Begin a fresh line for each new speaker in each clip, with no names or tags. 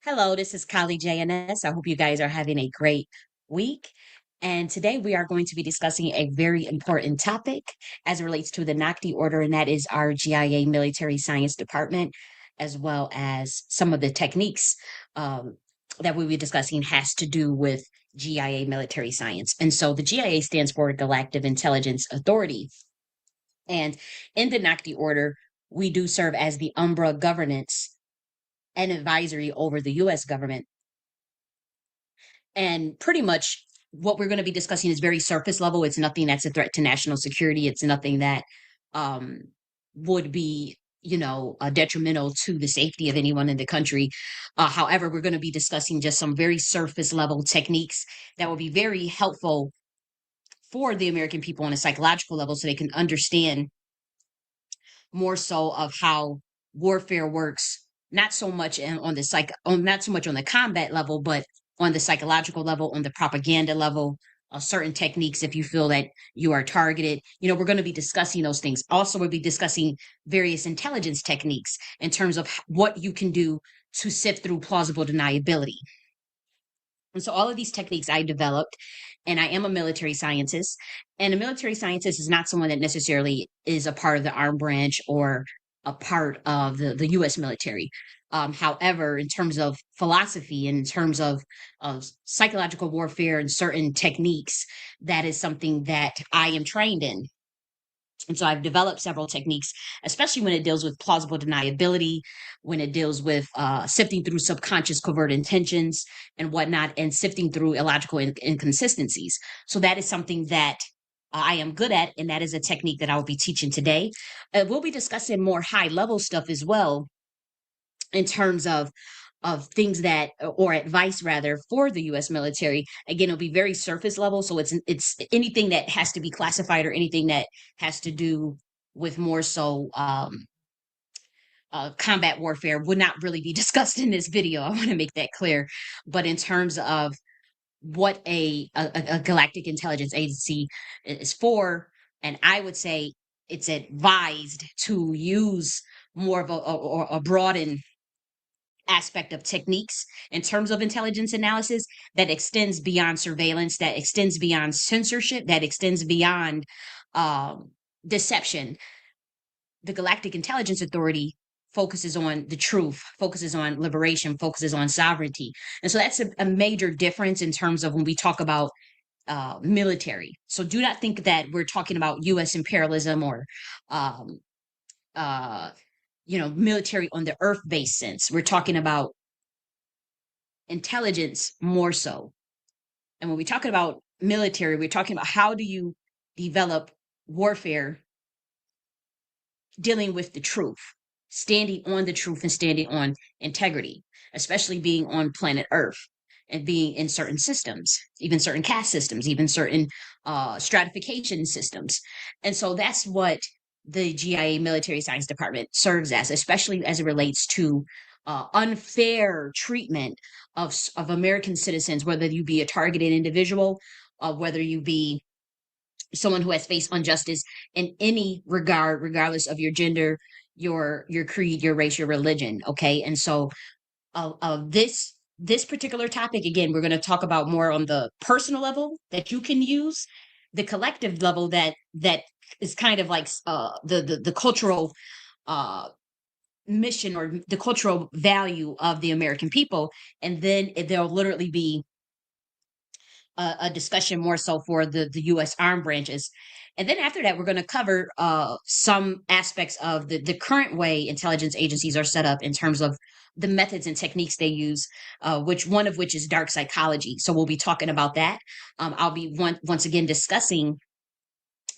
Hello, this is Kali J.N.S. I hope you guys are having a great week. And today we are going to be discussing a very important topic as it relates to the NOCTI order, and that is our G.I.A military science department, as well as some of the techniques that we'll be discussing has to do with G.I.A military science. And so the G.I.A stands for Galactic Intelligence Authority. And in the NOCTI order, we do serve as the umbra governance and advisory over the US government. And pretty much what we're going to be discussing is very surface level. It's nothing that's a threat to national security. It's nothing that um, would be, detrimental to the safety of anyone in the country. However, we're going to be discussing just some very surface level techniques that will be very helpful for the American people on a psychological level so they can understand more so of how warfare works, not so much on the not so much on the combat level, but on the psychological level, on the propaganda level, certain techniques if you feel that you are targeted. We're going to be discussing those things. Also, we'll be discussing various intelligence techniques in terms of what you can do to sift through plausible deniability. And so all of these techniques I developed, and I am a military scientist. And a military scientist is not someone that necessarily is a part of the armed branch or a part of the US military. However, in terms of philosophy, in terms of psychological warfare and certain techniques, that is something that I am trained in. And so I've developed several techniques, especially when it deals with plausible deniability, when it deals with sifting through subconscious covert intentions and whatnot, and sifting through illogical inconsistencies. So that is something that I am good at, and that is a technique that I will be teaching today. We'll be discussing more high level stuff as well in terms of things that or advice rather for the US military. Again, it'll be very surface level, so it's anything that has to be classified or anything that has to do with more so combat warfare would not really be discussed in this video. I want to make that clear. But in terms of what a galactic intelligence agency is for, and I would say it's advised to use more of a broadened aspect of techniques in terms of intelligence analysis that extends beyond surveillance, that extends beyond censorship, that extends beyond deception. The Galactic Intelligence Authority focuses on the truth, focuses on liberation, focuses on sovereignty. And so that's a major difference in terms of when we talk about military. So do not think that we're talking about US imperialism or um, uh, military on the earth-based sense. We're talking about intelligence more so. And when we're talking about military, we're talking about how do you develop warfare dealing with the truth, standing on the truth and standing on integrity, especially being on planet Earth and being in certain systems, even certain caste systems, even certain stratification systems. And so that's what the G.I.A military science department serves as, especially as it relates to unfair treatment of American citizens, whether you be a targeted individual, whether you be someone who has faced injustice in any regard, regardless of your gender, your creed, your race, your religion. Okay, and so this particular topic, again, we're going to talk about more on the personal level that you can use, the collective level that is kind of like the cultural mission or the cultural value of the American people, and then there'll literally be a discussion more so for the U.S. armed branches. And then after that, we're going to cover some aspects of the current way intelligence agencies are set up in terms of the methods and techniques they use, which one of which is dark psychology. So we'll be talking about that. I'll be once again discussing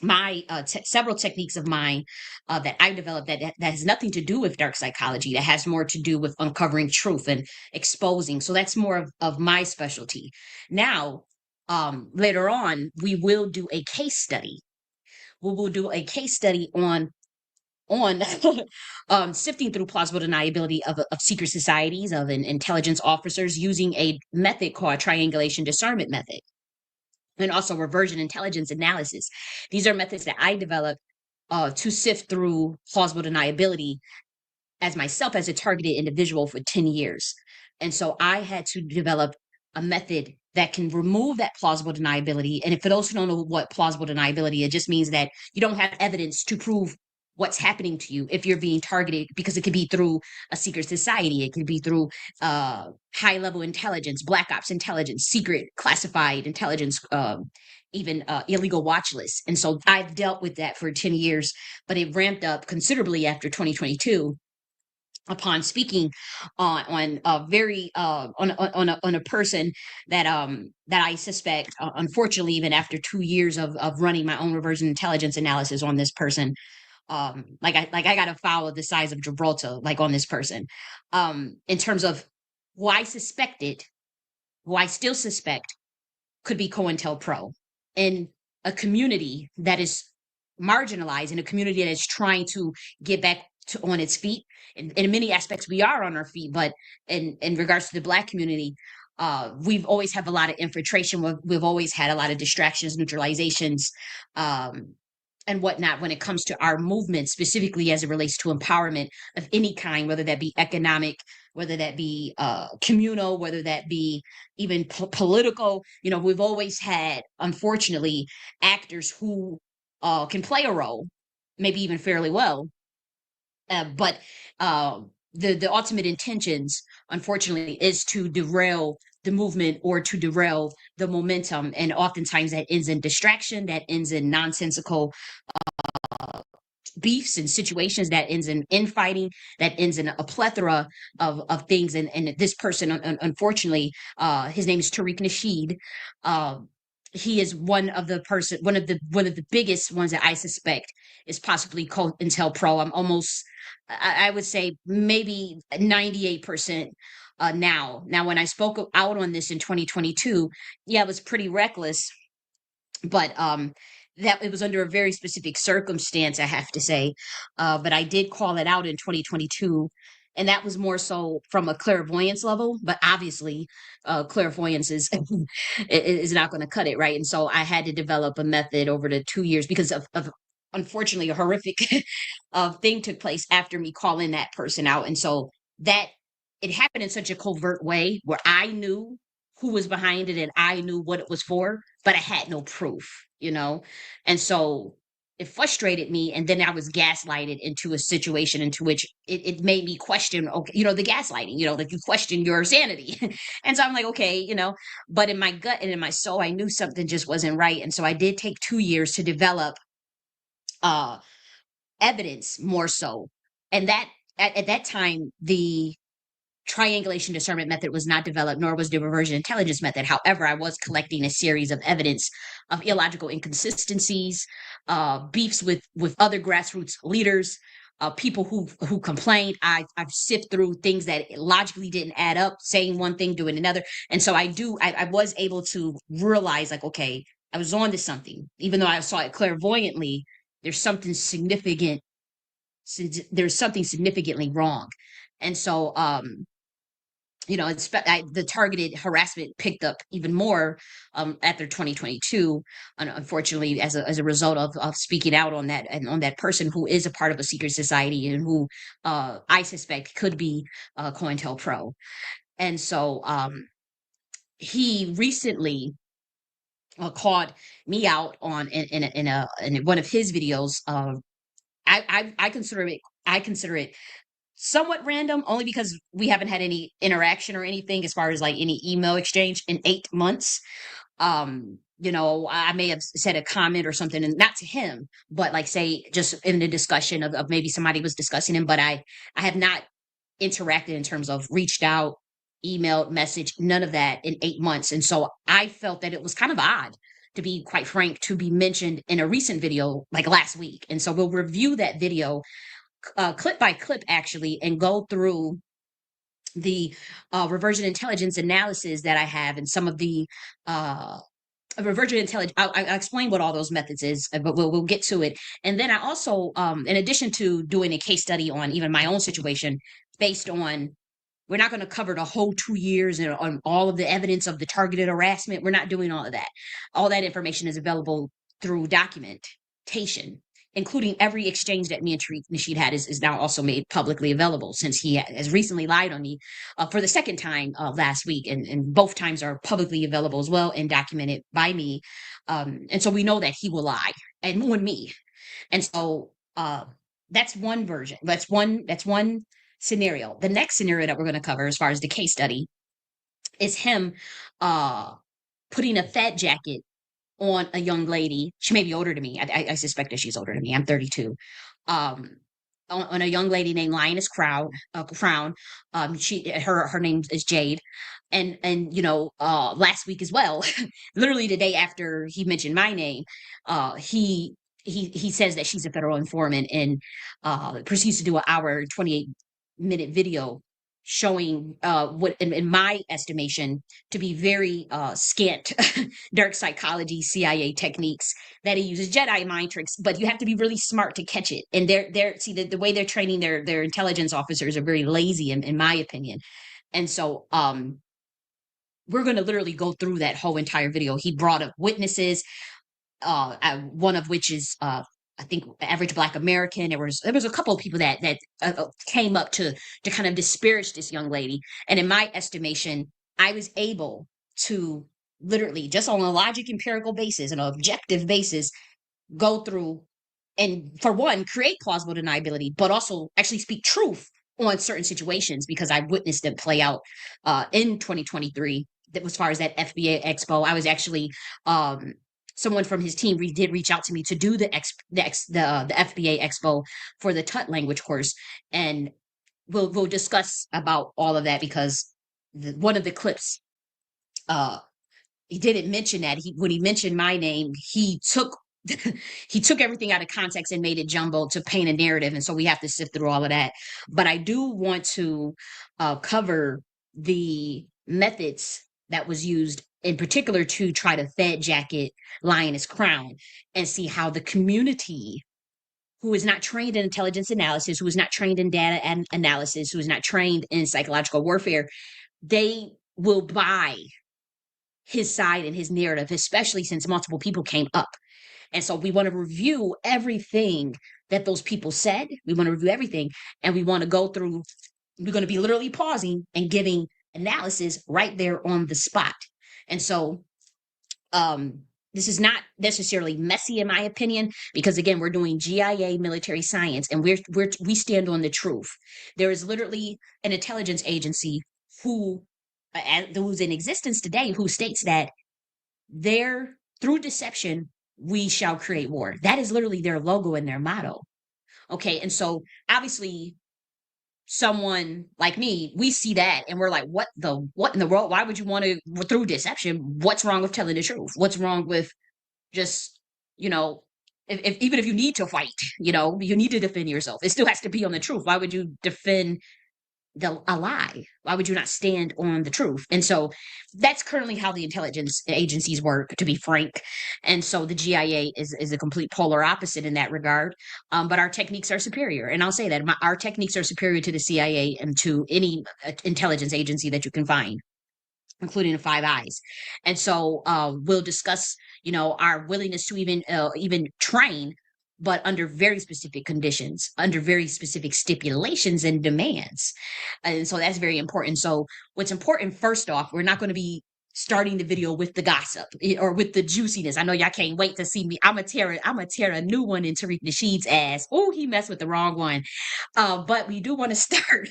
my several techniques of mine that I developed that has nothing to do with dark psychology, that has more to do with uncovering truth and exposing. So that's more of my specialty. Now, later on, we will do a case study. We will do a case study on sifting through plausible deniability of secret societies, of intelligence officers using a method called triangulation discernment method, and also reversion intelligence analysis. These are methods that I developed to sift through plausible deniability as myself as a targeted individual for 10 years. And so I had to develop a method that can remove that plausible deniability. And if for those who don't know what plausible deniability, it just means that you don't have evidence to prove what's happening to you if you're being targeted, because it could be through a secret society, it could be through high level intelligence, black ops intelligence, secret classified intelligence, even illegal watch lists. And so I've dealt with that for 10 years, but it ramped up considerably after 2022 upon speaking on a very on a person that that I suspect, unfortunately, even after 2 years of running my own reversion intelligence analysis on this person, like I got a file of the size of Gibraltar, like on this person, in terms of who I suspected, who I still suspect could be COINTELPRO in a community that is marginalized, in a community that is trying to get back to on its feet. In many aspects, we are on our feet, but in regards to the Black community, we've always have a lot of infiltration. We've always had a lot of distractions, neutralizations, um, and whatnot when it comes to our movement, specifically as it relates to empowerment of any kind, whether that be economic, whether that be communal, whether that be even political. You know, we've always had, unfortunately, actors who can play a role, maybe even fairly well, but the ultimate intentions, unfortunately, is to derail the movement or to derail the momentum, and oftentimes that ends in distraction, that ends in nonsensical beefs and situations, that ends in infighting, that ends in a plethora of things. And this person, unfortunately, his name is Tariq Nasheed. He is one of the biggest ones that I suspect is possibly COINTELPRO. I'm almost, I would say maybe 98%. Now, when I spoke out on this in 2022, yeah, it was pretty reckless, but that it was under a very specific circumstance, I have to say. But I did call it out in 2022, and that was more so from a clairvoyance level. But obviously, clairvoyance is is not going to cut it, right? And so I had to develop a method over the 2 years because of unfortunately a horrific thing took place after me calling that person out, and so that it happened in such a covert way where I knew who was behind it and I knew what it was for, but I had no proof, you know? And so it frustrated me. And then I was gaslighted into a situation into which it made me question, okay, you know, the gaslighting, you know, like you question your sanity. And so I'm like, okay, you know, but in my gut and in my soul, I knew something just wasn't right. And so I did take 2 years to develop uh evidence more so. And that at that time, the triangulation discernment method was not developed, nor was the reversion intelligence method. However, I was collecting a series of evidence of illogical inconsistencies, beefs with other grassroots leaders, people who complained. I've sifted through things that logically didn't add up, saying one thing, doing another, and so I was able to realize, like, okay, I was on to something, even though I saw it clairvoyantly. There's something significant. There's something significantly wrong, and so you know, the targeted harassment picked up even more after 2022, unfortunately, as a result of speaking out on that and on that person who is a part of a secret society and who I suspect could be COINTELPRO. And so he recently called me out on in one of his videos. I consider it somewhat random, only because we haven't had any interaction or anything as far as like any email exchange in 8 months. You know, I may have said a comment or something, and not to him, but like say just in the discussion of maybe somebody was discussing him, but I have not interacted in terms of reached out, emailed, message, none of that in 8 months. And so I felt that it was kind of odd, to be quite frank, to be mentioned in a recent video like last week. And so we'll review that video clip by clip, actually, and go through the reversion intelligence analysis that I have and some of the reversion intelligence. I'll explain what all those methods is, but we'll get to it. And then I also, in addition to doing a case study on even my own situation, based on, we're not going to cover the whole 2 years and on all of the evidence of the targeted harassment. We're not doing all of that. All that information is available through documentation. including every exchange that me and Tariq Nasheed had, is now also made publicly available, since he has recently lied on me for the second time last week. And both times are publicly available as well and documented by me. And so we know that he will lie and on me. And so that's one version. That's one scenario. The next scenario that we're going to cover, as far as the case study, is him uh, putting a fat jacket on a young lady. She may be older than me. I suspect that she's older than me. I'm 32. Um, on a young lady named Lioness Crown. Her name is Jade. And last week as well, literally the day after he mentioned my name, he says that she's a federal informant, and proceeds to do an hour 28-minute video showing what in my estimation to be very scant dark psychology CIA techniques that he uses, Jedi mind tricks, but you have to be really smart to catch it. And they're see the way they're training their intelligence officers are very lazy in my opinion. And so we're going to literally go through that whole entire video. He brought up witnesses, one of which is I think average Black American. There was a couple of people that came up to kind of disparage this young lady, and in my estimation, I was able to literally, just on a logic empirical basis, an objective basis, go through and, for one, create plausible deniability, but also actually speak truth on certain situations, because I witnessed them play out in 2023. That, as far as that FBA Expo, I was actually someone from his team did reach out to me to do the FBA Expo for the Tut language course, and we'll discuss about all of that, because one of the clips, uh, he didn't mention that when he mentioned my name, he took he took everything out of context and made it jumbled to paint a narrative, and so we have to sift through all of that. But I do want to cover the methods that was used in particular to try to fed jacket Lioness Crown, and see how the community, who is not trained in intelligence analysis, who is not trained in data and analysis, who is not trained in psychological warfare, they will buy his side and his narrative, especially since multiple people came up. And so we want to review everything that those people said. We want to review everything, and we want to go through. We're going to be literally pausing and giving analysis right there on the spot. And so this is not necessarily messy in my opinion, because again, we're doing G.I.A. military science, and we stand on the truth. There is literally an intelligence agency who's in existence today, who states that through deception we shall create war. That is literally their logo and their motto. Okay, and so obviously someone like me, we see that and we're like, what in the world? Why would you want to, through deception? What's wrong with telling the truth? What's wrong with just, you know, if even if you need to fight, you need to defend yourself, it still has to be on the truth. Why would you defend a lie? Why would you not stand on the truth? And so that's currently how the intelligence agencies work, to be frank. And so the G.I.A. is a complete polar opposite in that regard. But our techniques are superior. And I'll say that our techniques are superior to the CIA and to any intelligence agency that you can find, including the Five Eyes. And so we'll discuss, our willingness to even train, but under very specific conditions, under very specific stipulations and demands. And so that's very important. So what's important, first off, we're not going to be starting the video with the gossip or with the juiciness. I know y'all can't wait to see me. I'm gonna tear a new one in Tariq Nasheed's ass. Oh, he messed with the wrong one. But we do want to start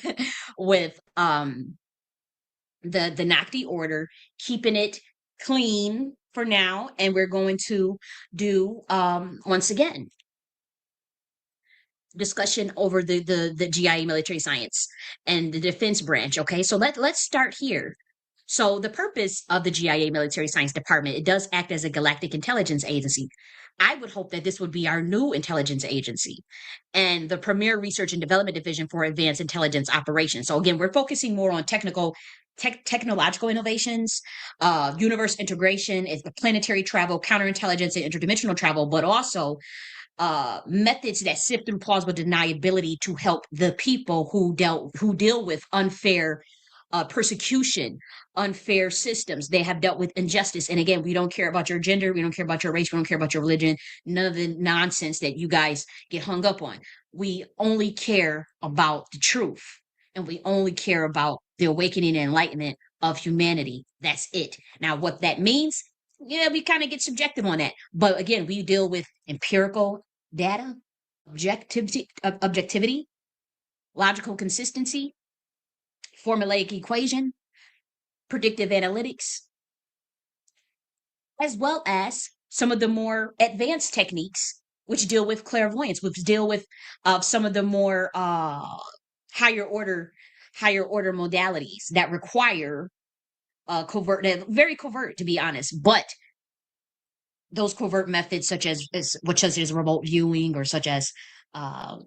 with the Nocti order, keeping it clean for now, and we're going to do once again discussion over the G.I.A. military science and the defense branch. Okay, so let's start here. So the purpose of the G.I.A. military science department, it does act as a galactic intelligence agency. I would hope that this would be our new intelligence agency and the premier research and development division for advanced intelligence operations. So again, we're focusing more on technological innovations, universe integration, is the planetary travel, counterintelligence, and interdimensional travel, but also methods that sift through plausible deniability to help the people who deal with unfair persecution, unfair systems. They have dealt with injustice. And again, we don't care about your gender, we don't care about your race, we don't care about your religion, none of the nonsense that you guys get hung up on. We only care about the truth, and we only care about the awakening and enlightenment of humanity. That's it. Now, what that means, yeah, we kind of get subjective on that. But again, we deal with empirical data, objectivity, logical consistency, formulaic equation, predictive analytics, as well as some of the more advanced techniques, which deal with clairvoyance, which deal with some of the more higher order modalities that require covert, very covert, to be honest. But those covert methods, such as remote viewing, or such as uh,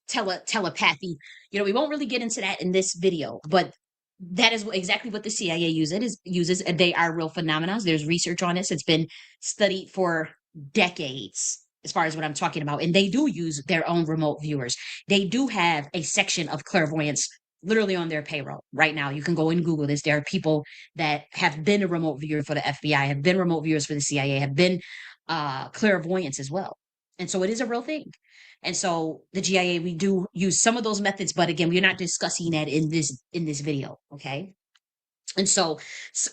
telepathy. We won't really get into that in this video, but that is exactly what the CIA uses, and they are real phenomena. There's research on this. It's been studied for decades, as far as what I'm talking about. And they do use their own remote viewers. They do have a section of clairvoyance literally on their payroll right now. You can go and Google this. There are people that have been a remote viewer for the FBI, have been remote viewers for the CIA, have been clairvoyants as well. And so it is a real thing. And so the G.I.A, we do use some of those methods, but again, we're not discussing that in this video, okay? And so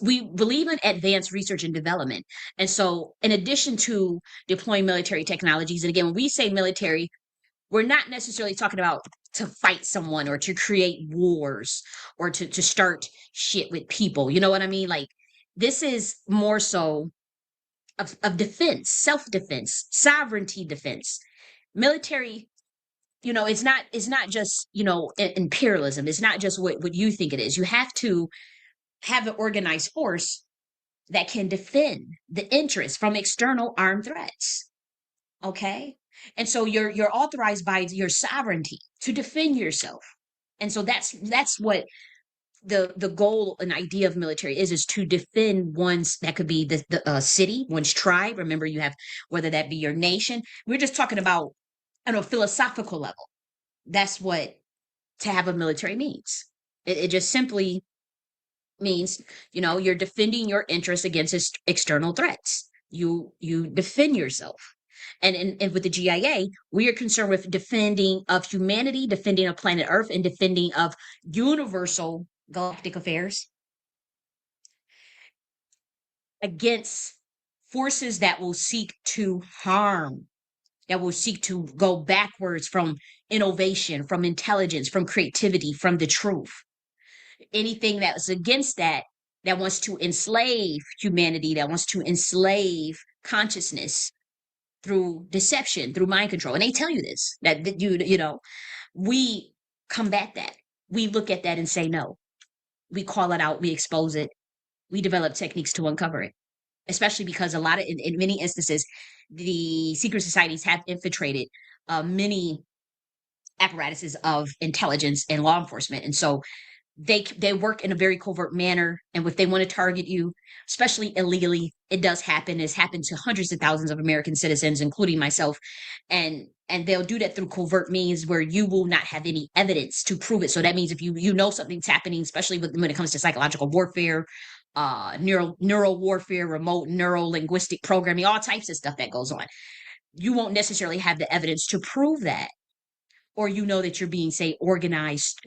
we believe in advanced research and development. And so in addition to deploying military technologies, and again, when we say military, we're not necessarily talking about to fight someone or to create wars or to start shit with people. You know what I mean? Like, this is more so of defense, self-defense, sovereignty defense. Military, it's not just, imperialism. It's not just what you think it is. You have to have an organized force that can defend the interests from external armed threats. Okay? And so you're authorized by your sovereignty to defend yourself. And so that's what the goal and idea of military is to defend one's, that could be the city, one's tribe. Remember, you have, whether that be your nation. We're just talking about on a philosophical level. That's what to have a military means. It just simply means, you're defending your interests against external threats. You defend yourself. And with the G.I.A, we are concerned with defending of humanity, defending of planet Earth, and defending of universal galactic affairs against forces that will seek to harm, that will seek to go backwards from innovation, from intelligence, from creativity, from the truth. Anything that's against that wants to enslave humanity, that wants to enslave consciousness through deception, through mind control. And they tell you this, that we combat that. We look at that and say no. We call it out, we expose it, we develop techniques to uncover it. Especially because a lot of, in many instances, the secret societies have infiltrated many apparatuses of intelligence and law enforcement. And so they work in a very covert manner. And if they want to target you, especially illegally, it does happen. It's happened to hundreds of thousands of American citizens, including myself. And they'll do that through covert means where you will not have any evidence to prove it. So that means if you know something's happening, especially when it comes to psychological warfare, neural warfare, remote neural linguistic programming, all types of stuff that goes on, you won't necessarily have the evidence to prove that. Or that you're being, say, organized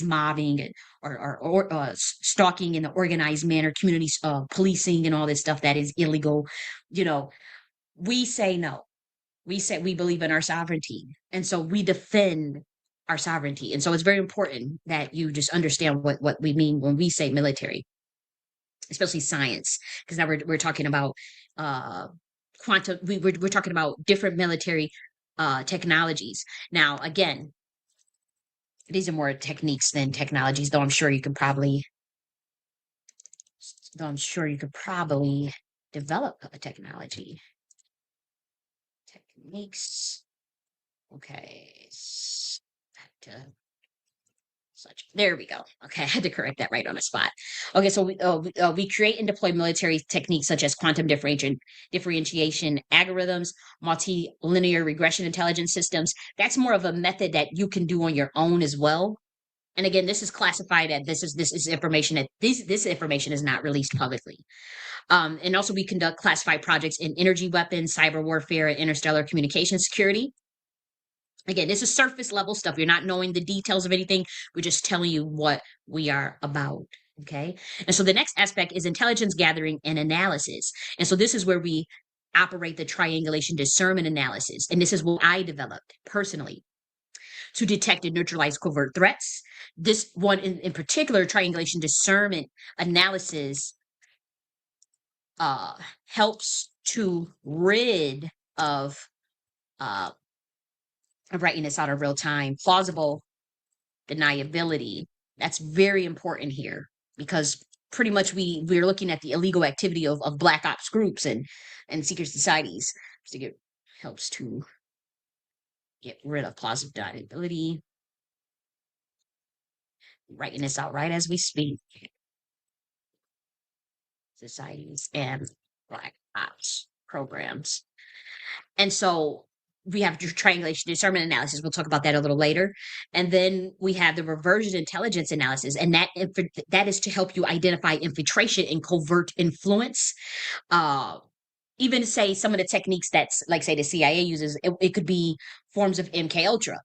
mobbing, or stalking in an organized manner, community policing and all this stuff that is illegal. We say no. We say we believe in our sovereignty, and so we defend our sovereignty. And so it's very important that you just understand what we mean when we say military, especially science, because now we're talking about quantum. We're talking about different military technologies. Now, again, these are more techniques than technologies, though I'm sure you could probably develop a technology. Techniques. Okay. There we go. Okay, I had to correct that right on the spot. Okay, so we create and deploy military techniques such as quantum differentiation algorithms, multilinear regression intelligence systems. That's more of a method that you can do on your own as well. And again, this is classified as this is information that this information is not released publicly. And also, we conduct classified projects in energy weapons, cyber warfare, and interstellar communication security. Again, this is surface level stuff. You're not knowing the details of anything. We're just telling you what we are about. Okay. And so the next aspect is intelligence gathering and analysis. And so this is where we operate the triangulation discernment analysis. And this is what I developed personally to detect and neutralize covert threats. This one in particular, triangulation discernment analysis, uh, helps to rid of, uh, I'm writing this out in real time, plausible deniability. That's very important here because pretty much we're looking at the illegal activity of black ops groups and secret societies. So it helps to get rid of plausible deniability. Writing this out right as we speak. Societies and black ops programs. And so we have triangulation discernment analysis. We'll talk about that a little later. And then we have the reversion intelligence analysis. And that is to help you identify infiltration and covert influence. Even say some of the techniques that's like say the CIA uses, it could be forms of MK Ultra.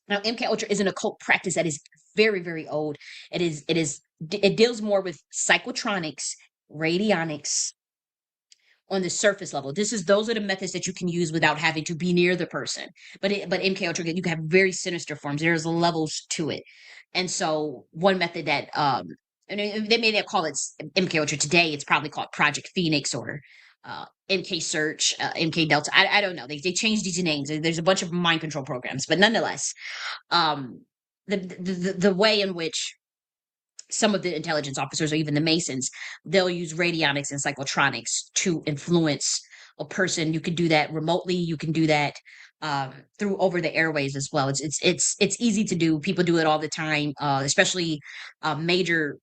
Now, MK Ultra is an occult practice that is very, very old. It deals more with psychotronics, radionics, on the surface level. Those are the methods that you can use without having to be near the person. But MK Ultra, you can have very sinister forms. There's levels to it. And so one method that and they may not call it MK Ultra today, it's probably called Project Phoenix or MK Search, MK Delta. I don't know. They changed these names. There's a bunch of mind control programs, but nonetheless, um the way in which some of the intelligence officers or even the Masons, they'll use radionics and psychotronics to influence a person. You can do that remotely. You can do that through over the airways as well. It's easy to do. People do it all the time, especially major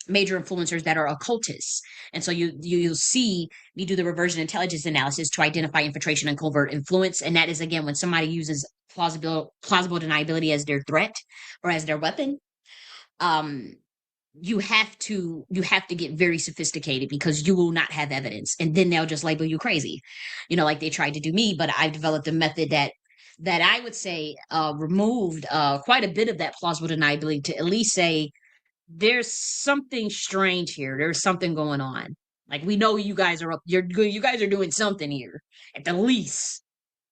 influencers that are occultists. And so you'll see we do the reversion intelligence analysis to identify infiltration and covert influence. And that is again when somebody uses plausible deniability as their threat or as their weapon. You have to get very sophisticated because you will not have evidence and then they'll just label you crazy, like they tried to do me. But I've developed a method that I would say removed quite a bit of that plausible deniability to at least say there's something strange here, there's something going on. Like we know you guys are up, you guys are doing something here at the least,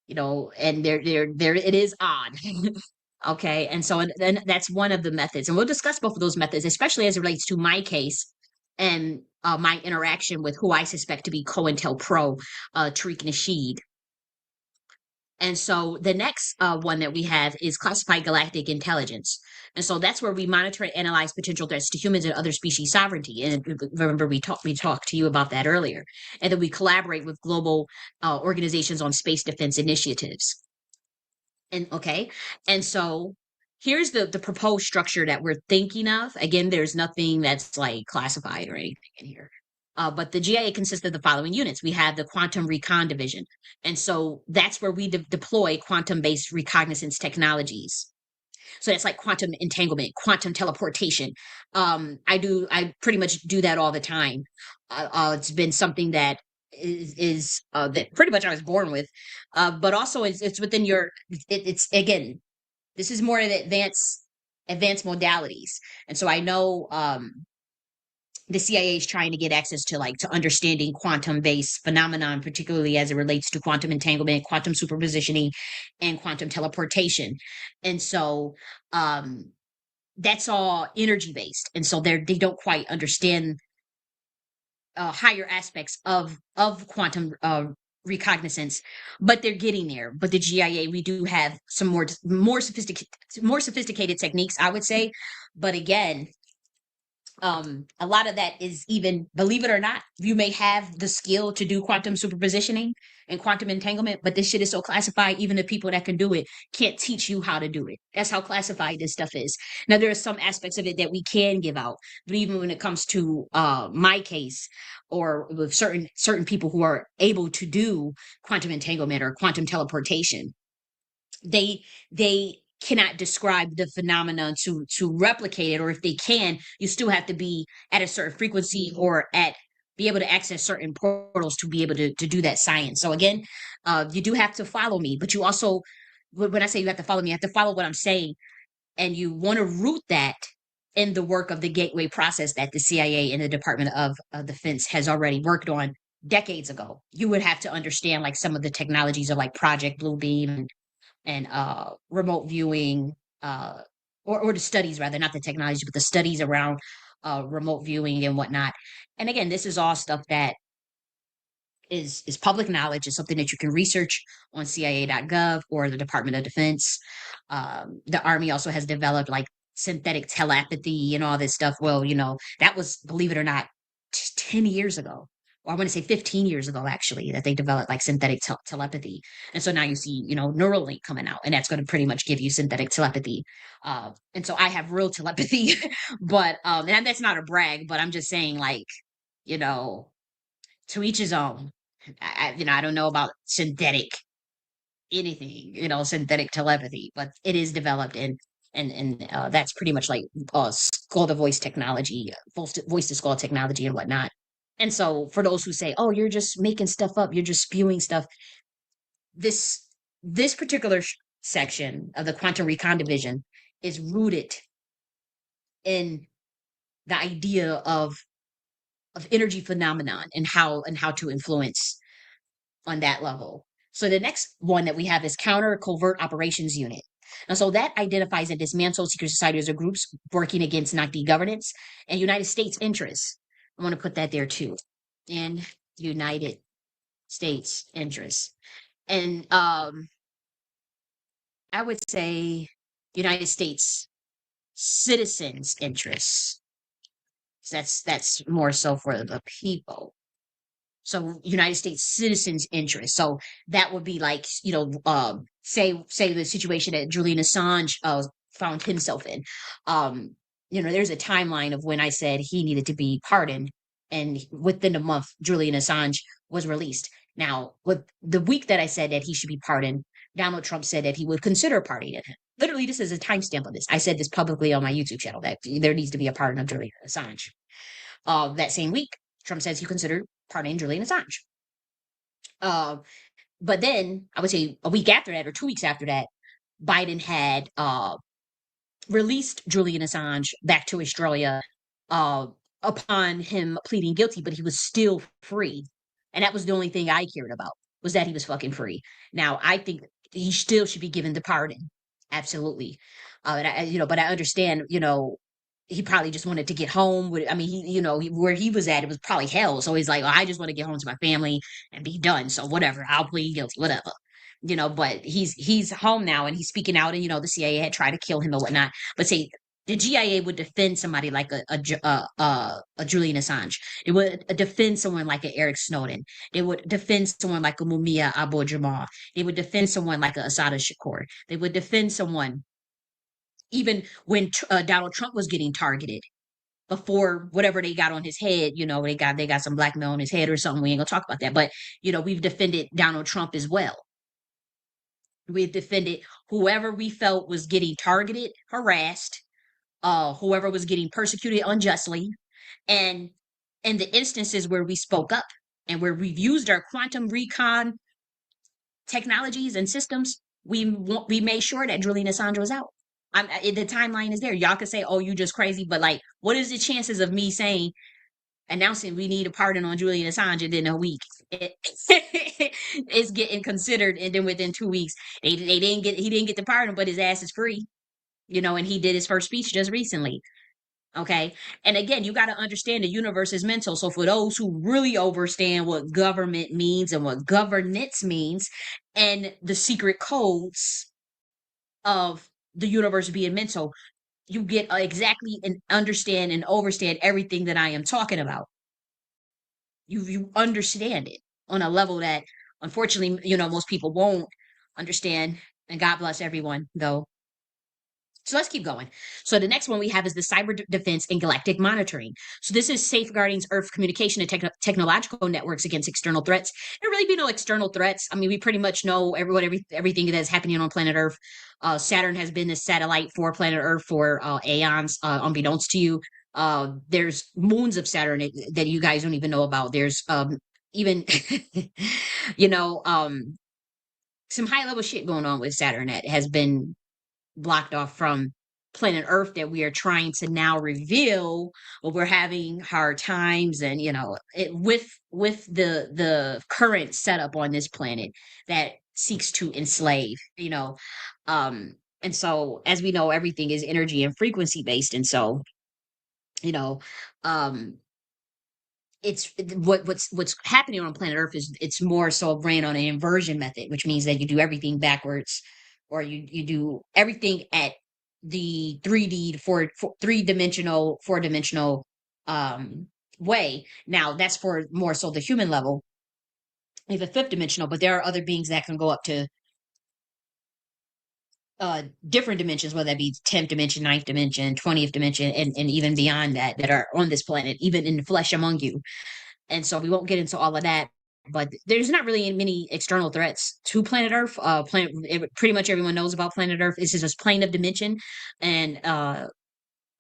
and there it is odd. Okay. And so then that's one of the methods. And we'll discuss both of those methods, especially as it relates to my case and my interaction with who I suspect to be COINTELPRO, Tariq Nasheed. And so the next one that we have is classified galactic intelligence. And so that's where we monitor and analyze potential threats to humans and other species sovereignty. And remember, we talked to you about that earlier. And then we collaborate with global organizations on space defense initiatives. And so here's the proposed structure that we're thinking of. Again, there's nothing that's like classified or anything in here. But the G.I.A consists of the following units. We have the Quantum Recon Division. And so that's where we deploy quantum-based recognizance technologies. So that's like quantum entanglement, quantum teleportation. I pretty much do that all the time. It's been something that is that pretty much I was born with. But also it's within it's again, this is more of the advanced modalities. And so I know the CIA is trying to get access to understanding quantum based phenomenon, particularly as it relates to quantum entanglement, quantum superpositioning, and quantum teleportation. And so that's all energy based. And so they don't quite understand higher aspects of quantum recognizance, but they're getting there. But the G.I.A, we do have some more sophisticated techniques, I would say. But again, a lot of that is, even believe it or not, you may have the skill to do quantum superpositioning and quantum entanglement, but this shit is so classified, even the people that can do it can't teach you how to do it. That's how classified this stuff is. Now there are some aspects of it that we can give out, but even when it comes to my case, or with certain people who are able to do quantum entanglement or quantum teleportation, they cannot describe the phenomenon to replicate it, or if they can, you still have to be at a certain frequency or at be able to access certain portals to be able to do that science. So again, you do have to follow me, but you also, when I say you have to follow me, you have to follow what I'm saying, and you want to root that in the work of the gateway process that the CIA and the Department of Defense has already worked on decades ago. You would have to understand like some of the technologies of like Project Bluebeam and remote viewing, uh, or the studies rather, not the technology, but the studies around remote viewing and whatnot. And again, this is all stuff that is public knowledge. It's something that you can research on CIA.gov or the Department of Defense. The Army also has developed like synthetic telepathy and all this stuff. Well, that was, believe it or not, 10 years ago. Or I want to say 15 years ago, actually, that they developed like synthetic telepathy. And so now you see, Neuralink coming out, and that's going to pretty much give you synthetic telepathy. And so I have real telepathy, but, and that's not a brag, but I'm just saying, like, you know, to each his own. I don't know about synthetic anything, synthetic telepathy, but it is developed, and that's pretty much like skull to voice technology, voice to skull technology, and whatnot. And so, for those who say, "Oh, you're just making stuff up, you're just spewing stuff," this this particular section of the quantum recon division is rooted in the idea of energy phenomenon and how to influence on that level. So the next one that we have is Counter Covert Operations Unit. And so that identifies and dismantles secret societies or groups working against NACD governance and United States interests. I want to put that there too. In United States interests. And I would say United States citizens' interests. That's more so for the people. So United States citizens' interest. So that would be like, say the situation that Julian Assange found himself in. Um, there's a timeline of when I said he needed to be pardoned, and within a month, Julian Assange was released. Now, with the week that I said that he should be pardoned, Donald Trump said that he would consider pardoning him. Literally, this is a timestamp of this. I said this publicly on my YouTube channel that there needs to be a pardon of Julian Assange. That same week, Trump says he considered pardoning Julian Assange. But then I would say a week after that, or 2 weeks after that, Biden had released Julian Assange back to Australia uh, upon him pleading guilty, but he was still free. And that was the only thing I cared about, was that he was fucking free. Now, I think he still should be given the pardon. Absolutely. But I understand, he probably just wanted to get home. I mean, where he was at, it was probably hell. So he's like, oh, I just want to get home to my family and be done. So whatever, I'll plead guilty, whatever. But he's home now, and he's speaking out, and the CIA had tried to kill him or whatnot. But say the G.I.A would defend somebody like a Julian Assange. It would defend someone like an Eric Snowden. They would defend someone like a Mumia Abu Jamal. They would defend someone like a Asada Shakur. They would defend someone even when Donald Trump was getting targeted before whatever they got on his head. They got some blackmail on his head or something. We ain't gonna talk about that. But we've defended Donald Trump as well. We've defended whoever we felt was getting targeted, harassed, whoever was getting persecuted unjustly, and in the instances where we spoke up and where we've used our quantum recon technologies and systems, we made sure that Julian Assange was out. The timeline is there. Y'all could say, "Oh, you just crazy," but like, what is the chances of me announcing we need a pardon on Julian Assange, and then a week it's getting considered, and then within 2 weeks he didn't get the pardon, but his ass is free, and he did his first speech just recently. Okay. And again, you got to understand the universe is mental. So for those who really understand what government means and what governance means and the secret codes of the universe being mental, you get exactly and understand and overstand everything that I am talking about. You understand it on a level that unfortunately, most people won't understand. And God bless everyone, though. So let's keep going. So the next one we have is the cyber defense and galactic monitoring. So this is safeguarding Earth communication and technological networks against external threats. There really be no external threats. I mean, we pretty much know everything that's happening on planet Earth. Saturn has been the satellite for planet Earth for aeons, unbeknownst to you. There's moons of Saturn that you guys don't even know about. There's even, you know, some high level shit going on with Saturn that has been blocked off from planet Earth that we are trying to now reveal, but we're having hard times, and with the current setup on this planet that seeks to enslave, and so as we know, everything is energy and frequency based, and so you know, um, what's happening on planet Earth is it's more so ran on an inversion method, which means that you do everything backwards, or you do everything at the 3D to 3 dimensional, 4 dimensional way. Now that's for more so the human level, even fifth dimensional, but there are other beings that can go up to different dimensions, whether that be 10th dimension, ninth dimension, 20th dimension, and even beyond that are on this planet, even in the flesh among you. And so we won't get into all of that, but there's not really many external threats to planet Earth. Pretty much everyone knows about planet Earth. This is this plane of dimension, and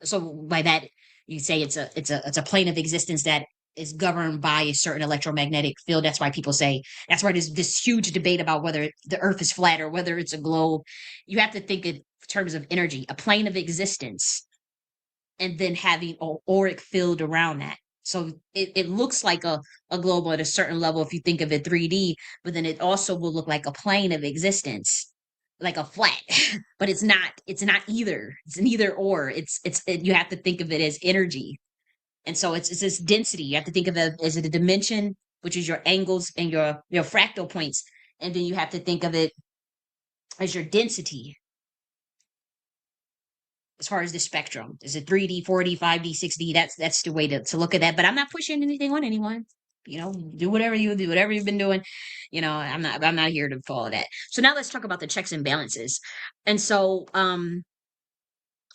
so by that you say it's a plane of existence that is governed by a certain electromagnetic field. That's why people say that's why there's this huge debate about whether the Earth is flat or whether it's a globe. You have to think in terms of energy, a plane of existence, and then having an auric field around that. So it looks like a globe at a certain level if you think of it 3D, but then it also will look like a plane of existence, like a flat. But it's not either. It's neither or. You have to think of it as energy. And so it's this density. You have to think of it as a dimension, which is your angles and your fractal points. And then you have to think of it as your density, as far as the spectrum. Is it 3D, 4D, 5D, 6D? That's the way to look at that. But I'm not pushing anything on anyone. Do whatever you do, whatever you've been doing. I'm not here to follow that. So now let's talk about the checks and balances. And so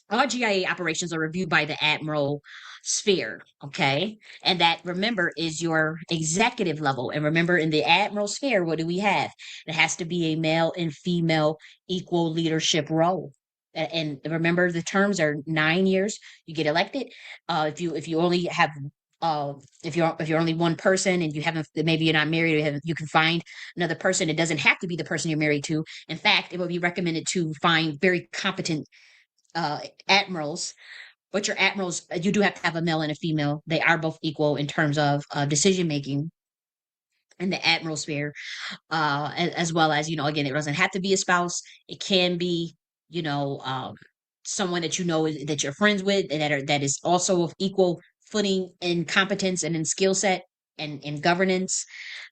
all G.I.A operations are reviewed by the Admiral sphere, okay? And that, remember, is your executive level. And remember, in the Admiral sphere, what do we have? It has to be a male and female equal leadership role. And remember, the terms are 9 years. You get elected. If you only have if you're only one person and you haven't, maybe you're not married, you can find another person. It doesn't have to be the person you're married to. In fact, it would be recommended to find very competent admirals, but your admirals, you do have to have a male and a female. They are both equal in terms of decision making in the admiral sphere, as well as, again, it doesn't have to be a spouse. It can be, you know, um, someone that that you're friends with, and that is also of equal footing in competence and in skill set and in governance.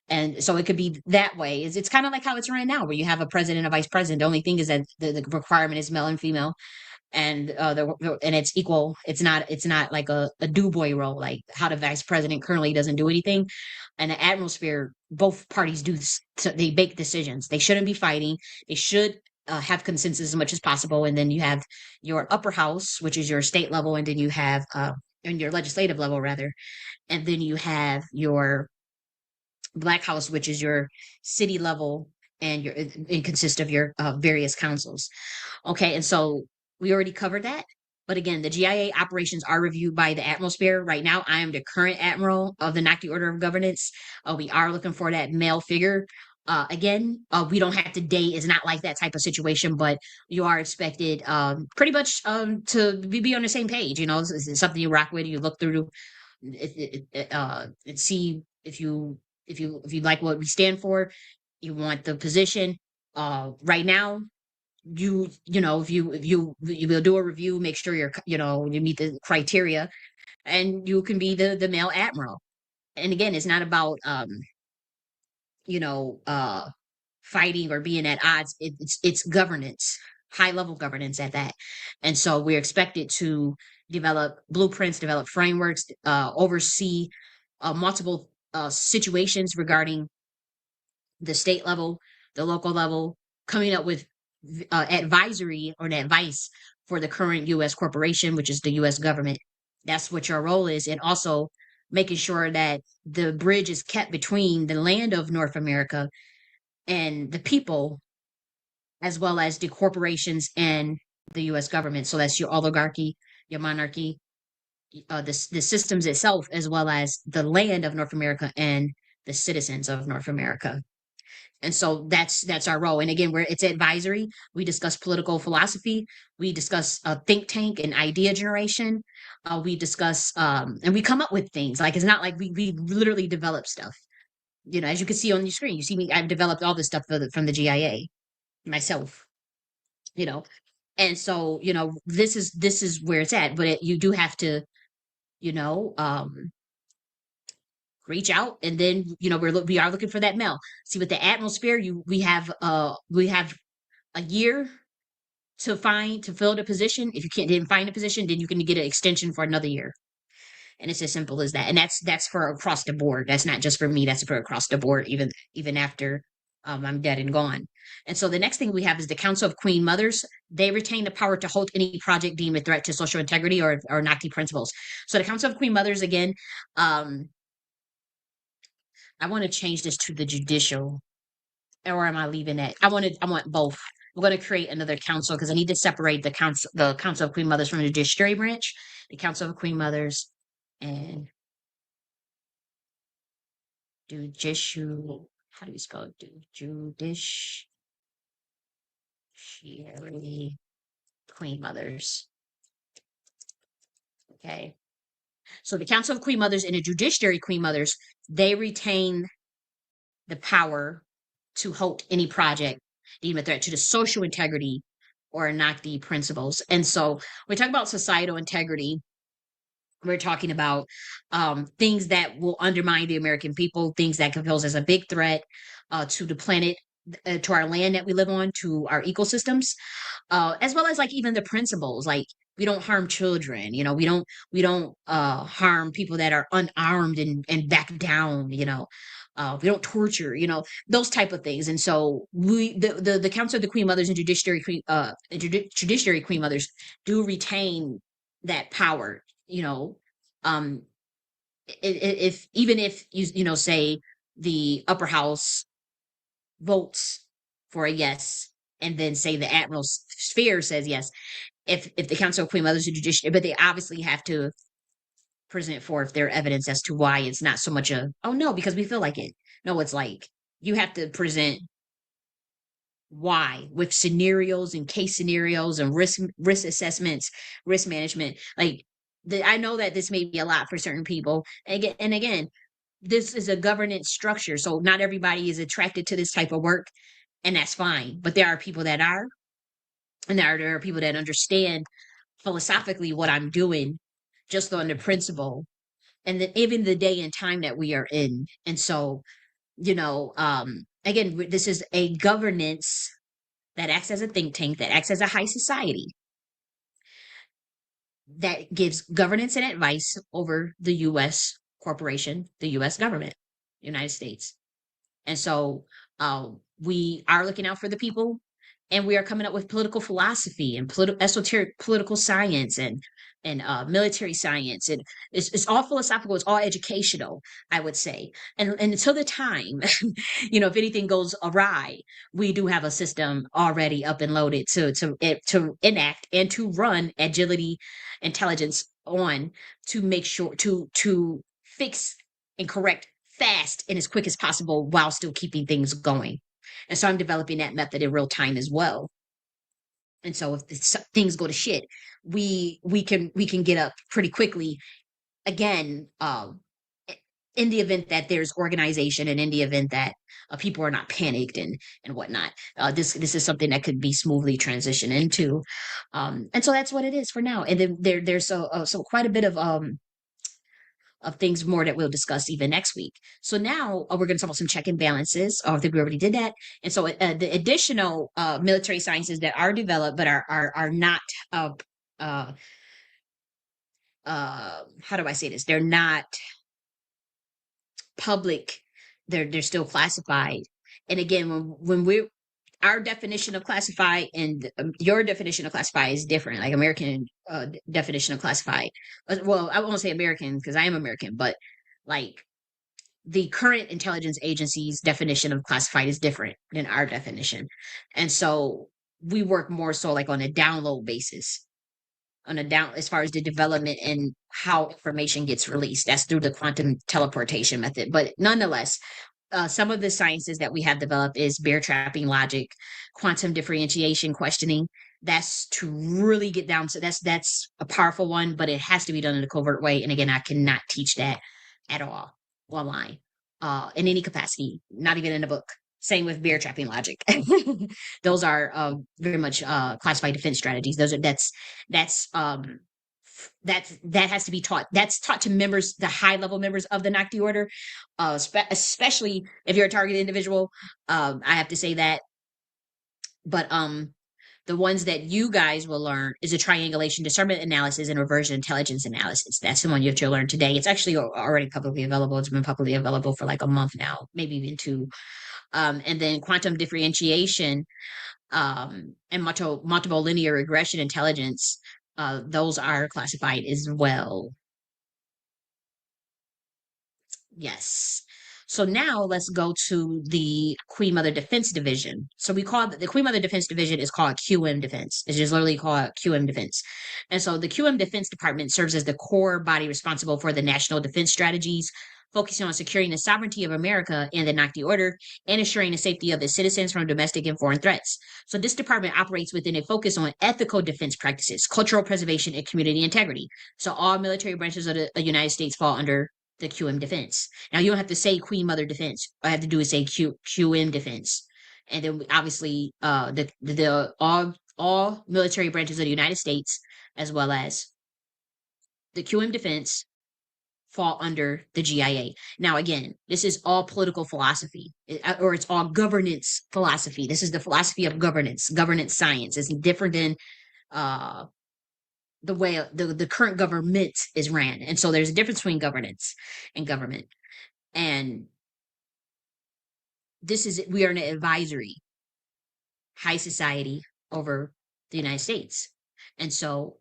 And so it could be that way. It's kind of like how it's right now, where you have a president, a vice president. The only thing is that the requirement is male and female, and and it's equal. It's not like a do boy role, like how the vice president currently doesn't do anything. And the admiral sphere, both parties they make decisions. They shouldn't be fighting. They should have consensus as much as possible. And then you have your upper house, which is your state level, and then you have in your legislative level rather, and then you have your black house, which is your city level, and it consists of your various councils. Okay, and so we already covered that. But again, the G.I.A operations are reviewed by the Admiral sphere. Right now, I am the current admiral of the Nocti Order of Governance. We are looking for that male figure. Again, we don't have to date. It's not like that type of situation, but you are expected pretty much to be on the same page. It's something you rock with. You look through and see if you like what we stand for. You want the position. Right now, if you will do a review, make sure you meet the criteria, and you can be the male admiral. And again, it's not about you know uh fighting or being at odds. It's governance, high level governance at that. And so we're expected to develop blueprints, develop frameworks, oversee multiple situations regarding the state level, the local level, coming up with advisory or an advice for the current U.S. corporation, which is the U.S. government. That's what your role is, and also making sure that the bridge is kept between the land of North America and the people, as well as the corporations and the U.S. government. So that's your oligarchy, your monarchy, the systems itself, as well as the land of North America and the citizens of North America. And so that's our role. And again, it's advisory. We discuss political philosophy. We discuss think tank and idea generation. We discuss and we come up with things. Like, it's not like we literally develop stuff. As you can see on your screen, you see me. I've developed all this stuff from the G.I.A. myself. You know, and so this is where it's at. But you do have to you know reach out, and then we are looking for that mail. See, with the atmosphere, we have a year to fill the position. If you didn't find a position, then you can get an extension for another year, and it's as simple as that. And that's for across the board. That's not just for me. That's for across the board, even after I'm dead and gone. And so the next thing we have is the Council of Queen Mothers. They retain the power to halt any project deemed a threat to social integrity or NACD principles. So the Council of Queen Mothers, again, I want to change this to the judicial, or am I leaving that? I want both. I'm going to create another council because I need to separate the Council of Queen Mothers from the judiciary branch, the Council of Queen Mothers, and judicial. How do you spell it? Judiciary Queen Mothers. Okay. So the Council of Queen Mothers and the Judiciary Queen Mothers, they retain the power to halt any project deemed a threat to the social integrity or not the principles. And so when we talk about societal integrity, we're talking about things that will undermine the American people, things that can pose as a big threat to the planet, to our land that we live on, to our ecosystems, as well as like even the principles. Like, we don't harm children, we don't harm people that are unarmed and back down, we don't torture, those type of things. And so the Council of the Queen Mothers and Judiciary Queen Mothers do retain that power, um if even if say the upper house votes for a yes, and then say the admiral sphere says yes, if the Council of Queen Mothers and Judiciary, but they obviously have to present forth their evidence as to why it's not so much oh no, because we feel like it. No, it's like you have to present why, with scenarios and case scenarios and risk assessments, risk management. Like, I know that this may be a lot for certain people. And again, this is a governance structure, so not everybody is attracted to this type of work, and that's fine. But there are people that are, and there are people that understand philosophically what I'm doing, just on the principle, and then even the day and time that we are in. And so, again, this is a governance that acts as a think tank, that acts as a high society, that gives governance and advice over the U.S. corporation, the U.S. government, United States. And so we are looking out for the people, and we are coming up with political philosophy and esoteric political science and military science, and it's all philosophical, it's all educational, I would say. And until the time, if anything goes awry, we do have a system already up and loaded to enact and to run agility intelligence on, to make sure to fix and correct fast and as quick as possible while still keeping things going. And so I'm developing that method in real time as well. And so if things go to shit, we can get up pretty quickly again, in the event that there's organization, and in the event that people are not panicked and whatnot. This is something that could be smoothly transitioned into. And so that's what it is for now. And then there's so quite a bit of things more that we'll discuss even next week. So now we're going to talk about some check and balances. I think we already did that. And so the additional military sciences that are developed but are not how do I say this? They're not public. They're still classified. And again, when we're our definition of classified and your definition of classified is different. Like American definition of classified. Well, I won't say American because I am American, but like the current intelligence agency's definition of classified is different than our definition. And so we work more so like on a download basis, on a down as far as the development and how information gets released. That's through the quantum teleportation method. But nonetheless, some of the sciences that we have developed is bear trapping logic, quantum differentiation questioning. That's to really get down to that's a powerful one, but it has to be done in a covert way. And again, I cannot teach that at all online, in any capacity, not even in a book. Same with bear trapping logic. Those are very much classified defense strategies. Those are that's that has to be taught. That's taught to members, the high level members of the Nocti order, especially if you're a targeted individual. I have to say that. But the ones that you guys will learn is a triangulation, discernment analysis, and reversion intelligence analysis. That's the one you have to learn today. It's actually already publicly available. It's been publicly available for like a month now, maybe even two. And then quantum differentiation, and multiple linear regression intelligence. Those are classified as well. Yes. So now let's go to the Queen Mother Defense Division. So we call the Queen Mother Defense Division is called QM Defense. It's just literally called QM Defense. And so the QM Defense Department serves as the core body responsible for the national defense strategies, focusing on securing the sovereignty of America and the Nocti order and ensuring the safety of its citizens from domestic and foreign threats. So this department operates within a focus on ethical defense practices, cultural preservation, and community integrity. So all military branches of the United States fall under the QM defense. Now you don't have to say Queen Mother defense. All I have to do is say QM defense, and then obviously the all military branches of the United States, as well as the QM defense, fall under the G.I.A. Now again, this is all political philosophy, or it's all governance philosophy. This is the philosophy of governance science. It's different than the way the current government is ran. And so there's a difference between governance and government. And we are an advisory high society over the United States. And so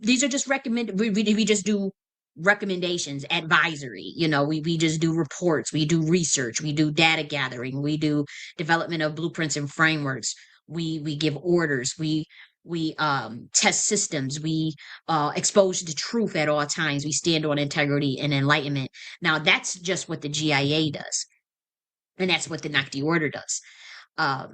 these are just we just do recommendations, advisory. We just do reports, we do research, we do data gathering, we do development of blueprints and frameworks, we give orders, we test systems, we expose the truth at all times, we stand on integrity and enlightenment. Now that's just what the G.I.A. does, and that's what the Nocti order does. But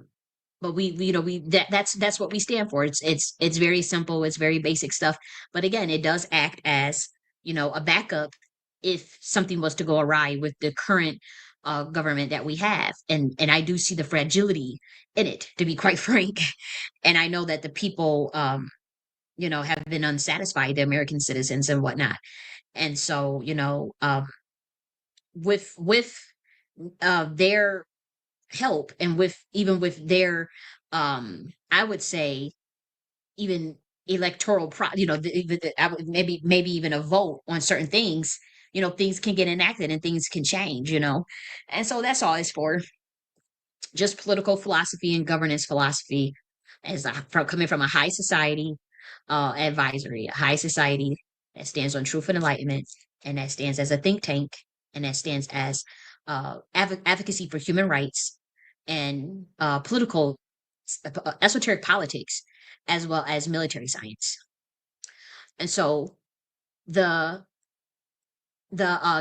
that's what we stand for. It's very simple, it's very basic stuff, but again, it does act as a backup if something was to go awry with the current government that we have. And I do see the fragility in it, to be quite frank. And I know that the people have been unsatisfied, the American citizens and whatnot. And so with their help, and even with their I would say even electoral maybe even a vote on certain things, things can get enacted and things can change. And so that's all it's for, just political philosophy and governance philosophy, coming from a high society advisory, a high society that stands on truth and enlightenment, and that stands as a think tank, and that stands as advocacy for human rights and political esoteric politics, as well as military science. And so the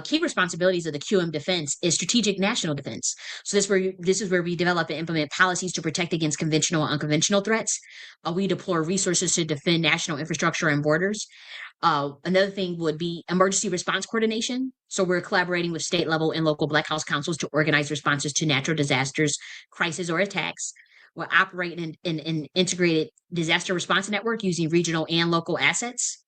key responsibilities of the QM defense is strategic national defense. So this is where we develop and implement policies to protect against conventional and unconventional threats. We deploy resources to defend national infrastructure and borders. Another thing would be emergency response coordination. So we're collaborating with state level and local Black House councils to organize responses to natural disasters, crises, or attacks. We're operating in an integrated disaster response network using regional and local assets.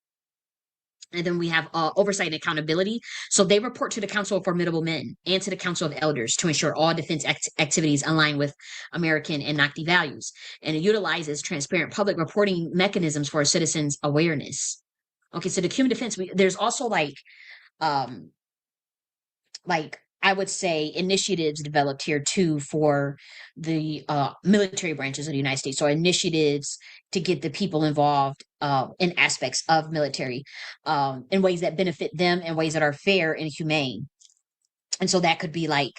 And then we have oversight and accountability. So they report to the Council of Formidable Men and to the Council of Elders to ensure all defense activities align with American and Nocti values. And it utilizes transparent public reporting mechanisms for citizens' awareness. Okay, so the QM defense, there's also like I would say initiatives developed here too for the military branches of the United States. So initiatives to get the people involved in aspects of military in ways that benefit them and ways that are fair and humane. And so that could be like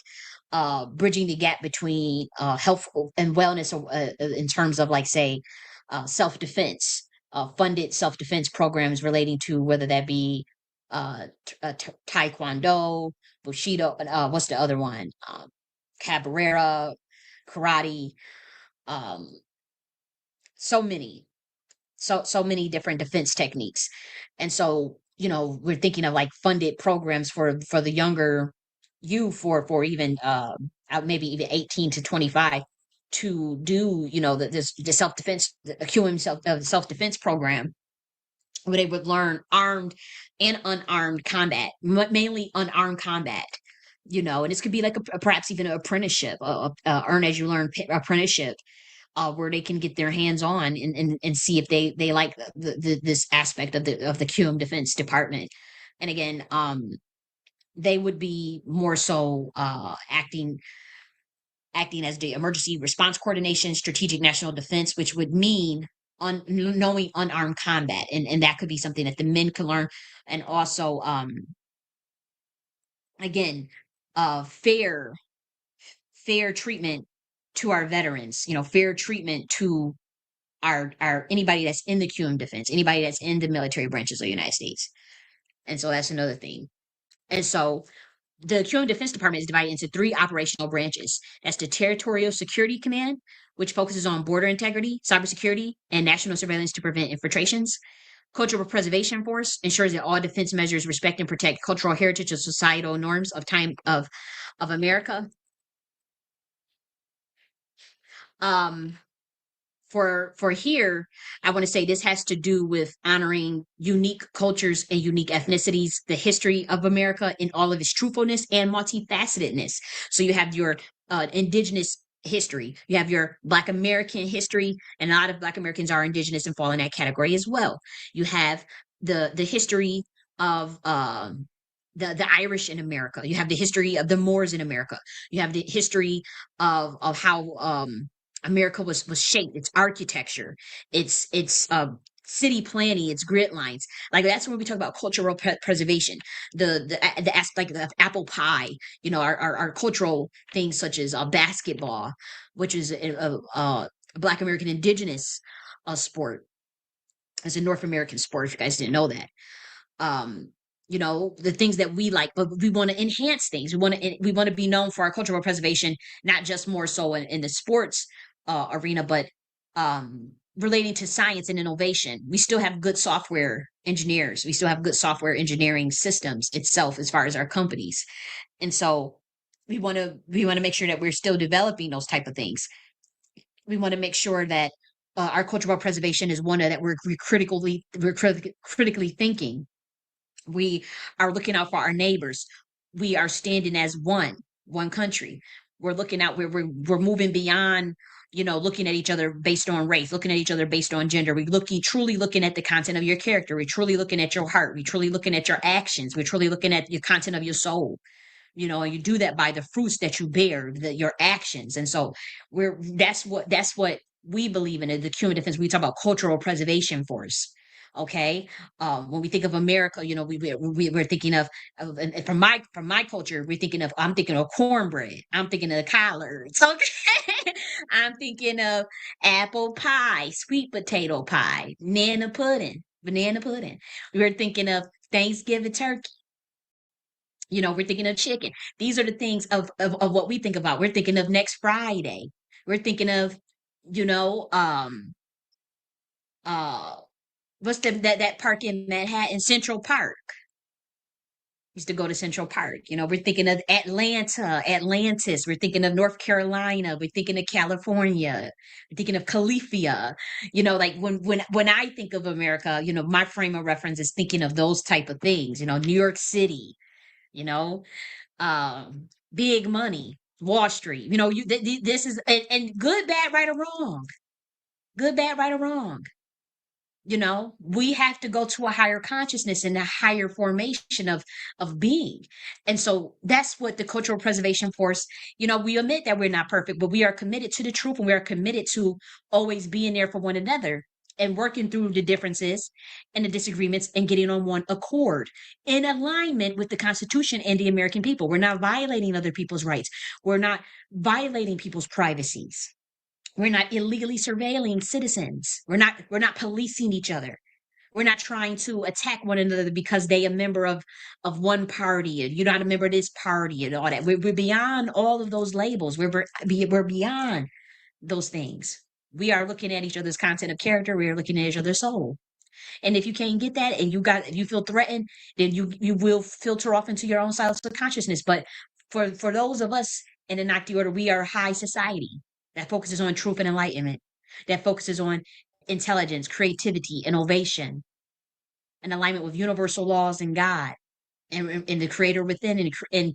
bridging the gap between health and wellness in terms of like say self-defense, funded self-defense programs relating to whether that be taekwondo, bushido, what's the other one, capoeira, karate, um, so many, so many different defense techniques. And so we're thinking of like funded programs for the younger you for even maybe even 18 to 25 to do the self-defense, the QM self-defense program where they would learn armed and unarmed combat, mainly unarmed combat. And this could be like perhaps even an apprenticeship, earn as you learn apprenticeship, where they can get their hands on and see if they like this aspect of the QM Defense Department. And again, they would be more so acting as the emergency response coordination, strategic national defense, which would mean knowing unarmed combat, and that could be something that the men can learn, and also again, fair treatment to our veterans, fair treatment to our anybody that's in the QM defense, anybody that's in the military branches of the United States. And so that's another thing. And so the QM Defense Department is divided into three operational branches. That's the Territorial Security Command, which focuses on border integrity, cybersecurity, and national surveillance to prevent infiltrations. Cultural Preservation Force ensures that all defense measures respect and protect cultural heritage and societal norms of America. Um, for here, I want to say this has to do with honoring unique cultures and unique ethnicities, the history of America in all of its truthfulness and multifacetedness. So you have your indigenous history, you have your Black American history, and a lot of Black Americans are indigenous and fall in that category as well. You have the history of the Irish in America. You have the history of the Moors in America. You have the history of how America was shaped, its architecture, its city planning, its grid lines. Like that's when we talk about cultural preservation. The aspect of apple pie, our cultural things such as basketball, which is a Black American indigenous sport. It's a North American sport. If you guys didn't know that. Um, the things that we like, but we want to enhance things. We want to be known for our cultural preservation, not just more so in the sports arena, but relating to science and innovation. We still have good software engineers. We still have good software engineering systems itself as far as our companies. And so we want to make sure that we're still developing those type of things. We want to make sure that our cultural preservation is one that we're critically thinking. We are looking out for our neighbors. We are standing as one country. We're looking out. We're moving beyond, looking at each other based on race, looking at each other based on gender. We're truly looking at the content of your character. We're truly looking at your heart. We're truly looking at your actions. We're truly looking at your content of your soul. And you do that by the fruits that you bear, your actions. And so that's what we believe in the human defense. We talk about cultural preservation force. Okay. When we think of America, we're thinking and from my culture, I'm thinking of cornbread. I'm thinking of collards. Okay. I'm thinking of apple pie, sweet potato pie, banana pudding. We're thinking of Thanksgiving turkey. We're thinking of chicken. These are the things of what we think about. We're thinking of next Friday. We're thinking of, you know, uh, what's that park in Manhattan, Central Park. Used to go to Central Park. We're thinking of Atlanta, Atlantis. We're thinking of North Carolina. We're thinking of California. We're thinking of Califia. Like when I think of America, my frame of reference is thinking of those type of things. New York City. You know, big money, Wall Street. This is and good, bad, right or wrong. Good, bad, right or wrong. We have to go to a higher consciousness and a higher formation of being. And so that's what the cultural preservation force, we admit that we're not perfect, but we are committed to the truth, and we are committed to always being there for one another and working through the differences and the disagreements and getting on one accord in alignment with the Constitution and the American people. We're not violating other people's rights. We're not violating people's privacies. We're not illegally surveilling citizens. We're not policing each other. We're not trying to attack one another because they a member of one party and you're not a member of this party and all that. We're beyond all of those labels. We're beyond those things. We are looking at each other's content of character. We are looking at each other's soul. And if you can't get that and you feel threatened, then you will filter off into your own silence of consciousness. But for those of us in the Nakti order, we are high society that focuses on truth and enlightenment, that focuses on intelligence, creativity, innovation, and alignment with universal laws and God and the creator within and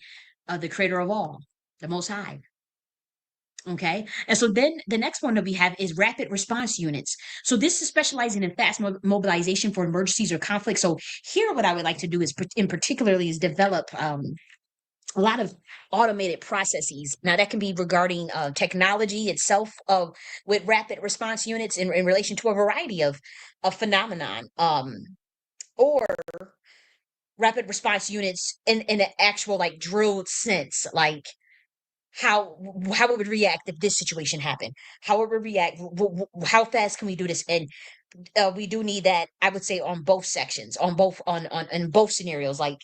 the creator of all, the most high. Okay. And so then the next one that we have is rapid response units. So this is specializing in fast mobilization for emergencies or conflicts. So here, what I would like to do is, in particularly, is develop a lot of automated processes. Now that can be regarding technology itself, with rapid response units in relation to a variety of phenomenon, or rapid response units in an actual like drilled sense, like how it would react if this situation happened, how it would react, how fast can we do this, and we do need that, I would say, on both sections, on both on in both scenarios, like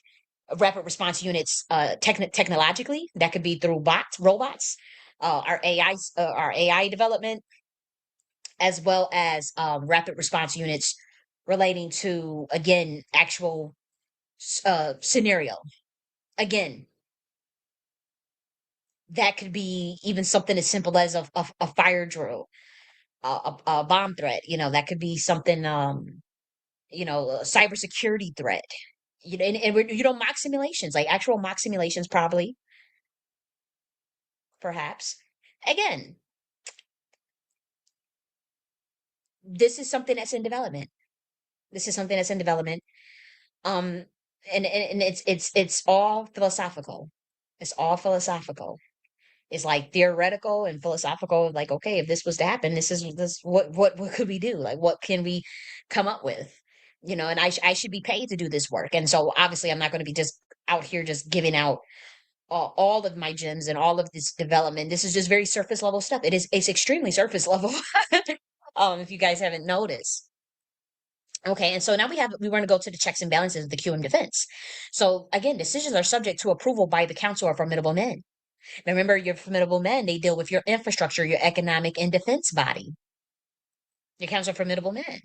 rapid response units, technologically, that could be through robots, our AI development, as well as rapid response units relating to, again, actual scenario. Again, that could be even something as simple as a fire drill, a bomb threat. That could be something, a cybersecurity threat. Mock simulations, like actual mock simulations, probably, perhaps. Again, this is something that's in development. This is something that's in development. Um, and it's all philosophical. It's all philosophical. It's like theoretical and philosophical. Like, okay, if this was to happen, this what could we do? Like, what can we come up with? And I should be paid to do this work. And so obviously, I'm not going to be just out here just giving out all of my gems and all of this development. This is just very surface level stuff. It's extremely surface level. If you guys haven't noticed. Okay, and so now we want to go to the checks and balances of the QM defense. So again, decisions are subject to approval by the Council of Formidable Men. Remember, your formidable men, they deal with your infrastructure, your economic and defense body, your Council of Formidable Men.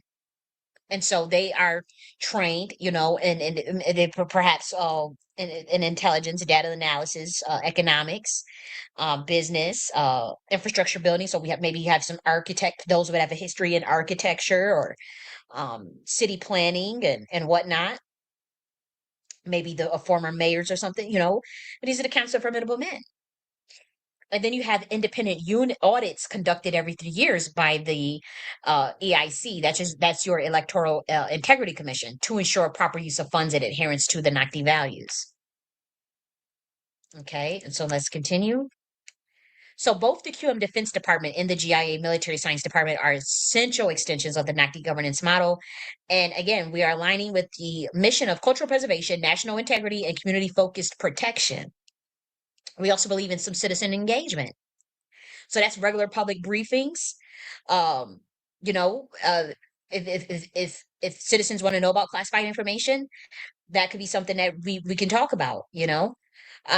And so they are trained, and perhaps in intelligence, data analysis, economics, business, infrastructure building. So maybe you have some architect, those who have a history in architecture or city planning and whatnot. Maybe a former mayors or something, but these are the Council of Formidable Men. And then you have independent unit audits conducted every 3 years by the EIC. That's your Electoral Integrity Commission, to ensure proper use of funds and adherence to the NACTI values. Okay, and so let's continue. So both the QM Defense Department and the G.I.A Military Science Department are essential extensions of the NACTI governance model. And again, we are aligning with the mission of cultural preservation, national integrity, and community-focused protection. We also believe in some citizen engagement. So that's regular public briefings. Um, you know, uh, if citizens want to know about classified information, that could be something that we can talk about.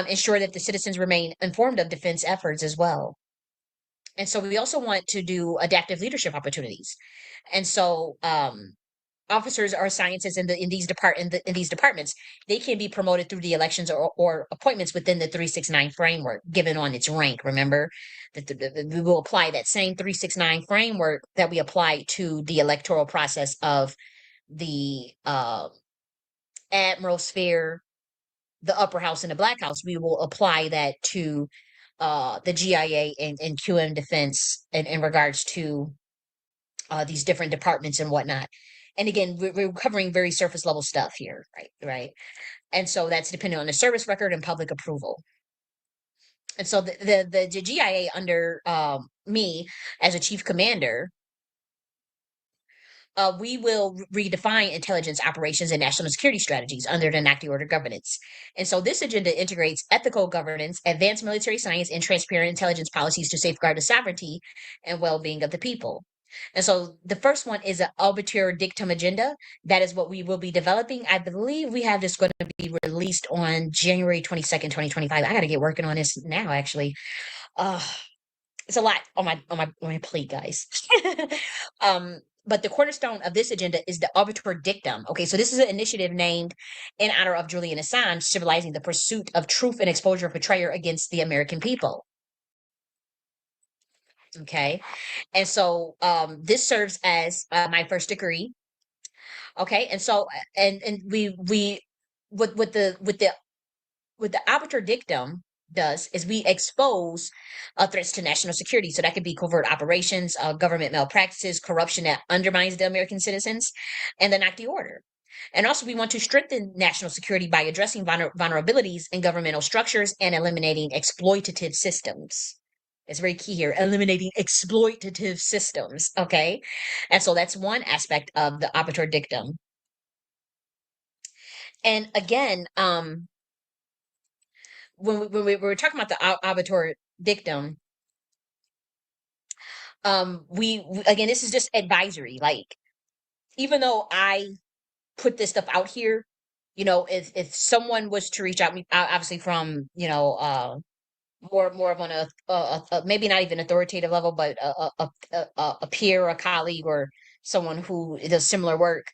Ensure that the citizens remain informed of defense efforts as well. And so we also want to do adaptive leadership opportunities. And so officers or scientists in these departments, they can be promoted through the elections or appointments within the 369 framework given on its rank. Remember that we will apply that same 369 framework that we apply to the electoral process of the admiral sphere, the upper house, and the black house. We will apply that to the G.I.A and QM defense in regards to these different departments and whatnot. And again, we're covering very surface level stuff here, right? And so that's dependent on the service record and public approval. And so the G.I.A. under me as a chief commander, we will redefine intelligence operations and national security strategies under the NACD order governance. And so this agenda integrates ethical governance, advanced military science, and transparent intelligence policies to safeguard the sovereignty and well-being of the people. And so the first one is an arbiter dictum agenda. That is what we will be developing. I believe we have this going to be released on January 22nd, 2025. I got to get working on this now, actually. Uh, it's a lot on my plate, guys. But the cornerstone of this agenda is the arbiter dictum. Okay, so this is an initiative named in honor of Julian Assange, symbolizing the pursuit of truth and exposure of betrayal against the American people. Okay, and so this serves as my first degree. Okay, and so and we with the arbiter dictum does is we expose threats to national security. So that could be covert operations, government malpractices, corruption that undermines the American citizens, and the NACD order. And also, we want to strengthen national security by addressing vulnerabilities in governmental structures and eliminating exploitative systems. It's very key here, eliminating exploitative systems. Okay. And so that's one aspect of the arbiter dictum. And again, when we were talking about the arbiter dictum, we again, this is just advisory. Like, even though I put this stuff out here, if someone was to reach out, obviously from more of on a maybe not even authoritative level, but a peer, a colleague, or someone who does similar work,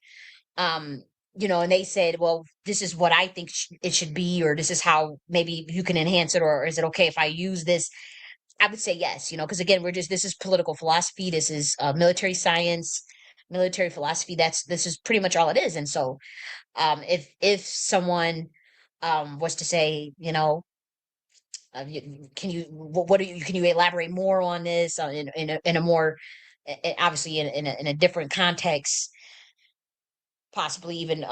um, and they said, well, this is what I think it should be, or this is how maybe you can enhance it, or is it okay if I use this? I would say yes, because again, this is political philosophy, this is military science, military philosophy. This is pretty much all it is. And so, if someone was to say, can you elaborate more on this in a more, obviously in a different context, possibly even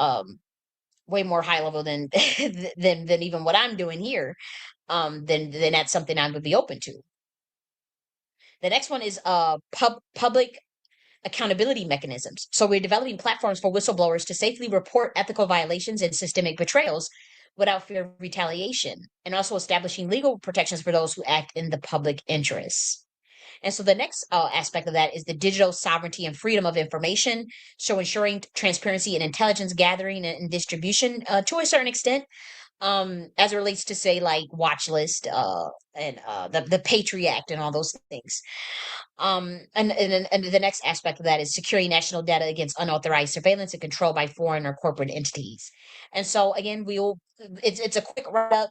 way more high level than than even what I'm doing here, then that's something I would be open to. The next one is public accountability mechanisms. So we're developing platforms for whistleblowers to safely report ethical violations and systemic betrayals without fear of retaliation, and also establishing legal protections for those who act in the public interest. And so the next aspect of that is the digital sovereignty and freedom of information. So ensuring transparency and intelligence gathering and distribution to a certain extent, as it relates to, say, like watch list and the Patriot Act and all those things. And the next aspect of that is securing national data against unauthorized surveillance and control by foreign or corporate entities. And so again, it's a quick write up.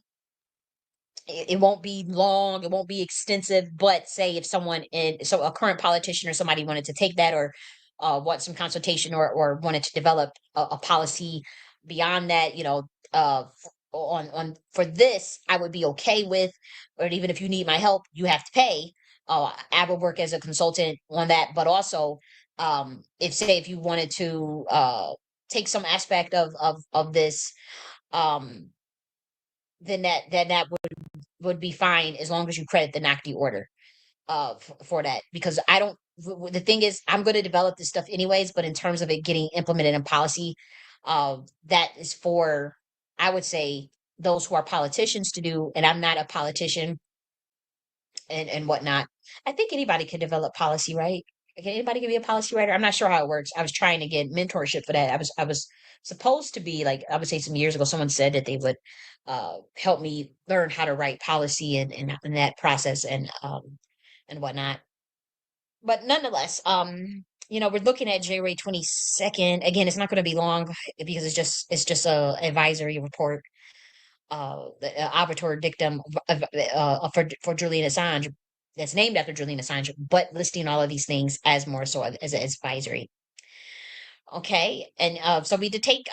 It won't be long, it won't be extensive, but say if so a current politician or somebody wanted to take that, or want some consultation, or wanted to develop a policy beyond that, on for this, I would be okay with, or even if you need my help, you have to pay. I would work as a consultant on that, but also, if you wanted to take some aspect of this, um, then that would be fine, as long as you credit the NACD order for that. Because I don't, the thing is, I'm going to develop this stuff anyways, but in terms of it getting implemented in policy, that is for, I would say, those who are politicians to do, and I'm not a politician and whatnot. I think anybody can develop policy, right? Can anybody be a policy writer? I'm not sure how it works. I was trying to get mentorship for that. I was supposed to be, like, I would say some years ago, someone said that they would help me learn how to write policy and that process and whatnot. But nonetheless, we're looking at January 22nd. Again, it's not going to be long because it's just a advisory report, the arbiter dictum for Julian Assange, that's named after Julian Assange, but listing all of these things as more so as advisory. Okay, and so we did take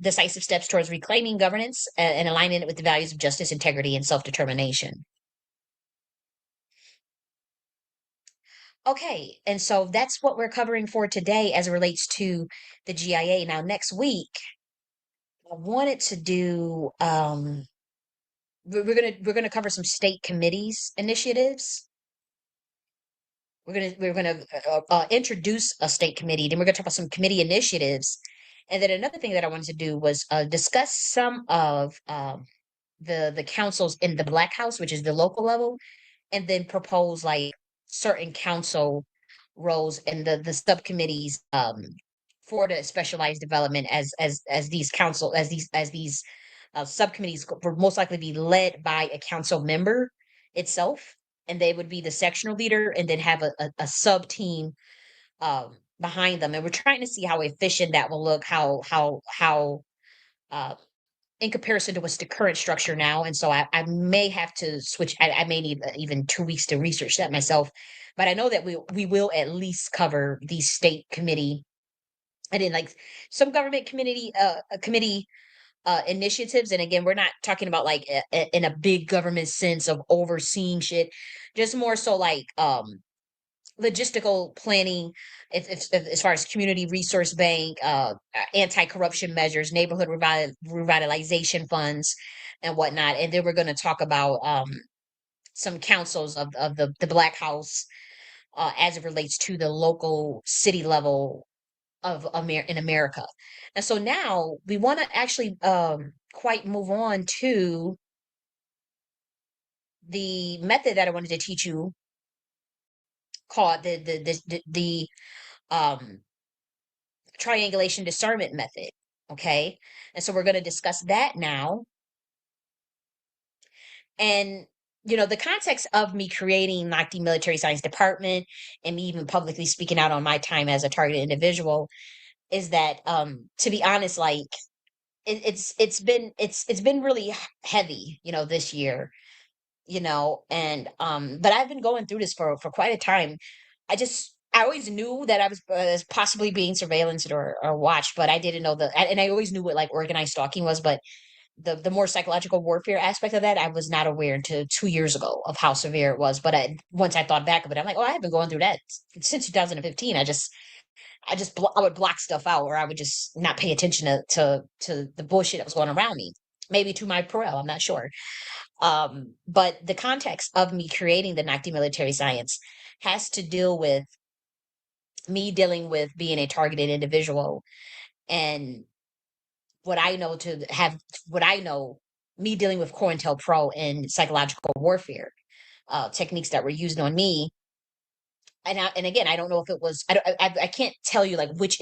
decisive steps towards reclaiming governance and aligning it with the values of justice, integrity, and self-determination. Okay, and so that's what we're covering for today as it relates to the GIA. Now, next week, I wanted to do we're gonna cover some state committees initiatives. We're gonna introduce a state committee, then we're gonna talk about some committee initiatives, and then another thing that I wanted to do was discuss some of the councils in the Black House, which is the local level, and then propose like certain council roles in the subcommittees for the specialized development as these council as these subcommittees would most likely be led by a council member itself, and they would be the sectional leader and then have a sub team behind them, and we're trying to see how efficient that will look, how uh, in comparison to what's the current structure now. And so I may have to switch. I may need even 2 weeks to research that myself. But I know that we will at least cover these state committee and then like some government committee initiatives. And again, we're not talking about like in a big government sense of overseeing shit, just more so like logistical planning, if as far as community resource bank, anti-corruption measures, neighborhood revitalization funds, and whatnot. And then we're going to talk about some councils of the Black House as it relates to the local city level of in America. And so now we want to actually quite move on to the method that I wanted to teach you called the um triangulation discernment method. Okay. And so we're going to discuss that now. And, the context of me creating like the military science department and me even publicly speaking out on my time as a targeted individual is that, to be honest, like it's been really heavy, this year, and, but I've been going through this for quite a time. I always knew that I was possibly being surveillanced or watched, but I didn't know and I always knew what like organized stalking was, but the more psychological warfare aspect of that, I was not aware until 2 years ago of how severe it was. But once I thought back of it, I'm like, oh, I have been going through that since 2015. I would block stuff out, or I would just not pay attention to the bullshit that was going around me. Maybe to my peril, I'm not sure. But the context of me creating the Nocti military science has to deal with me dealing with being a targeted individual and what I know to have what I know me dealing with COINTELPRO and psychological warfare techniques that were used on me. And again, I don't know if it was I can't tell you like which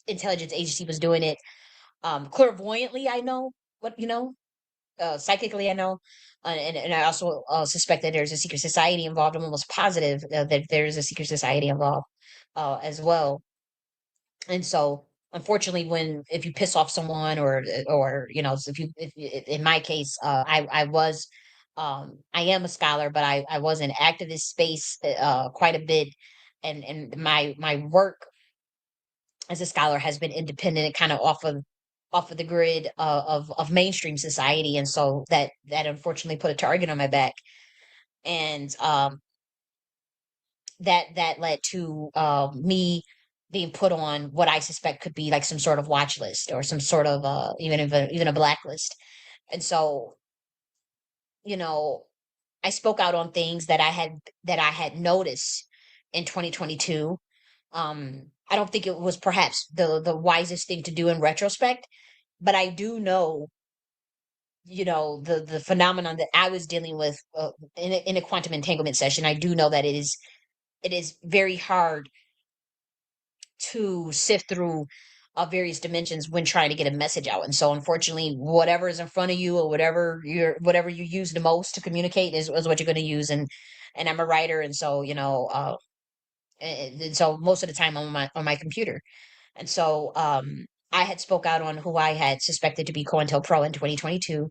intelligence agency was doing it. Clairvoyantly, I know what psychically, I know, and I also suspect that there's a secret society involved. I'm almost positive that there's a secret society involved as well. And so, unfortunately, when if you piss off someone or in my case, I am a scholar, but I was in activist space quite a bit, and my work as a scholar has been independent and kind of off of the grid of mainstream society, and so that unfortunately put a target on my back, and that led to me being put on what I suspect could be like some sort of watch list or some sort of even a blacklist. And so, you know, I spoke out on things that I had noticed in 2022. I don't think it was perhaps the wisest thing to do in retrospect, but I do know, the phenomenon that I was dealing with in a quantum entanglement session. I do know that it is very hard to sift through various dimensions when trying to get a message out. And so unfortunately, whatever is in front of you or whatever you use the most to communicate is what you're going to use. And I'm a writer, and so and so most of the time I'm on my computer. And so I had spoke out on who I had suspected to be COINTELPRO in 2022,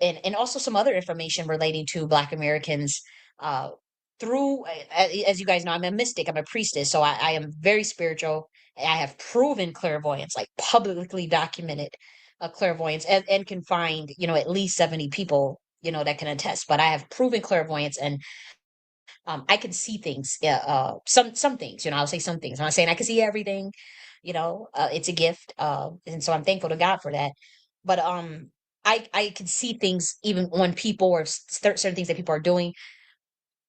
and also some other information relating to Black Americans uh, through, as you guys know, I'm a mystic, I'm a priestess, so I am very spiritual. I have proven clairvoyance, like publicly documented clairvoyance, and can find, at least 70 people, that can attest. But I have proven clairvoyance, and I can see things, some things, I'll say some things. I'm not saying I can see everything, it's a gift. And so I'm thankful to God for that. But I can see things even on people or certain things that people are doing.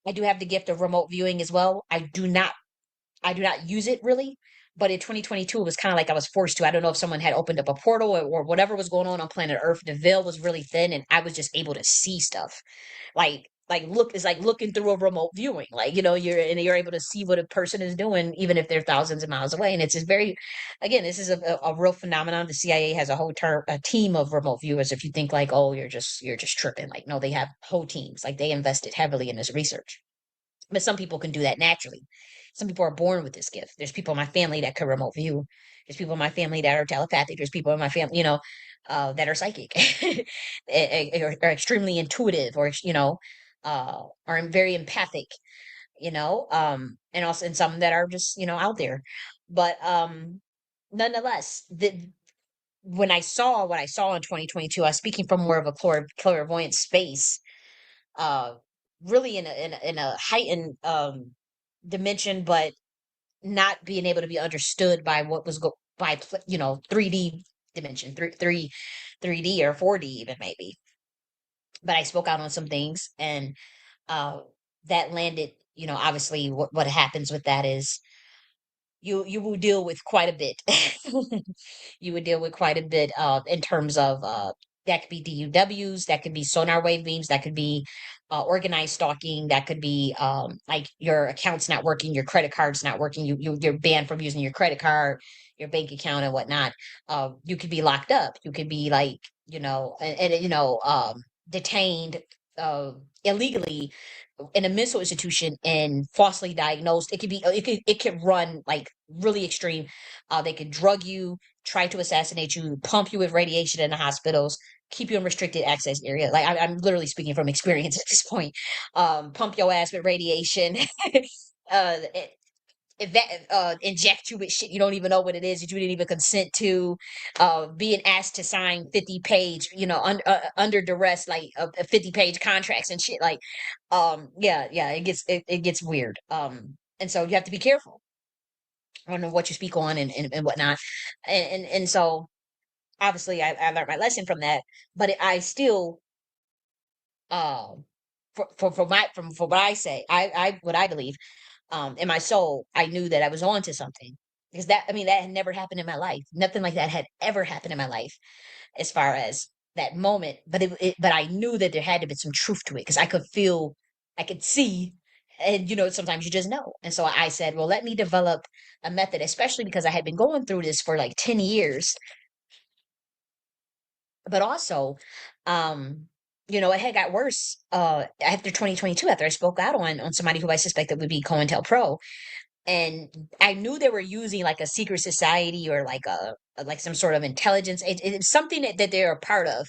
I do have the gift of remote viewing as well. I do not use it really, but in 2022 it was kind of like I was forced to. I don't know if someone had opened up a portal, or whatever was going on planet Earth. The veil was really thin, and I was just able to see stuff. Like look, it's like looking through a remote viewing. Like, you're able to see what a person is doing, even if they're thousands of miles away. And it's just very, again, this is a real phenomenon. The CIA has a team of remote viewers. If you think like, oh, you're just tripping, like, no, they have whole teams. Like, they invested heavily in this research. But some people can do that naturally. Some people are born with this gift. There's people in my family that could remote view. There's people in my family that are telepathic. There's people in my family, that are psychic, or extremely intuitive, or are very empathic, and also, and some that are just, out there. But nonetheless, when I saw what I saw in 2022, I was speaking from more of a clairvoyant space, uh really in a heightened dimension, but not being able to be understood by what was by 3D dimension, 3D or 4D even, maybe. But I spoke out on some things, and uh that landed, obviously what happens with that is you will deal with quite a bit. You would deal with quite a bit, in terms of, that could be DUWs, that could be sonar wave beams, that could be organized stalking, that could be, like, your account's not working, your credit card's not working, you're banned from using your credit card, your bank account, and whatnot. You could be locked up. You could be, like, detained, illegally in a mental institution and falsely diagnosed. It could run like really extreme. They could drug you, try to assassinate you, pump you with radiation in the hospitals, keep you in restricted access area. Like, I'm literally speaking from experience at this point. Pump your ass with radiation. uh Inject you with shit you don't even know what it is, that you didn't even consent to, being asked to sign 50-page, under duress, like, 50-page contracts and shit, like, yeah, it gets weird, and so you have to be careful on what you speak on, and whatnot, and so obviously I learned my lesson from that. But I still, um for what I say, I what I believe, in my soul, I knew that I was on to something, because that, I mean, that had never happened in my life. Nothing like that had ever happened in my life, as far as that moment. But I knew that there had to be some truth to it, because I could feel, I could see, and sometimes you just know. And so I said, well, let me develop a method, especially because I had been going through this for like 10 years, but also, um, it had got worse, after 2022, after I spoke out on somebody who I suspected would be COINTELPRO. And I knew they were using like a secret society, or like like some sort of intelligence. It's something that they're a part of,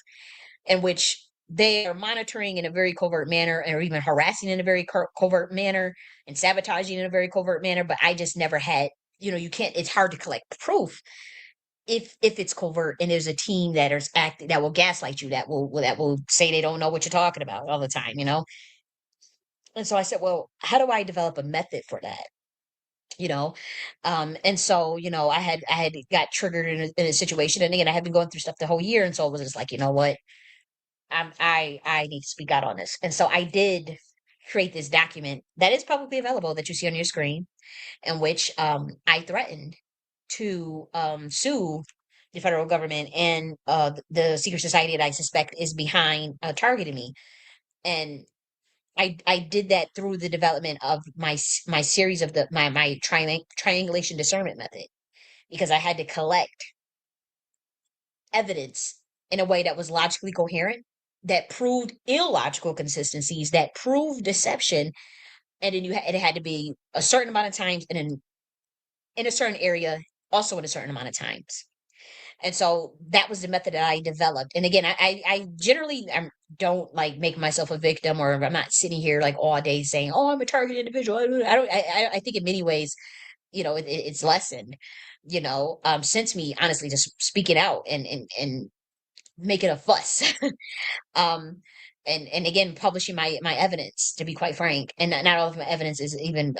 in which they are monitoring in a very covert manner, or even harassing in a very covert manner, and sabotaging in a very covert manner. But I just never had, you can't. It's hard to collect proof if it's covert, and there's a team that will gaslight you, that will say they don't know what you're talking about all the time. And so I said, well, how do I develop a method for that? you know and so, I had got triggered in a situation, and again, I had been going through stuff the whole year, and so it was just like, you know what, I need to speak out on this. And so I did create this document that is publicly available, that you see on your screen, in which, I threatened to, sue the federal government, and the secret society that I suspect is behind, targeting me. And I did that through the development of my series of my triangulation discernment method, because I had to collect evidence in a way that was logically coherent, that proved illogical consistencies, that proved deception, and then it had to be a certain amount of times, in a certain area, also in a certain amount of times. And so that was the method that I developed. And again, I generally, don't like make myself a victim, or I'm not sitting here like all day saying, "Oh, I'm a target individual." I think in many ways, it's lessened. Since me honestly just speaking out, and making a fuss. um, and again, publishing my evidence, to be quite frank, and not all of my evidence is even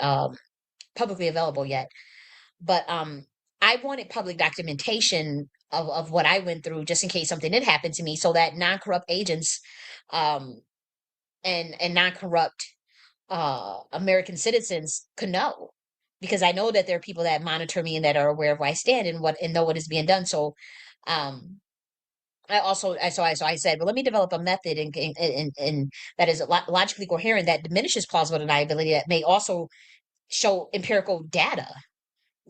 publicly available yet. But I wanted public documentation of what I went through, just in case something did happen to me, so that non-corrupt agents um, and non-corrupt American citizens could know, because I know that there are people that monitor me and that are aware of where I stand and what and know what is being done. So, um, I said, well, let me develop a method and that is logically coherent, that diminishes plausible deniability, that may also show empirical data,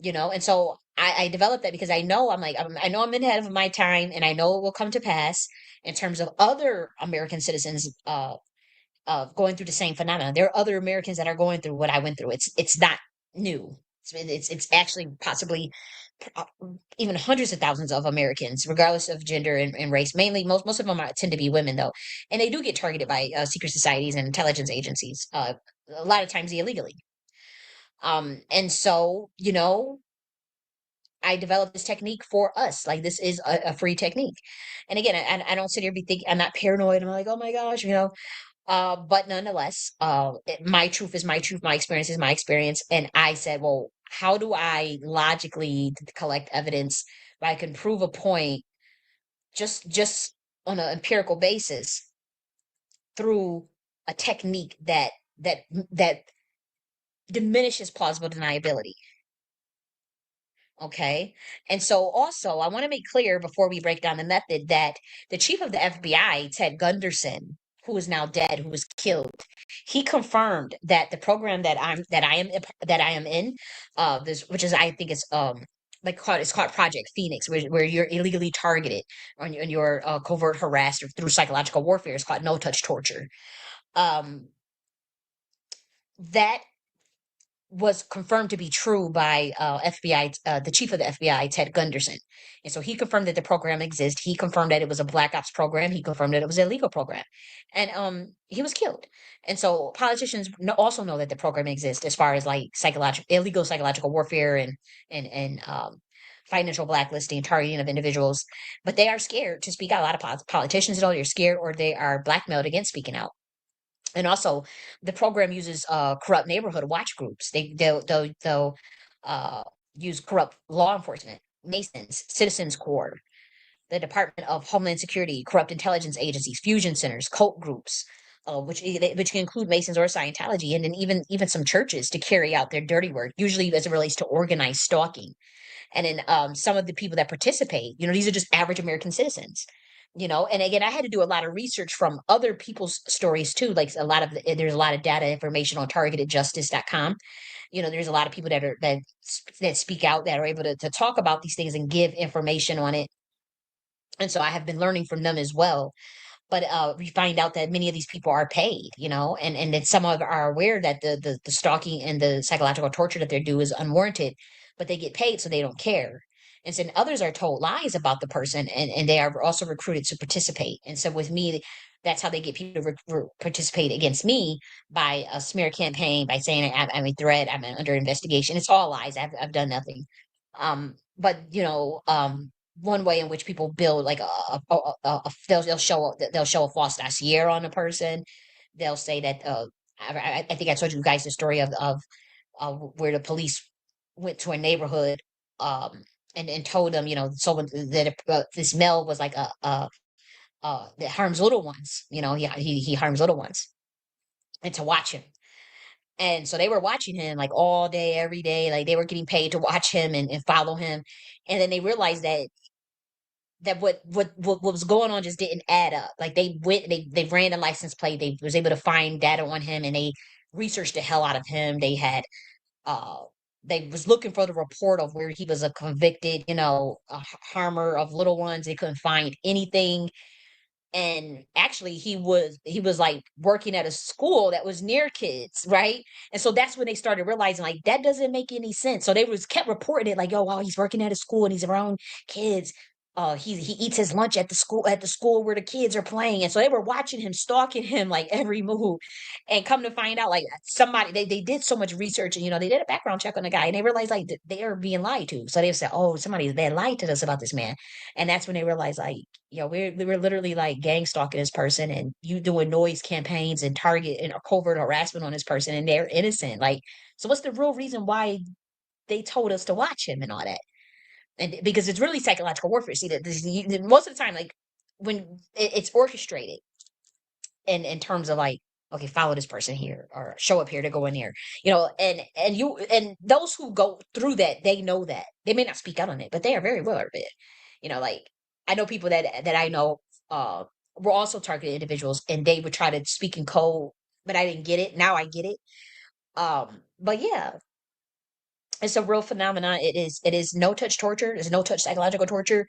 and so I developed that because I know I know I'm ahead of my time, and I know it will come to pass in terms of other American citizens going through the same phenomenon. There are other Americans that are going through what I went through. It's not new. It's actually possibly uh, even hundreds of thousands of Americans, regardless of gender and race. Mainly, most of them tend to be women, though, and they do get targeted by secret societies and intelligence agencies. A lot of times illegally. And so, I developed this technique for us. Like, this is a free technique. And again, I don't sit here be thinking, I'm not paranoid. I'm like, oh my gosh, but nonetheless, my truth is my truth. My experience is my experience. And I said, well, how do I logically collect evidence that I can prove a point just on an empirical basis through a technique that diminishes plausible deniability? Okay. And so also, I want to make clear before we break down the method that the chief of the FBI, Ted Gunderson, who is now dead, who was killed, he confirmed that the program that I am in, this which is, I think, is it's called Project Phoenix, where you're illegally targeted on your covert harassed through psychological warfare. It's called no touch torture. Um, that was confirmed to be true by FBI, the chief of the FBI, Ted Gunderson. And so he confirmed that the program exists. He confirmed that it was a black ops program. He confirmed that it was a legal program. And he was killed. And so politicians also know that the program exists, as far as like illegal psychological warfare and financial blacklisting, targeting of individuals. But they are scared to speak out. A lot of politicians know they're scared, or they are blackmailed against speaking out. And also, the program uses corrupt neighborhood watch groups. They'll uh, use corrupt law enforcement, Masons, Citizens Corps, the Department of Homeland Security, corrupt intelligence agencies, fusion centers, cult groups, which can include Masons or Scientology, and then even some churches to carry out their dirty work. Usually, as it relates to organized stalking. And then some of the people that participate, these are just average American citizens. And again, I had to do a lot of research from other people's stories too. Like, there's a lot of data information on targetedjustice.com. There's a lot of people that speak out, that are able to talk about these things and give information on it. And so I have been learning from them as well. But we find out that many of these people are paid, and that some of are aware that the stalking and the psychological torture that they do is unwarranted, but they get paid, so they don't care. And so others are told lies about the person, and they are also recruited to participate. And so with me, that's how they get people to participate against me, by a smear campaign, by saying I'm a threat, I'm under investigation. It's all lies. I've done nothing. But one way in which people build like they'll show a false dossier on a person. They'll say that I think I told you guys the story of where the police went to a neighborhood um and told them, someone that this male was like that harms little ones. He harms little ones, and to watch him. And so they were watching him like all day, every day. Like, they were getting paid to watch him and follow him. And then they realized that what was going on just didn't add up. Like, they ran the license plate. They was able to find data on him, and they researched the hell out of him. Uh they was looking for the report of where he was a convicted, harmer of little ones. They couldn't find anything. And actually, he was like working at a school that was near kids, right? And so that's when they started realizing, like, that doesn't make any sense. So they was kept reporting it, like, oh wow, he's working at a school and he's around kids.
he eats his lunch at the school where the kids are playing, and so they were watching him, stalking him like every move, and come to find out, like, somebody, they did so much research, and they did a background check on the guy, and they realized, like, they are being lied to. So they said, oh, they lied to us about this man. And that's when they realized, like, we're literally like gang stalking this person, and you doing noise campaigns and target and covert harassment on this person, and they're innocent. Like, so what's the real reason why they told us to watch him and all that? And because it's really psychological warfare. See, that most of the time, like, when it's orchestrated in terms of, like, okay, follow this person here or show up here to go in there, and those who go through that, they know that they may not speak out on it, but they are very well aware of it. Like, I know people that I know were also targeted individuals, and they would try to speak in code, but I didn't get it. Now I get it. But yeah, it's a real phenomenon. It is no touch torture. It's no touch psychological torture,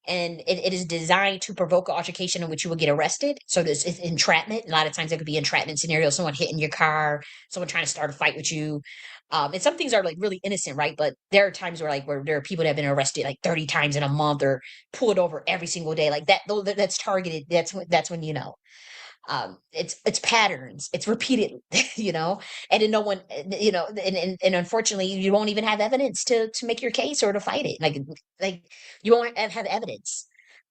and it is designed to provoke an altercation in which you will get arrested. So this is entrapment. A lot of times there could be entrapment scenarios: someone hitting your car, someone trying to start a fight with you. And some things are like really innocent, right? But there are times where there are people that have been arrested like 30 times in a month, or pulled over every single day, like that. Though that's targeted. That's when it's patterns, it's repeated, and then no one, and unfortunately you won't even have evidence to make your case or to fight it, like you won't have evidence.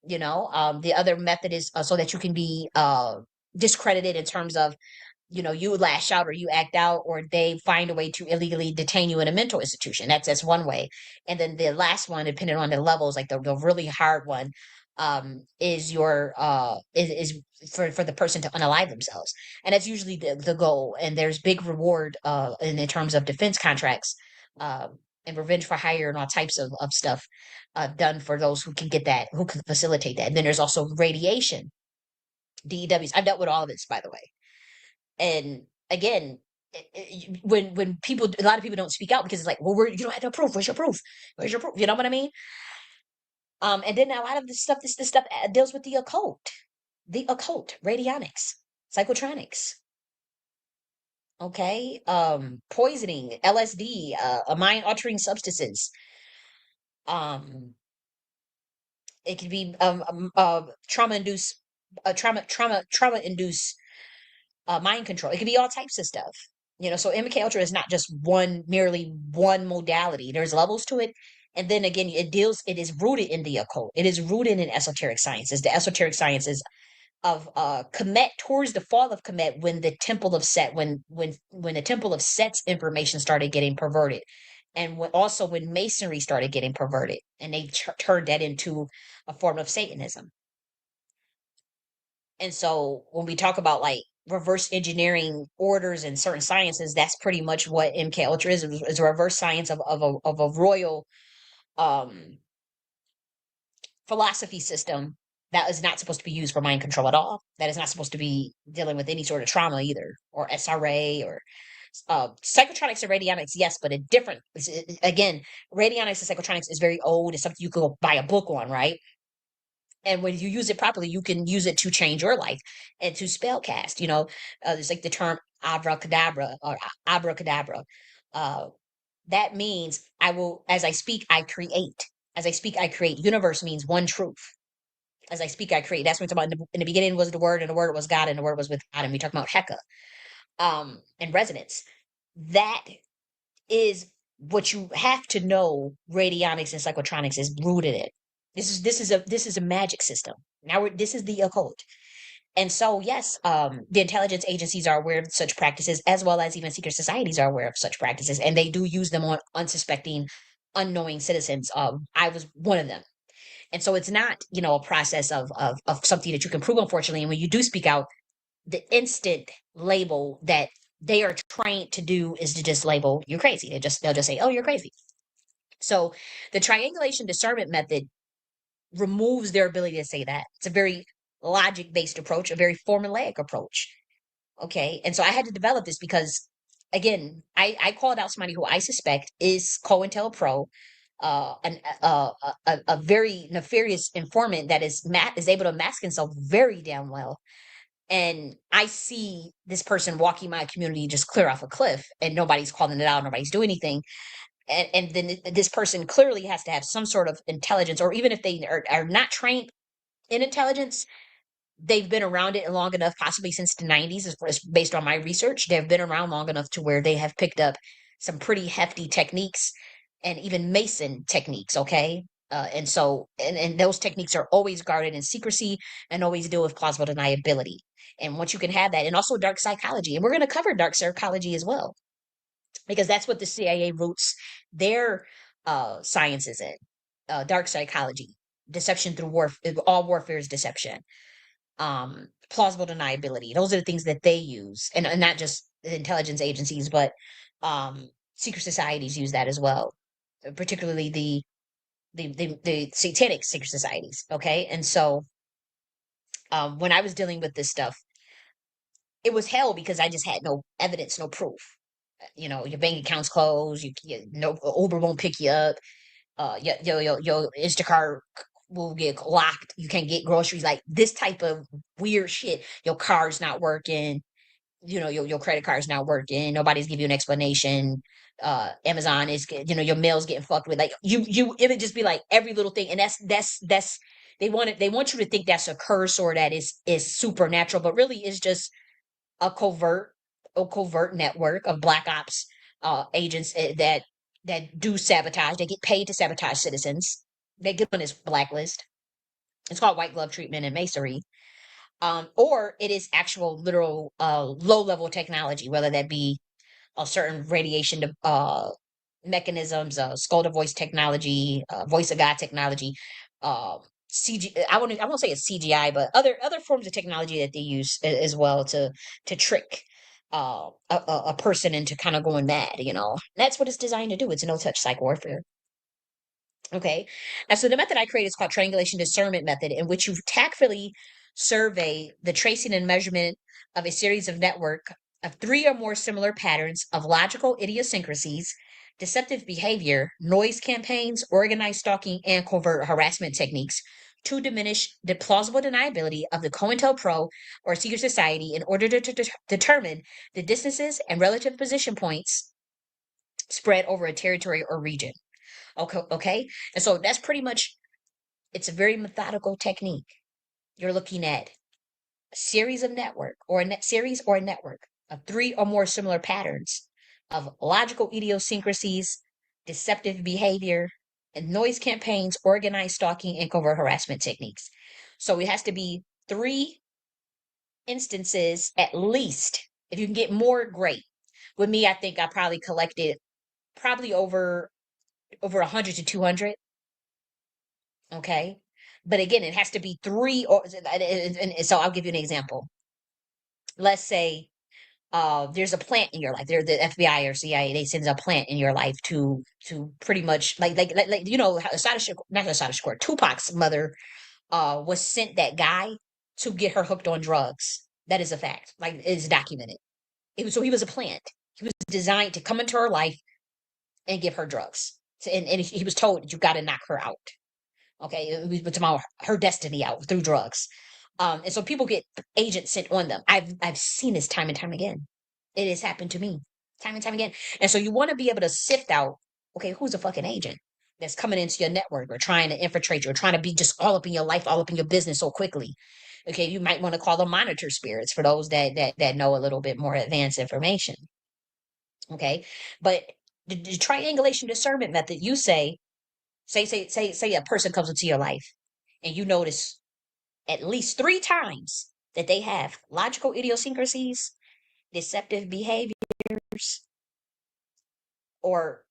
The other method is, so that you can be discredited in terms of, you lash out or you act out, or they find a way to illegally detain you in a mental institution. That's one way. And then the last one, depending on the levels, like the really hard one, is your is for the person to unalive themselves. And that's usually the goal. And there's big reward in terms of defense contracts, and revenge for hire and all types of stuff done for those who can get that, who can facilitate that. And then there's also radiation, DEWs. I've dealt with all of this, by the way. And again, when people, a lot of people don't speak out because it's like, well, you don't have no proof. Where's your proof? Where's your proof? You know what I mean? And then a lot of this stuff deals with the occult, radionics, psychotronics, okay, poisoning, LSD, mind altering substances. Um, it could be trauma induce, trauma induce mind control. It could be all types of stuff. So MK Ultra is not just merely one modality. There's levels to it. And then again, it is rooted in the occult. It is rooted in esoteric sciences. The esoteric sciences of Kemet, towards the fall of Kemet, when the Temple of Set, when the Temple of Set's information started getting perverted, and when Masonry started getting perverted, and they turned that into a form of Satanism. And so when we talk about, like, reverse engineering orders in certain sciences, that's pretty much what MK Ultra is a reverse science of a royal um philosophy system that is not supposed to be used for mind control at all. That is not supposed to be dealing with any sort of trauma either, or SRA, or psychotronics and radionics, yes, but again, radionics and psychotronics is very old. It's something you could go buy a book on, right? And when you use it properly, you can use it to change your life and to spell cast. There's like the term abracadabra or abracadabra. Uh, that means as I speak, I create. As I speak, I create. Universe means one truth. As I speak, I create. That's what we're talking about. In the beginning was the Word, and the Word was God, and the Word was with God. And we talk about Heka, and resonance. That is what you have to know. Radionics and psychotronics is rooted in. This is a magic system. This is the occult. And so, yes, the intelligence agencies are aware of such practices, as well as even secret societies are aware of such practices, and they do use them on unsuspecting, unknowing citizens. I was one of them. And so it's not, a process of something that you can prove, unfortunately. And when you do speak out, the instant label that they are trained to do is to just label you crazy. They'll just say, oh, you're crazy. So the triangulation discernment method removes their ability to say that. It's a very logic-based approach, a very formulaic approach. Okay. And so I had to develop this because, again, I called out somebody who I suspect is COINTELPRO, a very nefarious informant that is able to mask himself very damn well. And I see this person walking my community just clear off a cliff, and nobody's calling it out, nobody's doing anything. and then this person clearly has to have some sort of intelligence, or even if they are not trained in intelligence, they've been around it long enough, possibly since the 90s, as based on my research. They've been around long enough to where they have picked up some pretty hefty techniques and even Mason techniques, okay? And those techniques are always guarded in secrecy and always deal with plausible deniability. And once you can have that, and also dark psychology, and we're going to cover dark psychology as well, because that's what the CIA roots their sciences in, dark psychology, deception through warfare. All warfare is deception. Plausible deniability. Those are the things that they use, and not just the intelligence agencies, but secret societies use that as well, particularly the satanic secret societies. Okay, and so when I was dealing with this stuff, it was hell because I just had no evidence, no proof. Your bank account's closed. No Uber won't pick you up. Your Instacart will get locked. You can't get groceries. Like this type of weird shit. Your car's not working. Your credit card's not working. Nobody's give you an explanation. Amazon is, your mail's getting fucked with. Like it would just be like every little thing, and that's they want you to think that's a curse or that is supernatural, but really it's just a covert network of black ops agents that do sabotage. They get paid to sabotage citizens. They get on this blacklist. It's called white glove treatment and masonry. Or it is actual literal low level technology, whether that be a certain radiation mechanisms, skull to voice technology, voice of God technology, CG. I won't say it's CGI, but other forms of technology that they use as well to trick a person into kind of going mad. That's what it's designed to do. It's a no touch psych warfare. Okay. And so the method I created is called Triangulation Discernment Method, in which you tactfully survey the tracing and measurement of a series of network of three or more similar patterns of logical idiosyncrasies, deceptive behavior, noise campaigns, organized stalking, and covert harassment techniques to diminish the plausible deniability of the COINTELPRO or secret society in order to determine the distances and relative position points spread over a territory or region. Okay. And so that's pretty much, it's a very methodical technique. You're looking at a series of network or a net series or a network of three or more similar patterns of logical idiosyncrasies, deceptive behavior, and noise campaigns, organized stalking, and covert harassment techniques. So it has to be three instances at least. If you can get more, great. With me, I think I probably collected probably over 100 to 200. Okay. But again, it has to be three, or and so I'll give you an example. Let's say there's a plant in your life. There, the FBI or CIA, they sends a plant in your life to pretty much like not Asada Shakur, Tupac's mother was sent that guy to get her hooked on drugs. That is a fact. Like, it's documented. He was a plant. He was designed to come into her life and give her drugs. And he was told, you got to knock her out. Okay, we talking about her destiny out through drugs. And so people get agents sent on them. I've seen this time and time again. It has happened to me time and time again. And so you want to be able to sift out, okay, who's a fucking agent that's coming into your network or trying to infiltrate you or trying to be just all up in your life, all up in your business so quickly. Okay, you might want to call them monitor spirits for those that know a little bit more advanced information. Okay, but the triangulation discernment method, you say a person comes into your life and you notice at least three times that they have logical idiosyncrasies, deceptive behaviors, or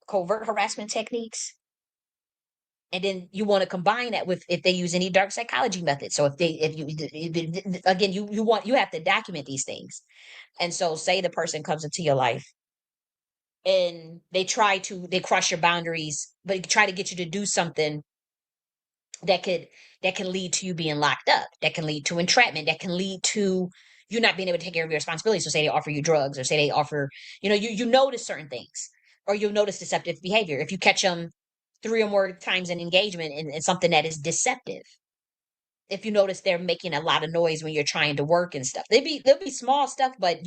covert harassment techniques. And then you want to combine that with if they use any dark psychology methods. So again, you have to document these things. And so say the person comes into your life and they cross your boundaries, but try to get you to do something that can lead to you being locked up, that can lead to entrapment, that can lead to you not being able to take care of your responsibilities. So say they offer you drugs, or say they offer, you notice certain things, or you'll notice deceptive behavior. If you catch them three or more times in engagement in something that is deceptive, if you notice they're making a lot of noise when you're trying to work and stuff, they'll be small stuff, but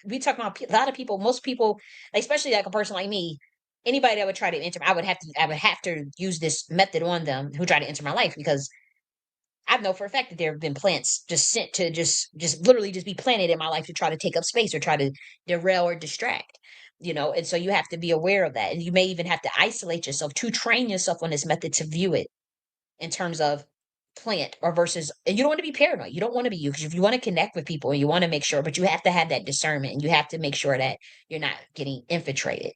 we talk about a lot of people, most people, especially like a person like me, anybody that would try to enter, I would have to use this method on them who try to enter my life, because I know for a fact that there have been plants just sent to just literally just be planted in my life to try to take up space or try to derail or distract. And so you have to be aware of that. And you may even have to isolate yourself to train yourself on this method to view it in terms of plant or versus, and you don't want to be paranoid. You don't want to be you, because if you want to connect with people and you want to make sure, but you have to have that discernment and you have to make sure that you're not getting infiltrated.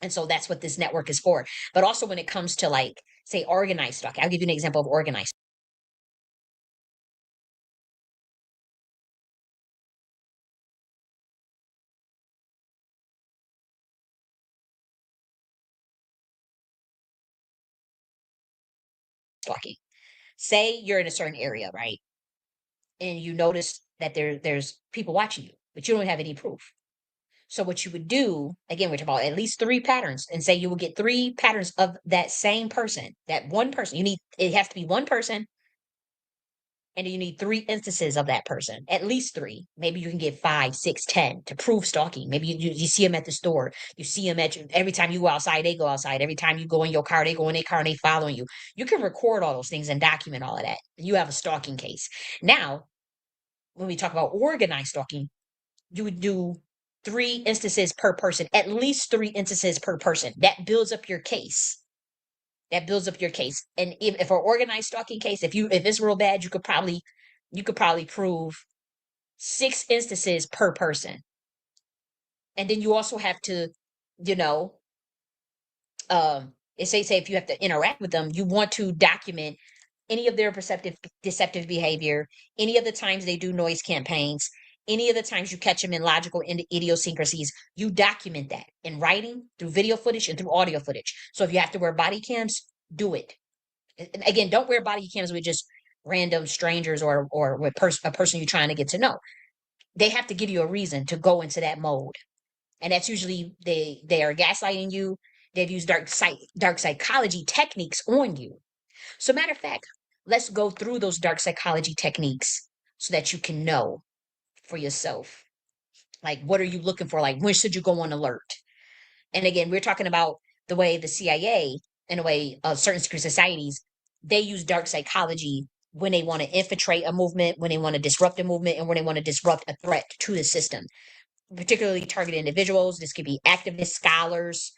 And so that's what this network is for. But also when it comes to, like, say, organized stalking, I'll give you an example of organized stalking. Say you're in a certain area, right? And you notice that there's people watching you, but you don't have any proof. So what you would do, again, we're talking about at least three patterns, and say you will get three patterns of that same person, that one person. It has to be one person, and you need three instances of that person, at least three. Maybe you can get 5, 6, 10 to prove stalking. Maybe you see them at the store. You see them every time you go outside, they go outside. Every time you go in your car, they go in their car and they following you. You can record all those things and document all of that. You have a stalking case. Now, when we talk about organized stalking, you would do three instances per person, at least three instances per person. That builds up your case. That builds up your case. And if an organized stalking case, if it's real bad, you could probably prove 6 instances per person. And then you also have to, you know, say if you have to interact with them, you want to document any of their deceptive behavior, any of the times they do noise campaigns, any of the times you catch them in logical idiosyncrasies. You document that in writing, through video footage, and through audio footage. So if you have to wear body cams, do it. And again, don't wear body cams with just random strangers or with a person you're trying to get to know. They have to give you a reason to go into that mode, and that's usually they are gaslighting you. They've used dark psychology techniques on you. So, matter of fact, let's go through those dark psychology techniques so that you can know for yourself. Like, what are you looking for? Like, when should you go on alert? And again, we're talking about the way the CIA and the way certain secret societies, they use dark psychology when they want to infiltrate a movement, when they want to disrupt a movement, and when they want to disrupt a threat to the system, particularly targeted individuals. This could be activist scholars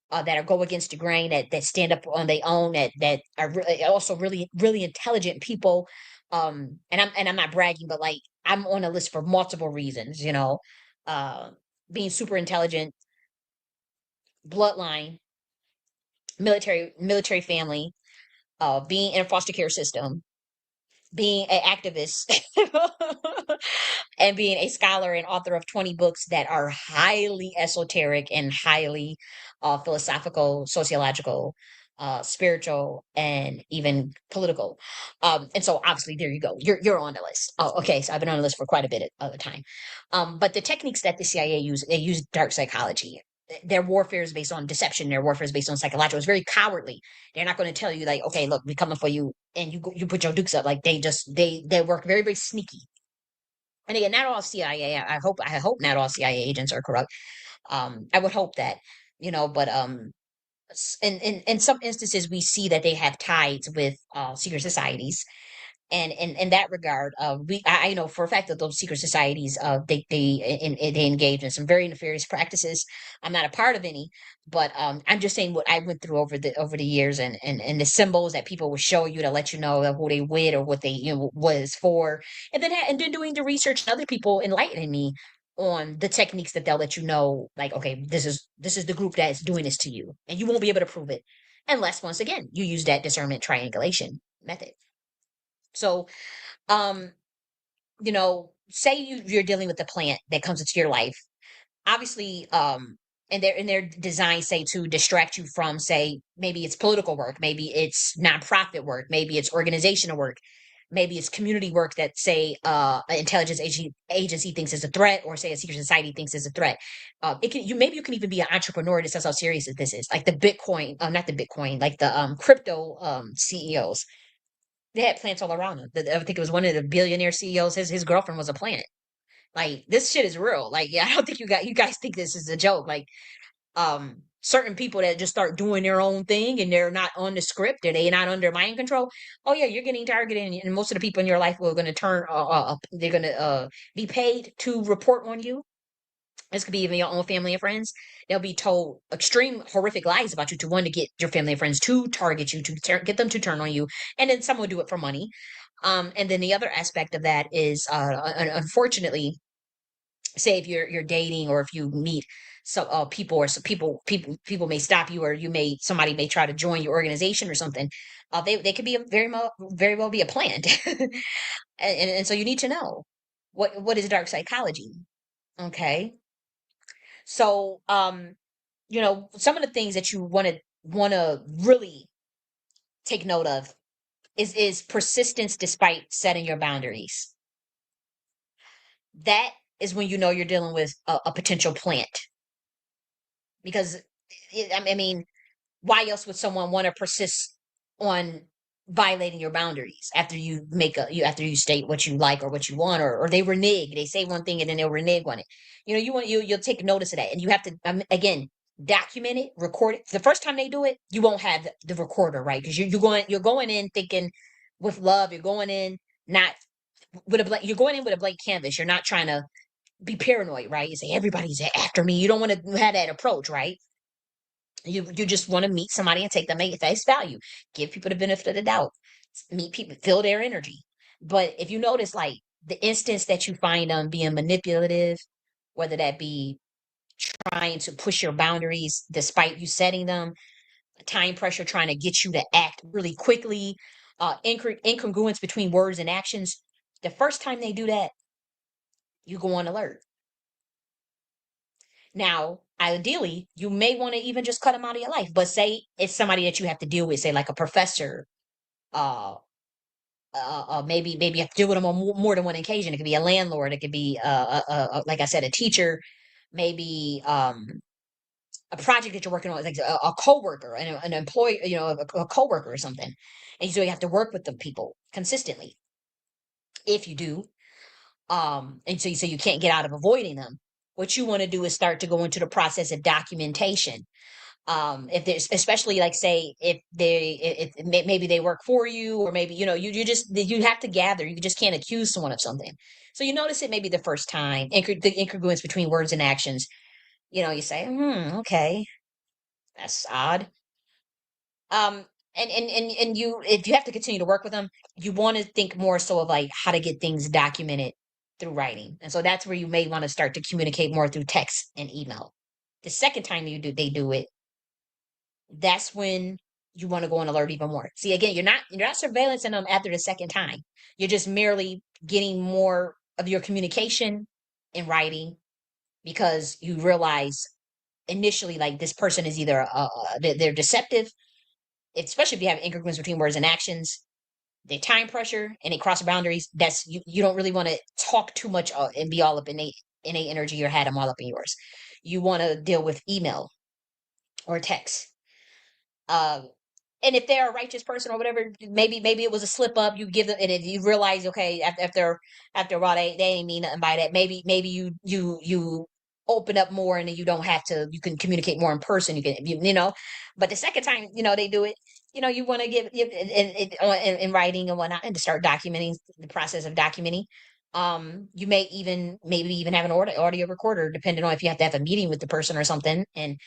that are go against the grain, that stand up on their own, that are also really really intelligent people. And I'm not bragging, but like, I'm on a list for multiple reasons. Uh, being super intelligent, bloodline, military family, being in a foster care system, being an activist, and being a scholar and author of 20 books that are highly esoteric and highly philosophical, sociological, spiritual, and even political. And so obviously there you go. You're on the list. Oh, okay. So I've been on the list for quite a bit of the time. But the techniques that the CIA use, they use dark psychology. Their warfare is based on deception. Their warfare is based on psychological. It's very cowardly. They're not going to tell you, like, okay, look, we're coming for you, and you put your dukes up. Like, they work very very sneaky. And again, not all CIA. I hope not all CIA agents are corrupt. I would hope that, but in some instances we see that they have ties with secret societies. And in that regard, I know for a fact that those secret societies, they engage in some very nefarious practices. I'm not a part of any, but I'm just saying what I went through over the years, and the symbols that people would show you to let you know who they with or what they was for, and then doing the research and other people enlightening me on the techniques that they'll let you know, like, okay, this is the group that's doing this to you, and you won't be able to prove it unless, once again, you use that discernment triangulation method. So, um, say you're dealing with a plant that comes into your life, obviously, and they're designed, say, to distract you from, say, maybe it's political work, maybe it's nonprofit work, maybe it's organizational work, maybe it's community work that, say, an intelligence agency thinks is a threat, or say a secret society thinks is a threat. Maybe you can even be an entrepreneur. That's how serious this is. Like the Bitcoin, not the Bitcoin, like the crypto CEOs. They had plants all around him. I think it was one of the billionaire CEOs. His girlfriend was a plant. Like, this shit is real. Like, yeah, I don't think you guys think this is a joke. Like, certain people that just start doing their own thing and they're not on the script or they're not under mind control, oh yeah, you're getting targeted, and most of the people in your life are going to they're going to be paid to report on you. This could be even your own family and friends. They'll be told extreme horrific lies about you to one, to get your family and friends to target you, to get them to turn on you, and then some will do it for money. And then the other aspect of that is, unfortunately, say if you're dating, or if you meet some people, or some people may stop you, or somebody may try to join your organization or something. They could be very well be a plant, and so you need to know what is dark psychology. Okay, so some of the things that you want to really take note of is persistence despite setting your boundaries. That is when you know you're dealing with a potential plant, because I mean, why else would someone want to persist on violating your boundaries after after you state what you like or what you want, or they renege, they say one thing and then they'll renege on it. You'll take notice of that, and you have to, again, document it, record it. The first time they do it, you won't have the recorder, right? Because you're going in thinking with love. You're going in not with a blank. You're going in with a blank canvas. You're not trying to be paranoid, right? You say everybody's after me. You don't want to have that approach, right? You just want to meet somebody and take them at face value. Give people the benefit of the doubt. Meet people, feel their energy. But if you notice, like, the instance that you find them being manipulative, whether that be trying to push your boundaries despite you setting them, time pressure, trying to get you to act really quickly, incongruence between words and actions. The first time they do that, you go on alert. Now, ideally, you may want to even just cut them out of your life. But say it's somebody that you have to deal with, say like a professor, uh, maybe you have to deal with them on more than one occasion. It could be a landlord. It could be, like I said, a teacher. Maybe a project that you're working on, like a coworker, an employee, a coworker or something. And so you have to work with the people consistently. If you do, and so you can't get out of avoiding them. What you want to do is start to go into the process of documentation. If there's, especially, like, say if maybe they work for you, or maybe you have to gather. You just can't accuse someone of something. So you notice it maybe the first time, the incongruence between words and actions. You say, okay, that's odd. um and you, if you have to continue to work with them, you want to think more so of like how to get things documented through writing. And so that's where you may want to start to communicate more through text and email. The second time they do it, that's when you want to go on alert even more. See, again, you're not surveillancing them after the second time. You're just merely getting more of your communication in writing, because you realize initially, like, this person is either they're deceptive, especially if you have incongruence between words and actions, the time pressure, and they cross boundaries. That's you don't really want to talk too much, and be all up in a energy, or had them all up in yours. You want to deal with email or text. Um, and if they're a righteous person or whatever, maybe it was a slip up. You give them, and if you realize, okay, after a while, they ain't mean nothing by that. Maybe you open up more, and then you don't have to. You can communicate more in person. You can, But the second time, they do it. You want to give in writing and whatnot, and to start documenting the process of documenting. You maybe even have an audio recorder, depending on if you have to have a meeting with the person or something. And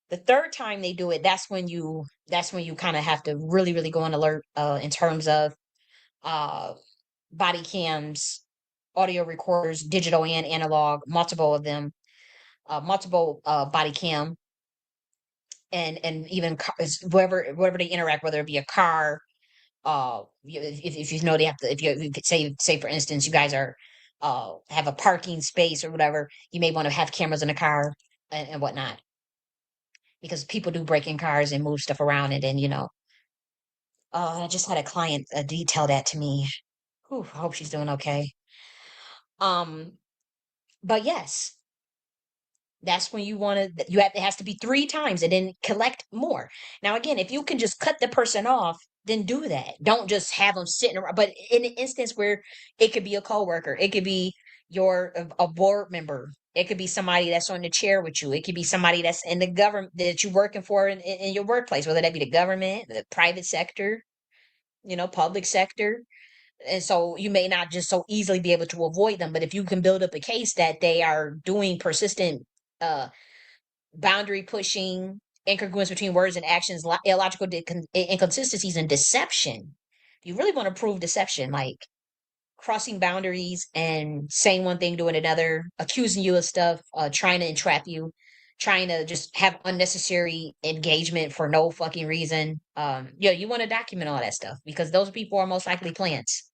the third time they do it, that's when you kind of have to really, really go on alert, in terms of uh body cams, audio recorders, digital and analog, multiple of them, multiple body cam, and even wherever they interact, whether it be a car, if you know they have to, if you say for instance, you guys are have a parking space or whatever, you may want to have cameras in the car, and whatnot, because people do break in cars and move stuff around. And then, I just had a client detail that to me. Whew, I hope she's doing okay. Um, but yes, that's when you want to. It has to be 3 times, and then collect more. Now, again, if you can just cut the person off, then do that. Don't just have them sitting around. But in an instance where it could be a coworker, it could be a board member, It could be somebody that's on the chair with you. It could be somebody that's in the government that you're working for in your workplace, whether that be the government, the private sector, public sector. And so you may not just so easily be able to avoid them, but if you can build up a case that they are doing persistent uh, boundary pushing, incongruence between words and actions, illogical inconsistencies, and deception. If you really want to prove deception, like crossing boundaries and saying one thing, doing another, accusing you of stuff, trying to entrap you, trying to just have unnecessary engagement for no fucking reason. You want to document all that stuff because those people are most likely plants.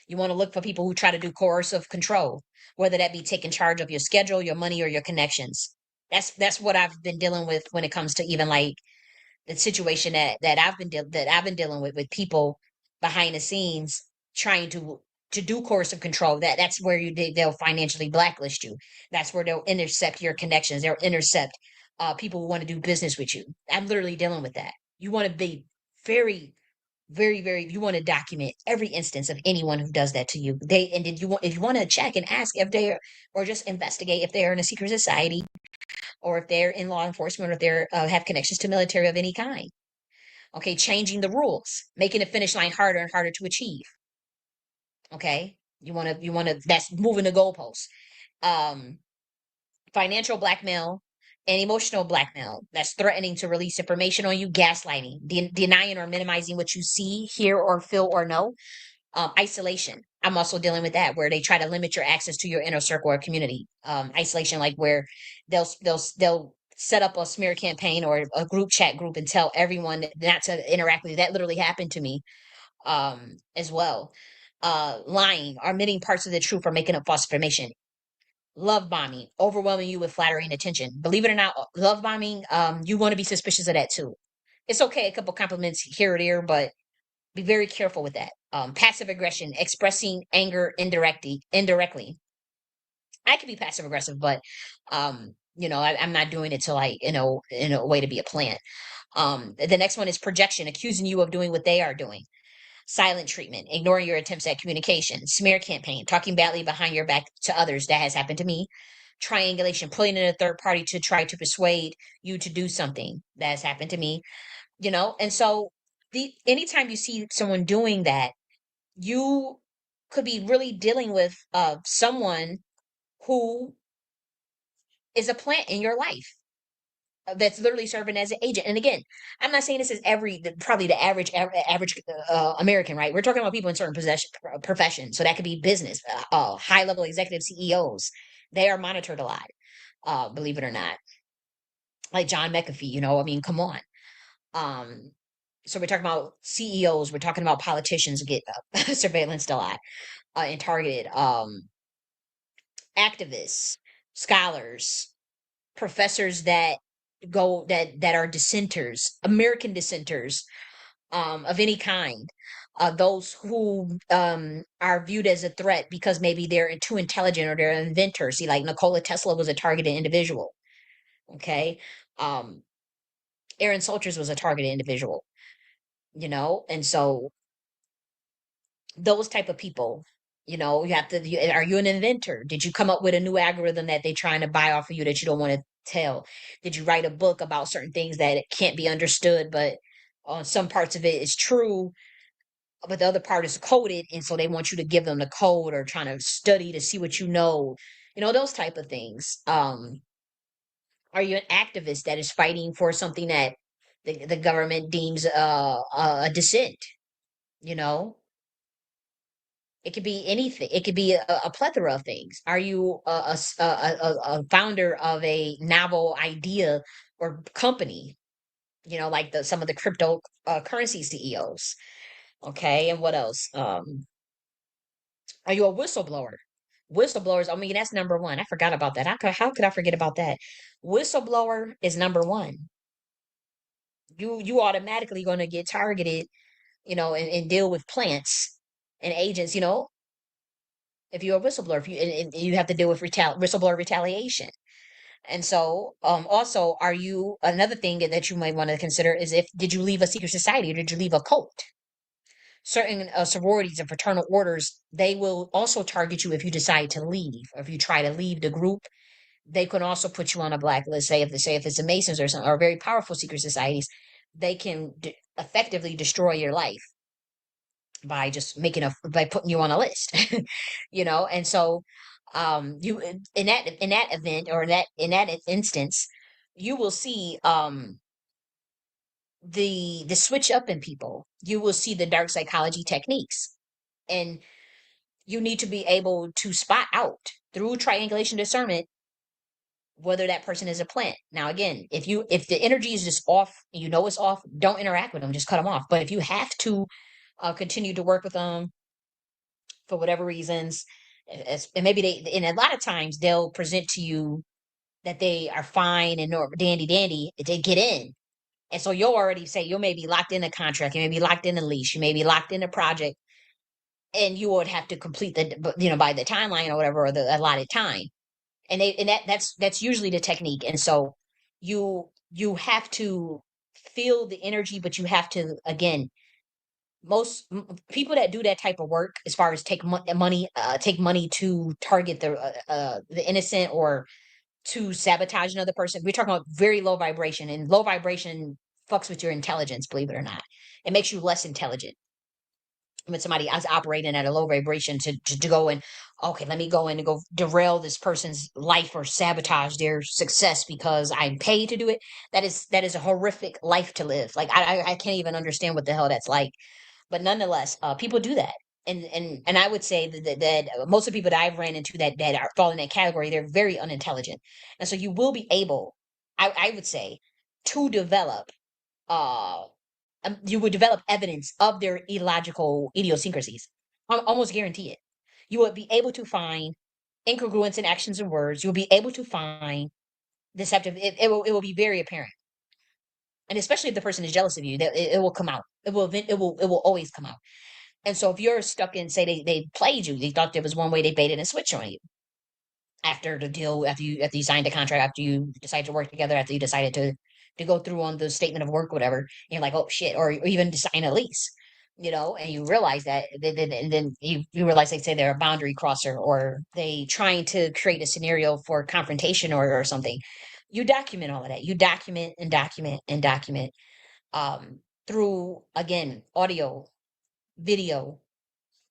You want to look for people who try to do coercive control, whether that be taking charge of your schedule, your money, or your connections. That's what I've been dealing with when it comes to even like the situation that I've been dealing with people behind the scenes trying to do coercive control. That's where they'll financially blacklist you. That's where they'll intercept your connections. They'll intercept people who want to do business with you. I'm literally dealing with that. You want to be very very very you want to document every instance of anyone who does that to you. And then if you want to check and ask if they're or just investigate if they're in a secret society or if they're in law enforcement or if they're have connections to military of any kind. Okay, changing the rules, making the finish line harder and harder to achieve. Okay, you want to that's moving the goalposts. um Financial blackmail and emotional blackmail, that's threatening to release information on you, gaslighting, denying or minimizing what you see, hear, or feel or know. Isolation, I'm also dealing with that, where they try to limit your access to your inner circle or community. Isolation, like where they'll set up a smear campaign or a group chat group and tell everyone not to interact with you. That literally happened to me as well. Lying, omitting parts of the truth, or making up false information. Love bombing, overwhelming you with flattery and attention. Believe it or not, love bombing, you want to be suspicious of that too. It's okay, a couple compliments here or there, but be very careful with that. Passive aggression, expressing anger indirectly. I can be passive aggressive, but I'm not doing it to like in a way to be a plant. The next one is projection, accusing you of doing what they are doing. Silent treatment, ignoring your attempts at communication. Smear campaign, talking badly behind your back to others. That has happened to me. Triangulation, pulling in a third party to try to persuade you to do something. That has happened to me. And so anytime you see someone doing that, you could be really dealing with someone who is a plant in your life that's literally serving as an agent. And again, I'm not saying this is probably the average American, right? We're talking about people in certain professions, so that could be business, high level executive CEOs. They are monitored a lot, believe it or not. Like John McAfee, I mean, come on. Um, so we're talking about CEOs, we're talking about politicians get surveillance a lot and targeted. Activists, scholars, professors that are dissenters, American dissenters of any kind. Those who are viewed as a threat because maybe they're too intelligent or they're inventors. See, like Nikola Tesla was a targeted individual. Okay. Um, Aaron Solters was a targeted individual, and so those type of people, are you an inventor? Did you come up with a new algorithm that they're trying to buy off of you that you don't want to tell? Did you write a book about certain things that it can't be understood, but on some parts of it is true, but the other part is coded, and so they want you to give them the code or trying to study to see what those type of things. Are you an activist that is fighting for something that the government deems a dissent? You know, it could be anything. It could be a plethora of things. Are you a founder of a novel idea or company? Like some of the crypto currency CEOs. Okay, and what else? Are you a whistleblower? Whistleblowers, I mean, that's number one. I forgot about that. How could I forget about that? Whistleblower is number one. You automatically going to get targeted, and deal with plants and agents, if you're a whistleblower, if and you have to deal with whistleblower retaliation. And so, also, are you another thing that you might want to consider is if did you leave a secret society or did you leave a cult? certain sororities and fraternal orders, they will also target you if you decide to leave, or if you try to leave the group. They can also put you on a blacklist. Say if it's the Masons or some or very powerful secret societies, they can effectively destroy your life by just by putting you on a list. And so you in that event, or in that instance, you will see the switch up in people. You will see the dark psychology techniques, and you need to be able to spot out through triangulation discernment whether that person is a plant. Now, again, if the energy is just off, it's off, don't interact with them, just cut them off. But if you have to continue to work with them for whatever reasons, and maybe and a lot of times they'll present to you that they are fine and dandy dandy, they get in. And so you'll already say you may be locked in a contract, you may be locked in a leash, you may be locked in a project, and you would have to complete by the timeline or whatever, or the allotted time. And that's usually the technique. And so you have to feel the energy, but you have to, again, most people that do that type of work, as far as take money to target the innocent, or to sabotage another person, we're talking about very low vibration, and low vibration fucks with your intelligence, believe it or not. It makes you less intelligent when somebody is operating at a low vibration to go and, okay, let me go in and go derail this person's life or sabotage their success because I'm paid to do it. That is a horrific life to live. Like, I can't even understand what the hell that's like. But nonetheless, people do that. And I would say that most of the people that I've ran into that are fall in that category, they're very unintelligent. And so you will be able, I would say, to develop uh you would develop evidence of their illogical idiosyncrasies. I almost guarantee it. You would be able to find incongruence in actions and words. You'll be able to find deceptive. It will be very apparent, and especially if the person is jealous of you, that it will come out. It will always come out. And so if you're stuck in, say they played you, they thought there was one way, they baited and switched on you after the deal, after you signed a contract, after you decided to work together, after you decided to go through on the statement of work, whatever, and you're like, oh shit, or even to sign a lease, and you realize that, and then you realize they say they're a boundary crosser, or they trying to create a scenario for confrontation, or something. You document all of that. You document and document and document, through, again, audio, video,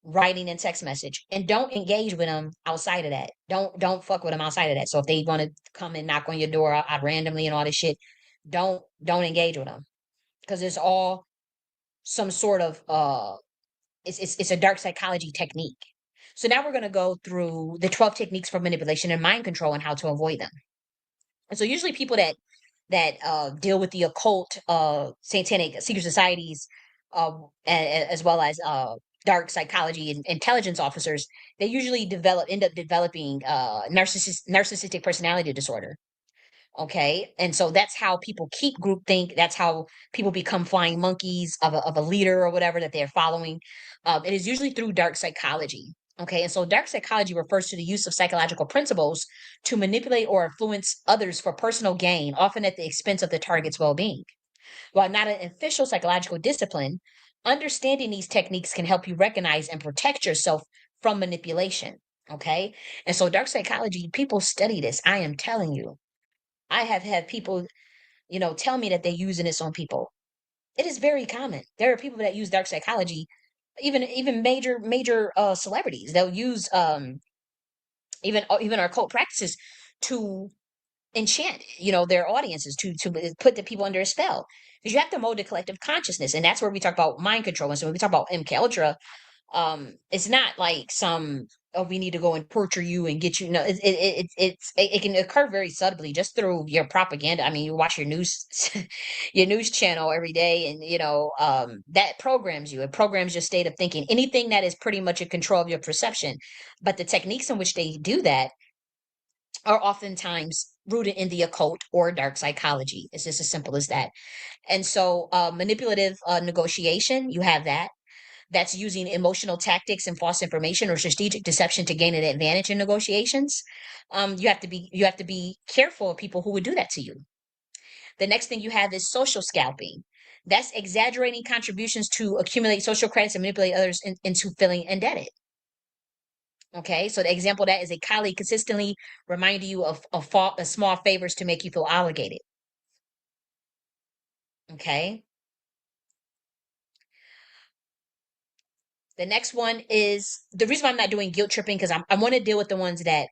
writing and text message, and don't engage with them outside of that. Don't fuck with them outside of that. So if they want to come and knock on your door out randomly and all this shit, don't engage with them, because it's all some sort of it's a dark psychology technique. So now we're going to go through the 12 techniques for manipulation and mind control and how to avoid them. And so usually people that deal with the occult, satanic secret societies, as well as dark psychology and intelligence officers, they usually end up developing narcissistic personality disorder. Okay, and so that's how people keep groupthink. That's how people become flying monkeys of a leader or whatever that they're following. It is usually through dark psychology. Okay, and so dark psychology refers to the use of psychological principles to manipulate or influence others for personal gain, often at the expense of the target's well-being. While not an official psychological discipline, understanding these techniques can help you recognize and protect yourself from manipulation. Okay, and so dark psychology, people study this. I am telling you. I have had people, tell me that they're using this on people. It is very common. There are people that use dark psychology, even major celebrities. They'll use even our cult practices to enchant, their audiences, to put the people under a spell. Because you have to mold the collective consciousness, and that's where we talk about mind control. And so when we talk about MK Ultra, it's not like some, oh, we need to go and torture you and get you. No, it can occur very subtly just through your propaganda. I mean, you watch your news your news channel every day, and that programs you. It programs your state of thinking, anything that is pretty much in control of your perception. But the techniques in which they do that are oftentimes rooted in the occult or dark psychology. It's just as simple as that. And so manipulative negotiation, you have that. That's using emotional tactics and false information or strategic deception to gain an advantage in negotiations. You have to be careful of people who would do that to you. The next thing you have is social scalping. That's exaggerating contributions to accumulate social credits and manipulate others into feeling indebted. Okay, so the example of that is a colleague consistently reminding you of small favors to make you feel obligated. Okay. The next one is the reason why I'm not doing guilt tripping because I want to deal with the ones that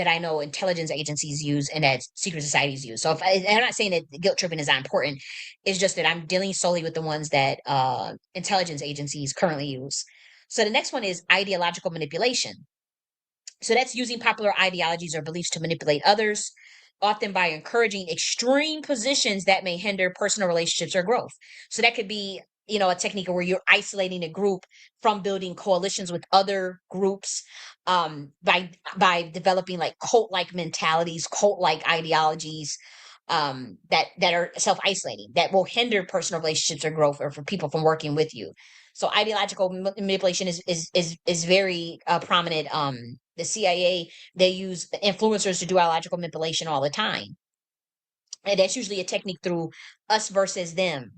I know intelligence agencies use and that secret societies use. So I'm not saying that guilt tripping is not important. It's just that I'm dealing solely with the ones that intelligence agencies currently use. So the next one is ideological manipulation. So that's using popular ideologies or beliefs to manipulate others, often by encouraging extreme positions that may hinder personal relationships or growth. So that could be, a technique where you're isolating a group from building coalitions with other groups, by developing like cult-like mentalities, cult-like ideologies, that are self-isolating, that will hinder personal relationships or growth, or for people from working with you. So ideological manipulation is very prominent. The CIA, they use influencers to do ideological manipulation all the time, and that's usually a technique through us versus them,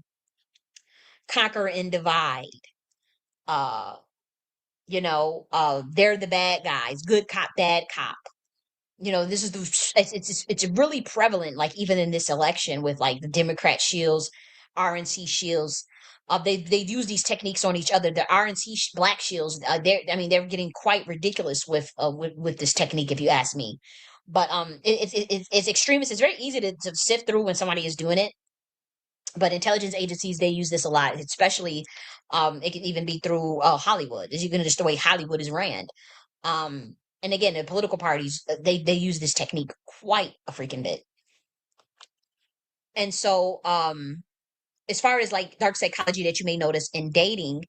conquer and divide. Uh, they're the bad guys, good cop, bad cop. This is it's really prevalent, like even in this election with like the Democrat shields, RNC shields. They use these techniques on each other. The RNC black shields, they're getting quite ridiculous with this technique, if you ask me. But it's extremist. It's very easy to sift through when somebody is doing it. But intelligence agencies, they use this a lot, especially it can even be through Hollywood, as you can just the way Hollywood is ran. And again, the political parties, they use this technique quite a freaking bit. And so, as far as like dark psychology that you may notice in dating,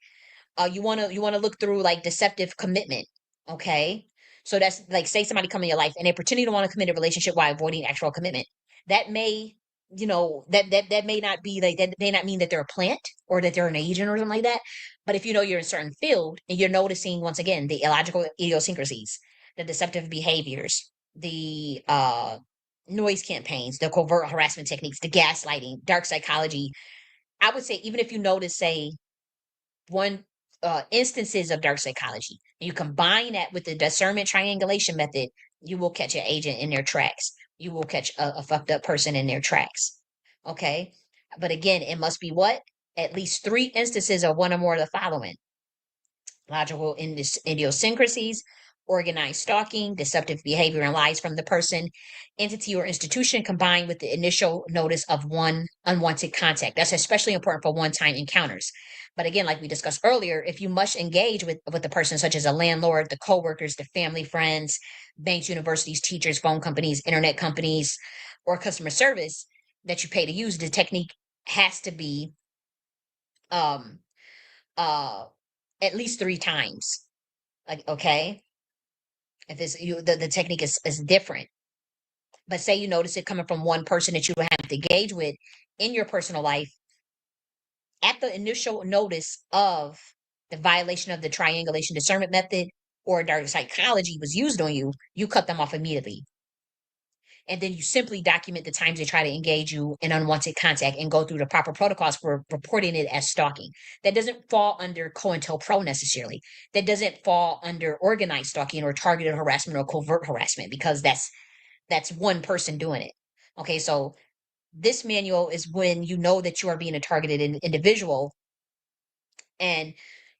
you wanna look through like deceptive commitment. Okay, so that's like, say somebody come in your life and they pretend to want to commit a relationship while avoiding actual commitment. That may, that may not be like, that may not mean that they're a plant or that they're an agent or something like that. But if you know you're in a certain field and you're noticing once again the illogical idiosyncrasies, the deceptive behaviors, the noise campaigns, the covert harassment techniques, the gaslighting, dark psychology, I would say even if you notice, say, one instances of dark psychology, and you combine that with the discernment triangulation method, you will catch an agent in their tracks. You will catch a fucked up person in their tracks. Okay. But again, it must be what? At least three instances of one or more of the following: logical idiosyncrasies, organized stalking, deceptive behavior and lies from the person, entity, or institution combined with the initial notice of one unwanted contact. That's especially important for one-time encounters. But again, like we discussed earlier, if you must engage with the person, such as a landlord, the coworkers, the family, friends, banks, universities, teachers, phone companies, internet companies, or customer service that you pay to use, the technique has to be um uh at least three times. Like, okay, if it's you, the technique is different. But say you notice it coming from one person that you would have to engage with in your personal life, at the initial notice of the violation of the triangulation discernment method or dark psychology was used on you, you cut them off immediately. And then you simply document the times they try to engage you in unwanted contact and go through the proper protocols for reporting it as stalking. That doesn't fall under COINTELPRO necessarily. That doesn't fall under organized stalking or targeted harassment or covert harassment, because that's one person doing it. Okay, so this manual is when you know that you are being a targeted individual and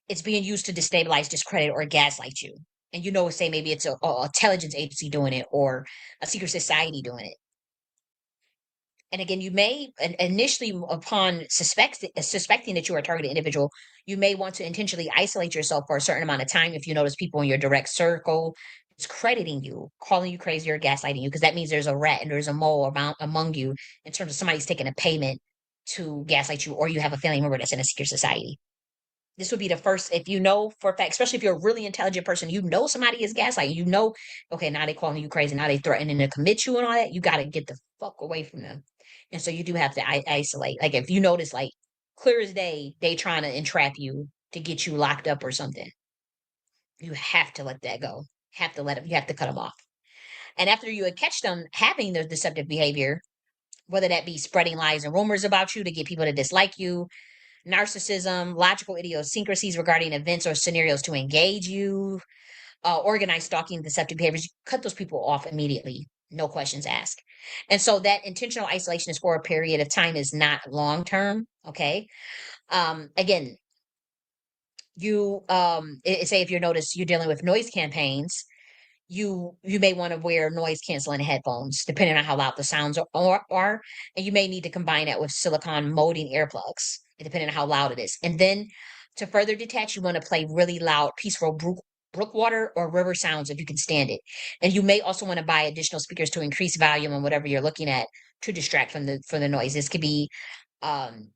it's being used to destabilize, discredit, or gaslight you. And say maybe it's a intelligence agency doing it or a secret society doing it. And again, you may initially, upon suspecting that you are a targeted individual, you may want to intentionally isolate yourself for a certain amount of time if you notice people in your direct circle discrediting you, calling you crazy, or gaslighting you, because that means there's a rat and there's a mole among you, in terms of somebody's taking a payment to gaslight you, or you have a family member that's in a secret society. This would be the first, if you know for a fact, especially if you're a really intelligent person, somebody is gaslighting, okay, now they calling you crazy, now they threatening to commit you and all that, you got to get the fuck away from them. And so you do have to isolate. Like if you notice, like clear as day, they trying to entrap you to get you locked up or something, you have to let that go. You have to cut them off. And after you catch them having the deceptive behavior, whether that be spreading lies and rumors about you to get people to dislike you, narcissism, logical idiosyncrasies regarding events or scenarios to engage you, organized stalking, deceptive behaviors. You cut those people off immediately, no questions asked. And so that intentional isolation is for a period of time, is not long term. Okay. Again, say if you notice you're dealing with noise campaigns, you may want to wear noise canceling headphones depending on how loud the sounds are, and you may need to combine that with silicone molding earplugs depending on how loud it is. And then to further detach, you want to play really loud peaceful brook water or river sounds if you can stand it. And you may also want to buy additional speakers to increase volume on whatever you're looking at to distract from the noise. This could be um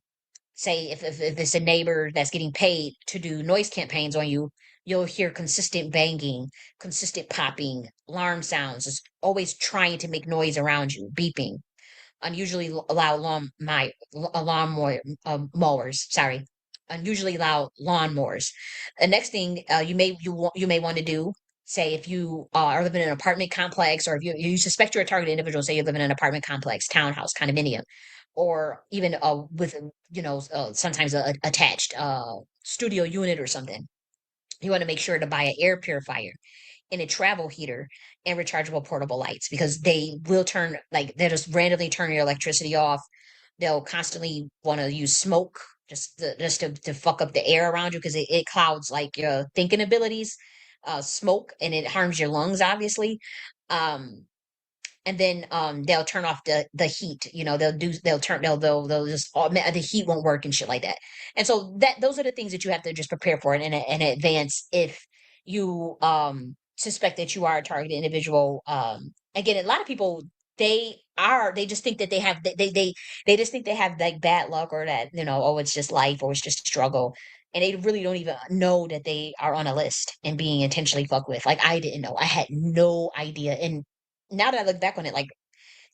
say if it's a neighbor that's getting paid to do noise campaigns on you, you'll hear consistent banging, consistent popping, alarm sounds, just always trying to make noise around you, beeping, unusually loud mowers. Sorry, unusually loud lawnmowers. The next thing you may want to do. Say if you are living in an apartment complex, or if you suspect you're a target individual, say you live in an apartment complex, townhouse, condominium, or even with sometimes a attached studio unit or something, you want to make sure to buy an air purifier and a travel heater and rechargeable portable lights, because they will turn, like, they'll just randomly turn your electricity off. They'll constantly want to use smoke just to fuck up the air around you, because it clouds like your thinking abilities, smoke, and it harms your lungs, obviously. um and then they'll turn off the heat. They'll just the heat won't work and shit like that. And so that those are the things that you have to just prepare for in advance if you suspect that you are a targeted individual. Again, a lot of people, they just think that they just think they have like bad luck, or that, oh, it's just life, or it's just struggle, and they really don't even know that they are on a list and being intentionally fucked with. Like, I didn't know. I had no idea. And now that I look back on it, like,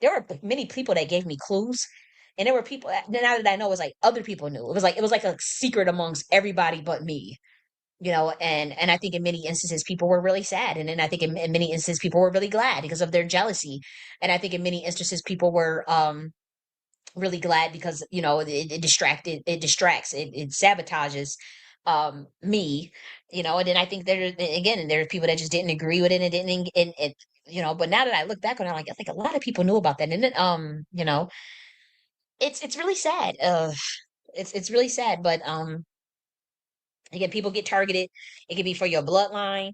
there were many people that gave me clues, and there were people now that I know, it was like other people knew. It was like a secret amongst everybody but me, and I think in many instances people were really sad, and then I think in many instances people were really glad because of their jealousy, and I think in many instances people were really glad because it distracts, it sabotages me, and then I think there are people that just didn't agree with it and didn't and it but now that I look back on it, like, I think a lot of people knew about that. And then it's really sad. It's really sad. But again, people get targeted. It could be for your bloodline.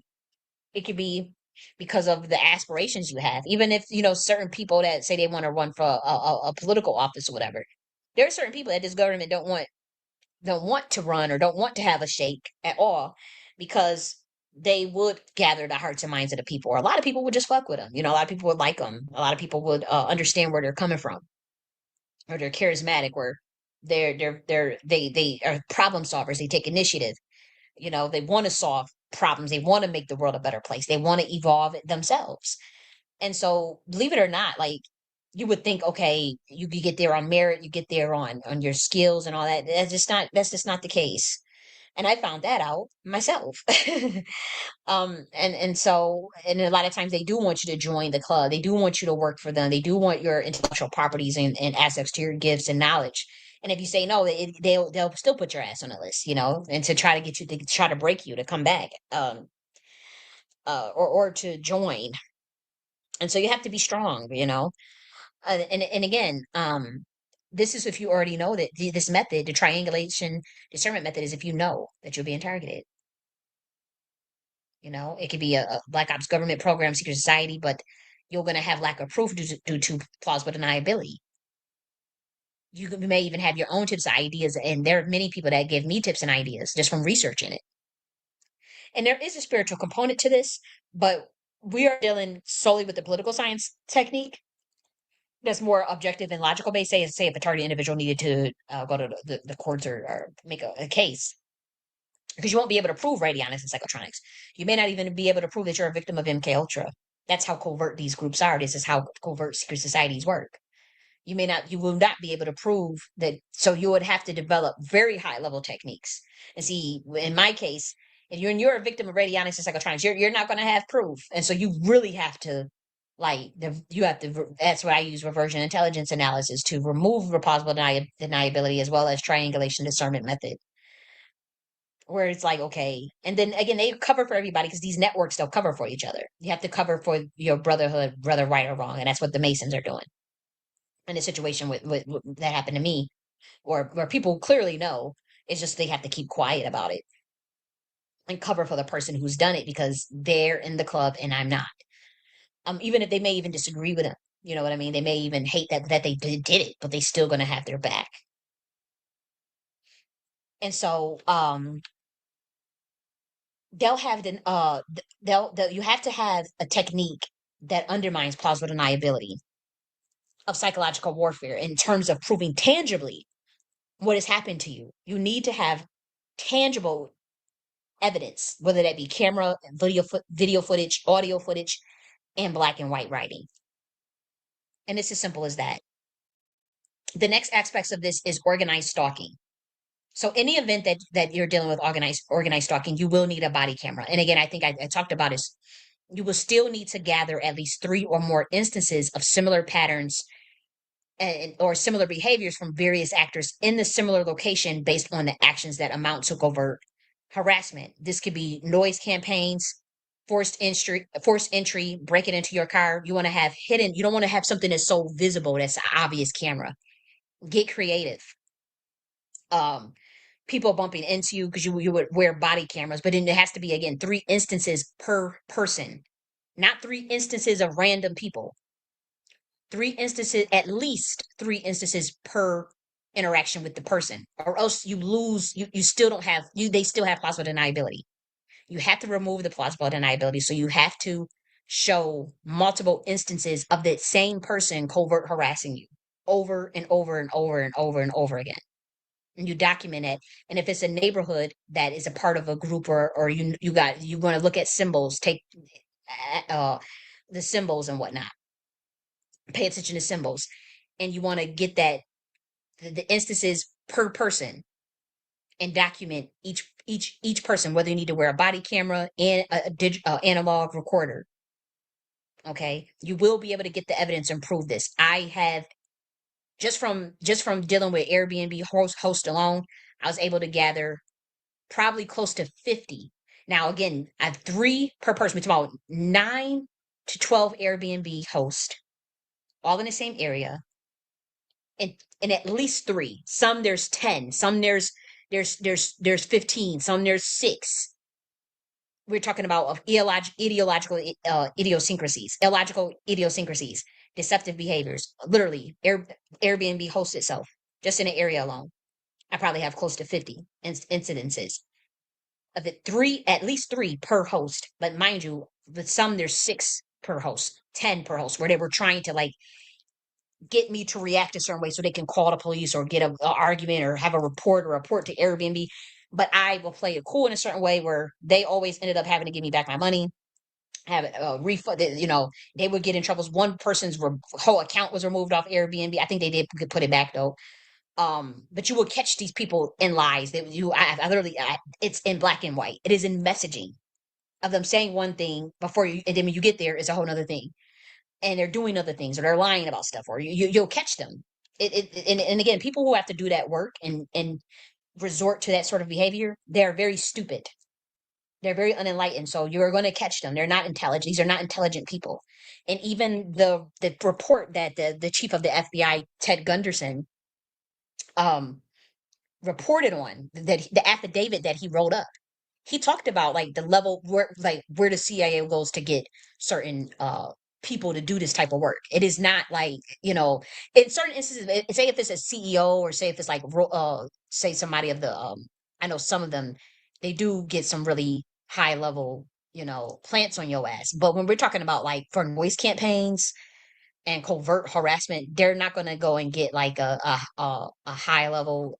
It could be because of the aspirations you have. Even if certain people that say they want to run for a political office or whatever, there are certain people that this government don't want to run or don't want to have a shake at all, because they would gather the hearts and minds of the people. Or a lot of people would just fuck with them. A lot of people would like them. A lot of people would understand where they're coming from, or they're charismatic, or they are problem solvers. They take initiative. They want to solve problems. They want to make the world a better place. They want to evolve it themselves. And so, believe it or not, like, you would think, okay, you could get there on merit, you get there on your skills and all that. That's just not the case. And I found that out myself. And a lot of times they do want you to join the club. They do want you to work for them. They do want your intellectual properties and access to your gifts and knowledge. And if you say no, they'll still put your ass on the list, and to try to get you to try to break you to come back, or to join. And so you have to be strong, and again, this is if you already know that this method, the triangulation discernment method, is if you know that you're being targeted. It could be a black ops government program, secret society, but you're going to have lack of proof due to plausible deniability. You may even have your own tips and ideas, and there are many people that give me tips and ideas just from researching it. And there is a spiritual component to this, but we are dealing solely with the political science technique that's more objective and logical based. Say if a target individual needed to go to the courts, or make a case, because you won't be able to prove radionics and psychotronics. You may not even be able to prove that you're a victim of MK Ultra. That's how covert these groups are. This is how covert secret societies work. You will not be able to prove that. So you would have to develop very high level techniques. And see, in my case, if you're a victim of radionics and psychotronics, you're not going to have proof. And so you really have to like you have to, that's why I use reversion intelligence analysis to remove plausible deniability, as well as triangulation discernment method, where it's like, okay, and then again, they cover for everybody because these networks, they'll cover for each other. You have to cover for your brotherhood, whether right or wrong, and that's what the Masons are doing in a situation with that happened to me, or where people clearly know. It's just they have to keep quiet about it and cover for the person who's done it because they're in the club and I'm not. Even if they may even disagree with them, you know what I mean? They may even hate that they did it, but they still gonna have their back. And so they'll have they'll you have to have a technique that undermines plausible deniability of psychological warfare in terms of proving tangibly what has happened to you. You need to have tangible evidence, whether that be camera, video footage, audio footage, and black and white writing. And it's as simple as that. The next aspects of this is organized stalking. So any event that you're dealing with organized stalking, you will need a body camera. And again, I think I talked about is you will still need to gather at least 3 or more instances of similar patterns or similar behaviors from various actors in the similar location based on the actions that amount to covert harassment. This could be noise campaigns, forced entry, breaking into your car. You want to have hidden, you don't want to have something that's so visible that's an obvious camera. Get creative. Um, People bumping into you because you would wear body cameras, but then it has to be again 3 instances per person, not 3 instances of random people. 3 instances, at least 3 instances per interaction with the person, or else you lose. You still don't have you. They still have plausible deniability. You have to remove the plausible deniability, so you have to show multiple instances of that same person covert harassing you over and over and over and over and over again, and you document it. And if it's a neighborhood that is a part of a group, or you're going to look at symbols, take uh the symbols and whatnot, pay attention to symbols, and you want to get that the instances per person and document each person, whether you need to wear a body camera and analog recorder. Okay, you will be able to get the evidence and prove this. I have, just from dealing with Airbnb host alone, I was able to gather probably close to 50. Now, again, I have 3 per person. It's about 9 to 12 Airbnb hosts, all in the same area, and at least 3. Some there's 10. Some there's 15. Some there's 6. We're talking about ideological illogical idiosyncrasies, deceptive behaviors. Literally, Airbnb hosts itself just in an area alone. I probably have close to 50 incidences of it, at least 3 per host. But mind you, with some there's 6 per host, 10 per host, where they were trying to like get me to react a certain way so they can call the police or get a argument or have a report to Airbnb. But I will play it cool in a certain way where they always ended up having to give me back my money, have a refund. They would get in trouble. One person's whole account was removed off Airbnb. I think they did put it back though. But you will catch these people in lies. I literally, it's in black and white. It is in messaging of them saying one thing before you, and then when you get there, it's a whole other thing, and they're doing other things, or they're lying about stuff, or you'll catch them. And again, people who have to do that work and resort to that sort of behavior, they're very stupid. They're very unenlightened. So you're going to catch them. They're not intelligent. These are not intelligent people. And even the report that the chief of the FBI, Ted Gunderson, um, reported on, that the affidavit that he wrote up, he talked about like the level where the CIA goes to get certain people to do this type of work. It is not like, in certain instances, say if it's a CEO, or say if it's like say somebody of the I know some of them, they do get some really high level, plants on your ass. But when we're talking about like for noise campaigns and covert harassment, they're not going to go and get like a high level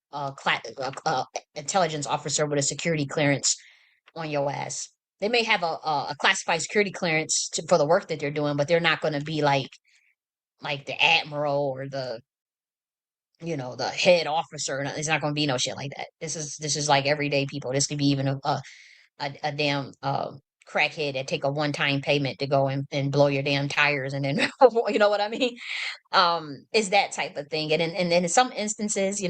intelligence officer with a security clearance on your ass. They may have a classified security clearance for the work that they're doing, but they're not going to be like the admiral or the head officer. It's not going to be no shit like that. This is like everyday people. This could be even a damn crackhead that take a one-time payment to go and blow your damn tires and then you know what I mean? Is that type of thing. And in some instances,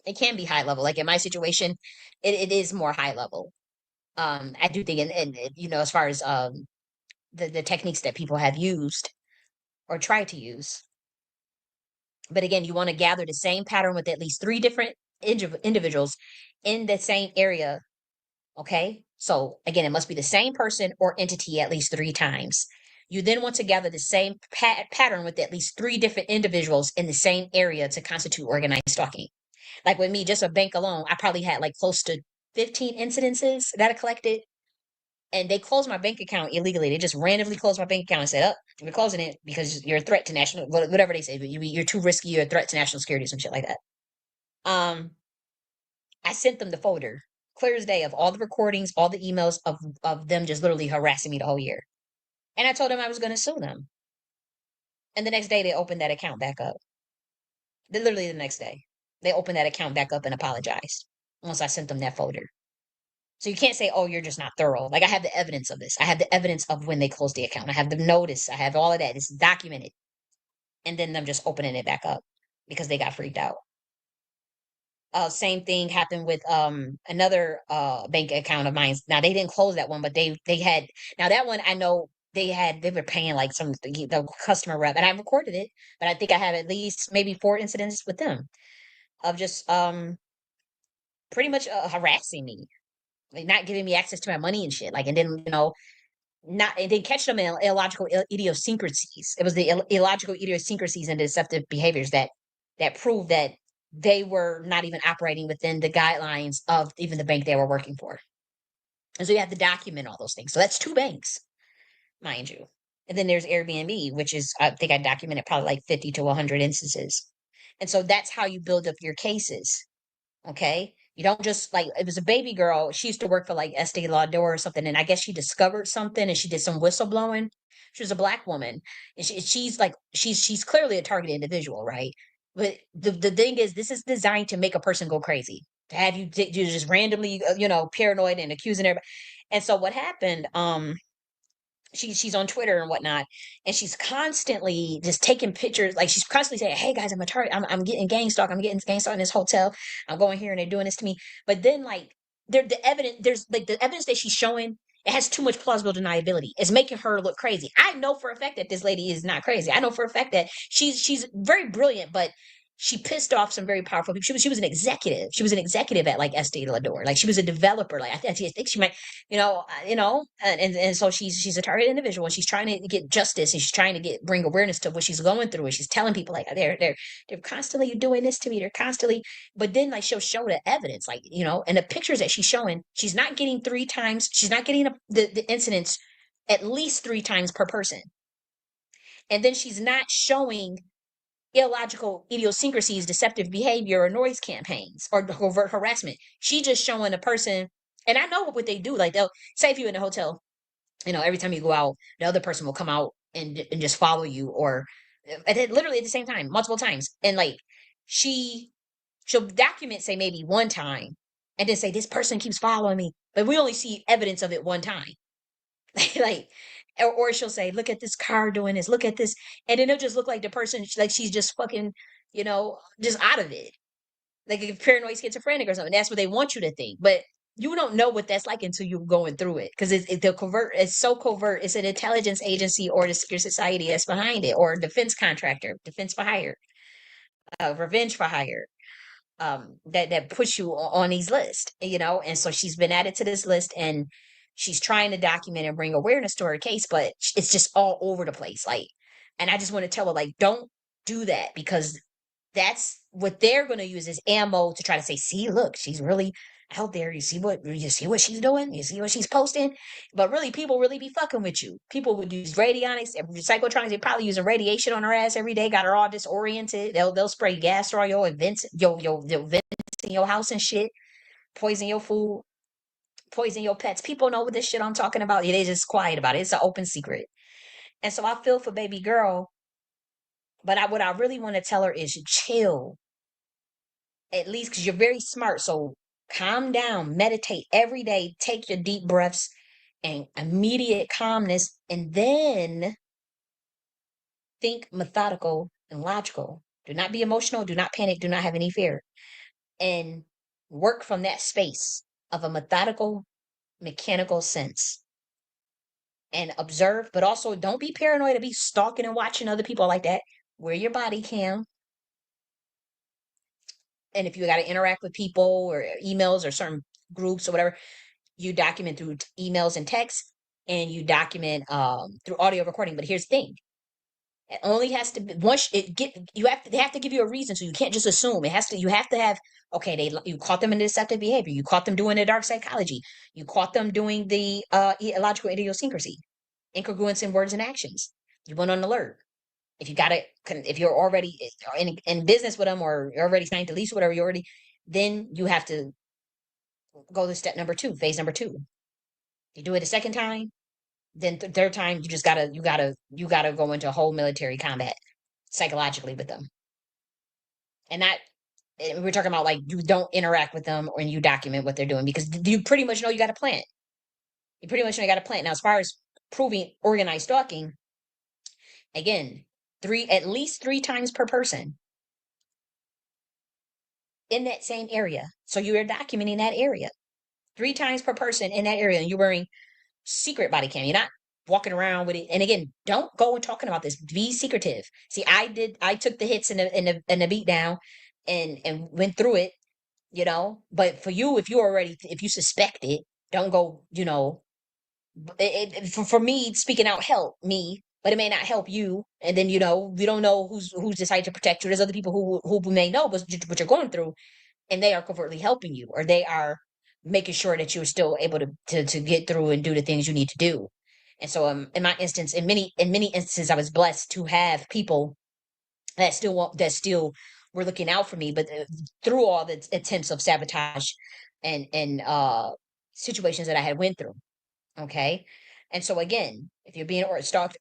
it can be high level. Like in my situation, it is more high level. I do think, as far as the techniques that people have used or tried to use. But again, you want to gather the same pattern with at least three different individuals in the same area. Okay. So again, it must be the same person or entity at least three times. You then want to gather the same pattern with at least three different individuals in the same area to constitute organized stalking. Like with me, just a bank alone, I probably had like close to 15 incidences that I collected, and they closed my bank account illegally. They just randomly closed my bank account and said, "Oh, we're closing it because you're a threat to national," whatever they say. You're too risky. You're a threat to national security, some shit like that. Um, I sent them the folder, clear as day, of all the recordings, all the emails of them just literally harassing me the whole year. And I told them I was going to sue them. And the next day, they opened that account back up. Literally the next day, they opened that account back up and apologized once I sent them that folder. So you can't say, "Oh, you're just not thorough." Like I have the evidence of this. I have the evidence of when they closed the account. I have the notice. I have all of that. It's documented. And then them just opening it back up because they got freaked out. Same thing happened with another bank account of mine. Now they didn't close that one, but they had, now that one I know they were paying like the customer rep, and I recorded it, but I think I have at least maybe 4 incidents with them of just pretty much harassing me, like not giving me access to my money and shit. Like, and then not, and then catch them in illogical idiosyncrasies. It was the illogical idiosyncrasies and deceptive behaviors that proved that they were not even operating within the guidelines of even the bank they were working for. And so you have to document all those things. So that's two banks, mind you. And then there's Airbnb, which is, I think I documented probably like 50 to 100 instances. And so that's how you build up your cases. Okay. You don't just, like, it was a baby girl. She used to work for like Estee Lauder or something. And I guess she discovered something and she did some whistleblowing. She was a black woman. And she's like, she's clearly a targeted individual, right? But the thing is, this is designed to make a person go crazy, to have you, you just randomly, paranoid and accusing everybody. And so what happened, she's on Twitter and whatnot, and she's constantly just taking pictures. Like she's constantly saying, "Hey guys, I'm a target. I'm getting gang stalked. I'm getting gang stalked in this hotel. I'm going here and they're doing this to me." But then like the evidence, there's like the evidence that she's showing. It has too much plausible deniability. It's making her look crazy. I know for a fact that this lady is not crazy. I know for a fact that she's very brilliant, but she pissed off some very powerful people. She was an executive. She was an executive at like Estee Lauder. Like she was a developer. Like I think she might, and so she's a target individual, and she's trying to get justice, and she's trying to bring awareness to what she's going through, and she's telling people like they're constantly doing this to me, they're constantly. But then like she'll show the evidence, like and the pictures that she's showing, she's not getting three times, she's not getting the incidents at least three times per person, and then she's not showing illogical idiosyncrasies, deceptive behavior, or noise campaigns, or covert harassment. She just showing a person, and I know what they do. Like they'll say, if you're in a hotel, every time you go out, the other person will come out and just follow you, or and then literally at the same time, multiple times. And like she'll document, say maybe one time, and then say this person keeps following me, but we only see evidence of it one time. like or she'll say, "Look at this car doing this, look at this," and then it'll just look like the person, like she's just fucking, just out of it, like a paranoid schizophrenic or something. That's what they want you to think, but you don't know what that's like until you're going through it, because the covert, it's so covert. It's an intelligence agency or the secret society that's behind it, or a defense contractor, defense for hire, revenge for hire, that push you on these lists, and so she's been added to this list, and she's trying to document and bring awareness to her case, but it's just all over the place. Like, and I just want to tell her, like, don't do that, because that's what they're going to use as ammo to try to say, "See, look, she's really out there. You see what she's doing, you see what she's posting." But really, people really be fucking with you. People would use radionics and psychotronics. They probably using radiation on her ass every day, got her all disoriented. They'll spray gas on your events, your vents in your house and shit, poison your food, poison your pets. People know what this shit I'm talking about. They just quiet about it. It's an open secret. And so I feel for baby girl, but what I really want to tell her is, you chill, at least, because you're very smart. So calm down, meditate every day, take your deep breaths, and immediate calmness, and then think methodical and logical. Do not be emotional, do not panic, do not have any fear, and work from that space of a methodical, mechanical sense, and observe, but also don't be paranoid to be stalking and watching other people like that. Wear your body cam. And if you got to interact with people or emails or certain groups or whatever, you document through emails and texts, and you document through audio recording. But here's the thing: it only has to be once it get you have to they have to give you a reason, so you can't just assume. It has to You have to have, okay, you caught them in deceptive behavior, you caught them doing the dark psychology, you caught them doing the illogical idiosyncrasy, incongruence in words and actions. You went on alert. If you got it, if you're already in business with them, or you're already signed to lease or whatever, you already, then you have to go to step number two, phase number two. You do it a second time, then third time, you just gotta go into a whole military combat psychologically with them. And not, we're talking about like, you don't interact with them, or you document what they're doing, because you pretty much know you got a plan. You pretty much know you got a plan. Now, as far as proving organized stalking, again, at least three times per person in that same area. So you are documenting that area three times per person in that area, and you're wearing secret body cam. You're not walking around with it. And again, don't go and talking about this. Be secretive. See, I took the hits and the beat down, and went through it, But for you, if you suspect it, don't go, for me, speaking out help me, but it may not help you. And then, we don't know who's decided to protect you. There's other people who may know what you're going through, and they are covertly helping you, or they are making sure that you're still able to get through and do the things you need to do. And so, in my instance, in many instances, I was blessed to have people that still were looking out for me. But through all the attempts of sabotage and situations that I had went through. Okay. And so again, if you're being stalked,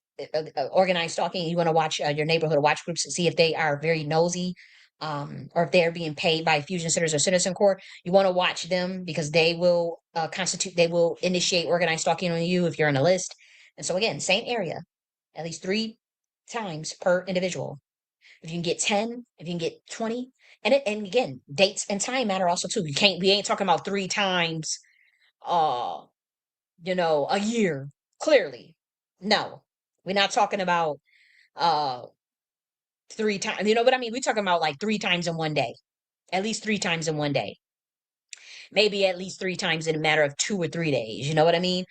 organized stalking, you want to watch your neighborhood watch groups to see if they are very nosy, or if they're being paid by fusion centers or citizen corps. You want to watch them, because they will they will initiate organized stalking on you if you're on a list. And so again, same area, at least three times per individual. If you can get 10, if you can get 20, and again, dates and time matter also too. We ain't talking about three times, uh, a year. Clearly. No. We're not talking about uh three times. You know what I mean? We're talking about like three times in one day. At least three times in one day. Maybe at least three times in a matter of 2 or 3 days. You know what I mean?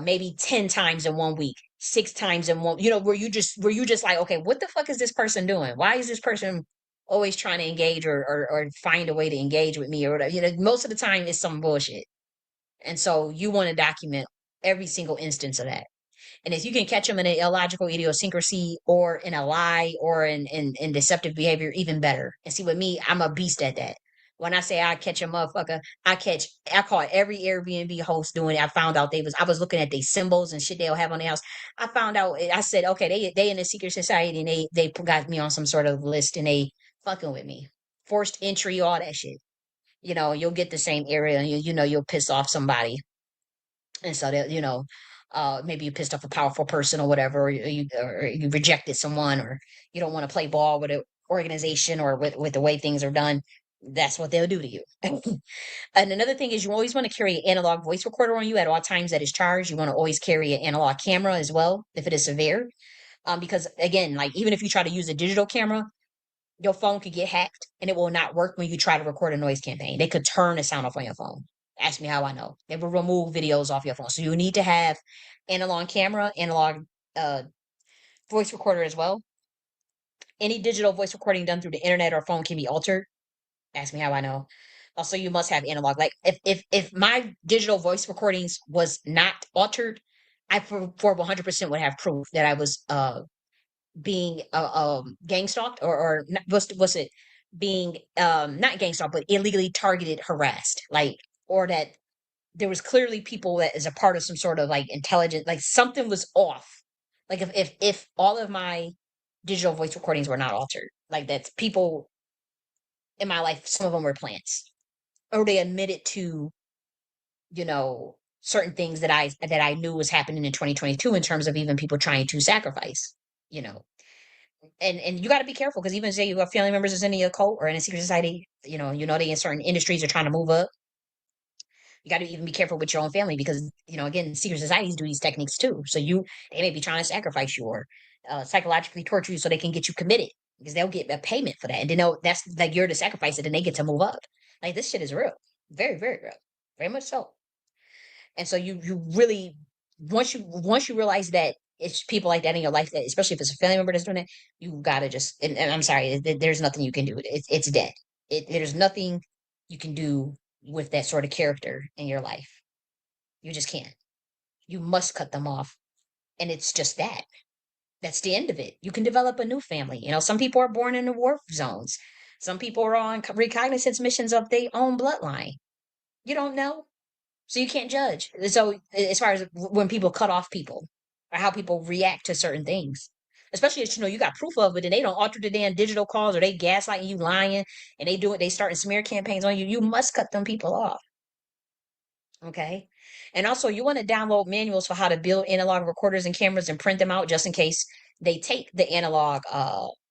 Maybe 10 times in one week, 6 times in one, where you just like, okay, what the fuck is this person doing? Why is this person always trying to engage, or find a way to engage with me, or whatever? Most of the time it's some bullshit. And so you want to document every single instance of that. And if you can catch them in an illogical idiosyncrasy, or in a lie, or in deceptive behavior, even better. And see, with me, I'm a beast at that. When I say I catch a motherfucker, I caught every Airbnb host doing it. I found out I was looking at their symbols and shit they'll have on their house. I found out, I said, okay, they in a secret society, and they got me on some sort of list, and they fucking with me. Forced entry, all that shit. You'll get the same area, and you'll piss off somebody. And so that, maybe you pissed off a powerful person or whatever, or you rejected someone, or you don't want to play ball with an organization, or with the way things are done. That's what they'll do to you. And another thing is, you always want to carry an analog voice recorder on you at all times that is charged. You want to always carry an analog camera as well if it is severe. Because again, like, even if you try to use a digital camera, your phone could get hacked, and it will not work when you try to record a noise campaign. They could turn the sound off on your phone. Ask me how I know. They will remove videos off your phone. So you need to have analog camera, analog uh, voice recorder as well. Any digital voice recording done through the internet or phone can be altered. Ask me how I know. Also, you must have analog. Like, if my digital voice recordings was not altered, I for 100% would have proof that I was being gang stalked, or not, what's it, being not gang stalked, but illegally targeted, harassed, like, or that there was clearly people that is a part of some sort of like intelligent, like something was off. Like, if all of my digital voice recordings were not altered, like, that's people in my life, some of them were plants, or they admitted to, you know certain things that I knew was happening in 2022 in terms of even people trying to sacrifice, you know. And you got to be careful because even say you have family members that's in the occult or in a secret society, you know they in certain industries are trying to move up. You got to even be careful with your own family because again, secret societies do these techniques too. So they may be trying to sacrifice you or psychologically torture you so they can get you committed because they'll get a payment for that, and they know that's like you're to sacrifice it, and they get to move up. Like this shit is real, very very real, very much so. And so you really once you realize that it's people like that in your life, that especially if it's a family member that's doing it, you gotta just and I'm sorry, there's nothing you can do. It's dead. There's nothing you can do with that sort of character in your life. You just can't. You must cut them off, and it's just that. That's the end of it. You can develop a new family. Some people are born in the war zones. Some people are on reconnaissance missions of their own bloodline. You don't know. So you can't judge. So as far as when people cut off people or how people react to certain things, especially if you got proof of it and they don't alter the damn digital calls or they gaslighting you, lying, and they starting smear campaigns on you, you must cut them people off. Okay. And also you want to download manuals for how to build analog recorders and cameras and print them out just in case they take the analog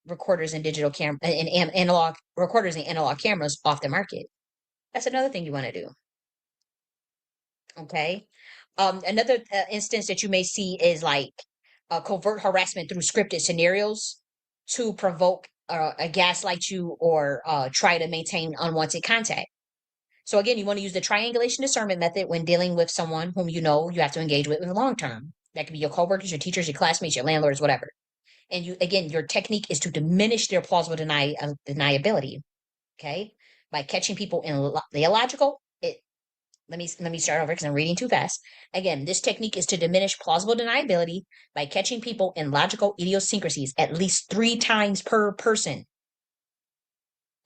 recorders and digital camera and analog recorders and analog cameras off the market. That's another thing you want to do. Okay. Another instance that you may see is like covert harassment through scripted scenarios to provoke gaslight you or try to maintain unwanted contact. So again, you want to use the triangulation discernment method when dealing with someone whom you have to engage with in the long term. That could be your coworkers, your teachers, your classmates, your landlords, whatever. And your technique is to diminish their plausible deniability. Okay, by catching people in the illogical. Let me start over because I'm reading too fast. Again, this technique is to diminish plausible deniability by catching people in logical idiosyncrasies at least 3 times per person.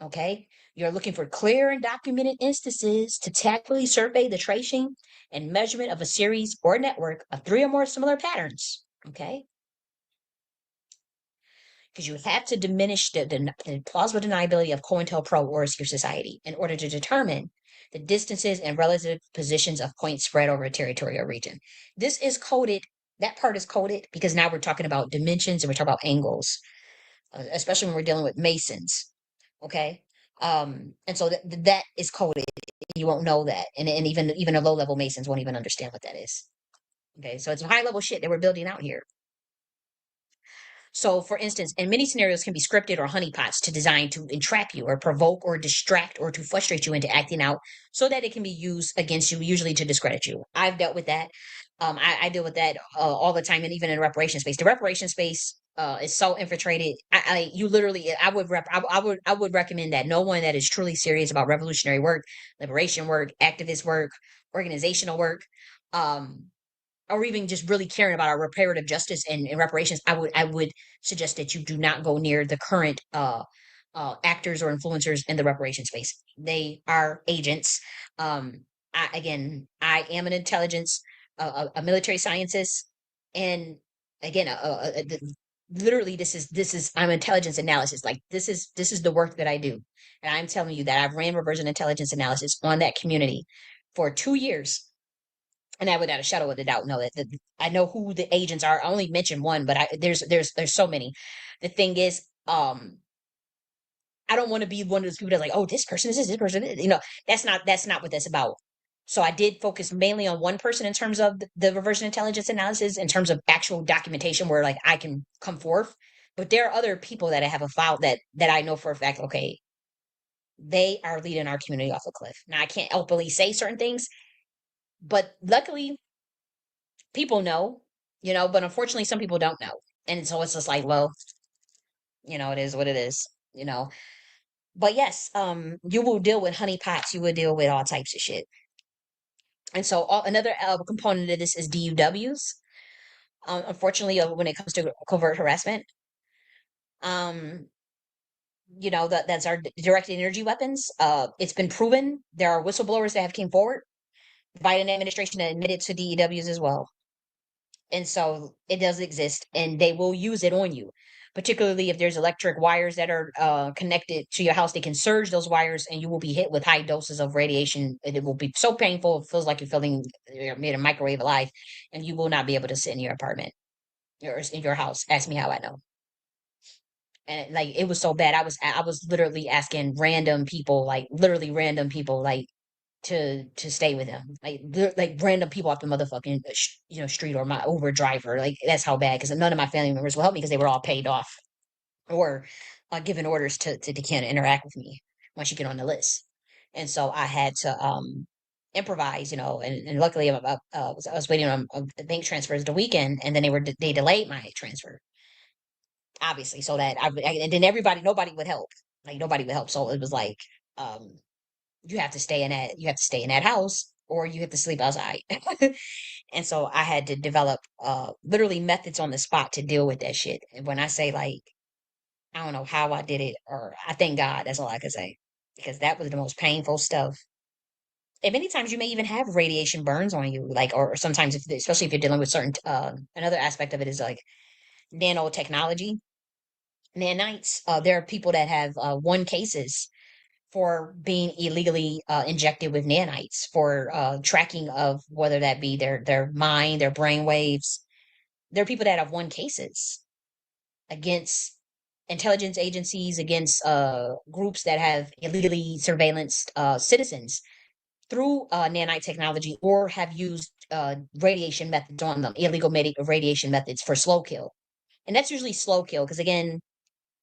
Okay? You're looking for clear and documented instances to tactfully survey the tracing and measurement of a series or network of 3 or more similar patterns. Okay? Because you have to diminish the plausible deniability of COINTELPRO or a secret society in order to determine the distances and relative positions of points spread over a territory or region. This is coded, that part is coded because now we're talking about dimensions and we're talking about angles, especially when we're dealing with masons. Okay. And so that is coded. You won't know that. And even the low level masons won't even understand what that is. Okay. So it's high level shit that we're building out here. So, for instance, in many scenarios can be scripted or honeypots to design to entrap you or provoke or distract or to frustrate you into acting out so that it can be used against you, usually to discredit you. I've dealt with that. I deal with that all the time, and even in the reparation space. The reparation space is so infiltrated. You literally, I would recommend that no one that is truly serious about revolutionary work, liberation work, activist work, organizational work, um, or even just really caring about our reparative justice and reparations, I would suggest that you do not go near the current actors or influencers in the reparation space. They are agents. I am an intelligence, a military scientist, and again, literally, this is I'm intelligence analysis. Like this is the work that I do, and I'm telling you that I've ran reversion intelligence analysis on that community for 2 years, and I without a shadow of a doubt know that I know who the agents are. I only mentioned one, but there's so many. The thing is, I don't want to be one of those people that's like, oh, this person is this person is. That's not what that's about. So I did focus mainly on one person in terms of the reversion intelligence analysis, in terms of actual documentation where like I can come forth. But there are other people that I have a file that I know for a fact, okay, they are leading our community off a cliff. Now I can't openly say certain things, but luckily people know, but unfortunately some people don't know. And so it's just like, well, it is what it is, you know. But yes, you will deal with honeypots, you will deal with all types of shit. And so another component of this is DUWs. Unfortunately, when it comes to covert harassment, um, that's our directed energy weapons. It's been proven there are whistleblowers that have came forward. The Biden administration admitted to DEWs as well. And so it does exist and they will use it on you. particularly if there's electric wires that are connected to your house. They can surge those wires, and you will be hit with high doses of radiation, and it will be so painful. It feels like you're feeling made a microwave alive, and you will not be able to sit in your apartment or in your house. Ask me how I know. And like it was so bad. I was literally asking random people, like literally random people, like to stay with him, like random people off the motherfucking street, or my Uber driver. Like that's how bad. Because none of my family members will help me because they were all paid off or given orders to can't interact with me once you get on the list. And so I had to improvise, and luckily I was waiting on the bank transfers the weekend, and then they delayed my transfer, obviously, so that and then nobody would help, like nobody would help. So it was like, um, you have to stay in that house, or you have to sleep outside. And so I had to develop literally methods on the spot to deal with that shit. And when I say, like, I don't know how I did it, or I thank God, that's all I can say, because that was the most painful stuff. And many times you may even have radiation burns on you, like, or sometimes especially if you're dealing with certain another aspect of it is like nanotechnology, nanites. There are people that have won cases for being illegally injected with nanites for tracking of whether that be their mind, their brain waves. There are people that have won cases against intelligence agencies, against groups that have illegally surveillanced citizens through nanite technology, or have used radiation methods on them, illegal radiation methods for slow kill. And that's usually slow kill because, again,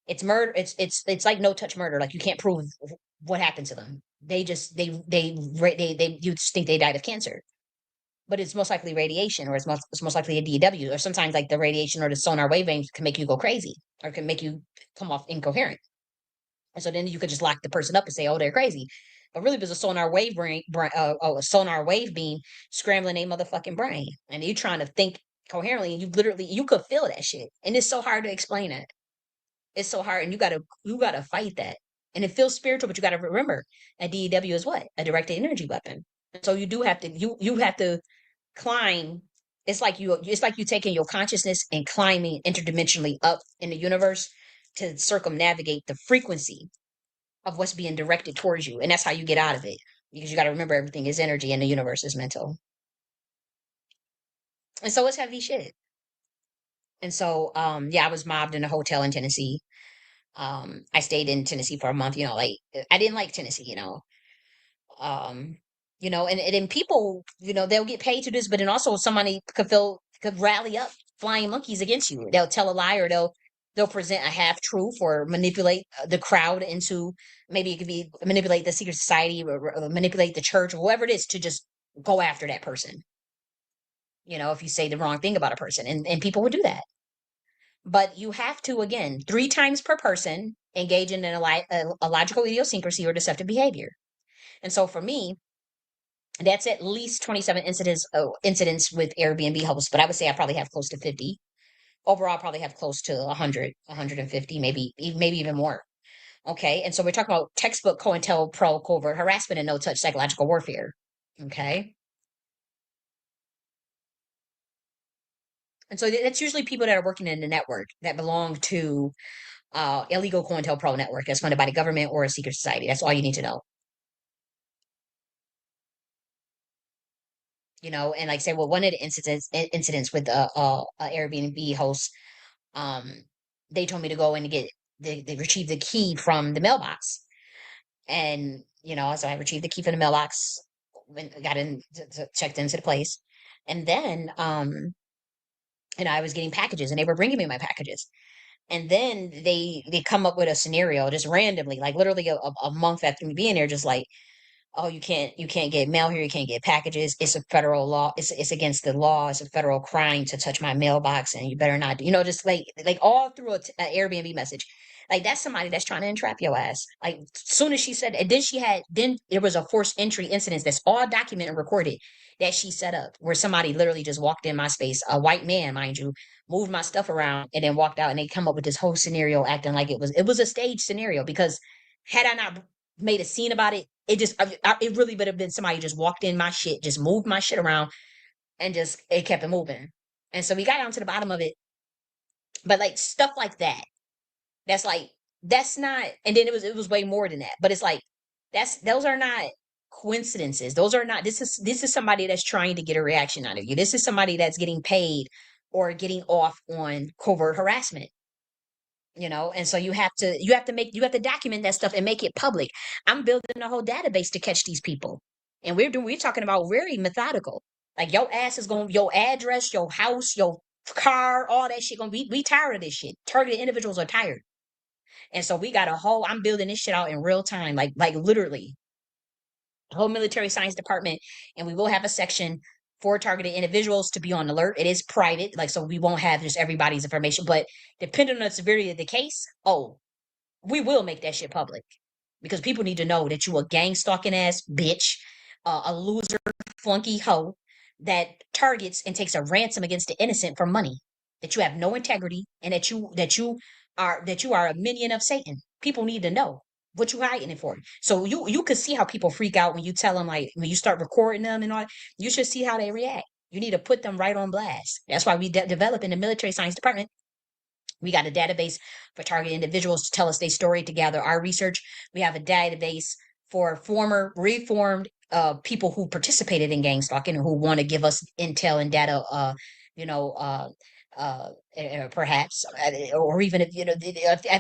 it's murder. It's like no touch murder. Like you can't prove what happened to them. They just they you just think they died of cancer, but it's most likely radiation, or it's most likely a DW, or sometimes like the radiation or the sonar wavelengths can make you go crazy, or can make you come off incoherent. And so then you could just lock the person up and say, oh, they're crazy. But really, there's a a sonar wave beam scrambling a motherfucking brain, and you trying to think coherently, and you could feel that shit, and it's so hard to explain it. It's so hard, and you gotta fight that. And it feels spiritual, but you gotta remember a DEW is what? A directed energy weapon. So you do have to you have to climb. It's like you taking your consciousness and climbing interdimensionally up in the universe to circumnavigate the frequency of what's being directed towards you. And that's how you get out of it. Because you gotta remember everything is energy and the universe is mental. And so it's heavy shit. And so yeah, I was mobbed in a hotel in Tennessee. I stayed in Tennessee for a month, like I didn't like Tennessee, um, and then people, they'll get paid to do this, but then also somebody could rally up flying monkeys against you. They'll tell a lie, or they'll present a half truth, or manipulate the crowd into, maybe it could be manipulate the secret society, or manipulate the church, or whoever it is, to just go after that person. If you say the wrong thing about a person, and people would do that. But you have to, again, 3 times per person, engage in a logical idiosyncrasy or deceptive behavior. And so for me, that's at least 27 incidents with Airbnb hosts, but I would say I probably have close to 50. Overall, I probably have close to 100, 150, maybe even more. Okay. And so we're talking about textbook COINTELPRO covert harassment and no-touch psychological warfare. Okay. And so that's usually people that are working in the network that belong to illegal COINTELPRO network that's funded by the government or a secret society. That's all you need to know. And like I say, well, one of the incidents with a Airbnb host, um, they told me to go in and they retrieve the key from the mailbox, and so I retrieved the key from the mailbox, got in, checked into the place, and then I was getting packages, and they were bringing me my packages. And then they come up with a scenario just randomly, like literally a month after me being there, just like, oh, you can't get mail here, you can't get packages, it's a federal law, it's against the law, it's a federal crime to touch my mailbox, and you better not do, just like all through a Airbnb message. Like that's somebody that's trying to entrap your ass. Like soon as she said, and then there was a forced entry incident that's all documented and recorded, that she set up, where somebody literally just walked in my space, a white man, mind you, moved my stuff around and then walked out, and they come up with this whole scenario acting like it was a stage scenario. Because had I not made a scene about it, it really would have been somebody just walked in my shit, just moved my shit around, and just it kept it moving. And so we got down to the bottom of it. But like stuff like that, That's like, that's not, and then it was way more than that. But it's like, those are not coincidences. Those are not, this is somebody that's trying to get a reaction out of you. This is somebody that's getting paid or getting off on covert harassment. And so you have to document that stuff and make it public. I'm building a whole database to catch these people. And we're talking about very methodical. Like, your ass is going, your address, your house, your car, all that shit gonna be, we tired of this shit. Targeted individuals are tired. And so I'm building this shit out in real time, like literally, the whole military science department. And we will have a section for targeted individuals to be on alert. It is private, like, so we won't have just everybody's information, but depending on the severity of the case, we will make that shit public, because people need to know that you a gang stalking ass bitch, a loser, flunky hoe that targets and takes a ransom against the innocent for money. That you have no integrity, and that you are a minion of Satan. People need to know what you hiding it for. So you could see how people freak out when you tell them, like, when you start recording them and all. You should see how they react. You need to put them right on blast. That's why we develop in the military science department. We got a database for target individuals to tell us their story, to gather our research. We have a database for former reformed people who participated in gang stalking and who want to give us intel and data, you know, perhaps, or even if,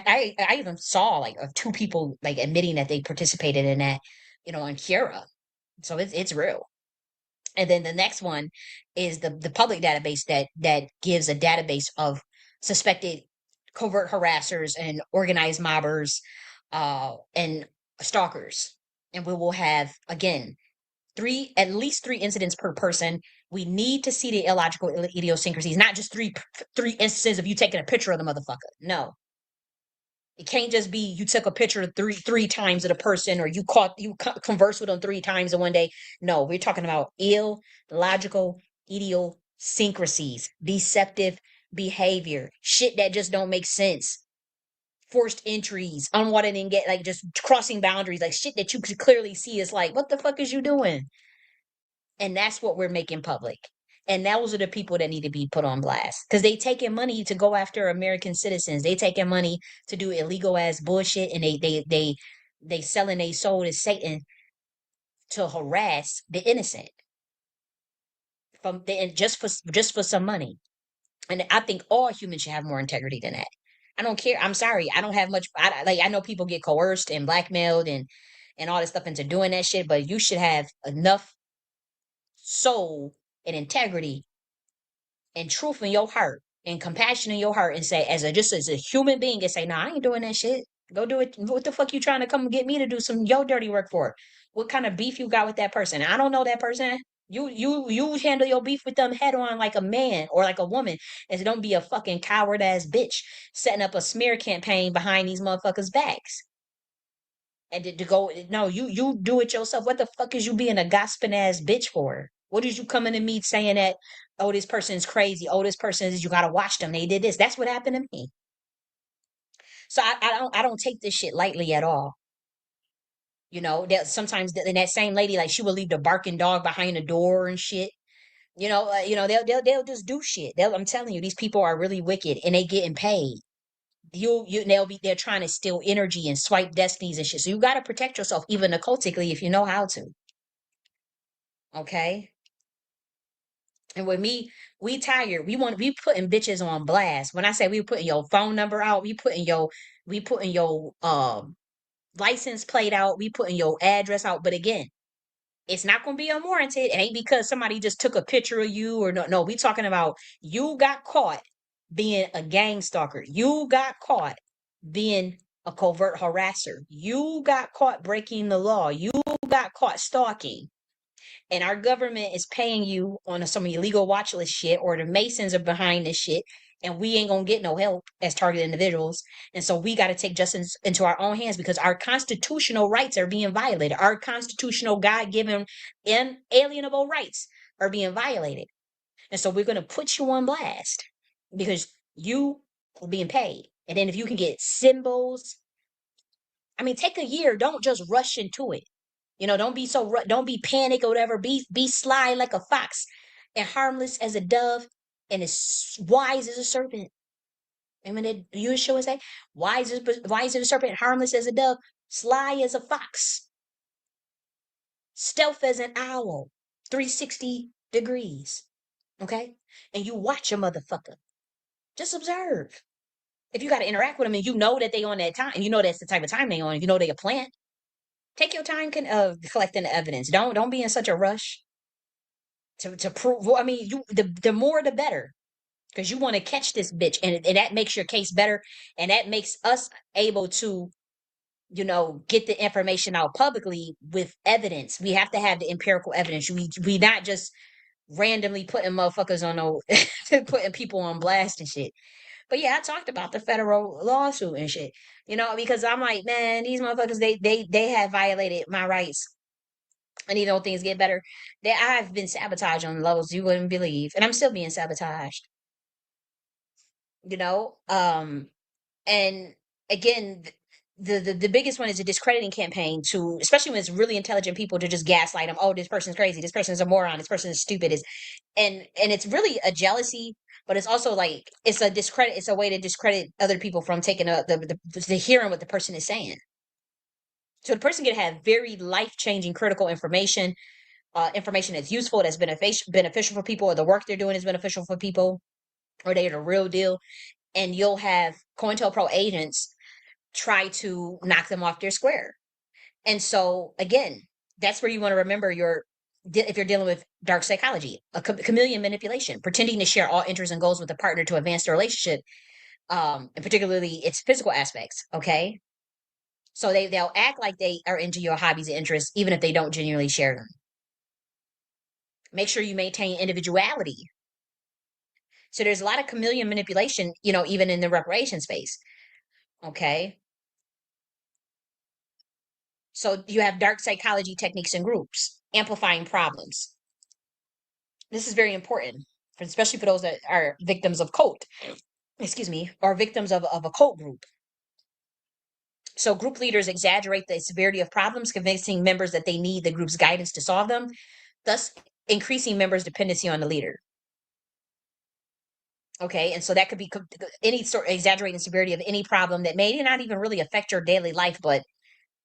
I even saw, like, of two people, like, admitting that they participated in that, on Cura. So it's real. And then the next one is the public database that gives a database of suspected covert harassers and organized mobbers, and stalkers. And we will have, again, at least three incidents per person. We need to see the illogical idiosyncrasies, not just three instances of you taking a picture of the motherfucker. No, it can't just be you took a picture three times of the person, or you converse with them three times in one day. No, we're talking about illogical idiosyncrasies, deceptive behavior, shit that just don't make sense, forced entries, unwanted and get, like, just crossing boundaries, like shit that you could clearly see is like, what the fuck is you doing? And that's what we're making public. And those are the people that need to be put on blast, because they taking money to go after American citizens. They taking money to do illegal ass bullshit, and they selling their soul to Satan to harass the innocent and just for some money. And I think all humans should have more integrity than that. I don't care. I'm sorry. I don't have much. I know people get coerced and blackmailed and all this stuff into doing that shit, but you should have enough soul and integrity and truth in your heart and compassion in your heart, and say, as a human being, and say, no, I ain't doing that shit. Go do it. What the fuck you trying to come get me to do some your dirty work for? What kind of beef you got with that person? I don't know that person. You handle your beef with them head on, like a man or like a woman, and don't be a fucking coward ass bitch setting up a smear campaign behind these motherfuckers' backs. And to go, no, you do it yourself. What the fuck is you being a gossiping ass bitch for? What is you coming to me saying that, oh, this person's crazy, oh, this person is, you gotta watch them, they did this? That's what happened to me. So I don't take this shit lightly at all. That sometimes that same lady, like, she will leave the barking dog behind the door and shit. They'll just do shit. I'm telling you, these people are really wicked, and they getting paid. They're trying to steal energy and swipe destinies and shit. So you got to protect yourself, even occultically, if you know how to. Okay. And with me, we tired. We putting bitches on blast. When I say we putting your phone number out, we putting your license plate out, we putting your address out. But again, it's not gonna be unwarranted. It ain't because somebody just took a picture of you, or no, we talking about you got caught being a gang stalker. You got caught being a covert harasser. You got caught breaking the law. You got caught stalking. And our government is paying you on some illegal watch list shit, or the Masons are behind this shit, and we ain't gonna get no help as targeted individuals. And so we got to take justice into our own hands, because our constitutional rights are being violated. Our constitutional God-given inalienable rights are being violated. And so we're gonna put you on blast, because you are being paid. And then if you can get symbols, I mean, take a year. Don't just rush into it. Don't be don't be panic or whatever. Be sly like a fox, and harmless as a dove, and as wise as a serpent. And when the US show is say, why is it a serpent harmless as a dove, sly as a fox, stealth as an owl, 360 degrees. Okay? And you watch a motherfucker. Just observe. If you got to interact with them and you know that they on that time, and you know that's the type of time they on, you know they a plant, take your time collecting the evidence. Don't be in such a rush to prove. Well, I mean, the more the better, because you want to catch this bitch, and that makes your case better, and that makes us able to get the information out publicly with evidence. We have to have the empirical evidence. We not just randomly putting motherfuckers on no putting people on blast and shit. But yeah, I talked about the federal lawsuit and shit. Because I'm like, man, these motherfuckers, they have violated my rights. And even though things get better, I've been sabotaged on levels you wouldn't believe. And I'm still being sabotaged. You know? And again, the biggest one is a discrediting campaign to, especially when it's really intelligent people, to just gaslight them. Oh, this person's crazy. This person's a moron. This person is stupid. And it's really a jealousy, but it's also like it's a discredit. It's a way to discredit other people from taking the hearing what the person is saying. So the person can have very life changing, critical information, information that's useful, that's beneficial for people, or the work they're doing is beneficial for people, or they're the real deal. And you'll have COINTELPRO agents try to knock them off their square. And so again, that's where you want to remember if you're dealing with dark psychology, a chameleon manipulation, pretending to share all interests and goals with a partner to advance the relationship, and particularly its physical aspects. Okay, so they'll act like they are into your hobbies and interests, even if they don't genuinely share them. Make sure you maintain individuality. So there's a lot of chameleon manipulation, even in the reparation space. Okay, so you have dark psychology techniques and groups, amplifying problems. This is very important, especially for those that are victims of cult, excuse me, or victims of a cult group. So group leaders exaggerate the severity of problems, convincing members that they need the group's guidance to solve them, thus increasing members' dependency on the leader. Okay, and so that could be any sort of exaggerating severity of any problem that may not even really affect your daily life, but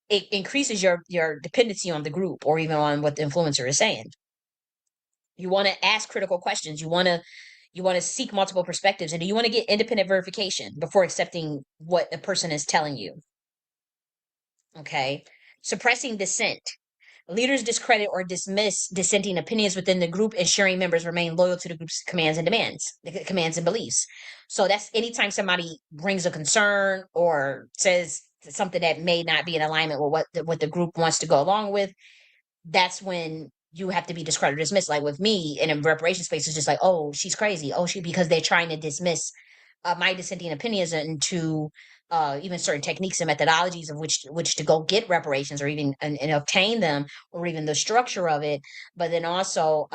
it increases your dependency on the group or even on what the influencer is saying. You want to ask critical questions. You want to seek multiple perspectives, and you want to get independent verification before accepting what a person is telling you. Okay, suppressing dissent. Leaders discredit or dismiss dissenting opinions within the group, ensuring members remain loyal to the group's commands and commands and beliefs. So that's anytime somebody brings a concern or says something that may not be in alignment with what the group wants to go along with, that's when you have to be discredited or dismissed. Like with me in reparation space, it's just like, oh, she's crazy. Oh, because they're trying to dismiss my dissenting opinions into even certain techniques and methodologies of which to go get reparations or even and obtain them, or even the structure of it. But then also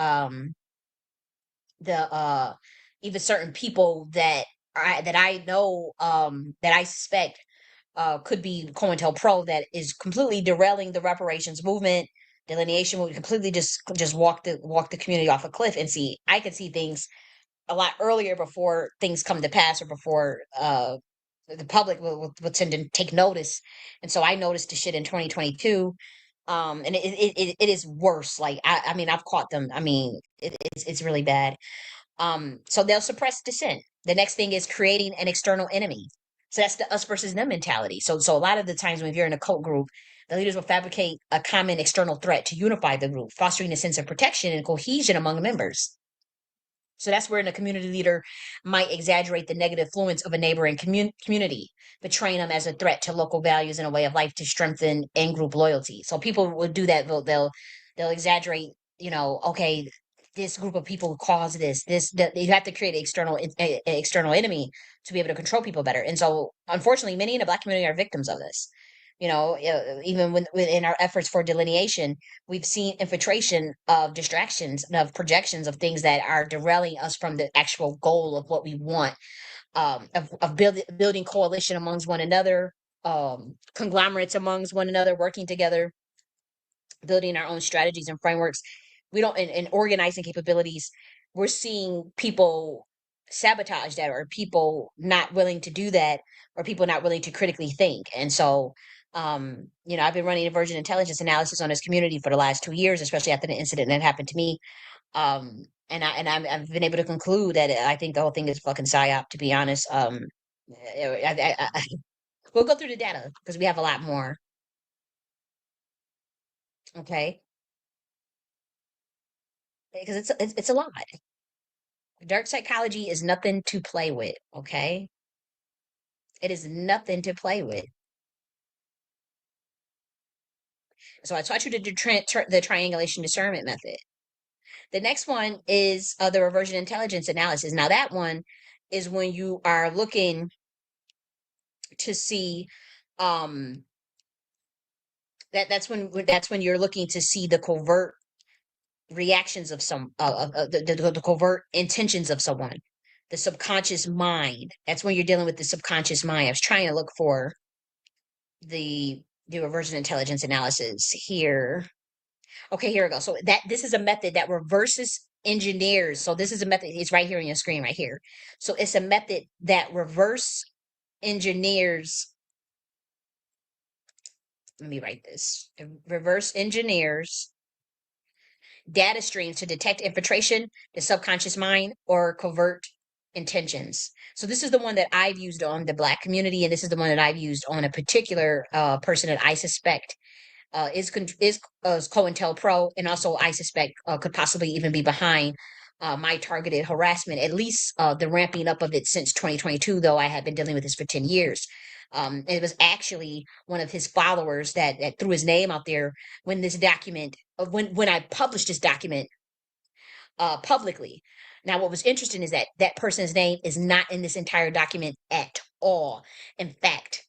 the even certain people that I know that I suspect could be COINTELPRO that is completely derailing the reparations movement. Delineation would completely just walk the community off a cliff. And see, I could see things a lot earlier before things come to pass, or before the public will tend to take notice. And so I noticed the shit in 2022. And it is worse. Like I mean, I've caught them. I mean, it's really bad. So they'll suppress dissent. The next thing is creating an external enemy. So that's the us versus them mentality. So a lot of the times when you're in a cult group, the leaders will fabricate a common external threat to unify the group, fostering a sense of protection and cohesion among the members. So that's where the community leader might exaggerate the negative influence of a neighboring community, portraying them as a threat to local values and a way of life to strengthen in-group loyalty. So people will do that. They'll exaggerate. Okay, this group of people caused this. You have to create an external enemy to be able to control people better. And so, unfortunately, many in the Black community are victims of this. Even in our efforts for delineation, we've seen infiltration of distractions and of projections of things that are derailing us from the actual goal of what we want, of building coalition amongst one another, conglomerates amongst one another, working together, building our own strategies and frameworks. We don't, in organizing capabilities, we're seeing people sabotage that, or people not willing to do that, or people not willing to critically think. And so, I've been running diversion intelligence analysis on this community for the last 2 years, especially after the incident that happened to me. I've been able to conclude that I think the whole thing is fucking psyop, to be honest. We'll go through the data because we have a lot more. Okay, because it's a lot. Dark psychology is nothing to play with. Okay, it is nothing to play with. So I taught you to do the triangulation discernment method. The next one is the reversion intelligence analysis. Now that one is when you are looking to see um that's when you're looking to see the covert reactions of some the covert intentions of someone, the subconscious mind. That's when you're dealing with the subconscious mind. I was trying to look for the reversion intelligence analysis here. Okay, here we go. So this is a method that reverses engineers. So this is a method, it's right here on your screen right here. So it's a method that reverse engineers. Let me write this. It reverse engineers data streams to detect infiltration, the subconscious mind, or covert intentions. So this is the one that I've used on the Black community, and this is the one that I've used on a particular person that I suspect is COINTELPRO, and also I suspect could possibly even be behind my targeted harassment, at least the ramping up of it since 2022, though I had been dealing with this for 10 years. It was actually one of his followers that threw his name out there when this document, when I published this document publicly. Now, what was interesting is that that person's name is not in this entire document at all. In fact,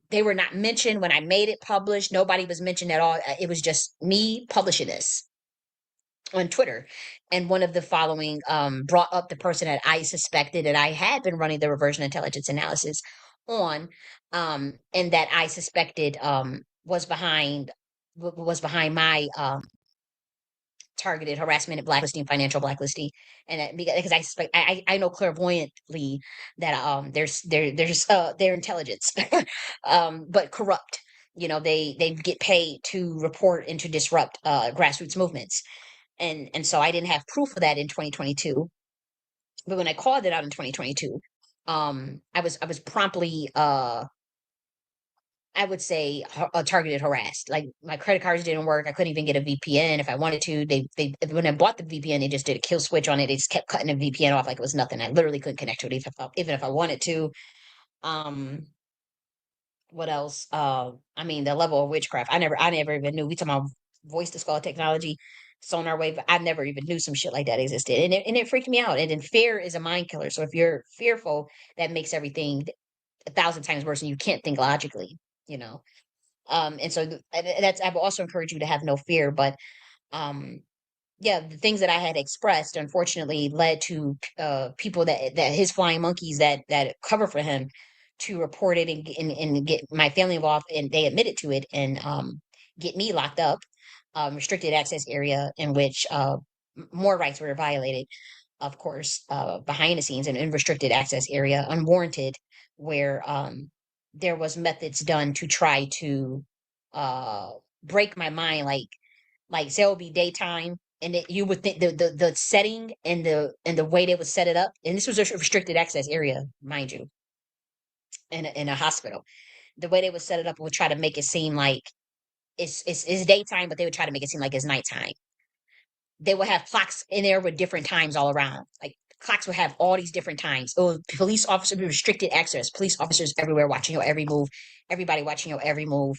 they were not mentioned when I made it published. Nobody was mentioned at all. It was just me publishing this on Twitter. And one of the following brought up the person that I suspected that I had been running the reversion intelligence analysis on, and that I suspected was behind my targeted harassment and blacklisting, financial blacklisting, and because I suspect I know clairvoyantly that there's their intelligence, but corrupt. They get paid to report and to disrupt grassroots movements, and so I didn't have proof of that in 2022. But when I called it out in 2022, I was promptly I would say targeted harassed. Like my credit cards didn't work. I couldn't even get a VPN if I wanted to. They when I bought the VPN, they just did a kill switch on it. They just kept cutting the VPN off like it was nothing. I literally couldn't connect to it even if I wanted to. Um, what else? I mean the level of witchcraft. I never even knew. We talking about voice to skull technology, sonar wave. I never even knew some shit like that existed, and it freaked me out. And then fear is a mind killer. So if you're fearful, that makes everything 1,000 times worse, and you can't think logically. You know. And so that's I would also encourage you to have no fear, but um yeah, the things that I had expressed unfortunately led to people that his flying monkeys that cover for him to report it and get my family involved, and they admitted to it, and get me locked up, restricted access area in which more rights were violated, of course, behind the scenes, and in restricted access area, unwarranted, where there was methods done to try to uh break my mind, like say it'll be daytime, and you would think the setting and the way they would set it up, and this was a restricted access area, mind you, in a hospital. The way they would set it up would try to make it seem like it's daytime, but they would try to make it seem like it's nighttime. They would have clocks in there with different times all around. Like clocks would have all these different times. Oh, police officers with restricted access. Police officers everywhere watching your every move. Everybody watching your every move.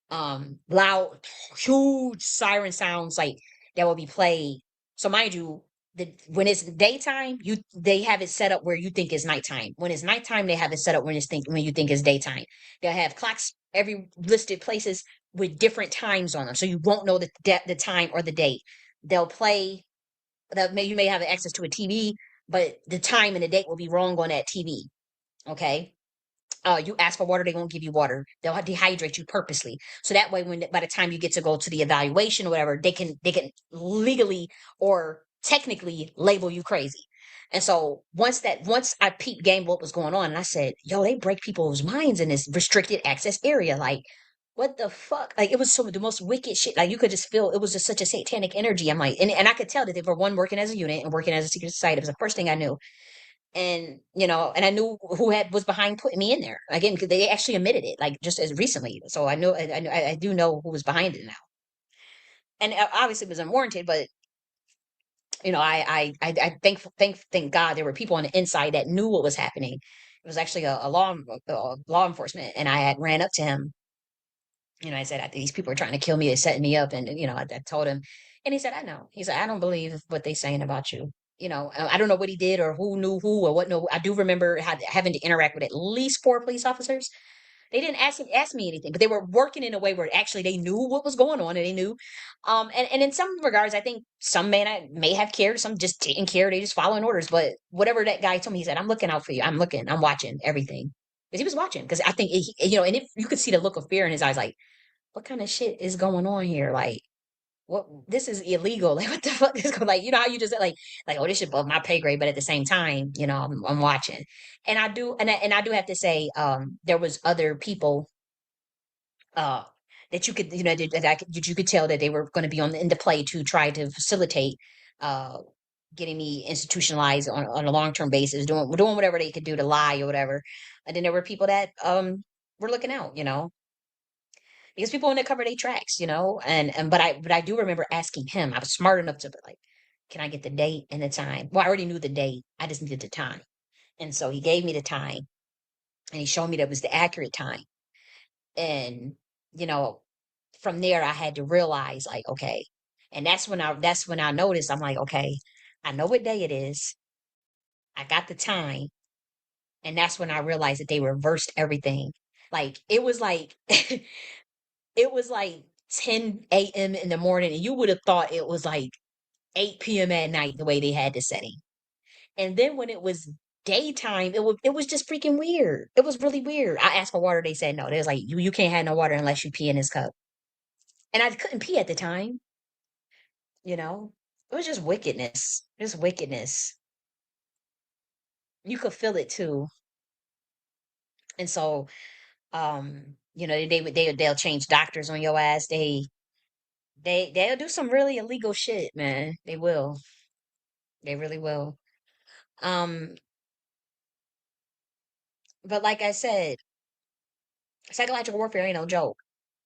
Loud, huge siren sounds like that will be played. So mind you, when it's daytime, they have it set up where you think it's nighttime. When it's nighttime, they have it set up when you think it's daytime. They'll have clocks every listed places with different times on them, so you won't know the time or the date. They'll play that you may have access to a TV, but the time and the date will be wrong on that TV. Okay. You ask for water, they won't give you water. They'll dehydrate you purposely, so that way, when by the time you get to go to the evaluation or whatever, they can legally or technically label you crazy. And so once I peeped game what was going on, and I said, yo, they break people's minds in this restricted access area. Like, what the fuck? Like, it was some of the most wicked shit. Like, you could just feel it was just such a satanic energy. I'm like, and I could tell that they were one working as a unit and working as a secret society. It was the first thing I knew. And and I knew who had was behind putting me in there again because they actually admitted it like just as recently. So I know I do know who was behind it now, and obviously it was unwarranted. But I thank God there were people on the inside that knew what was happening. It was actually a law enforcement, and I had ran up to him. I said, these people are trying to kill me. They're setting me up. And, I told him, and he said, I know. He said, I don't believe what they're saying about you. I don't know what he did or who knew who or what. No, I do remember having to interact with at least 4 police officers. They didn't ask me anything, but they were working in a way where actually they knew what was going on and they knew. And in some regards, I think some may have cared, some just didn't care. They just following orders. But whatever that guy told me, he said, I'm looking out for you. I'm watching everything. Because he was watching. Because I think, and if you could see the look of fear in his eyes, like, what kind of shit is going on here? Like, what this is illegal. Like, what the fuck is going like, how you just like, oh, this shit above my pay grade, but at the same time, I'm watching. And I do have to say, there was other people uh that you could, that you could tell that they were going to be on into play to try to facilitate uh getting me institutionalized on a long term basis, doing whatever they could do to lie or whatever. And then there were people that were looking out, because people want to cover their tracks, and but I do remember asking him. I was smart enough to be like, can I get the date and the time? Well, I already knew the date. I just needed the time. And so he gave me the time and he showed me that was the accurate time. And, you know, from there I had to realize like, okay. And that's when I noticed I'm like, okay, I know what day it is. I got the time. And that's when I realized that they reversed everything. Like it was like it was like 10 a.m. in the morning, and you would have thought it was like 8 p.m. at night the way they had the setting. And then when it was daytime, it was just freaking weird. It was really weird. I asked for water, they said no. They was like, you can't have no water unless you pee in this cup. And I couldn't pee at the time, you know? It was just wickedness. Just wickedness. You could feel it too. And so they'll change doctors on your ass. They'll do some really illegal shit, man. They will. They really will. Um, but like I said, psychological warfare ain't no joke.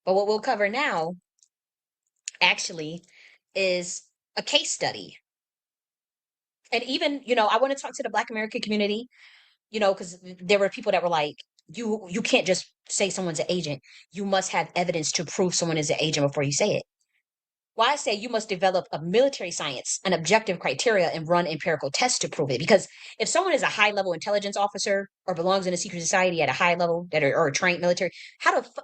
But what we'll cover now actually is a case study. And even, I want to talk to the Black American community, because there were people that were like, you can't just say someone's an agent. You must have evidence to prove someone is an agent before you say it. Well, I say you must develop a military science, an objective criteria, and run empirical tests to prove it. Because if someone is a high level intelligence officer or belongs in a secret society at a high level or a trained military,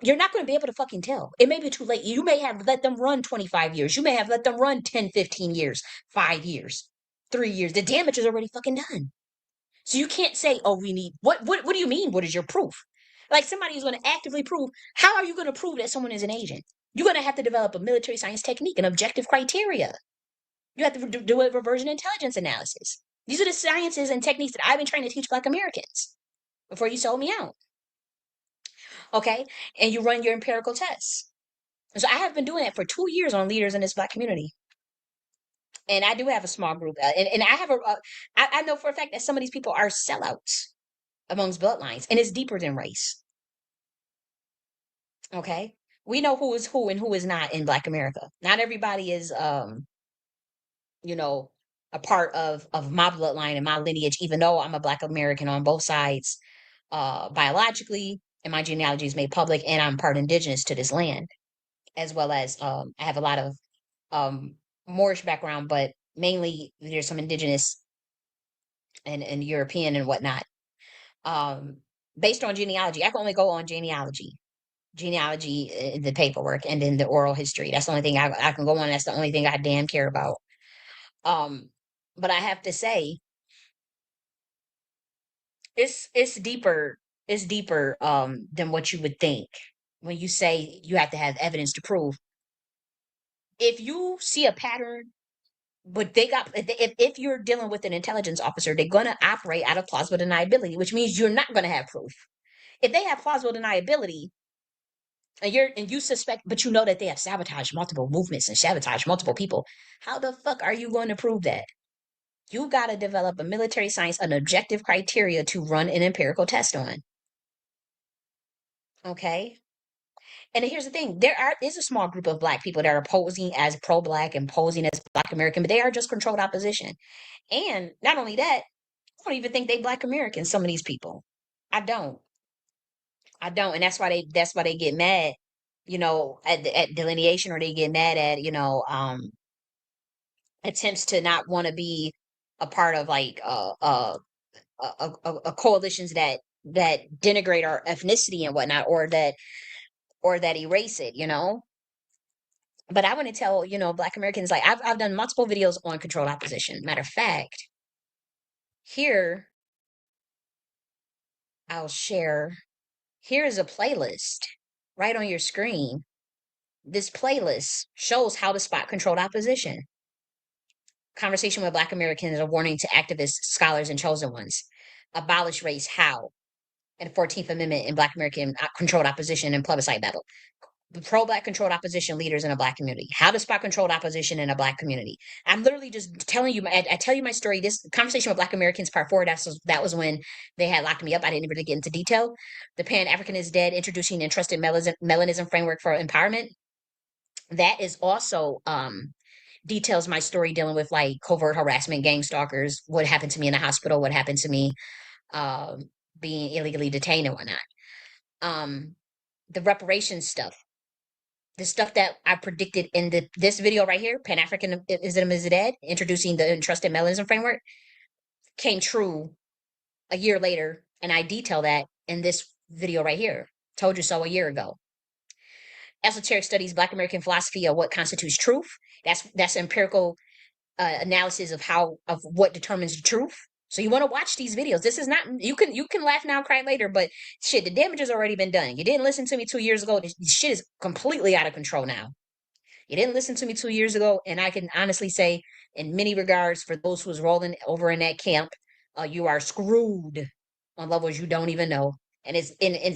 you're not going to be able to fucking tell. It may be too late. You may have let them run 25 years. You may have let them run 10, 15 years, 5 years, 3 years. The damage is already fucking done. So you can't say, oh, we need what do you mean? What is your proof? Like somebody is going to actively prove. How are you going to prove that someone is an agent? You're going to have to develop a military science technique, an objective criteria. You have to do a reversion intelligence analysis. These are the sciences and techniques that I've been trying to teach Black Americans before you sold me out. Okay. And you run your empirical tests. And so I have been doing that for 2 years on leaders in this Black community. And I do have a small group. And I know for a fact that some of these people are sellouts amongst bloodlines, and it's deeper than race. Okay. We know who is who and who is not in Black America. Not everybody is you know, a part of my bloodline and my lineage, even though I'm a Black American on both sides, biologically, and my genealogy is made public, and I'm part indigenous to this land, as well as I have a lot of um Moorish background, but mainly there's some indigenous and European and whatnot. Um, based on genealogy, I can only go on genealogy in the paperwork and in the oral history. That's the only thing I can go on. That's the only thing I damn care about. Um, but I have to say, it's deeper. It's deeper than what you would think when you say you have to have evidence to prove. If you see a pattern But they got if you're dealing with an intelligence officer, they're gonna operate out of plausible deniability, which means you're not gonna have proof. If they have plausible deniability, and you suspect, but you know that they have sabotaged multiple movements and sabotaged multiple people, how the fuck are you going to prove that? You got to develop a military science, an objective criteria to run an empirical test on. Okay. And here's the thing: is a small group of Black people that are posing as pro-Black and posing as Black American, but they are just controlled opposition. And not only that, I don't even think they Black Americans. Some of these people, I don't, and that's why they get mad, at delineation, or they get mad at attempts to not want to be a part of like coalitions that denigrate our ethnicity and whatnot, or that erase it. But I want to tell Black Americans, like I've done multiple videos on controlled opposition. Matter of fact, here I'll share. Here is a playlist right on your screen. This playlist shows how to spot controlled opposition. Conversation with Black Americans, a warning to activists, scholars, and chosen ones. Abolish race, how? And 14th Amendment in Black American controlled opposition and plebiscite battle. Pro-Black controlled opposition leaders in a Black community. How to spot controlled opposition in a Black community. I'm literally just telling you. I tell you my story. This conversation with Black Americans, part 4. That was when they had locked me up. I didn't really get into detail. The Pan African is Dead: Introducing Entrusted Melanism Framework for Empowerment. That is also details my story dealing with like covert harassment, gang stalkers, what happened to me in the hospital, what happened to me um, being illegally detained and whatnot. The reparations stuff, the stuff that I predicted in this video right here, Pan Africanism is Dead, introducing the entrusted melanism framework, came true a year later, and I detail that in this video right here. Told you so a year ago. Esoteric studies, Black American philosophy of what constitutes truth. That's empirical analysis of what determines the truth. So you want to watch these videos. This is not, you can laugh now, cry later, but shit, the damage has already been done. You didn't listen to me 2 years ago. This shit is completely out of control now. You didn't listen to me 2 years ago, and I can honestly say, in many regards, for those who was rolling over in that camp, you are screwed on levels you don't even know. And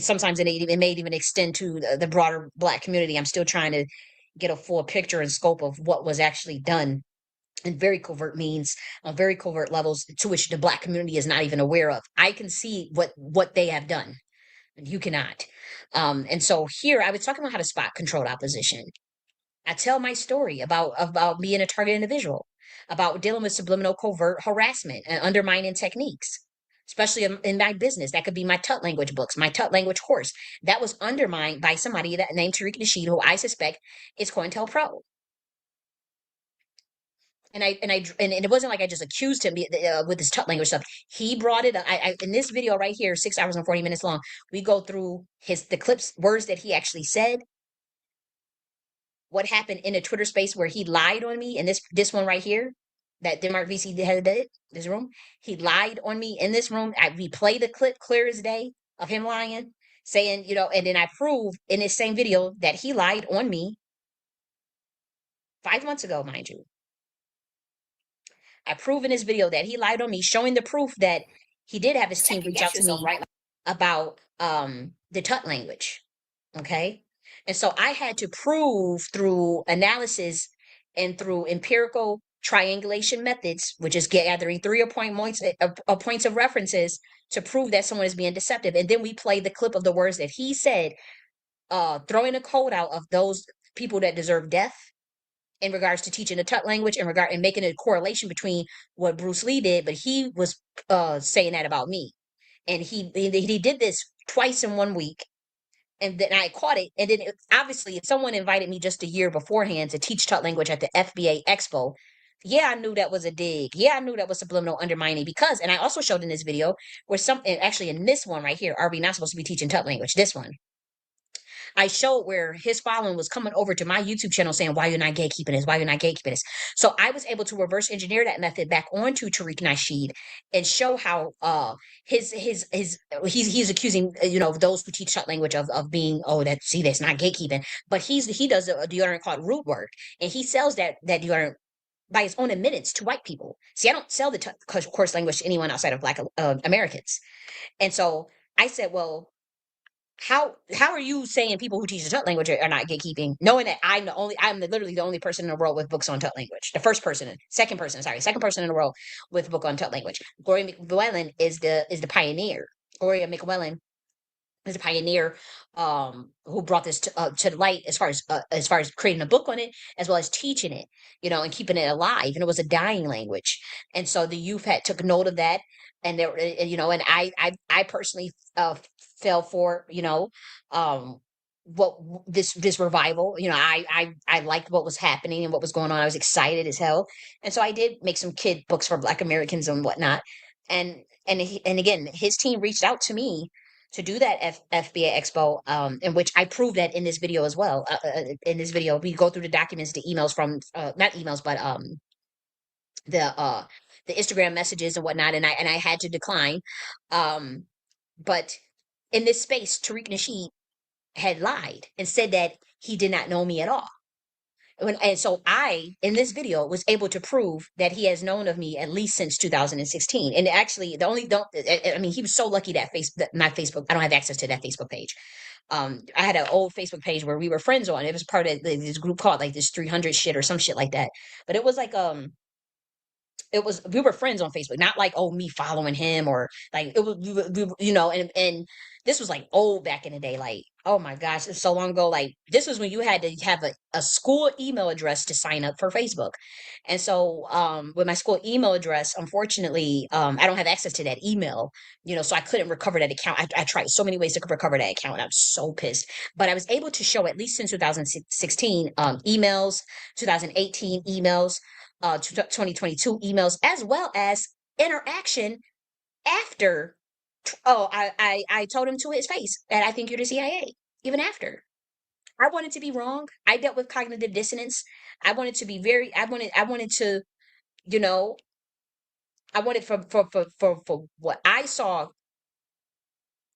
sometimes it may even extend to the broader Black community. I'm still trying to get a full picture and scope of what was actually done in very covert means, on very covert levels, to which the Black community is not even aware of. I can see what they have done. You cannot. And so here I was talking about how to spot controlled opposition. I tell my story about being a target individual, about dealing with subliminal covert harassment and undermining techniques, especially in my business. That could be my Tut language books, my Tut language course. That was undermined by somebody that named Tariq Nasheed, who I suspect is COINTELPRO. And it wasn't like I just accused him with this Tut language stuff. He brought it up. In this video right here, 6 hours and 40 minutes long, we go through the clips, words that he actually said, what happened in a Twitter space where he lied on me, and this one right here, that Denmark VC had this room, he lied on me in this room. We play the clip clear as day of him lying, saying, and then I prove in this same video that he lied on me 5 months ago, mind you. I prove in this video that he lied on me, showing the proof that he did have his team reach out to me about the Tut language. Okay. And so I had to prove through analysis and through empirical triangulation methods, which is gathering 3 points of references, to prove that someone is being deceptive. And then we play the clip of the words that he said, throwing a code out of those people that deserve death in regards to teaching the Tut language, and making a correlation between what Bruce Lee did, but he was saying that about me. And he did this twice in 1 week. And then I caught it. And then obviously, if someone invited me just a year beforehand to teach Tut language at the FBA Expo, yeah, I knew that was a dig. Yeah, I knew that was subliminal undermining, because, and I also showed in this video where actually in this one right here, are we not supposed to be teaching Tut language? This one. I showed where his following was coming over to my YouTube channel saying, why you're not gatekeeping this? Why you're not gatekeeping this? So I was able to reverse engineer that method back onto Tariq Nasheed and show how he's accusing those who teach Tut language of being, that's not gatekeeping, but he does a deodorant called Root Work, and he sells that deodorant by his own admittance to white people. See, I don't sell the course language to anyone outside of Black Americans. And so I said, well, how are you saying people who teach the Tut language are not gatekeeping, knowing that I'm literally the only person in the world with books on Tut language, second person in the world with a book on Tut language. Gloria McWillan is the pioneer. Gloria McWillan is a pioneer who brought this to the light as far as creating a book on it as well as teaching it, and keeping it alive. And it was a dying language, and so the youth had took note of that. And there, and I personally fell for, um what this revival. I liked what was happening and what was going on. I was excited as hell, and so I did make some kid books for Black Americans and whatnot. And again, his team reached out to me to do that FBA Expo, in which I proved that in this video as well. In this video, we go through the documents, the emails from not emails, but the uh, the Instagram messages and whatnot, and I had to decline. But in this space, Tariq Nasheed had lied and said that he did not know me at all. And so I, in this video, was able to prove that he has known of me at least since 2016. And actually, the only don't I mean, he was so lucky that my Facebook, I don't have access to that Facebook page. I had an old Facebook page where we were friends on. It was part of this group called like this 300 shit or some shit like that. But it was like we were friends on Facebook, not like, oh, me following him, or like it was and this was like old back in the day, like, oh my gosh, it's so long ago. Like, this was when you had to have a school email address to sign up for Facebook. And so with my school email address, unfortunately, I don't have access to that email, so I couldn't recover that account. I tried so many ways to recover that account, and I'm so pissed. But I was able to show at least since 2016 emails, 2018 emails, 2022 emails, as well as interaction after. Oh, I told him to his face that I think you're the CIA. Even after, I wanted to be wrong. I dealt with cognitive dissonance. I wanted to be very. I wanted to. You know. I wanted for what I saw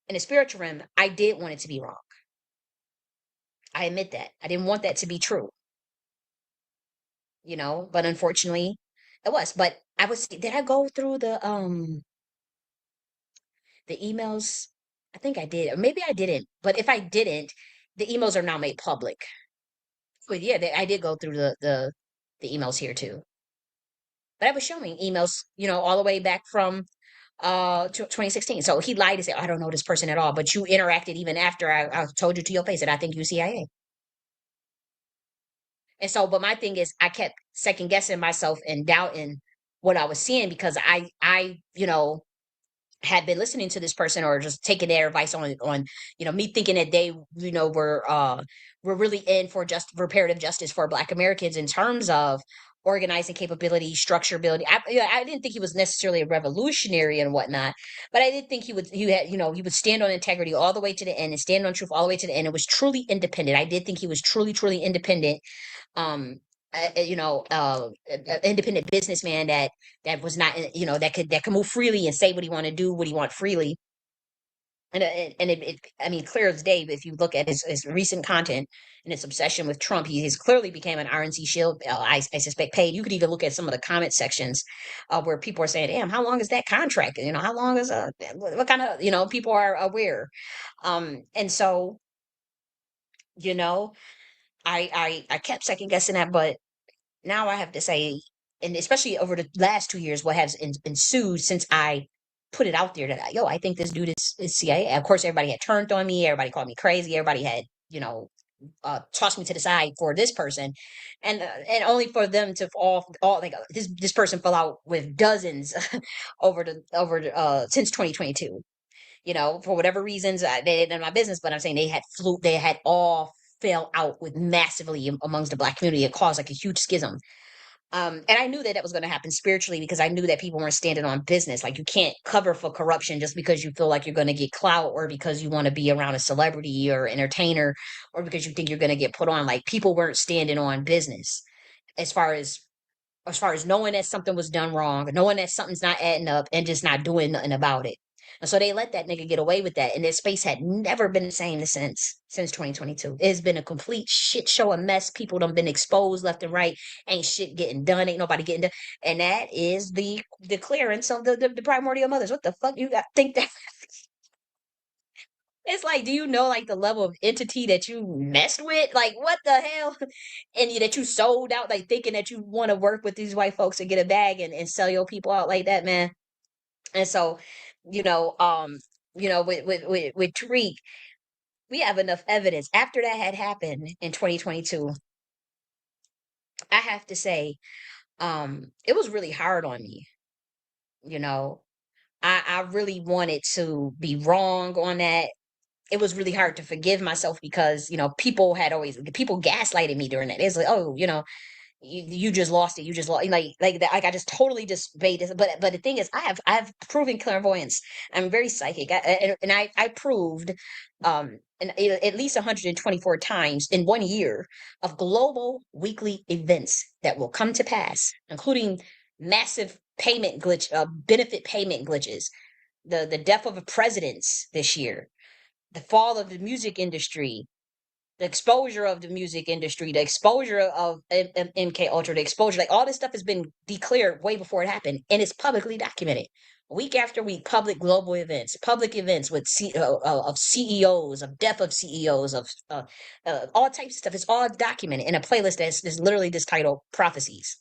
in the spiritual realm. I did want it to be wrong. I admit that. I didn't want that to be true. But unfortunately, it was. But I was. Did I go through the emails? I think I did, or maybe I didn't. But if I didn't, the emails are now made public. But yeah, I did go through the emails here too. But I was showing emails, all the way back from 2016. So he lied to say, oh, I don't know this person at all. But you interacted even after I told you to your face that I think you CIA. And so, but my thing is, I kept second guessing myself and doubting what I was seeing, because I had been listening to this person or just taking their advice on me thinking that they were really in for just reparative justice for Black Americans in terms of organizing capability, structure building. I didn't think he was necessarily a revolutionary and whatnot, but I did think he would stand on integrity all the way to the end and stand on truth all the way to the end. It was truly independent. I did think he was truly independent. um independent businessman that was not, that could move freely and say what he want to do, what he want freely. And I mean, clear as day, if you look at his recent content and his obsession with Trump, he has clearly became an RNC shield. I suspect paid. You could even look at some of the comment sections where people are saying, "Damn, how long is that contract? How long is what kind of people are aware." And so you know, I kept second guessing that, but now I have to say, and especially over the last 2 years, what has ensued since I put it out there that I think this dude is CIA. Of course, everybody had turned on me. Everybody called me crazy. Everybody had, tossed me to the side for this person, and only for them to all like this person fell out with dozens since 2022. For whatever reasons, they didn't know my business, but I'm saying they had all fell out with massively amongst the Black community. It caused like a huge schism. And I knew that that was going to happen spiritually, because I knew that people weren't standing on business. Like, you can't cover for corruption just because you feel like you're going to get clout, or because you want to be around a celebrity or entertainer, or because you think you're going to get put on. Like, people weren't standing on business as far as knowing that something was done wrong, knowing that something's not adding up, and just not doing nothing about it. And so they let that nigga get away with that. And their space had never been the same since 2022. It's been a complete shit show, a mess. People done been exposed left and right. Ain't shit getting done. Ain't nobody getting done. And that is the clearance of the primordial mothers. What the fuck you got think that? It's like, do you know like the level of entity that you messed with? Like, what the hell? And that you sold out, like thinking that you want to work with these white folks and get a bag and sell your people out like that, man. And so, you know, with Tariq, we have enough evidence. After that had happened in 2022, I have to say, it was really hard on me. You know, I really wanted to be wrong on that. It was really hard to forgive myself because, people gaslighted me during that. It's like, oh, you just lost it. You just lost like that. Like I just totally just made this. But the thing is, I have proven clairvoyance. I'm very psychic, and I proved at least 124 times in 1 year of global weekly events that will come to pass, including massive benefit payment glitches, the death of a presidents this year, the fall of the music industry, the exposure of the music industry, the exposure of MK Ultra, the exposure, like all this stuff has been declared way before it happened, and it's publicly documented. Week after week, public events with of CEOs, of death of CEOs, of all types of stuff. It's all documented in a playlist that's literally this title, Prophecies.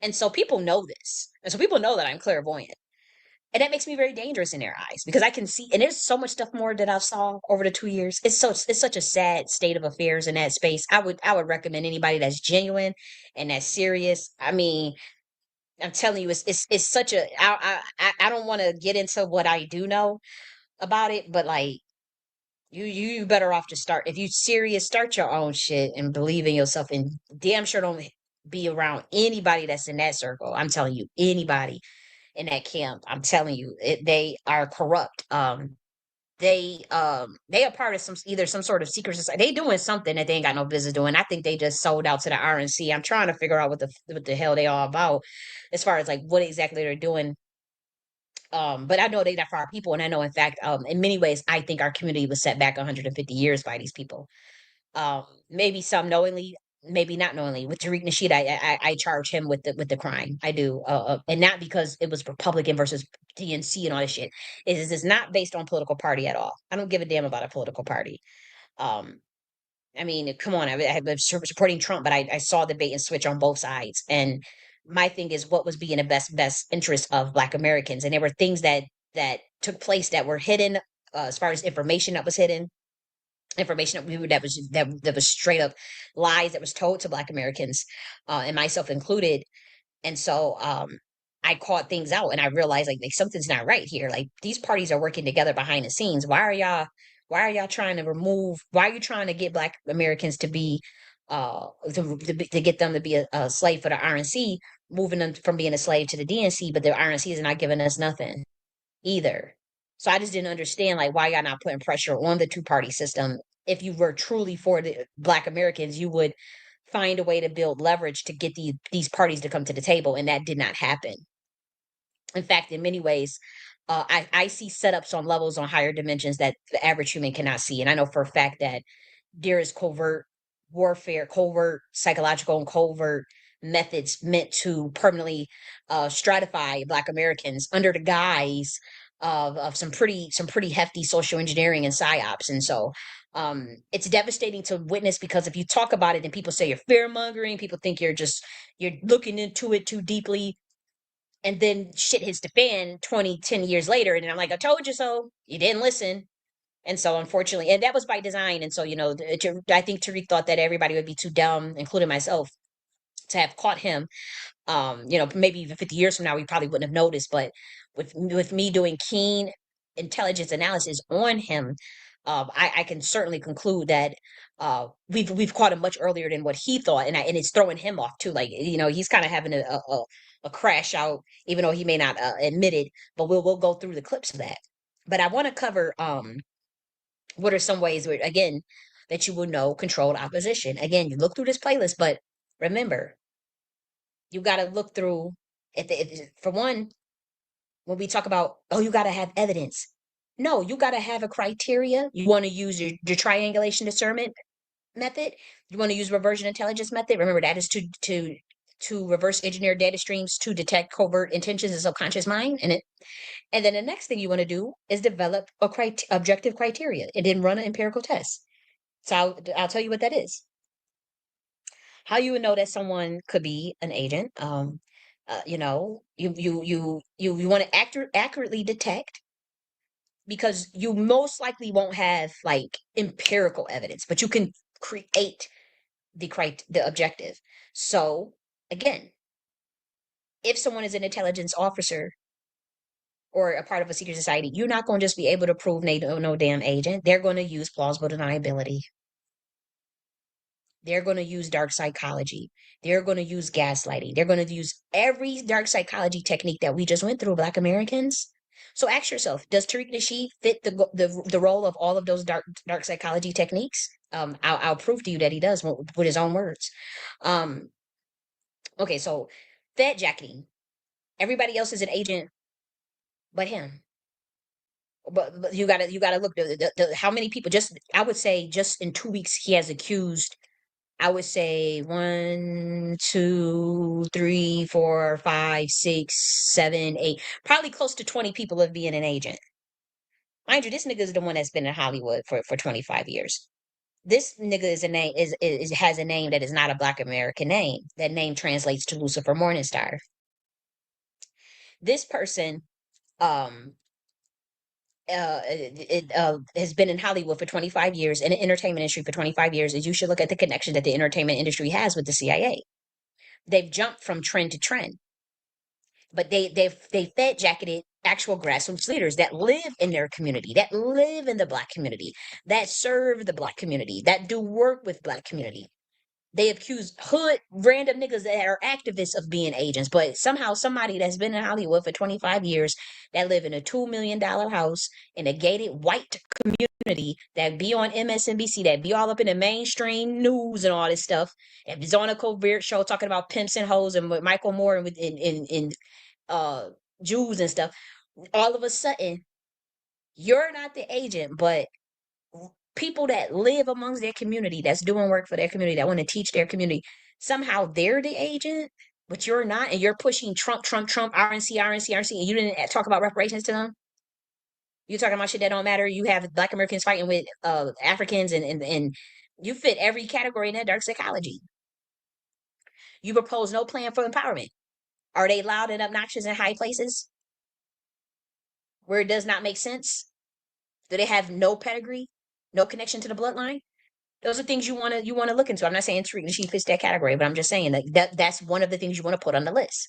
And so people know this, and so people know that I'm clairvoyant. And that makes me very dangerous in their eyes because I can see, and there's so much stuff more that I've saw over the 2 years. It's such a sad state of affairs in that space. I would recommend anybody that's genuine and that's serious. I mean, I'm telling you, it's such a I don't want to get into what I do know about it, but like you better off to start if you serious, start your own shit and believe in yourself, and damn sure don't be around anybody that's in that circle. I'm telling you, anybody in that camp. I'm telling you, they are corrupt. They are part of some sort of secret society. They doing something that they ain't got no business doing. I think they just sold out to the RNC. I'm trying to figure out what the hell they all about, as far as like what exactly they're doing. But I know they that for our people, and I know in fact, in many ways, I think our community was set back 150 years by these people. Maybe some knowingly, maybe not knowingly. With Tariq Nasheed, I charge him with the crime. I do, and not because it was Republican versus DNC and all this shit. It's not based on political party at all. I don't give a damn about a political party. Um, I mean, come on, I've been supporting Trump, but I saw the bait and switch on both sides. And my thing is, what was being the best interest of Black Americans, and there were things that took place that were hidden, as far as information that was hidden, information that was straight up lies that was told to Black Americans, and myself included. And so I caught things out, and I realized like something's not right here. Like these parties are working together behind the scenes. Why are y'all trying to remove, why are you trying to get Black Americans to be to get them to be a slave for the RNC, moving them from being a slave to the DNC, but the RNC is not giving us nothing either. So I just didn't understand like why y'all not putting pressure on the two-party system. If you were truly for the Black Americans, you would find a way to build leverage to get these parties to come to the table, and that did not happen. In fact, in many ways, I see setups on levels on higher dimensions that the average human cannot see. And I know for a fact that there is covert warfare, covert psychological and covert methods meant to permanently stratify Black Americans under the guise of some pretty hefty social engineering and psyops. And so it's devastating to witness, because if you talk about it and people say you're fear mongering, people think you're looking into it too deeply, and then shit hits the fan 10 years later, and I'm like, I told you so. You didn't listen. And so, unfortunately, and that was by design. And so, I think Tariq thought that everybody would be too dumb, including myself, to have caught him. Maybe even 50 years from now, we probably wouldn't have noticed. But with me doing keen intelligence analysis on him, I can certainly conclude that we've caught him much earlier than what he thought, and it's throwing him off too. Like he's kind of having a crash out, even though he may not admit it. But we'll go through the clips of that. But I want to cover what are some ways where, again, that you will know controlled opposition. Again, you look through this playlist, but remember, you got to look through. For one, when we talk about, oh, you got to have evidence. No, you got to have a criteria. You want to use your triangulation discernment method. You want to use reversion intelligence method. Remember, that is to reverse engineer data streams to detect covert intentions in subconscious mind. And then the next thing you want to do is develop objective criteria and then run an empirical test. So I'll tell you what that is. How you would know that someone could be an agent. You want to accurately detect, because you most likely won't have like empirical evidence, but you can create the objective. So again, if someone is an intelligence officer or a part of a secret society, you're not going to just be able to prove they don't no damn agent. They're going to use plausible deniability. They're going to use dark psychology. They're going to use gaslighting. They're going to use every dark psychology technique that we just went through, Black Americans. So ask yourself, does Tariq Nasheed fit the role of all of those dark psychology techniques? I'll prove to you that he does with his own words. Okay, so fed jacketing. Everybody else is an agent but him. But you gotta look how many people, just I would say just in 2 weeks he has accused, I would say 1, 2, 3, 4, 5, 6, 7, 8, probably close to 20 people of being an agent. Mind you, this nigga is the one that's been in Hollywood for 25 years. This nigga is a name is has a name that is not a Black American name. That name translates to Lucifer Morningstar. This person um has been in Hollywood for 25 years, in the entertainment industry for 25 years, is you should look at the connection that the entertainment industry has with the CIA. They've jumped from trend to trend, but they fed jacketed actual grassroots leaders that live in their community, that live in the Black community, that serve the Black community, that do work with Black community. They accuse hood random niggas that are activists of being agents, but somehow somebody that's been in Hollywood for 25 years, that live in a $2 million house in a gated white community, that be on MSNBC, that be all up in the mainstream news and all this stuff, and is on a covert show talking about pimps and hoes and with Michael Moore and with in uh Jews and stuff. All of a sudden, you're not the agent, but people that live amongst their community, that's doing work for their community, that want to teach their community, somehow they're the agent, but you're not, and you're pushing Trump, Trump, Trump, RNC, RNC, RNC, and you didn't talk about reparations to them. You talking about shit that don't matter. You have Black Americans fighting with Africans, and you fit every category in that dark psychology. You propose no plan for empowerment. Are they loud and obnoxious in high places where it does not make sense? Do they have no pedigree, no connection to the bloodline? Those are things you want to look into. I'm not saying Tariq Nasheed fits that category, but I'm just saying that's one of the things you want to put on the list.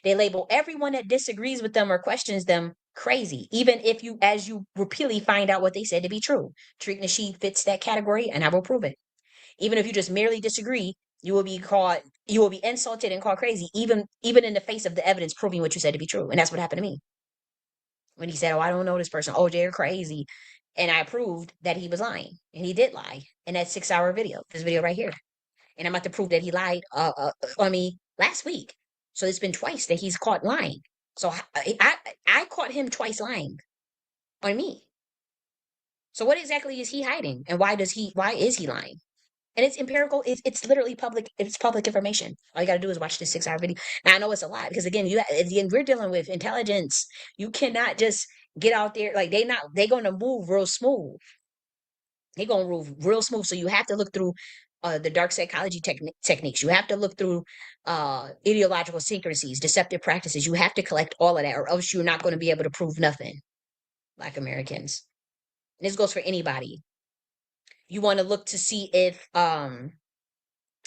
They label everyone that disagrees with them or questions them crazy, even if you, as you repeatedly find out what they said to be true. Tariq Nasheed fits that category, and I will prove it. Even if you just merely disagree, you will be insulted and called crazy, even in the face of the evidence proving what you said to be true. And that's what happened to me when he said, "Oh, I don't know this person. Oh, they're crazy," and I proved that he was lying, and he did lie in that 6-hour video. This video right here, and I'm about to prove that he lied on me last week. So it's been twice that he's caught lying. So I caught him twice lying on me. So what exactly is he hiding, and why is he lying? And it's empirical. It's literally public. It's public information. All you got to do is watch this 6-hour video. Now I know it's a lot because again we're dealing with intelligence. You cannot just get out there like they're gonna move real smooth. They're gonna move real smooth. So you have to look through the dark psychology techniques. You have to look through ideological syncrasies, deceptive practices. You have to collect all of that, or else you're not going to be able to prove nothing. Black Americans. And this goes for anybody. You want to look to see if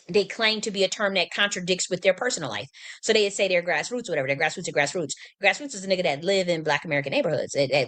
they claim to be a term that contradicts with their personal life. So they say they're grassroots, whatever. They're grassroots are grassroots. Grassroots is a nigga that live in Black American neighborhoods, that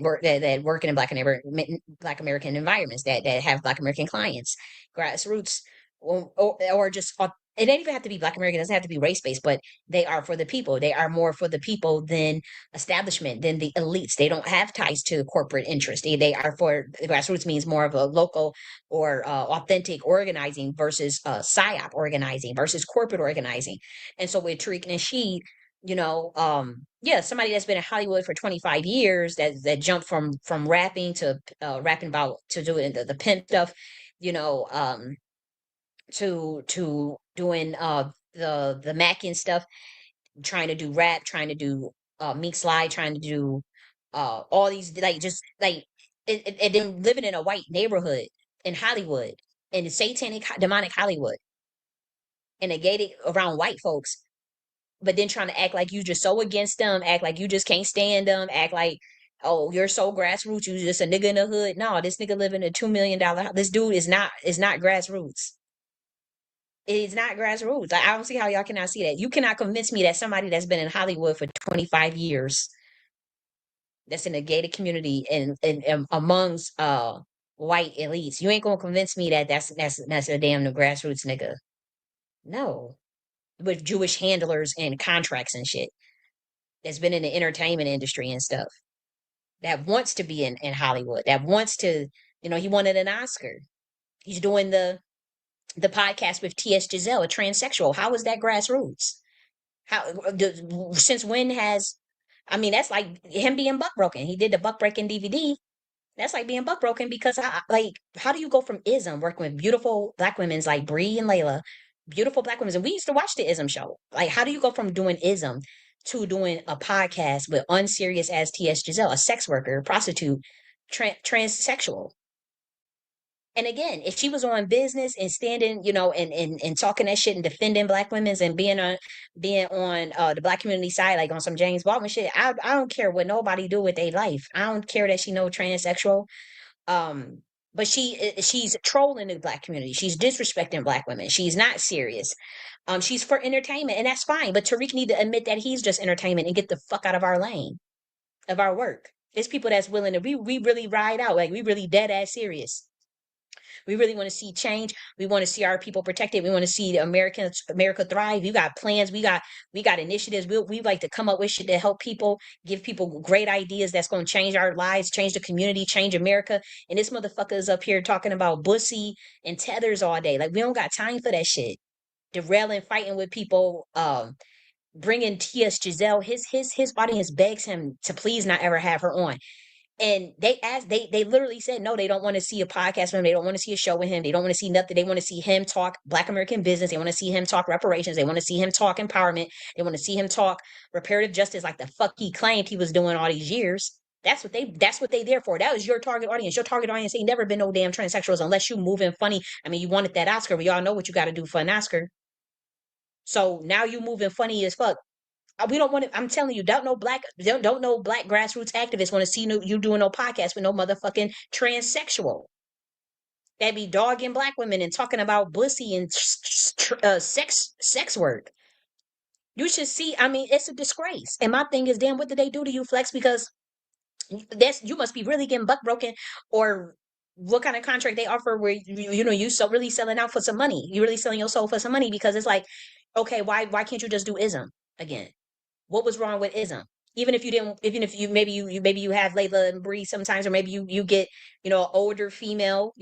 work in Black American environments, that have Black American clients. Grassroots, or just it doesn't even have to be Black American. It doesn't have to be race based, but they are for the people. They are more for the people than establishment, than the elites. They don't have ties to corporate interest. They are for grassroots means more of a local or authentic organizing versus psyop organizing versus corporate organizing. And so with Tariq Nasheed, yeah, somebody that's been in Hollywood for 25 years that jumped from rapping to rapping about to doing the pimp stuff, you know, to doing the Mackin stuff, trying to do rap, trying to do Meek Slide, trying to do all these like just like and then living in a white neighborhood in Hollywood, in satanic demonic Hollywood, and a gated around white folks, but then trying to act like you just so against them, act like you just can't stand them, act like, oh, you're so grassroots, you just a nigga in the hood. No, this nigga living in a $2 million house. This dude is not grassroots. It's not grassroots. Like, I don't see how y'all cannot see that. You cannot convince me that somebody that's been in Hollywood for 25 years, that's in a gated community and amongst white elites, you ain't gonna convince me that that's a damn grassroots nigga. No, with Jewish handlers and contracts and shit, that's been in the entertainment industry and stuff, that wants to be in Hollywood, that wants to, he wanted an Oscar. He's doing the podcast with T.S. Giselle, a transsexual. How is that grassroots? How since when has I mean, that's like him being buck broken. He did the buck breaking DVD. That's like being buck broken because like, how do you go from ism, working with beautiful black women's like Bree and Layla, beautiful black women, and we used to watch the ism show. Like, how do you go from doing ism to doing a podcast with unserious as T.S. Giselle, a sex worker, prostitute, transsexual? And again, if she was on business and standing, and talking that shit and defending black women's and being on the black community side, like on some James Baldwin shit, I don't care what nobody do with their life. I don't care that she know transsexual. Um, but she's trolling the black community. She's disrespecting black women. She's not serious. She's for entertainment, and that's fine. But Tariq need to admit that he's just entertainment and get the fuck out of our lane, of our work. There's people that's willing to we really ride out, like we really dead ass serious. We really want to see change. We want to see our people protected. We want to see America thrive. You got plans. We got initiatives. We like to come up with shit to help people, give people great ideas that's going to change our lives, change the community, change America. And this motherfucker is up here talking about bussy and tethers all day. Like, we don't got time for that shit. Derailing, fighting with people. Bringing T.S. Giselle, his audience begs him to please not ever have her on. And they literally said no, they don't want to see a podcast with him, they don't want to see a show with him, they don't want to see nothing, they want to see him talk black American business, they want to see him talk reparations, they want to see him talk empowerment, they want to see him talk reparative justice, like the fuck he claimed he was doing all these years. That's what they there for. That was your target audience. Your target audience ain't never been no damn transsexuals unless you moving funny. I mean, you wanted that Oscar. We all know what you got to do for an Oscar. So now you moving funny as fuck. We don't want to. I'm telling you, don't know black grassroots activists want to see you doing no podcast with no motherfucking transsexual that be dogging black women and talking about pussy and sex work. You should see. I mean, it's a disgrace. And my thing is, damn, what did they do to you, Flex? Because you must be really getting buck broken, or what kind of contract they offer where you so really selling out for some money. You really selling your soul for some money, because it's like, okay, why can't you just do ism again? What was wrong with ism? Even if you didn't, even if you maybe you have Layla and Bree sometimes, or maybe you get older female,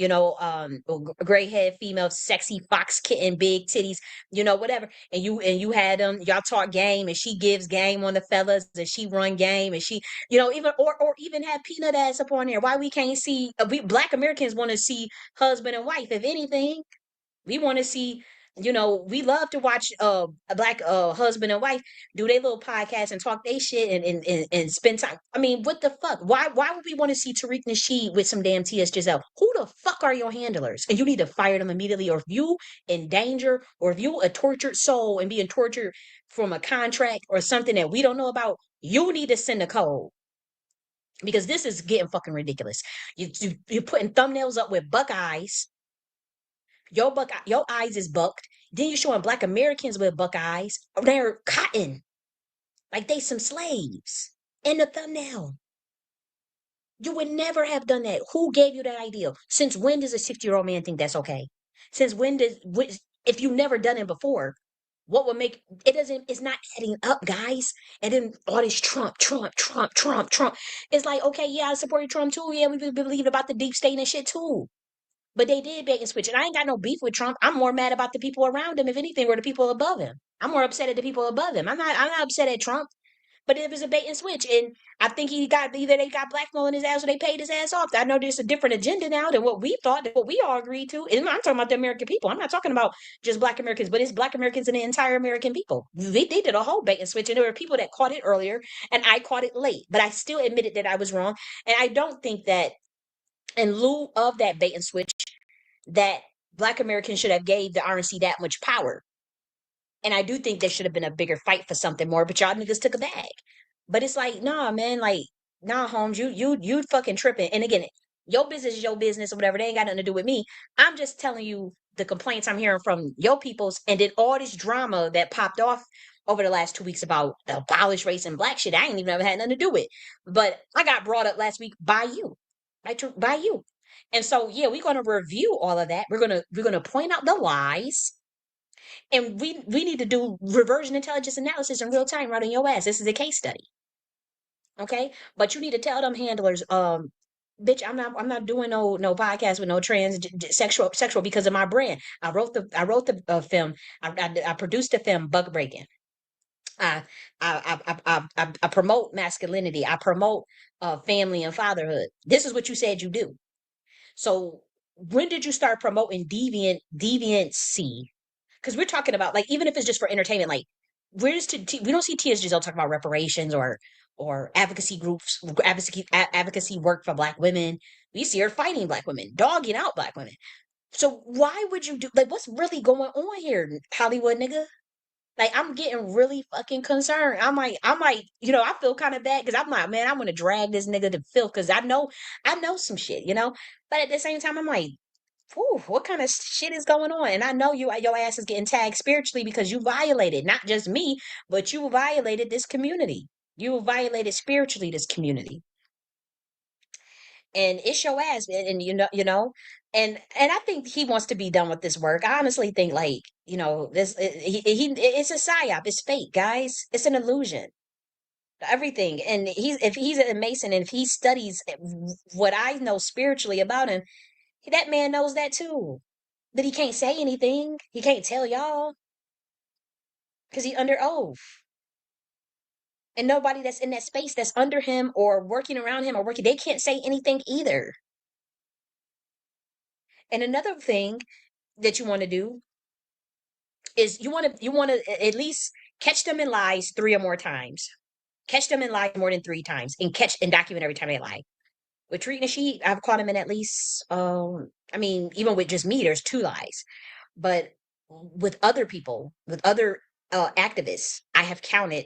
gray head female, sexy fox kitten, big titties, whatever, and you had y'all talk game, and she gives game on the fellas, and she run game, and she even or even have peanut ass up on there. Why we can't see? We black Americans want to see husband and wife. If anything, we want to see, we love to watch a black husband and wife do their little podcast and talk their shit and spend time. I mean, what the fuck? Why would we want to see Tariq Nasheed with some damn T.S. Giselle? Who the fuck are your handlers? And you need to fire them immediately, or if you in danger, or if you a tortured soul and being tortured from a contract or something that we don't know about, you need to send a code. Because this is getting fucking ridiculous. You're putting thumbnails up with buck eyes. Your eyes is bucked. Then you're showing black Americans with buck eyes. They're cotton. Like they some slaves. In the thumbnail. You would never have done that. Who gave you that idea? Since when does a 60-year-old man think that's okay? Since when if you've never done it before, what would make it's not adding up, guys. And then all this Trump, Trump, Trump, Trump, Trump. It's like, okay, yeah, I support Trump too. Yeah, we believe about the deep state and shit too. But they did bait and switch. And I ain't got no beef with Trump. I'm more mad about the people around him, if anything, or the people above him. I'm more upset at the people above him. I'm not upset at Trump. But it was a bait and switch. And I think he got either they got blackmailing his ass or they paid his ass off. I know there's a different agenda now than what we thought, than what we all agreed to. And I'm talking about the American people. I'm not talking about just Black Americans, but it's Black Americans and the entire American people. They did a whole bait and switch. And there were people that caught it earlier and I caught it late. But I still admitted that I was wrong. And I don't think that in lieu of that bait and switch, that Black Americans should have gave the RNC that much power. And I do think there should have been a bigger fight for something more, but y'all niggas took a bag. But it's like, nah, man, like, nah, Holmes, you fucking tripping. And again, your business is your business or whatever. They ain't got nothing to do with me. I'm just telling you the complaints I'm hearing from your peoples, and then all this drama that popped off over the last 2 weeks about the abolish race and black shit. I ain't even ever had nothing to do with. But I got brought up last week by you. By you. And so yeah, we're gonna review all of that. We're gonna point out the lies, and we need to do reversion intelligence analysis in real time right on your ass. This is a case study. Okay. But you need to tell them handlers, bitch, I'm not doing no podcast with no sexual because of my brand. I wrote the film. I produced the film Bug Breaking. I I promote masculinity. I promote family and fatherhood. This is what you said you do. So when did you start promoting deviancy? Because we're talking about, like, even if it's just for entertainment, like, we don't see Tia Giselle talk about reparations or advocacy groups, advocacy work for Black women. We see her fighting Black women, dogging out Black women. So why would you do, like, what's really going on here, Hollywood nigga? Like, I'm getting really fucking concerned. I might, I feel kind of bad because I'm like, man, I'm gonna drag this nigga to filth because I know some shit. But at the same time, I'm like, whew, what kind of shit is going on? And I know your ass is getting tagged spiritually because you violated not just me, but you violated this community. You violated spiritually this community, and it's your ass. And and I think he wants to be done with this work. I honestly think, like, this it's a psyop. It's fake, guys. It's an illusion. Everything. And if he's a Mason and if he studies what I know spiritually about him, that man knows that too. But he can't say anything. He can't tell y'all because he under oath. And nobody that's in that space that's under him or working around him or working, they can't say anything either. And another thing that you want to do is you want to at least catch them in lies 3 or more times. Catch them in lies more than 3 times and catch and document every time they lie. With Tariq Nasheed, I've caught him in at least I mean, even with just me, there's 2 lies. But with other people, with other activists, I have counted.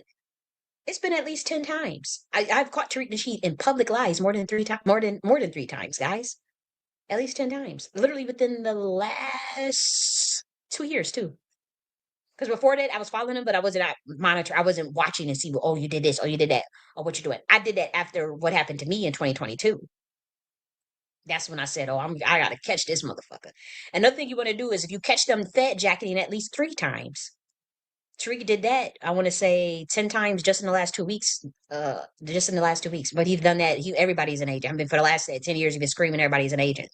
It's been at least 10 times. I've caught Tariq Nasheed in public lies more than 3 times, more than 3 times, guys. At least 10 times, literally within the last 2 years too. Because before that, I was following him, but I wasn't monitor. I wasn't watching and see, well, oh, you did this, oh, you did that, or what you doing. I did that after what happened to me in 2022. That's when I said, oh, I gotta catch this motherfucker. Another thing you want to do is if you catch them fed jacketing at least 3 times. Tariq did that, I want to say 10 times just in the last 2 weeks. Just in the last 2 weeks. But he's done that. Everybody's an agent. I mean, for the last 10 years, he's been screaming everybody's an agent.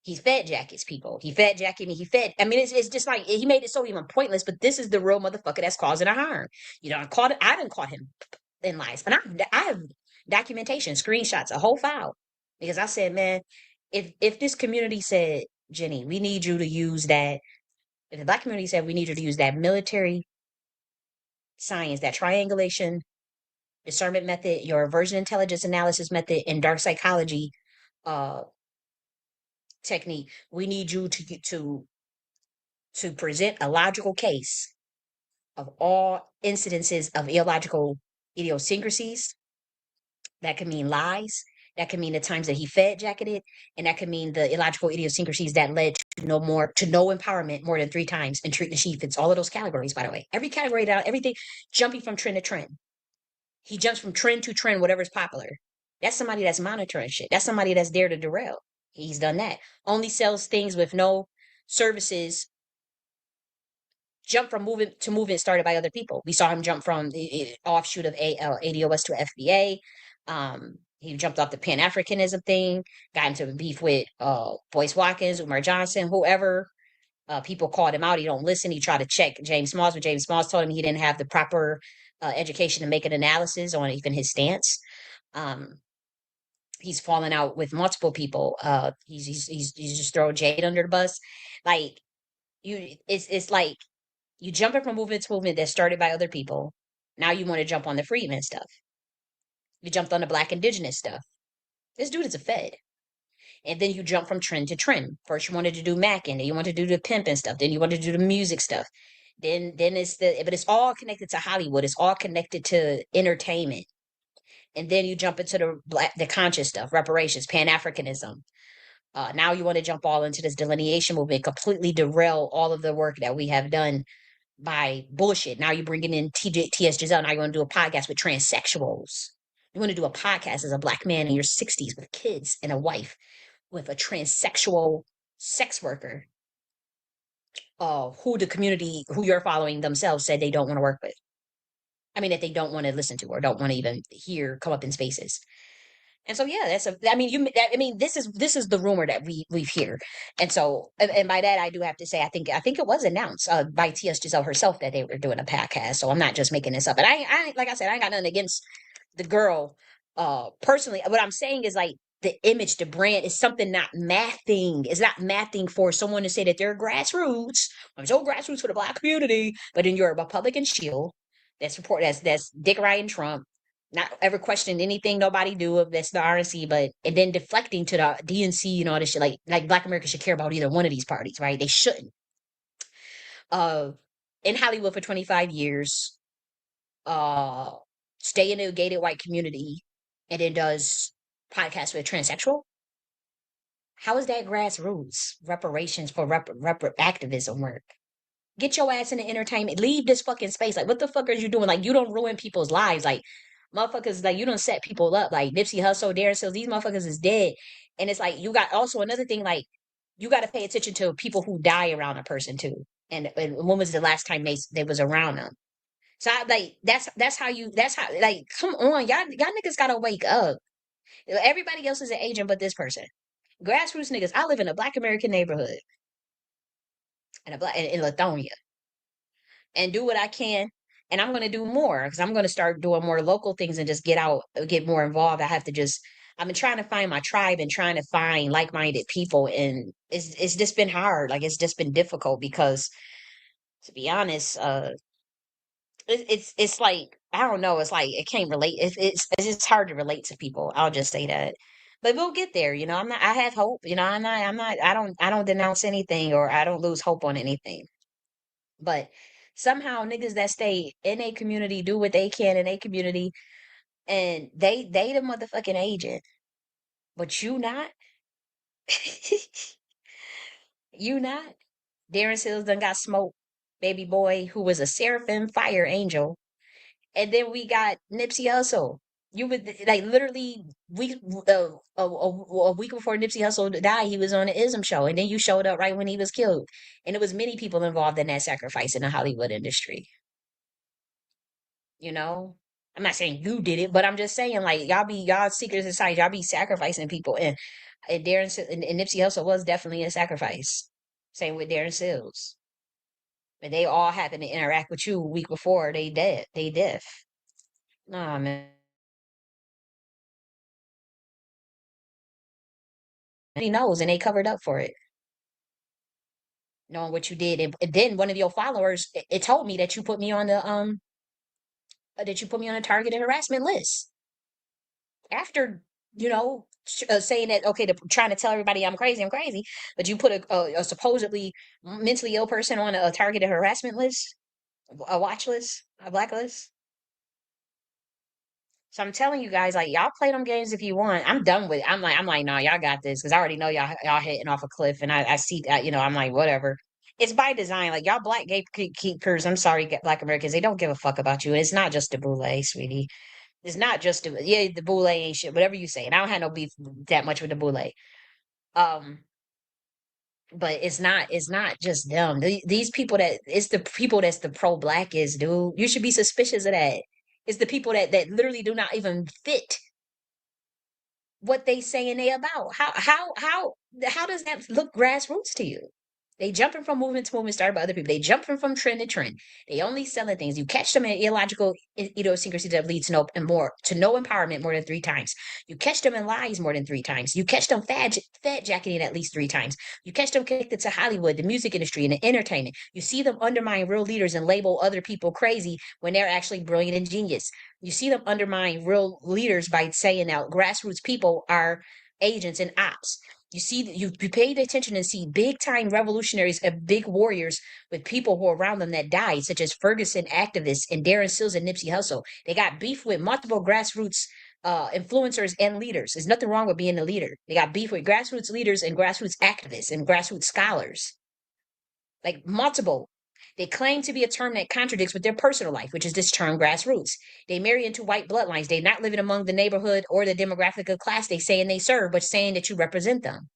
He fed jackets people. He fed jacket me. I mean, it's just like he made it so even pointless. But this is the real motherfucker that's causing a harm. I didn't caught him in lies, and I have documentation, screenshots, a whole file, because I said, man, if this community said, Jenny, we need you to use that. If the Black community said we need you to use that military science, that triangulation, discernment method, your reversion intelligence analysis method, and dark psychology uh technique, we need you to present a logical case of all incidences of illogical idiosyncrasies. That could mean lies. That could mean the times that he fed jacketed, and that could mean the illogical idiosyncrasies that led to no empowerment more than 3 times. And Tariq Nasheed fits all of those categories, by the way. Every category down, everything, jumping from trend to trend. He jumps from trend to trend, whatever's popular. That's somebody that's monitoring shit. That's somebody that's there to derail. He's done that. Only sells things with no services. Jump from movement to movement started by other people. We saw him jump from the offshoot of ADOS to FBA. He jumped off the Pan-Africanism thing, got into beef with Boyce Watkins, Umar Johnson, whoever. People called him out. He don't listen. He tried to check James Smalls, but James Smalls told him he didn't have the proper education to make an analysis on even his stance. Um, he's fallen out with multiple people. He's just throw Jade under the bus. Like it's like you jumping from movement to movement that started by other people. Now you want to jump on the freedmen stuff. You jumped on the Black indigenous stuff. This dude is a Fed. And then you jump from trend to trend. First you wanted to do Mackin, then you wanted to do the pimping stuff, then you wanted to do the music stuff. Then it's but it's all connected to Hollywood. It's all connected to entertainment. And then you jump into the conscious stuff, reparations, Pan-Africanism. Now you want to jump all into this delineation movement, completely derail all of the work that we have done by bullshit. Now you're bringing in T.S. Giselle. Now you want to do a podcast with transsexuals. You want to do a podcast as a Black man in your 60s with kids and a wife with a transsexual sex worker who the community who you're following themselves said they don't want to work with. I mean, that they don't want to listen to or don't want to even hear come up in spaces. And so yeah, this is the rumor that we've heard. And so and by that I do have to say I think it was announced by T.S. Giselle herself that they were doing a podcast. So I'm not just making this up. And I like I said, I ain't got nothing against the girl personally. What I'm saying is like the image, the brand is something not mathing. It's not mathing for someone to say that they're grassroots. I'm so grassroots for the Black community, but then you're a Republican shield that's Dick Ryan Trump, not ever questioning anything nobody do of that's the RNC, but and then deflecting to the DNC and all this shit. Like Black America should care about either one of these parties, right? They shouldn't. Uh, in Hollywood for 25 years, uh, stay in a gated white community, and then does podcasts with a transsexual. How is that grassroots reparations for activism work? Get your ass in the entertainment. Leave this fucking space. Like, what the fuck are you doing? Like, you don't ruin people's lives. Like, motherfuckers, like, you don't set people up. Like, Nipsey Hussle, Darren Sills, these motherfuckers is dead. And it's like, you got also another thing, like, you got to pay attention to people who die around a person, too. And when was the last time they was around them? So, like, that's how, like, come on. Y'all niggas got to wake up. Everybody else is an agent but this person. Grassroots niggas. I live in a Black American neighborhood in Lithonia and do what I can. And I'm going to do more because I'm going to start doing more local things and just get more involved. I've been trying to find my tribe and trying to find like-minded people. And it's just been hard. Like, it's just been difficult because, to be honest, it's like, I don't know. It's like, it can't relate. It's just hard to relate to people. I'll just say that. But we'll get there. I have hope. I don't denounce anything or I don't lose hope on anything. But somehow niggas that stay in a community do what they can in a community and they the motherfucking agent. But you not. You not. Darren Sills done got smoked. Baby boy who was a seraphim fire angel. And then we got Nipsey Hussle. You would like literally a week before Nipsey Hussle died, he was on the Ism show, and then you showed up right when he was killed, and it was many people involved in that sacrifice in the Hollywood industry. You know, I'm not saying you did it, but I'm just saying like y'all secret society, y'all be sacrificing people, and and Nipsey Hussle was definitely a sacrifice. Same with Darren Sills, but they all happen to interact with you a week before they death. Nah, man. He knows, and they covered up for it, knowing what you did. And then one of your followers, it told me that you put me on a targeted harassment list after saying that okay, trying to tell everybody I'm crazy, but you put a supposedly mentally ill person on a targeted harassment list, a watch list, a blacklist. So I'm telling you guys, like y'all play them games if you want. I'm done with it. I'm like, nah, y'all got this because I already know y'all hitting off a cliff, and I see that, I'm like, whatever. It's by design. Like y'all black gatekeepers, I'm sorry, Black Americans, they don't give a fuck about you. And it's not just the boule, sweetie. It's not just the boule ain't shit, whatever you say. And I don't have no beef that much with the boule. Um, but it's not just them. These people it's the people that's the pro black is, dude. You should be suspicious of that. It's the people that literally do not even fit. what they saying they about. How does that look grassroots to you? They jumping from movement to movement started by other people. They jumping from trend to trend. They only selling things. You catch them in illogical idiosyncrasies that lead to no empowerment more than 3 times. You catch them in lies more than 3 times. You catch them fat jacketing at least 3 times. You catch them connected to Hollywood, the music industry, and the entertainment. You see them undermine real leaders and label other people crazy when they're actually brilliant and genius. You see them undermine real leaders by saying now grassroots people are agents and ops. You see, you paid attention and see big time revolutionaries and big warriors with people who are around them that died, such as Ferguson activists and Darren Sills and Nipsey Hussle. They got beef with multiple grassroots influencers and leaders. There's nothing wrong with being a leader. They got beef with grassroots leaders and grassroots activists and grassroots scholars, like multiple. They claim to be a term that contradicts with their personal life, which is this term grassroots. They marry into white bloodlines. They're not living among the neighborhood or the demographic of class they saying they serve, but saying that you represent them.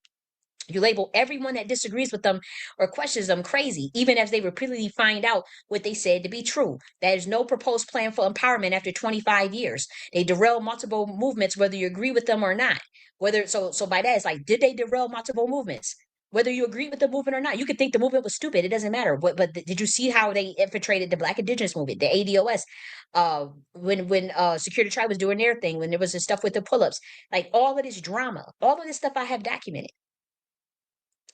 You label everyone that disagrees with them or questions them crazy, even as they repeatedly find out what they said to be true. There is no proposed plan for empowerment after 25 years. They derail multiple movements, whether you agree with them or not. So by that, it's like, did they derail multiple movements? Whether you agree with the movement or not, you could think the movement was stupid. It doesn't matter. But did you see how they infiltrated the Black Indigenous movement, the ADOS? When Security Tribe was doing their thing, when there was the stuff with the pull-ups, like all of this drama, all of this stuff I have documented.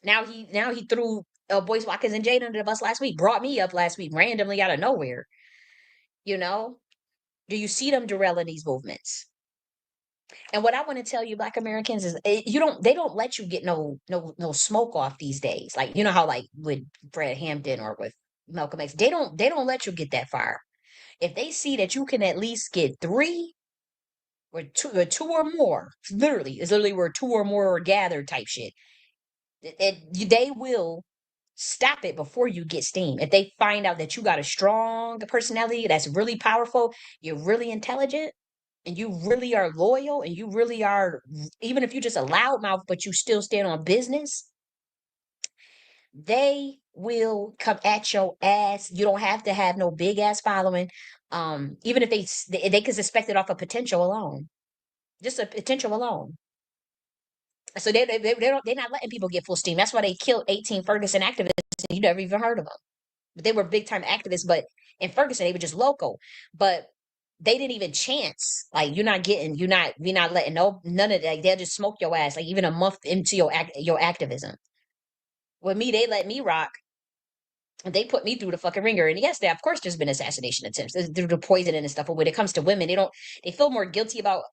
Now he threw Boyce Watkins and Jade under the bus last week, brought me up last week randomly out of nowhere. You know, do you see them derailing these movements? And what I want to tell you, Black Americans, is they don't let you get no smoke off these days. Like, you know how like with Fred Hampton or with Malcolm X, they don't let you get that far. If they see that you can at least get 3 or two or more, it's literally where 2 or more are gathered type shit. They will stop it before you get steam. If they find out that you got a strong personality that's really powerful, you're really intelligent, and you really are loyal, and you really are, even if you're just a loudmouth, but you still stand on business, they will come at your ass. You don't have to have no big ass following. Even if they could suspect it off of potential alone, just a potential alone. So they're not letting people get full steam. That's why they killed 18 Ferguson activists. And you never even heard of them. But they were big time activists. But in Ferguson, they were just local. But they didn't even chance. Like we're not letting none of that. Like, they'll just smoke your ass. Like even a month into your activism. With me, they let me rock. They put me through the fucking ringer. And yes, of course there's been assassination attempts through the poisoning and stuff. But when it comes to women, they feel more guilty about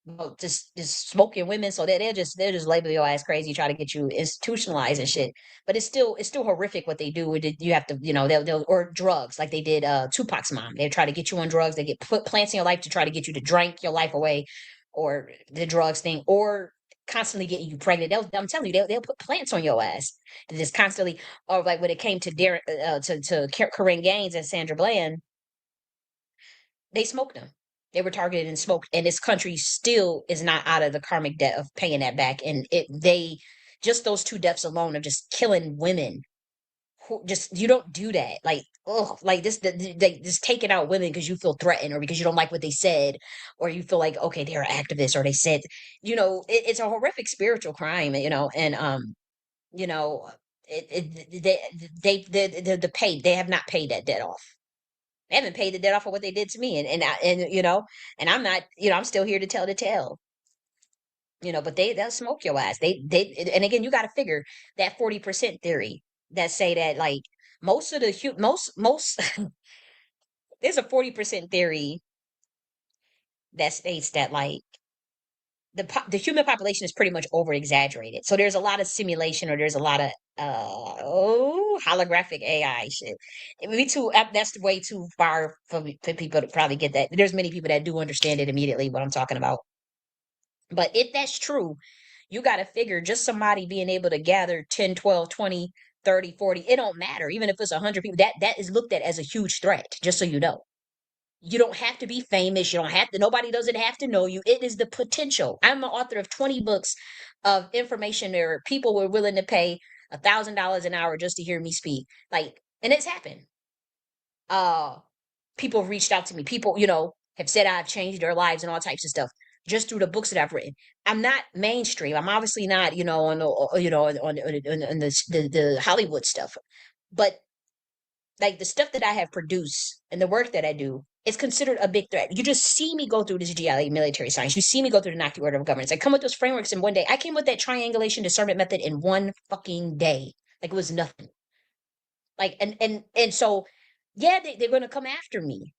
just smoking women. So they'll just label your ass crazy, try to get you institutionalized and shit. But it's still horrific what they do. You have to, they'll or drugs like they did Tupac's mom. They try to get you on drugs. They put plants in your life to try to get you to drink your life away, or the drugs thing, or constantly getting you pregnant. I'm telling you, they'll put plants on your ass to just constantly. Or like when it came to Darren, to Corinne Gaines and Sandra Bland, they smoked them. They were targeted and smoked, and this country still is not out of the karmic debt of paying that back. And they just those 2 deaths alone of just killing women. Just you don't do that. Like like this, they just taking out women because you feel threatened or because you don't like what they said, or you feel like okay they're activists or they said, it's a horrific spiritual crime, and you know, the pay they have not paid that debt off. They haven't paid the debt off of what they did to me, and I'm not, I'm still here to tell the tale. But they'll smoke your ass. And again, you got to figure that 40% theory that say that like most of the most there's a 40% theory that states that like the human population is pretty much over exaggerated. So there's a lot of simulation, or there's a lot of holographic AI shit. Me too. That's way too far for people to probably get that. There's many people that do understand it immediately what I'm talking about. But if that's true, you got to figure just somebody being able to gather 10, 12, 20, 30, 40. It don't matter. Even if it's 100 people, that is looked at as a huge threat, just so you know. You don't have to be famous. You don't have to, nobody doesn't have to know you. It is the potential. I'm an author of 20 books of information where people were willing to pay $1,000 an hour just to hear me speak. Like, and it's happened. People have reached out to me. People, have said I've changed their lives and all types of stuff just through the books that I've written. I'm not mainstream. I'm obviously not, on the, on the Hollywood stuff, but like the stuff that I have produced and the work that I do is considered a big threat. You just see me go through this G.I.A military science. You see me go through the Naki order of governance. I come with those frameworks in one day. I came with that triangulation discernment method in one fucking day. Like it was nothing. Like and so yeah, they're gonna come after me.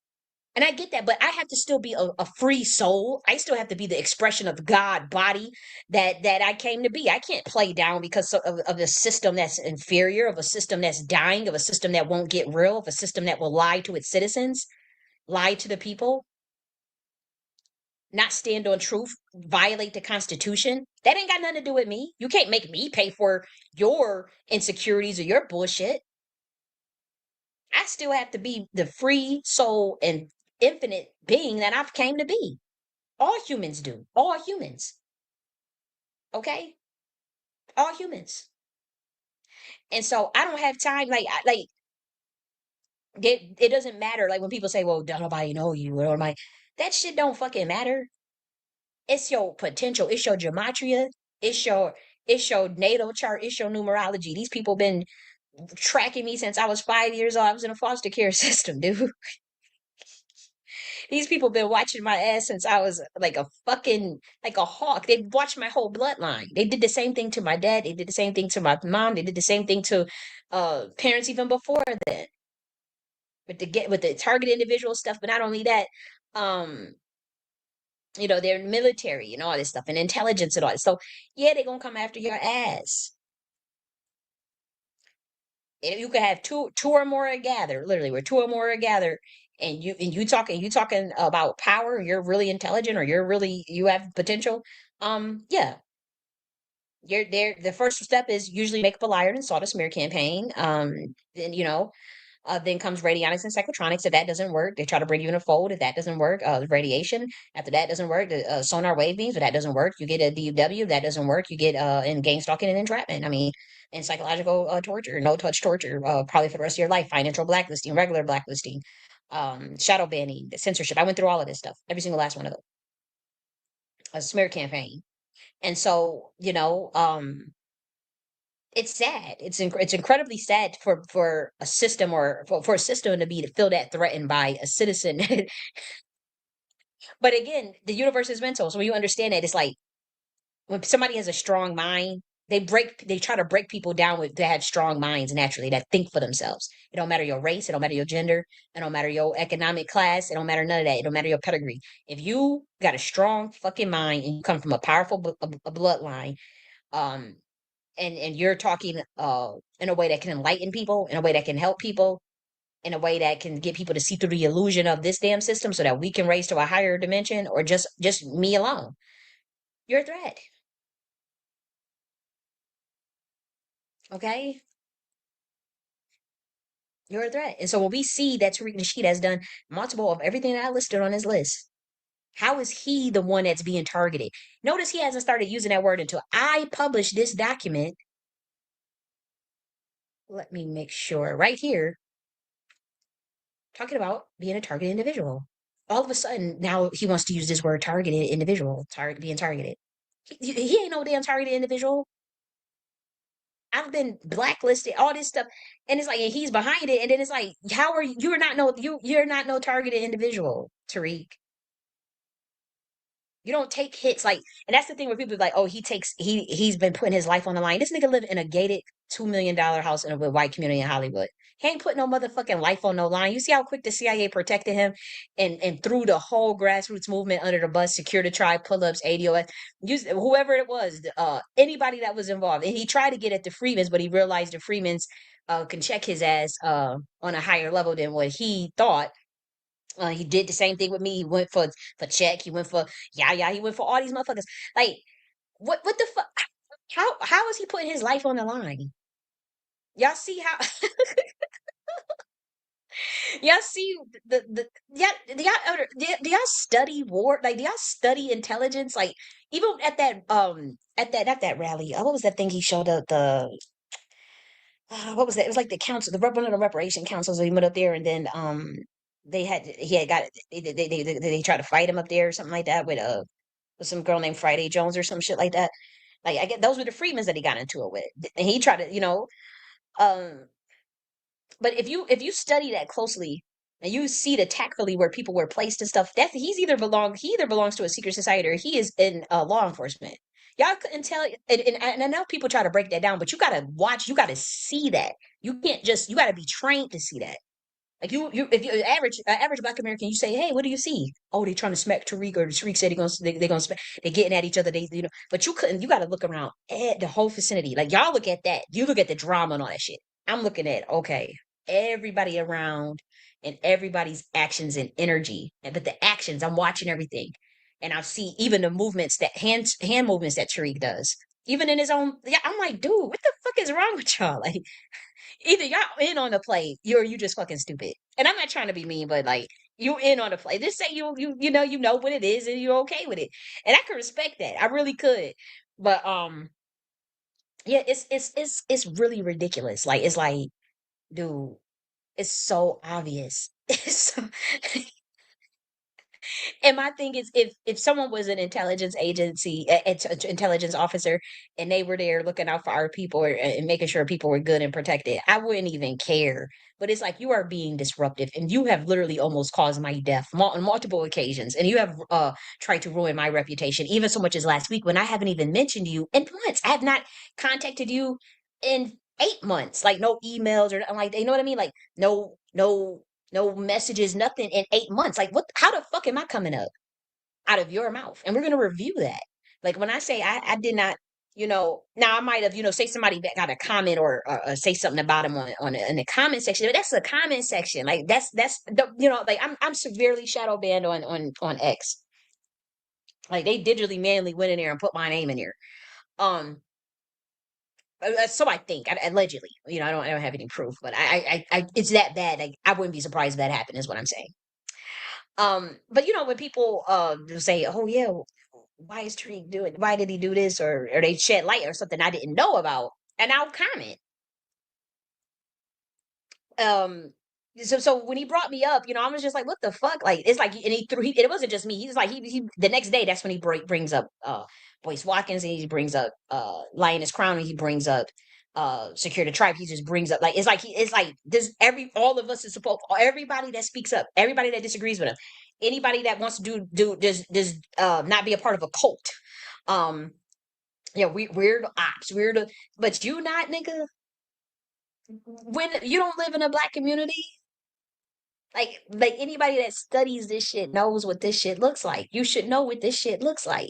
And I get that, but I have to still be a free soul. I still have to be the expression of God body that I came to be. I can't play down because of a system that's inferior, of a system that's dying, of a system that won't get real, of a system that will lie to its citizens, lie to the people, not stand on truth, violate the Constitution. That ain't got nothing to do with me. You can't make me pay for your insecurities or your bullshit. I still have to be the free soul and infinite being that I've came to be. All humans do. All humans. Okay? All humans. And so I don't have time. It doesn't matter. Like when people say, "Well, don't nobody know you," or my that shit don't fucking matter. It's your potential. It's your gematria. It's your natal chart. It's your numerology. These people been tracking me since I was 5 years old. I was in a foster care system, dude. These people been watching my ass since I was like a fucking like a hawk. They watched my whole bloodline. They did the same thing to my dad. They did the same thing to my mom. They did the same thing to parents even before that. With the target individual stuff, but not only that, um, they're military and all this stuff and intelligence and all this. So yeah, they're gonna come after your ass. And you could have two or more are gathered, literally, where two or more are gathered, and you talking about power, you're really intelligent or you have potential. Yeah, you're there. The first step is usually make up a liar and insult a smear campaign. Then then comes radionics and psychotronics. If that doesn't work, they try to bring you in a fold. If that doesn't work, radiation. After that doesn't work, the sonar wave beams. If that doesn't work, you get a DUW. If that doesn't work, you get in game stalking and entrapment. I mean, and psychological torture, no touch torture, probably for the rest of your life. Financial blacklisting, regular blacklisting, shadow banning, censorship. I went through all of this stuff, every single last one of them. A smear campaign, and so it's sad. It's incredibly sad for a system or for a system to be to feel that threatened by a citizen. But again, the universe is mental. So when you understand that, it's like when somebody has a strong mind, they try to break people down with that have strong minds naturally, that think for themselves. It don't matter your race, it don't matter your gender, it don't matter your economic class, it don't matter none of that. It don't matter your pedigree. If you got a strong fucking mind and you come from a powerful a bloodline, um, and you're talking in a way that can enlighten people, in a way that can help people, in a way that can get people to see through the illusion of this damn system so that we can raise to a higher dimension, or just me alone, you're a threat. Okay, you're a threat. And so when we see that Tariq Nasheed has done multiple of everything that I listed on his list, how is he the one that's being targeted? Notice he hasn't started using that word until I published this document. Let me make sure right here, talking about being a targeted individual. All of a sudden, now he wants to use this word targeted individual, being targeted. He ain't no damn targeted individual. I've been blacklisted, all this stuff, and it's like and he's behind it, and then it's like, how are you? You're not no targeted individual, Tariq. You don't take hits like, and that's the thing where people are like, oh, he's been putting his life on the line. This nigga live in a gated $2 million house in a white community in Hollywood. He ain't putting no motherfucking life on no line. You see how quick the CIA protected him and threw the whole grassroots movement under the bus, secure the tribe, pull-ups, ADOS, whoever it was, anybody that was involved. And he tried to get at the Freemans, but he realized the Freemans can check his ass on a higher level than what he thought. He did the same thing with me. He went for Check. He went for He went for all these motherfuckers. Like, what the fuck? How is he putting his life on the line? Y'all see how y'all see the yeah do y'all study war? Like, do y'all study intelligence? Like, even at that rally, what was that thing he showed up the what was that? It was like the council, one of the reparation councils. He went up there, and then he had got they tried to fight him up there or something like that with with some girl named Friday Jones or some shit like that. Like I get those were the Freedmans that he got into it with. And he tried to, um but if you study that closely and you see the tactfully where people were placed and stuff, that he either belongs to a secret society or he is in law enforcement. Y'all couldn't tell, and I know people try to break that down, but you gotta watch, you gotta see that. You can't just you gotta be trained to see that. Like if you average Black American, you say, "Hey, what do you see?" Oh, they trying to smack Tariq, or Tariq said they gonna smack. They getting at each other. But you couldn't. You got to look around at the whole vicinity. Like y'all look at that. You look at the drama and all that shit. I'm looking at okay, everybody around and everybody's actions and energy. But the actions, I'm watching everything, and I see even the movements that hand movements that Tariq does. Even in his own, yeah, I'm like, dude, what the fuck is wrong with y'all? Like, either y'all in on the play, you just fucking stupid. And I'm not trying to be mean, but like you in on the play. Just say you know what it is and you're okay with it. And I could respect that. I really could. But yeah, it's really ridiculous. Like it's like, dude, it's so obvious. It's so, and my thing is, if someone was an intelligence agency, intelligence officer, and they were there looking out for our people and making sure people were good and protected, I wouldn't even care. But it's like you are being disruptive, and you have literally almost caused my death on multiple occasions, and you have tried to ruin my reputation, even so much as last week when I haven't even mentioned you in months. I have not contacted you in 8 months, like no emails or like you know what I mean, like no messages, nothing in 8 months. Like, what? How the fuck am I coming up out of your mouth? And we're gonna review that. Like when I say I did not, now I might have, say somebody that got a comment or say something about him in the comment section, but that's the comment section. Like that's the like I'm severely shadow banned on X. Like they digitally manually went in there and put my name in there. Um. So I think allegedly, I don't have any proof, but it's that bad. Like I wouldn't be surprised if that happened. Is what I'm saying. But when people say, "Oh yeah, why is Tariq doing? Why did he do this?" or they shed light or something I didn't know about, and I'll comment. Um, so when he brought me up, I was just like, "What the fuck?" Like it's like, and it wasn't just me. He's like, he the next day. That's when he brings up Boyce Watkins, and he brings up Lioness Crown, and he brings up Secure the Tribe. He just brings up like it's like this all of us is supposed, everybody that speaks up, everybody that disagrees with him, anybody that wants to do does not be a part of a cult. Um, yeah, weird ops, weird, but you not, nigga. When you don't live in a Black community, like anybody that studies this shit knows what this shit looks like. You should know what this shit looks like.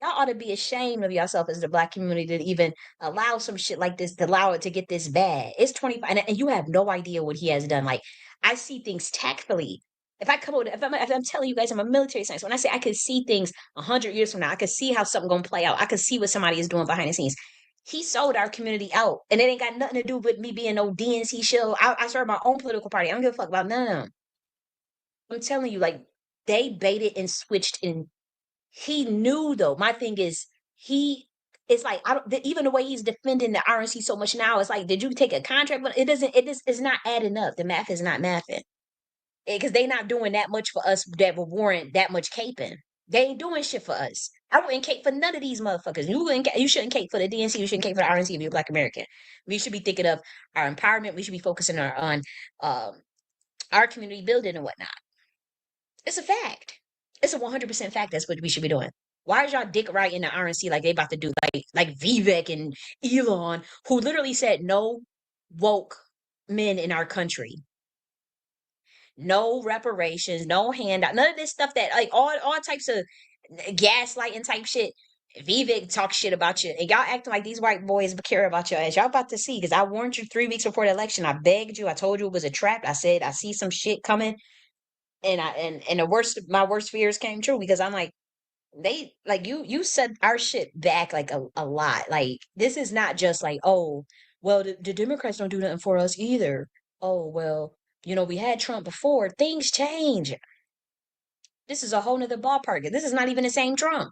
Y'all ought to be ashamed of yourself as the Black community to even allow some shit like this, to allow it to get this bad. It's 25, and you have no idea what he has done. Like I see things tactfully. If I come over, if I'm telling you guys I'm a military science, when I say I could see things 100 years from now, I could see how something gonna play out. I could see what somebody is doing behind the scenes. He sold our community out, and it ain't got nothing to do with me being no DNC shill. I serve my own political party. I don't give a fuck about none of them. I'm telling you, like they baited and switched, and he knew though. My thing is, he it's like I don't even the way he's defending the RNC so much now. It's like, did you take a contract? But it doesn't. It's not adding up. The math is not mathing because they not doing that much for us that will warrant that much caping. They ain't doing shit for us. I wouldn't cape for none of these motherfuckers. You shouldn't cape for the DNC. You shouldn't cape for the RNC if you're Black American. We should be thinking of our empowerment. We should be focusing on our community building and whatnot. It's a fact. It's a 100% fact. That's what we should be doing. Why is y'all dick right in the RNC like they about to do like Vivek and Elon, who literally said no woke men in our country, no reparations, no handout, none of this stuff that like all types of gaslighting type shit. Vivek talk shit about you, and y'all acting like these white boys care about your ass. Y'all about to see, because I warned you 3 weeks before the election. I begged you. I told you it was a trap. I said I see some shit coming, and my worst fears came true, because I'm like, they like you set our shit back like a lot. Like this is not just like, oh well, the Democrats don't do nothing for us either. Oh well, we had Trump before. Things change. This is a whole nother ballpark. This is not even the same Trump.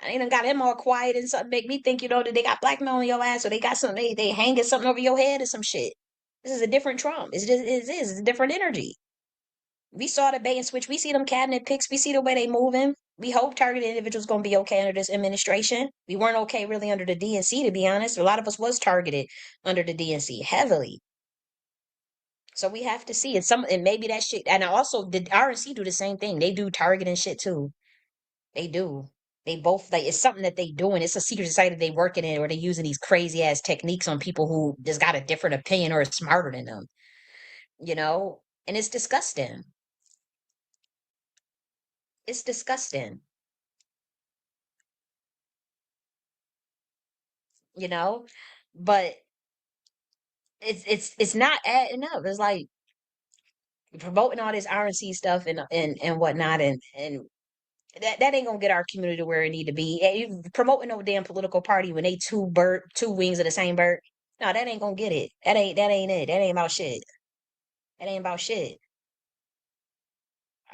I ain't got him all quiet and something make me think, that they got blackmail on your ass, or they got something, they hanging something over your head or some shit. This is a different Trump. It's a different energy. We saw the bait and switch. We see them cabinet picks. We see the way they moving. We hope targeted individuals going to be okay under this administration. We weren't okay really under the DNC, to be honest. A lot of us was targeted under the DNC heavily. So we have to see. And maybe that shit. And also, the RNC do the same thing. They do targeting shit too. They do. They both like it's something that they doing. It's a secret society they working in, or they using these crazy ass techniques on people who just got a different opinion or is smarter than them. You know, and it's disgusting. It's disgusting. You know, but it's not adding up. It's like promoting all this RNC stuff and whatnot, and that ain't gonna get our community to where it need to be. You promoting no damn political party when they two wings of the same bird. No, that ain't gonna get it. That ain't it. That ain't about shit. That ain't about shit.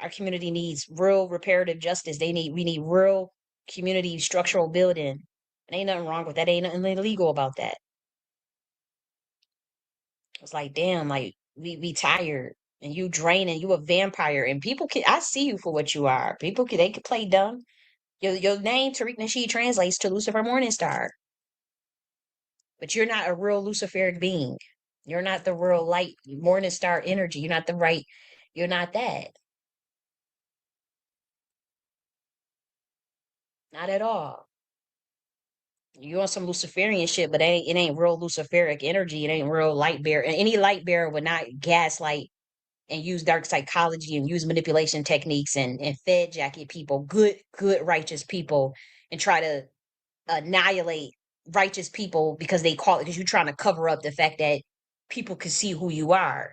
Our community needs real reparative justice. We need real community structural building. And ain't nothing wrong with that. Ain't nothing illegal about that. It's like, damn, like we tired and you draining, you a vampire. And people can I see you for what you are. They can play dumb. Your name, Tariq Nasheed, translates to Lucifer Morningstar. But you're not a real Luciferic being. You're not the real light Morningstar energy. You're not that. Not at all. You on some Luciferian shit, but it ain't real Luciferic energy. It ain't real light bearer. And any light bearer would not gaslight and use dark psychology and use manipulation techniques and fed jacket people, good righteous people, and try to annihilate righteous people because they call it because you're trying to cover up the fact that people can see who you are.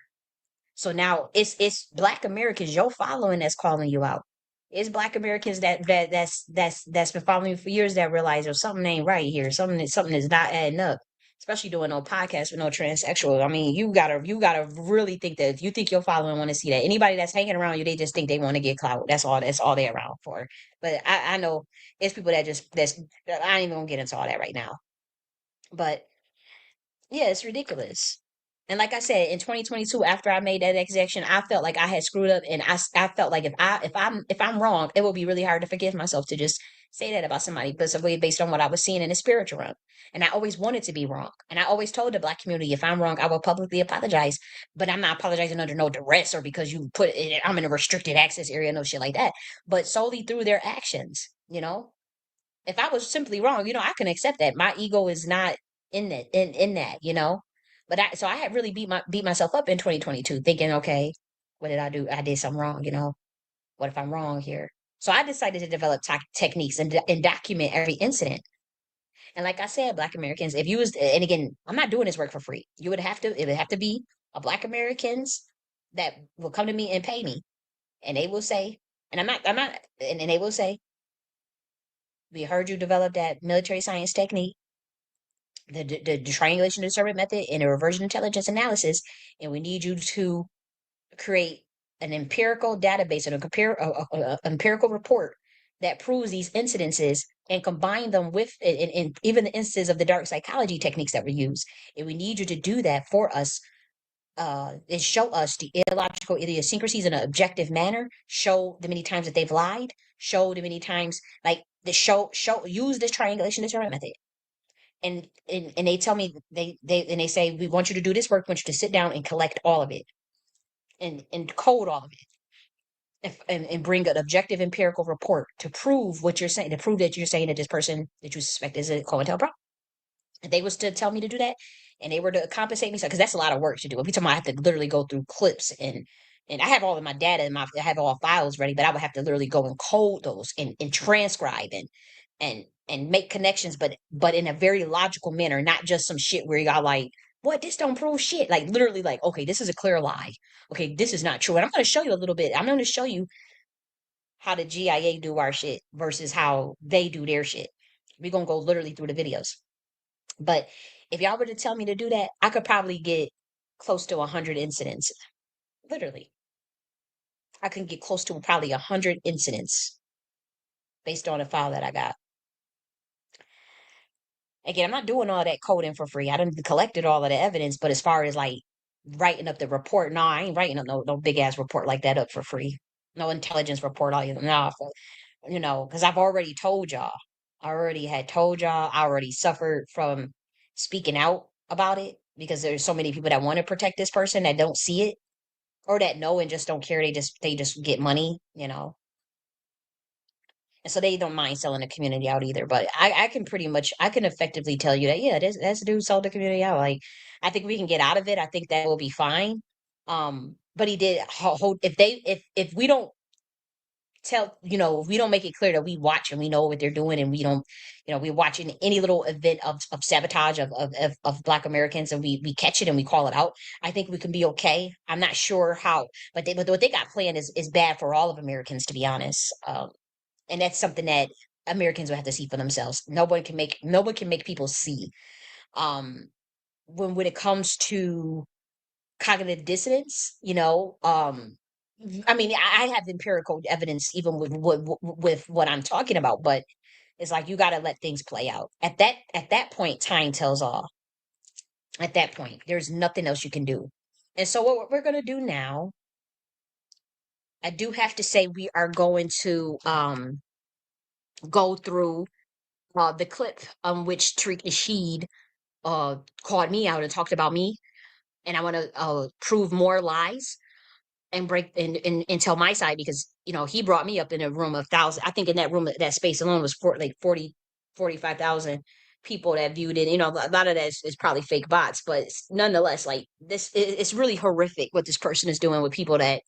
So now it's Black Americans, your following that's calling you out. It's Black Americans that's been following you for years that realize there's something ain't right here. Something is not adding up. Especially doing no podcast with no transsexual. I mean, you gotta really think that if you think your following want to see that. Anybody that's hanging around you, they just think they want to get clout. That's all they're around for. But I know it's people that's I ain't even gonna get into all that right now. But yeah, it's ridiculous. And like I said, in 2022, after I made that execution, I felt like I had screwed up, and I felt like if I'm wrong, it would be really hard to forgive myself to just say that about somebody, based on what I was seeing in the spiritual realm. And I always wanted to be wrong, and I always told the Black community, if I'm wrong, I will publicly apologize. But I'm not apologizing under no duress or because you put it, I'm in a restricted access area, no shit like that. But solely through their actions, if I was simply wrong, I can accept that. My ego is not in that. But I had really beat myself up in 2022, thinking, okay, what did I do? I did something wrong. What if I'm wrong here? So I decided to develop techniques and document every incident. And like I said, Black Americans, if you was, and again, I'm not doing this work for free. It would have to be a Black Americans that will come to me and pay me, and they will say, and they will say, we heard you develop that military science technique, the triangulation discernment method, and the reversion intelligence analysis, and we need you to create an empirical database and empirical report that proves these incidences and combine them with and even the instances of the dark psychology techniques that we use. And we need you to do that for us, and show us the illogical idiosyncrasies in an objective manner, show the many times that they've lied, show the many times, like the show use this triangulation discernment method. And they tell me, they say, we want you to do this work. We want you to sit down and collect all of it and code all of it, and bring an objective empirical report to prove what you're saying, to prove that you're saying that this person that you suspect is a COINTELPRO. If they was to tell me to do that, and they were to compensate me, because that's a lot of work to do. Every time I have to literally go through clips, and I have all of my data I have all files ready, but I would have to literally go and code those and transcribe and make connections, but in a very logical manner, not just some shit where y'all like, what, this don't prove shit. Like literally, like, okay, this is a clear lie. Okay, this is not true. And I'm gonna show you a little bit. I'm gonna show you how the G.I.A do our shit versus how they do their shit. We're gonna go literally through the videos. But if y'all were to tell me to do that, I could probably get close to 100 incidents. Literally, I can get close to probably 100 incidents based on a file that I got. Again, I'm not doing all that coding for free. I done collected all of the evidence, but as far as like writing up the report, no, I ain't writing up no big ass report like that up for free. No intelligence report, all you know. because I've already told y'all. I already had told y'all. I already suffered from speaking out about it because there's so many people that want to protect this person that don't see it or that know and just don't care. They just get money. And so they don't mind selling the community out either. But I can I can effectively tell you that, yeah, that's dude sold the community out. Like, I think we can get out of it. I think that will be fine. But he did hold, if we don't if we don't make it clear that we watch and we know what they're doing and we don't, we're watching any little event of sabotage of Black Americans and we catch it and we call it out, I think we can be okay. I'm not sure how, but what they got planned is bad for all of Americans, to be honest. And that's something that Americans will have to see for themselves. No one can make people see. Um, when it comes to cognitive dissonance, I mean, I have empirical evidence even with what I'm talking about, but it's like you got to let things play out. At that point, time tells all. At that point, there's nothing else you can do. And so what we're going to do now, I do have to say we are going to go through the clip on which Tariq Nasheed called me out and talked about me, and I want to prove more lies and break and tell my side because he brought me up in a room of thousand. I think in that room, that space alone was like 45,000 people that viewed it. A lot of that is probably fake bots, but nonetheless, like it's really horrific what this person is doing with people that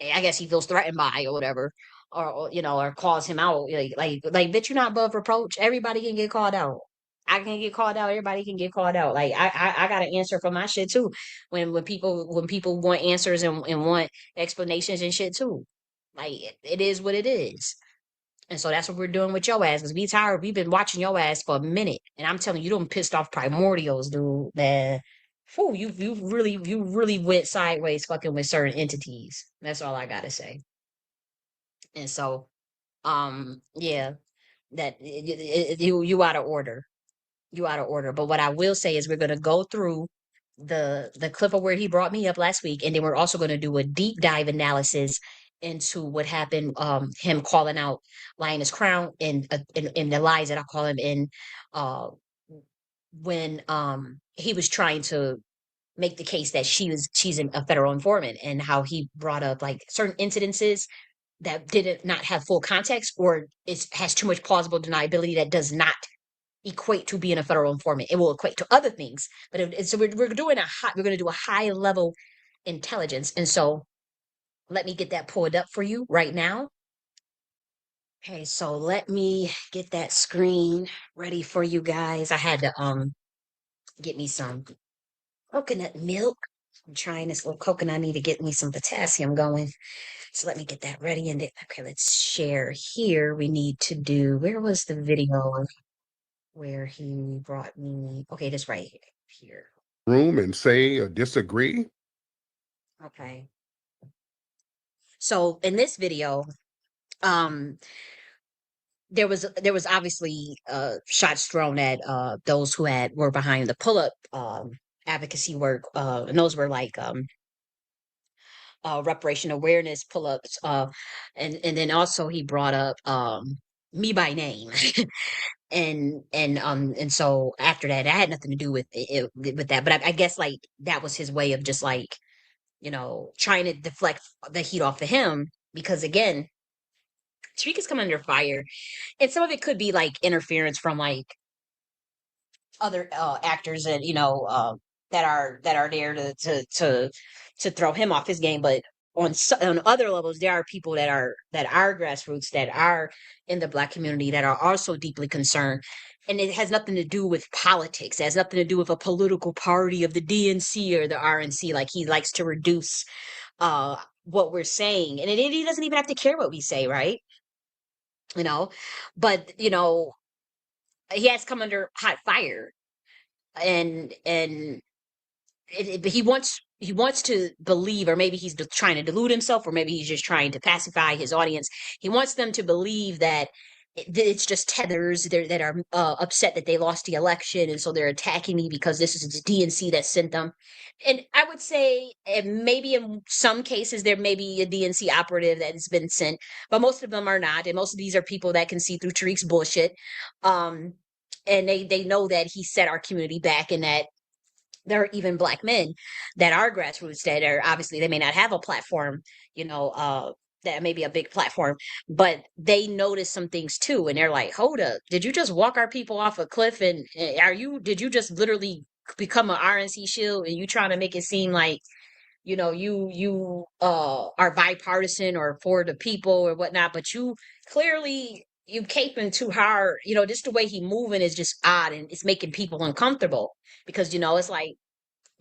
I guess he feels threatened by or whatever, or calls him out. Like, bitch, you're not above reproach. Everybody can get called out. I can get called out. Everybody can get called out. Like, I got to answer for my shit too. When people want answers and want explanations and shit too. Like, it is what it is. And so that's what we're doing with your ass because we tired. We've been watching your ass for a minute, and I'm telling you, don't pissed off primordials, dude. Man, whew, you really went sideways fucking with certain entities. That's all I gotta say. And so, yeah, you out of order. You out of order. But what I will say is we're gonna go through the clip of where he brought me up last week, and then we're also gonna do a deep dive analysis into what happened, him calling out Lioness Crown and in the lies that I call him in uh when he was trying to make the case that she's a federal informant and how he brought up like certain incidences that didn't not have full context or it has too much plausible deniability that does not equate to being a federal informant. It will equate to other things, but so we're going to do a high level intelligence. And so let me get that pulled up for you right now. Okay, so let me get that screen ready for you guys. I had to get me some coconut milk. I'm trying this little coconut. I need to get me some potassium going. So let me get that ready. And okay, let's share here. We need to do, where was the video where he brought me? Okay, this right here.
Room and say or disagree.
Okay. So in this video, um, there was obviously shots thrown at those who were behind the pull-up advocacy work. And those were like reparation awareness pull-ups, and then also he brought up me by name. And so after that, I had nothing to do with that, but I guess like that was his way of just like trying to deflect the heat off of him because again, Tariq is coming under fire, and some of it could be like interference from like other actors that that are there to throw him off his game. But on other levels, there are people that are grassroots, that are in the Black community, that are also deeply concerned. And it has nothing to do with politics. It has nothing to do with a political party of the DNC or the RNC. Like he likes to reduce what we're saying, and he doesn't even have to care what we say, right? You know, but he has come under hot fire, and but he wants to believe, or maybe he's trying to delude himself, or maybe he's just trying to pacify his audience. He wants them to believe that it's just tethers that are upset that they lost the election, and so they're attacking me because this is the DNC that sent them. And I would say maybe in some cases there may be a DNC operative that has been sent, but most of them are not, and most of these are people that can see through Tariq's bullshit, um, and they know that he set our community back, and that there are even Black men that are grassroots that are obviously they may not have a platform, that may be a big platform, but they notice some things too, and they're like, "Hold up, did you just walk our people off a cliff? And did you just literally become an RNC shield? And you trying to make it seem like you are bipartisan or for the people or whatnot, but you clearly." You caping too hard, just the way he moving is just odd, and it's making people uncomfortable because it's like,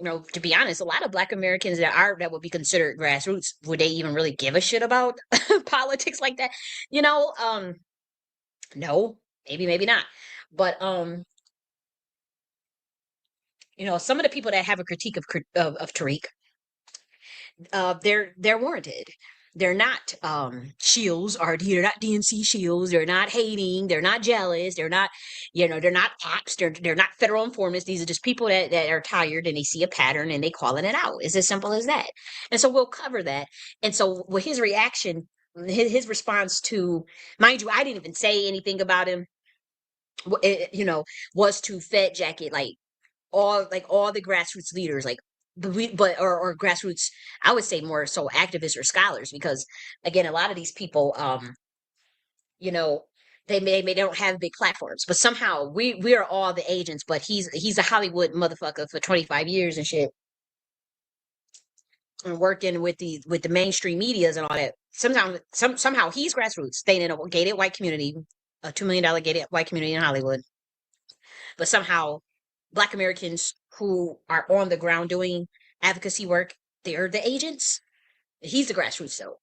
to be honest, a lot of Black Americans that would be considered grassroots, would they even really give a shit about politics like that? No, maybe not. But some of the people that have a critique of Tariq, they're warranted. They're not shields, or they're not DNC shields. They're not hating. They're not jealous. They're not ops. They're not federal informants. These are just people that are tired and they see a pattern and they calling it out. It's as simple as that. And so we'll cover that. And so with his reaction, his response to, mind you, I didn't even say anything about him. Was to Fed jacket all the grassroots leaders, like or grassroots, I would say more so activists or scholars, because again, a lot of these people, you know, they don't have big platforms, but somehow we are all the agents. But he's a Hollywood motherfucker for 25 years and shit, and working with the mainstream medias and all that. Somehow he's grassroots, staying in a gated white community, a $2 million gated white community in Hollywood, but somehow Black Americans who are on the ground doing advocacy work, they're the agents. He's the grassroots. So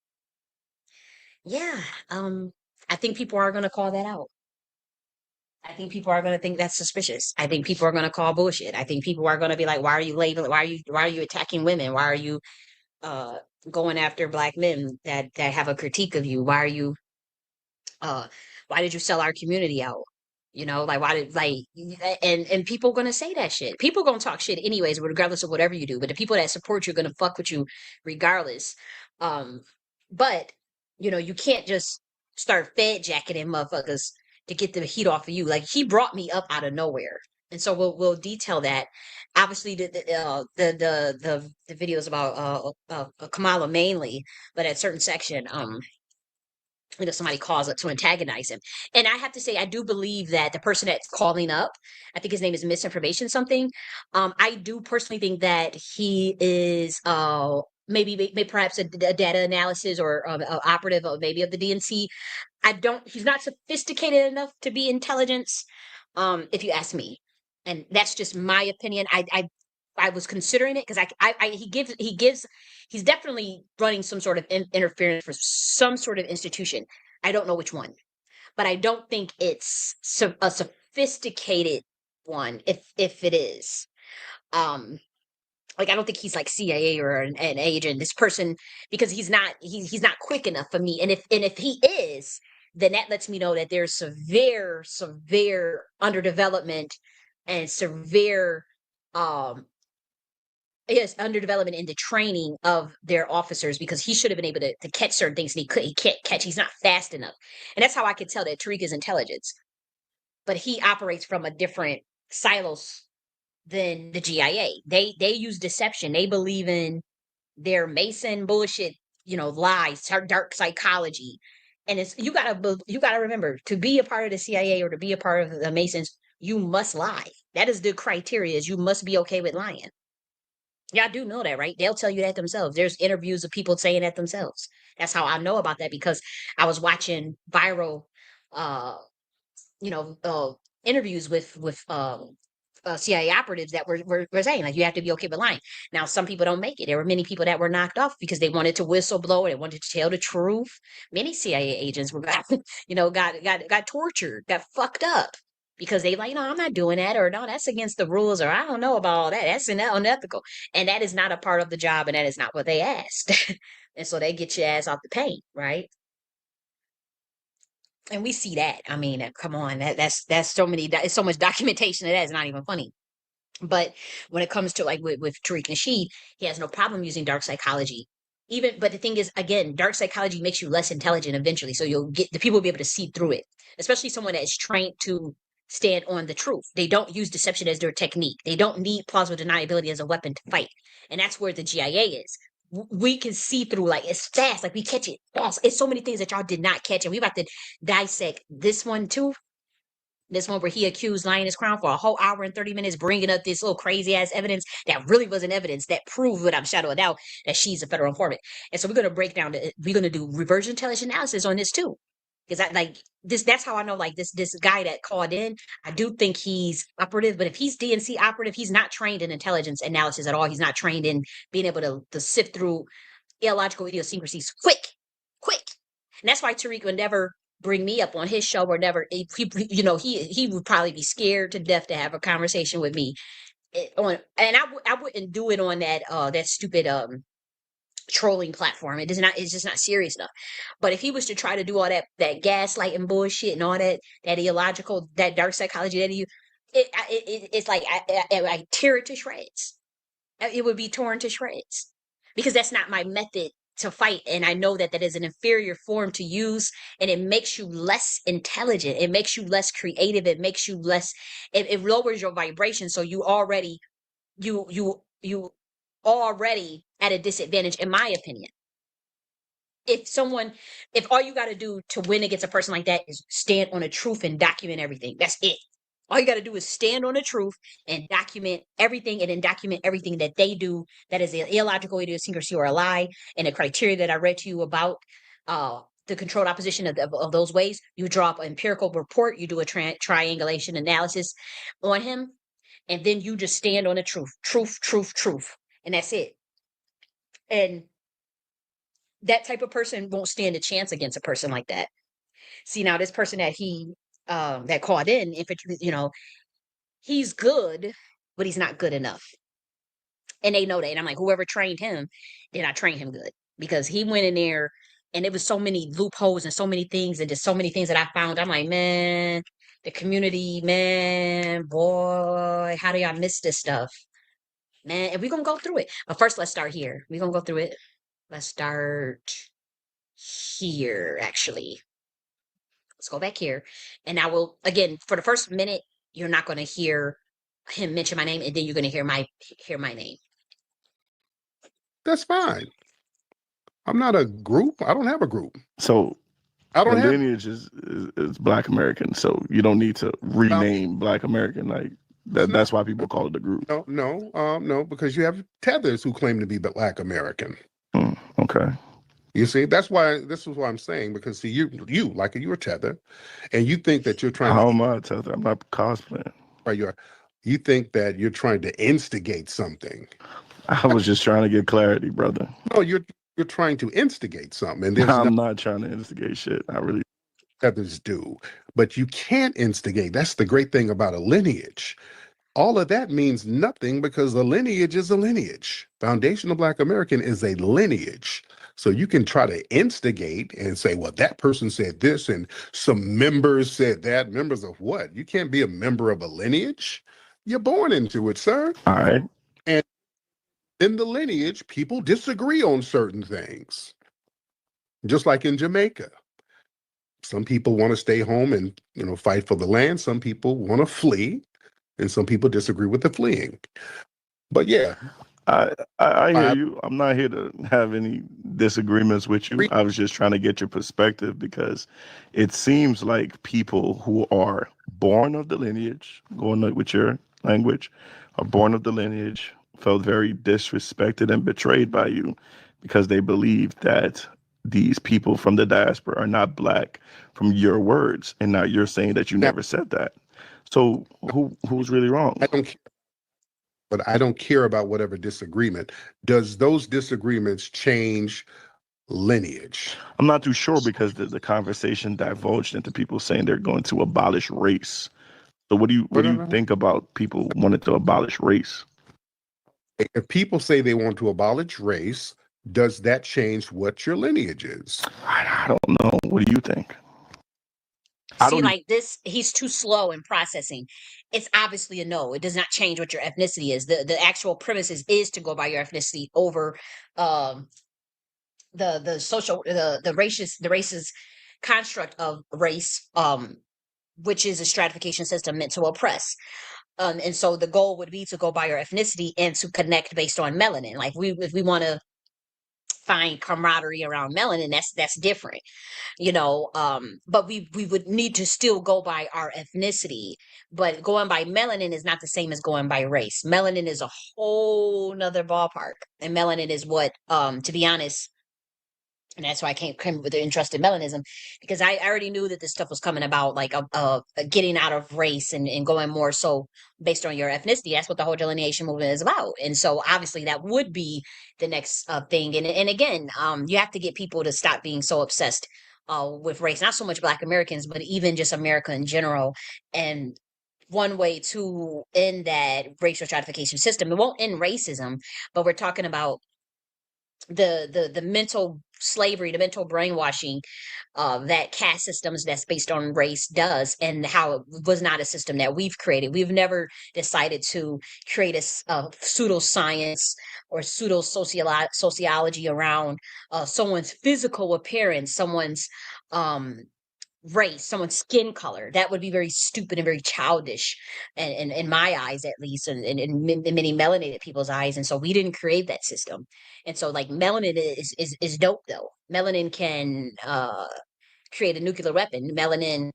yeah, I think people are going to call that out. I think people are going to think that's suspicious. I think people are going to call bullshit. I think people are going to be like, why are you labeling, why are you attacking women? Why are you uh going after Black men that have a critique of you? Uh why did you sell our community out? Like, why did, like, and people gonna say that shit. People gonna talk shit anyways, regardless of whatever you do. But the people that support you are gonna fuck with you regardless. Um, but you can't just start fed jacketing motherfuckers to get the heat off of you. Like, he brought me up out of nowhere. And so we'll detail that. Obviously, the videos about Kamala mainly, but at certain section, somebody calls up to antagonize him. And I have to say, I do believe that the person that's calling up, I think his name is Misinformation something. I do personally think that he is maybe perhaps a data analysis or operative of maybe of the DNC. He's not sophisticated enough to be intelligence, if you ask me. And that's just my opinion. I was considering it because he's definitely running some sort of interference for some sort of institution. I don't know which one, but I don't think it's a sophisticated one. If it is, like, I don't think he's like CIA or an agent. This person, because he's not quick enough for me. And if he is, then that lets me know that there's severe underdevelopment and severe um yes, underdevelopment in the training of their officers, because he should have been able to catch certain things and he can't catch. He's not fast enough. And that's how I could tell that Tariq is intelligence. But he operates from a different silos than the G.I.A. They use deception. They believe in their Mason bullshit, lies, dark psychology. And you gotta remember, to be a part of the CIA or to be a part of the Masons, you must lie. That is the criteria, is you must be okay with lying. Y'all do know that, right? They'll tell you that themselves. There's interviews of people saying that themselves. That's how I know about that, because I was watching viral, uh, interviews with CIA operatives that were saying, like, you have to be okay with lying. Now, some people don't make it. There were many people that were knocked off because they wanted to whistleblow. They wanted to tell the truth. Many CIA agents were got tortured, got fucked up because they like, no, I'm not doing that, or no, that's against the rules, or I don't know about all that. That's unethical, and that is not a part of the job, and that is not what they asked. And so they get your ass off the paint, right? And we see that. I mean, come on, that's so many. It's so much documentation that it's not even funny. But when it comes to like with Tariq Nasheed, he has no problem using dark psychology. But the thing is, again, dark psychology makes you less intelligent eventually. So you'll get the people will be able to see through it, especially someone that is trained to stand on the truth. They don't use deception as their technique. They don't need plausible deniability as a weapon to fight. And that's where the G.I.A is. We can see through, like, it's fast, like we catch it fast. It's so many things that y'all did not catch. And we about to dissect this one too. This one where he accused Lioness Crown for a whole hour and 30 minutes, bringing up this little crazy ass evidence that really wasn't evidence that proved without a shadow of doubt that she's a federal informant. And so we're going to break down, we're going to do reversion intelligence analysis on this too. Because I like this, that's how I know, like, this guy that called in, I do think he's operative, but if he's DNC operative, he's not trained in intelligence analysis at all. He's not trained in being able to sift through illogical idiosyncrasies quick. And that's why Tariq would never bring me up on his show, or never, he would probably be scared to death to have a conversation with me and I wouldn't do it on that stupid trolling platform. It's just not serious enough. But if he was to try to do all that gaslighting bullshit and all that illogical, that dark psychology that it's like I tear it to shreds. It would be torn to shreds, because that's not my method to fight. And I know that is an inferior form to use, and it makes you less intelligent. It makes you less creative. It makes you less, it lowers your vibration. So you already at a disadvantage, in my opinion. If all you got to do to win against a person like that is stand on the truth and document everything. That's it. All you got to do is stand on the truth and document everything, and then document everything that they do that is an illogical idiosyncrasy or a lie. And the criteria that I read to you about the controlled opposition of those ways, you draw up an empirical report, you do a triangulation analysis on him, and then you just stand on the truth. And that's it. And that type of person won't stand a chance against a person like that. See, now this person that he that called in, he's good, but he's not good enough. And they know that. And I'm like, whoever trained him did not train him good, because he went in there and there was so many loopholes and so many things, and just so many things that I found. I'm like, man, the community, man, boy, how do y'all miss this stuff? Man, and we're going to go through it. But first, let's start here. We're going to go through it. Let's start here, actually. Let's go back here. And I will, again, for the first minute, you're not going to hear him mention my name, and then you're going to hear my name.
That's fine. I'm not a group. I don't have a group.
So
I don't
the
have.
lineage is Black American, so you don't need to rename Black American like that. That's why people call it the group.
No, because you have tethers who claim to be Black American.
Okay.
You see, this is what I'm saying, because see, you're a tether, and you think that you're trying.
How am I a tether? I'm not cosplaying.
Right, you think that you're trying to instigate something.
I was just trying to get clarity, brother.
No, you're trying to instigate something, and there's
I'm not trying to instigate shit. I really
others do, but you can't instigate. That's the great thing about a lineage. All of that means nothing, because the lineage is a lineage. Foundational Black American is a lineage. So you can try to instigate and say, well, that person said this and some members said that. Members of what? You can't be a member of a lineage. You're born into it, sir.
All right.
And in the lineage, people disagree on certain things. Just like in Jamaica. Some people want to stay home and, fight for the land. Some people want to flee, and some people disagree with the fleeing. But yeah.
I hear you. I'm not here to have any disagreements with you. I was just trying to get your perspective, because it seems like people who are born of the lineage, going with your language, are born of the lineage, felt very disrespected and betrayed by you, because they believe that these people from the diaspora are not Black from your words. And now you're saying that you never said that. So who's really wrong?
I don't care. But I don't care about whatever disagreement. Does those disagreements change lineage?
I'm not too sure, because the conversation divulged into people saying they're going to abolish race. So what do you think about people wanting to abolish race?
If people say they want to abolish race, does that change what your lineage is?
I don't know. What do you think?
See, like this, he's too slow in processing. It's obviously a no. It does not change what your ethnicity is. The actual premise is to go by your ethnicity over um the social the racist construct of race, which is a stratification system meant to oppress. And so the goal would be to go by your ethnicity and to connect based on melanin. Like if we want to find camaraderie around melanin, that's different, but we would need to still go by our ethnicity. But going by melanin is not the same as going by race. Melanin is a whole nother ballpark, and melanin is what, to be honest, and that's why I came with the interest in melanism, because I already knew that this stuff was coming about, like a getting out of race and going more so based on your ethnicity. That's what the whole delineation movement is about. And so obviously that would be the next thing. And again, you have to get people to stop being so obsessed with race, not so much Black Americans, but even just America in general. And one way to end that racial stratification system, it won't end racism, but we're talking about the mental slavery, the mental brainwashing that caste systems that's based on race does, and how it was not a system that we've created. We've never decided to create a pseudoscience or pseudo sociology around someone's physical appearance, someone's um race, someone's skin color. That would be very stupid and very childish, and in my eyes at least, and in many melanated people's eyes. And so we didn't create that system. And so like melanin is dope though. Melanin can create a nuclear weapon. Melanin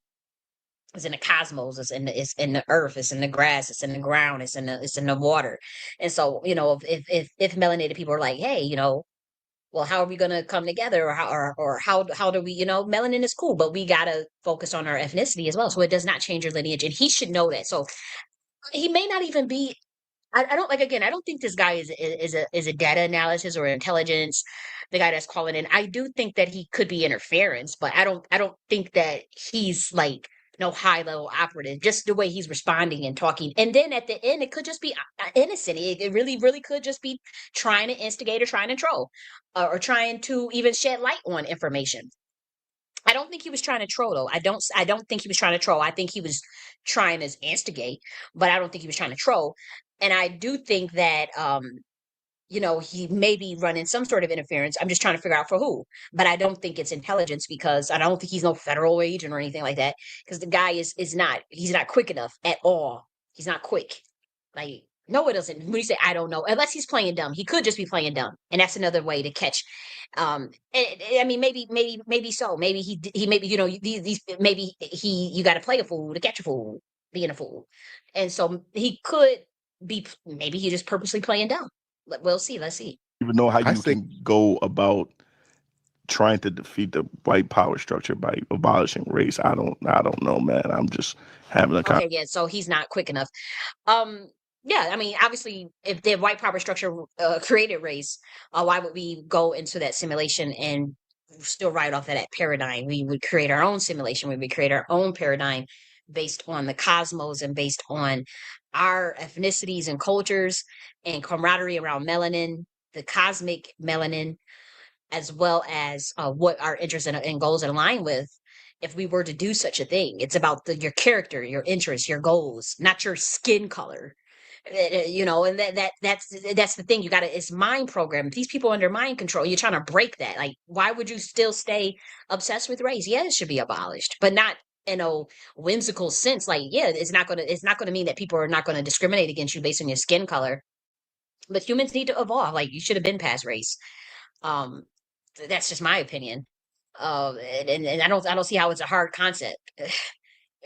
is in the cosmos, it's in the earth, it's in the grass, it's in the ground, it's in the water. And so, if melanated people are like, hey, well, how are we going to come together, or how do we, melanin is cool, but we got to focus on our ethnicity as well. So it does not change your lineage, and he should know that. So he may not even be, I don't, like, again, I don't think this guy is a data analysis or intelligence, the guy that's calling in. I do think that he could be interference, but I don't think that he's like no high level operative, just the way he's responding and talking. And then at the end, it could just be innocent. It really, really could just be trying to instigate or trying to troll, or trying to even shed light on information. I don't think he was trying to troll though. I don't think he was trying to troll. I think he was trying to instigate, but I don't think he was trying to troll. And I do think that he may be running some sort of interference. I'm just trying to figure out for who. But I don't think it's intelligence, because I don't think he's no federal agent or anything like that. Because the guy is not, he's not quick enough at all. He's not quick. Like, no, it doesn't. When you say I don't know, unless he's playing dumb, he could just be playing dumb, and that's another way to catch. I mean, maybe so. Maybe he maybe these maybe you got to play a fool to catch a fool, being a fool, and so he could be, maybe he just purposely playing dumb. We'll see. Let's see.
Even know how
I
you
think
can go about trying to defeat the white power structure by abolishing race. I don't know, man. I'm just having a
Okay, yeah. So he's not quick enough. Yeah, I mean, obviously, if the white power structure created race, why would we go into that simulation and still write off of that paradigm? We would create our own simulation. We would create our own paradigm based on the cosmos and based on our ethnicities and cultures and camaraderie around melanin, the cosmic melanin, as well as what our interests and goals align with. If we were to do such a thing, it's about your character, your interests, your goals, not your skin color. And that's the thing. You got to, it's mind programmed. These people under mind control. You're trying to break that. Like, why would you still stay obsessed with race? Yeah, it should be abolished, but not in a whimsical sense. Like, yeah, it's not gonna mean that people are not going to discriminate against you based on your skin color. But humans need to evolve. Like, you should have been past race. Um, that's just my opinion. And I don't see how it's a hard concept.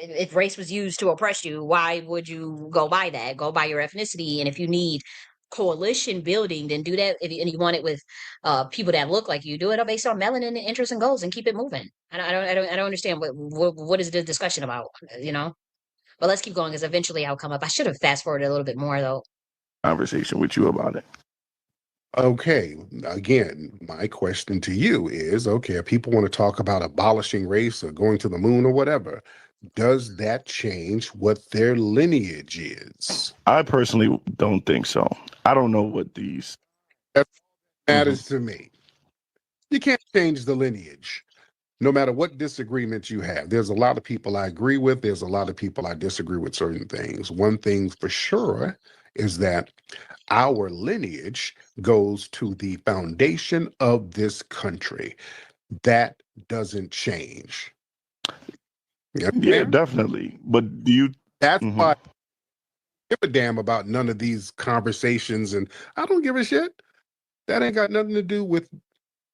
If race was used to oppress you, why would you go by that? Go by your ethnicity. And if you need coalition building, then do that. And you want it with people that look like you, do it based on melanin and interests and goals, and keep it moving. I don't understand what is the discussion about, But let's keep going, because eventually I'll come up. I should have fast forwarded a little bit more though.
conversation with you about it.
Okay, again, my question to you is, okay, if people want to talk about abolishing race or going to the moon or whatever, does that change what their lineage is?
I personally don't think so. I don't know what these
That matters to me. You can't change the lineage. no matter what disagreements you have, there's a lot of people I agree with, there's a lot of people I disagree with certain things. One thing for sure is that our lineage goes to the foundation of this country. That doesn't change. You
Yeah,
understand?
definitely. But do you?
That's
Mhm.
why I give a damn about none of these conversations, and I don't give a shit. That ain't got nothing to do with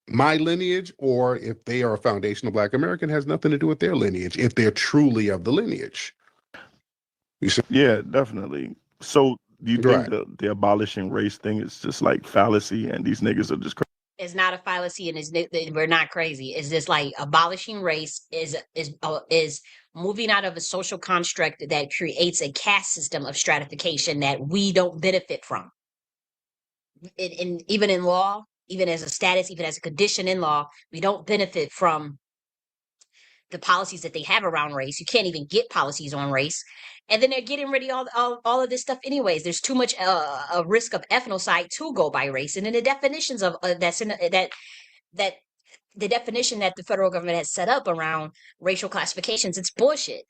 my lineage, or if they are a foundational Black American, has nothing to do with their lineage, if they're truly of the lineage. You see?
Yeah, definitely. So do you think
Right.
the abolishing race thing is just like fallacy, and these niggas are just
It's not a fallacy, and we're not crazy. It's just like abolishing race is moving out of a social construct that creates a caste system of stratification that we don't benefit from. Even in law, even as a status, even as a condition in law, we don't benefit from the policies that they have around race. You can't even get policies on race. And then they're getting rid of all of this stuff anyways. There's too much a risk of ethnocide to go by race. And then the definitions of that's in that the definition that the federal government has set up around racial classifications, it's bullshit.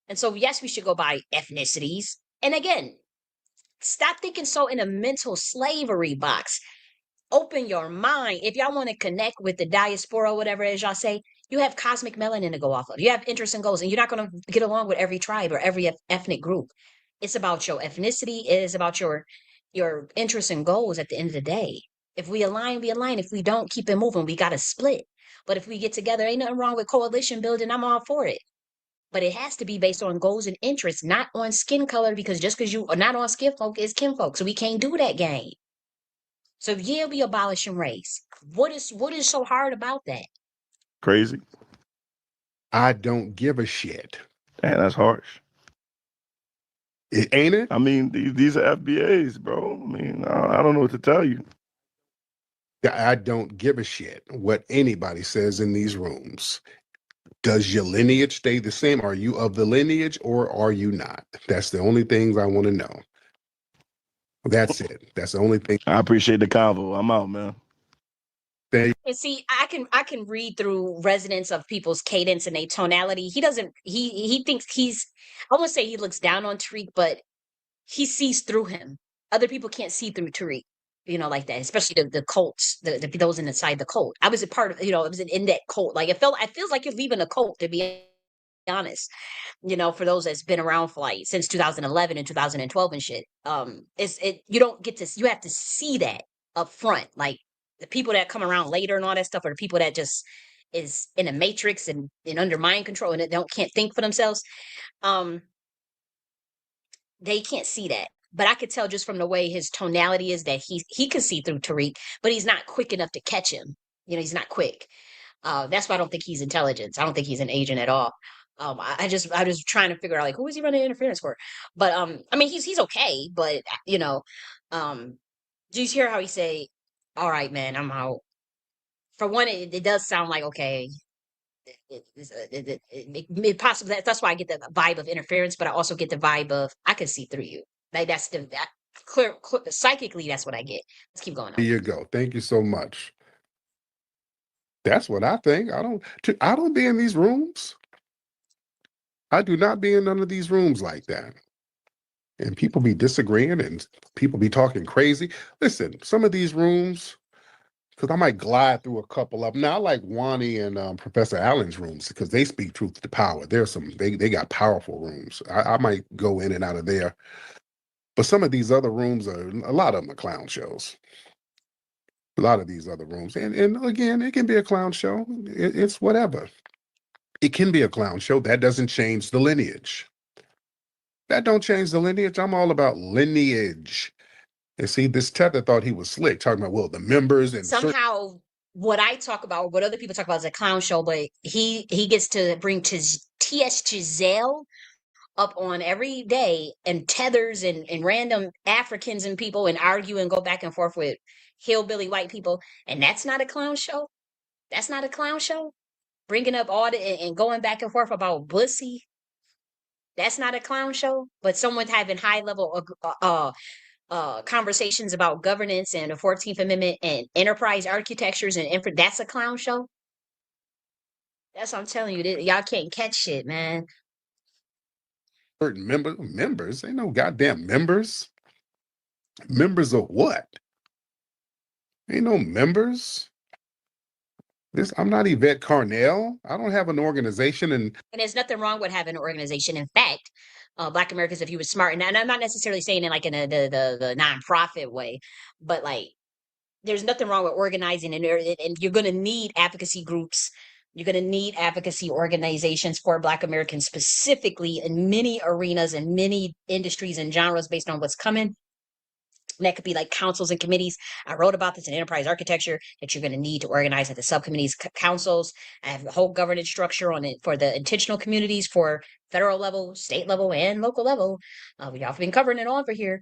And so yes, we should go by ethnicities. And again, stop thinking so in a mental slavery box. Open your mind. If y'all want to connect with the diaspora, whatever as y'all say, you have cosmic melanin to go off of. You have interests and goals, and you're not going to get along with every tribe or every ethnic group. It's about your ethnicity. It is about your interests and goals at the end of the day. If we align, we align. If we don't, keep it moving. We got to split. But if we get together, ain't nothing wrong with coalition building. I'm all for it. But it has to be based on goals and interests, not on skin color, because just because you are not on skin folk is kinfolk. So we can't do that game. So yeah, we abolishing race. What is so hard about that?
crazy.
I don't give a shit.
Damn, that's harsh.
It ain't it?
I mean, these are FBAs, bro. I mean, I don't know what to tell you.
I don't give a shit what anybody says in these rooms. Does your lineage stay the same? Are you of the lineage or are you not? That's the only things I want to know. That's it. That's the only thing.
I appreciate the convo. I'm out, man.
They
And see, I can read through resonance of people's cadence and their tonality. He doesn't. He thinks he's. I won't say he looks down on Tariq, but he sees through him. Other people can't see through Tariq. Like that, especially the cults, the those inside the cult. I was a part of. I was in that cult. Like it feels like you're leaving a cult, to be honest. For those that's been around for like since 2011 and 2012 and shit. You don't get to, you have to see that up front. Like the people that come around later and all that stuff, or the people that just is in a matrix and under mind control and they can't think for themselves. Um, they can't see that. But I could tell just from the way his tonality is that he can see through Tariq, but he's not quick enough to catch him. He's not quick. That's why I don't think he's intelligence. I don't think he's an agent at all. I was trying to figure out like who is he running interference for? But I mean he's okay, but do you hear how he say, "All right, man, I'm out." For one, it does sound like okay. It possibly that's why I get the vibe of interference, but I also get the vibe of I can see through you. Like that's clear psychically. That's what I get. Let's keep going
there
on.
you go. Thank you so much. That's what I think. I don't be in these rooms. I do not be in none of these rooms like that. And people be disagreeing and people be talking crazy. Listen, some of these rooms, because I might glide through a couple of them. Now I like Wani and Professor Allen's rooms because they speak truth to power. There's they got powerful rooms. I might go in and out of there. But some of these other rooms a lot of them are clown shows. A lot of these other rooms. And again, it can be a clown show. It's whatever. It can be a clown show. That doesn't change the lineage. That don't change the lineage. I'm all about lineage. And see, this Tether thought he was slick, talking about, well, the members and certain.
Somehow what I talk about, what other people talk about is a clown show, but he gets to bring T.S. Giselle up on every day and tethers and random Africans and people and argue and go back and forth with hillbilly white people. And that's not a clown show. That's not a clown show. Bringing up all the and going back and forth about Bussy. That's not a clown show. But someone having high level conversations about governance and the 14th Amendment and enterprise architectures and that's a clown show. That's what I'm telling you. Y'all can't catch shit, man.
Certain members, ain't no goddamn members. Members of what? Ain't no members. I'm not Yvette Carnell. I don't have an organization. And
there's nothing wrong with having an organization. In fact, Black Americans, if you were smart, and I'm not necessarily saying it like in the nonprofit way, but like there's nothing wrong with organizing, and you're going to need advocacy groups. You're going to need advocacy organizations for Black Americans specifically in many arenas and many industries and genres based on what's coming. And that could be like councils and committees. I wrote about this in enterprise architecture that you're going to need to organize at the subcommittees, councils. I have a whole governance structure on it for the intentional communities for federal level, state level, and local level. We've all been covering it all over here.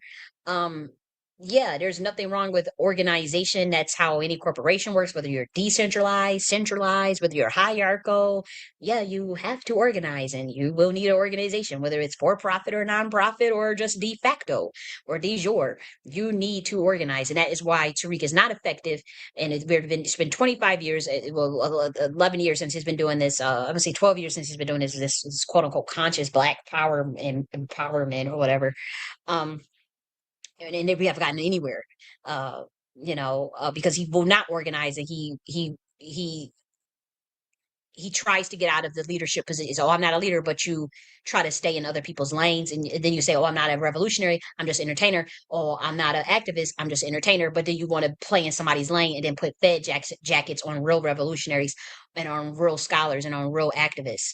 Yeah, there's nothing wrong with organization. That's how any corporation works, whether you're decentralized, centralized, whether you're hierarchical. Yeah, you have to organize and you will need an organization, whether it's for profit or nonprofit or just de facto or de jure. You need to organize. And that is why Tariq is not effective. And it's been 25 years, 11 years since he's been doing this. I'm going to say 12 years since he's been doing this quote unquote conscious Black power and empowerment or whatever. And we haven't gotten anywhere, because he will not organize, and he tries to get out of the leadership position. So, I'm not a leader, but you try to stay in other people's lanes, and then you say, "Oh, I'm not a revolutionary. I'm just an entertainer." Or, "I'm not an activist. I'm just an entertainer." But then you want to play in somebody's lane and then put Fed jackets on real revolutionaries and on real scholars and on real activists.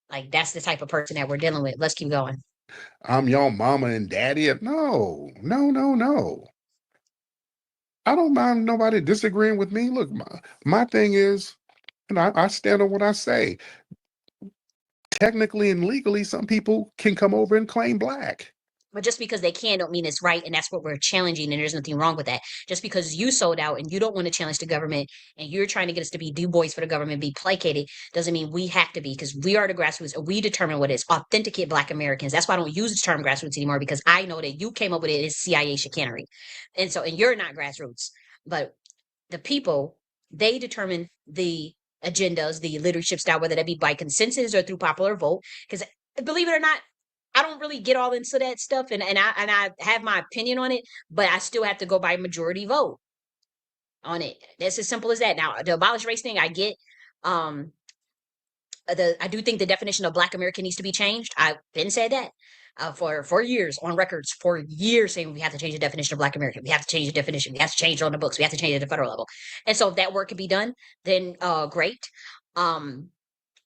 Like that's the type of person that we're dealing with. Let's keep going.
I'm your mama and daddy. No, no, no, no. I don't mind nobody disagreeing with me. Look, my thing is, and I stand on what I say. Technically and legally, some people can come over and claim Black.
But just because they can don't mean it's right, and that's what we're challenging, and there's nothing wrong with that. Just because you sold out and you don't want to challenge the government and you're trying to get us to be Du Bois for the government, be placated, doesn't mean we have to be, because we are the grassroots. We determine what is authenticate Black Americans. That's why I don't use the term grassroots anymore, because I know that you came up with it as CIA chicanery. And you're not grassroots, but the people, they determine the agendas, the leadership style, whether that be by consensus or through popular vote. Because believe it or not, I don't really get all into that stuff, and I have my opinion on it, but I still have to go by majority vote on it. That's as simple as that. Now, the abolish race thing, I get. I do think the definition of Black American needs to be changed. I've been said that for years on records, for years saying we have to change the definition of Black American. We have to change the definition. We have to change it on the books. We have to change it at the federal level. And so if that work can be done, then great.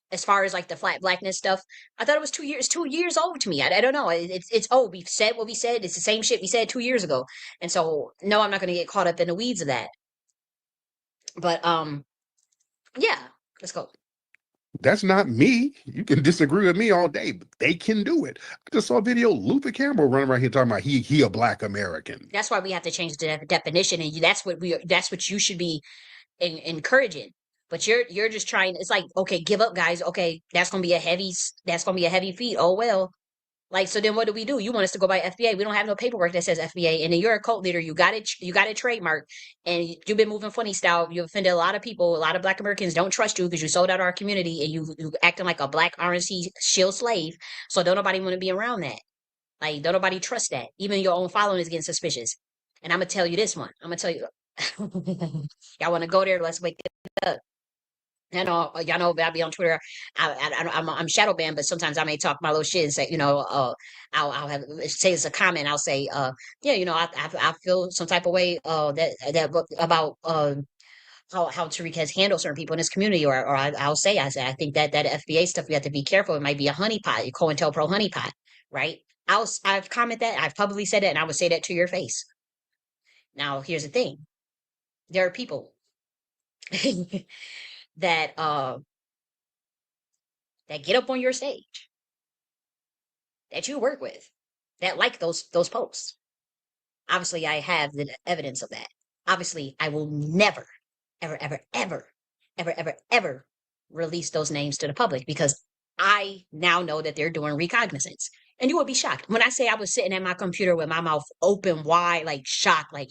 As far as like the flat blackness stuff, I thought it was 2 years old to me. I don't know. It's old. We've said what we said. It's the same shit we said 2 years ago. And so no, I'm not going to get caught up in the weeds of that. But yeah, let's go.
That's not me. You can disagree with me all day, but they can do it. I just saw a video of Luther Campbell running around here talking about he a Black American.
That's why we have to change the definition, and that's what you should be encouraging. But you're just trying. It's like, okay, give up, guys. Okay, that's gonna be a heavy feat. Oh well. Like, so then what do? You want us to go by FBA? We don't have no paperwork that says FBA. And then you're a cult leader. You got it. You got it trademarked, and you've been moving funny style. You offended a lot of people. A lot of Black Americans don't trust you because you sold out our community and you acting like a Black RNC shield slave. So don't nobody want to be around that. Like, don't nobody trust that. Even your own following is getting suspicious. And I'm gonna tell you this one. I'm gonna tell you. Y'all want to go there? Let's wake it up. I know y'all know I'll be on Twitter. I'm shadow banned, but sometimes I may talk my little shit and say, I'll have say it's a comment. I'll say, yeah, I feel some type of way that about how Tariq has handled certain people in his community, or I say I think that FBA stuff, we have to be careful. It might be a honeypot, COINTELPRO honeypot, right? I've commented that, I've publicly said that, and I would say that to your face. Now, here's the thing: there are people that get up on your stage that you work with that like those posts. Obviously, I have the evidence of that. Obviously, I will never, ever, ever, ever, ever, ever, ever release those names to the public, because I now know that they're doing recognizance. And you would be shocked. When I say I was sitting at my computer with my mouth open wide, like shocked, like,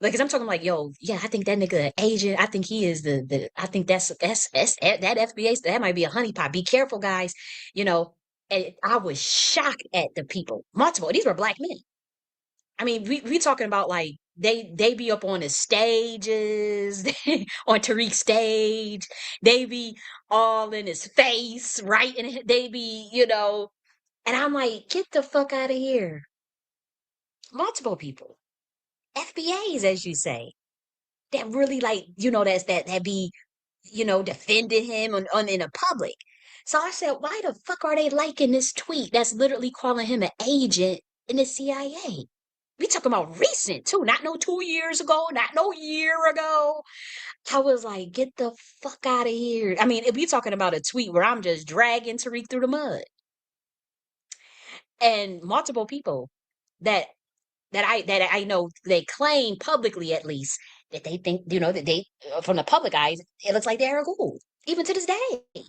Like, cause I'm talking like, yo, yeah, I think that nigga an agent. I think he is I think that's that FBA. That might be a honeypot. Be careful, guys. You know, and I was shocked at the people. Multiple. These were black men. I mean, we talking about like they be up on the stages, on Tariq's stage. They be all in his face, right? And they be, you know, and I'm like, get the fuck out of here. Multiple people, FBAs, as you say, that really like, you know, that be, you know, defending him on in the public. So I said, why the fuck are they liking this tweet that's literally calling him an agent in the CIA? We talking about recent too, not no 2 years ago, not no year ago. I was like, get the fuck out of here. I mean, if we talking about a tweet where I'm just dragging Tariq through the mud, and multiple people that that I know, they claim publicly at least that they think, you know, that they from the public eyes, it looks like they're cool, even to this day.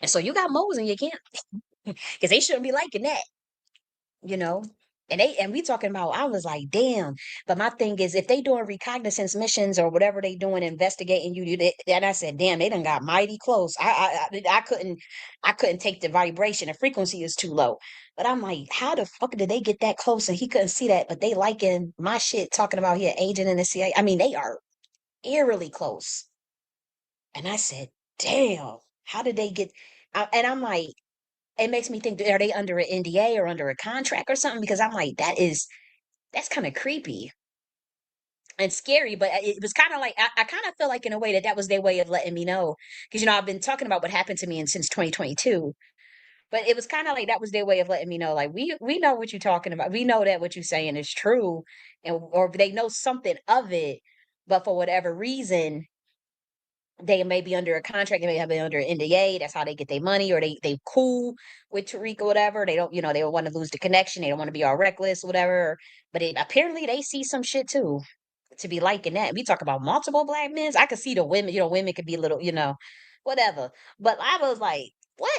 And so you got moles in your camp because they shouldn't be liking that, you know. And we talking about, I was like, damn. But my thing is, if they doing reconnaissance missions or whatever they doing, investigating and I said, damn, they done got mighty close. I couldn't take the vibration. The frequency is too low. But I'm like, how the fuck did they get that close? And he couldn't see that, but they liking my shit, talking about here agent in the CIA. I mean, they are eerily close. And I said, damn, how did they get? And I'm like, it makes me think, are they under an NDA or under a contract or something? Because I'm like, that's kind of creepy and scary. But it was kind of like, I kind of feel like in a way that was their way of letting me know. Because, you know, I've been talking about what happened to me since 2022. But it was kind of like that was their way of letting me know, like, we know what you're talking about. We know that what you're saying is true. And or they know something of it. But for whatever reason, they may be under a contract, they may have been under an NDA. That's how they get their money, or they cool with Tariq or whatever. They don't, you know, they don't want to lose the connection. They don't want to be all reckless, whatever. But apparently they see some shit too, to be liking that. We talk about multiple black men. I could see the women, you know, women could be a little, you know, whatever. But I was like, what?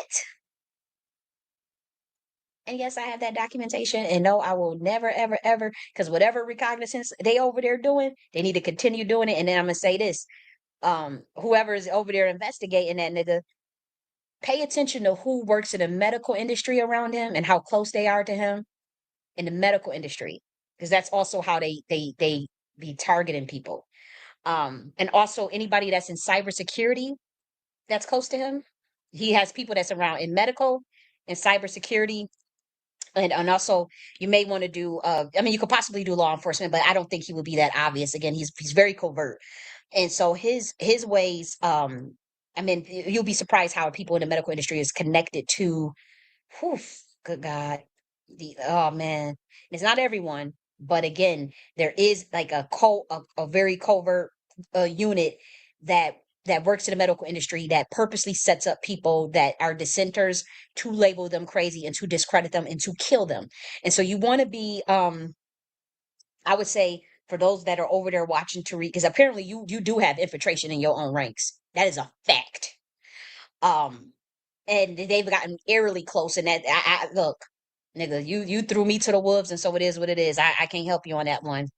And yes, I have that documentation. And no, I will never, ever, ever, because whatever recognizance they over there doing, they need to continue doing it. And then I'm gonna say this: whoever is over there investigating that nigga, pay attention to who works in the medical industry around him and how close they are to him in the medical industry, because that's also how they be targeting people. And also anybody that's in cybersecurity that's close to him. He has people that's around in medical and cybersecurity. And also you may want to do I mean, you could possibly do law enforcement, but I don't think he would be that obvious. Again, he's very covert. And so his ways, I mean, you'll be surprised how people in the medical industry is connected to, whew, good God. Oh man. It's not everyone, but again, there is like a very covert unit that works in the medical industry that purposely sets up people that are dissenters to label them crazy and to discredit them and to kill them. And so you want to be, I would say, for those that are over there watching Tariq, because apparently you do have infiltration in your own ranks. That is a fact. Um, and they've gotten eerily close. And that I look, nigga, you threw me to the wolves, and so it is what it is. I can't help you on that one.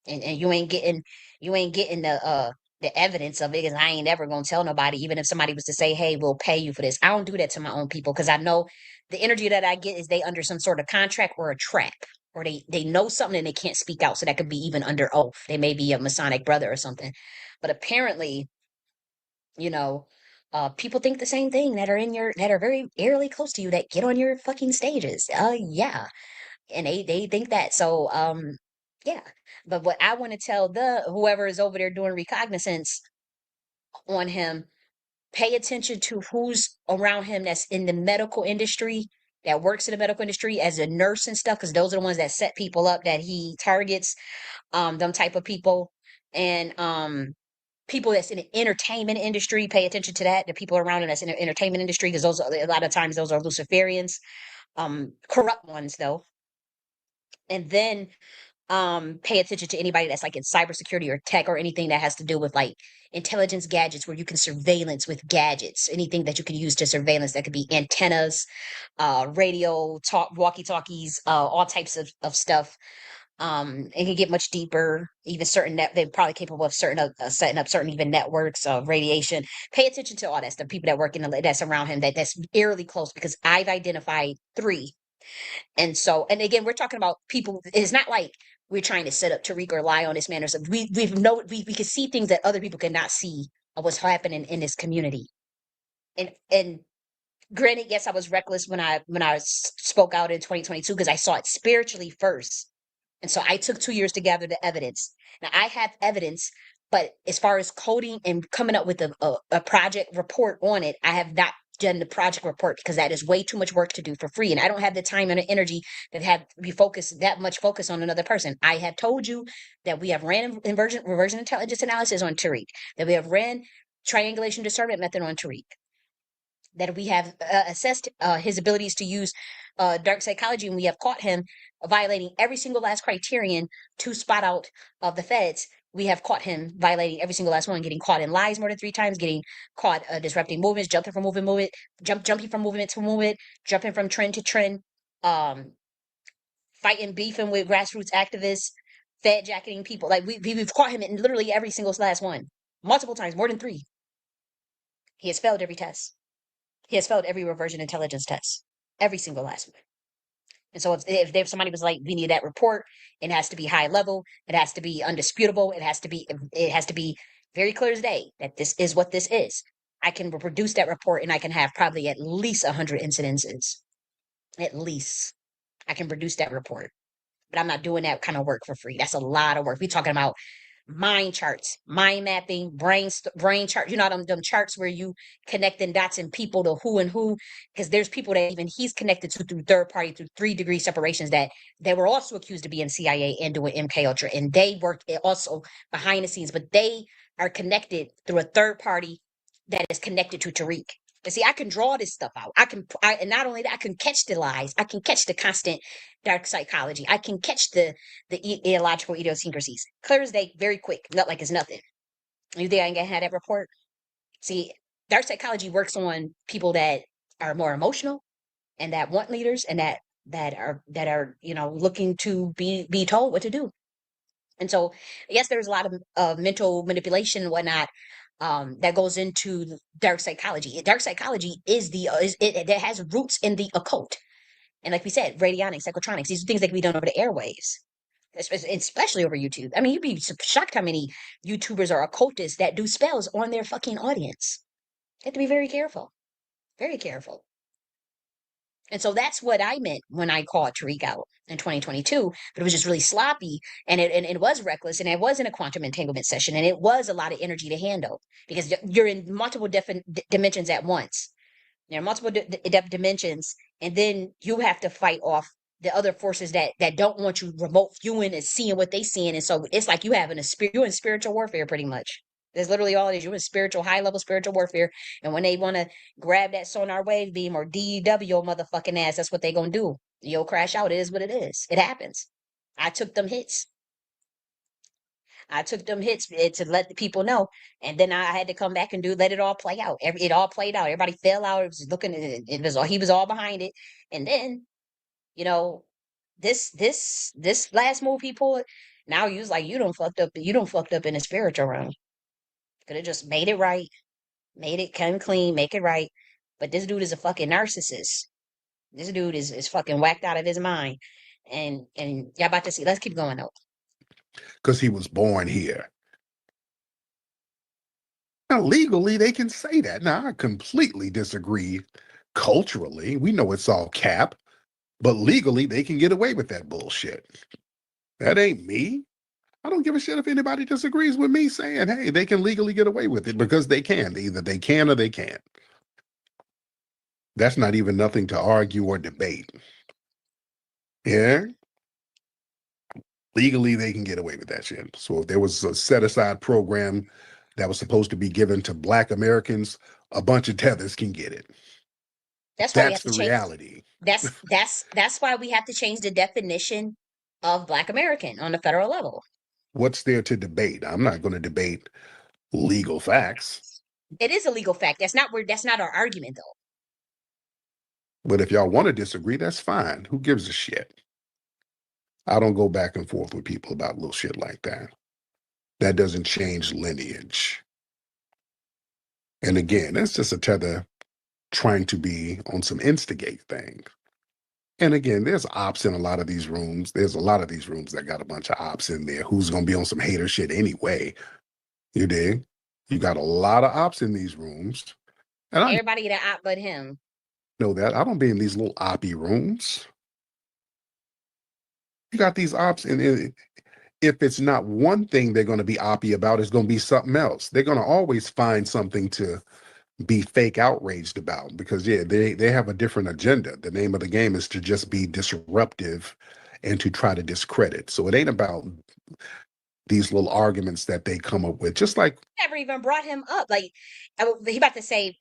And you ain't getting the evidence of it, because I ain't ever gonna tell nobody, even if somebody was to say, hey, we'll pay you for this. I don't do that to my own people, because I know the energy that I get is they under some sort of contract or a trap, or they know something and they can't speak out. So that could be even under oath. They may be a Masonic brother or something. But apparently, you know, people think the same thing, that are very eerily close to you, that get on your fucking stages. Yeah. And they think that. So yeah. But what I want to tell whoever is over there doing recognizance on him, pay attention to who's around him that's in the medical industry, that works in the medical industry as a nurse and stuff, because those are the ones that set people up that he targets, them type of people. And people that's in the entertainment industry, pay attention to that. The people around him that's in the entertainment industry, because those are, a lot of times those are Luciferians, corrupt ones though. And then pay attention to anybody that's like in cybersecurity or tech or anything that has to do with like intelligence gadgets, where you can surveillance with gadgets, anything that you can use to surveillance. That could be antennas, radio, walkie talkies, all types of stuff. It can get much deeper. Even certain they're probably capable of setting up certain even networks of radiation. Pay attention to all that stuff. People that work in that's around him that's eerily close, because I've identified 3. And so, and again, we're talking about people. It's not like we're trying to set up Tariq or lie on this man or something. We can see things that other people cannot see of what's happening in this community. And granted, yes, I was reckless when I spoke out in 2022 because I saw it spiritually first. And so I took 2 years to gather the evidence. Now I have evidence, but as far as coding and coming up with a project report on it, I have not done the project report because that is way too much work to do for free. And I don't have the time and the energy that have be focused that much focus on another person. I have told you that we have ran reversion intelligence analysis on Tariq, that we have ran triangulation discernment method on Tariq, that we have assessed his abilities to use dark psychology, and we have caught him violating every single last criterion to spot out of the feds. We have caught him violating every single last one, getting caught in lies more than 3 times, getting caught disrupting movements, jumping from movement, jumping from movement to movement, jumping from trend to trend, fighting, beefing with grassroots activists, fed jacketing people. Like we've caught him in literally every single last one, multiple times, more than 3. He has failed every test. He has failed every reversion intelligence test, every single last one. And so if somebody was like, we need that report, it has to be high level, it has to be undisputable, it has to be very clear as day that this is what this is. I can produce that report and I can have probably at least 100 incidences. At least I can produce that report. But I'm not doing that kind of work for free. That's a lot of work. We're talking about mind charts, mind mapping, brain chart. You know them charts where you connecting dots and people to who and who, because there's people that even he's connected to through third party, through 3-degree separations, that they were also accused of being CIA and doing MK Ultra, and they worked also behind the scenes, but they are connected through a third party that is connected to Tariq. And see, I can draw this stuff out. And not only that, I can catch the lies. I can catch the constant dark psychology. I can catch the illogical idiosyncrasies. Clear as day, very quick, not like it's nothing. You think I ain't gonna have that report? See, dark psychology works on people that are more emotional and that want leaders and that are looking to be told what to do. And so, yes, there's a lot of mental manipulation and whatnot that goes into dark psychology. Dark psychology that has roots in the occult. And like we said, radionics, psychotronics, these are things that can be done over the airwaves, especially over YouTube. I mean, you'd be shocked how many YouTubers are occultists that do spells on their fucking audience. You have to be very careful, very careful. And so that's what I meant when I called Tariq out in 2022. But it was just really sloppy, and it was reckless, and it wasn't a quantum entanglement session, and it was a lot of energy to handle because you're in multiple dimensions at once. There are multiple dimensions, and then you have to fight off the other forces that don't want you remote viewing and seeing what they seeing. And so it's like you're in spiritual warfare pretty much. That's literally all it is. You're in high level spiritual warfare. And when they want to grab that sonar wave beam or DW your motherfucking ass, that's what they gonna do. You'll crash out. It is what it is. It happens. I took them hits. To let the people know, and then I had to come back and let it all play out. It all played out. Everybody fell out. It was looking. He was all behind it, and then you know this last move he pulled. Now you was like you don't fucked up. You don't fucked up in the spiritual realm. Could have just made it right, made it come clean, make it right. But this dude is a fucking narcissist. This dude is fucking whacked out of his mind, and y'all about to see. Let's keep going though.
Because he was born here. Now, legally, they can say that. Now, I completely disagree. Culturally, we know it's all cap, but legally, they can get away with that bullshit. That ain't me. I don't give a shit if anybody disagrees with me saying, hey, they can legally get away with it because they can. Either they can or they can't. That's not even nothing to argue or debate. Yeah? Legally, they can get away with that shit. So if there was a set-aside program that was supposed to be given to Black Americans, a bunch of tethers can get it.
That's why
That's the reality.
That's why we have to change the definition of Black American on the federal level.
What's there to debate? I'm not going to debate legal facts.
It is a legal fact. That's not our argument though.
But if y'all want to disagree, that's fine. Who gives a shit? I don't go back and forth with people about little shit like that. That doesn't change lineage. And again, that's just a tether trying to be on some instigate thing. And again, there's ops in a lot of these rooms. There's a lot of these rooms that got a bunch of ops in there who's going to be on some hater shit anyway. You dig? You got a lot of ops in these rooms. And I
Everybody that op but him.
know that. I don't be in these little oppy rooms. You got these ops, and if it's not one thing they're going to be oppy about, it's going to be something else. They're going to always find something to be fake outraged about because, yeah, they have a different agenda. The name of the game is to just be disruptive and to try to discredit. So it ain't about these little arguments that they come up with, just like
Never even brought him up. Like he about to say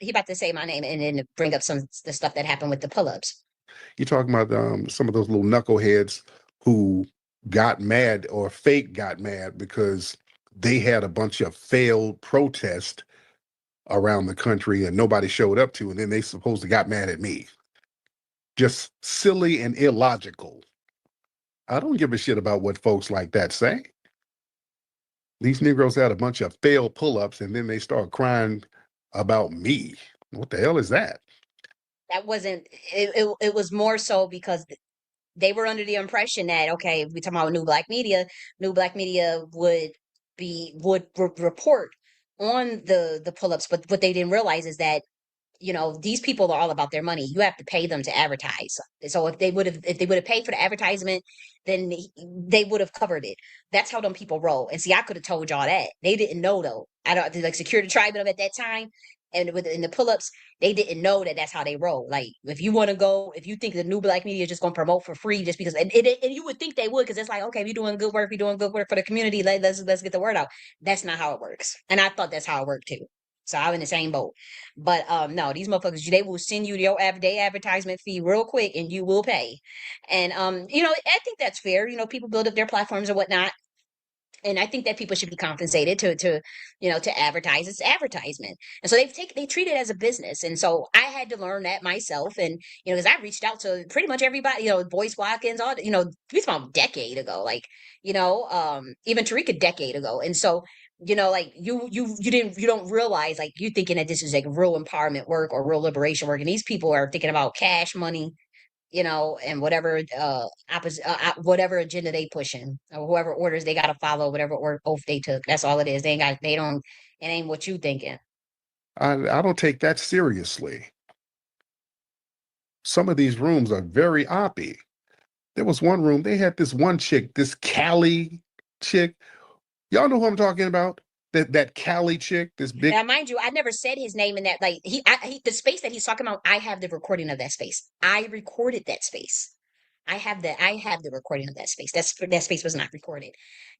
my name and then bring up the stuff that happened with the pull-ups.
you're talking about some of those little knuckleheads who got mad or fake got mad because they had a bunch of failed protests around the country and nobody showed up to, and then they supposed to got mad at me. Just silly and illogical. I don't give a shit about what folks like that say. These Negroes had a bunch of failed pull-ups and then they start crying about me. What the hell is that?
That wasn't it was more so because they were under the impression that, okay, we talking about new black media would report on the pull-ups, but what they didn't realize is that these people are all about their money. You have to pay them to advertise. So if they would have paid for the advertisement, then they would have covered it. That's how them people roll. And see, I could have told y'all that. They didn't know though. I don't like security tribunal at that time. And in the pull-ups, they didn't know that that's how they roll. Like, if you think the new black media is just going to promote for free just because, and you would think they would, because it's like, okay, we're doing good work for the community. Let's get the word out. That's not how it works. And I thought that's how it worked too. So I'm in the same boat. But no, these motherfuckers, they will send you your day advertisement fee real quick and you will pay. And I think that's fair. People build up their platforms and whatnot. And I think that people should be compensated to advertise. It's advertisement. And so they treat it as a business. And so I had to learn that myself. And, because I reached out to pretty much everybody, Boyce Watkins, all, we about a decade ago, like, even Tariq a decade ago. And so, like you don't realize, like, you thinking that this is like real empowerment work or real liberation work. And these people are thinking about cash money, and whatever whatever agenda they pushing, or whoever orders they got to follow, whatever oath they took. That's all it is. It ain't what you thinking.
I don't take that seriously. Some of these rooms are very oppy. There was one room, they had this one chick, this Cali chick. Y'all know who I'm talking about? That Cali chick, this big.
Now, mind you, I never said his name in that. Like the space that he's talking about, I have the recording of that space. I recorded that space. I have the recording of that space. That space was not recorded,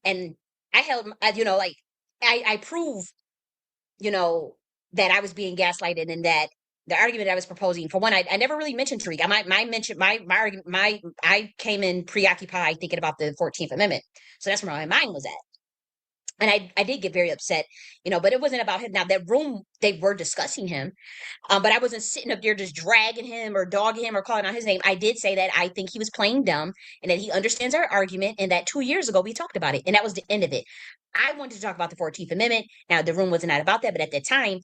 and I held, like I prove, that I was being gaslighted, and that the argument I was proposing, for one, I never really mentioned Tariq. My argument, I came in preoccupied thinking about the 14th Amendment, so that's where my mind was at. And I did get very upset, but it wasn't about him. Now, that room, they were discussing him, but I wasn't sitting up there just dragging him or dogging him or calling out his name. I did say that I think he was playing dumb and that he understands our argument, and that 2 years ago we talked about it, and that was the end of it. I wanted to talk about the 14th Amendment. Now, the room was not about that, but at that time,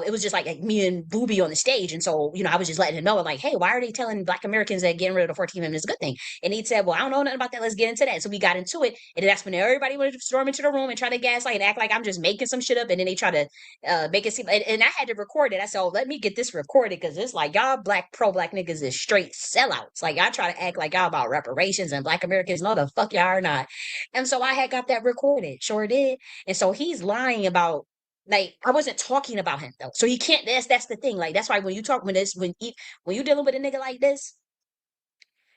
it was just like me and Booby on the stage. And so, I was just letting him know, like, hey, why are they telling Black Americans that getting rid of the 14th Amendment is a good thing? And he said, well, I don't know nothing about that. Let's get into that. So we got into it. And that's when everybody wanted to storm into the room and try to gaslight and act like I'm just making some shit up. And then they try to make it seem, and I had to record it. I said, oh, let me get this recorded, because it's like y'all pro-Black niggas is straight sellouts. Like, y'all try to act like y'all about reparations and Black Americans. No, the fuck y'all are not. And so I had got that recorded. Sure did. And so he's lying about, like, I wasn't talking about him though. So he can't, that's the thing. Like, that's why when you talk, when you dealing with a nigga like this,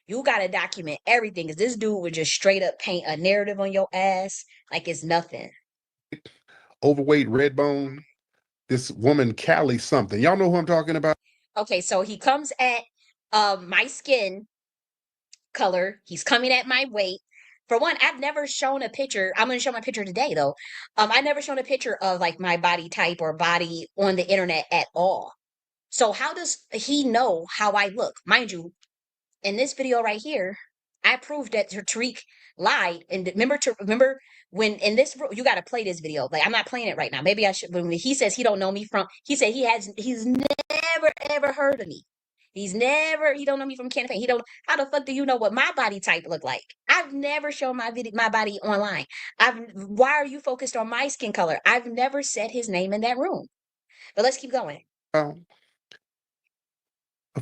you gotta document everything, because this dude would just straight up paint a narrative on your ass like it's nothing.
Overweight, red bone. This woman, Cali something. Y'all know who I'm talking about?
Okay, so he comes at my skin color. He's coming at my weight. For one, I've never shown a picture. I'm going to show my picture today, though. I never shown a picture of like my body type or body on the internet at all. So how does he know how I look? Mind you, in this video right here, I proved that Tariq lied. And remember when in this, you got to play this video. Like, I'm not playing it right now. Maybe I should. When he says he don't know me from, he said he's never ever heard of me. He don't know me from campaign. He don't, how the fuck do you know what my body type look like? I've never shown my body online. Why are you focused on my skin color? I've never said his name in that room. But let's keep going.
A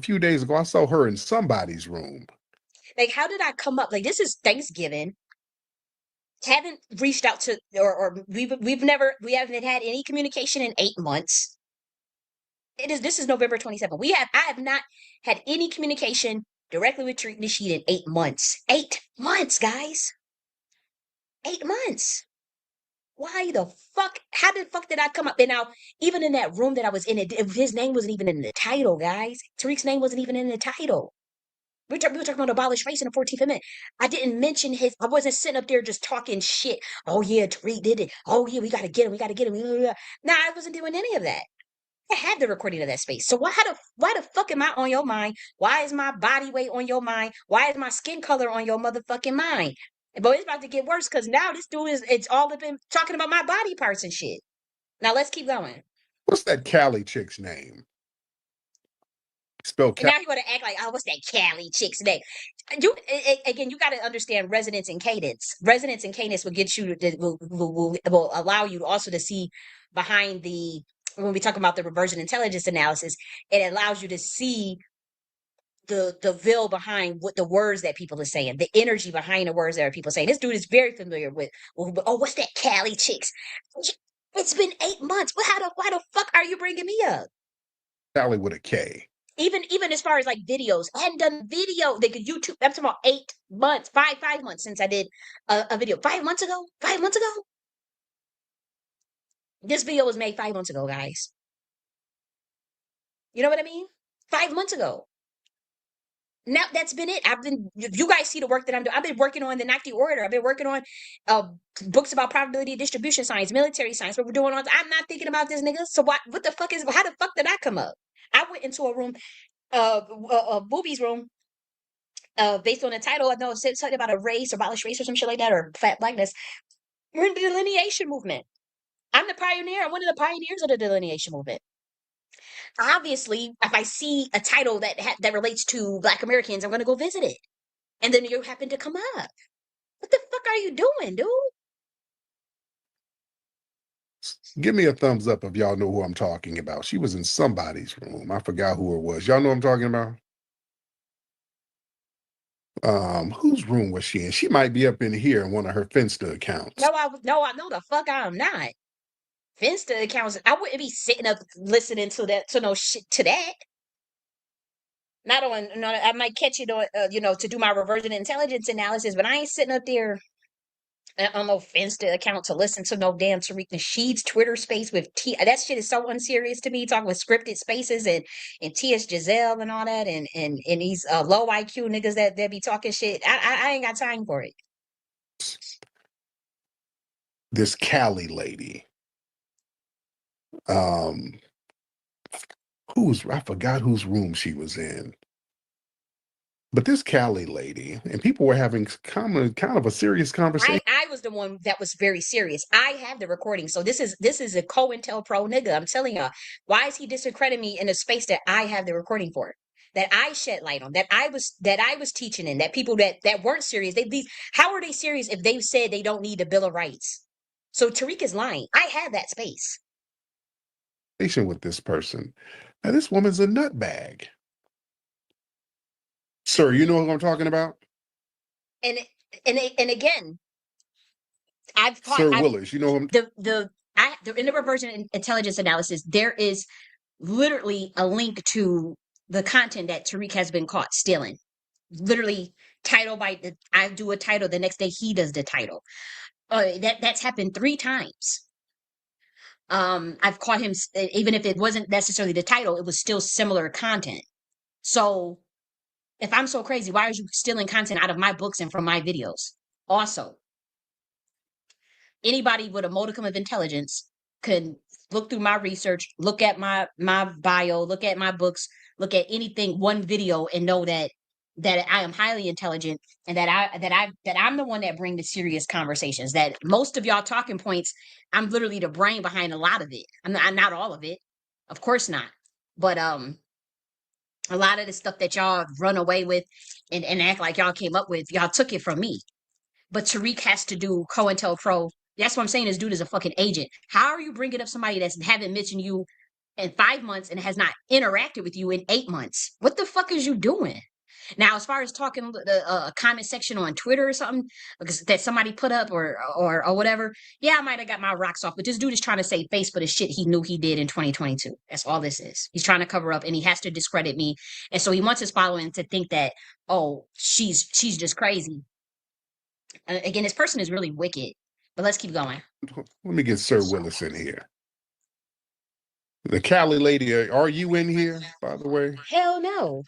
few days ago, I saw her in somebody's room.
Like, how did I come up? Like, this is Thanksgiving. Haven't reached out to, or we haven't had any communication in 8 months. This is November 27th. I have not had any communication directly with Tariq Nasheed in 8 months. 8 months, guys. 8 months. Why the fuck? How the fuck did I come up? And now, even in that room that I was in, his name wasn't even in the title, guys. Tariq's name wasn't even in the title. We were talking about abolish race in the 14th Amendment. I didn't mention I wasn't sitting up there just talking shit. Oh yeah, Tariq did it. Oh yeah, we gotta get him. We gotta get him. Nah, I wasn't doing any of that. I had the recording of that space. So why the fuck am I on your mind? Why is my body weight on your mind? Why is my skin color on your motherfucking mind? But it's about to get worse because now this dude it's all been talking about my body parts and shit. Now let's keep going.
What's that Cali chick's name? Spell
And now you want to act like, oh, what's that Cali chick's name? Again, you got to understand resonance and cadence. Resonance and cadence will get you will allow you also to see behind the, when we talk about the reversion intelligence analysis, it allows you to see the veil behind what the words that people are saying, the energy behind the words that people saying. This dude is very familiar with, oh, what's that Cali chicks? It's been 8 months. Why the fuck are you bringing me up?
Cali with a K.
Even as far as like videos, I hadn't done video. They could YouTube. I'm talking about 8 months, 5 months since I did a video. 5 months ago. 5 months ago. This video was made 5 months ago, guys. You know what I mean? 5 months ago. Now that's been it. You guys see the work that I'm doing. I've been working on the Nacti Order. I've been working on books about probability distribution science, military science. What we're doing on. I'm not thinking about this, nigga. So what the fuck how the fuck did I come up? I went into a room, Booby's room, based on the title. I know it said something about a race, or abolish race, or some shit like that, or fat blackness. We're in the delineation movement. I'm the pioneer. I'm one of the pioneers of the delineation movement. Obviously, if I see a title that relates to Black Americans, I'm going to go visit it. And then you happen to come up. What the fuck are you doing, dude?
Give me a thumbs up if y'all know who I'm talking about. She was in somebody's room. I forgot who it was. Y'all know what I'm talking about? Whose room was she in? She might be up in here in one of her Finsta accounts.
No, I know the fuck I'm not. Finsta accounts. I wouldn't be sitting up listening to that, to no shit, to that. Not on, no, I might catch it on, to do my reversion intelligence analysis, but I ain't sitting up there on no Finsta account to listen to no damn Tariq Nasheed's Twitter space with T. That shit is so unserious to me. Talking with scripted spaces and T.S. Giselle and all that, and these low IQ niggas that be talking shit. I ain't got time for it.
This Cali lady. I forgot whose room she was in. But this Cali lady, and people were having kind of a serious conversation.
I was the one that was very serious. I have the recording. So this is a COINTELPRO nigga. I'm telling y'all. Why is he discrediting me in a space that I have the recording for? That I shed light on, that I was teaching in, that people that weren't serious, how are they serious if they said they don't need the Bill of Rights? So Tariq is lying. I have that space.
With this person. Now this woman's a nutbag. Sir, you know what I'm talking about?
And again, I've taught
Sir Willis, you know him.
In the reversion intelligence analysis, there is literally a link to the content that Tariq has been caught stealing. Literally, I do a title, the next day he does the title. That's happened 3 times. I've caught him, even if it wasn't necessarily the title, it was still similar content. So if I'm so crazy, why are you stealing content out of my books and from my videos? Also, anybody with a modicum of intelligence could look through my research, look at my bio, look at my books, look at anything, one video, and know that
that I am highly intelligent and that I'm the one that bring the serious conversations. That most of y'all talking points, I'm literally the brain behind a lot of it. I'm not all of it, of course not, but a lot of the stuff that y'all run away with and act like y'all came up with, y'all took it from me. But Tariq has to do COINTELPRO. That's what I'm saying. This dude is a fucking agent. How are you bringing up somebody that's haven't mentioned you in 5 months and has not interacted with you in 8 months? What the fuck is you doing? Now, as far as talking the comment section on Twitter or something because that somebody put up or whatever, yeah, I might have got my rocks off. But this dude is trying to save face for the shit he knew he did in 2022. That's all this is. He's trying to cover up, and he has to discredit me, and so he wants his following to think that, oh, she's just crazy. Again, this person is really wicked. But let's keep going.
Let me get Sir Willis in here. The Cali lady, are you in here, by the way?
Hell no.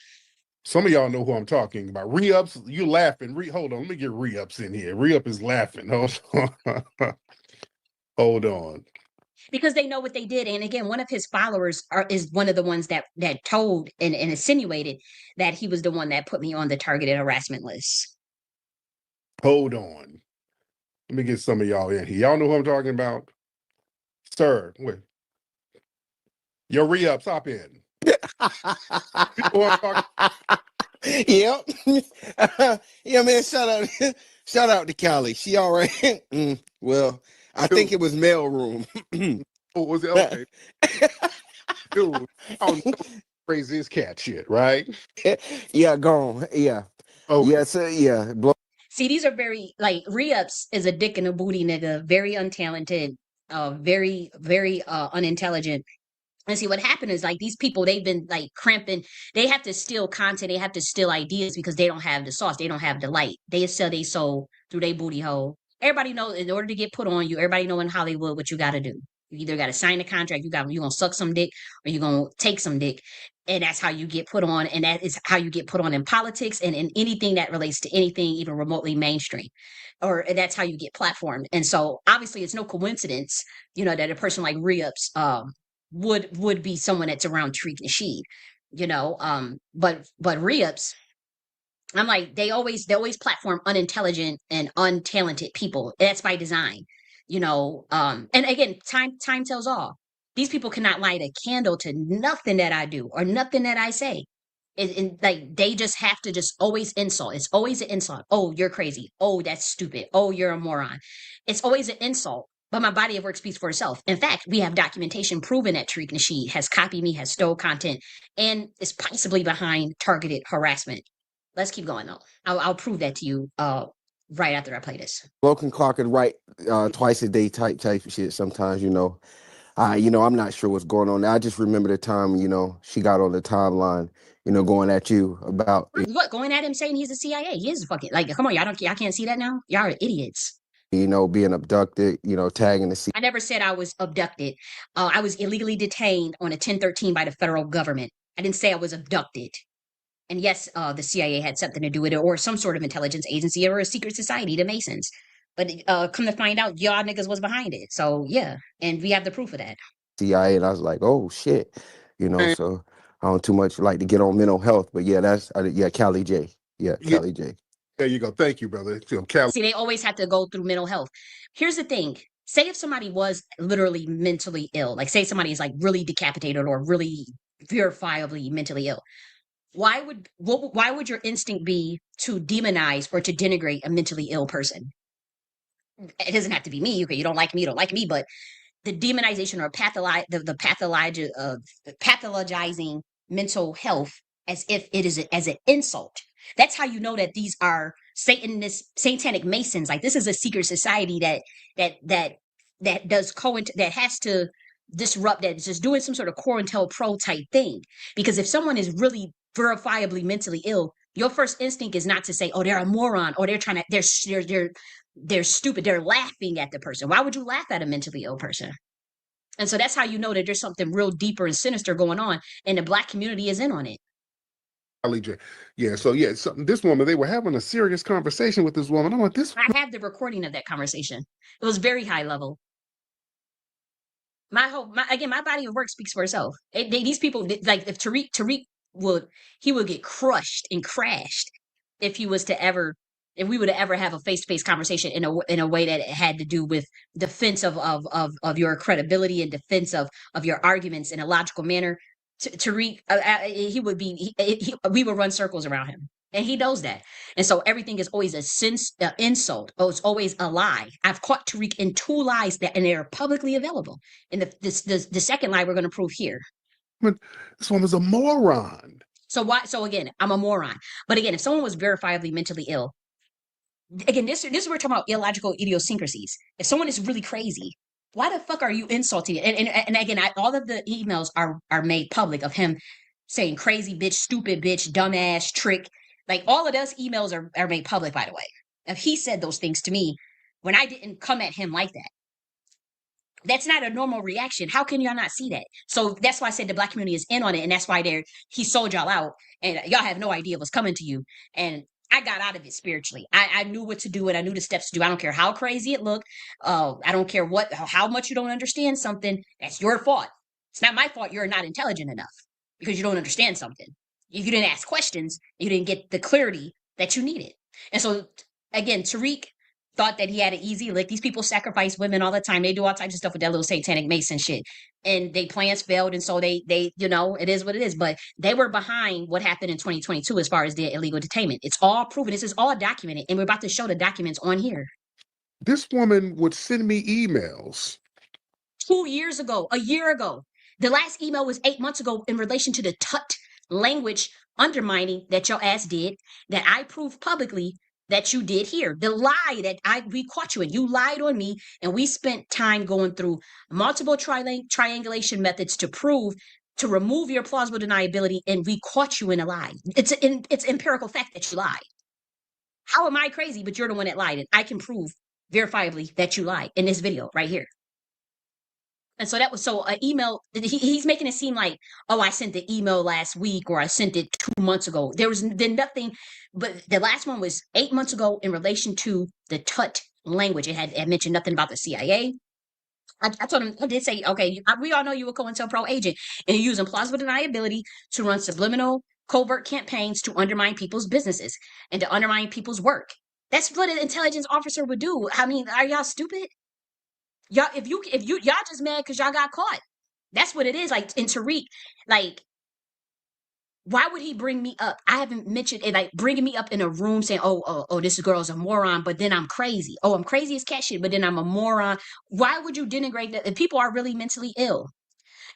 Some of y'all know who I'm talking about. Re-ups, you laughing. Hold on, let me get Re-ups in here. Re-up is laughing. Hold on. Hold on.
Because they know what they did. And again, one of his followers is one of the ones that told and insinuated that he was the one that put me on the targeted harassment list.
Hold on. Let me get some of y'all in here. Y'all know who I'm talking about? Sir, wait. Your Re-ups, hop in. You know who I'm talking
Yep. Yeah, man, shout out to Callie. She all right. Well, I think it was mailroom.
Oh, was it? Okay. Dude, I don't know craziest cat shit, right?
Yeah, gone. Yeah.
Okay.
Yeah, so yeah.
See, these are very like Re-ups is a dick and a booty nigga, very untalented, very, very unintelligent. And see what happened is like these people, they've been like cramping, they have to steal content, they have to steal ideas because they don't have the sauce, they don't have the light. They sell their soul through their booty hole. Everybody knows in order to get put on you, everybody know in Hollywood what you gotta do. You either gotta sign the contract, you're gonna suck some dick, or you're gonna take some dick. And that's how you get put on, and that is how you get put on in politics and in anything that relates to anything even remotely mainstream. Or that's how you get platformed. And so obviously it's no coincidence, that a person like Re-ups would be someone that's around Tariq Nasheed, but Re-ups, I'm like, they always platform unintelligent and untalented people. That's by design, and again, time tells all. These people cannot light a candle to nothing that I do or nothing that I say. And like they just have to just always insult. It's always an insult. Oh, you're crazy. Oh, that's stupid. Oh, you're a moron. It's always an insult. But my body of work speaks for itself. In fact, we have documentation proving that Tariq Nasheed has copied me, has stole content, and is possibly behind targeted harassment. Let's keep going though. I'll prove that to you right after I play this.
Broken clock and write twice a day type shit sometimes, I'm not sure what's going on. I just remember the time, she got on the timeline, going at you about
What, going at him saying he's a CIA? He is fucking like, come on, y'all can't see that now? Y'all are idiots.
being abducted, tagging the
I never said I was abducted. I was illegally detained on a 1013 by the federal government. I didn't say I was abducted. And yes, the CIA had something to do with it, or some sort of intelligence agency, or a secret society, the Masons. But come to find out, y'all niggas was behind it. So yeah, and we have the proof of that.
CIA, and I was like, oh shit, so I don't too much like to get on mental health, but yeah, that's Callie J. Yeah, Callie J.
There you go. Thank you, brother. Cali.
See, they always have to go through mental health. Here's the thing. Say if somebody was literally mentally ill, like say somebody is like really decapitated or really verifiably mentally ill. Why would your instinct be to demonize or to denigrate a mentally ill person? It doesn't have to be me. Okay, you don't like me, but the demonization or pathologizing mental health as if it is as an insult. That's how you know that these are satanic masons. Like this is a secret society that does that has to disrupt, that's just doing some sort of COINTELPRO type thing. Because if someone is really verifiably mentally ill, your first instinct is not to say, "Oh, they're a moron," or they're stupid. They're laughing at the person. Why would you laugh at a mentally ill person? And so that's how you know that there's something real deeper and sinister going on, and the Black community is in on it.
Yeah, so this woman, they were having a serious conversation with this woman. I'm like,
I have the recording of that conversation. It was very high level. My body of work speaks for itself. These people, like if Tariq would get crushed and crashed if he was to ever, if we would ever have a face-to-face conversation in a way that it had to do with defense of your credibility and defense of your arguments in a logical manner. Tariq, he would be, we would run circles around him. And he knows that. And so everything is always a insult. Oh, it's always a lie. I've caught Tariq in 2 lies and they're publicly available. And the second lie we're going to prove here.
But this woman's a moron.
So why? So again, I'm a moron. But again, if someone was verifiably mentally ill, again, this we're talking about illogical idiosyncrasies. If someone is really crazy, why the fuck are you insulting it? And again, all of the emails are made public of him saying crazy bitch, stupid bitch, dumbass, trick. Like all of those emails are made public, by the way. If he said those things to me when I didn't come at him like that, that's not a normal reaction. How can y'all not see that? So that's why I said the black community is in on it, and that's why he sold y'all out, and y'all have no idea what's coming to you. And I got out of it spiritually. I knew what to do and I knew the steps to do. I don't care how crazy it looked. I don't care how much you don't understand something. That's your fault. It's not my fault you're not intelligent enough because you don't understand something. If you didn't ask questions, you didn't get the clarity that you needed. And so again, Tariq thought that he had it easy. Like these people sacrifice women all the time. They do all types of stuff with that little satanic mason shit. And they plans failed. And so they, you know, it is what it is. But they were behind what happened in 2022 as far as the illegal detainment. It's all proven. This is all documented. And we're about to show the documents on here.
This woman would send me emails
2 years ago, a year ago. The last email was 8 months ago in relation to the tut language undermining that your ass did, that I proved publicly that you did here. The lie that we caught you in. You lied on me, and we spent time going through multiple triangulation methods to remove your plausible deniability, and we caught you in a lie. It's empirical fact that you lied. How am I crazy, but you're the one that lied, and I can prove verifiably that you lied in this video right here. And so that was an email. He's making it seem like, oh, I sent the email last week or I sent it 2 months ago. There was then nothing, but the last one was 8 months ago in relation to the tut language. It had mentioned nothing about the CIA. I told him, I did say, okay, we all know you a COINTELPRO agent and you're using plausible deniability to run subliminal covert campaigns to undermine people's businesses and to undermine people's work. That's what an intelligence officer would do. I mean, are y'all stupid? Y'all, if you y'all just mad because y'all got caught. That's what it is. Like in Tariq, like, why would he bring me up? I haven't mentioned it, like bringing me up in a room saying, oh, this girl's a moron, but then I'm crazy. Oh, I'm crazy as cat shit, but then I'm a moron. Why would you denigrate that? If people are really mentally ill.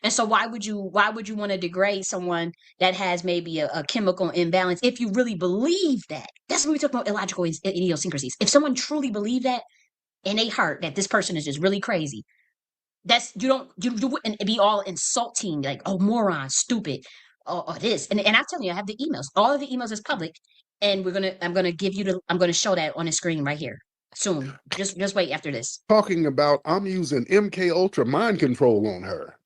And so why would you want to degrade someone that has maybe a chemical imbalance if you really believe that? That's what we talk about illogical idiosyncrasies. If someone truly believed that in a heart that this person is just really crazy, that's you wouldn't be all insulting like, oh, moron, stupid, or this. And I'm telling you, I have the emails. All of the emails is public, and I'm gonna show that on the screen right here soon. Just wait after this.
talking about I'm using MK Ultra mind control on her.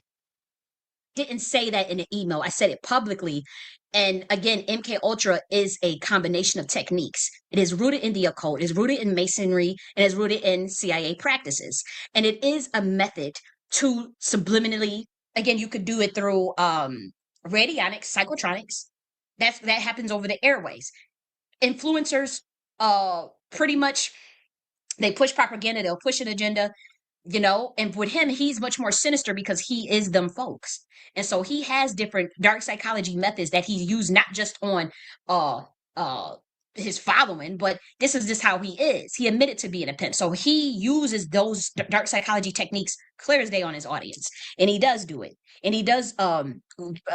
Didn't say that in the email. I said it publicly. And again, MK Ultra is a combination of techniques. It is rooted in the occult, it is rooted in masonry, and it is rooted in CIA practices. And it is a method to subliminally, again, you could do it through radionics, psychotronics. That happens over the airways. Influencers pretty much, they push propaganda, they'll push an agenda, you know, and with him, he's much more sinister because he is them folks. And so he has different dark psychology methods that he's used not just on his following, but this is just how he is. He admitted to being a pimp. So he uses those dark psychology techniques clear as day on his audience. And he does do it. And he does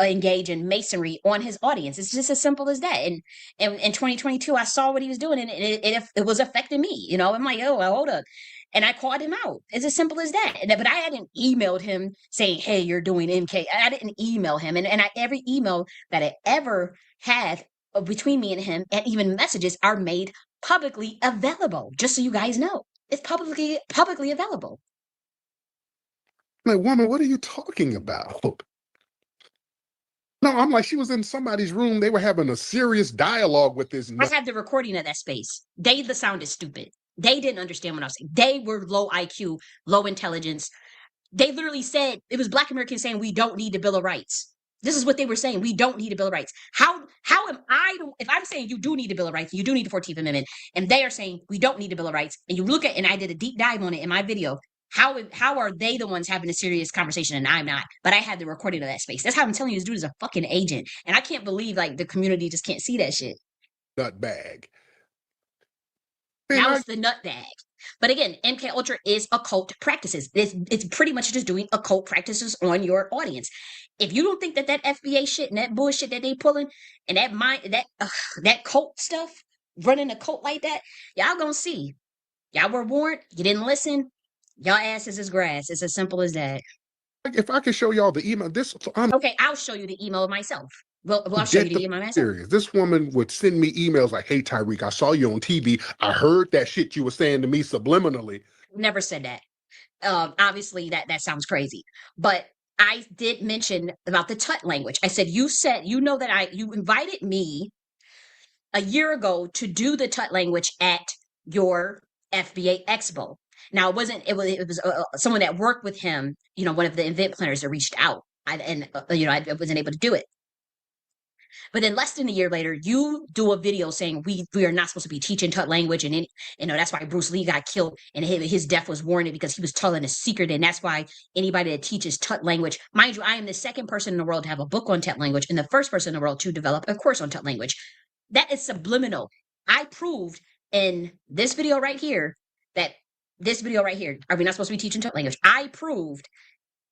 engage in masonry on his audience. It's just as simple as that. And in 2022, I saw what he was doing, and it was affecting me. You know, I'm like, oh, well, hold up. And I called him out. It's as simple as that. But I hadn't emailed him saying, hey, you're doing MK. I didn't email him. And every email that I ever had between me and him, and even messages, are made publicly available, just so you guys know. It's publicly available.
I'm like, woman, what are you talking about? No, I'm like, she was in somebody's room. They were having a serious dialogue with this.
I have the recording of that space. The sound is stupid. They didn't understand what I was saying. They were low IQ, low intelligence. They literally said, it was Black Americans saying, we don't need the Bill of Rights. This is what they were saying. We don't need a Bill of Rights. How am I, if I'm saying you do need a Bill of Rights, you do need the 14th Amendment, and they are saying we don't need a Bill of Rights, and you look at, and I did a deep dive on it in my video, how are they the ones having a serious conversation and I'm not? But I had the recording of that space. That's how I'm telling you, this dude is a fucking agent. And I can't believe like the community just can't see that shit.
Nut bag.
Now it's the nut bag. But again, MK Ultra is occult practices. It's pretty much just doing occult practices on your audience. If you don't think that FBA shit and that bullshit that they pulling and that cult stuff, running a cult like that, y'all gonna see. Y'all were warned. You didn't listen. Y'all asses is grass. It's as simple as that.
If I can show y'all the email,
okay, I'll show you the email myself. Well, I'll show you the email myself.
Serious. This woman would send me emails like, "Hey, Tariq, I saw you on TV. I heard that shit you were saying to me subliminally."
Never said that. Obviously, that sounds crazy. But I did mention about the tut language. I said, you know that you invited me a year ago to do the tut language at your FBA Expo. Now, it was someone that worked with him, one of the event planners that reached out. I wasn't able to do it. But then less than a year later, you do a video saying we are not supposed to be teaching tut language, and that's why Bruce Lee got killed and his death was warranted because he was telling a secret, and that's why anybody that teaches tut language, mind you, I am the second person in the world to have a book on tut language and the first person in the world to develop a course on tut language. That is subliminal. I proved in this video right here that are we not supposed to be teaching tut language? I proved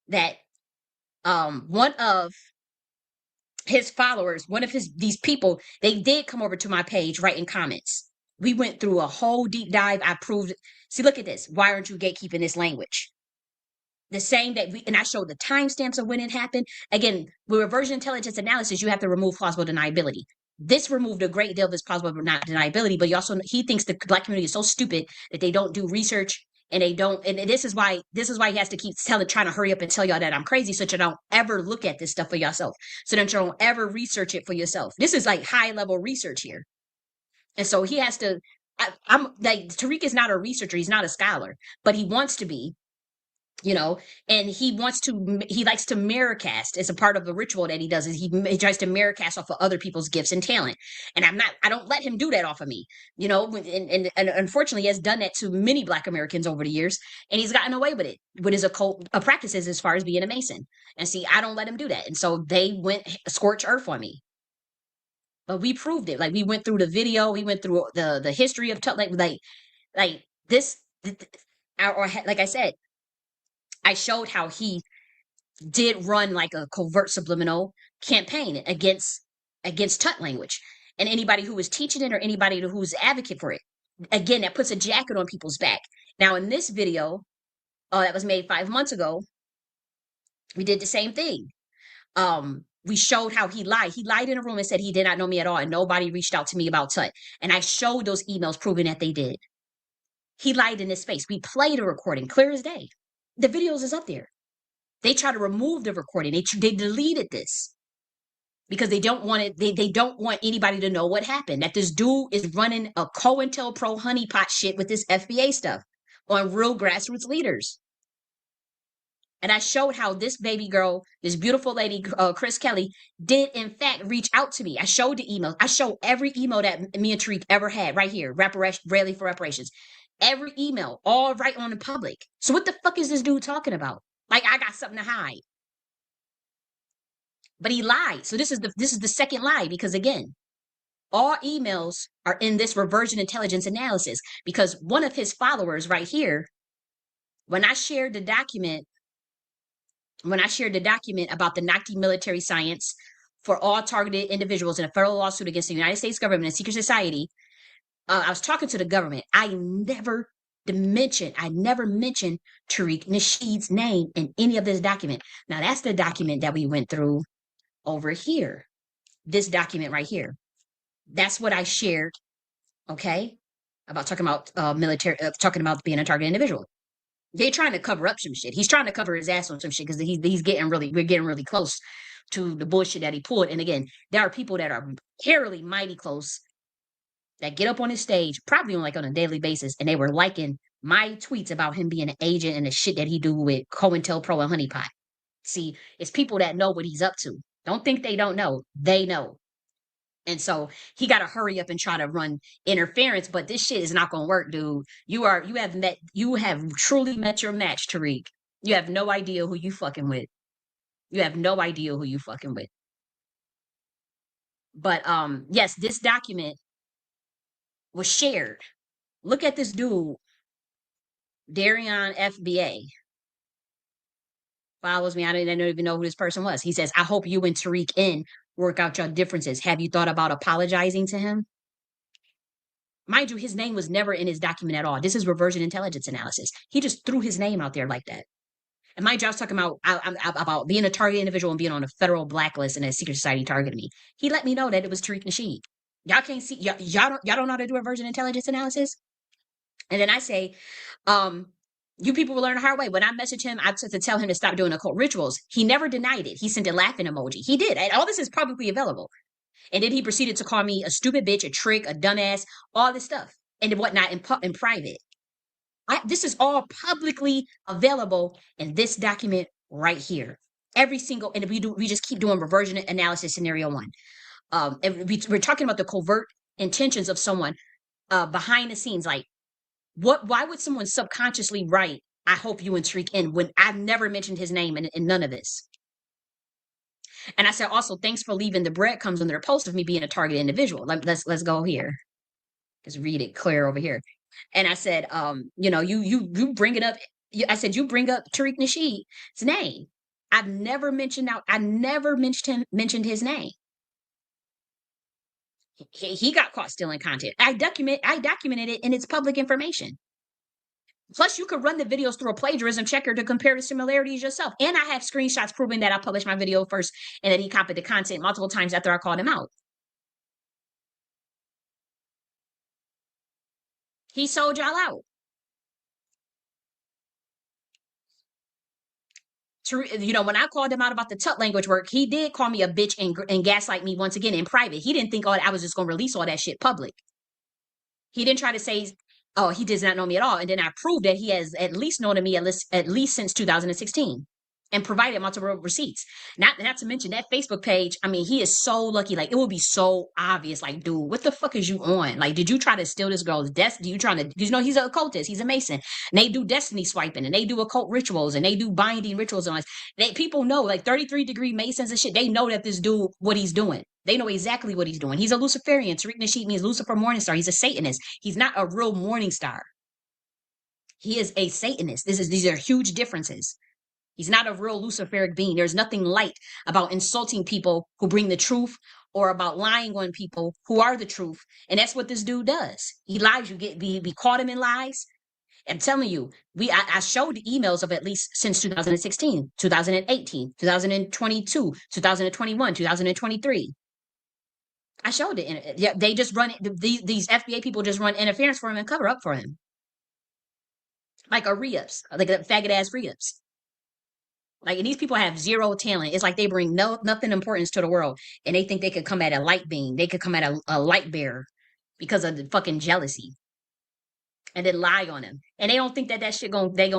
that one of his followers, these people, they did come over to my page writing comments. We went through a whole deep dive. I proved, see, look at this. Why aren't you gatekeeping this language? The same that and I showed the timestamps of when it happened. Again, with reversion intelligence analysis, you have to remove plausible deniability. This removed a great deal of this plausible deniability, but he thinks the Black community is so stupid that they don't do research and they don't, and this is why he has to keep trying to hurry up and tell y'all that I'm crazy, so that you don't ever look at this stuff for yourself, so that you don't ever research it for yourself. This is like high level research here. And so he has to, I'm like, Tariq is not a researcher, he's not a scholar, but he wants to be, and he likes to mirrorcast as a part of the ritual that he does. Is he tries to mirrorcast off of other people's gifts and talent, and I don't let him do that off of me, and unfortunately he has done that to many Black Americans over the years, and he's gotten away with it with his occult practices as far as being a Mason. And see, I don't let him do that, and so they went scorched earth on me. But we proved it. Like, we went through the video, we went through the history of like this, or like I said, I showed how he did run like a covert subliminal campaign against tut language, and anybody who was teaching it or anybody who's advocate for it. Again, that puts a jacket on people's back. Now, in this video that was made 5 months ago, we did the same thing. We showed how he lied. He lied in a room and said he did not know me at all, and nobody reached out to me about tut. And I showed those emails proving that they did. He lied in his face. We played a recording, clear as day. The videos is up there. They try to remove the recording. They deleted this because they don't want it. They don't want anybody to know what happened. That this dude is running a COINTELPRO honeypot shit with this FBA stuff on real grassroots leaders. And I showed how this baby girl, this beautiful lady, Chris Kelly, did in fact reach out to me. I showed the emails. I showed every email that me and Tariq ever had right here. Rally for Reparations. Every email, all right on the public. So what the fuck is this dude talking about? Like, I got something to hide. But he lied. So this is the second lie, because again, all emails are in this reversion intelligence analysis, because one of his followers right here, when I shared the document about the Nazi military science for all targeted individuals in a federal lawsuit against the United States government and secret society, I was talking to the government. I never mentioned Tariq Nasheed's name in any of this document. Now, that's the document that we went through over here. This document right here. That's what I shared, okay? About talking about talking about being a targeted individual. They're trying to cover up some shit. He's trying to cover his ass on some shit because we're getting really close to the bullshit that he pulled. And again, there are people that are carefully mighty close that get up on his stage, probably on a daily basis, and they were liking my tweets about him being an agent and the shit that he do with COINTELPRO and Honeypot. See, it's people that know what he's up to. Don't think they don't know. They know. And so he got to hurry up and try to run interference, but this shit is not going to work, dude. You have truly met your match, Tariq. You have no idea who you fucking with. You have no idea who you fucking with. But yes, this document was shared. Look at this dude, Darion FBA. Follows me. I didn't even know who this person was. He says, I hope you and Tariq N work out your differences. Have you thought about apologizing to him? Mind you, his name was never in his document at all. This is reversion intelligence analysis. He just threw his name out there like that. And mind you, I was talking about being a target individual and being on a federal blacklist and a secret society targeted me. He let me know that it was Tariq Nasheed. Y'all can't see, y'all don't know how to do reversion intelligence analysis? And then I say, you people will learn the hard way. When I messaged him, I said to tell him to stop doing occult rituals. He never denied it. He sent a laughing emoji. He did. And all this is publicly available. And then he proceeded to call me a stupid bitch, a trick, a dumbass, all this stuff and whatnot in private. This is all publicly available in this document right here. Every single, and we just keep doing reversion analysis scenario 1. And we're talking about the covert intentions of someone behind the scenes. Like, why would someone subconsciously write, I hope you and Tariq N when I've never mentioned his name in none of this? And I said, also, thanks for leaving the breadcrumbs on their post of me being a target individual. Let's go here. Just read it clear over here. And I said, you bring it up. I said, you bring up Tariq Nasheed's name. I never mentioned mentioned his name. He got caught stealing content. I documented it and it's public information. Plus, you could run the videos through a plagiarism checker to compare the similarities yourself. And I have screenshots proving that I published my video first and that he copied the content multiple times after I called him out. He sold y'all out. When I called him out about the tut language work, he did call me a bitch and gaslight me once again in private. He didn't think I was just going to release all that shit public. He didn't try to say, oh, he does not know me at all. And then I proved that he has at least known me at least since 2016 and provided multiple receipts. Not to mention that Facebook page. I mean, he is so lucky. Like, it would be so obvious. Like, dude, what the fuck is you on? Like, did you try to steal this girl's destiny? He's an occultist. He's a Mason. And they do destiny swiping and they do occult rituals and they do binding rituals on us. People know, like 33-degree Masons and shit, they know that this dude, what he's doing. They know exactly what he's doing. He's a Luciferian. Tariq Nasheed means Lucifer Morningstar. He's a Satanist. He's not a real Morningstar. He is a Satanist. These are huge differences. He's not a real Luciferic being. There's nothing light about insulting people who bring the truth or about lying on people who are the truth. And that's what this dude does. He lies. We caught him in lies. I'm telling you, I showed emails of at least since 2016, 2018, 2022, 2021, 2023. I showed it. Yeah, they just run these FBA people just run interference for him and cover up for him. Like a re-ups, like a faggot ass re-ups. Like, and these people have zero talent. It's like they bring nothing importance to the world, and they think they could come at a light being. They could come at a light bearer because of the fucking jealousy, and then lie on them. And they don't think that shit they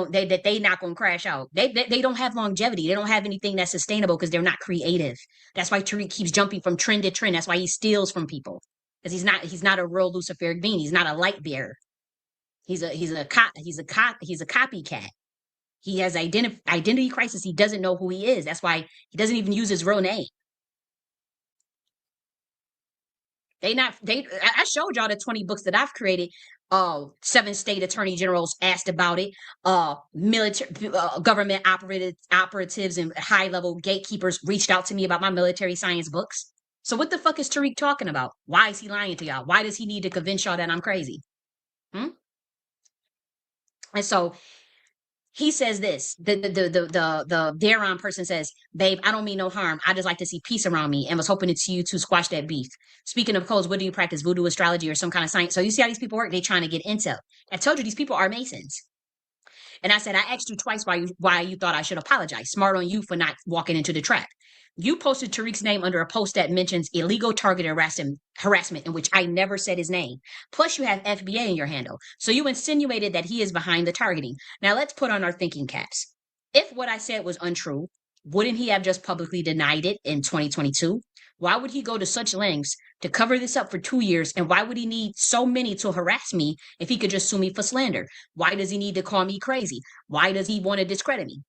not gonna crash out. They don't have longevity. They don't have anything that's sustainable because they're not creative. That's why Tariq keeps jumping from trend to trend. That's why he steals from people, because he's not a real Luciferic being. He's not a light bearer. He's a copycat. He has identity crisis. He doesn't know who he is. That's why he doesn't even use his real name. I showed y'all the 20 books that I've created. 7 state attorney generals asked about it. Military government operatives and high level gatekeepers reached out to me about my military science books. So what the fuck is Tariq talking about? Why is he lying to y'all? Why does he need to convince y'all that I'm crazy? And so he says this, the Daron person says, babe, I don't mean no harm. I just like to see peace around me and was hoping to see you to squash that beef. Speaking of codes, what do you practice? Voodoo, astrology, or some kind of science? So you see how these people work? They're trying to get intel. I told you these people are Masons. And I said, I asked you twice why you thought I should apologize. Smart on you for not walking into the trap. You posted Tariq's name under a post that mentions illegal target harassment, in which I never said his name. Plus, you have FBA in your handle. So you insinuated that he is behind the targeting. Now, let's put on our thinking caps. If what I said was untrue, wouldn't he have just publicly denied it in 2022? Why would he go to such lengths to cover this up for 2 years? And why would he need so many to harass me if he could just sue me for slander? Why does he need to call me crazy? Why does he want to discredit me?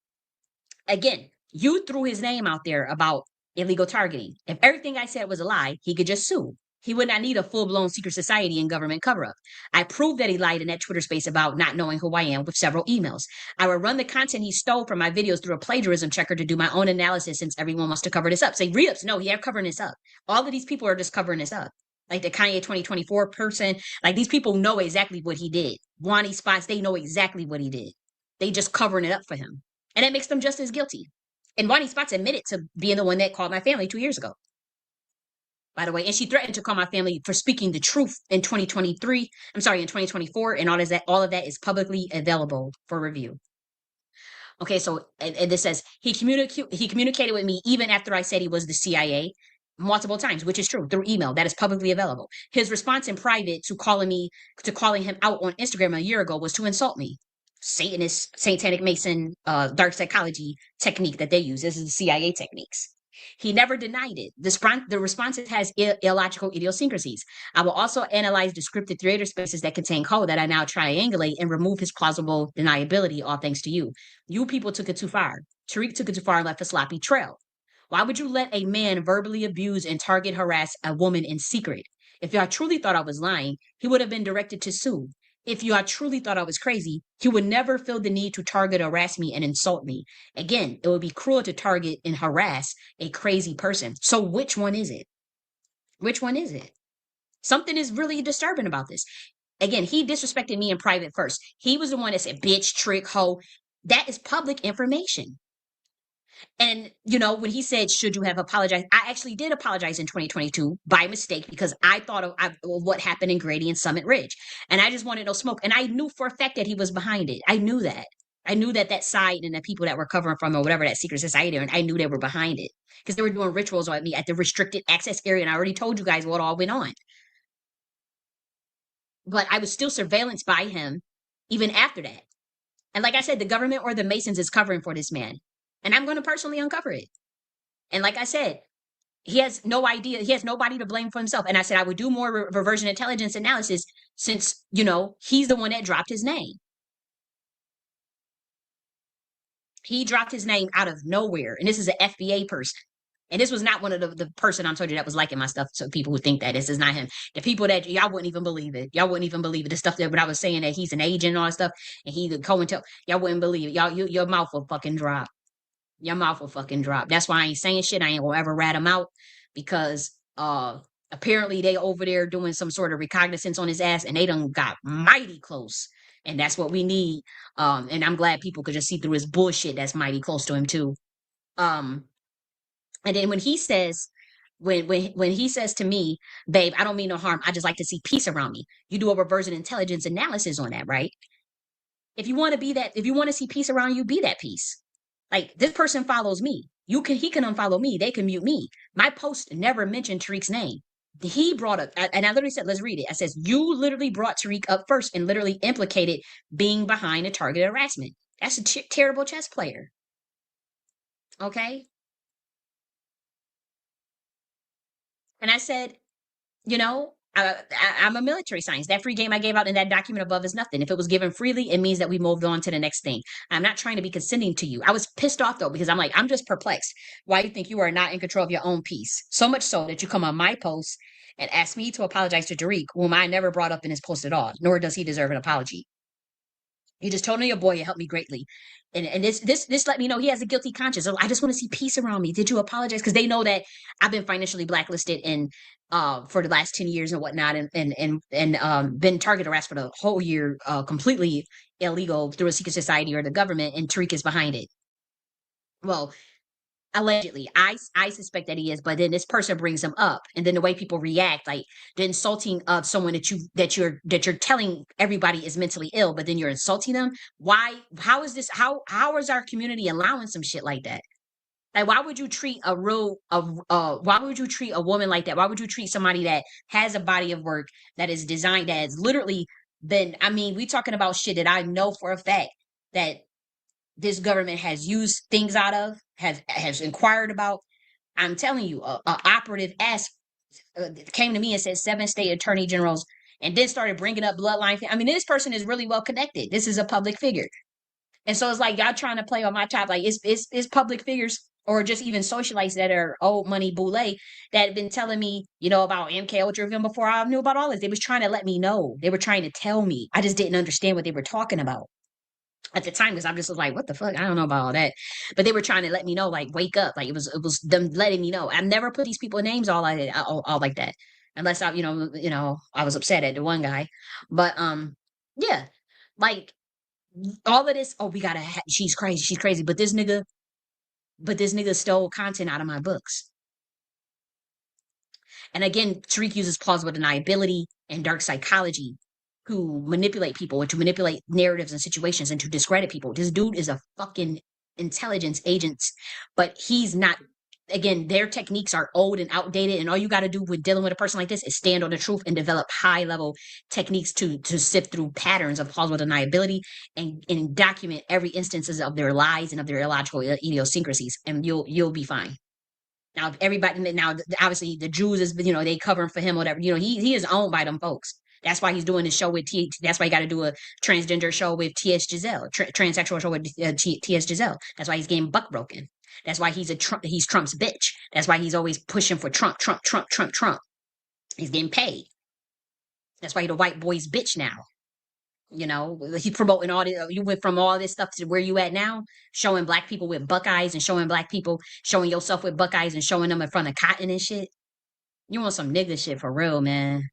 Again, you threw his name out there about illegal targeting. If everything I said was a lie, he could just sue. He would not need a full-blown secret society and government cover-up. I proved that he lied in that Twitter space about not knowing who I am with several emails. I would run the content he stole from my videos through a plagiarism checker to do my own analysis since everyone wants to cover this up. Say, re-ups, no, they're covering this up. All of these people are just covering this up. Like the Kanye 2024 person, like these people know exactly what he did. Wani Spots, they know exactly what he did. They just covering it up for him. And that makes them just as guilty. And Wani Spots admitted to being the one that called my family 2 years ago, by the way. And she threatened to call my family for speaking the truth in 2023. I'm sorry, in 2024. And all of that is publicly available for review. Okay, so and this says he communicated with me even after I said he was the CIA multiple times, which is true, through email that is publicly available. His response in private to calling him out on Instagram a year ago was to insult me. Satanist, satanic Mason, dark psychology technique that they use. This is the CIA techniques. He never denied it. The response has illogical idiosyncrasies. I will also analyze descriptive creator spaces that contain code that I now triangulate and remove his plausible deniability, all thanks to you. You people took it too far. Tariq took it too far and left a sloppy trail. Why would you let a man verbally abuse and target harass a woman in secret? If y'all truly thought I was lying, he would have been directed to sue. If you truly thought I was crazy, he would never feel the need to target, harass me, and insult me. Again, it would be cruel to target and harass a crazy person. So which one is it? Which one is it? Something is really disturbing about this. Again, he disrespected me in private first. He was the one that said, bitch, trick, hoe. That is public information. And, when he said, should you have apologized? I actually did apologize in 2022 by mistake because I thought of what happened in Grady and Summit Ridge. And I just wanted no smoke. And I knew for a fact that he was behind it. I knew that. I knew that side and the people that were covering from or whatever, that secret society, and I knew they were behind it because they were doing rituals on me at the restricted access area. And I already told you guys what all went on. But I was still surveillance by him even after that. And like I said, the government or the Masons is covering for this man. And I'm going to personally uncover it. And like I said, he has no idea. He has nobody to blame for himself. And I said, I would do more reversion intelligence analysis since, he's the one that dropped his name. He dropped his name out of nowhere. And this is an FBA person. And this was not one of the person I'm told you that was liking my stuff. So people who think that this is not him. The people that y'all wouldn't even believe it. Y'all wouldn't even believe it. The stuff that when I was saying that he's an agent and all that stuff, and he the COINTEL, y'all wouldn't believe it. Your mouth will fucking drop. Your mouth will fucking drop. That's why I ain't saying shit. I ain't gonna ever rat him out because apparently they over there doing some sort of recognizance on his ass and they done got mighty close. And that's what we need. And I'm glad people could just see through his bullshit that's mighty close to him too. And then when he says, when he says to me, babe, I don't mean no harm. I just like to see peace around me. You do a reversion intelligence analysis on that, right? If you want to be that, if you want to see peace around you, be that peace. Like this person follows me. He can unfollow me. They can mute me. My post never mentioned Tariq's name. He brought up, and I literally said, let's read it. I says, you literally brought Tariq up first and literally implicated being behind a targeted harassment. That's a terrible chess player. Okay. And I said, I'm a military science. That free game I gave out in that document above is nothing. If it was given freely, it means that we moved on to the next thing. I'm not trying to be condescending to you. I was pissed off though, because I'm just perplexed. Why you think you are not in control of your own peace? So much so that you come on my post and ask me to apologize to Tariq, whom I never brought up in his post at all, nor does he deserve an apology. You just told me your boy, it helped me greatly. And this let me know he has a guilty conscience. I just want to see peace around me. Did you apologize? Because they know that I've been financially blacklisted and for the last 10 years and whatnot, and been target harassed for the whole year, completely illegal through a secret society or the government, and Tariq is behind it. Well, allegedly, I suspect that he is, but then this person brings him up, and then the way people react, like the insulting of someone that you're telling everybody is mentally ill, but then you're insulting them. Why? How is this? How is our community allowing some shit like that? Like, why would you treat why would you treat a woman like that? Why would you treat somebody that has a body of work that is designed, that has literally been, we talking about shit that I know for a fact that this government has used things out of, has inquired about. I'm telling you, a operative asked, came to me and said 7 state attorney generals, and then started bringing up bloodline. I mean, this person is really well connected. This is a public figure. And so it's like y'all trying to play on my top. Like it's public figures or just even socialites that are old money boule that have been telling me, about MK Ultra even before I knew about all this. They was trying to let me know. They were trying to tell me. I just didn't understand what they were talking about at the time because I just was like, what the fuck? I don't know about all that. But they were trying to let me know, like, wake up. Like it was them letting me know. I've never put these people's names all like that. Unless I was upset at the one guy. But yeah. Like all of this, we gotta she's crazy. But this nigga stole content out of my books. And again, Tariq uses plausible deniability and dark psychology to manipulate people and to manipulate narratives and situations and to discredit people. This dude is a fucking intelligence agent, but he's not. Again, their techniques are old and outdated, and all you got to do with dealing with a person like this is stand on the truth and develop high level techniques to sift through patterns of plausible deniability and document every instances of their lies and of their illogical idiosyncrasies, and you'll be fine. Now, obviously, the Jews is, they covering for him or whatever. He is owned by them folks. That's why he's doing this show with That's why he got to do a transgender show with T.S. Giselle, transsexual show with T.S. Giselle. That's why he's getting buck broken. That's why he's Trump's bitch. That's why he's always pushing for Trump. He's getting paid. That's why he's the white boy's bitch now. He's promoting all this. You went from all this stuff to where you at now, showing black people with buckeyes and showing black people, showing yourself with buckeyes and showing them in front of cotton and shit. You want some nigga shit for real, man.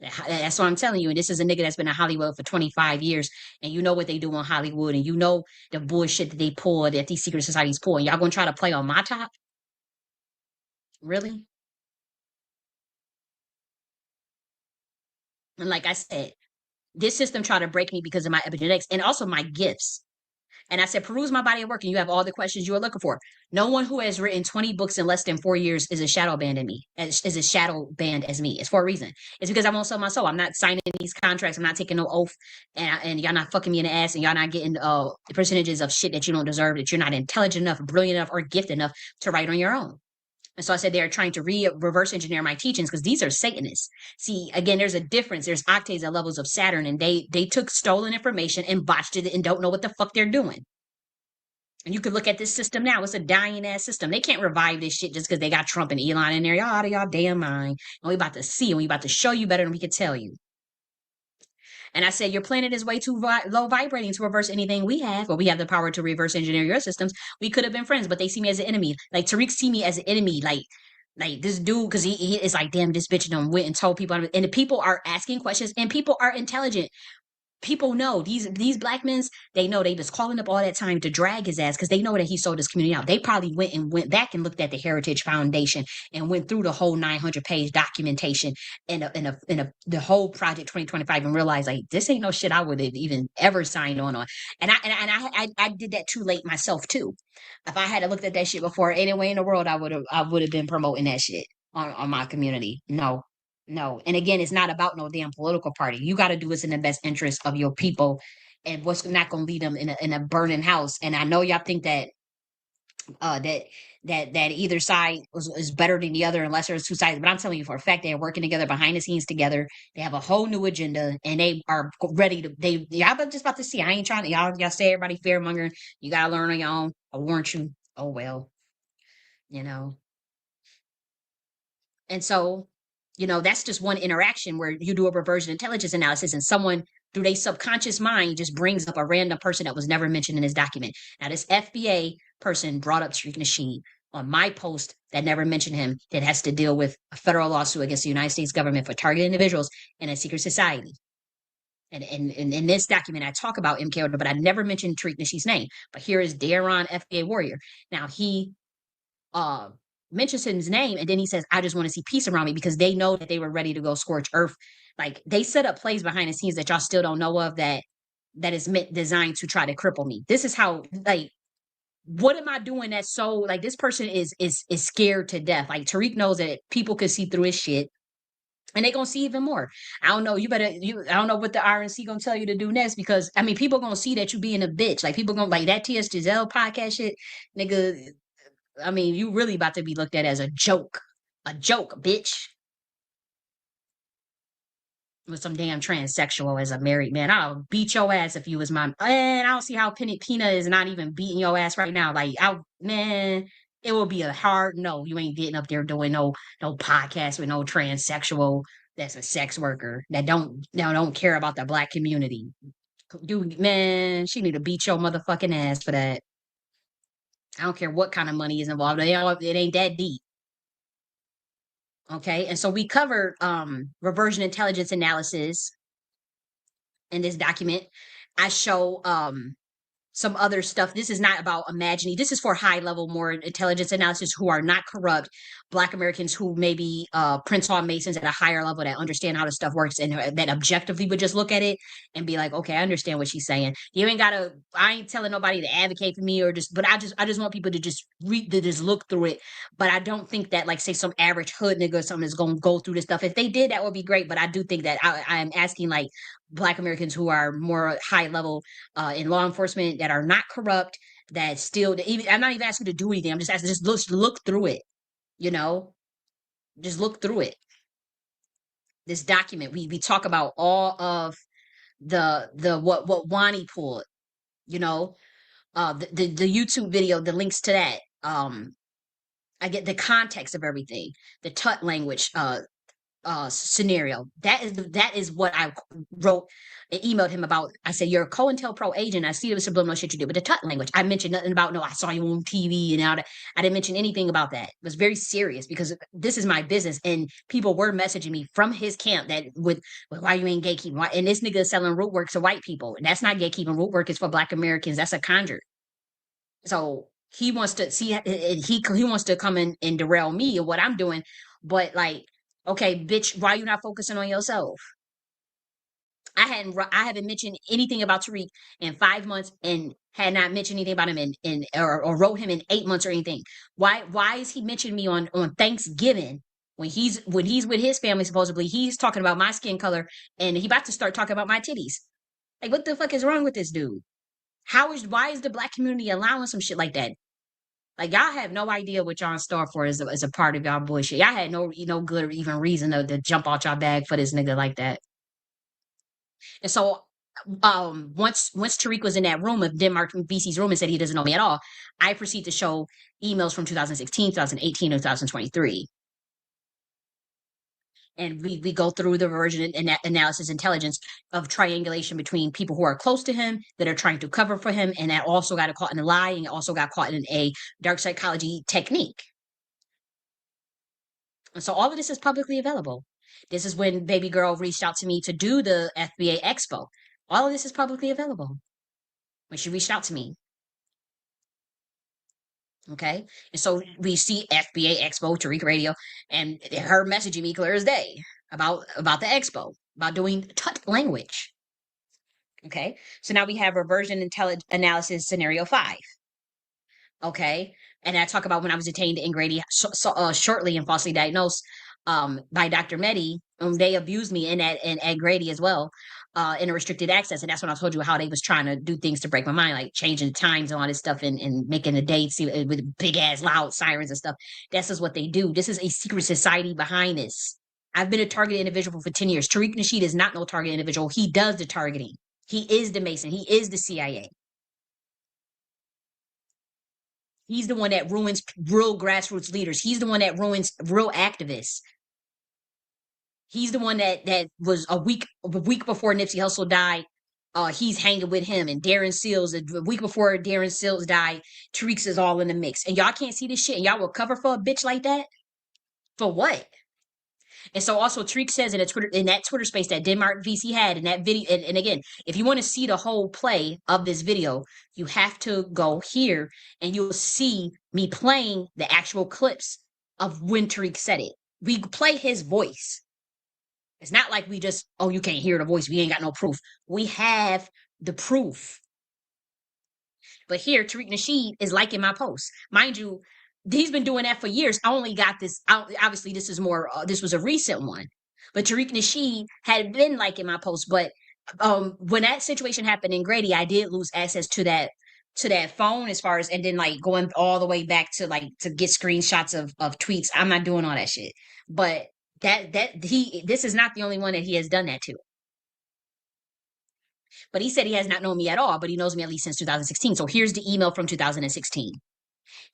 That's what I'm telling you. And this is a nigga that's been in Hollywood for 25 years. And you know what they do in Hollywood. And you know the bullshit that they pull, that these secret societies pull. And y'all gonna try to play on my top? Really? And like I said, this system tried to break me because of my epigenetics and also my gifts. And I said, peruse my body of work and you have all the questions you are looking for. No one who has written 20 books in less than 4 years is a shadow band in me, is a shadow band as me. It's for a reason. It's because I won't sell my soul. I'm not signing these contracts. I'm not taking no oath. And y'all not fucking me in the ass and y'all not getting the percentages of shit that you don't deserve, that you're not intelligent enough, brilliant enough, or gifted enough to write on your own. And so I said they're trying to reverse engineer my teachings because these are Satanists. See, again, there's a difference. There's octaves at levels of Saturn, and they took stolen information and botched it and don't know what the fuck they're doing. And you could look at this system now. It's a dying ass system. They can't revive this shit just because they got Trump and Elon in there. Y'all out of y'all damn mind. And we about to see, and we about to show you better than we could tell you. And I said, your planet is way too low vibrating to reverse anything we have, but we have the power to reverse engineer your systems. We could have been friends, but they see me as an enemy. Like Tariq see me as an enemy. Like this dude, because he is like, damn, this bitch done went and told people. And the people are asking questions, and people are intelligent. People know these black men, they know they was calling up all that time to drag his ass because they know that he sold his community out. They probably went back and looked at the Heritage Foundation and went through the whole 900-page documentation and the whole Project 2025 and realized like this ain't no shit I would have even ever signed on. And I did that too late myself too. If I had looked at that shit before anyway in the world, I would have been promoting that shit on my community. No. And again, it's not about no damn political party. You got to do what's in the best interest of your people and what's not going to lead them in a burning house. And I know y'all think that that either side is better than the other unless there's two sides. But I'm telling you for a fact, they're working together behind the scenes together. They have a whole new agenda and they are ready to, y'all just about to see. I ain't trying to, y'all say everybody fear mongering. You got to learn on your own. I warned you. Oh, well, And so, that's just one interaction where you do a reversion intelligence analysis and someone through their subconscious mind just brings up a random person that was never mentioned in this document. Now, this FBA person brought up Tariq Nasheed on my post that never mentioned him that has to deal with a federal lawsuit against the United States government for targeted individuals in a secret society. And in this document, I talk about MK, but I never mentioned Tariq Nasheed's name. But here is Daron FBA Warrior. Now, he mentions his name and then he says, I just want to see peace around me because they know that they were ready to go scorch earth. Like they set up plays behind the scenes that y'all still don't know of that is designed to try to cripple me. This is how, like, what am I doing that's so, like, this person is scared to death. Like Tariq knows that people could see through his shit. And they're gonna see even more. I don't know. I don't know what the RNC gonna tell you to do next, because I mean, people gonna see that you being a bitch. Like, people gonna like that TS Giselle podcast shit, nigga. I mean, you really about to be looked at as a joke, bitch. With some damn transsexual as a married man, I'll beat your ass if you was my. And I don't see how Pina is not even beating your ass right now. Like, man, it will be a hard no. You ain't getting up there doing no podcast with no transsexual that's a sex worker that don't care about the black community. Dude, man, she need to beat your motherfucking ass for that. I don't care what kind of money is involved. It ain't that deep. Okay, and so we covered reversion intelligence analysis in this document. I show some other stuff. This is not about imagining. This is for high level, more intelligence analysis who are not corrupt, Black Americans who maybe Prince Hall Masons at a higher level that understand how this stuff works and that objectively would just look at it and be like, okay, I understand what she's saying. You ain't gotta. I ain't telling nobody to advocate for me or just. But I just want people to just read, to just look through it. But I don't think that, like, say some average hood nigga or something is gonna go through this stuff. If they did, that would be great. But I do think that I am asking, like, Black Americans who are more high level in law enforcement, that are not corrupt, that still even. I'm not even asking to do anything. I'm just asking, just look through it. You know, just look through it. This document, we talk about all of the what Wani pulled. You know, the YouTube video, the links to that. I get the context of everything, the tut language, scenario. That is what I wrote and emailed him about. I said, you're a COINTELPRO agent. I see the subliminal shit you do, but the tut language, I mentioned nothing about, no, I saw you on TV and all that. I didn't mention anything about that. It was very serious because this is my business, and people were messaging me from his camp that with why you ain't gatekeeping, why, and this nigga is selling root work to white people, and that's not gatekeeping. Root work is for Black Americans. That's a conjure. So he wants to see, he wants to come in and derail me or what I'm doing, but like, okay, bitch, why you not focusing on yourself? I haven't mentioned anything about Tariq in 5 months, and had not mentioned anything about him or wrote him in 8 months or anything. Why is he mentioning me on Thanksgiving when he's with his family? Supposedly he's talking about my skin color, and he about to start talking about my titties. Like, what the fuck is wrong with this dude? Why is the Black community allowing some shit like that? Like, y'all have no idea what y'all in store for as a part of y'all bullshit. Y'all had no good or even reason to jump out y'all bag for this nigga like that. And so once Tariq was in that room of Denmark VC's room and said he doesn't know me at all, I proceed to show emails from 2016, 2018, and 2023. And we go through the reversion and analysis intelligence of triangulation between people who are close to him that are trying to cover for him, and that also got caught in a lie, and also got caught in a dark psychology technique. And so all of this is publicly available. This is when baby girl reached out to me to do the FBA Expo. All of this is publicly available when she reached out to me. Okay. And so we see FBA Expo, Tariq Radio, and her messaging me clear as day about the expo, about doing tut language. Okay. So now we have reversion analysis scenario 5. Okay. And I talk about when I was detained in Grady shortly and falsely diagnosed by Dr. Mehdi. They abused me at Grady as well, in a restricted access. And that's when I told you how they was trying to do things to break my mind, like changing the times and all this stuff, and making the dates with big ass loud sirens and stuff. This is what they do. This is a secret society behind this. I've been a targeted individual for 10 years. Tariq Nasheed is not no target individual. He does the targeting. He is the Mason. He is the CIA. He's the one that ruins real grassroots leaders. He's the one that ruins real activists. He's the one that was a week before Nipsey Hussle died. He's hanging with him, and Darren Seals. A week before Darren Seals died, Tariq's is all in the mix. And y'all can't see this shit, and y'all will cover for a bitch like that? For what? And so also Tariq says in that Twitter space that Denmark VC had in that video, and again, if you want to see the whole play of this video, you have to go here, and you'll see me playing the actual clips of when Tariq said it. We play his voice. It's not like we just, oh, you can't hear the voice, we ain't got no proof. We have the proof. But here, Tariq Nasheed is liking my post. Mind you, he's been doing that for years. I only got this. Obviously, this is more. This was a recent one.
But Tariq Nasheed had been liking my post, but when that situation happened in Grady, I did lose access to that phone as far as, and then like going all the way back to like to get screenshots of tweets. I'm not doing all that shit. But this is not the only one that he has done that to. But he said he has not known me at all, but he knows me at least since 2016. So here's the email from 2016.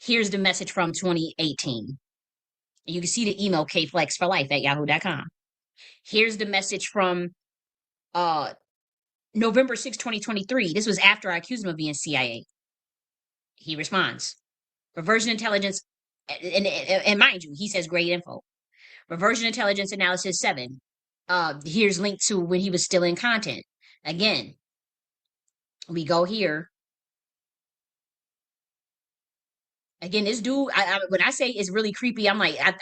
Here's the message from 2018. You can see the email kflexforlife@yahoo.com. Here's the message from November 6, 2023. This was after I accused him of being CIA. He responds, Reversion intelligence, and mind you, he says great info. Reversion intelligence analysis 7. Here's linked to when he was still in content. Again, we go here. Again, this dude, when I say it's really creepy, I'm like, I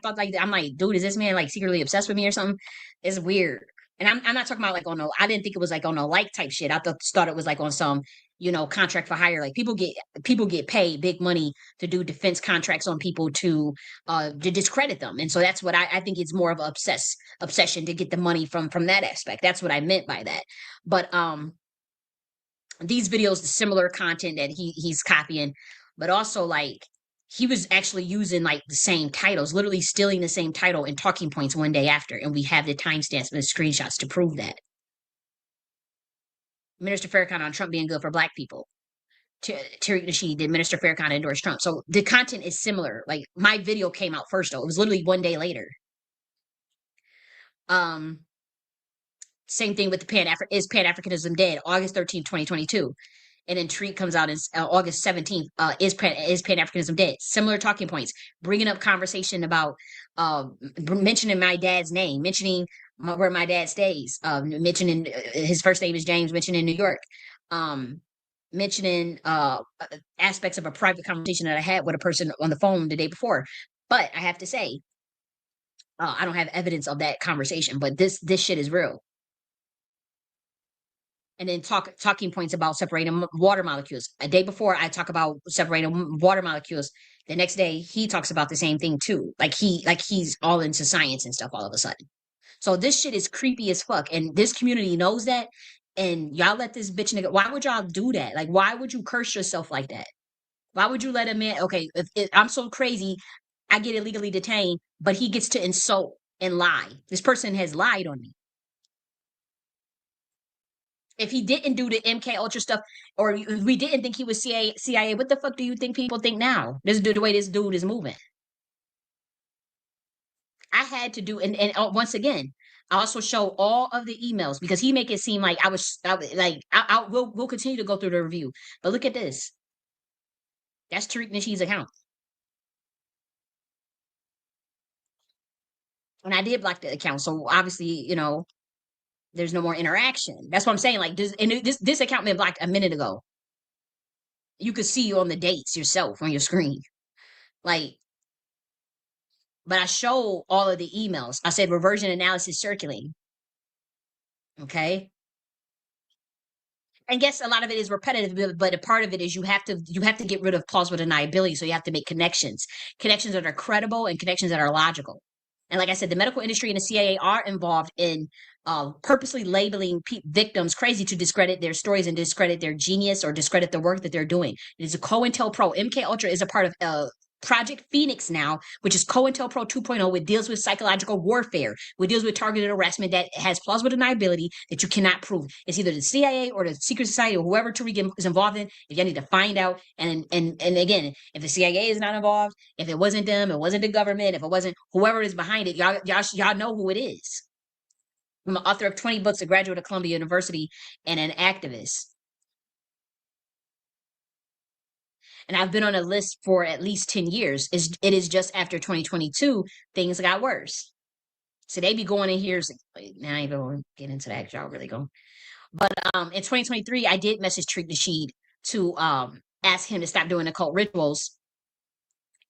thought like, I'm like, dude, is this man like secretly obsessed with me or something? It's weird. And I'm not talking about like on no, I didn't think it was like on a like type shit. I thought it was like on some, contract for hire. Like people get paid big money to do defense contracts on people to discredit them. And so that's what I think it's more of an obsession to get the money from that aspect. That's what I meant by that. But these videos, the similar content that he's copying, but also like he was actually using like the same titles, literally stealing the same title and talking points one day after, and we have the timestamps and the screenshots to prove that. Minister Farrakhan on Trump being good for Black people. Tariq Nasheed did Minister Farrakhan endorse Trump. So the content is similar. Like my video came out first though. It was literally one day later. Same thing with the Pan-Africanism dead? August 13th, 2022. And then Tariq comes out in August 17th. Is Pan-Africanism dead? Similar talking points, bringing up conversation about mentioning my dad's name, mentioning where my dad stays, mentioning his first name is James, mentioning New York, mentioning aspects of a private conversation that I had with a person on the phone the day before. But I have to say, I don't have evidence of that conversation, but this shit is real. And then talking points about separating water molecules. A day before I talk about separating water molecules, the next day he talks about the same thing too. Like he's all into science and stuff all of a sudden. So this shit is creepy as fuck, and this community knows that. And y'all let this bitch nigga. Why would y'all do that? Like, why would you curse yourself like that? Why would you let a man? Okay, if I'm so crazy, I get illegally detained, but he gets to insult and lie. This person has lied on me. If he didn't do the MK Ultra stuff, or we didn't think he was CIA, what the fuck do you think people think now? The way this dude is moving. I had to do, and once again, I also show all of the emails because he make it seem like we'll continue to go through the review. But look at this. That's Tariq Nasheed's account. And I did block the account, so obviously, there's no more interaction. That's what I'm saying. Like this account been blocked a minute ago. You could see on the dates yourself on your screen. Like, but I show all of the emails. I said reversion analysis circulating. Okay. And guess a lot of it is repetitive, but a part of it is you have to get rid of plausible deniability. So you have to make connections that are credible and connections that are logical. And like I said, the medical industry and the CIA are involved in purposely labeling victims crazy to discredit their stories and discredit their genius or discredit the work that they're doing. It is a COINTELPRO. MK Ultra is a part of Project Phoenix now, which is COINTELPRO 2.0, which deals with psychological warfare, which deals with targeted harassment that has plausible deniability that you cannot prove. It's either the CIA or the secret society or whoever Tariq is involved in. If you need to find out, and again, if the CIA is not involved, if it wasn't them, it wasn't the government, if it wasn't whoever is behind it, y'all know who it is. I'm an author of 20 books, a graduate of Columbia University, and an activist. And I've been on a list for at least 10 years. It is just after 2022, things got worse. So they be going in here. Now I ain't going to get into that. Y'all really go. But in 2023, I did message Tariq Nasheed to ask him to stop doing occult rituals.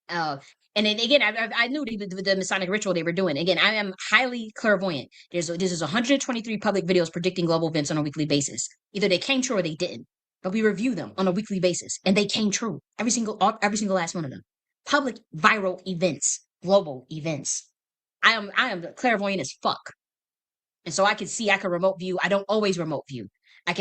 And then again, I knew the Masonic ritual they were doing. Again, I am highly clairvoyant. This is 123 public videos predicting global events on a weekly basis. Either they came true or they didn't. But we review them on a weekly basis, and they came true. Every single last one of them. Public viral events, global events.
I am clairvoyant as fuck. And so I can see, I can remote view. I don't always remote view. I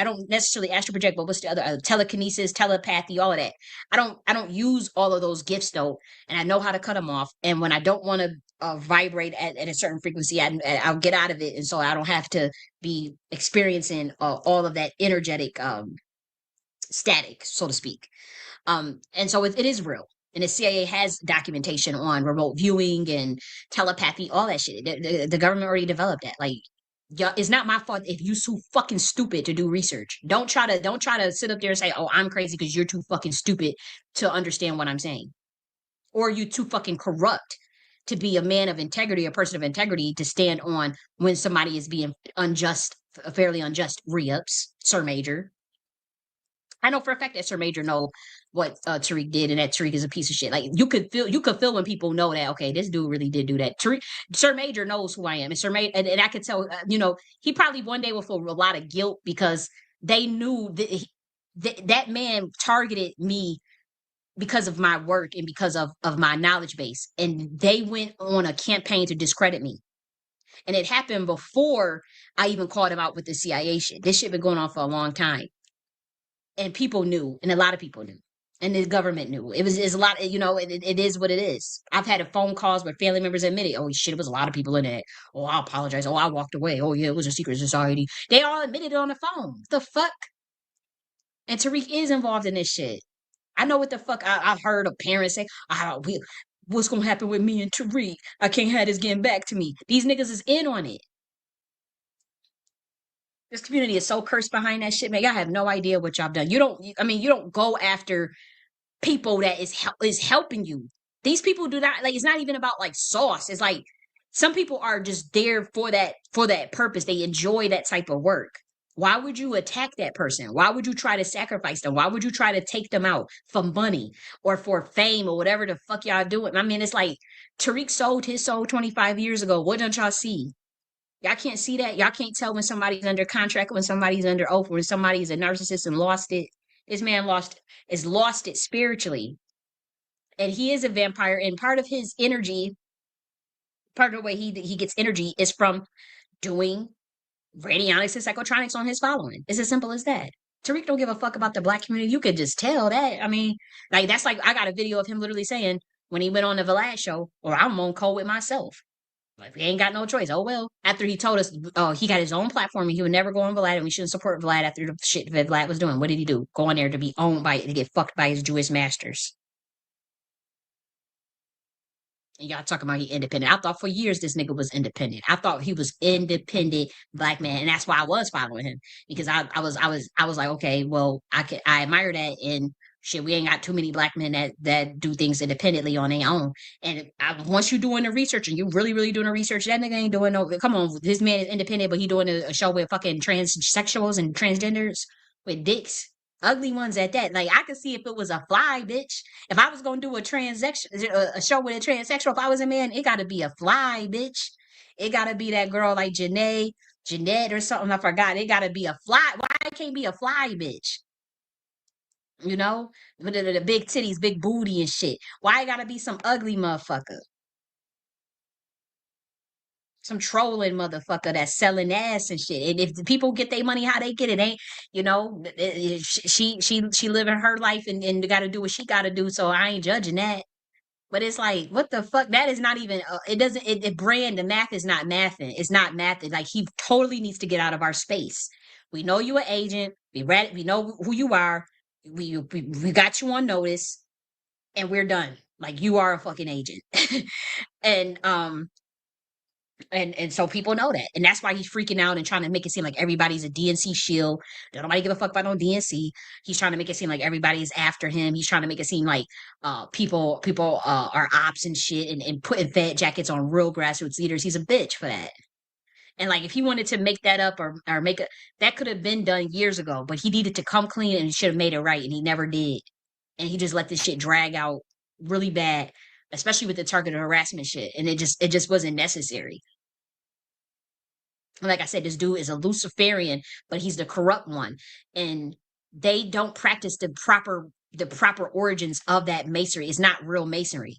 don't necessarily astral project, but what's the other telekinesis, telepathy, all of that. I don't use all of those gifts though, and I know how to cut them off. And when I don't want to vibrate at a certain frequency, I'll get out of it, and so I don't have to be experiencing all of that energetic static, so to speak. And so it is real. And the CIA has documentation on remote viewing and telepathy, all that shit. The government already developed that. Like, yeah, it's not my fault if you too fucking stupid to do research. Don't try to sit up there and say, "Oh, I'm crazy because you're too fucking stupid to understand what I'm saying," or you too fucking corrupt to be a man of integrity, a person of integrity, to stand on when somebody is being unjust, fairly unjust re-ups, Sir Major. I know for a fact that Sir Major know what Tariq did, and that Tariq is a piece of shit. Like you could feel when people know that, okay, this dude really did do that. Sir Major knows who I am, and Sir Major, and I could tell, he probably one day will feel a lot of guilt because they knew that man targeted me because of my work and because of my knowledge base, and they went on a campaign to discredit me. And it happened before I even called him out with the CIA shit. This shit been going on for a long time. And people knew, and a lot of people knew, and the government knew. It's a lot, it is what it is. I've had a phone calls where family members admitted, oh shit, it was a lot of people in it. Oh, I apologize. Oh, I walked away. Oh yeah, it was a secret society. They all admitted it on the phone. The fuck? And Tariq is involved in this shit. I know what the fuck I've heard of parents say, what's gonna happen with me and Tariq? I can't have this getting back to me. These niggas is in on it. This community is so cursed behind that shit, man. Y'all have no idea what y'all done. You don't go after people that is helping you. These people do not, like, it's not even about like sauce. It's like some people are just there for that purpose. They enjoy that type of work. Why would you attack that person? Why would you try to sacrifice them? Why would you try to take them out for money or for fame or whatever the fuck y'all doing? I mean, it's like Tariq sold his soul 25 years ago. What don't y'all see? Y'all can't see that. Y'all can't tell when somebody's under contract, when somebody's under oath, when somebody's a narcissist and lost it. This man lost it spiritually. And he is a vampire. And part of his energy, part of the way he gets energy is from doing radionics and psychotronics on his following. It's as simple as that. Tariq don't give a fuck about the black community. You could just tell that. I mean, like, that's like, I got a video of him literally saying when he went on the Vlad show, or I'm on call with myself. Like, we ain't got no choice. Oh, well. After he told us, he got his own platform and he would never go on Vlad and we shouldn't support Vlad after the shit that Vlad was doing. What did he do? Go on there to be owned by it, to get fucked by his Jewish masters. And y'all talking about he independent. I thought for years this nigga was independent. I thought he was independent black man, and that's why I was following him, because I was like, okay, well, I admire that, and shit, we ain't got too many black men that do things independently on their own. And once you doing the research and you really doing the research, that nigga ain't doing no. Come on, this man is independent, but he doing a show with fucking transsexuals and transgenders with dicks. Ugly ones at that. Like, I could see if it was a fly, bitch. If I was gonna do a show with a transsexual, if I was a man, it gotta be a fly, bitch. It gotta be that girl like Jeanette or something. I forgot. It gotta be a fly. Why it can't be a fly, bitch? You know, with the big titties, big booty and shit. Why it gotta be some ugly motherfucker? Some trolling motherfucker that's selling ass and shit. And if the people get their money how they get it, ain't, she living her life and got to do what she got to do. So I ain't judging that. But it's like, what the fuck? That is not even. It doesn't. It brand the math is not mathing. It's not mathing. Like, he totally needs to get out of our space. We know you an agent. We read. We know who you are. We got you on notice, and we're done. Like, you are a fucking agent. and And so people know that. And that's why he's freaking out and trying to make it seem like everybody's a DNC shield. Don't nobody give a fuck about no DNC. He's trying to make it seem like everybody's after him. He's trying to make it seem like people are ops and shit, and putting fat jackets on real grassroots leaders. He's a bitch for that. And like, if he wanted to make that up or make it, that could have been done years ago, but he needed to come clean and he should have made it right, and he never did. And he just let this shit drag out really bad, especially with the targeted harassment shit. And it just wasn't necessary. Like I said, this dude is a Luciferian, but he's the corrupt one. And they don't practice the proper origins of that masonry. It's not real masonry.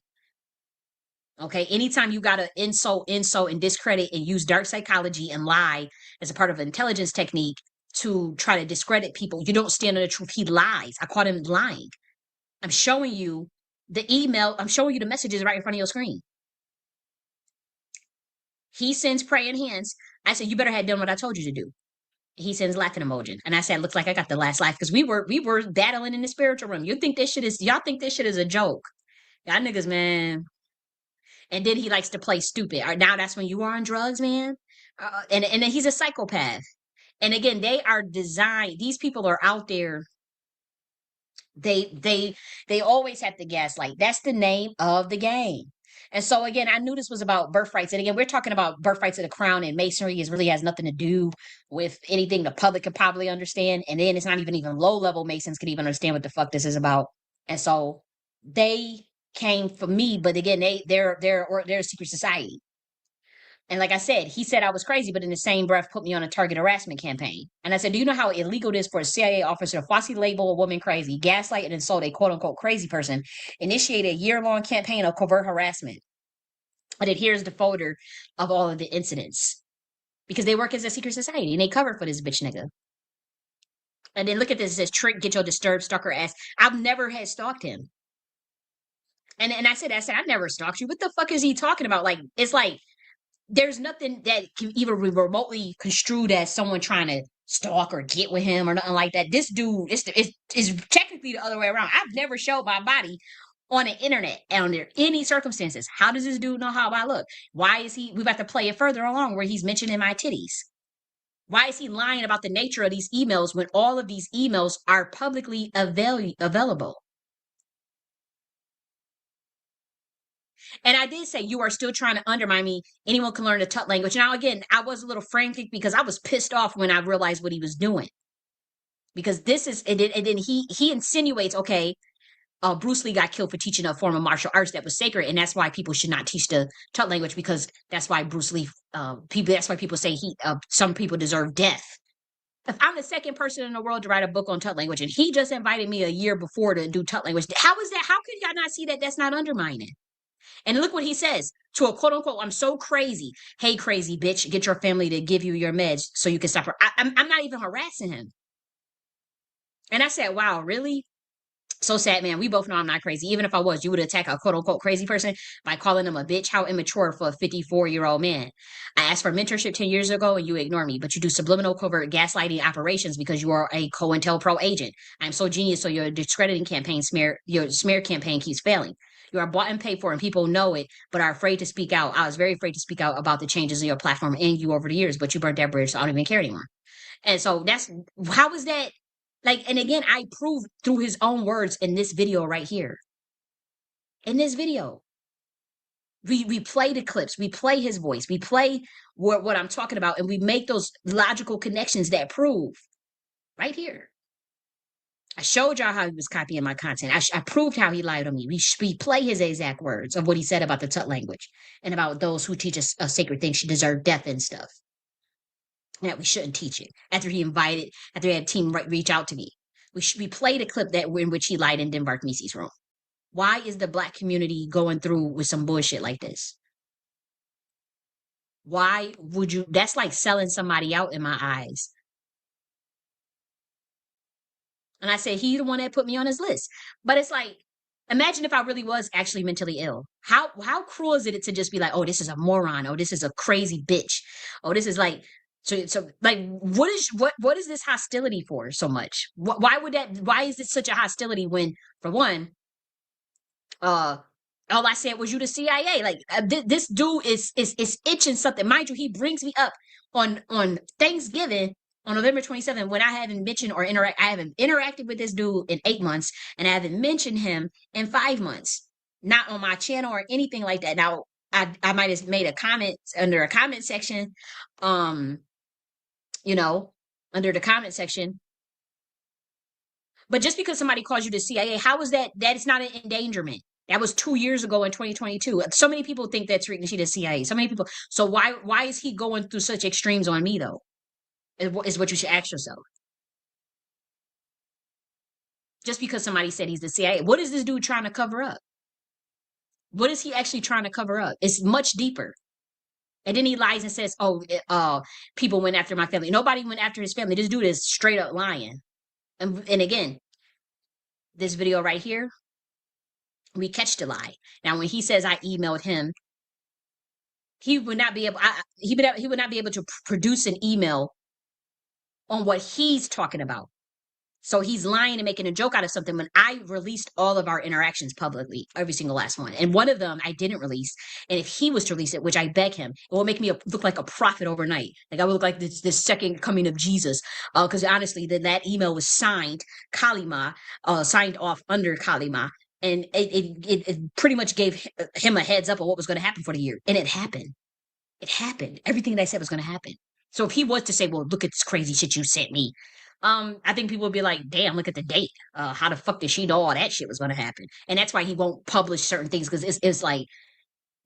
Okay, anytime you gotta insult, and discredit and use dark psychology and lie as a part of an intelligence technique to try to discredit people, you don't stand on the truth. He lies. I caught him lying. I'm showing you the email. I'm showing you the messages right in front of your screen. He sends praying hands. I said, you better have done what I told you to do. He sends laughing emoji. And I said, looks like I got the last laugh because we were battling in the spiritual room. Y'all think this shit is a joke. Y'all niggas, man. And then he likes to play stupid. Now that's when you are on drugs, man. And then he's a psychopath. And again, they are designed. These people are out there. They always have to gaslight. That's the name of the game. And so again, I knew this was about birthrights. And again, we're talking about birthrights of the crown, and masonry is really has nothing to do with anything the public could probably understand. And then it's not even low level masons could even understand what the fuck this is about. And so they came for me, but again, they're a secret society. And like I said, he said I was crazy, but in the same breath put me on a target harassment campaign. And I said, do you know how illegal it is for a CIA officer to falsely label a woman crazy, gaslight and insult a quote unquote crazy person, initiate a year-long campaign of covert harassment? And then here's the folder of all of the incidents. Because they work as a secret society and they cover for this bitch nigga. And then look at this, it says Trick, get your disturbed stalker ass. I've never had stalked him. And I said, I never stalked you. What the fuck is he talking about? Like, it's like there's nothing that can even be remotely construed as someone trying to stalk or get with him or nothing like that. This dude is technically the other way around. I've never showed my body on the internet under any circumstances. How does this dude know how I look? Why is he? We got to play it further along where he's mentioning my titties. Why is he lying about the nature of these emails when all of these emails are publicly available? And I did say, you are still trying to undermine me. Anyone can learn the Tut language. Now, again, I was a little frantic because I was pissed off when I realized what he was doing. Because this is, and then he insinuates, okay, Bruce Lee got killed for teaching a form of martial arts that was sacred, and that's why people should not teach the Tut language, because that's why Bruce Lee, that's why people say some people deserve death. If I'm the second person in the world to write a book on Tut language, and he just invited me a year before to do Tut language, how is that? How could y'all not see that that's not undermining? And look what he says to a quote unquote, I'm so crazy. Hey, crazy bitch, get your family to give you your meds so you can stop her. I'm not even harassing him. And I said, wow, really? So sad, man. We both know I'm not crazy. Even if I was, you would attack a quote unquote crazy person by calling them a bitch. How immature for a 54-year-old man. I asked for mentorship 10 years ago and you ignore me, but you do subliminal covert gaslighting operations because you are a COINTELPRO agent. I'm so genius, so your discrediting campaign your smear campaign keeps failing. You are bought and paid for, and people know it, but are afraid to speak out. I was very afraid to speak out about the changes in your platform and you over the years, but you burnt that bridge, so I don't even care anymore. And so how is that? Like, and again, I proved through his own words in this video right here. In this video, we play the clips, we play his voice, we play what I'm talking about, and we make those logical connections that prove right here. I showed y'all how he was copying my content. I proved how he lied on me. We play his exact words of what he said about the Tut language and about those who teach us a sacred thing should deserve death and stuff. That we shouldn't teach it. After he had a team reach out to me. We played a clip in which he lied in Denmark Macy's room. Why is the Black community going through with some bullshit like this? Why would you? That's like selling somebody out in my eyes. And I said, he the one that put me on his list. But it's like, imagine if I really was actually mentally ill. How cruel is it to just be like, oh, this is a moron. Oh, this is a crazy bitch. Oh, this is like, so like, what is this hostility for so much? Why is it such a hostility when, for one, all I said was you the CIA. Like this dude is itching something. Mind you, he brings me up on Thanksgiving on November 27th when I haven't mentioned I haven't interacted with this dude in 8 months, and I haven't mentioned him in 5 months. Not on my channel or anything like that. Now I might have made a comment under a comment section, under the comment section. But just because somebody calls you the CIA, how is that is not an endangerment? That was 2 years ago in 2022. So many people think that Tariq Nasheed is CIA. So many people. So why is he going through such extremes on me though? Is what you should ask yourself. Just because somebody said he's the CIA, what is this dude trying to cover up?
What is he actually trying to cover up? It's much deeper. And then he lies and says, "Oh, people went after my family." Nobody went after his family. This dude is straight up lying. And again, this video right here, we catch the lie. Now, when he says I emailed him, he would not be able. He would not be able to produce an email on what he's talking about. So he's lying and making a joke out of something when I released all of our interactions publicly, every single last one. And one of them I didn't release. And if he was to release it, which I beg him, it will make me look like a prophet overnight. Like I would look like this second coming of Jesus. Because honestly, that email was signed Kalima, signed off under Kalima. And it pretty much gave him a heads up on what was going to happen for the year. And it happened. It happened. Everything that I said was going to happen. So if he was to say, well, look at this crazy shit you sent me, I think people would be like, damn, look at the date. How the fuck did she know all that shit was going to happen? And that's why he won't publish certain things, because it's like,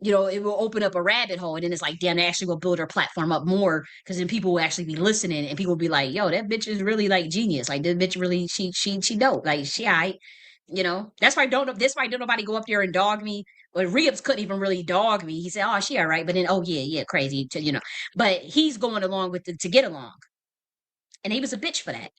you know, it will open up a rabbit hole. And then it's like, damn, they actually will build her platform up more, because then people will actually be listening, and people will be like, yo, that bitch is really like genius. Like, this bitch really, she dope. Like, she, you know, that's why don't nobody go up there and dog me. Well, Reeves couldn't even really dog me. He said, oh, she all right. But then, oh, yeah, crazy, you know. But he's going along with it to get along. And he was a bitch for that.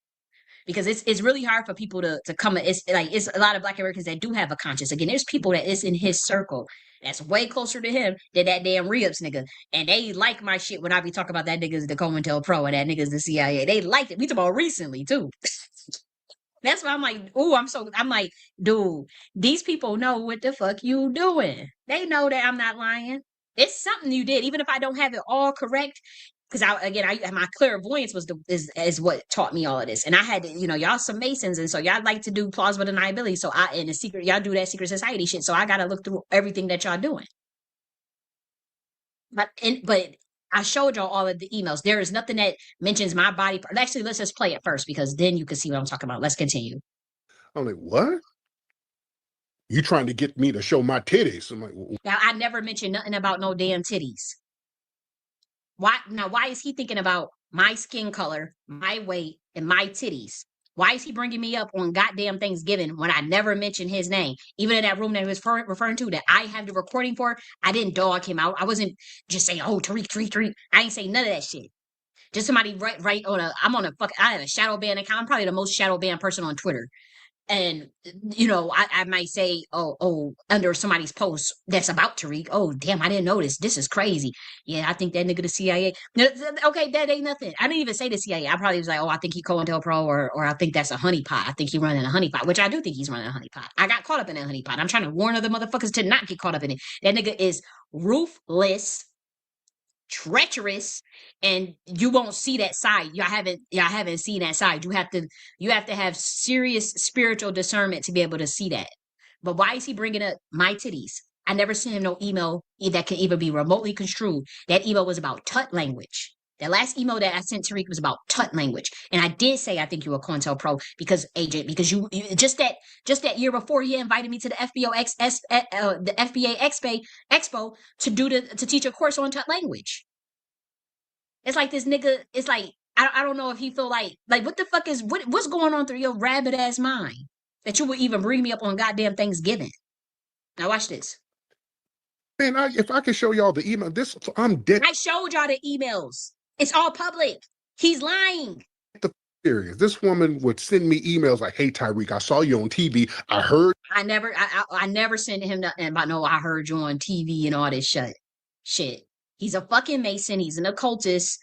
Because it's really hard for people to come. It's like, it's a lot of Black Americans that do have a conscience. Again, there's people that is in his circle that's way closer to him than that damn Reeves nigga. And they like my shit when I be talking about that nigga's the COINTELPRO and that nigga's the CIA. They liked it. We talk about recently too. That's why I'm like, ooh, I'm like, dude, these people know what the fuck you doing. They know that I'm not lying. It's something you did, even if I don't have it all correct. Because my clairvoyance is what taught me all of this. And I had to, you know, y'all some Masons, and so y'all like to do plausible deniability. So in the secret, y'all do that secret society shit. So I gotta look through everything that y'all doing. But I showed y'all all of the emails. There is nothing that mentions my body. Actually, let's just play it first, because then you can see what I'm talking about. Let's continue.
I'm like, what? You trying to get me to show my titties? I'm like,
Now, I never mentioned nothing about no damn titties. Why is he thinking about my skin color, my weight, and my titties? Why is he bringing me up on goddamn Thanksgiving when I never mentioned his name? Even in that room that he was referring to that I have the recording for, I didn't dog him out. I wasn't just saying, oh, Tariq. I ain't say none of that shit. Just somebody right on I have a shadow ban account. I'm probably the most shadow ban person on Twitter. And you know, I might say, oh, under somebody's post that's about Tariq, oh damn, I didn't notice. This is crazy. Yeah, I think that nigga the CIA. Okay, that ain't nothing. I didn't even say the CIA. I probably was like, oh, I think he COINTELPRO, or I think that's a honeypot. I think he's running a honeypot, which I do think he's running a honeypot. I got caught up in that honeypot. I'm trying to warn other motherfuckers to not get caught up in it. That nigga is ruthless, treacherous, and you won't see that side. Y'all haven't seen that side. You have to have serious spiritual discernment to be able to see that. But why is he bringing up my titties? I never sent him no email that can even be remotely construed. That email was about tut language. That last email that I sent Tariq was about tut language. And I did say, I think you were COINTELPRO because AJ, because you just that year before, he invited me to the the FBA Expo to teach a course on tut language. It's like this nigga, it's like, I don't know if he feel like what the fuck is, what's going on through your rabbit ass mind that you would even bring me up on goddamn Thanksgiving. Now watch this.
man, if I could show y'all the email, I'm dead.
I showed y'all the emails. It's all public. He's lying.
Serious. This woman would send me emails like, hey, Tariq, I saw you on TV. I heard.
I never sent him nothing about, no, I heard you on TV and all this shit. He's a fucking Mason. He's an occultist.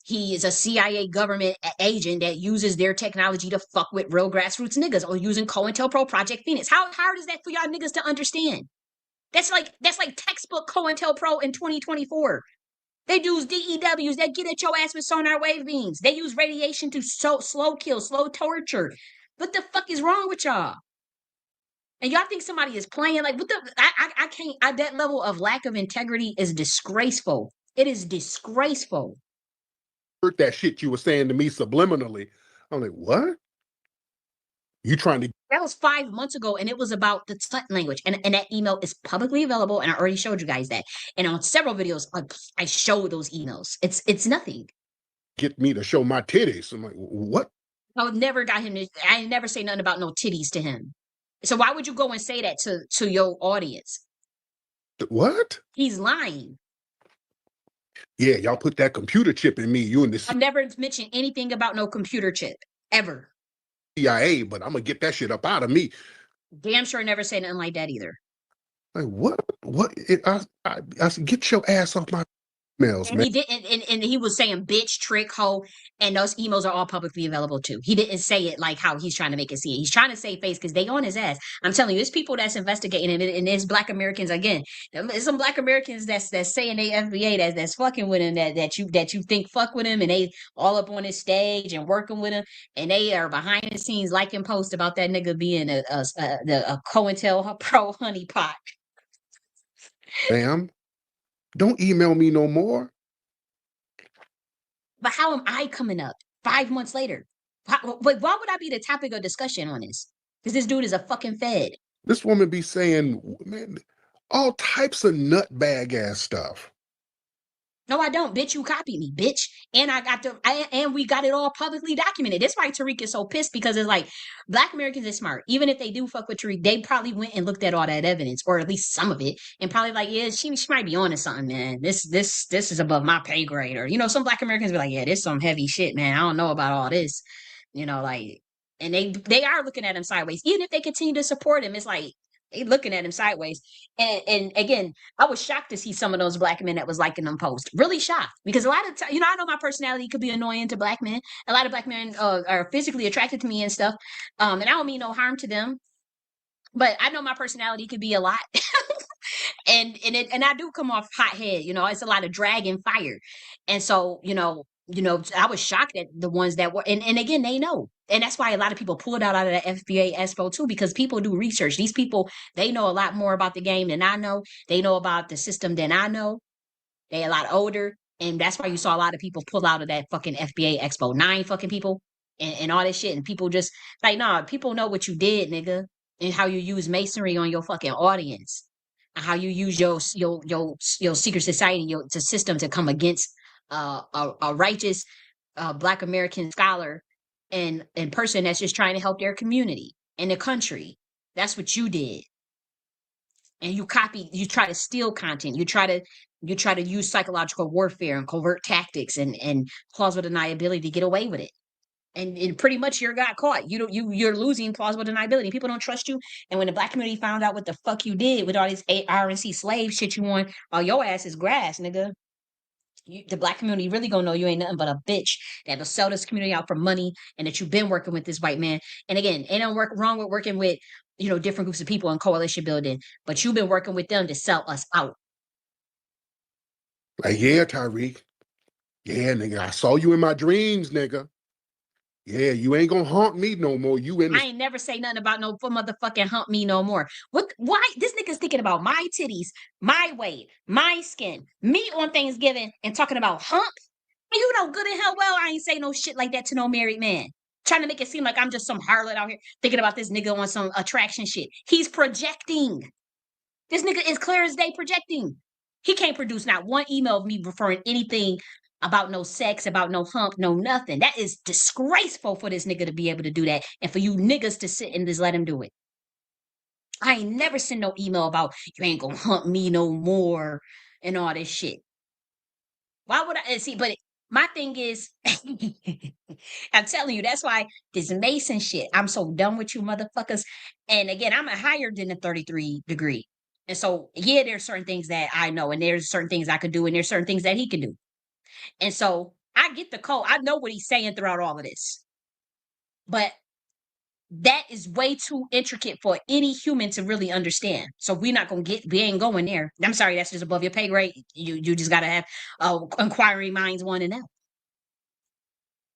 He is a CIA government agent that uses their technology to fuck with real grassroots niggas, or using COINTELPRO, Project Phoenix. How hard is that for y'all niggas to understand? That's like textbook COINTELPRO in 2024. They use DEWs that get at your ass with sonar wave beams. They use radiation to slow kill, slow torture. What the fuck is wrong with y'all? And y'all think somebody is playing? Like, what the? I can't. That level of lack of integrity is disgraceful. It is disgraceful.
Heard that shit you were saying to me subliminally. I'm like, what? You trying to?
That was 5 months ago, and it was about the tut language. And that email is publicly available, and I already showed you guys that. And on several videos, I showed those emails. It's nothing.
Get me to show my titties. I'm like, what?
I never got him to. I never say nothing about no titties to him. So why would you go and say that to your audience?
What?
He's lying.
Yeah, y'all put that computer chip in me. You and the
I've never mentioned anything about no computer chip ever.
CIA, but I'm gonna get that shit up out of me.
Damn sure never say nothing like that either.
Like what? What? I said, get your ass off my emails,
And
man.
he didn't, and he was saying bitch, trick, hoe, and those emails are all publicly available too. He didn't say it like how he's trying to make it seem. He's trying to save face because they on his ass. I'm telling you, there's people that's investigating him, and there's Black Americans again. There's some Black Americans that's saying they FBA that's fucking with him that you think fuck with him, and they all up on his stage and working with him, and they are behind the scenes liking posts about that nigga being a COINTELPRO honeypot.
Bam. Don't email me no more.
But how am I coming up 5 months later? But why would I be the topic of discussion on this? Because this dude is a fucking fed.
This woman be saying, man, all types of nutbag ass stuff.
No, I don't, bitch. You copied me, bitch. And and we got it all publicly documented. That's why Tariq is so pissed because it's like Black Americans are smart. Even if they do fuck with Tariq, they probably went and looked at all that evidence, or at least some of it, and probably like, yeah, she might be on to something, man. This is above my pay grade, or some Black Americans be like, yeah, this some heavy shit, man. I don't know about all this, like, and they are looking at him sideways, even if they continue to support him. It's like they looking at him sideways, and again, I was shocked to see some of those Black men that was liking them post. Really shocked because a lot of times, I know my personality could be annoying to Black men. A lot of Black men are physically attracted to me and stuff, and I don't mean no harm to them. But I know my personality could be a lot, and I do come off hot head. It's a lot of drag and fire, and so I was shocked at the ones that were, and again, they know, and that's why a lot of people pulled out of the FBA Expo too, because people do research. These people, they know a lot more about the game than I know. They know about the system than I know. They a lot older, and that's why you saw a lot of people pull out of that fucking FBA Expo. 9 fucking people, and all this shit, and people just like, nah, people know what you did, nigga, and how you use masonry on your fucking audience, and how you use your secret society, your system to come against a righteous Black American scholar and person that's just trying to help their community and the country. That's what you did. And you try to steal content, you try to use psychological warfare and covert tactics and plausible deniability to get away with it. And pretty much you got caught. You're losing plausible deniability. People don't trust you. And when the Black community found out what the fuck you did with all this RNC slave shit you want, your ass is grass, nigga. The Black community really gonna know you ain't nothing but a bitch that'll sell this community out for money, and that you've been working with this white man. And again, ain't no wrong with working with different groups of people in coalition building, but you've been working with them to sell us out.
Like, yeah, Tariq. Yeah, nigga, I saw you in my dreams, nigga. Yeah, you ain't gonna haunt me no more. You in
I ain't never say nothing about no motherfucking hump me no more. What? Why? This nigga's thinking about my titties, my weight, my skin, me on Thanksgiving, and talking about hump. You know good and hell well I ain't say no shit like that to no married man. Trying to make it seem like I'm just some harlot out here thinking about this nigga on some attraction shit. He's projecting. This nigga is clear as day projecting. He can't produce not one email of me referring anything about no sex, about no hump, no nothing. That is disgraceful for this nigga to be able to do that, and for you niggas to sit and just let him do it. I ain't never sent no email about you ain't gonna hump me no more and all this shit. Why would I see? But my thing is, I'm telling you, that's why this Mason shit, I'm so done with you motherfuckers. And again, I'm a higher than a 33 degree. And so, yeah, there's certain things that I know, and there's certain things I could do, and there's certain things that he can do. And so I get the code. I know what he's saying throughout all of this. But that is way too intricate for any human to really understand. So we ain't going there. I'm sorry, that's just above your pay grade. You just gotta have inquiring minds wanting to know.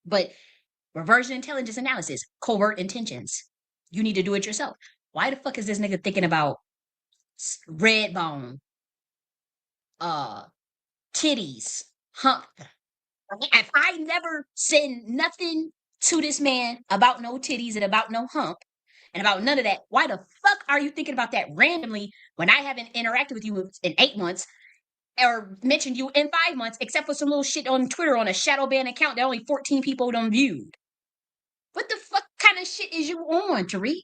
But reversion intelligence analysis, covert intentions. You need to do it yourself. Why the fuck is this nigga thinking about red bone, titties, hump? If I never send nothing to this man about no titties and about no hump and about none of that, why the fuck are you thinking about that randomly when I haven't interacted with you in 8 months or mentioned you in 5 months, except for some little shit on Twitter on a shadow ban account that only 14 people done viewed? What the fuck kind of shit is you on, Tariq?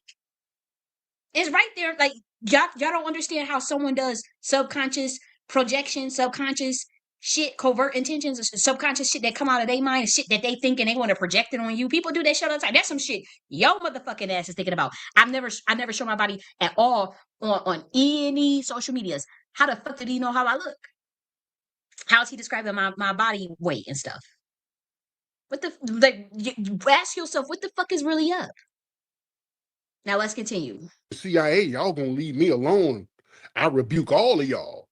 It's right there. Like,
Y'all don't understand how someone does subconscious projection, subconscious shit, covert intentions, subconscious shit that come out of their mind, shit that they think and they want to project it on you. People do that shit all the time. That's some shit yo motherfucking ass is thinking about. I never show my body at all on any social medias. How the fuck did he know how I look? How's he describing my body weight and stuff? What the like? Ask yourself, what the fuck is really up? Now let's continue.
CIA, y'all gonna leave me alone. I rebuke all of y'all.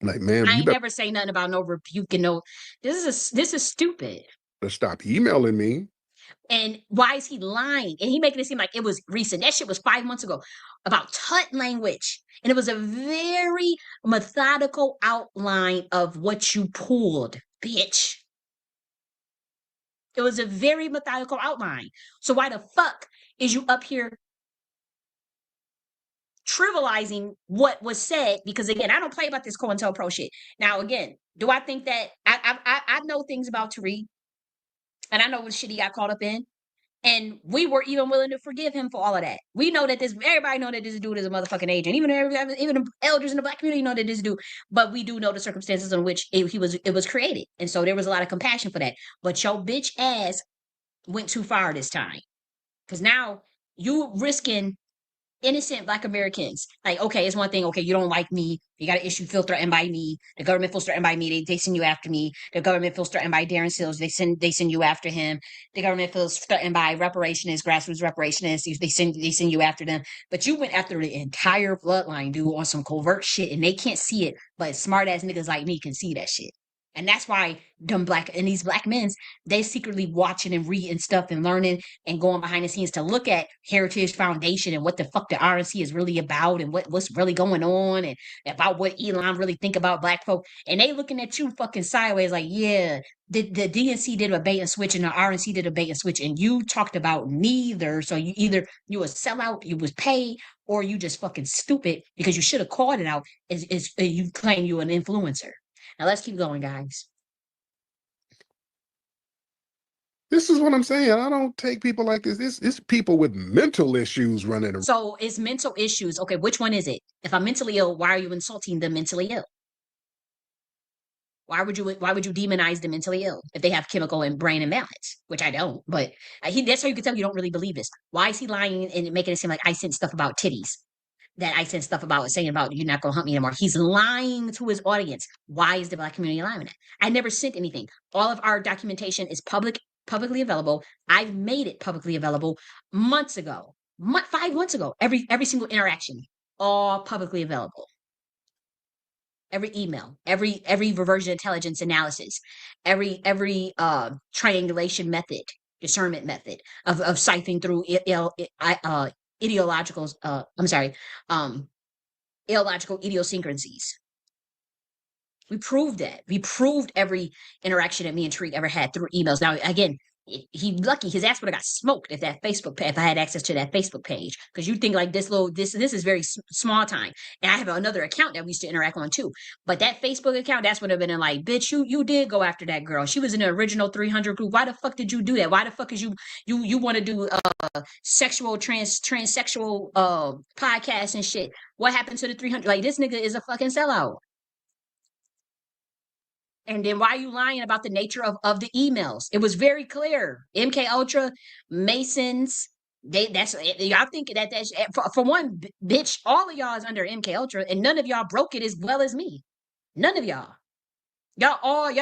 Like, ma'am,
I
you
ain't
better
never say nothing about no rebuke and no. This is stupid.
stop emailing me.
And why is he lying? And he making it seem like it was recent. That shit was 5 months ago about tut language. And it was a very methodical outline of what you pulled, bitch. It was a very methodical outline. So why the fuck is you up here trivializing what was said? Because again, I don't play about this COINTELPRO shit. Now, again, do I think that I know things about Tariq, and I know what shit he got caught up in, and we were even willing to forgive him for all of that. We know that everybody know that this dude is a motherfucking agent. Even the elders in the black community know that this dude. But we do know the circumstances in which it was created, and so there was a lot of compassion for that. But your bitch ass went too far this time, because now you risking innocent black Americans. Like, okay, it's one thing. Okay, you don't like me. You got to issue filter and by me. The government feels threatened by me. They send you after me. The government feels threatened by Darren Sills. They send you after him. The government feels threatened by reparationists, grassroots reparationists. They send you after them. But you went after the entire bloodline, dude, on some covert shit, and they can't see it. But smart ass niggas like me can see that shit. And that's why these black men's, they secretly watching and reading stuff and learning and going behind the scenes to look at Heritage Foundation and what the fuck the RNC is really about and what's really going on and about what Elon really think about black folk. And they looking at you fucking sideways like, yeah, the DNC did a bait and switch and the RNC did a bait and switch and you talked about neither. So you a sellout, you was paid, or you just fucking stupid because you should have called it out as you claim you an influencer. Now let's keep going, guys.
This is what I'm saying. I don't take people like this. It's people with mental issues running around.
So it's mental issues. Okay, which one is it? If I'm mentally ill, why are you insulting the mentally ill? Why would you demonize the mentally ill if they have chemical and brain imbalance? Which I don't, but that's how you can tell you don't really believe this. Why is he lying and making it seem like I sent stuff about titties? That I sent stuff about saying about you're not gonna hunt me anymore. He's lying to his audience. Why is the black community lying with that? I never sent anything. All of our documentation is publicly available. I've made it publicly available months ago, 5 months ago. Every single interaction, all publicly available. Every email, every reversion intelligence analysis, every triangulation method, discernment method of siphoning through ideological illogical idiosyncrasies. We proved that. We proved every interaction that me and Tariq ever had through emails. Now, again, he lucky his ass would have got smoked if I had access to that Facebook page, because you think like this is very small time, and I have another account that we used to interact on too. But that Facebook account, that's what have been like, bitch, you did go after that girl. She was in the original 300 group. Why the fuck did you do that? Why the fuck is you want to do sexual transsexual podcasts and shit? What happened to the 300? Like, this nigga is a fucking sellout. And then why are you lying about the nature of the emails? It was very clear. MK Ultra, Masons, y'all think that's for one, bitch, all of y'all is under MK Ultra, and none of y'all broke it as well as me. None of y'all. Y'all,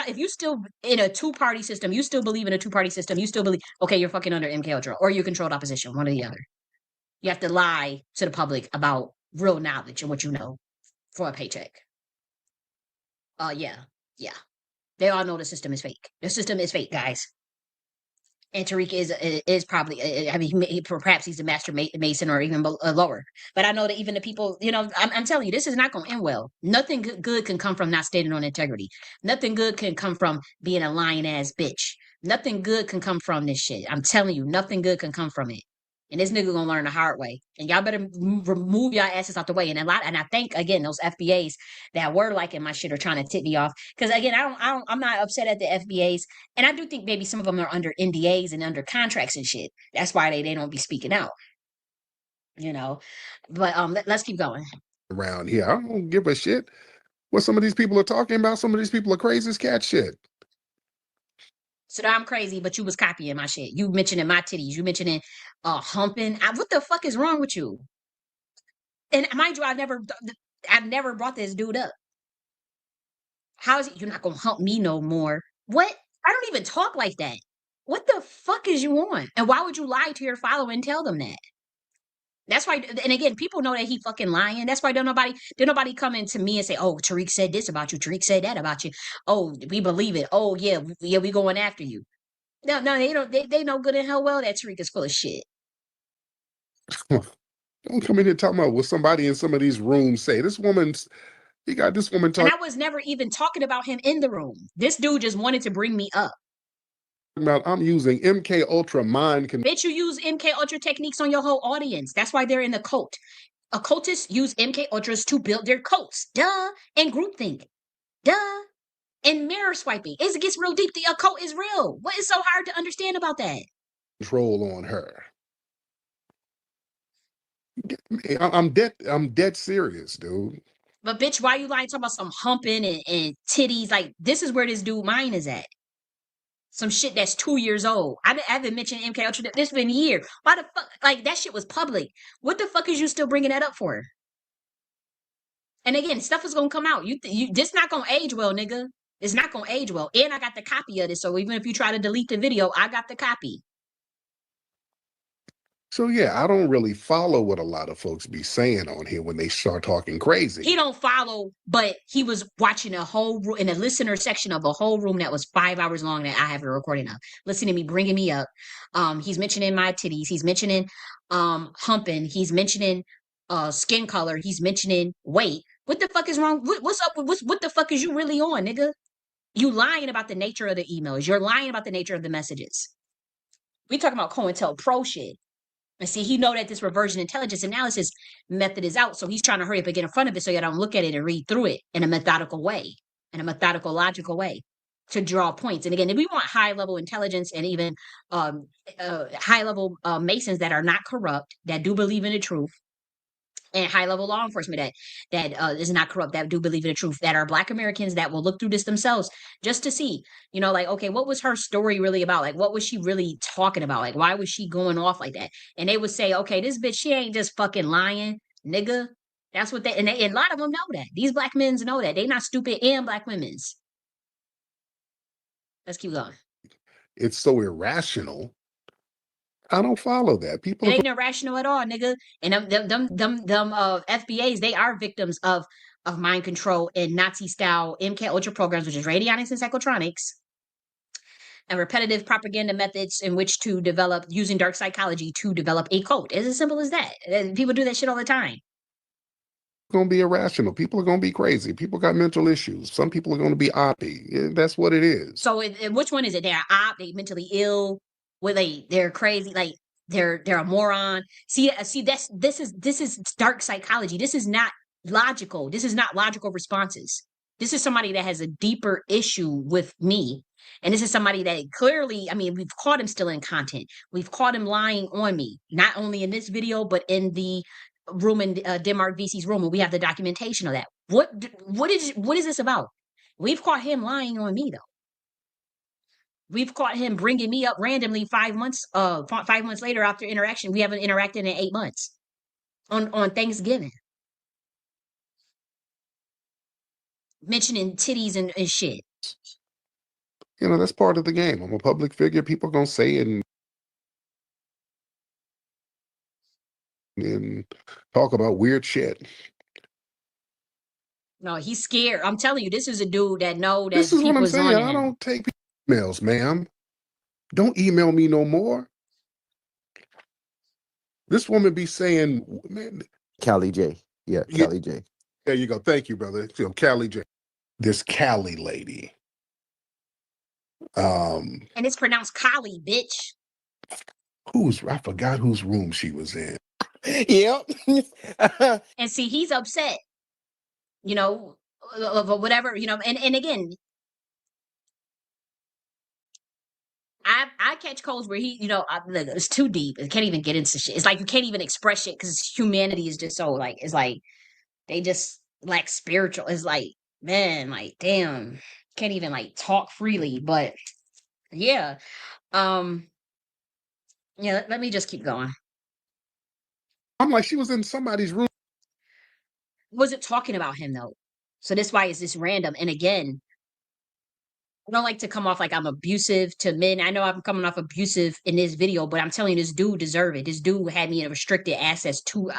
if you still in a two-party system, you still believe in a two-party system, you still believe, okay, you're fucking under MK Ultra, or you're controlled opposition, one or the other. You have to lie to the public about real knowledge and what you know for a paycheck. Yeah. They all know the system is fake. The system is fake, guys. And Tariq is probably, I mean, perhaps he's a master mason or even lower. But I know that even the people, I'm telling you, this is not going to end well. Nothing good can come from not standing on integrity. Nothing good can come from being a lying ass bitch. Nothing good can come from this shit. I'm telling you, nothing good can come from it. And this nigga gonna learn the hard way. And y'all better remove y'all asses out the way. And I think again, those FBAs that were liking my shit are trying to tip me off. Because again, I'm not upset at the FBAs. And I do think maybe some of them are under NDAs and under contracts and shit. That's why they don't be speaking out.
you know. But let's keep going.
Around here, I don't give a shit what some of these people are talking about. Some of these people are crazy as cat shit.
So I'm crazy, but you was copying my shit. You mentioning my titties. You mentioning humping. What the fuck is wrong with you? And mind you, I've never brought this dude up. How is it you're not gonna hump me no more? What? I don't even talk like that. What the fuck is you on? And why would you lie to your follower and tell them that? That's why, and again, people know that he fucking lying. That's why don't nobody come in to me and say, "Oh, Tariq said this about you. Tariq said that about you. Oh, we believe it. Oh, yeah, yeah, we going after you." No, no, they don't. They know good and hell well that Tariq is full of shit.
Don't come in here talking about what somebody in some of these rooms say. You got this woman
And
talking
I was never even talking about him in the room. This dude just wanted to bring me up.
about I'm using MK Ultra mind control.
Bitch, you use MK Ultra techniques on your whole audience. That's why they're in the cult. Occultists use MK Ultras to build their cults. Duh. And groupthink. Duh. And mirror swiping. It gets real deep. The occult is real. What is so hard to understand about that?
Control on her. I'm dead serious, dude.
But bitch, why you lying talking about some humping and titties? Like, this is where this dude mine is at. Some shit that's 2 years old. I haven't mentioned MK Ultra. This been a year. Why the fuck? Like, that shit was public. What the fuck is you still bringing that up for? And again, stuff is gonna come out. This not gonna age well, nigga. It's not gonna age well. And I got the copy of this, so even if you try to delete the video, I got the copy.
So yeah, I don't really follow what a lot of folks be saying on here when they start talking crazy.
He don't follow, but he was watching a whole room in a listener section of a whole room that was 5 hours long that I have a recording of. Listening to me, bringing me up. He's mentioning my titties. He's mentioning humping. He's mentioning skin color. He's mentioning weight. What the fuck is wrong? What's up? What the fuck is you really on, nigga? You lying about the nature of the emails. You're lying about the nature of the messages. We talking about COINTELPRO shit. And see, he know that this reversion intelligence analysis method is out, so he's trying to hurry up and get in front of it so you don't look at it and read through it in a methodical way, in a methodical, logical way to draw points. And again, if we want high-level intelligence and even high-level Masons that are not corrupt, that do believe in the truth, and high-level law enforcement that is not corrupt, that do believe in the truth, that are Black Americans that will look through this themselves just to see, like, okay, what was her story really about? Like, what was she really talking about? Like, why was she going off like that? And they would say, okay, this bitch, she ain't just fucking lying, nigga. That's what and a lot of them know that. These Black men's know that. They not stupid, and Black women's. Let's keep going.
It's so irrational. I don't follow that. People
It ain't irrational at all, nigga. And them FBAs, they are victims of mind control and Nazi style MK Ultra programs, which is radionics and psychotronics, and repetitive propaganda methods in which to develop using dark psychology to develop a cult. It's as simple as that. And people do that shit all the time.
going to be irrational. People are going to be crazy. People got mental issues. Some people are going to be oppy. That's what it is.
So which one is it? They're they mentally ill. Were they're crazy? Like they're a moron. See, this is dark psychology. This is not logical. This is not logical responses. This is somebody that has a deeper issue with me. And this is somebody that clearly, I mean, we've caught him still in content. We've caught him lying on me, not only in this video, but in the room in Denmark VC's room, and we have the documentation of that. What is this about? We've caught him lying on me, though. We've caught him bringing me up randomly 5 months, 5 months later after interaction. We haven't interacted in 8 months on Thanksgiving. Mentioning titties and shit.
That's part of the game. I'm a public figure. People are going to say it and talk about weird shit.
No, he's scared. I'm telling you, this is a dude that know that
this is what I'm saying.
I
don't take emails, ma'am. Don't email me no more. This woman be saying, man,
Callie J. Yeah, Callie J.
There you go. Thank you, brother. Callie J. This Callie lady.
And it's pronounced Kali, bitch.
I forgot whose room she was in.
Yep.
And see, he's upset. Whatever, and again,
I catch colds where he, look, it's too deep. It can't even get into shit. It's like you can't even express shit because humanity is just so like it's like they just lack spiritual. It's like man, like damn, can't even like talk freely. But yeah, yeah. Let me just keep going.
I'm like, she was in somebody's room.
Wasn't talking about him though, so that's why it's this random. And again, I don't like to come off like I'm abusive to men. I know I'm coming off abusive in this video, but I'm telling you, this dude deserved it. This dude had me in restricted access two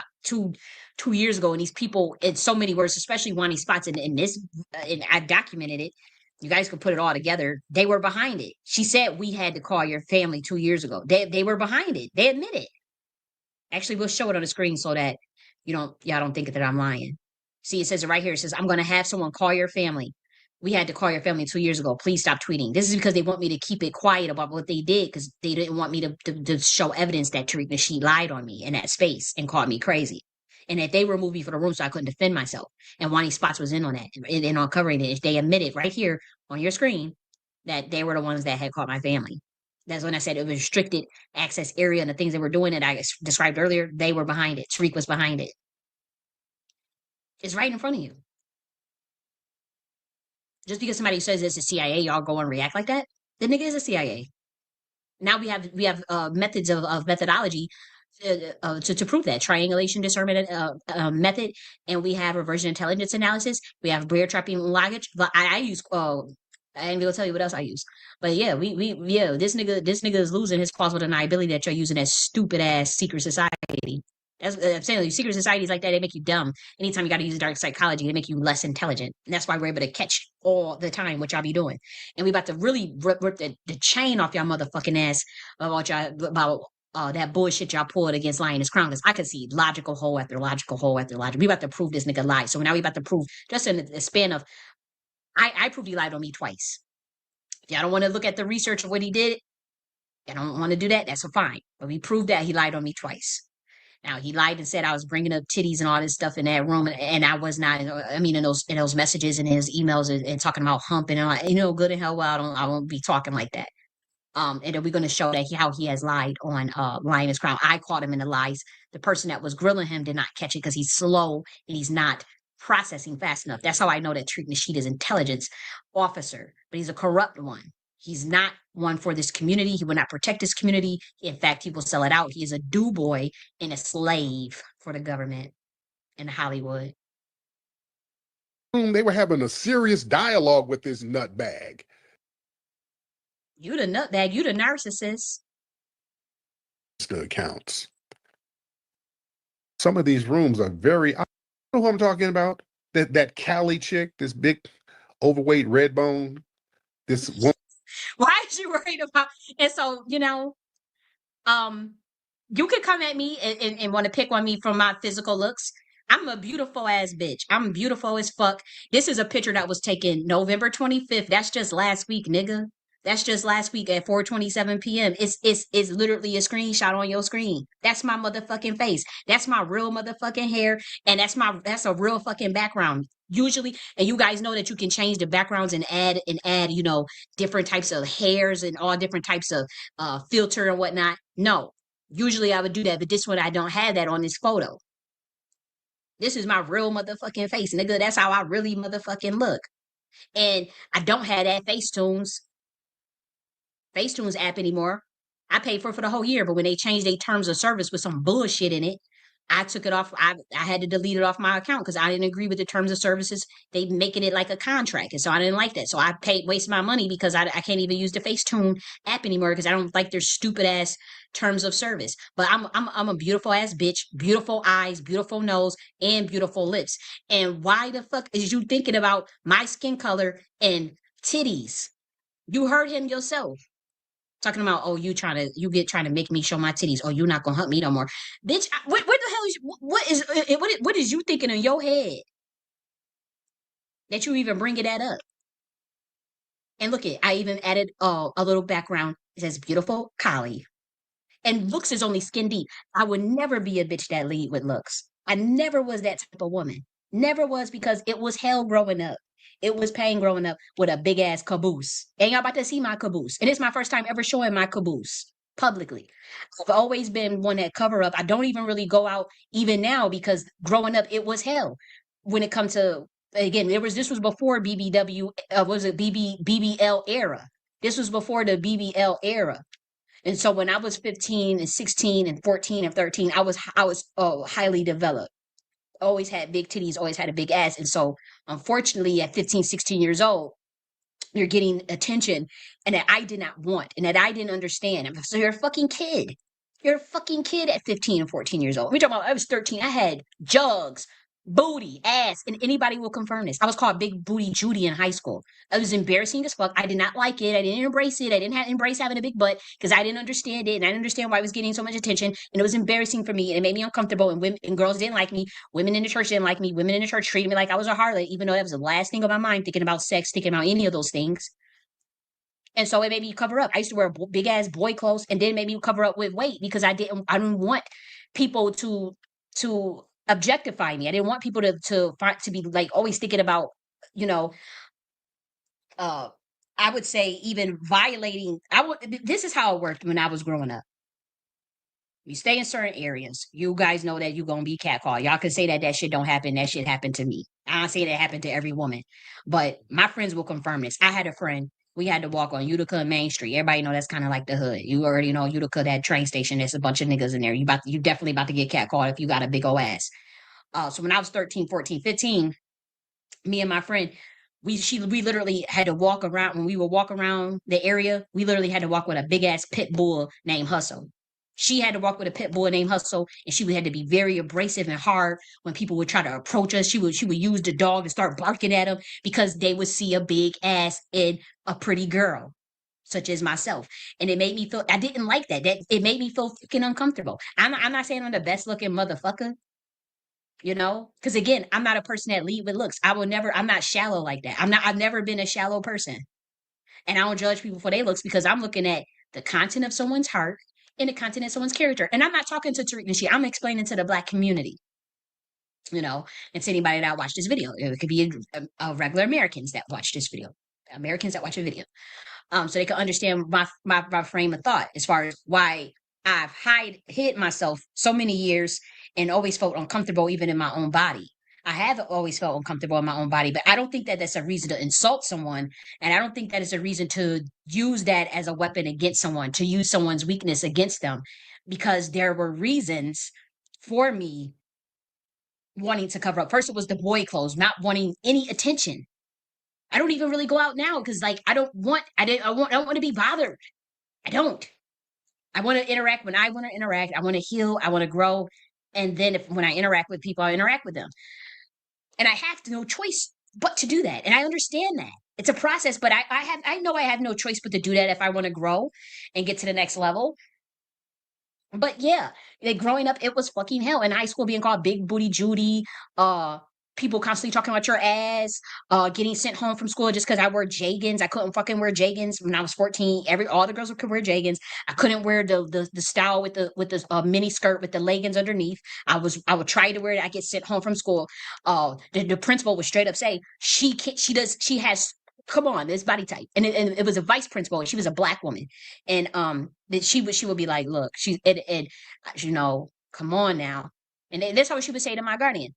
years ago, and these people, in so many words, especially Wani Spots, in this, and I documented it. You guys can put it all together. They were behind it. She said we had to call your family 2 years ago. They were behind it. They admit it. Actually, we'll show it on the screen so that y'all don't think that I'm lying. See, it says it right here. It says, I'm going to have someone call your family. We had to call your family 2 years ago. Please stop tweeting. This is because they want me to keep it quiet about what they did because they didn't want me to show evidence that Tariq Nasheed lied on me in that space and called me crazy. And that they removed me from the room so I couldn't defend myself. And Wani Spots was in on that and on covering it. They admitted right here on your screen that they were the ones that had caught my family. That's when I said it was restricted access area and the things they were doing that I described earlier, they were behind it. Tariq was behind it. It's right in front of you. Just because somebody says it's a CIA, y'all go and react like that. The nigga is a CIA. Now we have methods of methodology to prove that triangulation discernment method, and we have reversion intelligence analysis. We have bear trapping language. But I use I ain't gonna tell you what else I use. But yeah, this nigga is losing his plausible deniability that you're using that stupid ass secret society. That's I'm saying. Secret societies like that, they make you dumb. Anytime you got to use dark psychology, they make you less intelligent. And that's why we're able to catch all the time what y'all be doing. And we about to really rip the chain off y'all motherfucking ass about y'all about that bullshit y'all pulled against Lioness Crown. Because I can see logical hole after logical hole after logical. We about to prove this nigga lied. So now we about to prove just in the span of I proved he lied on me twice. If y'all don't want to look at the research of what he did, I don't want to do that. That's fine. But we proved that he lied on me twice. Now he lied and said I was bringing up titties and all this stuff in that room, and I was not. I mean, in those messages and his emails and talking about humping and all, good and hell well, I won't be talking like that. And then we're going to show that how he has lied on Lioness Crown. I caught him in the lies. The person that was grilling him did not catch it because he's slow and he's not processing fast enough. That's how I know that Tariq Nasheed is an intelligence officer, but he's a corrupt one. He's not one for this community. He will not protect this community. In fact, he will sell it out. He is a do boy and a slave for the government in Hollywood.
They were having a serious dialogue with this nutbag.
You the nutbag. You the narcissist.
The accounts. Some of these rooms are very. I know who I'm talking about. That Cali chick, this big, overweight red bone. This woman.
Why is you worried about? And so you could come at me and want to pick on me from my physical looks. I'm a beautiful ass bitch. I'm beautiful as fuck. This is a picture that was taken November 25th. That's just last week, nigga. That's just last week at 4:27 p.m. It's literally a screenshot on your screen. That's my motherfucking face. That's my real motherfucking hair, and that's a real fucking background. Usually, and you guys know that you can change the backgrounds and add different types of hairs and all different types of filter and whatnot. No, usually I would do that, but this one I don't have that on this photo. This is my real motherfucking face, nigga. That's how I really motherfucking look. And I don't have that Facetunes app anymore. I paid for it for the whole year, but when they changed their terms of service with some bullshit in it, I took it off. I had to delete it off my account because I didn't agree with the terms of services. They making it like a contract, and so I didn't like that. So I waste my money because I can't even use the Facetune app anymore because I don't like their stupid ass terms of service. But I'm a beautiful ass bitch, beautiful eyes, beautiful nose, and beautiful lips. And why the fuck is you thinking about my skin color and titties? You heard him yourself. Talking about, oh, you trying to make me show my titties. Oh, you're not gonna hunt me no more, bitch. What the hell is what is you thinking in your head that you even bringing that up? And look I even added a little background. It says beautiful collie, and looks is only skin deep. I would never be a bitch that lead with looks. I never was that type of woman. Never was because it was hell growing up.
It was pain growing up with a big ass caboose. And y'all about to see my caboose. And it's my first time ever showing my caboose publicly. I've always been one that cover up. I don't even really go out even now because growing up, it was hell when it comes to, again, this was before BBW, was it BBL era. This was before the BBL era. And so when I was 15 and 16 and 14 and 13, I was highly developed. Always had big titties, always had a big ass. And so unfortunately at 15, 16 years old, you're getting attention and that I did not want and that I didn't understand. So you're a fucking kid. You're a fucking kid at 15 and 14 years old. We're talking about I was 13. I had jugs, booty, ass, and anybody will confirm this. I was called Big Booty Judy in high school. It was embarrassing as fuck. I did not like it. I didn't embrace it. I didn't embrace having a big butt because I didn't understand it and I didn't understand why I was getting so much attention. And it was embarrassing for me and it made me uncomfortable. And women and girls didn't like me. Women in the church didn't like me. Women in the church treated me like I was a harlot, even though that was the last thing on my mind, thinking about sex, thinking about any of those things. And so it made me cover up. I used to wear big ass boy clothes and then it made me cover up with weight because I didn't want people to objectify me. I didn't want people to be like always thinking about, you know, I would say even violating. This is how it worked when I was growing up. You stay in certain areas. You guys know that you're going to be catcalled. Y'all can say that shit don't happen. That shit happened to me. I don't say that happened to every woman, but my friends will confirm this. I had a friend. We had to walk on Utica and Main Street. Everybody know that's kind of like the hood. You already know Utica, that train station. There's a bunch of niggas in there. You definitely about to get catcalled if you got a big old ass. So when I was 13, 14, 15, me and my friend, we literally had to walk around. When we would walk around the area, we literally had to walk with a big ass pit bull named Hustle. She had to walk with a pit bull named Hustle, and she had to be very abrasive and hard when people would try to approach us. She would use the dog to start barking at them because they would see a big ass in a pretty girl, such as myself. And it made me feel, I didn't like that. It made me feel fucking uncomfortable. I'm not saying I'm the best looking motherfucker, because again, I'm not a person that lead with looks. I'm not shallow like that. I've never been a shallow person. And I don't judge people for their looks because I'm looking at the content of someone's heart and the content of someone's character. And I'm not talking to Tariq Nasheed. I'm explaining to the Black community, and to anybody that watched this video. It could be regular Americans that watch this video, Americans that watch a video. So they can understand my frame of thought as far as why I've hid myself so many years and always felt uncomfortable even in my own body. I have always felt uncomfortable in my own body, but I don't think that that's a reason to insult someone. And I don't think that is a reason to use that as a weapon against someone, to use someone's weakness against them, because there were reasons for me wanting to cover up. First, it was the boy clothes, not wanting any attention. I don't even really go out now because I don't want to be bothered. I don't. I want to interact when I want to interact. I want to heal. I want to grow. And then when I interact with people, I interact with them. And I have no choice but to do that. And I understand that. It's a process, but I know I have no choice but to do that if I want to grow and get to the next level. But yeah, growing up, it was fucking hell. In high school, being called Big Booty Judy, people constantly talking about your ass, getting sent home from school just because I wore Jagins. I couldn't fucking wear Jagins when I was 14. All the girls could wear Jagins. I couldn't wear the style with the mini skirt with the leggings underneath. I would try to wear it. I get sent home from school. The principal would straight up say she has. Come on, this body type, and it was a vice principal, and she was a Black woman, and that she would be like, look, come on now, and that's how she would say to my guardian.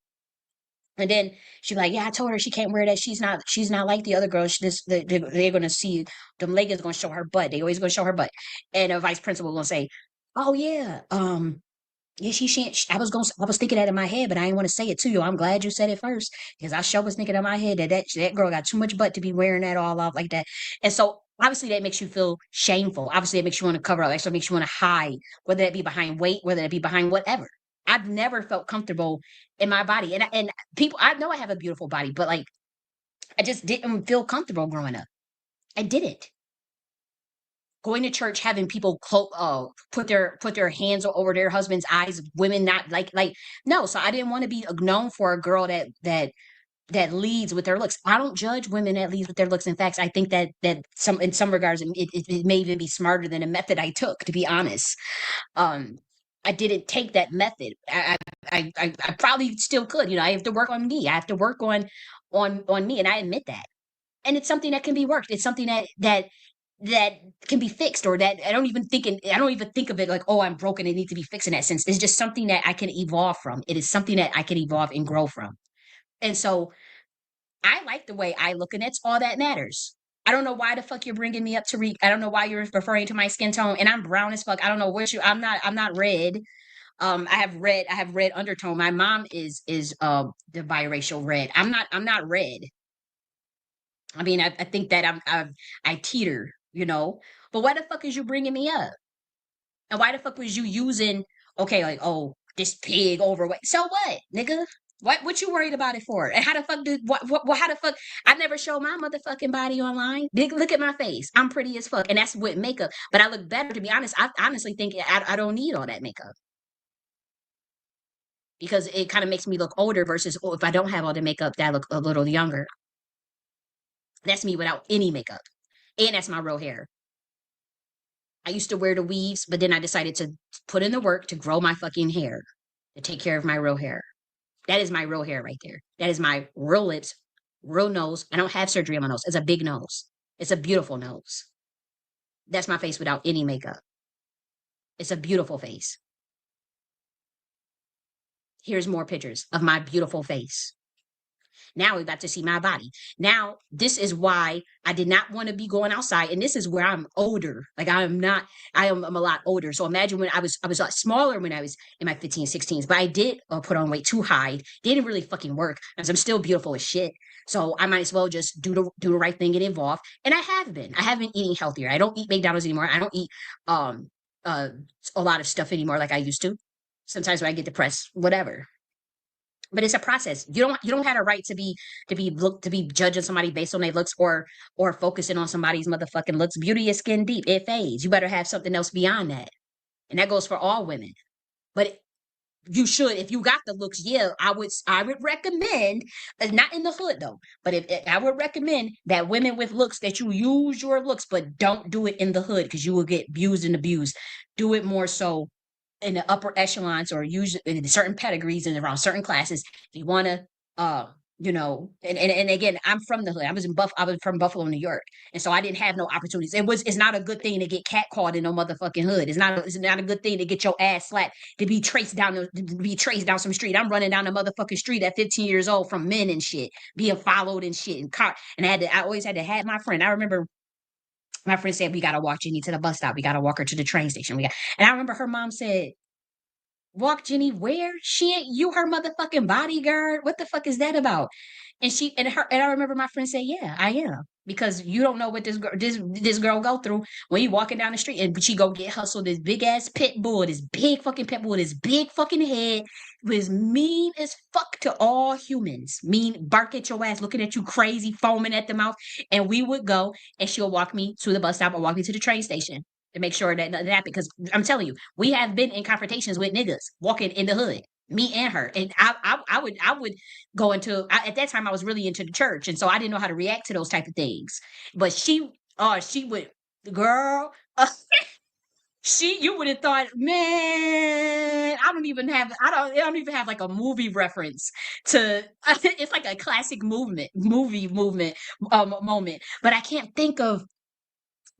And then she'd be like, yeah, I told her she can't wear that. She's not like the other girls. They're gonna see them leggings gonna show her butt. They always gonna show her butt, and a vice principal gonna say, oh yeah, yeah, I was thinking that in my head, but I didn't want to say it to you. I'm glad you said it first because I sure was thinking in my head that girl got too much butt to be wearing that all off like that. And so obviously that makes you feel shameful. Obviously it makes you want to cover up. Actually makes you want to hide, whether it be behind weight, whether it be behind whatever. I've never felt comfortable in my body. And people, I know I have a beautiful body, but I just didn't feel comfortable growing up. I didn't. Going to church, having people put their hands over their husband's eyes, women not like no. So I didn't want to be known for a girl that leads with their looks. I don't judge women that lead with their looks. In fact, I think that in some regards it may even be smarter than the method I took, to be honest. I didn't take that method. I probably still could. I have to work on me. I have to work on on me, and I admit that. And it's something that can be worked. It's something that can be fixed, or that I don't even think of it like, oh, I'm broken, it needs to be fixed in that sense. It's just something that I can evolve from. It is something that I can evolve and grow from. And so I like the way I look, and that's all that matters. I don't know why the fuck you're bringing me up, Tariq. I don't know why you're referring to my skin tone, and I'm brown as fuck. I don't know what you. I'm not red. I have red undertone. My mom is the biracial red. I'm not red. I mean, I think that I teeter, you know. But why the fuck is you bringing me up? And why the fuck was you using, okay, like, oh, this pig overweight? So what, nigga? What you worried about it for? And how the fuck did what how the fuck I never show my motherfucking body online? Look at my face. I'm pretty as fuck. And that's with makeup. But I look better, to be honest. I honestly think I don't need all that makeup. Because it kind of makes me look older versus, oh, if I don't have all the makeup, that I look a little younger. That's me without any makeup. And that's my real hair. I used to wear the weaves, but then I decided to put in the work to grow my fucking hair, to take care of my real hair. That is my real hair right there. That is my real lips, real nose. I don't have surgery on my nose. It's a big nose. It's a beautiful nose. That's my face without any makeup. It's a beautiful face. Here's more pictures of my beautiful face. Now we got to see my body. Now, this is why I did not want to be going outside. And this is where I'm older. Like I'm a lot older. So imagine when I was a lot smaller when I was in my 15s, 16s, but I did put on weight to hide. Didn't really fucking work because I'm still beautiful as shit. So I might as well just do the right thing and evolve. And I have been. I have been eating healthier. I don't eat McDonald's anymore. I don't eat uh a lot of stuff anymore like I used to. Sometimes when I get depressed, whatever, but it's a process. You don't have a right to be judging somebody based on their looks, or focusing on somebody's motherfucking looks. Beauty is skin deep. It fades. You better have something else beyond that. And that goes for all women. But you should, if you got the looks, yeah, I would recommend, not in the hood though, but if I would recommend that women with looks, that you use your looks, but don't do it in the hood because you will get abused and abused. Do it more so in the upper echelons, or usually in certain pedigrees and around certain classes. If you want to, and again, I'm from the hood. I was from Buffalo, New York, and so I didn't have no opportunities. It's not a good thing to get catcalled in no motherfucking hood. It's not a good thing to get your ass slapped, to be traced down some street. I'm running down the motherfucking street at 15 years old from men and shit, being followed and shit, and car. And I always had to have my friend. I remember my friend said, we gotta walk Jenny to the bus stop. We gotta walk her to the train station. And I remember her mom said, walk Jenny where? She ain't you her motherfucking bodyguard. What the fuck is that about? And I remember my friend said, yeah, I am. Because you don't know what this girl go through when you walking down the street, and she go get hustled this big ass pit bull, this big fucking pit bull, this big fucking head, was mean as fuck to all humans. Mean, bark at your ass, looking at you crazy, foaming at the mouth. And we would go, and she'll walk me to the bus stop or walk me to the train station to make sure that nothing happened. Because I'm telling you, we have been in confrontations with niggas walking in the hood, me and her. And I would go into, at that time I was really into the church, and so I didn't know how to react to those type of things. But she would, girl, you would have thought, man, I don't even have like a movie reference to. It's like a classic movie movement moment, but I can't think of.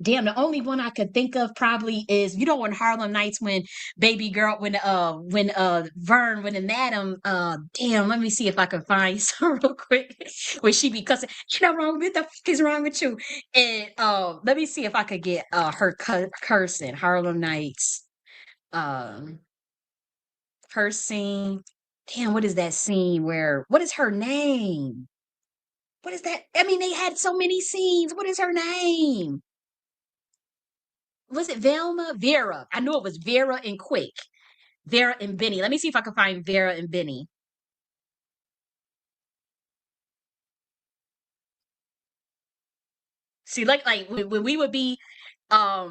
Damn, the only one I could think of probably is, on Harlem Nights, when baby girl, when Vern, when the madam, damn, let me see if I can find some real quick, when she be cussing, wrong, what the fuck is wrong with you? And let me see if I could get her cursing, Harlem Nights, her scene. Damn, what is that scene what is her name? What is that? I mean, they had so many scenes. What is her name? Was it Velma? Vera. I knew it was Vera and Quick. Vera and Benny. Let me see if I can find Vera and Benny. See, like when we would be out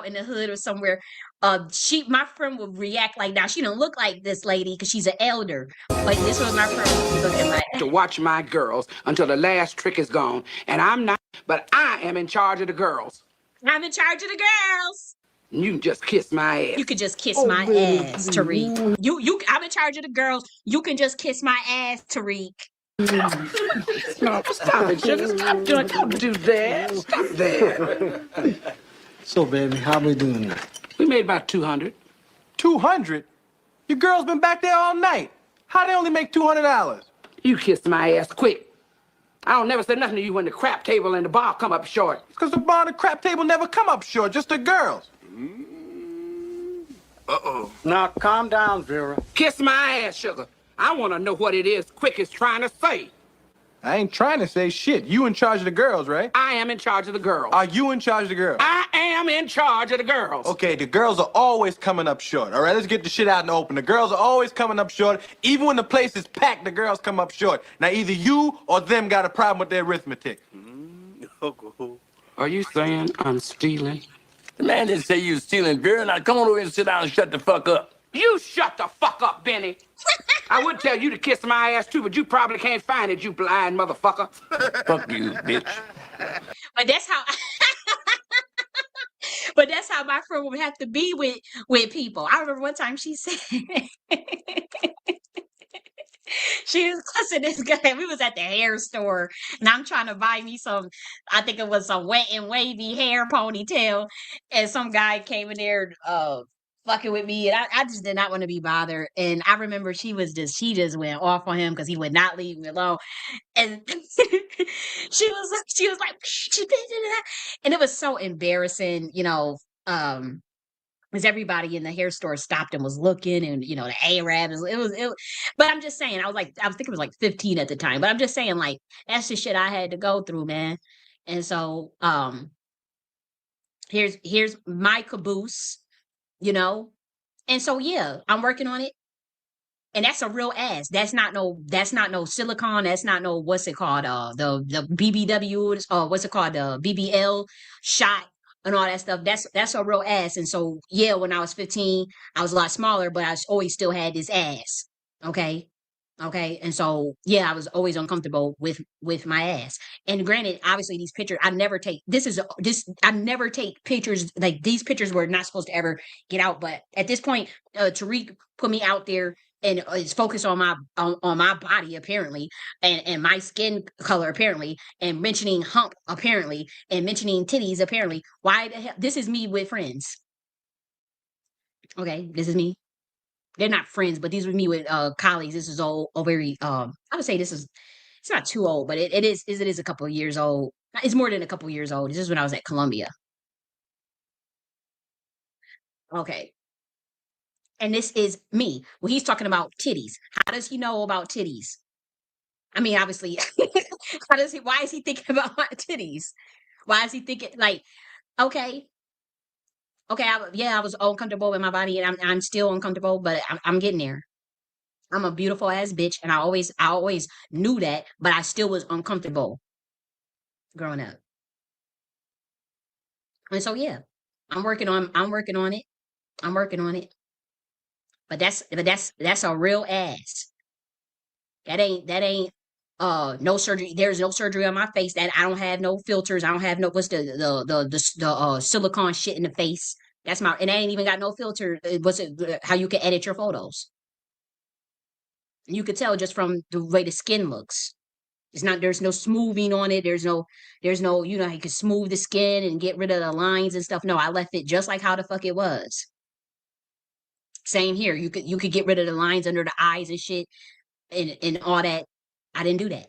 in the hood or somewhere, my friend would react like, now she don't look like this lady because she's an elder. Like, this was my friend would be looking like,
to watch my girls until the last trick is gone. And I'm not, but I am in charge of the girls.
I'm in charge of the girls.
You can just kiss my ass.
You can just kiss my ass, Tariq. I'm in charge of the girls. You can just kiss my ass, Tariq.
No, stop it, sugar. Stop doing. Don't do that. Stop that.
So, baby, how we doing tonight?
We made about 200.
200? Your girl's been back there all night. How they only make $200?
You kissed my ass quick. I don't never say nothing to you when the crap table and the bar come up short.
It's because the bar and the crap table never come up short, just the girls.
Uh-oh.
Now, calm down, Vera.
Kiss my ass, sugar. I want to know what it is Quick is trying to say.
I ain't trying to say shit. You in charge of the girls, right?
I am in charge of the girls.
Are you in charge of the girls?
I am in charge of the girls.
Okay, the girls are always coming up short. All right, let's get the shit out in the open. The girls are always coming up short. Even when the place is packed, the girls come up short. Now, either you or them got a problem with their arithmetic.
Are you saying I'm stealing?
The man didn't say you was stealing, Vera. Now come on over here and sit down and shut the fuck up.
You shut the fuck up, Benny. I would tell you to kiss my ass too, but you probably can't find it, you blind motherfucker.
Fuck you, bitch.
But that's how but that's how my friend would have to be with people. I remember one time she said she was cussing this guy. We was at the hair store and I'm trying to buy me some, I think it was some wet and wavy hair ponytail. And some guy came in there fucking with me, and I just did not want to be bothered. And I remember she just went off on him because he would not leave me alone. And she was like, and it was so embarrassing, because everybody in the hair store stopped and was looking, and the Arabs. But I'm just saying, I was thinking it was like 15 at the time. But I'm just saying, like, that's the shit I had to go through, man. And so here's my caboose. And so yeah, I'm working on it. And that's a real ass. That's not no silicone. That's not no, what's it called? The BBW, what's it called? The BBL shot and all that stuff. That's a real ass. And so yeah, when I was 15, I was a lot smaller, but I always still had this ass. Okay. Okay. And so yeah, I was always uncomfortable with my ass. And granted, obviously these pictures, I never take pictures. Like, these pictures were not supposed to ever get out. But at this point, Tariq put me out there and is focused on my body apparently, and my skin color apparently, and mentioning hump apparently, and mentioning titties apparently. Why the hell? This is me with friends. Okay, this is me. They're not friends, but these were me with colleagues. This is all very I would say it's not too old, but it is a couple of years old. It's more than a couple of years old. This is when I was at Columbia. Okay. And this is me. Well, he's talking about titties. How does he know about titties? I mean, obviously, why is he thinking about my titties? Why is he thinking, like, okay, I was uncomfortable with my body, and I'm still uncomfortable, but I'm getting there. I'm a beautiful ass bitch, and I always knew that, but I still was uncomfortable growing up. And so yeah, I'm working on it. I'm working on it. But that's a real ass. That ain't no surgery. There's no surgery on my face. That I don't have no filters. I don't have no, what's the silicone shit in the face. That's my, and I ain't even got no filter. What's it, how you can edit your photos. You could tell just from the way the skin looks. There's no smoothing on it. There's no, you can smooth the skin and get rid of the lines and stuff. No, I left it just like how the fuck it was. Same here. You could get rid of the lines under the eyes and shit and all that. I didn't do that.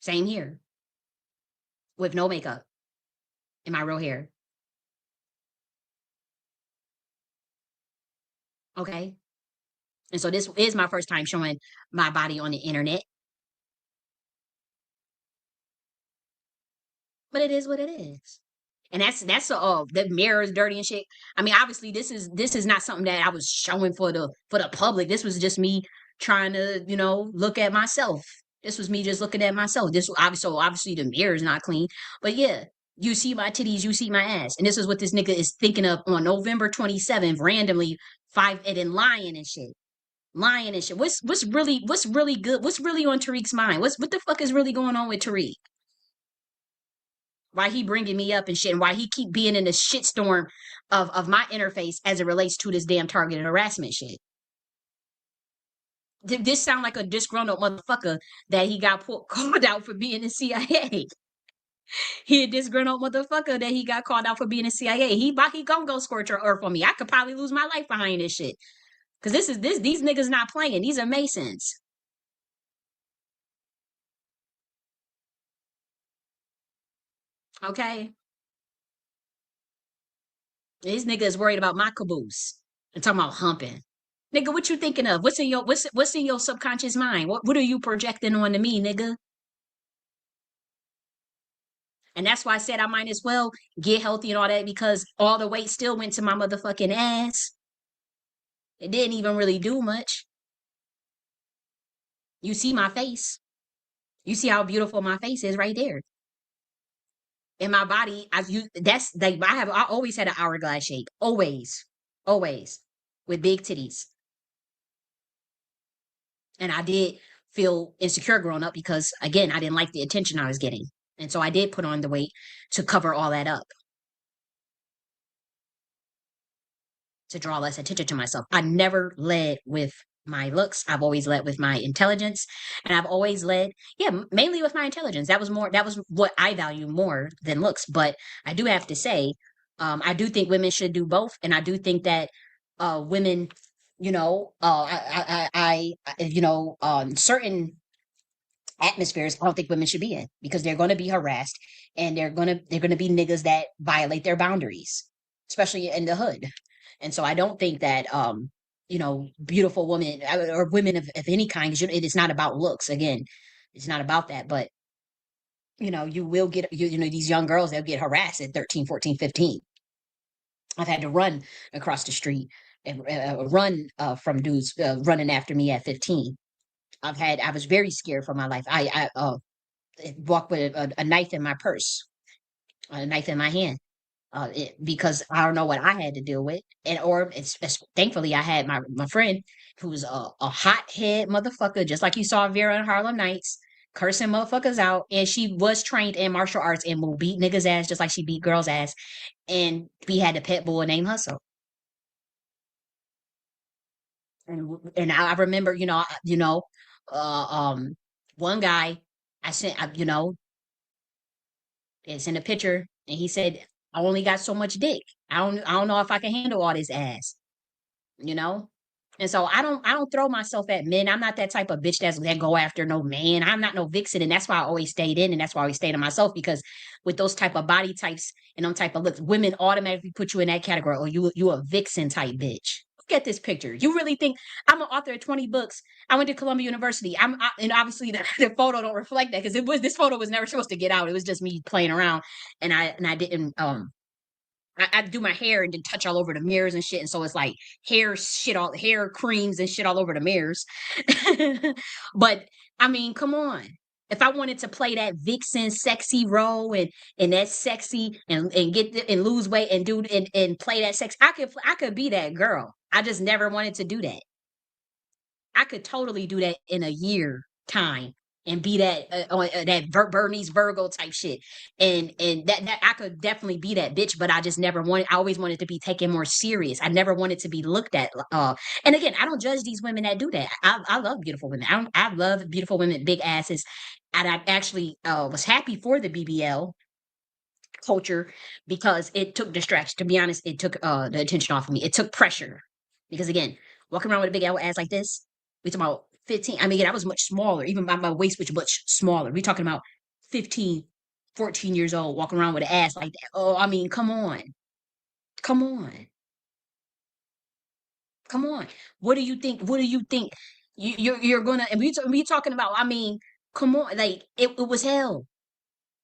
Same here. With no makeup in my real hair. Okay. And so this is my first time showing my body on the internet. But it is what it is. And that's the mirror is dirty and shit. I mean, obviously this is not something that I was showing for the public. This was just me trying to, look at myself. This was me just looking at myself. Obviously the mirror is not clean. But yeah, you see my titties, you see my ass. And this is what this nigga is thinking of on November 27th, randomly, and then lying and shit. Lying and shit. What's really good? What's really on Tariq's mind? What the fuck is really going on with Tariq? Why he bringing me up and shit, and why he keep being in the shitstorm of my interface as it relates to this damn targeted harassment shit. This sound like a disgruntled motherfucker that he got called out for being in CIA. He a disgruntled motherfucker that he got called out for being in CIA. He gonna go scorch earth on me. I could probably lose my life behind this shit. Cause these niggas not playing. These are Masons. Okay. These niggas worried about my caboose. And talking about humping. Nigga, what you thinking of? What's in your subconscious mind? What are you projecting onto me, nigga? And that's why I said I might as well get healthy and all that, because all the weight still went to my motherfucking ass. It didn't even really do much. You see my face. You see how beautiful my face is right there. In my body, I always had an hourglass shape. Always. Always. With big titties. And I did feel insecure growing up because, again, I didn't like the attention I was getting. And so I did put on the weight to cover all that up, to draw less attention to myself. I never led with my looks. I've always led with my intelligence. And I've always led, mainly with my intelligence. That was what I value more than looks. But I do have to say, I do think women should do both. And I do think that women, certain atmospheres I don't think women should be in, because they're going to be harassed, and they're going to be niggas that violate their boundaries, especially in the hood. And so I don't think that beautiful women or women of any kind, 'cause it is not about looks. Again, it's not about that. But you will get these young girls, they'll get harassed at 13, 14, 15. I've had to run across the street and run from dudes running after me at 15. I was very scared for my life. I walked with a knife in my purse, a knife in my hand, because I don't know what I had to deal with. And thankfully I had my friend who's a hothead motherfucker, just like you saw Vera in Harlem Nights, cursing motherfuckers out. And she was trained in martial arts and will beat niggas' ass just like she beat girls' ass. And we had a pet bull named Hustle. And I remember, one guy I sent, it's in a picture, and he said, "I only got so much dick. I don't know if I can handle all this ass." You know? And so I don't throw myself at men. I'm not that type of bitch that go after no man. I'm not no vixen, and that's why I always stayed in, and that's why I always stayed in myself, because with those type of body types and them type of looks, women automatically put you in that category. Or you a vixen type bitch. Look at this picture. You really think I'm an author of 20 books? I went to Columbia University. And obviously the photo don't reflect that, because this photo was never supposed to get out. It was just me playing around, and I didn't I do my hair and then touch all over the mirrors and shit. And so it's like hair creams and shit all over the mirrors. But I mean, come on. If I wanted to play that vixen sexy role and that sexy and and lose weight and and play that sex, I could be that girl. I just never wanted to do that. I could totally do that in a year time and be that Bernice Virgo type shit, and that I could definitely be that bitch. But I just never wanted. I always wanted to be taken more serious. I never wanted to be looked at. And again, I don't judge these women that do that. I love beautiful women. I love beautiful women, big asses, and I actually was happy for the BBL culture, because it took distraction. To be honest, it took the attention off of me. It took pressure, because again, walking around with a big old ass like this, we talking about 15. I mean, again, I was much smaller. Even my waist was much smaller. We talking about 15, 14 years old, walking around with an ass like that. Oh, I mean, come on. Come on. Come on. What do you think? What do you think? You're gonna, and we talking about, I mean, come on, like it was hell.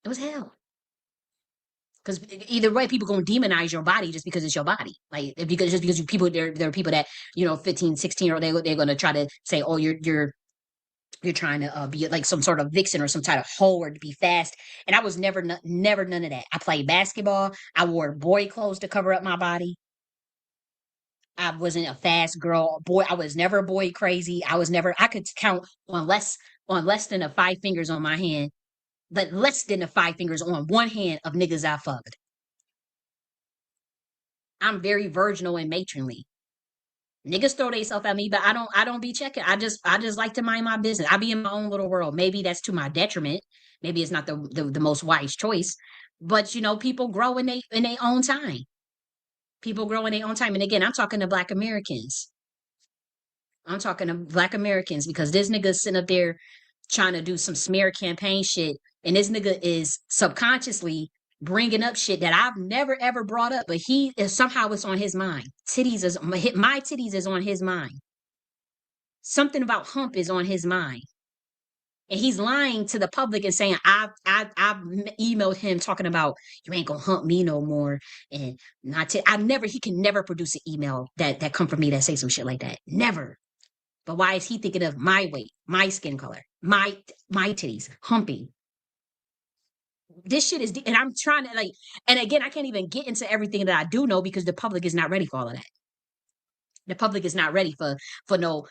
It was hell. Because either way, people gonna demonize your body just because it's your body. Like, because there are people that 15, 16 year old, they're gonna try to say, oh, you're trying to be like some sort of vixen or some type of hoe, or to be fast. And I was never none of that. I played basketball. I wore boy clothes to cover up my body. I wasn't a fast girl. Boy, I was never boy crazy. I could count on less than a 5 fingers on my hand, but less than the 5 fingers on one hand of niggas I fucked. I'm very virginal and matronly. Niggas throw themselves at me, but I don't be checking. I just like to mind my business. I be in my own little world. Maybe that's to my detriment. Maybe it's not the most wise choice. But you know, people grow in their own time. People grow in their own time. And again, I'm talking to Black Americans. I'm talking to Black Americans because this nigga sitting up there trying to do some smear campaign shit, and this nigga is subconsciously bringing up shit that I've never ever brought up, but he is somehow it's on his mind. Titties is my titties is on his mind. Something about hump is on his mind. And he's lying to the public and saying, I've emailed him talking about you ain't gonna hump me no more. And not to, he can never produce an email that come from me that say some shit like that. Never. But why is he thinking of my weight, my skin color, my titties, humping? This shit is, and I'm trying to like, and again, I can't even get into everything that I do know because the public is not ready for all of that. The public is not ready for no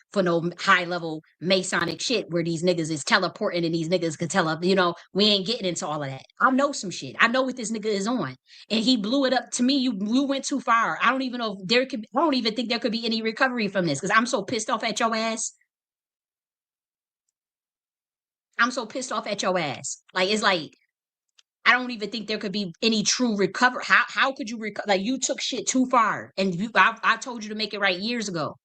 high level Masonic shit where these niggas is teleporting and these niggas could tell up, you know, we ain't getting into all of that. I know some shit. I know what this nigga is on. And he blew it up to me. You went too far. I don't even know if I don't even think there could be any recovery from this because I'm so pissed off at your ass. I'm so pissed off at your ass. Like, it's like, I don't even think there could be any true recovery. How could you recover? Like, you took shit too far, and I told you to make it right years ago.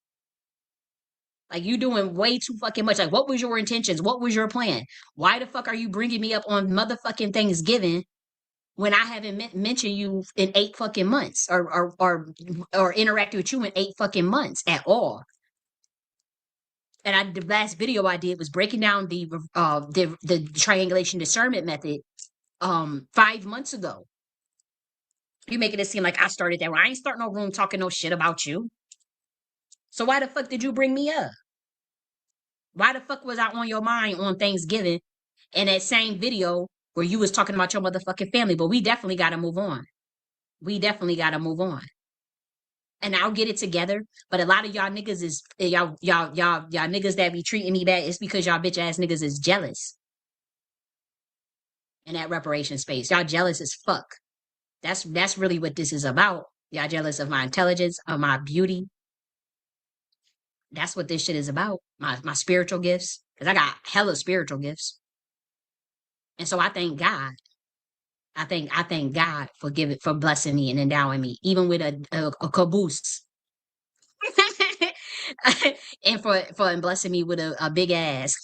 Like, you doing way too fucking much. Like, what was your intentions? What was your plan? Why the fuck are you bringing me up on motherfucking Thanksgiving when I haven't mentioned you in 8 fucking months or interacted with you in 8 fucking months at all? And the last video I did was breaking down the triangulation discernment method 5 months ago. You making it seem like I started that. I ain't starting no room talking no shit about you. So why the fuck did you bring me up? Why the fuck was I on your mind on Thanksgiving in that same video where you was talking about your motherfucking family? But we definitely got to move on. We definitely got to move on. And I'll get it together. But a lot of y'all niggas is y'all niggas that be treating me bad. It's because y'all bitch ass niggas is jealous in that reparation space. Y'all jealous as fuck. That's really what this is about. Y'all jealous of my intelligence, of my beauty. That's what this shit is about. My spiritual gifts. Because I got hella spiritual gifts. And so I thank God. I thank God for blessing me and endowing me, even with a caboose. And for blessing me with a big ass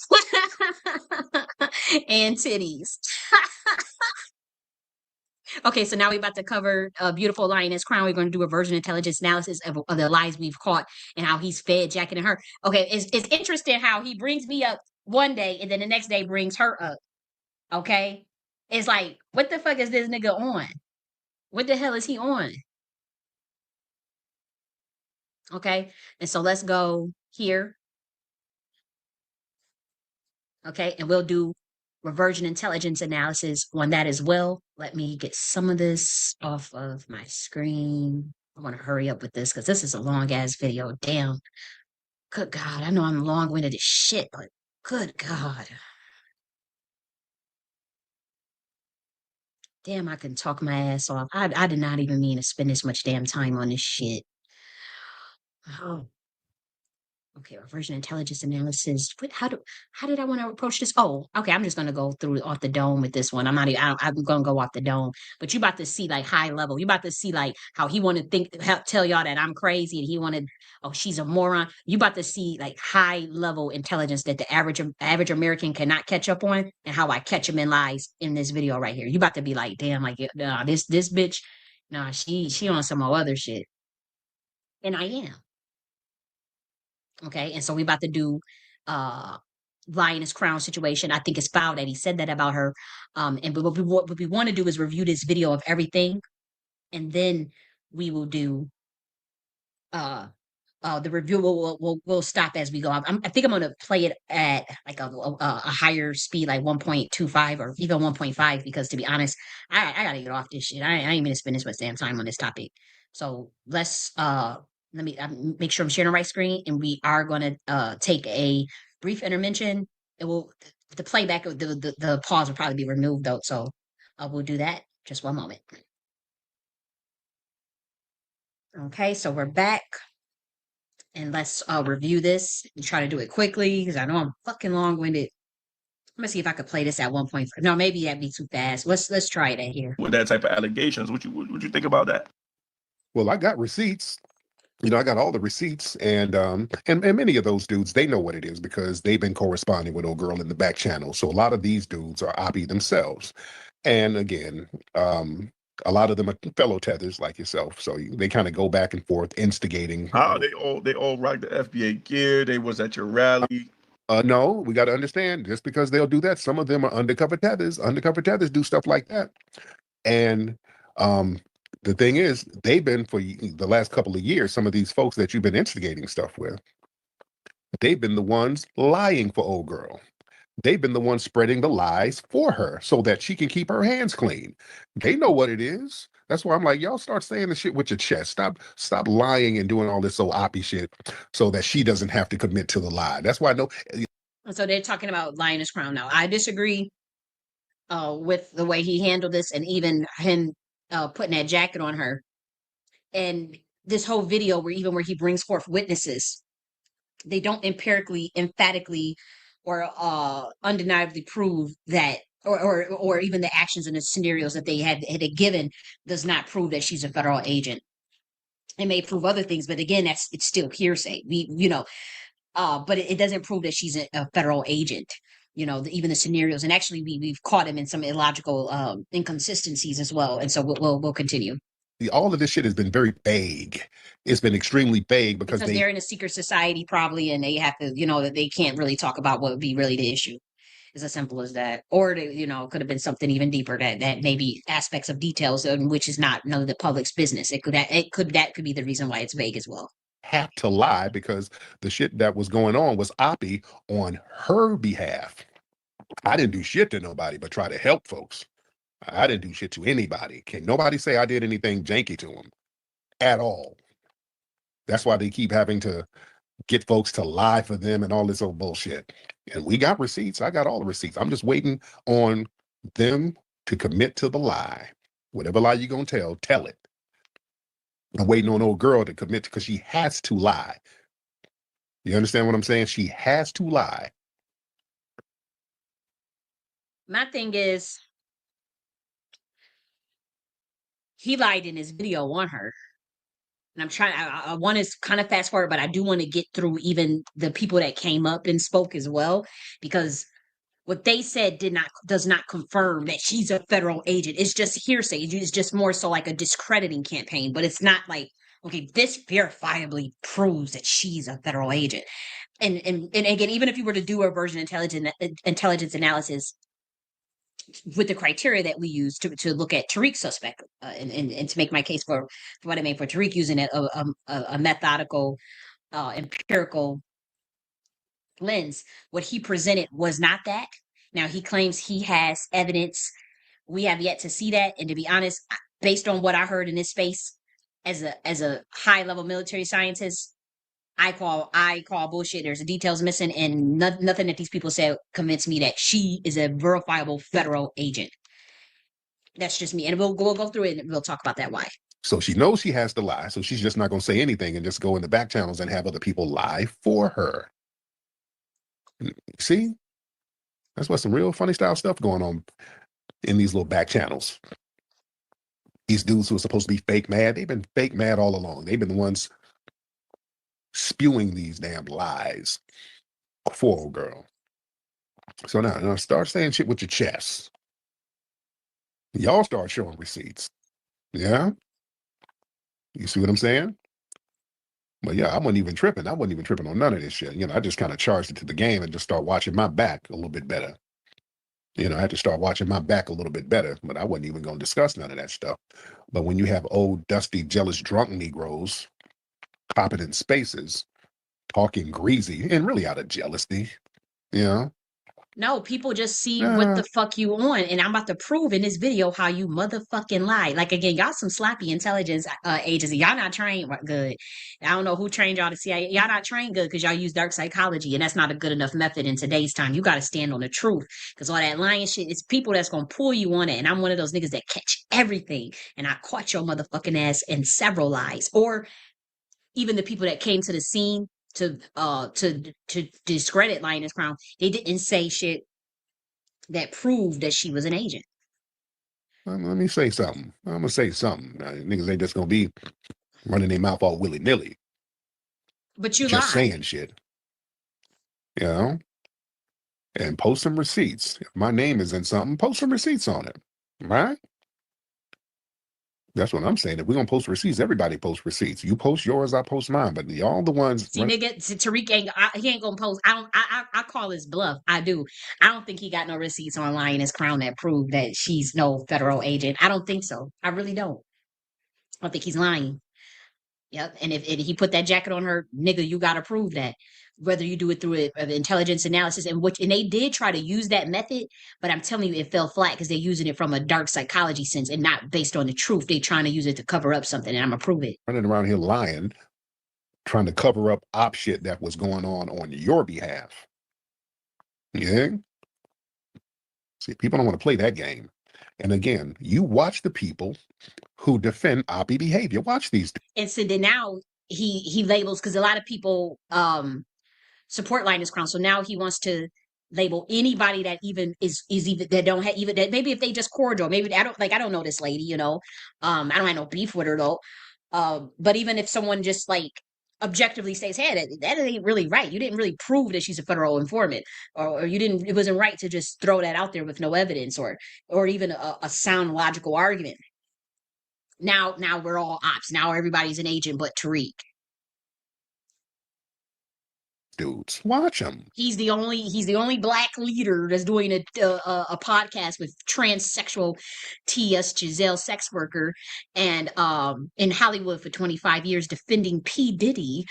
and titties. Okay, so now we're about to cover beautiful Lioness Crown. We're going to do a reversion intelligence analysis of the lies we've caught and how he's fed jacking her. Okay, it's interesting how he brings me up one day and then the next day brings her up. Okay, it's like, what the fuck is this nigga on? What the hell is he on? Okay, and so let's go here. Okay, and we'll do reversion intelligence analysis on that as well. Let me get some of this off of my screen. I want to hurry up with this because this is a long ass video. Damn. Good God. I know I'm long winded as shit, but good God. Damn, I can talk my ass off. I did not even mean to spend this much damn time on this shit. Oh. Okay, reversion intelligence analysis. How did I want to approach this? Oh, okay. I'm just gonna go through off the dome with this one. I'm not even. I'm gonna go off the dome. But you about to see like high level. You about to see like how he want to tell y'all that I'm crazy, and he wanted. Oh, she's a moron. You about to see like high level intelligence that the average American cannot catch up on, and how I catch him in lies in this video right here. You about to be like, damn, like nah, this bitch, nah, she on some other shit, and I am. Okay, and so we about to do Lioness Crown situation. I think it's foul that he said that about her. And but what we want to do is review this video of everything, and then we will do the review will stop as we go. I think I'm gonna play it at like a higher speed, like 1.25 or even 1.5, because to be honest, I gotta get off this shit. I ain't gonna spend this much damn time on this topic. So let's let me make sure I'm sharing the right screen, and we are gonna take a brief intervention. It will the playback of the pause will probably be removed though, so we'll do that. Just one moment. Okay, so we're back.
And let's review this and try to do it quickly because I know I'm fucking long-winded. I'm gonna see if I could play this at 1.5. No, maybe that'd be too fast. Let's try it at here.
With that type of allegations, what you think about that?
Well, I got receipts. I got all the receipts, and many of those dudes, they know what it is because they've been corresponding with old girl in the back channel. So a lot of these dudes are oppie themselves, and again, a lot of them are fellow tethers like yourself. So they kind of go back and forth, instigating.
They all rock the FBA gear. They was at your rally.
No, we got to understand. Just because they'll do that, some of them are undercover tethers. Undercover tethers do stuff like that, and the thing is, they've been for the last couple of years, some of these folks that you've been instigating stuff with, they've been the ones lying for old girl. They've been the ones spreading the lies for her so that she can keep her hands clean. They know what it is. That's why I'm like, y'all start saying the shit with your chest. Stop lying and doing all this so oppie shit so that she doesn't have to commit to the lie. That's why I know.
So they're talking about Lioness Crown now. I disagree with the way he handled this and even him putting that jacket on her. And this whole video where he brings forth witnesses, they don't emphatically, or undeniably prove that, or even the actions and the scenarios that they had given does not prove that she's a federal agent. It may prove other things, but again, it's still hearsay. But it doesn't prove that she's a federal agent. Even the scenarios, and actually we've caught him in some illogical inconsistencies as well. And so we'll continue.
All of this shit has been very vague. It's been extremely vague because
they're in a secret society probably, and they have to, that they can't really talk about what would be really the issue. It's as simple as that. Or it could have been something even deeper that maybe aspects of details which is not none of the public's business. That could be the reason why it's vague as well.
Have to lie because the shit that was going on was oppie on her behalf. I didn't do shit to nobody but try to help folks. I didn't do shit to anybody. Can't nobody say I did anything janky to them at all. That's why they keep having to get folks to lie for them and all this old bullshit. And we got receipts. I got all the receipts. I'm just waiting on them to commit to the lie. Whatever lie you're going to tell it. I'm waiting on old girl to commit because she has to lie. You understand what I'm saying? She has to lie.
My thing is, he lied in his video on her. And I want to kind of fast forward, but I do want to get through even the people that came up and spoke as well, because what they said does not confirm that she's a federal agent. It's just hearsay. It's just more so like a discrediting campaign, but it's not like, okay, this verifiably proves that she's a federal agent. And again, even if you were to do a reversion intelligence analysis with the criteria that we use to look at Tariq's suspect and to make my case for what I made for Tariq, using a methodical, empirical lens, what he presented was not that. Now he claims he has evidence. We have yet to see that. And to be honest, based on what I heard in this space as a high level military scientist, I call bullshit. There's details missing, and nothing that these people said convinced me that she is a verifiable federal agent. That's just me, and we'll go through it and we'll talk about that why.
So she knows she has to lie, so she's just not going to say anything and just go in the back channels and have other people lie for her. See, that's what some real funny style stuff going on in these little back channels. These dudes who are supposed to be fake mad, they've been fake mad all along. They've been the ones spewing these damn lies for old girl. So now start saying shit with your chest. Y'all start showing receipts. Yeah? You see what I'm saying? But yeah, I wasn't even tripping. I wasn't even tripping on none of this shit. I just kind of charged it to the game and just start watching my back a little bit better. I had to start watching my back a little bit better, but I wasn't even going to discuss none of that stuff. But when you have old, dusty, jealous, drunk Negroes popping in spaces, talking greasy, and really out of jealousy,
No, people just see what the fuck you on, and I'm about to prove in this video how you motherfucking lie. Like, again, y'all some sloppy intelligence agency. Y'all not trained good. I don't know who trained y'all to CIA. Y'all not trained good because y'all use dark psychology, and that's not a good enough method in today's time. You got to stand on the truth, because all that lying shit is people that's going to pull you on it, and I'm one of those niggas that catch everything, and I caught your motherfucking ass in several lies. Or even the people that came to the scene to discredit Lioness Crown, they didn't say shit that proved that she was an agent.
Let me say something. I'm gonna say something. Niggas ain't just gonna be running their mouth all willy nilly.
But you
Just
lied.
saying shit. You know? And post some receipts. If my name is in something, post some receipts on it. Right? That's what I'm saying. If we're gonna post receipts, everybody post receipts. You post yours, I post mine. But y'all the ones
See, nigga, Tariq he ain't gonna post. I call his bluff. I do. I don't think he got no receipts on Lioness Crown that prove that she's no federal agent. I don't think so. I really don't. I think he's lying. Yep. And if he put that jacket on her, nigga, you gotta prove that. Whether you do it through an intelligence analysis and they did try to use that method, but I'm telling you, it fell flat because they're using it from a dark psychology sense and not based on the truth. They're trying to use it to cover up something, and I'm gonna prove it.
running around here lying, trying to cover up op shit that was going on your behalf. Yeah. See, people don't want to play that game. And again, you watch the people who defend oppie behavior. Watch these.
And so then now he labels, because a lot of people support Linus Crown. So now he wants to label anybody that even is even that don't have even that maybe if they just cordial, maybe I don't know this lady, I don't have no beef with her though. But even if someone just like objectively says, hey, that ain't really right. You didn't really prove that she's a federal informant, or you didn't, it wasn't right to just throw that out there with no evidence or even a sound logical argument. Now we're all ops. Now everybody's an agent but Tariq.
Dudes, watch them.
He's the only black leader that's doing a podcast with transsexual T.S. Giselle sex worker and in Hollywood for 25 years defending P. Diddy.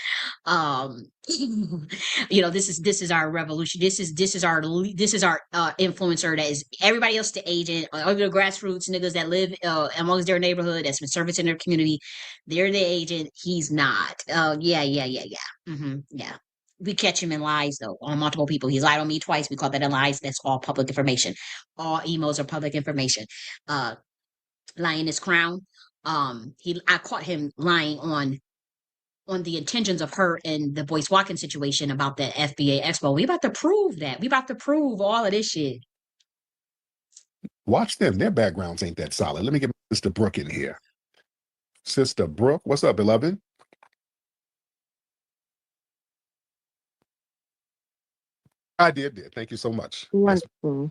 This is our revolution. This is our influencer that is everybody else the agent, all the grassroots niggas that live amongst their neighborhood that's been servicing their community. They're the agent. He's not. Yeah. Yeah. We catch him in lies though on multiple people. He's lied on me twice. We call that a lies. That's all public information. All emails are public information. Lioness Crown. I caught him lying on the intentions of her and the Boyce Watkins situation about the FBA Expo. We about to prove that. We about to prove all of this shit.
Watch them. Their backgrounds ain't that solid. Let me get Sister Brooke in here. Sister Brooke, what's up, beloved? I did. Thank you so much.
Wonderful.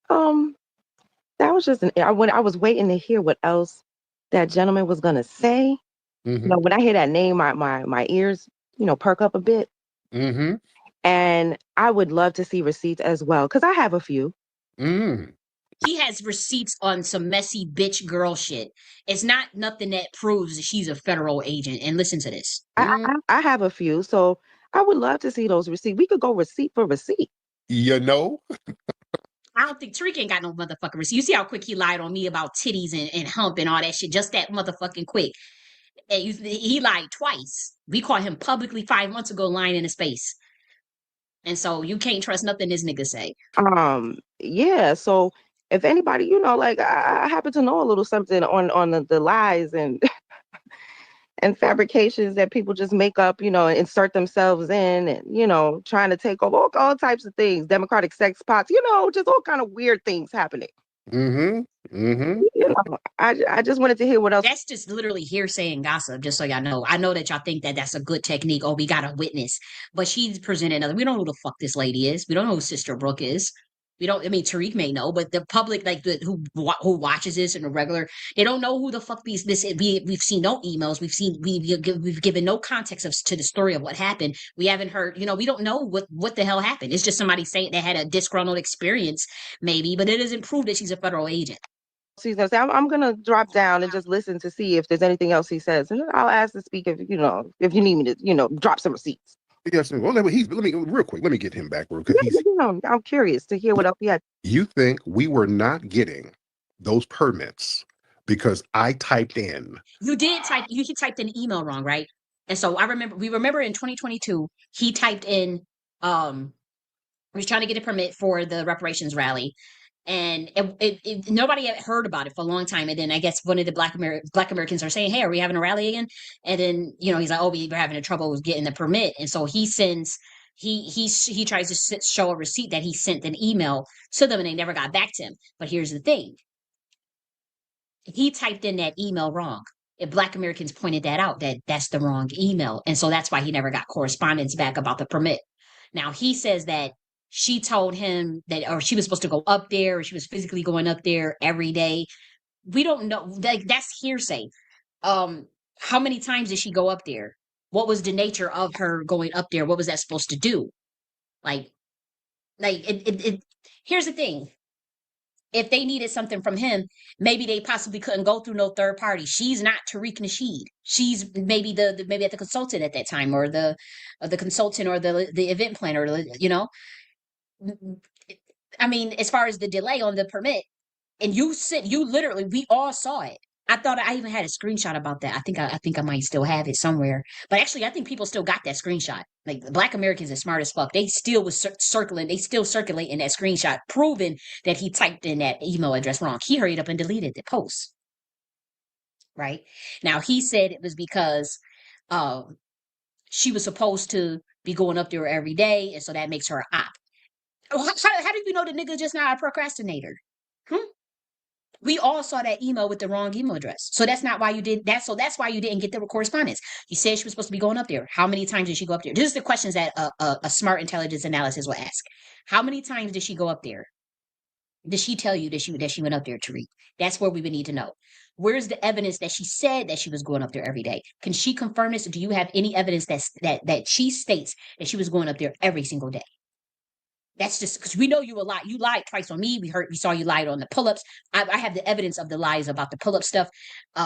That was just I was waiting to hear what else that gentleman was gonna say.
Mm-hmm.
You know, when I hear that name, my ears, perk up a bit.
Mm-hmm.
And I would love to see receipts as well, because I have a few.
Mm.
He has receipts on some messy bitch girl shit. It's not nothing that proves that she's a federal agent. And listen to this.
I have a few, so I would love to see those receipts. We could go receipt for receipt.
You know?
I don't think Tariq ain't got no motherfucking receipt. You see how quick he lied on me about titties and hump and all that shit. Just that motherfucking quick. And he lied twice. We caught him publicly 5 months ago lying in his face. And so you can't trust nothing this nigga say.
Yeah. So if anybody, like I happen to know a little something on the lies and and fabrications that people just make up, insert themselves in and, trying to take over all types of things, democratic sex pots, just all kind of weird things happening.
Mm-hmm. Mm-hmm.
I just wanted to hear what else.
That's just literally hearsay and gossip, just so y'all know. I know that y'all think that that's a good technique. Oh, we got a witness. But she's presenting we don't know who the fuck this lady is. We don't know who Sister Brooke is. We don't, Tariq may know, but the public, like who watches this and the regular, they don't know who the fuck we've seen no emails. We've given no context to the story of what happened. We haven't heard, we don't know what the hell happened. It's just somebody saying they had a disgruntled experience maybe, but it doesn't prove that she's a federal agent.
She's gonna say, I'm gonna drop down and just listen to see if there's anything else he says, and then I'll ask the speaker if you need me to drop some receipts.
Yes. Well, let me real quick. Let me get him back, because
I'm curious to hear what else he had.
You think we were not getting those permits because I typed in?
You typed an email wrong, right? And so we remember in 2022 he typed in he was trying to get a permit for the reparations rally. And nobody had heard about it for a long time. And then I guess one of the Black Americans are saying, "Hey, are we having a rally again?" And then he's like, "Oh, we're having trouble with getting the permit." And so he sends he tries to show a receipt that he sent an email to them, and they never got back to him. But here's the thing: he typed in that email wrong. If Black Americans pointed that out, that that's the wrong email, and so that's why he never got correspondence back about the permit. Now he says that she told him that, or she was supposed to go up there, or she was physically going up there every day. We don't know. Like, that's hearsay. How many times did she go up there? What was the nature of her going up there? What was that supposed to do? Like, here's the thing: if they needed something from him, maybe they possibly couldn't go through no third party. She's not Tariq Nasheed. She's maybe maybe the consultant at that time, or the consultant, or the event planner. I mean, as far as the delay on the permit, and you literally, we all saw it. I thought I even had a screenshot about that. I think I might still have it somewhere. But actually, I think people still got that screenshot. Like, the Black Americans are smart as fuck. They still was circling. They still circulating that screenshot, proving that he typed in that email address wrong. He hurried up and deleted the post. Right now, he said it was because she was supposed to be going up there every day, and so that makes her an op. How do you know the nigga just not a procrastinator? We all saw that email with the wrong email address. So that's not why you did that. So that's why you didn't get the correspondence. You said she was supposed to be going up there. How many times did she go up there? This is the questions that a smart intelligence analysis will ask. How many times did she go up there? Did she tell you that she went up there, Tariq? That's where we would need to know. Where's the evidence that she said that she was going up there every day? Can she confirm this? Do you have any evidence that she states that she was going up there every single day? That's just because we know you a lie. You lied twice on me. We saw you lied on the pull-ups. I have the evidence of the lies about the pull-up stuff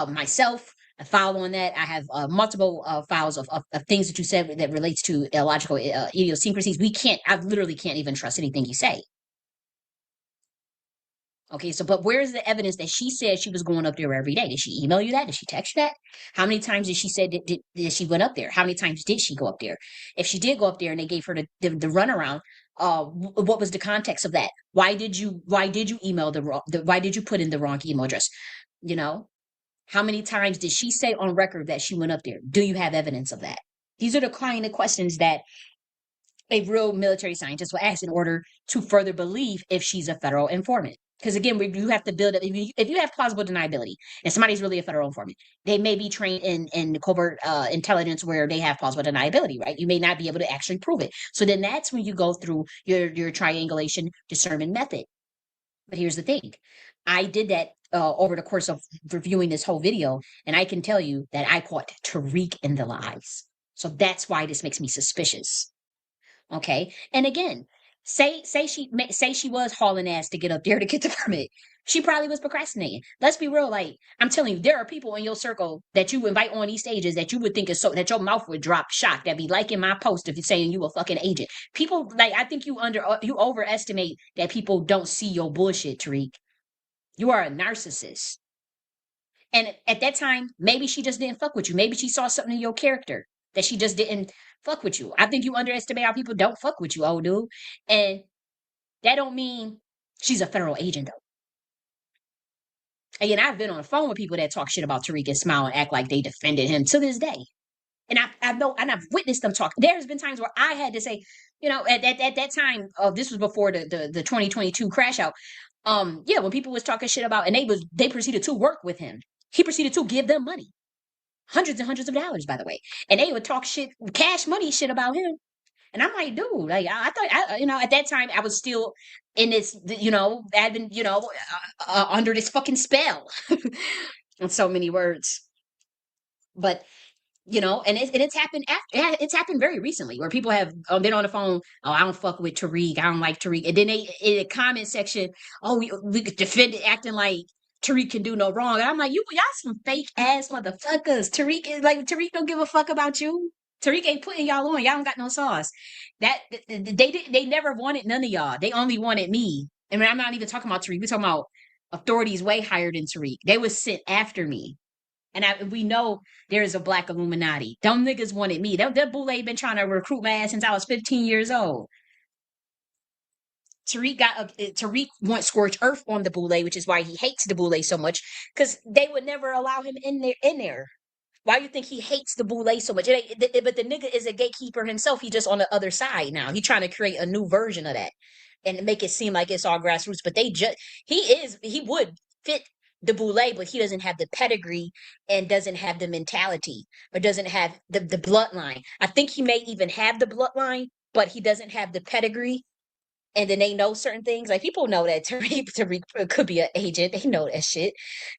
myself. I filed on that. I have multiple files of things that you said that relates to illogical idiosyncrasies. I literally can't even trust anything you say. Okay, so but where's the evidence that she said she was going up there every day? Did she email you that? Did she text you that? How many times did she say that she went up there? How many times did she go up there? If she did go up there and they gave her the runaround, what was the context of that? Why did you email why did you put in the wrong email address? How many times did she say on record that she went up there? Do you have evidence of that? These are the kind of questions that a real military scientist will ask in order to further believe if she's a federal informant. Because again, you have to build up. If you have plausible deniability and somebody's really a federal informant, they may be trained in covert intelligence where they have plausible deniability, right? You may not be able to actually prove it. So then that's when you go through your triangulation discernment method. But here's the thing: I did that over the course of reviewing this whole video, and I can tell you that I caught Tariq in the lies. So that's why this makes me suspicious. Okay. And again, say she was hauling ass to get up there to get the permit. She probably was procrastinating. Let's be real. Like, I'm telling you, there are people in your circle that you invite on these stages that you would think is so that your mouth would drop shocked, that be liking my post if you're saying you a fucking agent. People, like, I think you overestimate that people don't see your bullshit, Tariq. You are a narcissist. And at that time, maybe she just didn't fuck with you. Maybe she saw something in your character that she just didn't fuck with you. I think you underestimate how people don't fuck with you, old dude. And that don't mean she's a federal agent, though. Again, I've been on the phone with people that talk shit about Tariq and smile and act like they defended him to this day. And I've witnessed them talk. There's been times where I had to say, at that time, this was before the 2022 crash out. When people was talking shit about, and they proceeded to work with him. He proceeded to give them money. Hundreds and hundreds of dollars, by the way. And they would talk shit, cash money shit about him. And I'm like, dude, like, I thought, at that time I was still in this, I'd been, under this fucking spell. In so many words. But, and it's happened it's happened very recently where people have been on the phone. Oh, I don't fuck with Tariq. I don't like Tariq. And then they, in the comment section, oh, we could defend it acting like Tariq can do no wrong. And I'm like, y'all some fake ass motherfuckers. Tariq don't give a fuck about you. Tariq ain't putting y'all on. Y'all don't got no sauce. They never wanted none of y'all. They only wanted me. I mean, I'm not even talking about Tariq. We're talking about authorities way higher than Tariq. They was sent after me. And we know there's a black Illuminati. Them niggas wanted me. That boule been trying to recruit my ass since I was 15 years old.
Tariq wants scorched earth on the Boule, which is why he hates the Boule so much, because they would never allow him in there. Why do you think he hates the Boule so much? But the nigga is a gatekeeper himself. He just on the other side now. He trying to create a new version of that and make it seem like it's all grassroots. But he would fit the Boule, but he doesn't have the pedigree and doesn't have the mentality or doesn't have the bloodline. I think he may even have the bloodline, but he doesn't have the pedigree, and then they know certain things. Like people know that Tariq could be an agent. They know that shit,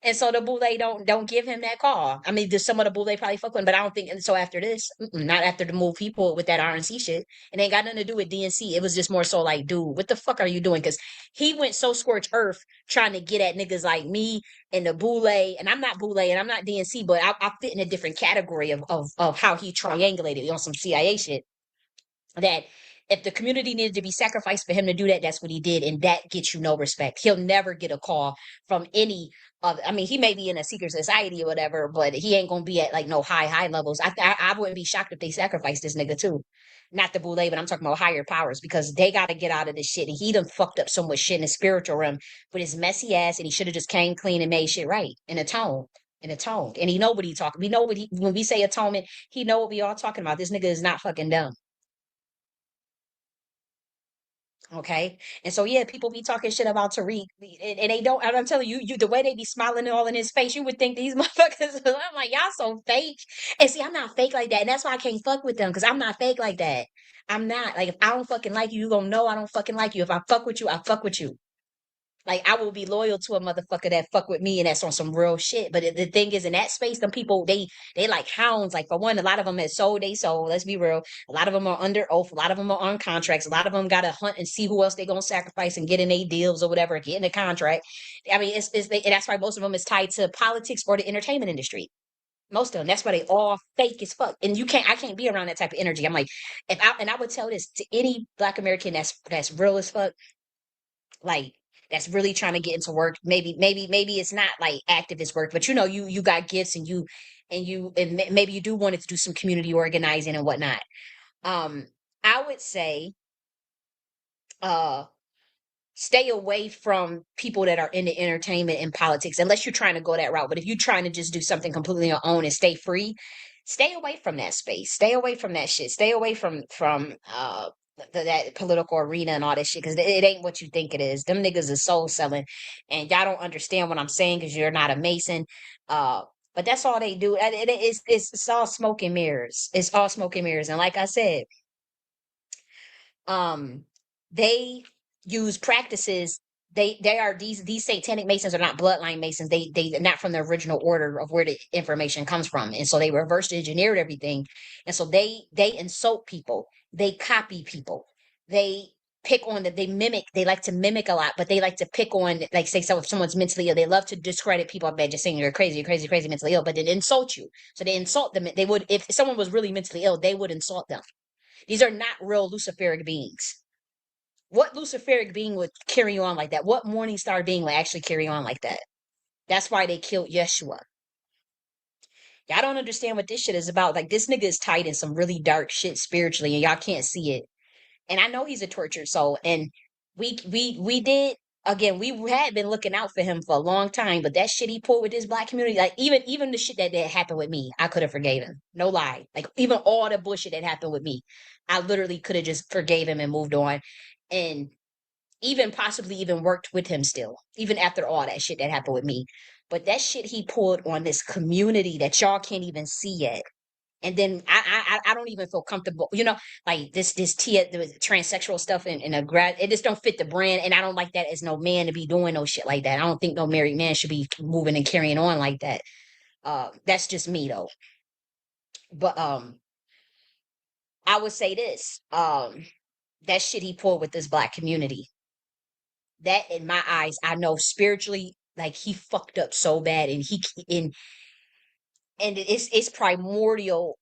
and so the Boule don't give him that call. I mean, there's some of the Boule probably fuck with him, but I don't think. And so after this, not after the move he pulled with that RNC shit, and it ain't got nothing to do with DNC. It was just more so like, dude, what the fuck are you doing? Because he went so scorched earth trying to get at niggas like me and the Boule, and I'm not Boule and I'm not DNC, but I fit in a different category of how he triangulated on some CIA shit. That if the community needed to be sacrificed for him to do that, that's what he did, and that gets you no respect. He'll never get a call from any of. I mean, he may be in a secret society or whatever, but he ain't gonna be at like no high levels. I wouldn't be shocked if they sacrificed this nigga too. Not the Boule, but I'm talking about higher powers, because they got to get out of this shit. And he done fucked up so much shit in the spiritual realm with his messy ass, and he should have just came clean and made shit right and atoned. And atoned. And he know what he talking. We know when we say atonement, he know what we all talking about. This nigga is not fucking dumb. Okay. And so yeah, people be talking shit about Tariq, and they don't. And I'm telling you, the way they be smiling and all in his face, you would think these motherfuckers. I'm like, y'all so fake. And see, I'm not fake like that, and that's why I can't fuck with them, because I'm not fake like that. I'm not. Like, if I don't fucking like you, you gonna know I don't fucking like you. If I fuck with you, I fuck with you. Like, I will be loyal to a motherfucker that fuck with me and that's on some real shit. But the thing is, in that space, them people, they like hounds. Like, for one, a lot of them have sold they soul. Let's be real. A lot of them are under oath. A lot of them are on contracts. A lot of them got to hunt and see who else they gonna sacrifice and get in their deals or whatever, get in a contract. I mean, and that's why most of them is tied to politics or the entertainment industry. Most of them. That's why they all fake as fuck. And I can't be around that type of energy. I'm like, I would tell this to any Black American that's real as fuck, like, that's really trying to get into work. Maybe it's not like activist work, but you got gifts, and maybe you do want to do some community organizing and whatnot. I would say stay away from people that are in the entertainment and politics, unless you're trying to go that route. But if you're trying to just do something completely on your own and stay free, stay away from that space. Stay away from that shit. Stay away from that political arena and all that shit, because it ain't what you think it is. Them niggas is soul selling, and y'all don't understand what I'm saying because you're not a Mason. But that's all they do. And it's all smoke and mirrors. It's all smoke and mirrors. And like I said, they use practices. They are these satanic Masons are not bloodline Masons. They're not from the original order of where the information comes from, and so they reverse engineered everything. And so they insult people. They copy people. They pick on that. They like to mimic a lot, but they like to pick on, like, say, so if someone's mentally ill, they love to discredit people by just saying you're crazy mentally ill, but they insult you. So they insult them. They would, if someone was really mentally ill, they would insult them. These are not real Luciferic beings. What Luciferic being would carry on like that? What Morning Star being would actually carry on like that? That's why they killed Yeshua. Y'all don't understand what this shit is about. Like, this nigga is tied in some really dark shit spiritually, and y'all can't see it. And I know he's a tortured soul. And we did, again, we had been looking out for him for a long time, but that shit he pulled with this Black community, like, even the shit that happened with me, I could have forgave him. No lie. Like, even all the bullshit that happened with me, I literally could have just forgave him and moved on. And even possibly even worked with him still, even after all that shit that happened with me. But that shit he pulled on this community that y'all can't even see yet. And then I don't even feel comfortable, like the transsexual stuff and a grad, it just don't fit the brand. And I don't like that as no man to be doing no shit like that. I don't think no married man should be moving and carrying on like that. That's just me though. But I would say this, that shit he pulled with this Black community, that in my eyes, I know spiritually, like, he fucked up so bad, and it's primordial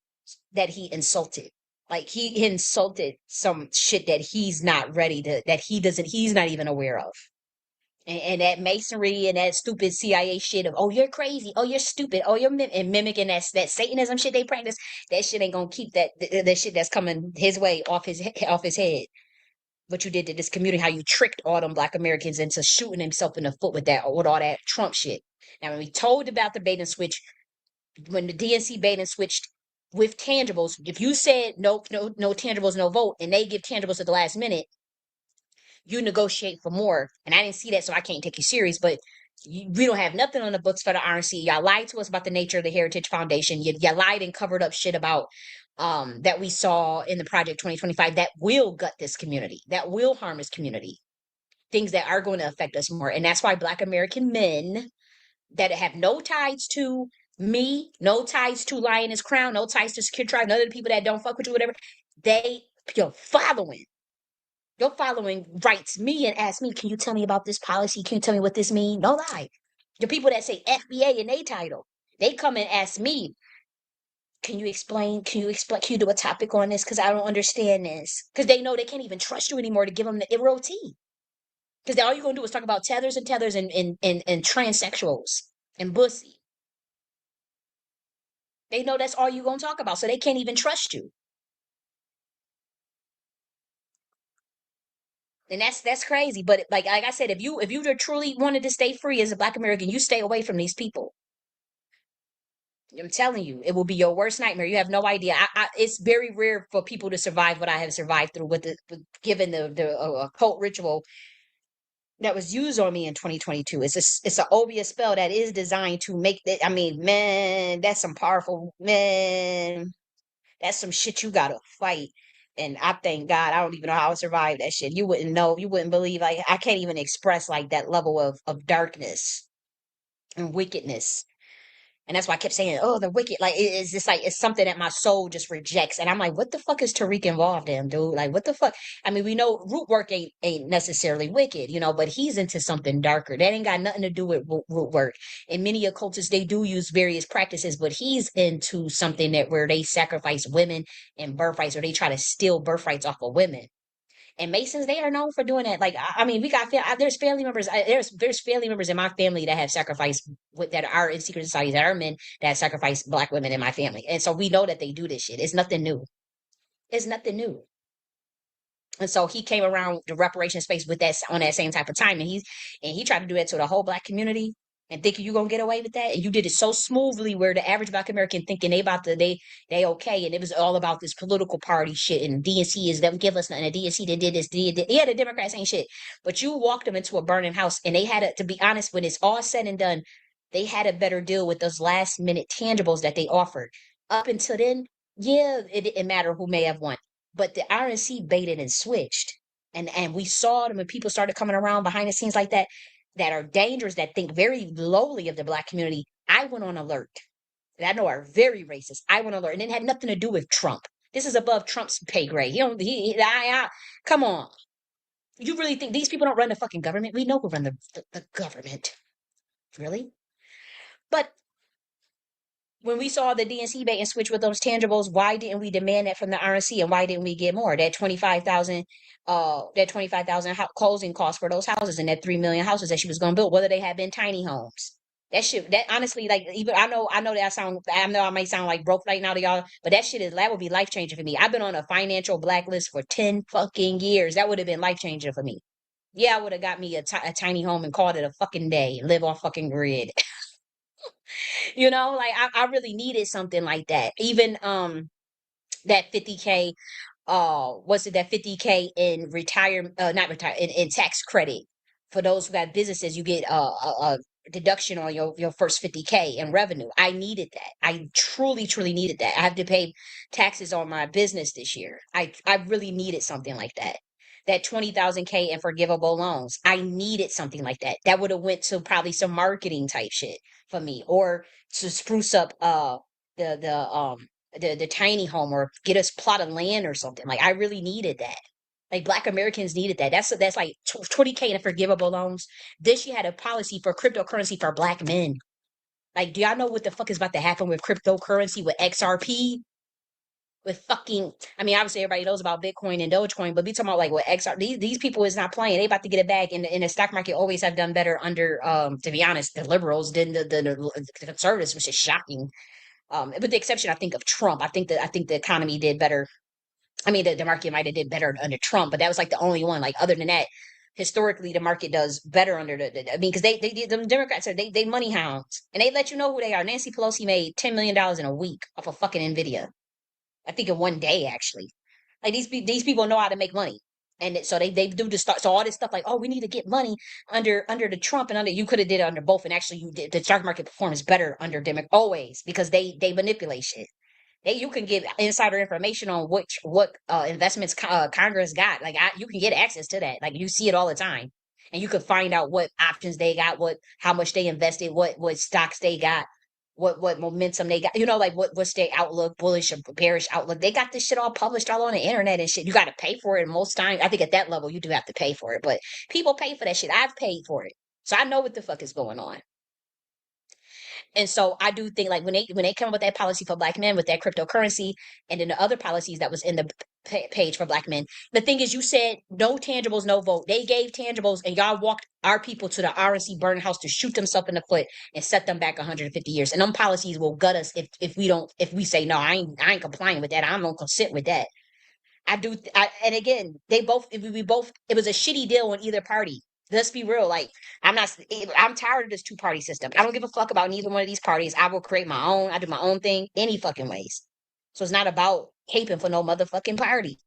that he insulted. Like, he insulted some shit that he's not ready to, he's not even aware of. And that masonry and that stupid CIA shit of, oh, you're crazy, oh, you're stupid, oh, you're mimicking that Satanism shit they practice. That shit ain't gonna keep that shit that's coming his way off his head. what you did to this community, how you tricked all them Black Americans into shooting themselves in the foot with all that Trump shit. Now, when we told about the bait and switch, when the DNC bait and switched with tangibles, if you said no tangibles, no vote, and they give tangibles at the last minute, you negotiate for more. And I didn't see that, so I can't take you serious. But we don't have nothing on the books for the RNC. Y'all lied to us about the nature of the Heritage Foundation. You lied and covered up shit about that we saw in the Project 2025 that will gut this community, that will harm this community, things that are going to affect us more. And that's why Black American men that have no ties to me, no ties to Lioness Crown, no ties to Secure Tribe, none of the people that don't fuck with you, whatever, you're following writes me and asks me, can you tell me about this policy? Can you tell me what this means? No lie. The people that say FBA in their title, they come and ask me, can you explain? Can you do a topic on this? Because I don't understand this. Because they know they can't even trust you anymore to give them the IRO tea. Because all you're going to do is talk about tethers and transsexuals and bussy. They know that's all you're going to talk about. So they can't even trust you. And that's crazy. But like I said, if you truly wanted to stay free as a Black American, you stay away from these people. I'm telling you, it will be your worst nightmare. You have no idea. It's very rare for people to survive what I have survived through given the occult ritual that was used on me in 2022. It's an obvious spell that is designed to make that. I mean, man, that's some powerful, man. That's some shit you gotta fight. And I thank God I don't even know how I survived that shit. You wouldn't know, you wouldn't believe. Like, I can't even express like that level of darkness and wickedness. And that's why I kept saying, oh, the wicked. Like, it's just like, it's something that my soul just rejects. And I'm like, what the fuck is Tariq involved in, dude? Like, what the fuck? I mean, we know root work ain't necessarily wicked, but he's into something darker. That ain't got nothing to do with root work. And many occultists, they do use various practices, but he's into something where they sacrifice women and birthrights, or they try to steal birthrights off of women. And Masons, they are known for doing that. Like, I mean, we got there's family members. There's family members in my family that have sacrificed that are in secret societies, that are men that sacrifice Black women in my family, and so we know that they do this shit. It's nothing new. It's nothing new. And so he came around the reparation space with that on that same type of time, and he tried to do that to the whole Black community. And thinking you gonna get away with that, and you did it so smoothly, where the average Black American thinking they okay, and it was all about this political party shit, and DNC is them give us nothing. The DNC did this, yeah, the Democrats ain't shit, but you walked them into a burning house, and they had to be honest, when it's all said and done, they had a better deal with those last minute tangibles that they offered. Up until then, yeah, it didn't matter who may have won, but the RNC baited and switched, and we saw them, and people started coming around behind the scenes like that are dangerous, that think very lowly of the Black community. I went on alert. That I know are very racist. I went on alert, and it had nothing to do with Trump. This is above Trump's pay grade. Come on. You really think these people don't run the fucking government? We know who run the government. Really? But when we saw the DNC bait and switch with those tangibles, why didn't we demand that from the RNC, and why didn't we get more? That 25,000 closing costs for those houses, and that 3 million houses that she was going to build, whether they had been tiny homes. That shit, that honestly, like, even I know that I know I might sound like broke right now to y'all, but that would be life changing for me. I've been on a financial blacklist for 10 fucking years. That would have been life changing for me. Yeah, I would have got me a tiny home and called it a fucking day, live on fucking grid. Like, I really needed something like that. Even that 50K, was it that 50K in not retire in tax credit for those who got businesses? You get a deduction on your first 50K in revenue. I needed that. I truly needed that. I have to pay taxes on my business this year. I really needed something like that. That 20,000 K in forgivable loans. I needed something like that. That would have went to probably some marketing type shit for me, or to spruce up the tiny home, or get us plot of land or something. Like, I really needed that. Like, Black Americans needed that. That's like 20K in forgivable loans. This year had a policy for cryptocurrency for Black men. Like, do y'all know what the fuck is about to happen with cryptocurrency, with XRP? With fucking, I mean, obviously everybody knows about Bitcoin and Dogecoin, but we talking about like what these people is not playing. They about to get it back, and the stock market always have done better under, to be honest, the liberals than the conservatives, which is shocking. With the exception, I think, of Trump. I think the economy did better I mean, the market might have did better under Trump, but that was like the only one. Like other than that, historically, the market does better under I mean, because the Democrats are they money hounds, and they let you know who they are. Nancy Pelosi made $10 million in a week off of fucking Nvidia. I think in one day actually. Like these people know how to make money. So they do the start. So all this stuff like, oh, we need to get money under the Trump and under you could have did it under both, and actually you did the stock market performs better under Democrat always because they manipulate shit. You can get insider information on what investments Congress got. Like you can get access to that. Like you see it all the time, and you can find out what options they got, how much they invested, what stocks they got, what momentum they got. You know, like what's their outlook, bullish or bearish outlook. They got this shit all published all on the internet and shit. You got to pay for it most times. I think at that level you do have to pay for it, but people pay for that shit. I've paid for it, so I know what the fuck is going on. And so I do think like when they come up with that policy for black men with that cryptocurrency and then the other policies that was in the page for black men, the thing is you said no tangibles, no vote. They gave tangibles and y'all walked our people to the RNC burning house to shoot themselves in the foot and set them back 150 years. And them policies will gut us if we say no, I ain't complying with that. I'm not gonna sit with that. And again, we both, it was a shitty deal on either party. Let's be real. Like, I'm tired of this two-party system. I don't give a fuck about neither one of these parties. I will create my own. I do my own thing any fucking ways. So it's not about caping for no motherfucking party.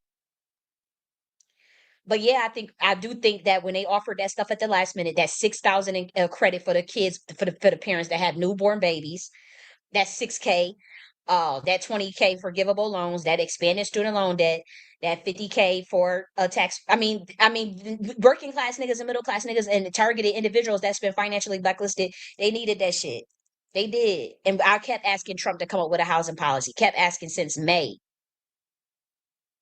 But yeah, I do think that when they offered that stuff at the last minute, that 6,000 credit for the kids, for the parents that have newborn babies, that's 6K. That 20K forgivable loans, that expanded student loan debt, that 50K for a tax. I mean, working class niggas and middle class niggas and targeted individuals that's been financially blacklisted, they needed that shit. They did. And I kept asking Trump to come up with a housing policy. Kept asking since May.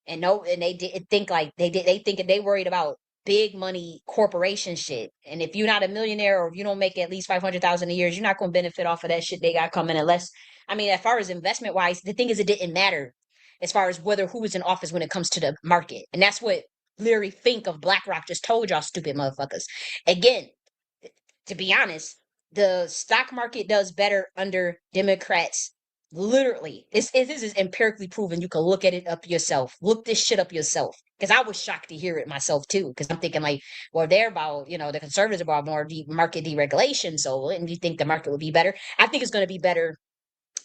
And they didn't think like they did. They think they worried about big money corporation shit. And if you're not a millionaire or if you don't make at least 500,000 a year, you're not going to benefit off of that shit they got coming unless, I mean, as far as investment wise, the thing is it didn't matter as far as who was in office when it comes to the market. And that's what Larry Fink of BlackRock just told y'all stupid motherfuckers. Again, to be honest, the stock market does better under Democrats. Literally, this is empirically proven. You can look at it up yourself. Look this shit up yourself. Because I was shocked to hear it myself too. Because I'm thinking like, well, they're about, the conservatives are about more market deregulation. So, and you think the market would be better? I think it's going to be better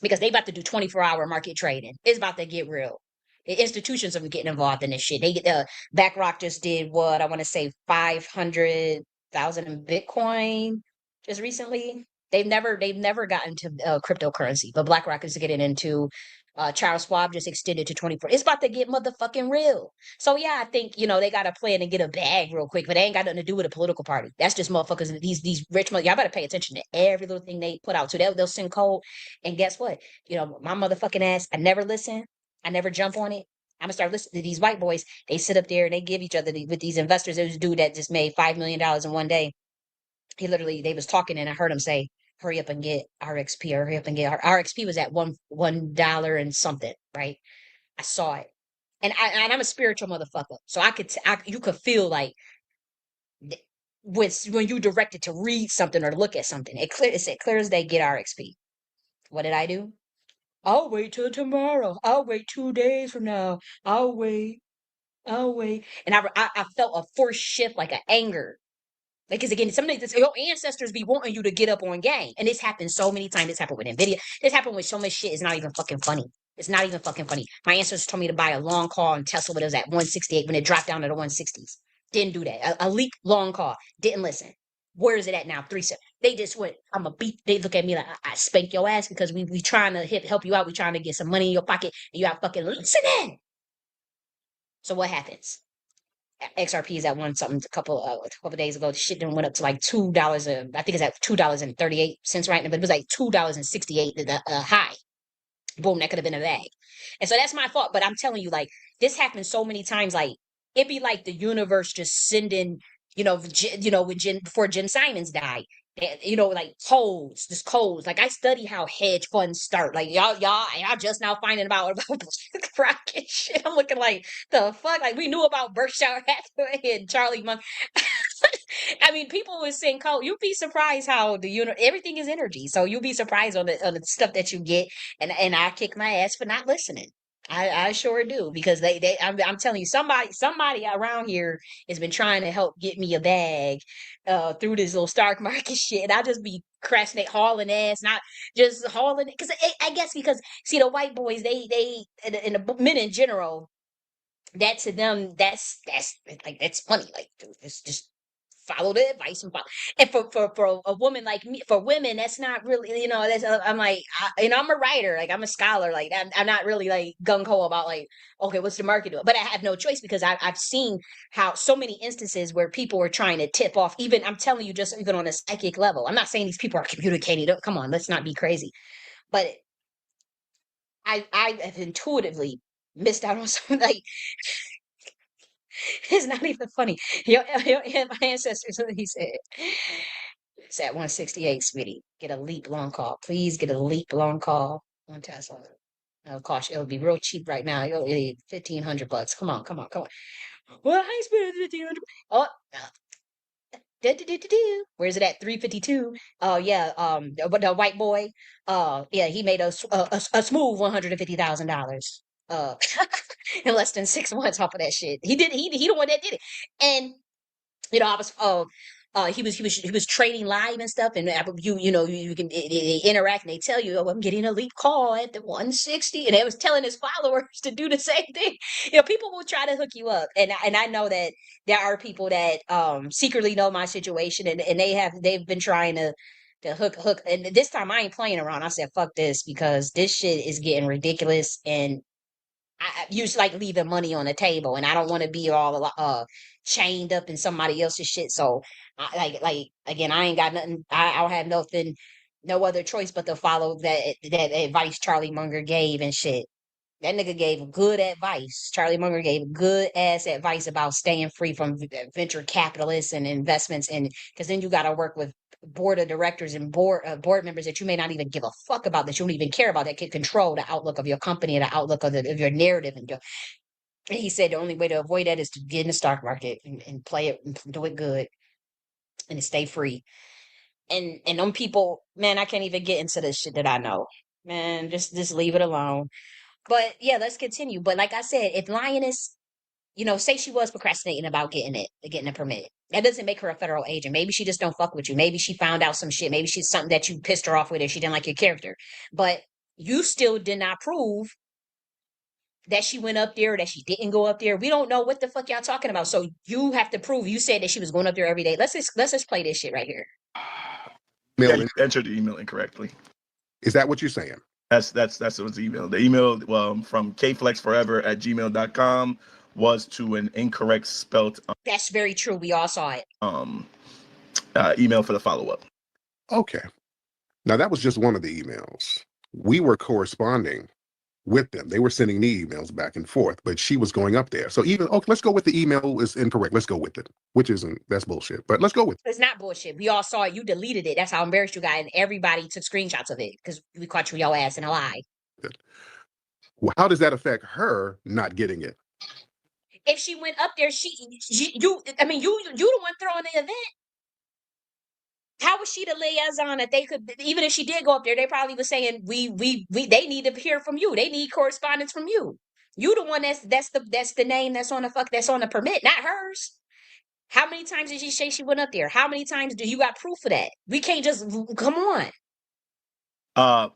because they about to do 24-hour market trading. It's about to get real. The institutions are getting involved in this shit. They get BlackRock just did what I want to say 500,000 in Bitcoin just recently. They've never gotten to cryptocurrency, but BlackRock is getting into. Charles Schwab just extended to 24. It's about to get motherfucking real. So yeah, I think they got to plan and get a bag real quick, but they ain't got nothing to do with a political party. That's just motherfuckers. These rich y'all better pay attention to every little thing they put out. So they'll send code, and guess what? My motherfucking ass. I never listen. I never jump on it. I'm gonna start listening to these white boys. They sit up there and they give each other with these investors. There was a dude that just made $5 million in one day. They was talking and I heard him say, hurry up and get RXP or hurry up and get RXP was at $1 and something, right? I saw it. And I'm a spiritual motherfucker. So you could feel like when you directed to read something or look at something, it said clear as day, get RXP. What did I do? I'll wait till tomorrow. I'll wait 2 days from now. I'll wait. And I felt a forced shift, like an anger. Because again, your ancestors be wanting you to get up on game. And this happens so many times. This happened with NVIDIA. This happened with so much shit. It's not even fucking funny. It's not even fucking funny. My ancestors told me to buy a long call in Tesla when it was at 168, when it dropped down to the 160s. Didn't do that. A leak long call. Didn't listen. Where is it at now? 3 cents. They just went, I'm a beat. They look at me like, I spank your ass because we trying to help you out. We trying to get some money in your pocket. And you out fucking listening. So what happens? XRP is at one something a couple days ago. The shit then went up to like $2. I think it's at $2.38 right now, but it was like $2.68 the high. Boom, that could have been a bag. And so that's my fault. But I'm telling you, like, this happens so many times. Like, it'd be like the universe just sending, before Jim Simons died. Like codes, just codes. Like I study how hedge funds start. Like y'all just now finding about BlackRock and shit. I'm looking like the fuck. Like we knew about Berkshire Hathaway and Charlie Monk. I mean, people would sing code. You'd be surprised how everything is energy. So you'll be surprised on the stuff that you get. And I kick my ass for not listening. I sure do, because I'm telling you, somebody around here has been trying to help get me a bag through this little stock market shit, and I just be crashing it, hauling ass, not just hauling it, because I guess because see the white boys, they and the men in general, that to them, that's like that's funny, like dude, it's just follow the advice and follow. And for a woman like me, for women, that's not really, that's I'm like, I'm a writer, like I'm a scholar, like I'm not really like gung ho about like, okay, what's the market doing? But I have no choice, because I've seen how so many instances where people are trying to tip off. Even I'm telling you, just even on a psychic level, I'm not saying these people are communicating. Come on, let's not be crazy. But I have intuitively missed out on something like. It's not even funny. My ancestors, he said, it's at 168, sweetie. Get a leap long call. Please get a leap long call on Tesla. It'll cost you, it'll be real cheap right now. You'll need $1,500. Come on, come on, come on. Well, I ain't spending 1,500. Oh, where's it at? 352. Oh yeah, the white boy. Yeah, he made a smooth $150,000. In less than 6 months off of that shit. He the one that did it. And I was he was trading live and stuff, and you can they interact, and they tell you, oh, I'm getting a leap call at the 160, and they was telling his followers to do the same thing. People will try to hook you up, and I know that there are people that secretly know my situation, and they've been trying to hook, and this time I ain't playing around. I said fuck this, because this shit is getting ridiculous, and I used like leaving money on the table, and I don't want to be all chained up in somebody else's shit. So like again, I ain't got nothing. I don't have nothing, no other choice but to follow that advice Charlie Munger gave and shit. That nigga gave good advice. Charlie Munger gave good ass advice about staying free from venture capitalists and investments, and because then you got to work with board of directors and board members that you may not even give a fuck about, that you don't even care about, that can control the outlook of your company and the outlook of your narrative. And he said the only way to avoid that is to get in the stock market and play it and do it good and to stay free. And them people, man, I can't even get into the shit that I know. Man, just leave it alone. But yeah, let's continue. But like I said, if Lioness, say she was procrastinating about getting a permit, that doesn't make her a federal agent. Maybe she just don't fuck with you. Maybe she found out some shit. Maybe she's something that you pissed her off with, or she didn't like your character. But you still did not prove that she went up there, or that she didn't go up there. We don't know what the fuck y'all talking about. So you have to prove. You said that she was going up there every day. Let's just play this shit right here.
Yeah, you entered the email incorrectly.
Is that what you're saying?
That's what's the email. The email from kflexforever@gmail.com was to an incorrect spelt.
That's very true. We all saw it.
Email for the follow-up.
Okay. Now that was just one of the emails. We were corresponding with them. They were sending me emails back and forth, but she was going up there. So let's go with the email is incorrect. Let's go with it, that's bullshit. But let's go with it.
It's not bullshit. We all saw it. You deleted it. That's how embarrassed you got, and everybody took screenshots of it because we caught your ass in a lie.
How does that affect her not getting it?
If she went up there, you the one throwing the event. How was she the liaison that they could, even if she did go up there, they probably was saying they need to hear from you. They need correspondence from you. You the one that's the name that's on the permit, not hers. How many times did she say she went up there? How many times do you got proof of that? We can't just come on.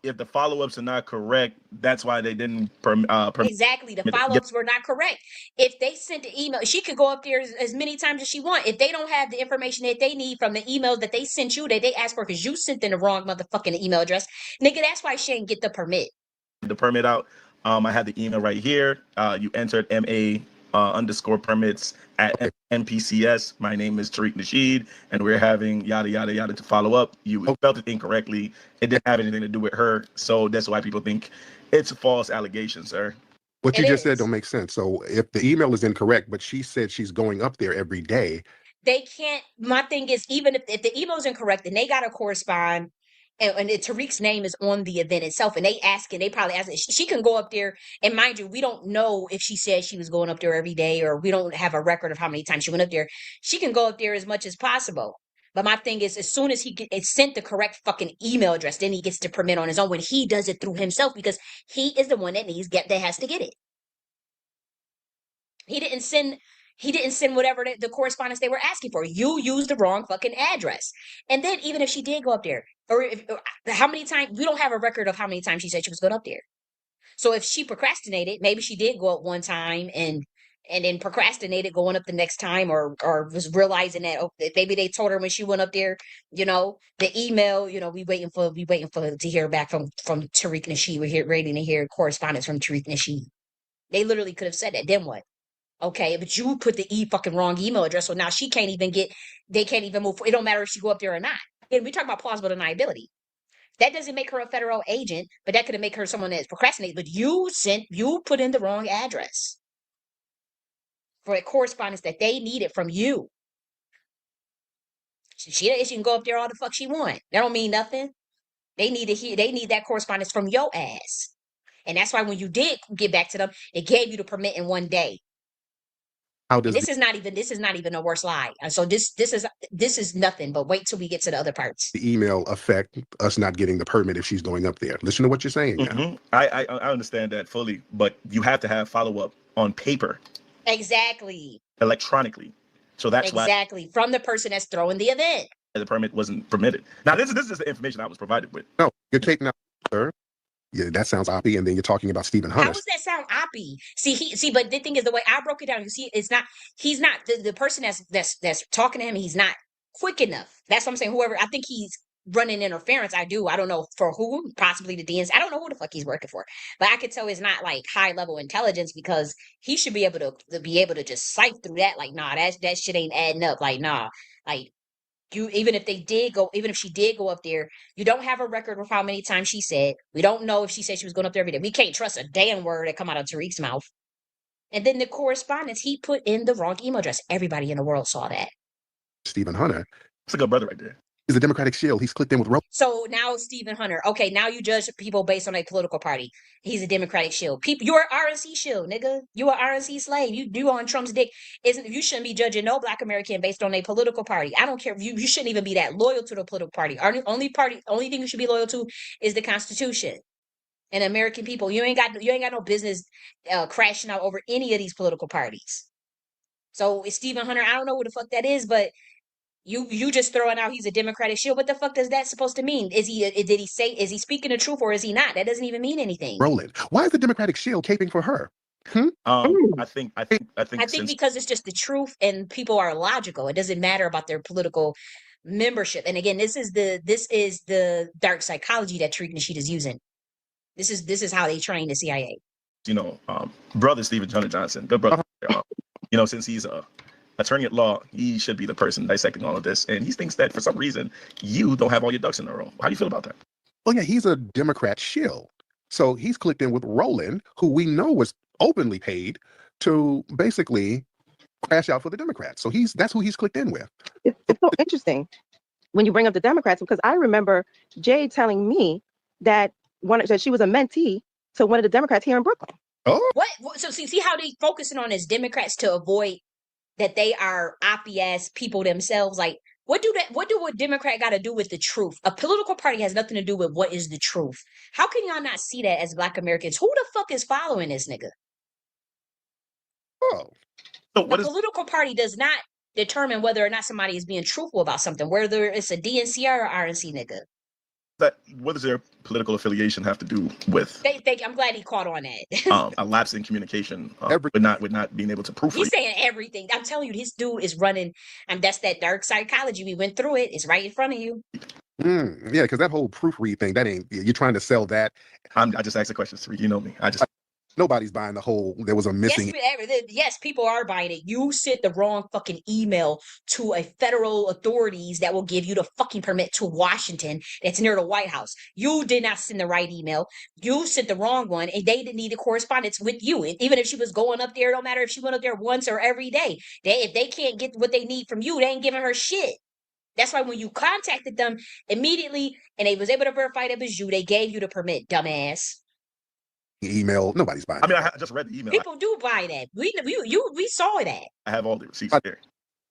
If the follow-ups are not correct, that's why they didn't
exactly. The follow-ups were not correct. If they sent the email, she could go up there as many times as she want. If they don't have the information that they need from the emails that they sent you, that they asked for, because you sent them the wrong motherfucking email address, nigga, that's why she didn't get the permit.
The permit out. I have the email right here. You entered MA underscore permits at NPCS. My name is Tariq Nasheed, and we're having yada yada yada to follow up. You spelled it incorrectly. It didn't have anything to do with her, so that's why people think it's a false allegation, sir.
What you just said don't make sense. So if the email is incorrect, but she said she's going up there every day,
they can't. My thing is, even if the email is incorrect, then they got to correspond. And Tariq's name is on the event itself, and they probably ask, she can go up there. And mind you, we don't know if she said she was going up there every day, or we don't have a record of how many times she went up there. She can go up there as much as possible. But my thing is, as soon as it sent the correct fucking email address, then he gets to permit on his own when he does it through himself, because he is the one that has to get it. He didn't send whatever the correspondence they were asking for. You used the wrong fucking address. And then even if she did go up there, or how many times, we don't have a record of how many times she said she was going up there. So if she procrastinated, maybe she did go up one time and then procrastinated going up the next time, or was realizing that maybe they told her when she went up there, the email, we waiting for to hear back from Tariq Nasheed. We're ready to hear correspondence from Tariq Nasheed. They literally could have said that. Then what? Okay, but you put the fucking wrong email address, so now they can't even move. It don't matter if she go up there or not. And we talk about plausible deniability. That doesn't make her a federal agent, but that could make her someone that's procrastinating. But you put in the wrong address for a correspondence that they needed from you. She can go up there all the fuck she want. That don't mean nothing. They need that correspondence from your ass. And that's why when you did get back to them, it gave you the permit in one day. This is not even a worse lie. So this is nothing, but wait till we get to the other parts.
The email affect us not getting the permit if she's going up there. Listen to what you're saying now.
I understand that fully, but you have to have follow-up on paper.
Exactly.
Electronically. So that's
exactly from the person that's throwing the event.
The permit wasn't permitted. Now this is the information I was provided with.
No, you're taking out, sir. Yeah, that sounds oppy, and then you're talking about Stephen Hunter.
How does that sound oppy? But the thing is, the way I broke it down, you see, he's not the person that's talking to him. He's not quick enough. That's what I'm saying. Whoever, I think he's running interference. I don't know for who, possibly the DNC. I don't know who the fuck he's working for, but I could tell it's not like high level intelligence, because he should be able to just sift through that. Like, nah, that shit ain't adding up. Like, nah, like. Even if she did go up there, you don't have a record of how many times she said. We don't know if she said she was going up there every day. We can't trust a damn word that come out of Tariq's mouth. And then the correspondence, he put in the wrong email address. Everybody in the world saw that.
Stephen Hunter.
It's a good brother right there.
He's a Democratic shield. He's clicked in with
So now Stephen Hunter. Okay, now you judge people based on a political party. He's a Democratic shield. You're an RNC shield, nigga. You are RNC slave. You on Trump's dick. You shouldn't be judging no Black American based on a political party. I don't care. You shouldn't even be that loyal to the political party. Only thing you should be loyal to is the Constitution and American people. You ain't got no business crashing out over any of these political parties. So it's Stephen Hunter. I don't know what the fuck that is, but you just throwing out he's a Democratic shield. What the fuck is that supposed to mean? Is he speaking the truth, or is he not? That doesn't even mean anything.
Roland. Why is the Democratic shield caping for her?
I think
because it's just the truth, and people are logical. It doesn't matter about their political membership. And again, this is the dark psychology that Tariq Nasheed is using. This is how they train the CIA.
Brother Stephen Hunter Johnson, good brother. Since he's attorney at law, he should be the person dissecting all of this. And he thinks that for some reason, you don't have all your ducks in a row. How do you feel about that?
Well, yeah, he's a Democrat shill. So he's clicked in with Roland, who we know was openly paid to basically crash out for the Democrats. So that's who he's clicked in with.
It's so interesting when you bring up the Democrats, because I remember Jade telling me that she was a mentee to one of the Democrats here in Brooklyn.
Oh.
What? So see how they focusing on as Democrats to avoid that they are oppy ass people themselves. Like, what do a Democrat got to do with the truth? A political party has nothing to do with what is the truth. How can y'all not see that as Black Americans? Who the fuck is following this nigga?
Oh.
So a political party does not determine whether or not somebody is being truthful about something, whether it's a DNC or an RNC nigga.
What does their political affiliation have to do with?
I'm glad he caught on that.
A lapse in communication with not being able to proofread.
He's saying everything. I'm telling you, this dude is running, and that's that dark psychology. We went through it. It's right in front of you.
Yeah, because that whole proofread thing, you're trying to sell that.
I just asked the questions, Tariq. You know me.
Nobody's buying the whole, there was a missing.
Yes, people are buying it. You sent the wrong fucking email to a federal authorities that will give you the fucking permit to Washington that's near the White House. You did not send the right email. You sent the wrong one, and they didn't need the correspondence with you. And even if she was going up there, it don't matter if she went up there once or every day. If they can't get what they need from you, they ain't giving her shit. That's why when you contacted them immediately and they was able to verify that it was you, they gave you the permit, dumbass.
Email, nobody's buying.
I mean, I just read the email.
People do buy that. We saw that.
I have all the receipts here.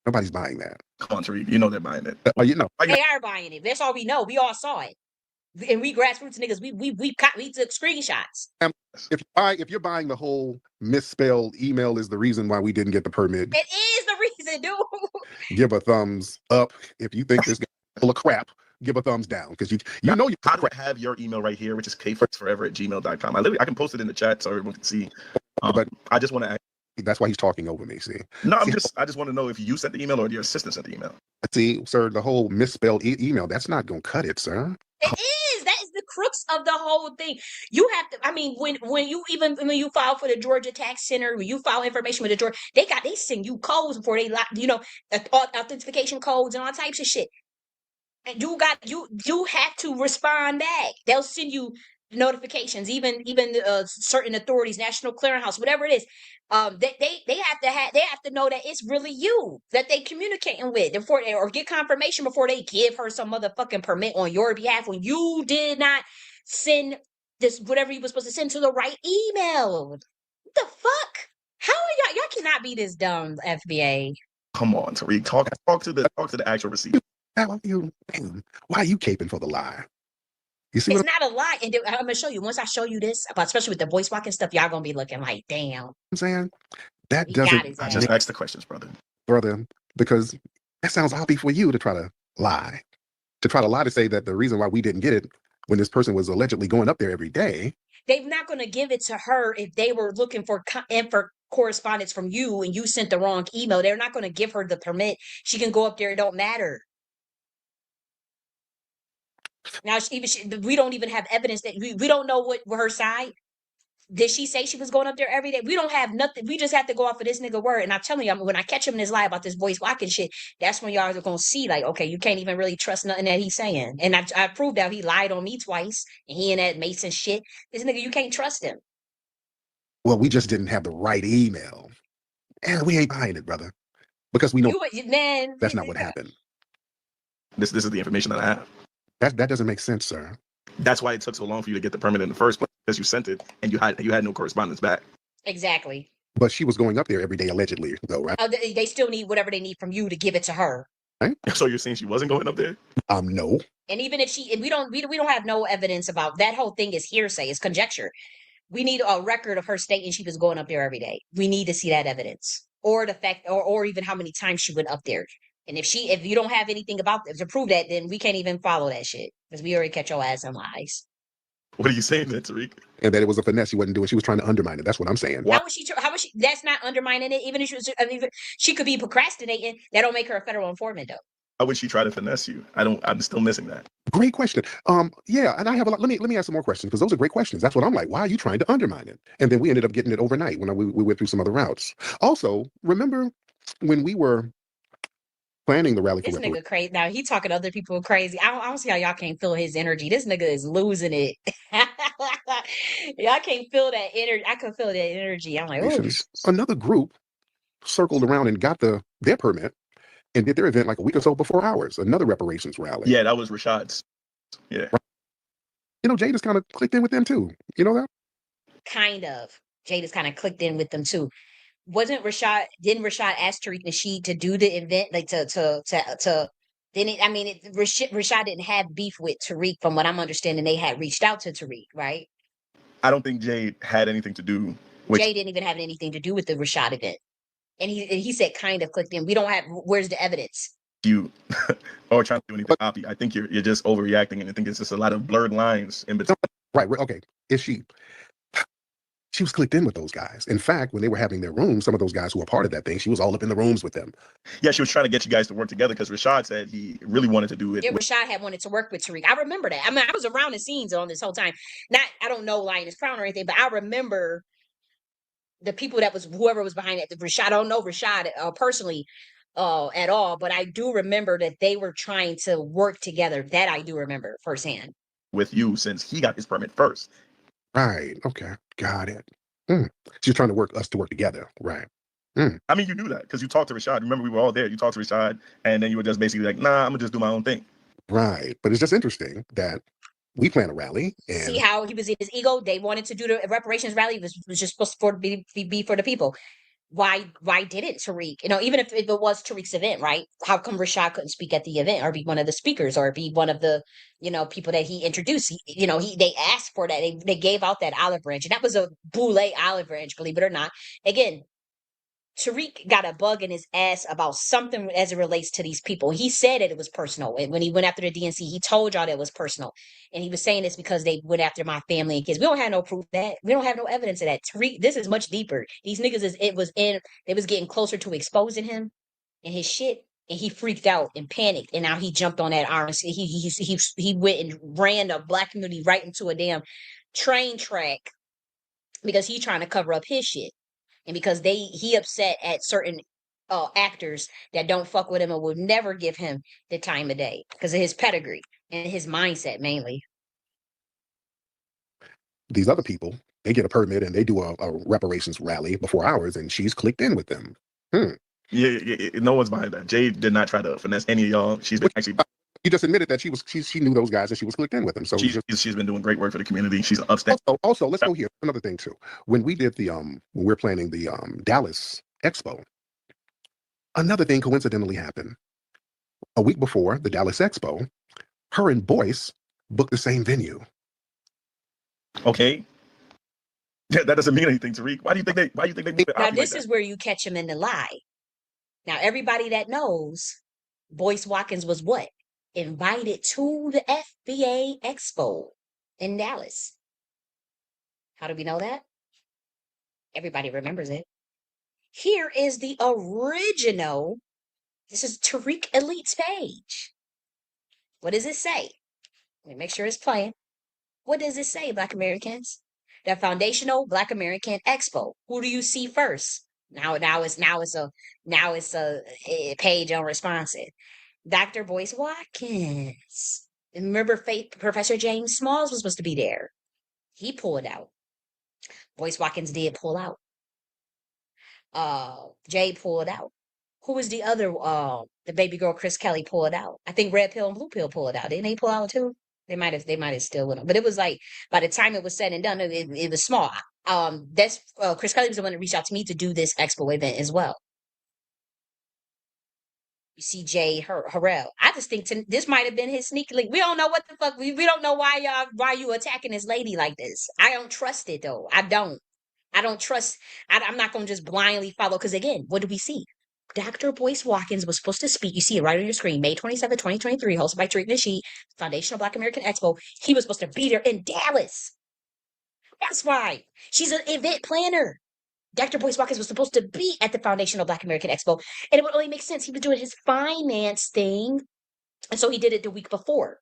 Nobody's buying that.
Come on, Tariq. You know they're buying it.
You know,
They are buying it. That's all we know. We all saw it. And we grassroots niggas, we took screenshots.
if you're buying the whole misspelled email is the reason why we didn't get the permit,
It is the reason, dude.
give a thumbs up. If you think this guy is full of crap, give a thumbs down because you know you
have your email right here, which is kforever@gmail.com. I can post it in the chat so everyone can see.
But
I just want to ask.
That's why he's talking over me. See?
No, I just want to know if you sent the email or your assistant sent the email.
See, sir, the whole misspelled email, that's not gonna cut it, sir.
It is. That is the crux of the whole thing. You have to. I mean, when you file for the Georgia Tax Center, when you file information with the Georgia, they send you codes before they authentication codes and all types of shit. And you have to respond back. They'll send you notifications, even certain authorities, National Clearinghouse, whatever it is. They have to know that it's really you that they communicating with before or get confirmation before they give her some motherfucking permit on your behalf when you did not send this whatever you were supposed to send to the right email. What the fuck? How are y'all cannot be this dumb, FBA.
Come on, Tariq. Talk to the actual receipt.
Why are you caping for the lie? You see,
it's not a lie, and I'm gonna show you. Once I show you this, especially with the voice walking stuff, y'all gonna be looking like, damn.
I'm saying that
He
doesn't.
I just ask the questions, brother,
because that sounds obvious for you to try to lie, to say that the reason why we didn't get it when this person was allegedly going up there every day.
They're not gonna give it to her if they were looking for correspondence from you and you sent the wrong email. They're not gonna give her the permit. She can go up there. It don't matter. Now, we don't even have evidence that we don't know what her side. Did she say she was going up there every day? We don't have nothing. We just have to go off of this nigga word. And I'm telling you, when I catch him in his lie about this voice walking shit, that's when y'all are going to see, like, okay, you can't even really trust nothing that he's saying. And I proved that he lied on me twice. And he and that Mason shit. This nigga, you can't trust him.
Well, we just didn't have the right email. And we ain't buying it, brother. Because we know that's not what happened.
This is the information that I have.
That doesn't make sense, sir.
That's why it took so long for you to get the permit in the first place, because you sent it and you had no correspondence back.
Exactly.
But she was going up there every day, allegedly, though, right?
They still need whatever they need from you to give it to her.
Right?
So you're saying she wasn't going up there?
No.
And even if we don't have no evidence about that. Whole thing is hearsay, it's conjecture. We need a record of her stating she was going up there every day. We need to see that evidence, or the fact, or even how many times she went up there. And if you don't have anything about to prove that, then we can't even follow that shit because we already catch your ass in lies.
What are you saying, then, Tariq?
And that it was a finesse she wasn't doing. She was trying to undermine it. That's what I'm saying.
How was she? That's not undermining it. Even if she could be procrastinating. That don't make her a federal informant, though.
How would she try to finesse you? I'm still missing that.
Great question. Yeah, and I have a lot. Let me ask some more questions because those are great questions. That's what I'm like. Why are you trying to undermine it? And then we ended up getting it overnight when we went through some other routes. Also, remember when we were planning the rally for
this nigga crazy. Now he talking to other people crazy. I don't see how y'all can't feel his energy. This nigga is losing it. Y'all can't feel that energy. I can feel that energy. I'm like, ooh.
Another group circled around and got their permit and did their event like a week or so before ours. Another reparations rally.
Yeah, that was Rashad's. Yeah.
Right. You know, Jade has kind of clicked in with them too. You know that?
Kind of. Jade has kind of clicked in with them too. Didn't Rashad ask Tariq Nasheed to do the event, like Rashad didn't have beef with Tariq, from what I'm understanding. They had reached out to Tariq, right?
I don't think Jade had anything to do with.
Jade didn't even have anything to do with the Rashad event, and he said kind of clicked in. We don't have. Where's the evidence?
You or trying to do anything copy. I think you're just overreacting, and I think it's just a lot of blurred lines in between.
Right. Okay. She was clicked in with those guys. In fact, when they were having their rooms, some of those guys who were part of that thing, she was all up in the rooms with them.
Yeah, she was trying to get you guys to work together because Rashad said he really wanted to do it.
Yeah, Rashad had wanted to work with Tariq. I remember that. I mean, I was around the scenes on this whole time. I don't know Lioness Crown or anything, but I remember the people whoever was behind it. Rashad, I don't know Rashad personally at all, but I do remember that they were trying to work together. That I do remember firsthand.
With you, since he got his permit first.
Right. Okay. Got it. She's trying to work together. Right.
I mean, you knew that because you talked to Rashad. Remember, we were all there. You talked to Rashad, and then you were just basically like, nah, I'm going to just do my own thing.
Right. But it's just interesting that we plan a rally. And
see how he was in his ego? They wanted to do the reparations rally. It was just supposed to be for the people. why didn't Tariq, even if it was Tariq's event, right? How come Rashad couldn't speak at the event or be one of the speakers or be one of the, people that he introduced? They asked for that. They gave out that olive branch, and that was a boule olive branch, believe it or not. Again, Tariq got a bug in his ass about something as it relates to these people. He said that it was personal. And when he went after the DNC, he told y'all that it was personal. And he was saying this because they went after my family and kids. We don't have no proof of that. We don't have no evidence of that. Tariq, this is much deeper. These niggas they was getting closer to exposing him and his shit. And he freaked out and panicked. And now he jumped on that arm. He went and ran the black community right into a damn train track because he's trying to cover up his shit. And because he upset at certain actors that don't fuck with him and will never give him the time of day because of his pedigree and his mindset mainly.
These other people, they get a permit and they do a reparations rally before ours, and she's clicked in with them.
Yeah, no one's behind that. Jade did not try to finesse any of y'all. She's been actually.
You just admitted that she knew those guys and she was clicked in with them. So
she's been doing great work for the community. She's upstanding.
Also, let's go here. Another thing too. When we did when we're planning the Dallas Expo, another thing coincidentally happened. A week before the Dallas Expo, her and Boyce booked the same venue.
Okay. Yeah, that doesn't mean anything, Tariq. Why do you think they move it?
Now this is where you catch him in the lie. Now everybody that knows, Boyce Watkins was what? Invited to the FBA Expo in Dallas. How do we know that? Everybody remembers it. Here is the original. This is Tariq Elite's page. What does it say? Let me make sure it's playing. What does it say, Black Americans? The Foundational Black American Expo. Who do you see first? Now it's a page unresponsive. Dr. Boyce Watkins. Remember, Professor James Smalls was supposed to be there. He pulled out. Boyce Watkins did pull out. Jade pulled out. Who was the other? The baby girl Chris Kelly pulled out. I think Red Pill and Blue Pill pulled out. Didn't they pull out too? They might have still with them. But it was like by the time it was said and done, it was small. That's Chris Kelly was the one that reached out to me to do this expo event as well. You see Jay Harrell. I just think this might have been his sneaky link. We don't know what the fuck. We don't know why you attacking this lady like this. I don't trust it though. I don't trust. I'm not going to just blindly follow. Because again, what do we see? Dr. Boyce Watkins was supposed to speak. You see it right on your screen. May 27, 2023, hosted by Tariq Nasheed, Foundational Black American Expo. He was supposed to be there in Dallas. That's why. She's an event planner. Dr. Boyce Watkins was supposed to be at the Foundational Black American Expo. And it would only make sense. He was doing his finance thing. And so he did it the week before.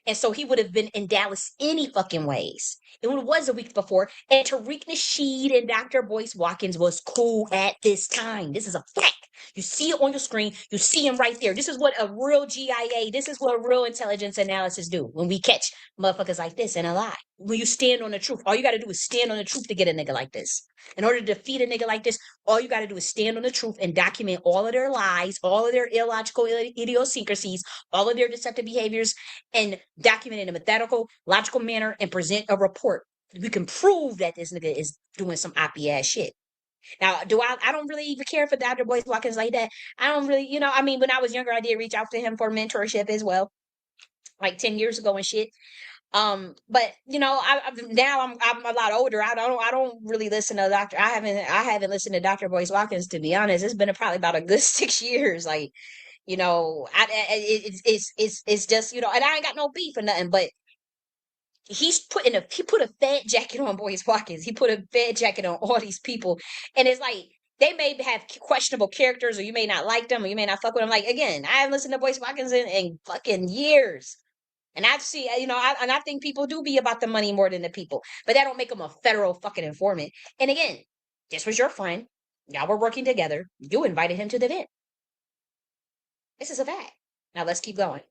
And so he would have been in Dallas any fucking ways. It was a week before. And Tariq Nasheed and Dr. Boyce Watkins was cool at this time. This is a fact. You see it on your screen. You see him right there. This is what a real G.I.A, this is what real intelligence analysis do when we catch motherfuckers like this in a lie. When you stand on the truth, all you got to do is stand on the truth to get a nigga like this. In order to defeat a nigga like this, all you got to do is stand on the truth and document all of their lies, all of their illogical idiosyncrasies, all of their deceptive behaviors, and document it in a methodical, logical manner and present a report. We can prove that this nigga is doing some oppy ass shit. Now, I don't really even care for Dr. Boyce Watkins like that. I don't really, I mean, when I was younger, I did reach out to him for mentorship as well, like 10 years ago and shit. But now I'm a lot older. I don't really listen to I haven't listened to Dr. Boyce Watkins, to be honest. It's been probably about a good 6 years. Like, it's just, and I ain't got no beef or nothing, but he put a fed jacket on Boyce Watkins. He put a fed jacket on all these people. And it's like, they may have questionable characters, or you may not like them, or you may not fuck with them. Like, again, I haven't listened to Boyce Watkins in fucking years. And I see, I think people do be about the money more than the people. But that don't make them a federal fucking informant. And again, this was your friend. Y'all were working together. You invited him to the event. This is a fact. Now let's keep going.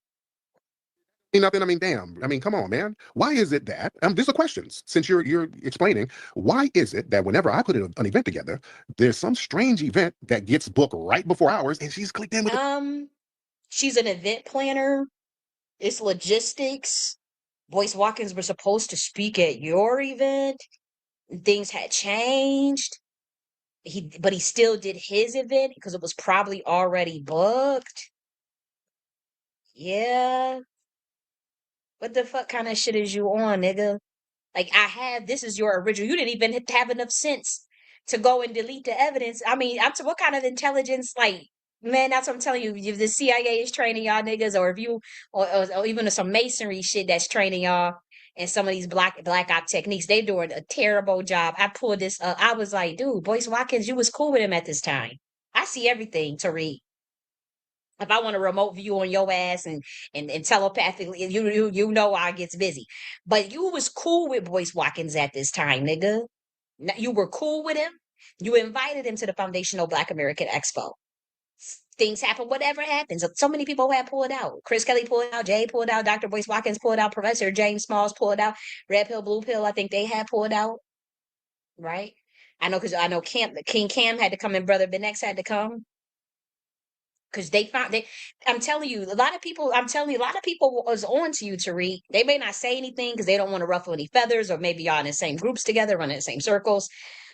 Nothing. I mean, damn. I mean, come on, man. Why is it that? These are questions. Since you're explaining, why is it that whenever I put an event together, there's some strange event that gets booked right before ours, and she's clicked in with
she's an event planner. It's logistics. Boyce Watkins were supposed to speak at your event. Things had changed. but he still did his event because it was probably already booked. Yeah. What the fuck kind of shit is you on, nigga? Like, this is your original. You didn't even have enough sense to go and delete the evidence. I mean, what kind of intelligence, like, man, that's what I'm telling you. If the CIA is training y'all niggas, or if you, or even some masonry shit that's training y'all, and some of these black op techniques, they doing a terrible job. I pulled this I was like, dude, Boyce Watkins, you was cool with him at this time. I see everything, Tariq. If I want a remote view on your ass and telepathically, you know I gets busy. But you was cool with Boyce Watkins at this time, nigga. You were cool with him. You invited him to the Foundational Black American Expo. Things happen, whatever happens. So many people have pulled out. Chris Kelly pulled out, Jade pulled out, Dr. Boyce Watkins pulled out, Professor James Smalls pulled out, Red Pill, Blue Pill, I think they had pulled out, right? I know because I know King Cam had to come and Brother Ben X had to come. Because I'm telling you, a lot of people was on to you, Tariq. They may not say anything because they don't want to ruffle any feathers, or maybe y'all in the same groups together, running the same circles.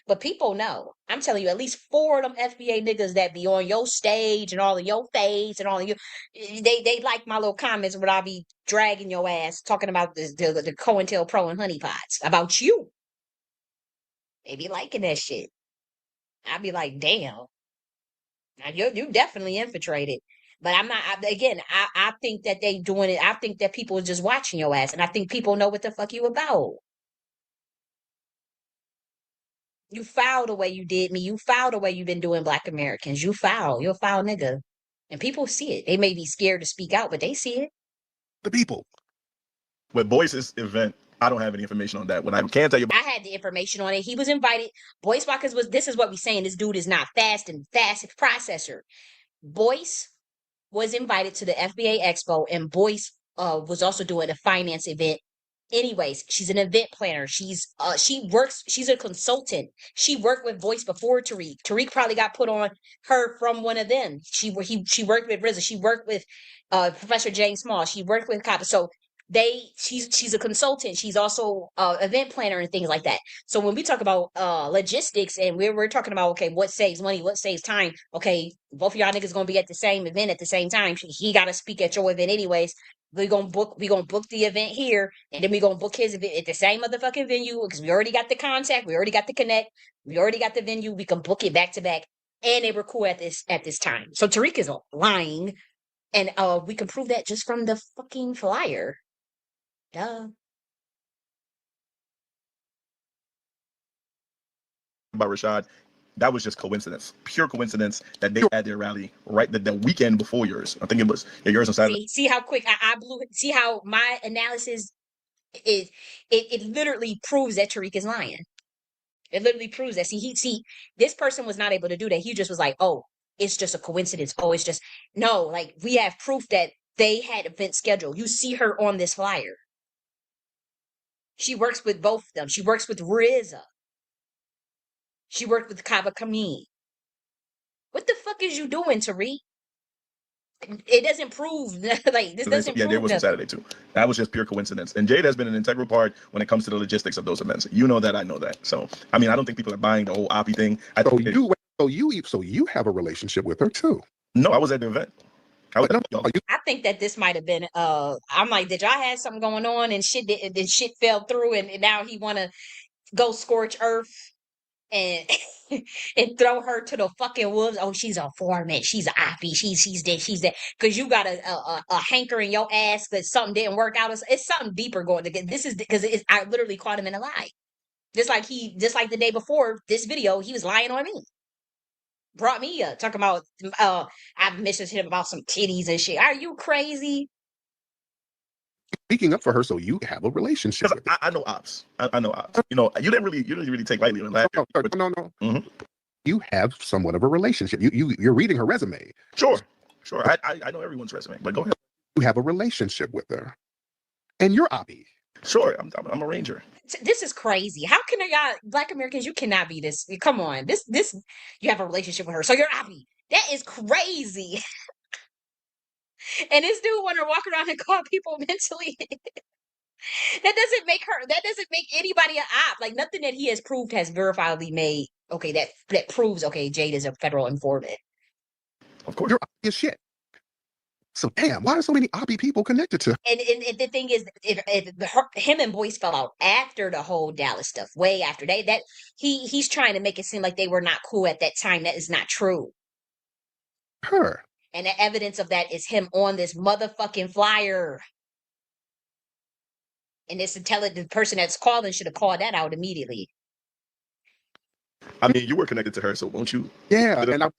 But people know. I'm telling you, at least 4 of them FBA niggas that be on your stage and all of your face and all of you, they like my little comments when I be dragging your ass, talking about the COINTELPRO and honeypots, about you. They be liking that shit. I be like, damn. Now, you definitely infiltrated. But I'm not, I think that they doing it. I think that people are just watching your ass. And I think people know what the fuck you about. You foul the way you did me. You foul the way you've been doing Black Americans. You foul. You're a foul nigga. And people see it. They may be scared to speak out, but they see it.
The people.
With Boyce's event, I don't have any information on that. What I can tell you,
I had the information on it. He was invited. Boyce Watkins this is what we're saying. This dude is not fast processor. Boyce was invited to the FBA Expo, and Boyce was also doing a finance event. Anyways, she's an event planner. She's a consultant. She worked with Boyce before Tariq. Tariq probably got put on her from one of them. She worked with RZA. She worked with Professor James Small. She worked with Copper. So she's a consultant. She's also event planner and things like that. So when we talk about logistics and we're talking about, okay, what saves money, what saves time, okay, both of y'all niggas gonna be at the same event at the same time. He gotta speak at your event anyways. We gonna book the event here, and then we gonna book his event at the same motherfucking venue because we already got the contact, we already got the connect, we already got the venue. We can book it back to back, and they were cool at this time. So Tariq is lying, and we can prove that just from the fucking flyer. Duh.
about Rashad, that was just coincidence, pure coincidence that they had their rally right the weekend before yours. I think it was yours on Saturday.
See how quick I blew it. See how my analysis is. It literally proves that Tariq is lying. It literally proves that. See, this person was not able to do that. He just was like, oh, it's just a coincidence. Oh, it's just no. Like, we have proof that they had events scheduled. You see her on this flyer. She works with both of them. She works with RZA. She worked with Kaba Kameen. What the fuck is you doing, Tariq? It doesn't prove like this doesn't
Yeah,
prove
there was on Saturday too. That was just pure coincidence. And Jade has been an integral part when it comes to the logistics of those events. You know that, I know that. So I mean, I don't think people are buying the whole Oppie thing.
So you have a relationship with her too.
No, I was at the event.
I think that this might have been I'm like, did y'all have something going on and shit fell through and now he wanna go scorch earth and and throw her to the fucking wolves. Oh, she's a foreman. She's a oppie. She's dead. Because you got a hanker in your ass that something didn't work out. It's something deeper going. This is because I literally caught him in a lie. Just like the day before this video, he was lying on me. Brought me up talking about I've messaged him about some titties and shit. Are you crazy?
Speaking up for her, so you have a relationship with her.
I know ops. I know ops. You know, you didn't really take lightly on that.
No.
Mm-hmm.
You have somewhat of a relationship. You're reading her resume.
Sure. I know everyone's resume, but go ahead.
You have a relationship with her, and you're Oppie.
Sure, I'm a ranger.
This is crazy. How can y'all Black Americans? You cannot be this. Come on, this you have a relationship with her, so you're Oppie. That is crazy. And this dude want to walk around and call people mentally. That doesn't make anybody an op. Like, nothing that he has proved has verifiably made okay, that proves, okay, Jade is a federal informant.
Of course.
You're obvious shit. So damn, why are so many oppie people connected to?
And the thing is, him and Boyce fell out after the whole Dallas stuff, way after he's trying to make it seem like they were not cool at that time. That is not true.
Her.
And the evidence of that is him on this motherfucking flyer. And this intelligent person that's calling should have called that out immediately.
I mean, you were connected to her, so won't you?
Yeah, and I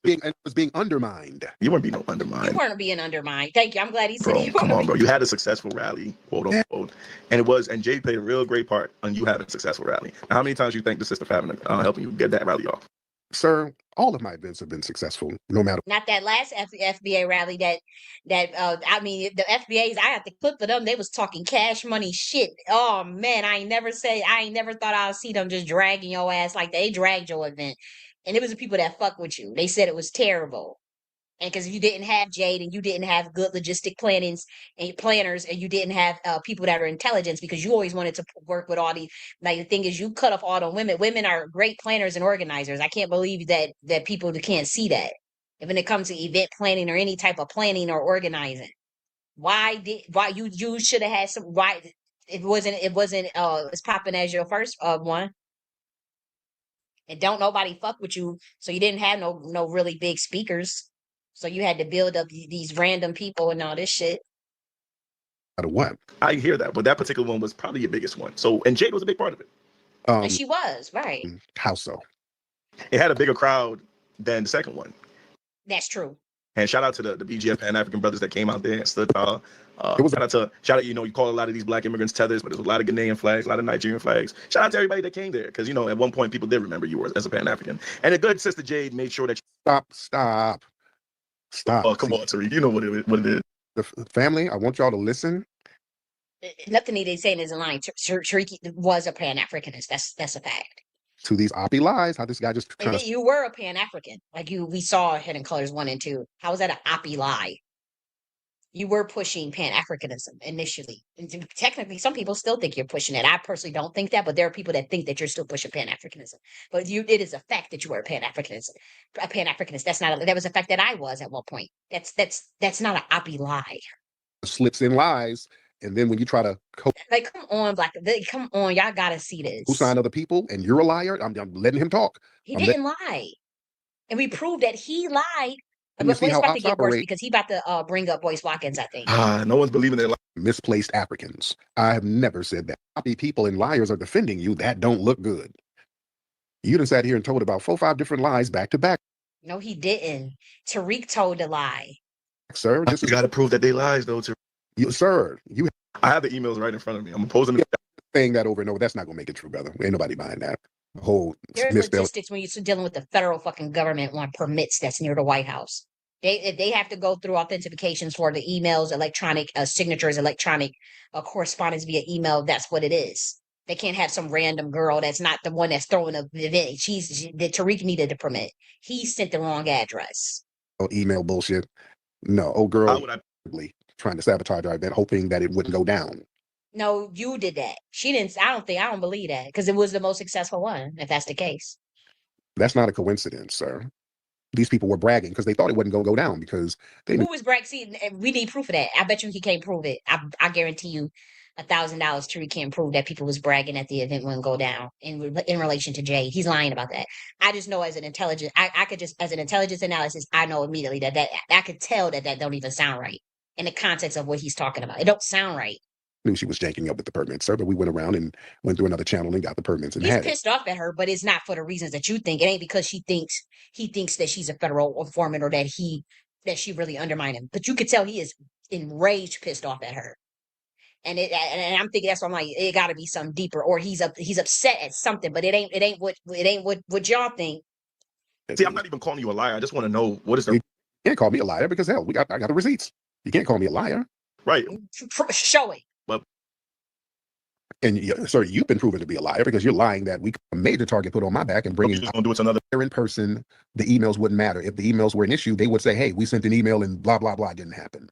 was being undermined.
You weren't being undermined.
You weren't being undermined. Thank you. I'm glad he said
Bro, come on, bro. You had a successful rally, quote unquote, and Jade played a real great part on you having a successful rally. Now, how many times do you thank the sister for having helping you get that rally off?
Sir, all of my events have been successful, no matter.
Not that last FBA rally I mean, the FBAs, I have to clip for them. They was talking cash money shit. Oh man, I ain't never thought I'd see them just dragging your ass like they dragged your event. And it was the people that fuck with you. They said it was terrible. And because you didn't have Jade and you didn't have good logistic planners and you didn't have people that are intelligence, because you always wanted to work with all these. Like the thing is, you cut off all the women. Women are great planners and organizers. I can't believe that people can't see that. And when it comes to event planning or any type of planning or organizing, why you should have had some, why it wasn't as popping as your first one. And don't nobody fuck with you, so you didn't have no really big speakers. So you had to build up these random people and all this shit.
What?
I hear that, but that particular one was probably your biggest one. So, and Jade was a big part of it.
And she was, right.
How so?
It had a bigger crowd than the second one.
That's true.
And shout out to the BGF Pan-African brothers that came out there and stood tall. Shout out, you call a lot of these black immigrants tethers, but there's a lot of Ghanaian flags, a lot of Nigerian flags. Shout out to everybody that came there, because, at one point people did remember you as a Pan-African. And a good sister Jade made sure that
Stop.
Oh, come on, Tariq. You know what it is.
The family, I want y'all to listen.
Nothing they saying is in line. Tariq was a Pan-Africanist. That's a fact.
To these oppie lies, how this guy just
you were a Pan-African. Like we saw Hidden Colors 1 and 2. How was that an oppie lie? You were pushing Pan-Africanism initially. And technically, some people still think you're pushing it. I personally don't think that, but there are people that think that you're still pushing Pan-Africanism. But it is a fact that you were a Pan-Africanist. That was a fact that I was at one point. That's not an oppie lie.
Slips in lies, and then when you try to
come on, y'all gotta see this.
Who signed other people, and you're a liar. I'm letting him talk.
He didn't lie, and we proved that he lied.
And
but Boyce about to get worse because he about to bring up Boyce Watkins, I think.
No one's believing their
misplaced Africans. I have never said that. Oppie people and liars are defending you. That don't look good. You done sat here and told about 4 or 5 different lies back to back.
No, he didn't. Tariq told a lie.
Sir,
you got to prove that they lies, though.
I
have the emails right in front of me. I'm gonna post them.
Saying that over and over, that's not gonna make it true, brother. Ain't nobody buying that.
There's logistics when you're dealing with the federal fucking government on permits that's near the White House. They have to go through authentications for the emails, electronic signatures, electronic correspondence via email. That's what it is. They can't have some random girl that's not the one that's throwing the event. Tariq needed a permit. He sent the wrong address.
Oh, email bullshit. No, girl, trying to sabotage our event, hoping that it wouldn't go down.
No, you did that. She didn't. I don't believe that, because it was the most successful one, if that's the case.
That's not a coincidence, sir. These people were bragging because they thought it wasn't going to go down because they
Who was bragging? See, we need proof of that. I bet you he can't prove it. I guarantee you $1,000 Tariq can't prove that people was bragging that the event wouldn't go down in relation to Jay. He's lying about that. I just know as an intelligence, I could just, as an intelligence analysis, I know immediately that I could tell that don't even sound right in the context of what he's talking about. It don't sound right.
Knew she was janking up with the permits, sir, but we went around and went through another channel and got the permits and
he's
had
pissed off at her, but it's not for the reasons that you think. It ain't because he thinks that she's a federal informant or that she really undermined him. But you could tell he is enraged, pissed off at her. And I'm thinking that's why I'm like, it got to be something deeper, or he's upset at something, but it ain't what y'all think.
See, I'm not even calling you a liar. I just want to know what is the.
You can't call me a liar because hell, I got the receipts. You can't call me a liar,
right?
Show it.
And sir, you've been proven to be a liar because you're lying that we made the target put on my back and bringing
just gonna do it to another
in person. The emails wouldn't matter. If the emails were an issue, they would say, "Hey, we sent an email and blah blah blah didn't happen."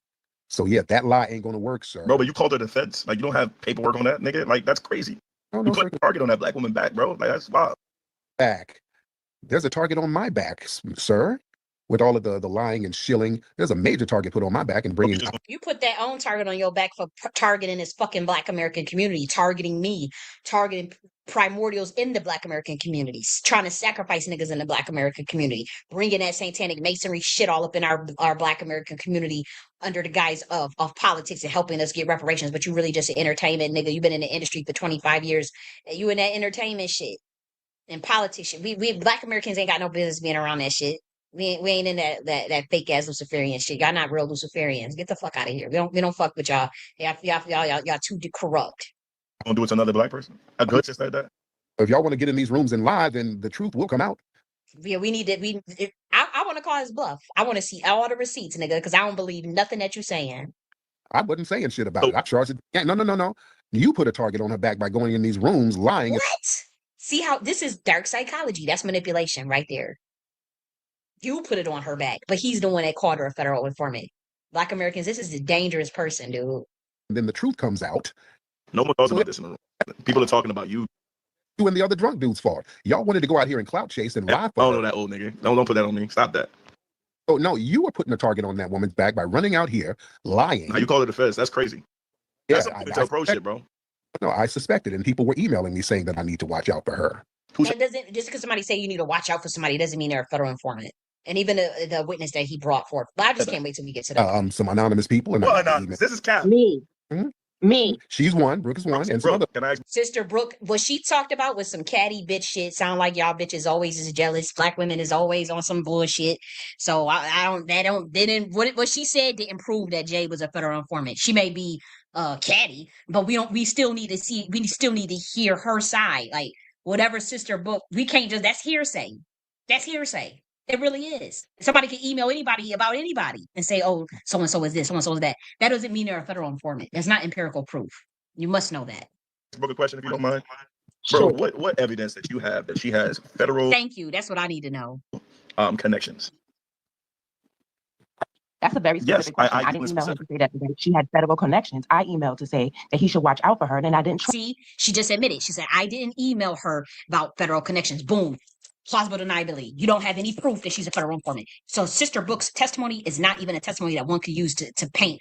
So yeah, that lie ain't gonna work, sir.
Bro, but you called her the feds. Like you don't have paperwork on that, nigga. Like that's crazy. You put a target on that black woman back, bro. Like that's wild.
Back. There's a target on my back, sir. With all of the lying and shilling, there's a major target put on my back and bringing.
You put that own target on your back for targeting this fucking Black American community, targeting me, targeting primordials in the Black American communities, trying to sacrifice niggas in the Black American community, bringing that satanic masonry shit all up in our Black American community under the guise of politics and helping us get reparations. But you really just an entertainment nigga. You've been in the industry for 25 years. And you in that entertainment shit and politics shit. We Black Americans ain't got no business being around that shit. We ain't in that fake ass Luciferian shit. Y'all not real Luciferians. Get the fuck out of here. We don't fuck with y'all. Y'all too corrupt.
Gonna do it to another Black person? A good just like that?
If y'all want to get in these rooms and lie, then the truth will come out.
Yeah, we need to. I want to call his bluff. I want to see all the receipts, nigga, because I don't believe nothing that you're saying.
I wasn't saying shit about it. I charged it. Yeah, no. You put a target on her back by going in these rooms lying.
What? See how this is dark psychology? That's manipulation right there. You put it on her back, but he's the one that called her a federal informant. Black Americans, this is a dangerous person, dude.
Then the truth comes out.
No one talks about this in the room. People are talking about you.
You and the other drunk dude's fault. Y'all wanted to go out here and clout chase and lie for
I don't know that old nigga. Don't put that on me. Stop that.
Oh, no, you were putting a target on that woman's back by running out here, lying.
Now you call it the feds. That's crazy. That's some pro shit, bro.
No, I suspected, and people were emailing me saying that I need to watch out for her.
It doesn't, just because somebody say you need to watch out for somebody doesn't mean they're a federal informant. And even the witness that he brought forth. But I just can't wait till we get to that.
Some anonymous people. And
anonymous? This is Cap.
Me. Me.
She's one. Brooke is one. And some other.
Sister Brooke, what she talked about was some catty bitch shit. Sound like y'all bitches always is jealous. Black women is always on some bullshit. So what she said didn't prove that Jade was a federal informant. She may be catty, but we still need to hear her side. Like whatever Sister Brooke, we can't just, that's hearsay. That's hearsay. It really is. Somebody can email anybody about anybody and say, oh, so-and-so is this, so-and-so is that. That doesn't mean they're a federal informant. That's not empirical proof. You must know that.
Brooke, a question if you don't mind.
Sure.
Bro, what evidence that you have that she has federal
Thank you. That's what I need to know.
Connections?
That's a very specific question. I didn't email her to say that she had federal connections. I emailed to say that he should watch out for her, and I didn't.
See, she just admitted. She said, I didn't email her about federal connections. Boom. Plausible deniability. You don't have any proof that she's a federal informant. So Sister Brooke's testimony is not even a testimony that one could use to paint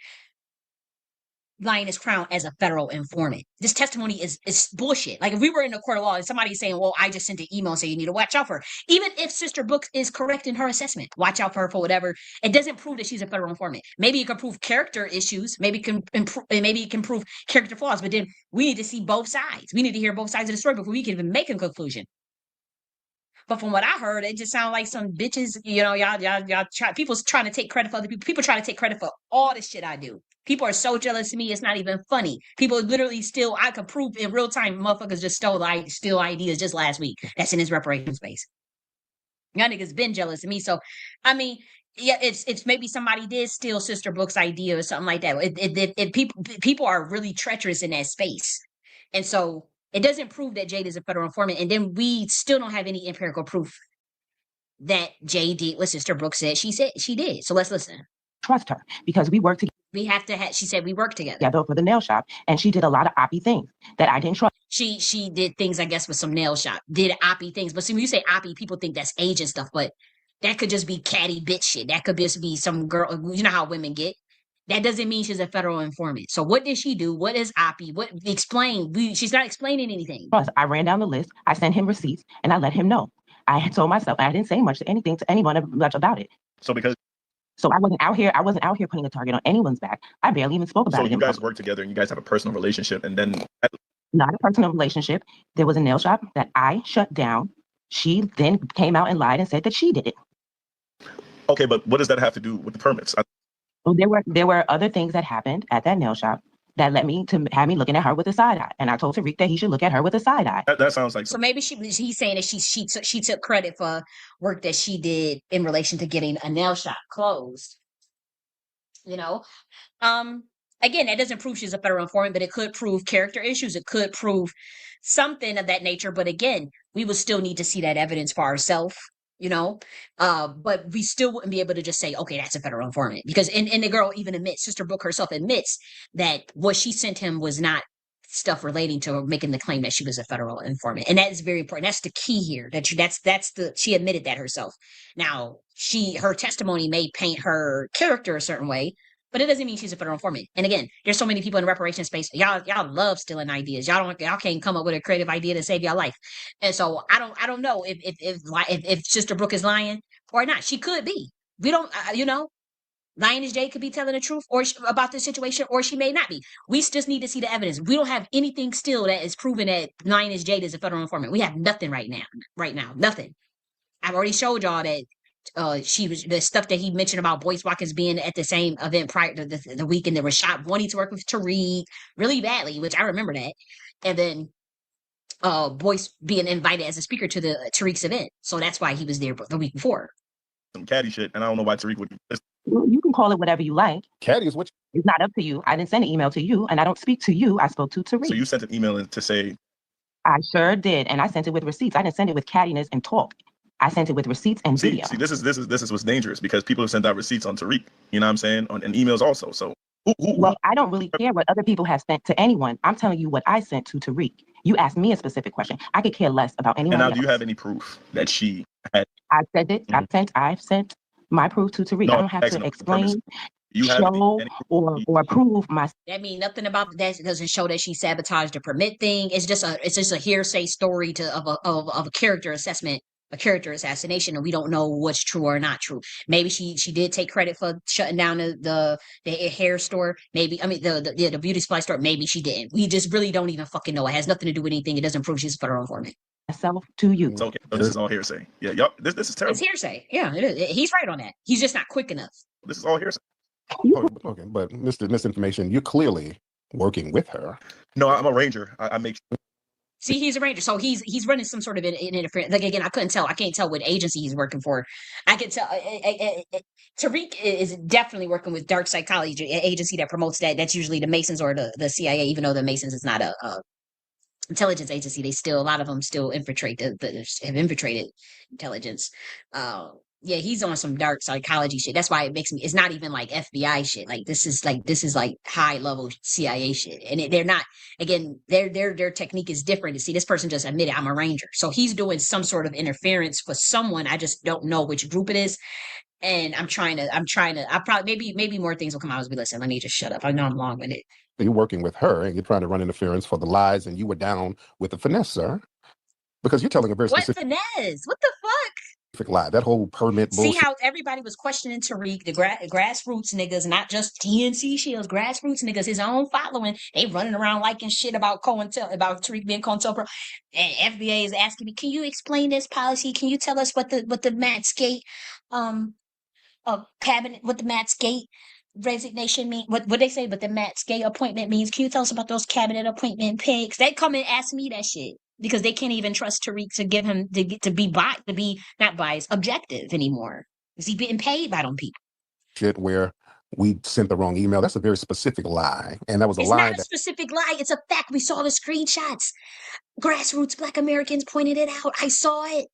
Lioness Crown as a federal informant. This testimony is bullshit. Like if we were in a court of law and somebody's saying, well, I just sent an email and say you need to watch out for her. Even if Sister Brooke is correct in her assessment, watch out for her for whatever, it doesn't prove that she's a federal informant. Maybe it can prove character issues, maybe it can prove character flaws, but then we need to see both sides. We need to hear both sides of the story before we can even make a conclusion. But from what I heard, it just sounded like some bitches, people's trying to take credit for other people. People try to take credit for all the shit I do. People are so jealous of me, it's not even funny. People literally I could prove in real time, motherfuckers just steal ideas just last week. That's in his reparation space. Y'all niggas been jealous of me. So, I mean, yeah, it's maybe somebody did steal Sister Brooke's idea or something like that. People are really treacherous in that space. And so it doesn't prove that Jade is a federal informant. And then we still don't have any empirical proof that Jade did what Sister Brooke said she did. So let's listen.
Trust her because we work together.
We have to she said we work together.
Yeah, for the nail shop. And she did a lot of oppy things that I didn't trust.
She did things, I guess, with some nail shop. Did oppy things. But see, when you say oppy, people think that's agent stuff. But that could just be catty bitch shit. That could just be some girl. You know how women get. That doesn't mean she's a federal informant. So what did she do? What is oppy? Explain. She's not explaining anything.
I ran down the list. I sent him receipts and I let him know. I had told myself I didn't say much to anyone much about it. So I wasn't out here putting a target on anyone's back. I barely even spoke about it.
So you guys work together and you guys have a personal relationship, and then
not a personal relationship. There was a nail shop that I shut down. She then came out and lied and said that she did it.
Okay, but what does that have to do with the permits?
Well, there were other things that happened at that nail shop that led me to have me looking at her with a side eye. And I told Tariq that he should look at her with a side eye.
That sounds like
so maybe he's saying that she took credit for work that she did in relation to getting a nail shop closed. You know, again, that doesn't prove she's a federal informant, but it could prove character issues. It could prove something of that nature. But again, we would still need to see that evidence for ourselves. You know, but we still wouldn't be able to just say, okay, that's a federal informant, because and the girl even admits, Sister Brooke herself admits that what she sent him was not
stuff relating to making the claim that she was a federal informant. And that is very important. That's the key here. She admitted that herself. Now, her testimony may paint her character a certain way, but it doesn't mean she's a federal informant. And again, there's so many people in the reparation space. Y'all love stealing ideas. Y'all can't come up with a creative idea to save your life. And so I don't know if Sister Brooke is lying or not. She could be. We don't, Lioness Jade could be telling the truth about this situation, or she may not be. We just need to see the evidence. We don't have anything still that is proven that Lioness Jade is a federal informant. We have nothing right now, nothing. I've already showed y'all that she was the stuff that he mentioned about Boyce Watkins being at the same event prior to the weekend that was shot, wanting to work with Tariq really badly, which I remember that, and then Boyce being invited as a speaker to the Tariq's event, so that's why he was there the week before.
Some catty shit, and I don't know why Tariq would.
You can call it whatever you like.
Caddy is what
It's not up to you. I didn't send an email to you, and I don't speak to you. I spoke to Tariq.
So you sent an email to say.
I sure did, and I sent it with receipts. I didn't send it with cattiness and talk. I sent it with receipts and video.
See, this is what's dangerous, because people have sent out receipts on Tariq. You know what I'm saying? And emails also. So.
Well, I don't really care what other people have sent to anyone. I'm telling you what I sent to Tariq. You asked me a specific question. I could care less about anyone
And now,
else.
do you have any proof that she had?
I said it. I've sent my proof to Tariq.
No,
I don't have to explain,
you
show, or prove my.
That means nothing about that. It doesn't show that she sabotaged the permit thing. It's just a hearsay story of a character assessment, a character assassination, and we don't know what's true or not true. Maybe she did take credit for shutting down the hair store. Maybe the beauty supply store. Maybe she didn't. We just really don't even fucking know. It has nothing to do with anything. It doesn't prove she's a federal informant.
Myself to you.
It's okay. So this is all hearsay. Yeah, y'all. This is terrible.
It's hearsay. Yeah, it is. He's right on that. He's just not quick enough.
This is all hearsay.
Okay, but Mr. Misinformation, you're clearly working with her.
No, I'm a ranger. I make sure.
See, he's a ranger, so he's running some sort of an interference. Like again, I can't tell what agency he's working for. I can tell Tariq is definitely working with dark psychology, an agency that promotes that. That's usually the Masons or the CIA, even though the Masons is not a intelligence agency. They still, a lot of them still infiltrate have infiltrated intelligence. Yeah, he's on some dark psychology shit. That's why it's not even like FBI shit. Like this is like high level CIA shit. And they're not, again, their technique is different. To see, this person just admitted I'm a ranger. So he's doing some sort of interference for someone. I just don't know which group it is. And I probably, maybe more things will come out as we listen. Let me just shut up. I know I'm long with it.
You're working with her and you're trying to run interference for the lies, and you were down with the finesse, sir. Because you're telling a very
What
specific
finesse? What the fuck?
lie. That whole permit bullshit.
See how everybody was questioning Tariq, the grassroots niggas, not just TNC Shields, grassroots niggas, his own following. They running around liking shit about about Tariq being COINTELPRO. And FBA is asking me, can you explain this policy? Can you tell us what the Matt Skate cabinet, what the Matt Skate resignation mean? What they say, but the Matt Skate appointment means? Can you tell us about those cabinet appointment pics? They come and ask me that shit. Because they can't even trust Tariq to give him to be not biased, objective anymore. Is he being paid by them people?
Shit, where we sent the wrong email. That's a very specific lie, and that was a lie.
It's not a specific lie. It's a fact. We saw the screenshots. Grassroots Black Americans pointed it out. I saw it.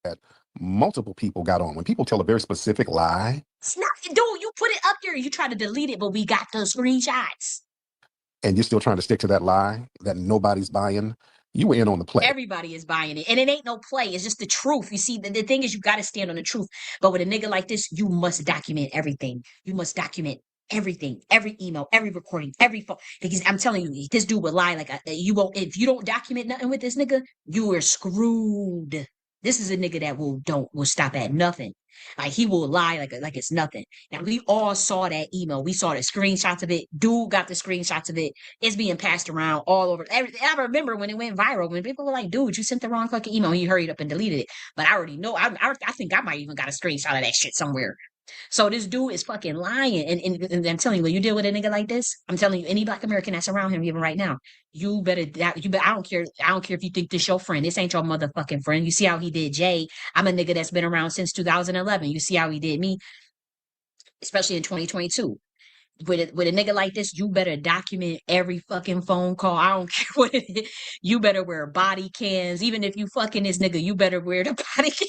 That multiple people got on. When people tell a very specific lie,
it's not, dude. You put it up there. You try to delete it, but we got the screenshots.
And you're still trying to stick to that lie that nobody's buying. You were in on the play.
Everybody is buying it. And it ain't no play. It's just the truth. You see, the thing is, you got to stand on the truth. But with a nigga like this, you must document everything. You must document everything. Every email, every recording, every phone. Because I'm telling you, this dude would lie like you won't. If you don't document nothing with this nigga, you are screwed. This is a nigga that will stop at nothing. Like he will lie like it's nothing. Now we all saw that email. We saw the screenshots of it. Dude got the screenshots of it. It's being passed around all over. Everything. I remember when it went viral, when people were like, "Dude, you sent the wrong fucking email." And you hurried up and deleted it. But I already know. I think I might even got a screenshot of that shit somewhere. So this dude is fucking lying. And I'm telling you, when you deal with a nigga like this, I'm telling you, any Black American that's around him, even right now, you better. I don't care. I don't care if you think this your friend. This ain't your motherfucking friend. You see how he did Jay. I'm a nigga that's been around since 2011. You see how he did me, especially in 2022. With a nigga like this, you better document every fucking phone call. I don't care what it is. You better wear body cams. Even if you fucking this nigga, you better wear the body cam.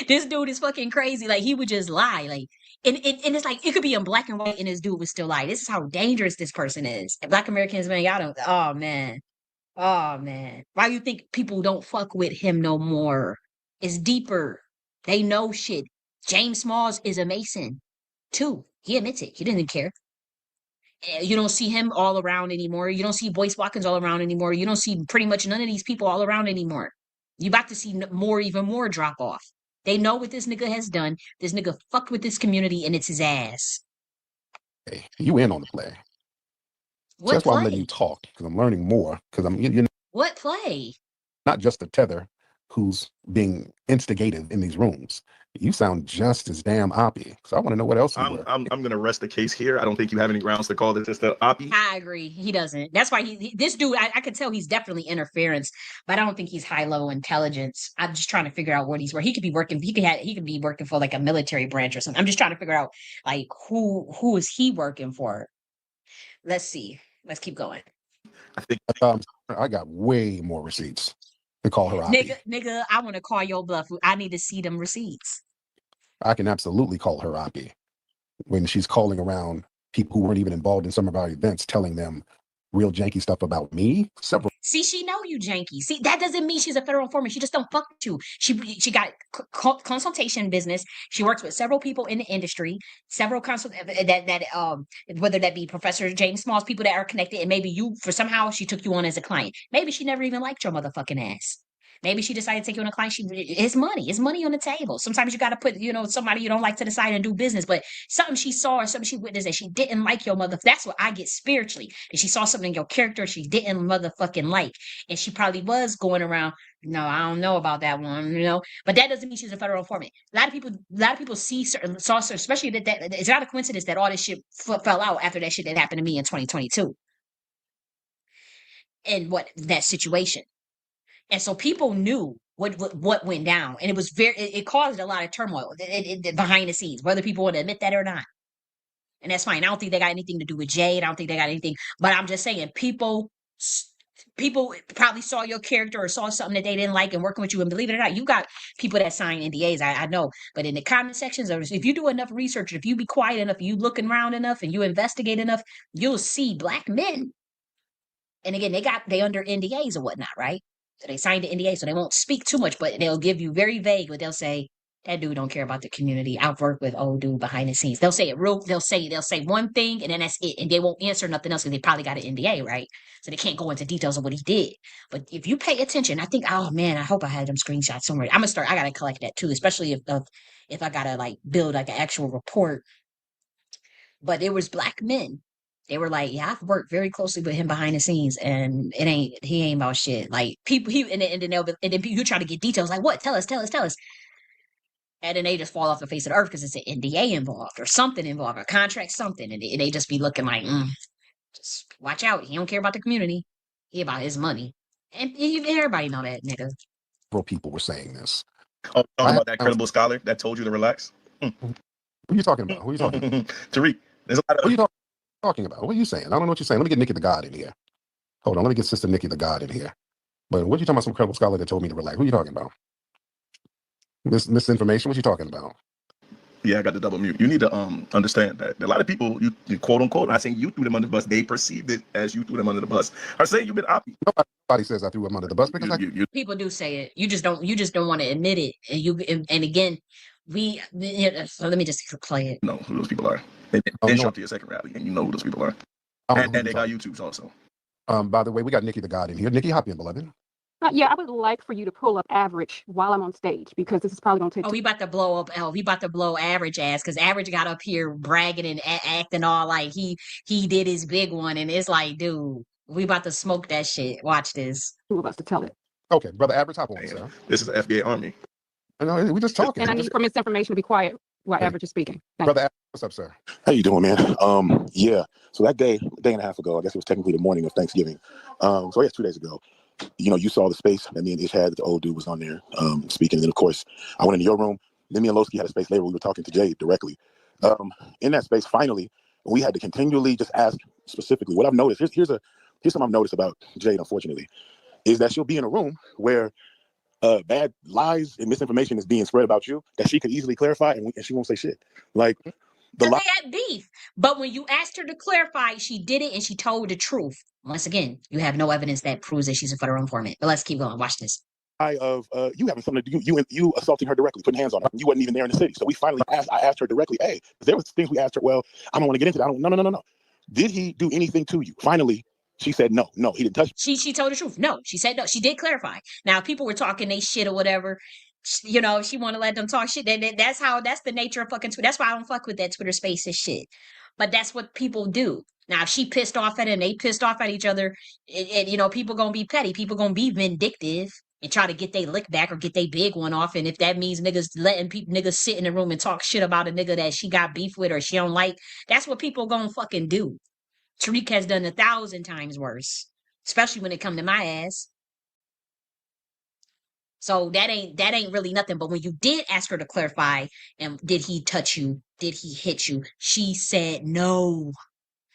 This dude is fucking crazy. Like he would just lie. Like and it's like it could be in black and white and this dude would still lie. This is how dangerous this person is. And Black Americans, man, y'all don't oh man. Oh man. Why you think people don't fuck with him no more? It's deeper. They know shit. James Smalls is a Mason too. He admits it. He didn't care. You don't see him all around anymore. You don't see Boyce Watkins all around anymore. You don't see pretty much none of these people all around anymore. You about to see more, even more drop off. They know what this nigga has done. This nigga fucked with this community and it's his ass.
Hey, you in on the play. So that's why I'm letting you talk, because I'm learning more, because you're
What play?
not just the tether who's being instigated in these rooms. You sound just as damn oppy. So I want to know what else you were.
I'm going to rest the case here. I don't think you have any grounds to call this just a oppie.
I agree. He doesn't. That's why this dude, I could tell he's definitely interference, but I don't think he's high level intelligence. I'm just trying to figure out what he's where he could be working. He could be working for like a military branch or something. I'm just trying to figure out like who is he working for? Let's see. Let's keep going.
I think
I got way more receipts to call her oppie.
Nigga, I want to call your bluff. I need to see them receipts.
I can absolutely call her oppie when she's calling around people who weren't even involved in some of our events, telling them real janky stuff about me. Several.
See, she know you janky. See, that doesn't mean she's a federal informant. She just don't fuck with you. She got consultation business. She works with several people in the industry, several whether that be Professor James Smalls, people that are connected, and maybe you for somehow she took you on as a client. Maybe she never even liked your motherfucking ass. Maybe she decided to take you on a client. It's money on the table. Sometimes you got to put, somebody you don't like to the side and do business. But something she saw or something she witnessed that she didn't like your mother. That's what I get spiritually. And she saw something in your character she didn't motherfucking like. And she probably was going around, no, I don't know about that one, But that doesn't mean she's a federal informant. A lot of people saw certain, especially that it's not a coincidence that all this shit fell out after that shit that happened to me in 2022. And that situation. And so people knew what went down, and it was it caused a lot of turmoil behind the scenes, whether people want to admit that or not. And that's fine. I don't think they got anything to do with Jade. I don't think they got anything. But I'm just saying, people probably saw your character or saw something that they didn't like and working with you. And believe it or not, you got people that sign NDAs. I know. But in the comment sections, or if you do enough research, if you be quiet enough, you looking around enough, and you investigate enough, you'll see black men. And again, they under NDAs or whatnot, right? So they signed the NDA, so they won't speak too much, but they'll give you very vague. But they'll say that dude don't care about the community. I've worked with old dude behind the scenes. They'll say it real. They'll say one thing, and then that's it, and they won't answer nothing else because they probably got an NDA, right? So they can't go into details of what he did. But if you pay attention, I think, oh man, I hope I had them screenshots somewhere. I'm gonna start. I gotta collect that too, especially if I gotta like build like an actual report. But it was black men. They were like, yeah, I've worked very closely with him behind the scenes, and he ain't about shit. Like people, and then you try to get details, like what? Tell us. And then they just fall off the face of the earth because it's an NDA involved or something involved, a contract, something, and they just be looking like, just watch out. He don't care about the community. He about his money, and everybody know that, nigga.
Several people were saying this.
Oh, talking about that credible scholar that told you to relax.
Who are you talking about?
Tariq. There's a lot of.
Who are you talking about? What are you saying? I don't know what you're saying. Let me get Nikki the God in here. Hold on. Let me get Sister Nikki the God in here. But what are you talking about? Some credible scholar that told me to relax. Who are you talking about? Misinformation? What you talking about?
Yeah, I got the double mute. You need to understand that a lot of people, you quote unquote, I'm not saying you threw them under the bus, they perceived it as you threw them under the bus. I say you've been oppie.
Nobody says I threw them under the bus because
people do say it. You just don't want to admit it. And again, so let me just play it.
No, who those people are. They didn't show up to your second rally, and you know who those people are. And they got YouTubes also.
By the way, we got Nikki the God in here. Nikki, hop in, beloved.
Yeah, I would like for you to pull up average while I'm on stage because this is probably going to take.
Oh, we about to blow up. We about to blow average ass because average got up here bragging and acting all like he did his big one, and it's like, dude, we about to smoke that shit. Watch this.
Two of us to tell it.
Okay, brother average, hop on, sir.
This is the FBA Army.
No, we just talking.
And I need for misinformation to be quiet while average is speaking.
Brother average, what's up, sir?
How you doing, man? Yeah. So that day and a half ago, I guess it was technically the morning of Thanksgiving. So I guess 2 days ago. You saw the space that me and Ish had, that the old dude was on there speaking. And then, of course, I went into your room. Then me and Lowski had a space later where we were talking to Jade directly. In that space, finally, we had to continually just ask specifically. What I've noticed, here's something I've noticed about Jade, unfortunately, is that she'll be in a room where bad lies and misinformation is being spread about you that she could easily clarify, and she won't say shit. Like the
Because they had beef. But when you asked her to clarify, she did it and she told the truth. Once again, you have no evidence that proves that she's a federal informant. But let's keep going. Watch this.
lie of you having something to do, you assaulting her directly, putting hands on her. You wasn't even there in the city. So we finally asked. I asked her directly. Hey, there was things we asked her. Well, I don't want to get into that. I don't. No, no, no, no, no. Did he do anything to you? Finally, she said no. No, he didn't touch.
She told the truth. No, she said no. She did clarify. Now, if people were talking they shit or whatever, you know, if she want to let them talk shit, that's the nature of fucking Twitter. That's why I don't fuck with that Twitter Spaces shit. But that's what people do. Now, if she pissed off at him, they pissed off at each other, and you know, people gonna be petty. People gonna be vindictive and try to get their lick back or get their big one off. And if that means niggas letting niggas sit in the room and talk shit about a nigga that she got beef with or she don't like, that's what people gonna fucking do. Tariq has done 1,000 times worse, especially when it come to my ass. So that ain't really nothing. But when you did ask her to clarify, and did he touch you? Did he hit you? She said no.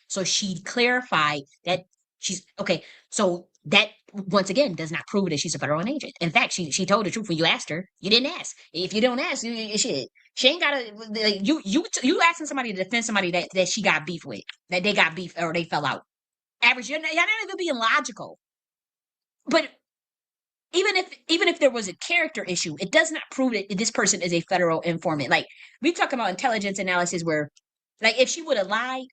So she clarified that she's okay. So that once again does not prove that she's a federal agent. In fact, she told the truth when you asked her. You didn't ask. If you don't ask, shit. She ain't gotta like, you asking somebody to defend somebody that she got beef with, that they got beef or they fell out. Average, you're not even being logical. But even if there was a character issue, it does not prove that this person is a federal informant. Like we talk about intelligence analysis, where like if she would have lied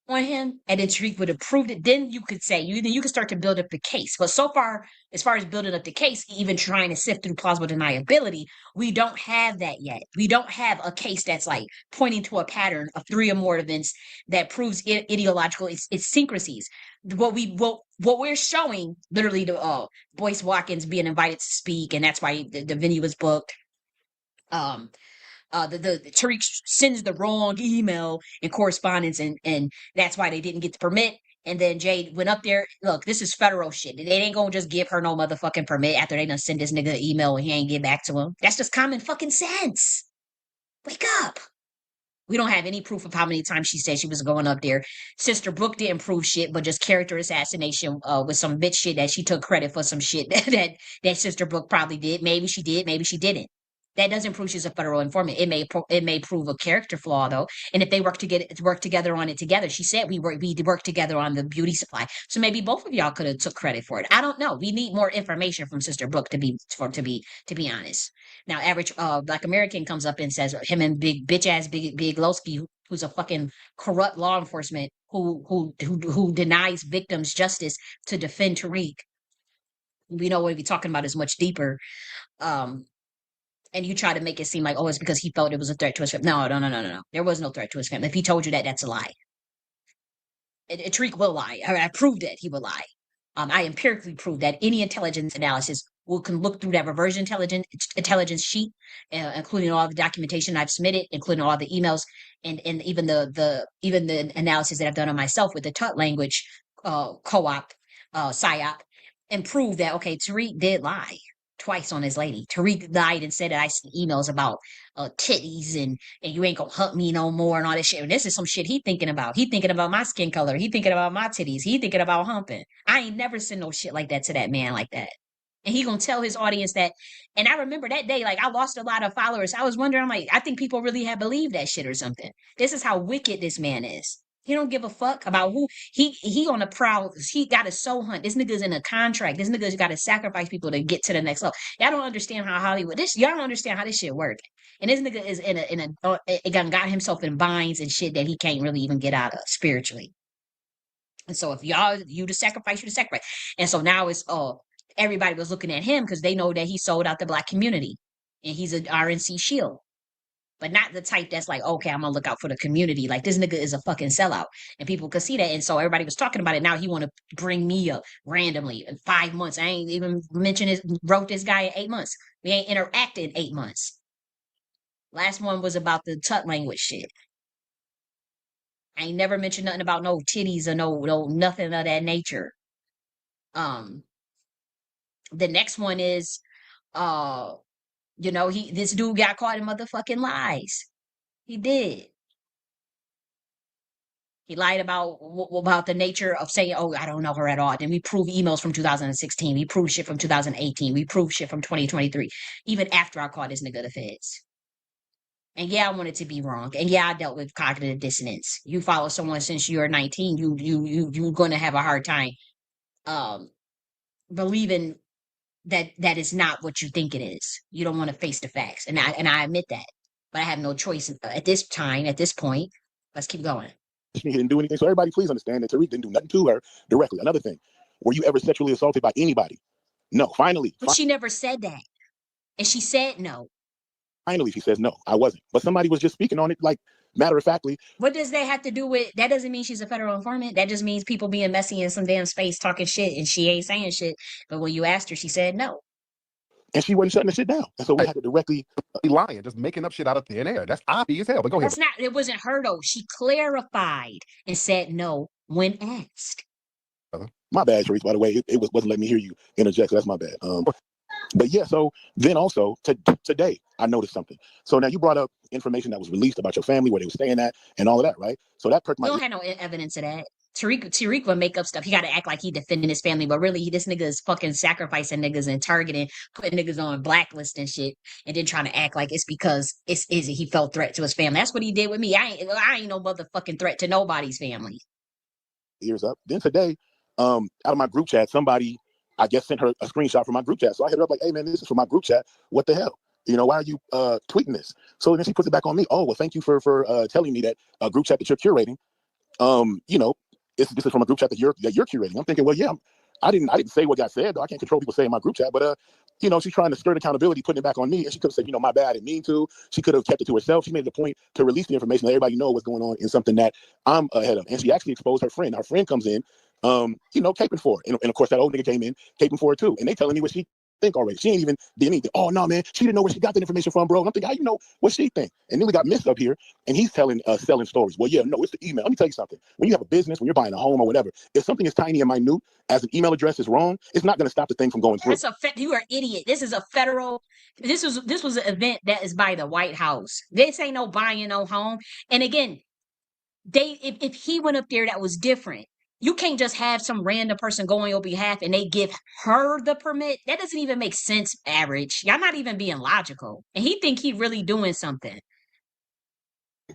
on him and then Tariq would have proved it, then you could say you could start to build up the case. But so far, as far as building up the case, even trying to sift through plausible deniability, we don't have that yet. We don't have a case that's like pointing to a pattern of 3 or more events that proves ideological idiosyncrasies. What we're showing, literally, the Boyce Watkins being invited to speak, and that's why the venue was booked. The Tariq sends the wrong email and correspondence, and that's why they didn't get the permit. And then Jade went up there. Look, this is federal shit. They ain't gonna just give her no motherfucking permit after they done send this nigga an email and he ain't get back to him. That's just common fucking sense. Wake up. We don't have any proof of how many times she said she was going up there. Sister Brooke didn't prove shit, but just character assassination with some bitch shit that she took credit for some shit that Sister Brooke probably did. Maybe she did, maybe she didn't. That doesn't prove she's a federal informant. It may prove a character flaw though. And if they work together on it together, she said we worked together on the beauty supply. So maybe both of y'all could have took credit for it. I don't know. We need more information from Sister Brooke to be honest. Now, average Black American comes up and says him and big bitch ass big Lowski, who's a fucking corrupt law enforcement who denies victims justice to defend Tariq. We know what we're talking about is much deeper. And you try to make it seem like, oh, it's because he felt it was a threat to his family. No. There was no threat to his family. If he told you that, that's a lie. Tariq will lie. I proved it. He will lie. I empirically proved that any intelligence analysis can look through that reversion intelligence sheet, including all the documentation I've submitted, including all the emails, and even the analysis that I've done on myself with the Tut language co-op, psyop, and prove that okay, Tariq did lie twice on his lady. Tariq lied and said that I sent emails about titties and you ain't gonna hunt me no more and all this shit. And this is some shit he thinking about. He thinking about my skin color. He thinking about my titties. He thinking about humping. I ain't never sent no shit like that to that man like that. And he gonna tell his audience that. And I remember that day, like I lost a lot of followers. I was wondering, I'm like, I think people really have believed that shit or something. This is how wicked this man is. He don't give a fuck about who he on a prowl. He got a soul hunt. This nigga's in a contract. This nigga's got to sacrifice people to get to the next level. Y'all don't understand how Hollywood. Y'all don't understand how this shit work. And this nigga is got himself in binds and shit that he can't really even get out of spiritually. And so if you to sacrifice, you to sacrifice. And so now it's everybody was looking at him because they know that he sold out the Black community and he's an RNC shield. But not the type that's like, okay, I'm gonna look out for the community. Like this nigga is a fucking sellout, and people could see that. And so everybody was talking about it. Now he want to bring me up randomly in 5 months. I ain't even wrote this guy in 8 months. We ain't interacted in 8 months. Last one was about the Tut language shit. I ain't never mentioned nothing about no titties or no nothing of that nature. The next one is this dude got caught in motherfucking lies. He did. He lied about the nature of saying, "Oh, I don't know her at all." Then we prove emails from 2016. We prove shit from 2018. We prove shit from 2023. Even after I called this nigga the feds. And yeah, I wanted to be wrong. And yeah, I dealt with cognitive dissonance. You follow someone since you're 19, you're gonna have a hard time believing that is not what you think it is. You don't want to face the facts. And I admit that. But I have no choice at this time, at this point. Let's keep going.
He didn't do anything. So everybody please understand that Tariq didn't do nothing to her directly. Another thing, were you ever sexually assaulted by anybody? No. Finally.
But she never said that. And she said no.
Finally, she says, no, I wasn't. But somebody was just speaking on it, like, matter of factly.
What does that have to do with, that doesn't mean she's a federal informant. That just means people being messy in some damn space talking shit and she ain't saying shit. But when you asked her, she said no.
And she wasn't shutting the shit down. And so we had to directly
lying, just making up shit out of thin air. That's obvious as hell. But go ahead.
That's not, it wasn't her though. She clarified and said no when asked.
My bad, Tariq, by the way. It wasn't letting me hear you interject, so that's my bad. But yeah, so then also today I noticed something. So now you brought up information that was released about your family, where they were staying at, and all of that, right? So that perked my.
We don't have no evidence of that. Tariq will make up stuff. He got to act like he defending his family, but really, this nigga is fucking sacrificing niggas and targeting, putting niggas on blacklist and shit, and then trying to act like it's because he felt threat to his family. That's what he did with me. I ain't no motherfucking threat to nobody's family.
Ears up. Then today, out of my group chat, somebody, I guess, sent her a screenshot from my group chat. So I hit her up like, "Hey man, this is from my group chat. What the hell? You know, why are you tweeting this?" So then she puts it back on me. "Oh, well, thank you for telling me that group chat that you're curating. You know, this is from a group chat that you're curating." I'm thinking, well, yeah, I didn't say what got said, though. I can't control people saying in my group chat, but you know, she's trying to skirt accountability, putting it back on me. And she could have said, you know, my bad, I didn't mean to. She could have kept it to herself. She made the point to release the information, let everybody know what's going on in something that I'm ahead of. And she actually exposed her friend. Our friend comes in, you know, caping for her. And of course, that old nigga came in caping for her too. And they telling me what she think already. She ain't even did anything. "Oh no, man, she didn't know where she got that information from, bro." And I'm thinking, how you know what she think? And then we got Miss up here, and he's telling selling stories. Well, yeah, no, it's the email. Let me tell you something. When you have a business, when you're buying a home or whatever, if something is tiny and minute, as an email address is wrong, it's not going to stop the thing from going through.
You are an idiot. This is a federal. This was an event that is by the White House. This ain't no buying no home. And again, if he went up there, that was different. You can't just have some random person go on your behalf and they give her the permit. That doesn't even make sense, average. Y'all not even being logical. And he think he really doing something.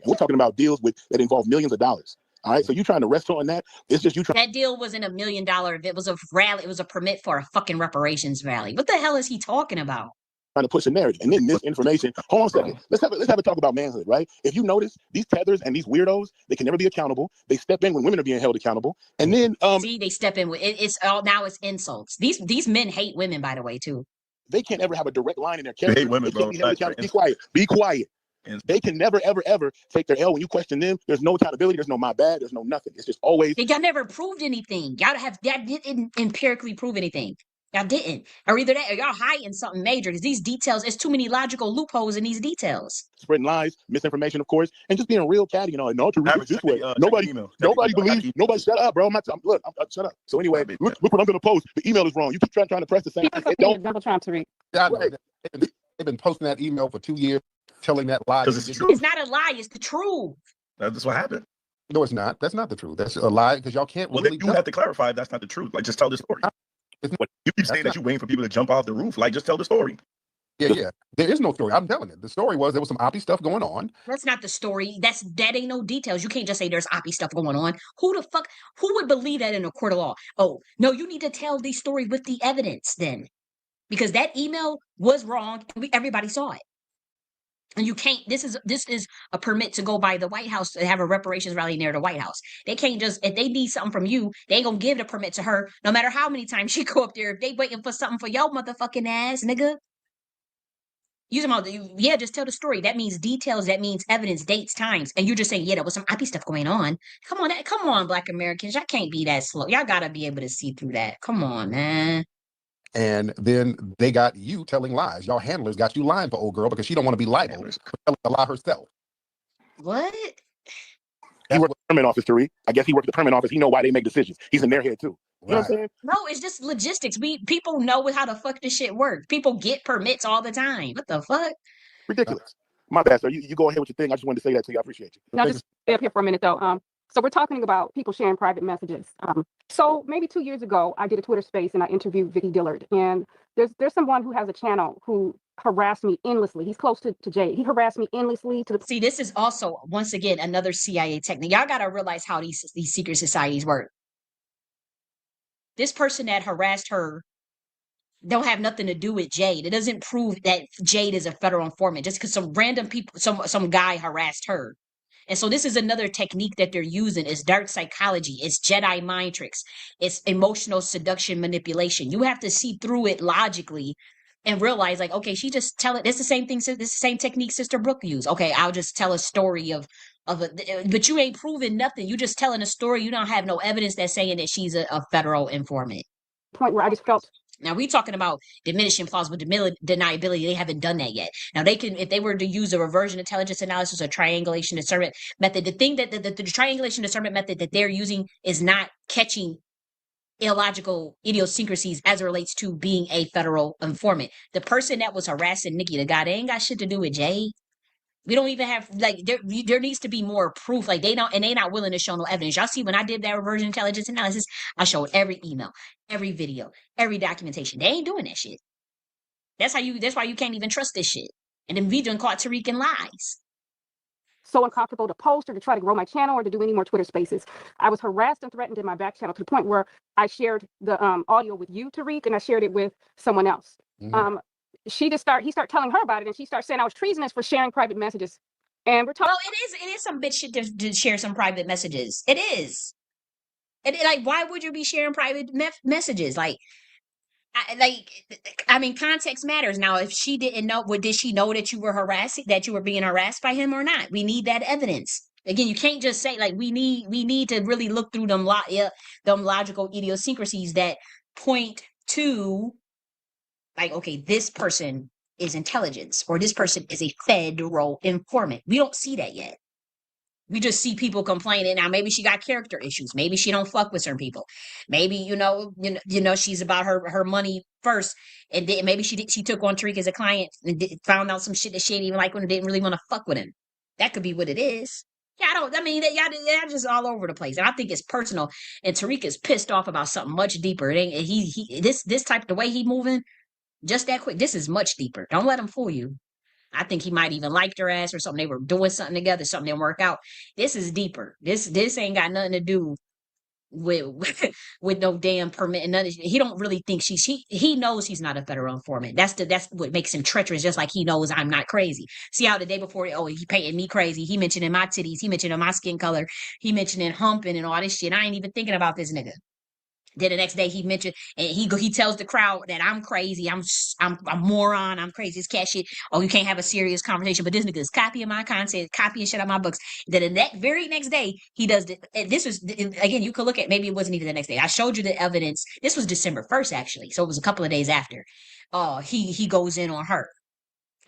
We're talking about deals that involve millions of dollars. All right, so you trying to rest on that? It's just you trying.
That deal wasn't $1 million. It was a rally. It was a permit for a fucking reparations rally. What the hell is he talking about?
Trying to push a narrative, and then this information. Hold on a second. Let's have a talk about manhood, right? If you notice, these tethers and these weirdos, they can never be accountable. They step in when women are being held accountable, and then
see, they step in with it's all now. It's insults. These men hate women, by the way, too.
They can't ever have a direct line in their character.
They hate women, bro.
Be quiet. Be quiet. They can never, ever, ever take their L when you question them. There's no accountability. There's no my bad. There's no nothing. It's just always.
Y'all never proved anything. Y'all didn't empirically prove anything. Y'all didn't. Or either that or y'all hiding something major, because these details, it's too many logical loopholes in these details.
Spreading lies, misinformation, of course, and just being real catty, you know, no, to read it this way. Nobody believes, nobody shut up, bro. Look, shut up. So anyway, look what I'm gonna post. The email is wrong. You keep trying to press the same.
They've been posting that email for 2 years, telling that lie.
It's not a lie, it's the truth.
That's what happened.
No, it's not. That's not the truth. That's a lie, because y'all can't
really. You have to clarify that's not the truth. Like, just tell the story. You keep saying that you're waiting for people to jump off the roof. Like, just tell the story.
Yeah. There is no story. I'm telling it. The story was there was some oppie stuff going on.
That's not the story. That ain't no details. You can't just say there's oppie stuff going on. Who would believe that in a court of law? Oh, no, you need to tell the story with the evidence then. Because that email was wrong and everybody saw it. And you can't, this is a permit to go by the White House to have a reparations rally near the White House. They can't just, if they need something from you, they ain't gonna give the permit to her, no matter how many times she go up there. If they waiting for something for your motherfucking ass, nigga. Yeah, just tell the story. That means details, that means evidence, dates, times. And you're just saying, yeah, there was some oppie stuff going on. Come on, Black Americans. Y'all can't be that slow. Y'all gotta be able to see through that. Come on, man.
And then they got you telling lies. Y'all handlers got you lying for old girl because she don't want to be liable for telling a lie herself.
What?
He worked at the permit office, Tariq. I guess he worked at the permit office. He know why they make decisions. He's in their head too. You know what I'm saying?
No, it's just logistics. People know how the fuck this shit works. People get permits all the time. What the fuck?
Ridiculous. My bad, sir. You go ahead with your thing. I just wanted to say that to you. I appreciate you.
Now just stay up here for a minute though. So we're talking about people sharing private messages. So maybe 2 years ago, I did a Twitter space and I interviewed Vicky Dillard. And there's someone who has a channel who harassed me endlessly. He's close to Jade. He harassed me endlessly to the
See, this is also, once again, another CIA technique. Y'all got to realize how these secret societies work. This person that harassed her don't have nothing to do with Jade. It doesn't prove that Jade is a federal informant just because some random people, some guy harassed her. And so this is another technique that they're using is dark psychology. It's Jedi mind tricks. It's emotional seduction manipulation. You have to see through it logically and realize like, okay, she just tell it. It's the same thing. This is the same technique Sister Brooke used. Okay, I'll just tell a story of but you ain't proving nothing. You just telling a story. You don't have no evidence that's saying that she's a federal informant.
point where I just felt.
Now we talking about diminishing plausible deniability. They haven't done that yet. Now they can, if they were to use a reversion intelligence analysis or triangulation discernment method, the thing that the triangulation discernment method that they're using is not catching illogical idiosyncrasies as it relates to being a federal informant. The person that was harassing Nikki, the guy, they ain't got shit to do with Jade. We don't even have like there needs to be more proof. Like they don't, and they not willing to show no evidence. Y'all see when I did that reversion intelligence analysis, I showed every email, every video, every documentation. They ain't doing that shit. That's why you can't even trust this shit. And then we done caught Tariq in lies.
So uncomfortable to post or to try to grow my channel or to do any more Twitter spaces. I was harassed and threatened in my back channel to the point where I shared the audio with you, Tariq, and I shared it with someone else. Mm-hmm. He started telling her about it, and she started saying I was treasonous for sharing private messages. And we're talking.
Well, it is some bitch shit to share some private messages. It is. And like, why would you be sharing private messages? Like, I mean, context matters. Now, if she didn't know, did she know that you were being harassed by him or not? We need that evidence. Again, you can't just say like we need to really look through them logical idiosyncrasies that point to like, okay, this person is intelligence or this person is a federal informant. We don't see that yet. We just see people complaining. Now, maybe she got character issues. Maybe she don't fuck with certain people. Maybe, she's about her money first. And then maybe she took on Tariq as a client and found out some shit that she didn't even like when didn't really want to fuck with him. That could be what it is. Y'all just all over the place. And I think it's personal. And Tariq is pissed off about something much deeper. It ain't this type, the way he moving, just that quick. This is much deeper. Don't let him fool you. I think he might even liked her ass or something. They were doing something together, something didn't work out. This is deeper. This ain't got nothing to do with no damn permit and nothing. He don't really think he knows he's not a federal informant. That's what makes him treacherous, just like he knows I'm not crazy. See how the day before, he painted me crazy. He mentioning my titties, he mentioning my skin color, he mentioning humping and all this shit. I ain't even thinking about this nigga. Then the next day he mentioned and he tells the crowd that I'm crazy, I'm a moron, I'm crazy, it's cat shit. Oh, you can't have a serious conversation, but this nigga is copying my content, copying shit out of my books. Then the very next day he does this was again, you could look at, maybe it wasn't even the next day. I showed you the evidence. This was December 1st actually, so it was a couple of days after. He goes in on her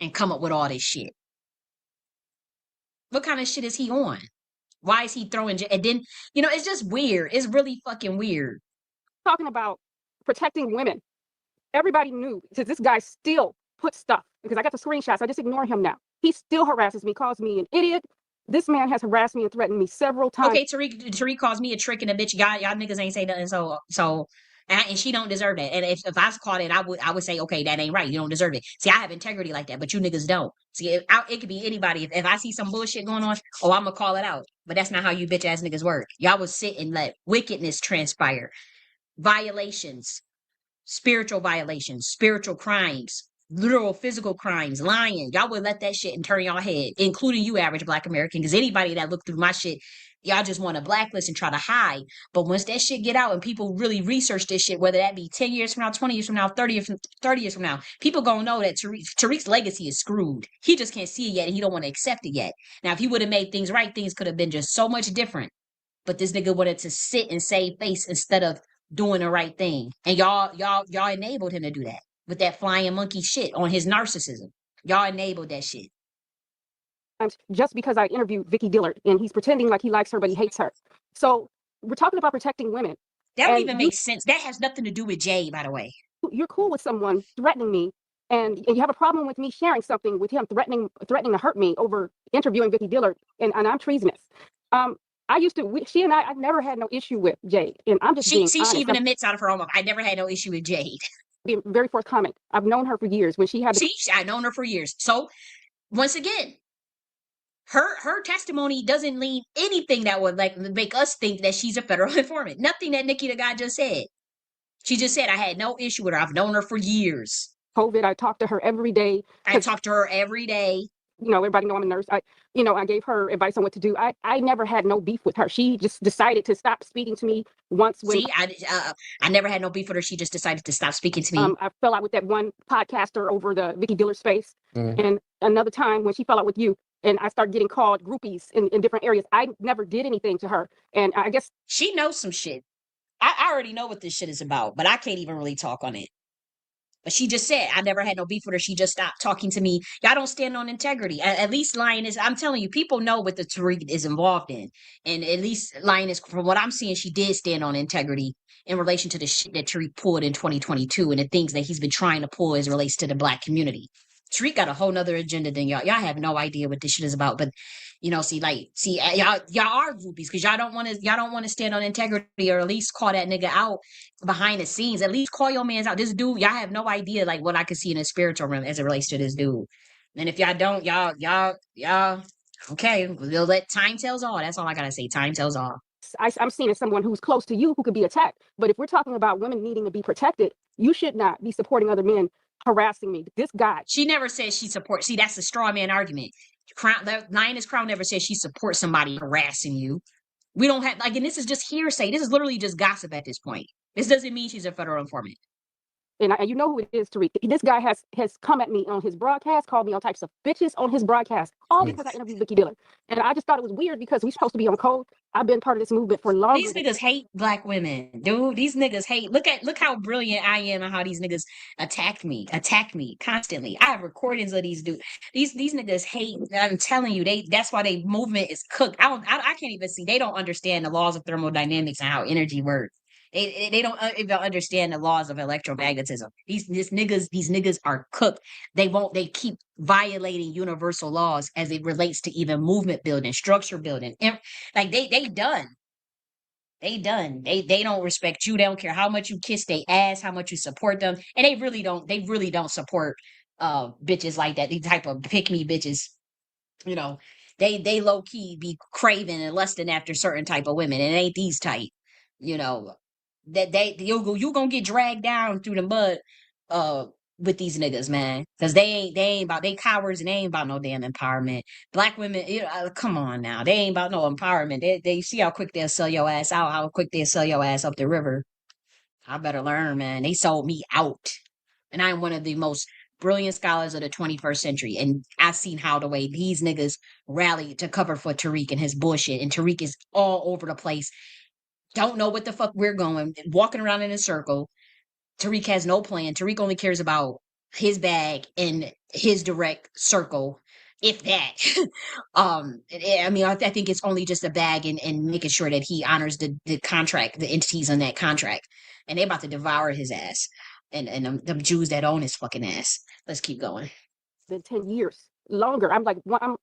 and come up with all this shit. What kind of shit is he on? Why is he throwing? And then it's just weird. It's really fucking weird.
Talking about protecting women. Everybody knew because this guy still put stuff, because I got the screenshots. I just ignore him now. He still harasses me, calls me an idiot. This man has harassed me and threatened me several times.
Okay, Tariq calls me a trick and a bitch. Y'all niggas ain't say nothing. So and she don't deserve that. And if I was caught it, I would say, okay, that ain't right. You don't deserve it. See, I have integrity like that, but you niggas don't. See, it could be anybody. If I see some bullshit going on, I'm gonna call it out. But that's not how you bitch ass niggas work. Y'all would sit and let wickedness transpire. Violations, spiritual violations, spiritual crimes, literal physical crimes, lying. Y'all would let that shit and turn y'all head, including you, average Black American, because anybody that looked through my shit, y'all just want to blacklist and try to hide. But once that shit get out and people really research this shit, whether that be 10 years from now, 20 years from now, 30 years from now, people gonna know that Tariq's legacy is screwed. He just can't see it yet and he don't want to accept it yet. Now, if he would have made things right, things could have been just so much different. But this nigga wanted to sit and save face instead of doing the right thing. And y'all enabled him to do that with that flying monkey shit on his narcissism. Y'all enabled that shit.
Just because I interviewed Vicky Dillard and he's pretending like he likes her, but he hates her. So we're talking about protecting women.
That don't even make sense. That has nothing to do with Jade, by the way.
You're cool with someone threatening me and you have a problem with me sharing something with him, threatening to hurt me over interviewing Vicky Dillard, and I'm treasonous. She and I never had no issue with Jade. And I'm just being
She
honest.
even admits out of her own mouth, I never had no issue with Jade.
Being very forthcoming. I've known her for years. When she had
I've known her for years. So once again, her testimony doesn't lean anything that would like make us think that she's a federal informant. Nothing that Nikki the guy just said. She just said I had no issue with her. I've known her for years.
COVID, I talked to her every day.
I talked to her every day.
You know, everybody know I'm a nurse. I gave her advice on what to do. I never had no beef with her. She just decided to stop speaking to me once when
See, I never had no beef with her. She just decided to stop speaking to me.
I fell out with that one podcaster over the Vicky Diller space. And another time when she fell out with you and I started getting called groupies in different areas. I never did anything to her. And I guess
she knows some shit. I already know what this shit is about, but I can't even really talk on it. But she just said, I never had no beef with her. She just stopped talking to me. Y'all don't stand on integrity. At least Lioness, I'm telling you, people know what the Tariq is involved in. And at least Lioness, from what I'm seeing, she did stand on integrity in relation to the shit that Tariq pulled in 2022 and the things that he's been trying to pull as relates to the Black community. Tariq got a whole nother agenda than y'all. Y'all have no idea what this shit is about. But y'all are groupies because y'all don't want to stand on integrity or at least call that nigga out behind the scenes. At least call your mans out. This dude, y'all have no idea like what I could see in the spiritual realm as it relates to this dude. And if y'all don't, y'all okay, we'll let time tells all. That's all I gotta say. Time tells all.
I'm seeing as someone who's close to you who could be attacked. But if we're talking about women needing to be protected, you should not be supporting other men harassing me. This guy.
She never says she supports. See, that's a straw man argument. Lioness Crown never says she supports somebody harassing you. We don't have and this is just hearsay. This is literally just gossip at this point. This doesn't mean she's a federal informant.
And you know who it is, Tariq. This guy has come at me on his broadcast, called me all types of bitches on his broadcast, all because I interviewed Vicky Diller. And I just thought it was weird because we're supposed to be on code. I've been part of this movement for longer.
These niggas hate Black women, dude. These niggas hate. Look how brilliant I am and how these niggas attack me constantly. I have recordings of these dudes. These niggas hate. I'm telling you, that's why they movement is cooked. I can't even see. They don't understand the laws of thermodynamics and how energy works. They don't even understand the laws of electromagnetism. These niggas are cooked. They keep violating universal laws as it relates to even movement building, structure building. And like they done. They done. They don't respect you. They don't care how much you kiss their ass, how much you support them. And they really don't support bitches like that. These type of pick me bitches. You know, they low key be craving and lusting after certain type of women. And it ain't these type, you know. That you gonna get dragged down through the mud with these niggas, man, because they ain't about they cowards and they ain't about no damn empowerment. Black women, come on now, they ain't about no empowerment. They see how quick they'll sell your ass out, how quick they'll sell your ass up the river. I better learn, man. They sold me out, and I'm one of the most brilliant scholars of the 21st century, and I've seen how the way these niggas rally to cover for Tariq and his bullshit, and Tariq is all over the place. Don't know what the fuck we're going, walking around in a circle. Tariq has no plan. Tariq only cares about his bag and his direct circle, if that. I mean, I think it's only just a bag and making sure that he honors the contract, the entities on that contract. And they about to devour his ass. And them Jews that own his fucking ass. Let's keep going.
Than 10 years longer. I'm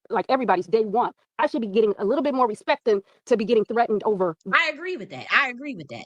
like everybody's day one. I should be getting a little bit more respect than to be getting threatened over.
I agree with that.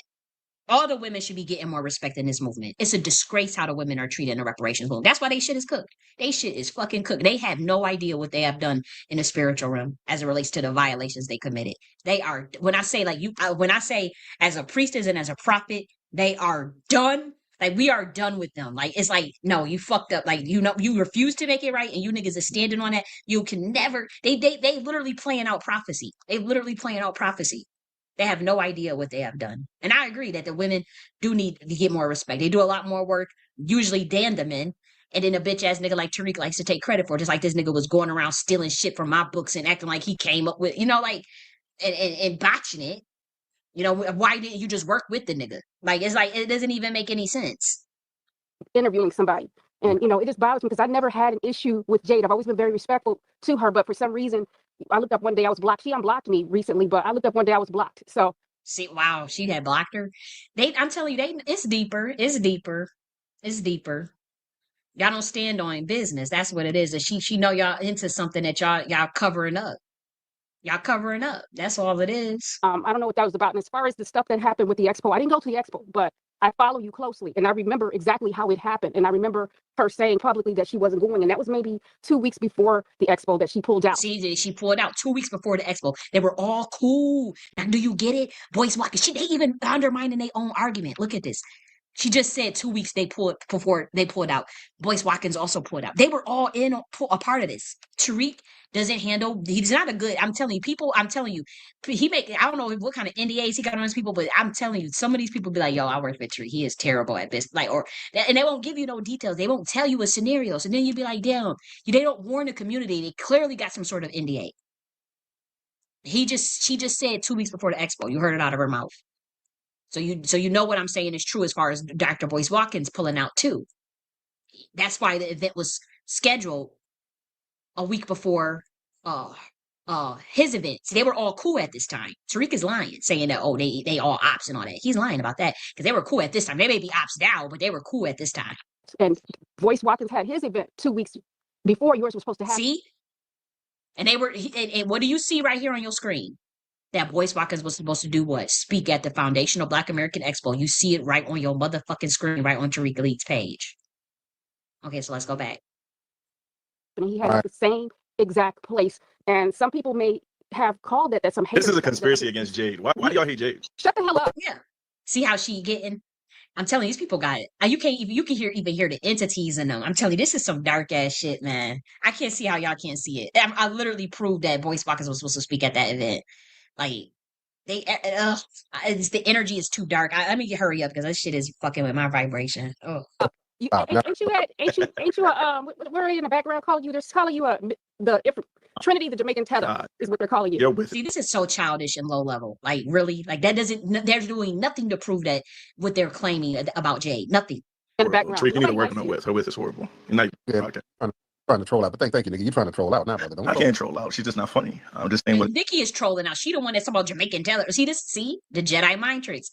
All the women should be getting more respect in this movement. It's a disgrace how the women are treated in the reparations movement. That's why they shit is cooked. They shit is fucking cooked. They have no idea what they have done in the spiritual realm as it relates to the violations they committed. They are, when I say as a priestess and as a prophet, they are done. Like, we are done with them. Like, it's like, no, you fucked up. Like, you refuse to make it right, and you niggas are standing on that. You can never. They literally playing out prophecy. They have no idea what they have done. And I agree that the women do need to get more respect. They do a lot more work, usually than the men. And then a bitch ass nigga like Tariq likes to take credit for it. Just like this nigga was going around stealing shit from my books and acting like he came up with, and botching it. Why didn't you just work with the nigga? Like, it's like, it doesn't even make any sense.
Interviewing somebody. And, it just bothers me because I never had an issue with Jade. I've always been very respectful to her. But for some reason, I looked up one day, I was blocked. She unblocked me recently, but I looked up one day, I was blocked. So.
See, wow, she had blocked her. I'm telling you, it's deeper. Y'all don't stand on business. That's what it is. She know y'all into something that y'all covering up.
Y'all covering up. That's all it is.
I don't know what that was about. And as far as the stuff that happened with the expo, I didn't go to the expo, but I follow you closely, and I remember exactly how it happened. And I remember her saying publicly that she wasn't going, and that was maybe 2 weeks before the expo that she pulled out.
See, she pulled out 2 weeks before the expo. They were all cool. Now, do you get it? Boyce Watkins, they even undermining their own argument. Look at this. She just said 2 weeks they pulled before they pulled out. Boyce Watkins also pulled out. They were all in a part of this. Tariq doesn't handle. He's not a good. I'm telling you, people. I'm telling you, he make. I don't know what kind of NDAs he got on his people, but I'm telling you, some of these people be like, "Yo, I work with Tariq. He is terrible at this." Like, and they won't give you no details. They won't tell you a scenario. So then you'd be like, "Damn, they don't warn the community. They clearly got some sort of NDA." She just said 2 weeks before the expo. You heard it out of her mouth. So you know what I'm saying is true as far as Dr. Boyce Watkins pulling out too. That's why the event was scheduled a week before his event. See, they were all cool at this time. Tariq is lying, saying that they all ops and all that. He's lying about that because they were cool at this time. They may be ops now, but they were cool at this time.
And Boyce Watkins had his event 2 weeks before yours was supposed to happen.
See? And they were and what do you see right here on your screen? That Boyce Watkins was supposed to do what? Speak at the Foundational Black American Expo. You see it right on your motherfucking screen, right on Tariq Elite's page. Okay, so let's go back.
And he had the same exact place. And some people may have called it that some haters.
This is a conspiracy against Jade. Why do y'all hate Jade?
Shut the hell up.
Yeah. See how she getting? I'm telling you, these people got it. You can even hear the entities in them. I'm telling you, this is some dark ass shit, man. I can't see how y'all can't see it. I literally proved that Boyce Watkins was supposed to speak at that event. Like the energy is too dark. Let me hurry up because this shit is fucking with my vibration. Oh,
Ain't you what are they in the background calling you? They're calling you Trinity, the Jamaican tether is what they're calling you.
See, this is so childish and low level. Like, really? Like, that doesn't, they're doing nothing to prove that what they're claiming about Jade. Nothing.
In the background.
Trick, you need to work on her with. Her with is horrible. You're not,
trying to troll out, but thank you, nigga. You're trying to troll out now, brother.
I can't troll out. She's just not funny. I'm just saying what
Nikki is trolling out. She the one that's talking about Jamaican tether. See the Jedi mind tricks.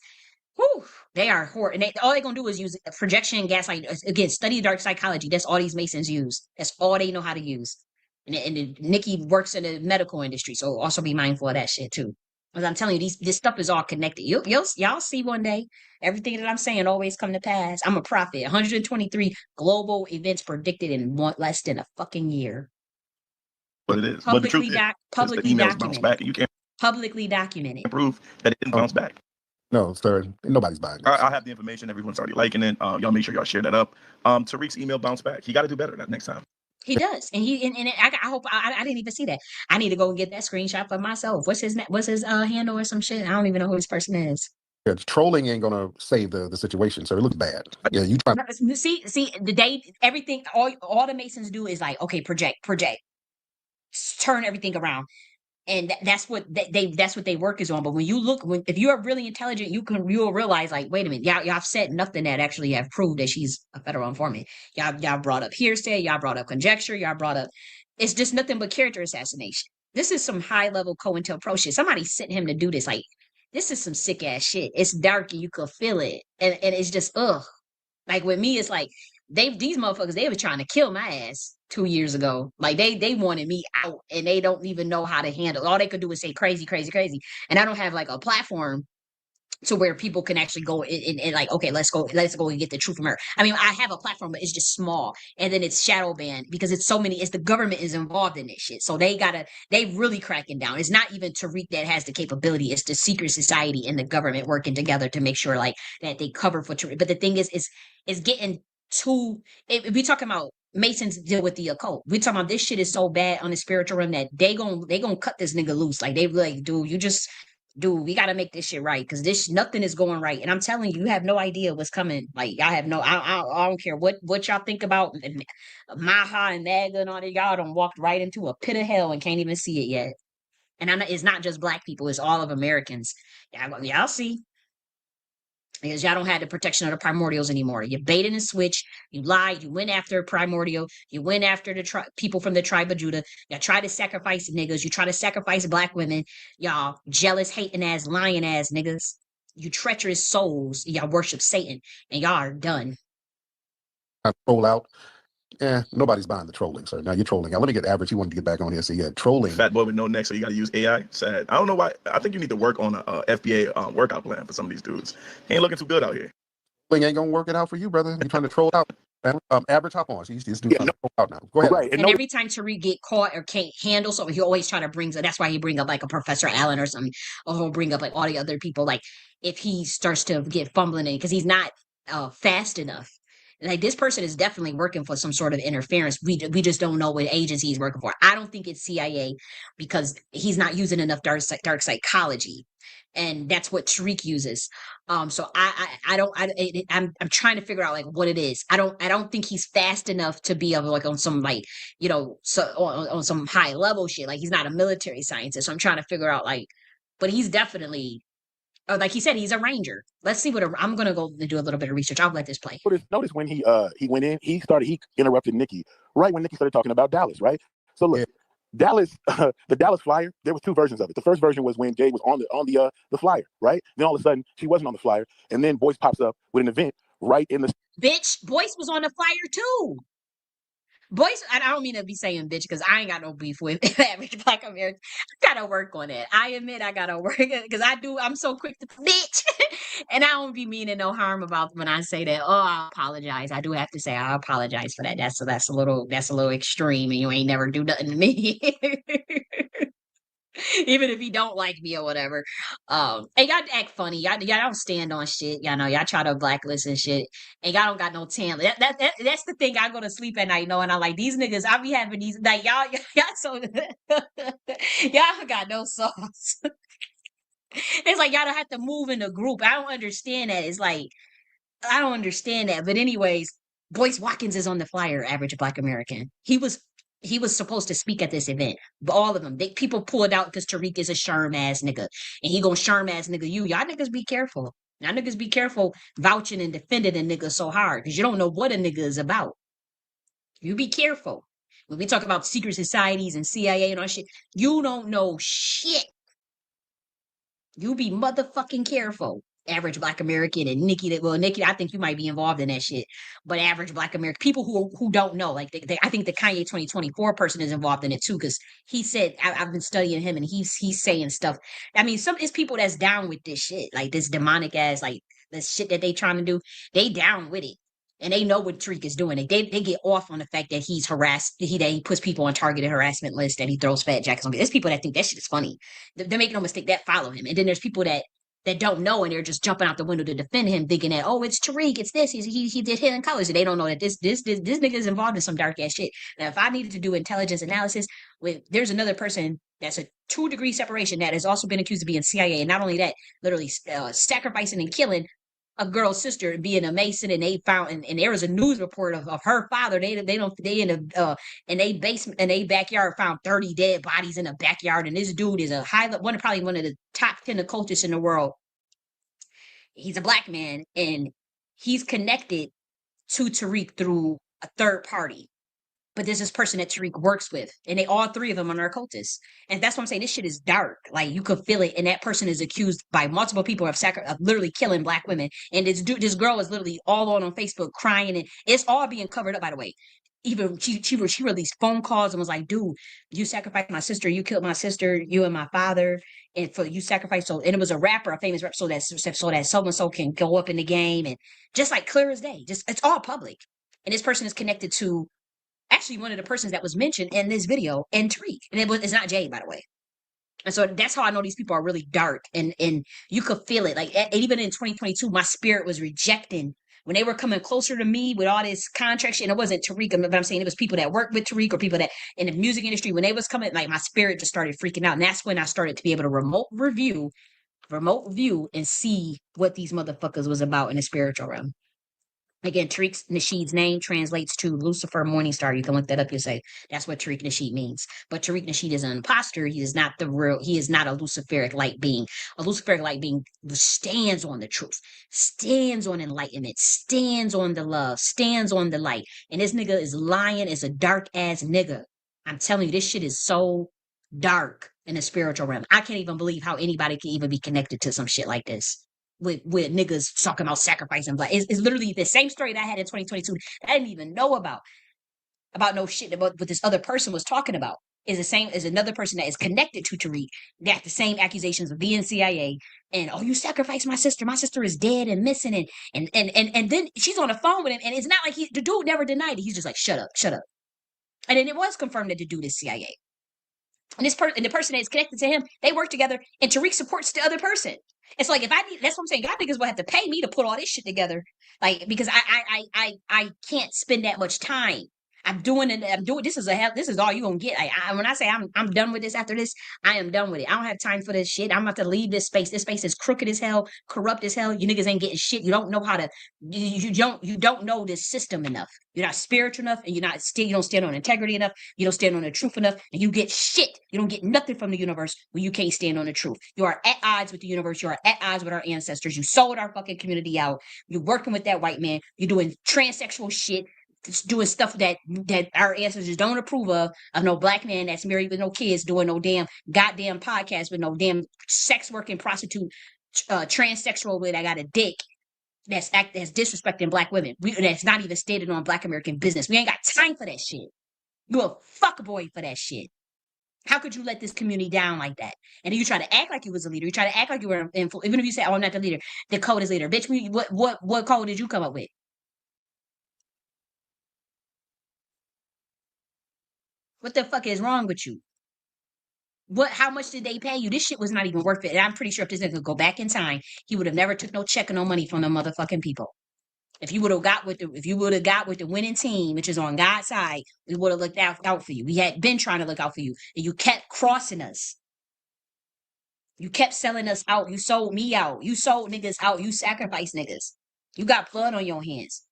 Whew, they are horrible. And all they're gonna do is use projection and gaslight. Again, study dark psychology. That's all these Masons use. That's all they know how to use. And Nikki works in the medical industry, so also be mindful of that shit too. Because I'm telling you, this stuff is all connected. Y'all see one day everything that I'm saying always come to pass. I'm a prophet. 123 global events predicted in less than a fucking year.
But it is.
Publicly
publicly
documented.
Back and you can't
Publicly documented.
prove that it didn't bounce back.
No, sir. Nobody's buying it.
I have the information. Everyone's already liking it. Y'all make sure y'all share that up. Tariq's email bounced back. He got to do better that next time.
He does, and I hope I didn't even see that. I need to go and get that screenshot for myself. What's his handle or some shit? I don't even know who this person is.
Yeah, trolling ain't gonna save the situation, so it looks bad. Yeah, you try.
See, the day everything all the Masons do is like, okay, project, turn everything around. And that's what they work is on. But when you look, if you are really intelligent, you'll realize, like, wait a minute, y'all have said nothing that actually have proved that she's a federal informant. Y'all brought up hearsay, y'all brought up conjecture, y'all brought up, it's just nothing but character assassination. This is some high level COINTELPRO shit. Somebody sent him to do this. Like, this is some sick ass shit. It's dark and you could feel it, and it's just ugh. Like with me, it's like these motherfuckers, they were trying to kill my ass 2 years ago. Like they wanted me out, and they don't even know how to handle. All they could do is say crazy, and I don't have like a platform to where people can actually go and like, okay, let's go and get the truth from her. I mean, I have a platform, but it's just small, and then it's shadow banned because it's so many. It's the government is involved in this shit, so they really cracking down. It's not even Tariq that has the capability; it's the secret society and the government working together to make sure like that they cover for Tariq. But the thing is getting too. We talking about Masons deal with the occult. We talking about this shit is so bad on the spiritual realm that they gonna cut this nigga loose. Like they like, dude, we got to make this shit right because nothing is going right. And I'm telling you, you have no idea what's coming. Like, y'all have I don't care what y'all think about Maha and MAGA and all that. Y'all done walked right into a pit of hell and can't even see it yet. And it's not just black people, it's all of Americans. Y'all see. Because y'all don't have the protection of the primordials anymore. You baited and switched. You lied. You went after primordial. You went after the people from the tribe of Judah. Y'all try to sacrifice niggas. You try to sacrifice black women. Y'all jealous, hating ass, lying ass niggas. You treacherous souls. Y'all worship Satan. And y'all are done.
I roll out. Nobody's buying the trolling, sir. Now you're trolling. I want to get average. He wanted to get back on here. So yeah, trolling.
Fat boy with no neck, so you got to use AI. Sad. I don't know why. I think you need to work on a FBA workout plan for some of these dudes. He ain't looking too good out here.
Trolling ain't gonna work it out for you, brother. You're trying to troll out. Average, hop on. So he's just doing
Yeah,
trying to troll out now. Go ahead.
right.
And every time Tariq get caught or can't handle something, he always try to bring. That's why he bring up like a Professor Allen or something, or he'll bring up like all the other people. Like if he starts to get fumbling because he's not fast enough. Like this person is definitely working for some sort of interference. We just don't know what agency he's working for. I don't think it's CIA because he's not using enough dark psychology, and that's what Tariq uses. So I'm trying to figure out like what it is. I don't think he's fast enough to be able like on some like so on some high level shit. Like he's not a military scientist. So I'm trying to figure out like, but he's definitely like he said, he's a ranger. Let's see what I'm gonna go and do a little bit of research. I'll let this play.
Notice when he went in, he interrupted Nikki right when Nikki started talking about Dallas, right? So look, Dallas, the Dallas flyer, there was two versions of it. The first version was when Jade was on the flyer, right? Then all of a sudden she wasn't on the flyer, and then Boyce pops up with an event right in the
bitch. Boyce was on the flyer too. Boyce, I don't mean to be saying bitch because I ain't got no beef with average Black American. I gotta work on it. I admit I gotta work because I'm so quick to bitch, and I don't be meaning no harm about when I say that. Oh, I apologize. I do have to say I apologize for that. That's a little extreme, and you ain't never do nothing to me. Even if he don't like me or whatever. And y'all act funny. Y'all don't stand on shit. Y'all know y'all try to blacklist and shit. And y'all don't got no talent. That's the thing. I go to sleep at night knowing I like these niggas. I be having these like y'all so y'all got no sauce. It's like y'all don't have to move in a group. I don't understand that. It's like I don't understand that. But anyways, Boyce Watkins is on the flyer, average Black American. He was supposed to speak at this event. But all of them, people pulled out because Tariq is a sherm ass nigga. And he gonna sherm ass nigga you. Y'all niggas be careful. Y'all niggas be careful vouching and defending a nigga so hard because you don't know what a nigga is about. You be careful. When we talk about secret societies and CIA and all shit, you don't know shit. You be motherfucking careful. Average Black American and Nikki, I think you might be involved in that shit. But average Black American people who don't know, like I think the Kanye 2024 person is involved in it too, because he said I've been studying him and he's saying stuff. I mean, it's people that's down with this shit, like this demonic ass, like the shit that they trying to do. They down with it. And they know what Tariq is doing. They get off on the fact that he's harassed, that he puts people on targeted harassment lists, that he throws fat jackets on. There's people that think that shit is funny. They make no mistake that follow him. And then there's people that don't know and they're just jumping out the window to defend him, thinking that, oh, it's Tariq, it's this, he did Hidden Colors. And they don't know that this nigga is involved in some dark ass shit. Now, if I needed to do intelligence analysis, there's another person that's a 2-degree separation that has also been accused of being CIA. And not only that, literally sacrificing and killing a girl's sister being a Mason, and they found and there was a news report of her father. They in they basement in they backyard found 30 dead bodies in a backyard, and this dude is a probably one of the top 10 occultists in the world. He's a Black man, and he's connected to Tariq through a third party. But there's this person that Tariq works with, and all three of them are narcotists. And that's what I'm saying. This shit is dark. Like you could feel it. And that person is accused by multiple people of literally killing Black women. And this girl is literally all on Facebook crying, and it's all being covered up, by the way. Even she released phone calls and was like, dude, you sacrificed my sister, you killed my sister, you and my father, and for you sacrificed. So, and it was a rapper, a famous rapper, so that so-and-so can go up in the game, and just like clear as day, just it's all public. And this person is connected to actually one of the persons that was mentioned in this video, and Tariq. And it's not Jade, by the way. And so that's how I know these people are really dark. And you could feel it. Like even in 2022, my spirit was rejecting when they were coming closer to me with all this contract shit. And it wasn't Tariq, but I'm saying it was people that work with Tariq or people that in the music industry. When they was coming, like my spirit just started freaking out. And that's when I started to be able to remote view and see what these motherfuckers was about in the spiritual realm. Again, Tariq Nasheed's name translates to Lucifer Morningstar. You can look that up. You'll say that's what Tariq Nasheed means. But Tariq Nasheed is an imposter. He is not he is not a Luciferic light being. A Luciferic light being stands on the truth, stands on enlightenment, stands on the love, stands on the light. And this nigga is lying, is a dark ass nigga. I'm telling you, this shit is so dark in the spiritual realm. I can't even believe how anybody can even be connected to some shit like this. With niggas talking about sacrificing Black. It's literally the same story that I had in 2022 that I didn't even know about. about no shit about what this other person was talking about. Is the same as another person that is connected to Tariq. They have the same accusations of being CIA and oh, you sacrificed my sister. My sister is dead and missing, and then she's on the phone with him, and it's not like the dude never denied it. He's just like, shut up, shut up. And then it was confirmed that the dude is CIA. And the person that is connected to him, they work together, and Tariq supports the other person. It's like if I need, that's what I'm saying. Y'all niggas will have to pay me to put all this shit together, like because I can't spend that much time. I'm doing it. I'm doing this is a hell. This is all you gonna get. When I say I'm done with this after this, I am done with it. I don't have time for this shit. I'm about to leave this space. This space is crooked as hell, corrupt as hell. You niggas ain't getting shit. You don't know how to. You don't know this system enough. You're not spiritual enough, and you don't stand on integrity enough. You don't stand on the truth enough, and you get shit. You don't get nothing from the universe when you can't stand on the truth. You are at odds with the universe. You are at odds with our ancestors. You sold our fucking community out. You're working with that white man. You're doing transsexual shit. Doing stuff that our ancestors don't approve of no black man that's married with no kids doing no damn goddamn podcast with no damn sex working prostitute transsexual with I got a dick that's disrespecting black women. That's not even stated on Black American business. We ain't got time for that shit. You a fuck boy for that shit. How could you let this community down like that? And then you try to act like you was a leader. You try to act like you were even if you say, "Oh, I'm not the leader." The code is leader. Bitch, what code did you come up with? What the fuck is wrong with you? How much did they pay you? This shit was not even worth it. And I'm pretty sure if this nigga could go back in time, he would have never took no check or no money from the motherfucking people. If you would have got with the winning team, which is on God's side, we would have looked out for you. We had been trying to look out for you. And you kept crossing us. You kept selling us out. You sold me out. You sold niggas out. You sacrificed niggas. You got blood on your hands.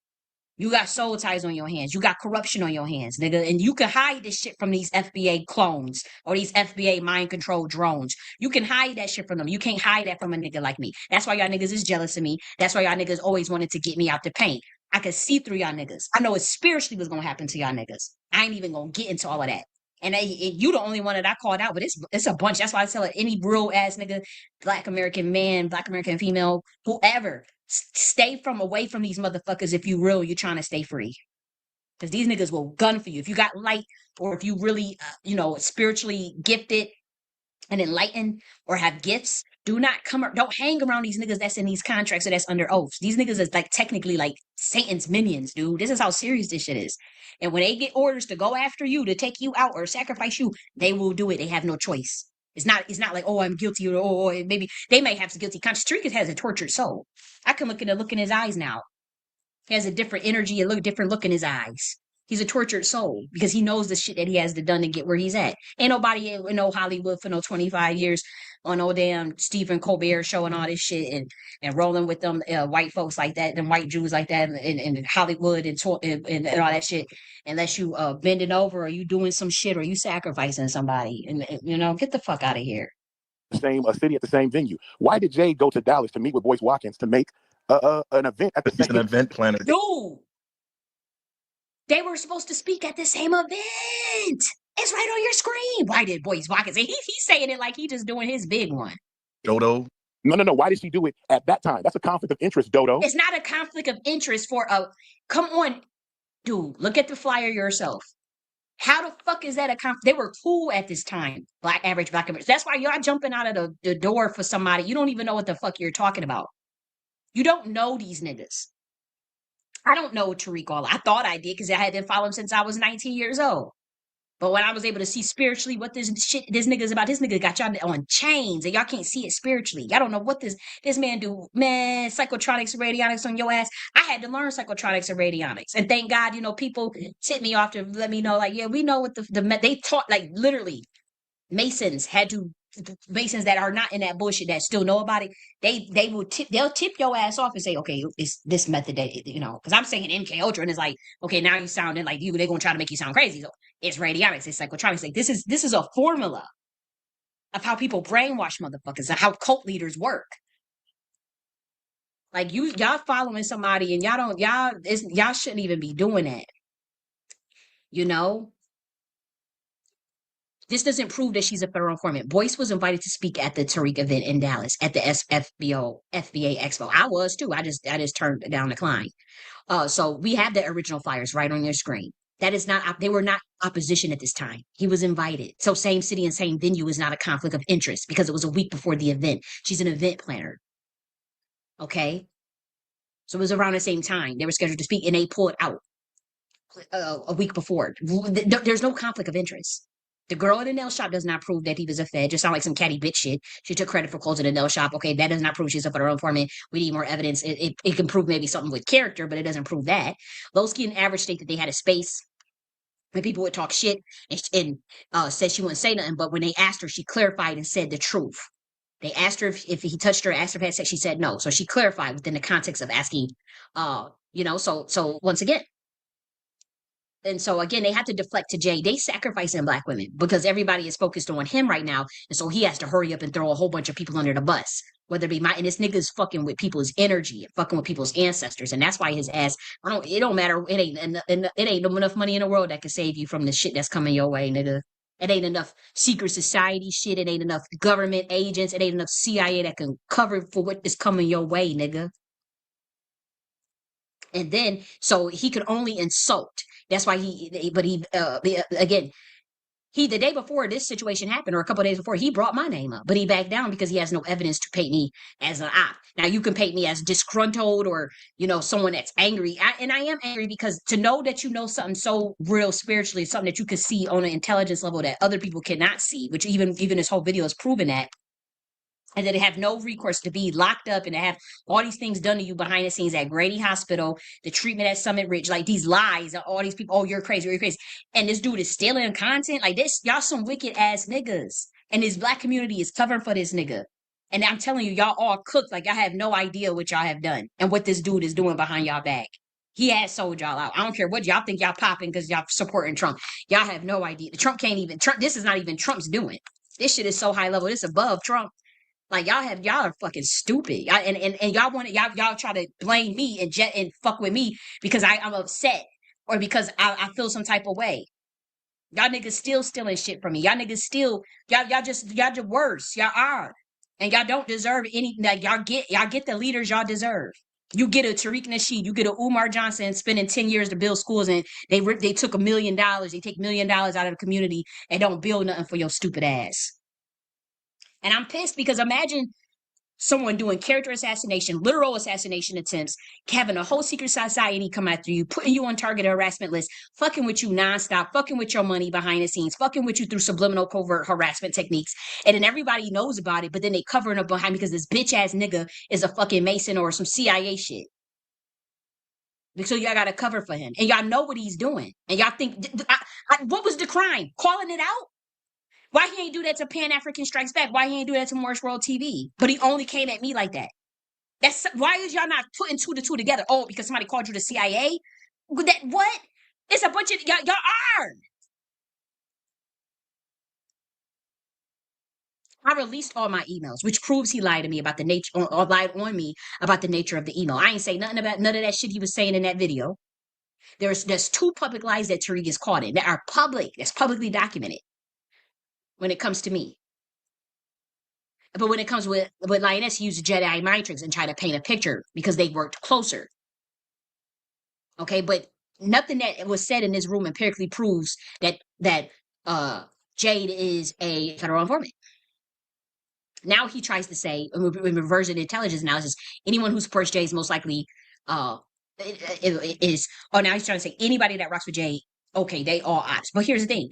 You got soul ties on your hands. You got corruption on your hands, nigga. And you can hide this shit from these FBA clones or these FBA mind control drones. You can hide that shit from them. You can't hide that from a nigga like me. That's why y'all niggas is jealous of me. That's why y'all niggas always wanted to get me out the paint. I could see through y'all niggas. I know it spiritually was going to happen to y'all niggas. I ain't even going to get into all of that. And you the only one that I called out, but it's a bunch. That's why I tell it, any real ass nigga, Black American man, Black American female, whoever, stay away from these motherfuckers if you real, you're trying to stay free. Because these niggas will gun for you. If you got light or if you really, spiritually gifted and enlightened or have gifts, don't hang around these niggas that's in these contracts or that's under oaths. These niggas is like technically like Satan's minions, dude. This is how serious this shit is. And when they get orders to go after you, to take you out or sacrifice you, they will do it. They have no choice. It's not like, oh, I'm guilty or maybe they may have some guilty conscience. Tariq has a tortured soul. I can look in his eyes now. He has a different energy, different look in his eyes. He's a tortured soul because he knows the shit that he has to done to get where he's at. Ain't nobody in no Hollywood for no 25 years on no damn Stephen Colbert showing all this shit and rolling with them white folks like that, them white Jews like that in Hollywood and all that shit. Unless you bending over or you doing some shit or you sacrificing somebody. And get the fuck out of here.
Same city at the same venue. Why did Jade go to Dallas to meet with Boyce Watkins to make an event at the same?
He's an event planner.
Dude, they were supposed to speak at the same event. It's right on your screen. Why did Boyce Watkins? He's saying it like he just doing his big one.
Dodo.
No. Why did she do it at that time? That's a conflict of interest, Dodo.
It's not a conflict of interest for come on, dude. Look at the flyer yourself. How the fuck is that a conflict? They were cool at this time. Average black Americans. That's why y'all jumping out of the door for somebody. You don't even know what the fuck you're talking about. You don't know these niggas. I don't know Tariq all. I thought I did because I had been following him since I was 19 years old. But when I was able to see spiritually what this nigga's about, this nigga got y'all on chains and y'all can't see it spiritually. Y'all don't know what this man do. Man, psychotronics and radionics on your ass. I had to learn psychotronics and radionics. And thank God, people tipped me off to let me know, like, yeah, we know what they taught, like, literally, Masons that are not in that bullshit that still know about it, they'll tip your ass off and say, okay, it's this method that, because I'm saying MK Ultra and it's like, okay, now you sounding like they're going to try to make you sound crazy. So it's radionics, it's psychotronics. Like this is a formula of how people brainwash motherfuckers, how cult leaders work. Like y'all following somebody and y'all shouldn't even be doing that. This doesn't prove that she's a federal informant. Boyce was invited to speak at the Tariq event in Dallas at the FBA Expo. I was too. I just turned down the client. So we have the original flyers right on your screen. That is not, they were not opposition at this time. He was invited. So same city and same venue is not a conflict of interest because it was a week before the event. She's an event planner. Okay. So it was around the same time. They were scheduled to speak and they pulled out a week before. There's no conflict of interest. The girl in the nail shop does not prove that he was a Fed. Just sound like some catty bitch shit. She took credit for closing the nail shop. Okay, that does not prove she's up at her own informant. We need more evidence. It can prove maybe something with character, but it doesn't prove that. Lowski and Average state that they had a space when people would talk shit and said she wouldn't say nothing. But when they asked her, she clarified and said the truth. They asked her if he touched her, asked her if had sex. She said no. So she clarified within the context of asking, so once again, and so again, they had to deflect to Jay. They sacrificing black women because everybody is focused on him right now. And so he has to hurry up and throw a whole bunch of people under the bus. Whether it be and this nigga's fucking with people's energy, fucking with people's ancestors. And that's why his ass, it don't matter. It ain't enough money in the world that can save you from the shit that's coming your way, nigga. It ain't enough secret society shit. It ain't enough government agents. It ain't enough CIA that can cover for what is coming your way, nigga. And then, so he could only insult. That's why the day before this situation happened, or a couple of days before, he brought my name up, but he backed down because he has no evidence to paint me as an op. Now you can paint me as disgruntled or, someone that's angry. And I am angry because to know that you know something so real spiritually, something that you can see on an intelligence level that other people cannot see, which even this whole video is proven that. And that they have no recourse to be locked up and to have all these things done to you behind the scenes at Grady Hospital, the treatment at Summit Ridge, like these lies, all these people, oh, you're crazy. And this dude is stealing content like this. Y'all some wicked ass niggas. And this black community is covering for this nigga. And I'm telling you, y'all all cooked. Like, I have no idea what y'all have done and what this dude is doing behind y'all back. He has sold y'all out. I don't care what y'all think y'all popping because y'all supporting Trump. Y'all have no idea. Trump, this is not even Trump's doing. This shit is so high level. This is above Trump. Like y'all are fucking stupid. And y'all want y'all try to blame me and fuck with me because I'm upset or because I feel some type of way. Y'all niggas still stealing shit from me. Y'all niggas still y'all the worst. Y'all are. And y'all don't deserve any. Like y'all get the leaders y'all deserve. You get a Tariq Nasheed, you get a Umar Johnson spending 10 years to build schools and they took $1 million. They take $1 million out of the community and don't build nothing for your stupid ass. And I'm pissed because imagine someone doing character assassination, literal assassination attempts, having a whole secret society come after you, putting you on target harassment list, fucking with you nonstop, fucking with your money behind the scenes, fucking with you through subliminal covert harassment techniques. And then everybody knows about it, but then they covering up behind because this bitch ass nigga is a fucking Mason or some CIA shit. So y'all got to cover for him. And y'all know what he's doing. And y'all think, what was the crime? Calling it out? Why he ain't do that to Pan African Strikes Back? Why he ain't do that to Morris World TV? But he only came at me like that. That's why is y'all not putting 2 to 2 together? Oh, because somebody called you the CIA? What? It's a bunch of y'all are. I released all my emails, which proves he lied to me about the nature, or lied on me about the nature of the email. I ain't say nothing about none of that shit he was saying in that video. There's 2 public lies that Tariq is caught in that are public. That's publicly documented. When it comes to me. But when it comes with Lioness, he used Jedi mind tricks and try to paint a picture because they worked closer. Okay, but nothing that was said in this room empirically proves that Jade is a federal informant. Now he tries to say in reversion intelligence analysis, anyone who supports Jade is most likely is. Oh, now he's trying to say anybody that rocks with Jade, okay, they all ops. But here's the thing.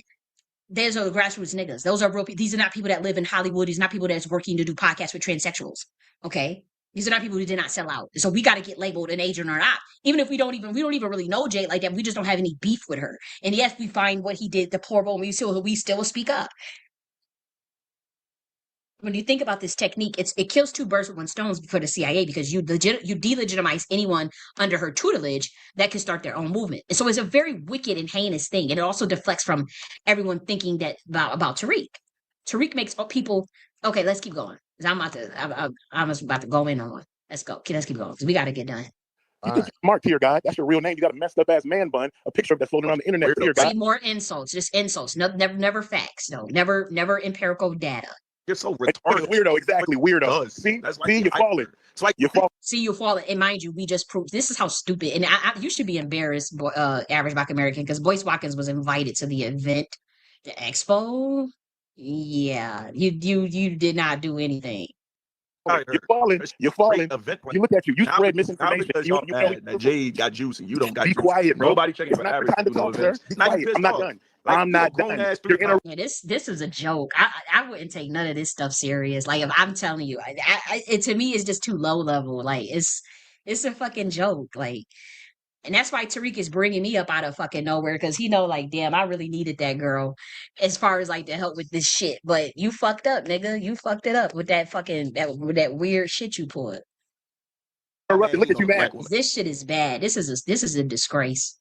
Those are the grassroots niggas. Those are real people. These are not people that live in Hollywood. These are not people that's working to do podcasts with transsexuals. Okay? These are not people who did not sell out. So we got to get labeled an agent or not. Even if we don't even really know Jade like that. We just don't have any beef with her. And yes, we find what he did deplorable and we still will speak up. When you think about this technique, it kills 2 birds with 1 stone for the CIA because you delegitimize anyone under her tutelage that can start their own movement. And so it's a very wicked and heinous thing. And it also deflects from everyone thinking that about Tariq. Tariq makes people, okay, let's keep going. I'm about to go in on one. Let's go. Okay, let's keep going because we got to get done.
You think you're smart, Tear Guy. That's your real name. You got a messed up ass man bun, a picture of that floating around the internet, Tear Guy.
See, more insults, just insults. No, never facts. No, never empirical data.
You're so
Look at
retarded.
the weirdo, exactly, weirdo. See,
That's like
you're falling.
It's like
You're falling.
See, you fall, and mind you, we just proved this is how stupid. And you should be embarrassed, average Black American, because Boyce Watkins was invited to the event, the expo. Yeah, you did not do anything.
You're falling. You're falling.
Event
You look at you. You
now,
spread
now
misinformation.
because
You
y'all mad that Jade got juice and you don't got
be
juice.
quiet, bro.
Nobody checking
It's
for
not
average
the time to
to do no
talk, sir.
events.
Be
Now you
quiet.
pissed
I'm not
off.
done.
Like,
I'm
you're a
not
grown
done.
ass
You're
people.
Yeah, this is a joke. I wouldn't take none of this stuff serious. Like if I'm telling you, it to me is just too low level. Like it's a fucking joke. Like, and that's why Tariq is bringing me up out of fucking nowhere because he know like, damn, I really needed that girl as far as like to help with this shit. But you fucked up, nigga. You fucked it up with that fucking with that weird shit you pulled.
interrupting. Look at you mad.
This shit is bad. This is a disgrace.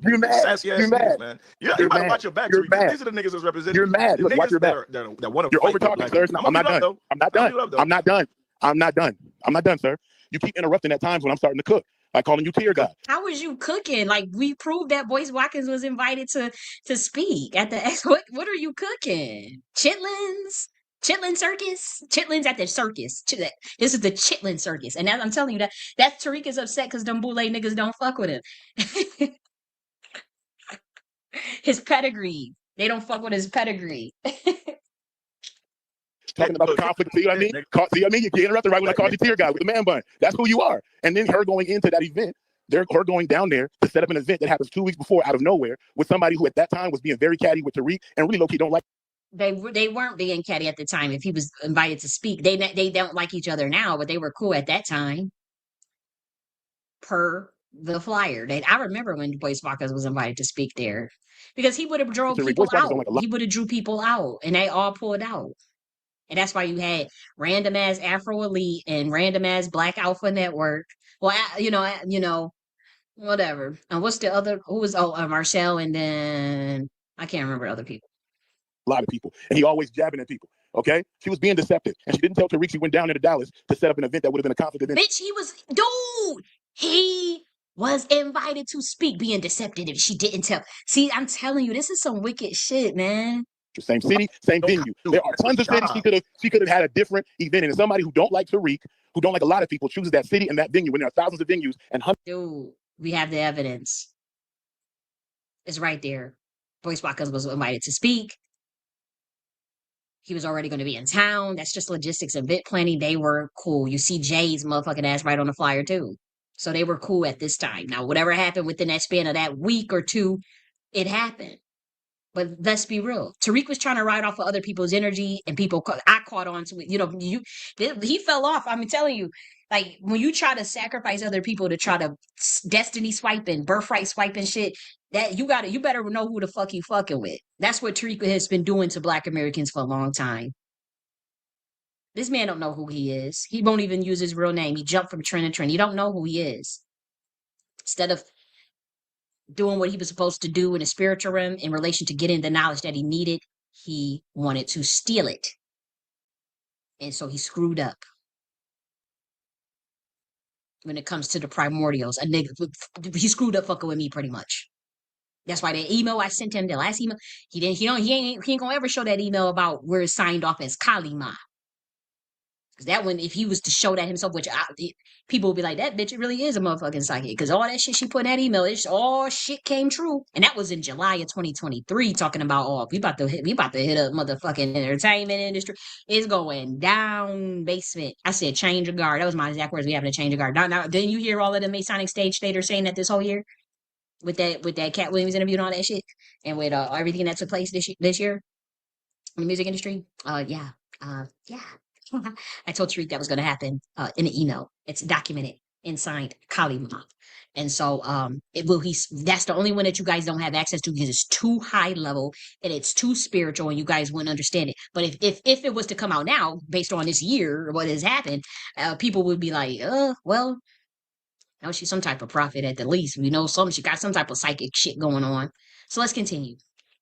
You're mad.
Sassy ass
You're
niggas,
mad.
man. You
You're
gotta
mad.
watch your back.
You're
Tariq.
mad.
These are the niggas that's representing.
You're mad.
The
Look, watch
niggas
your back.
that want to
You're
fight for
over talking,
black
sir.
people.
I'm not done.
Though.
I'm not done. I'm not done. I'm not done. I'm not done, sir. You keep interrupting at times when I'm starting to cook. Like calling you tear god.
How was you cooking? Like we proved that Boyce Watkins was invited to speak at the what are you cooking? Chitlins? Chitlin circus? Chitlins at the circus. This is the Chitlin circus. And I'm telling you that Tariq is upset because them boule niggas don't fuck with him. His pedigree. They don't fuck with his pedigree.
Talking about the conflict. See what I mean? See what I mean? You get interrupted right when I called you tear guy with the man bun. That's who you are. And then her going into that event, her going down there to set up an event that happens 2 weeks before out of nowhere with somebody who at that time was being very catty with Tariq and really low-key don't like.
They weren't being catty at the time. If he was invited to speak, they don't like each other now, but they were cool at that time. Per the flyer, I remember when Boyce Watkins was invited to speak there because he would have drove people out. He would have drew people out, and they all pulled out. And that's why you had random ass Afro Elite and random ass Black Alpha Network. Well, whatever. And what's the other? Who was Marcel, and then I can't remember other people.
A lot of people, and he always jabbing at people. Okay, she was being deceptive, and she didn't tell Tariq she went down into Dallas to set up an event that would have been a conflict event.
Bitch, he was invited to speak, being deceptive if she didn't tell. See, I'm telling you, this is some wicked shit, man.
Same city, same venue. There are tons of cities she could have had a different event. And somebody who don't like Tariq, who don't like a lot of people, chooses that city and that venue when there are thousands of venues and hundreds.
Dude, we have the evidence. It's right there. Boyce Watkins was invited to speak. He was already going to be in town. That's just logistics and event planning. They were cool. You see Jade's motherfucking ass right on the flyer too. So they were cool at this time. Now, whatever happened within that span of that week or two, it happened. But let's be real. Tariq was trying to ride off of other people's energy, and I caught on to it. He fell off. I'm telling you, like when you try to sacrifice other people to try to destiny swipe and birthright swipe and shit, that you better know who the fuck you fucking with. That's what Tariq has been doing to Black Americans for a long time. This man don't know who he is. He won't even use his real name. He jumped from trend to trend. You don't know who he is. Instead of doing what he was supposed to do in the spiritual realm in relation to getting the knowledge that he needed, he wanted to steal it. And so he screwed up. When it comes to the primordials, he screwed up fucking with me pretty much. That's why the email I sent him, the last email, he ain't gonna ever show that email about where it's signed off as Kalima. Because that one, if he was to show that himself, people would be like, that bitch really is a motherfucking psychic. Because all that shit she put in that email, all shit came true. And that was in July of 2023, talking about, we about to hit up motherfucking entertainment industry. It's going down basement. I said, change of guard. That was my exact words. We having to change of guard. Now, didn't you hear all of the Masonic stage staters saying that this whole year? With that Cat Williams interview and all that shit? And with everything that took place this year in the music industry? Yeah. I told Tariq that was going to happen in an email. It's documented and signed Kalima. And so that's the only one that you guys don't have access to because it's too high level and it's too spiritual and you guys wouldn't understand it. But if it was to come out now, based on this year, what has happened, people would be like, well, now she's some type of prophet at the least. We know she got some type of psychic shit going on. So let's continue.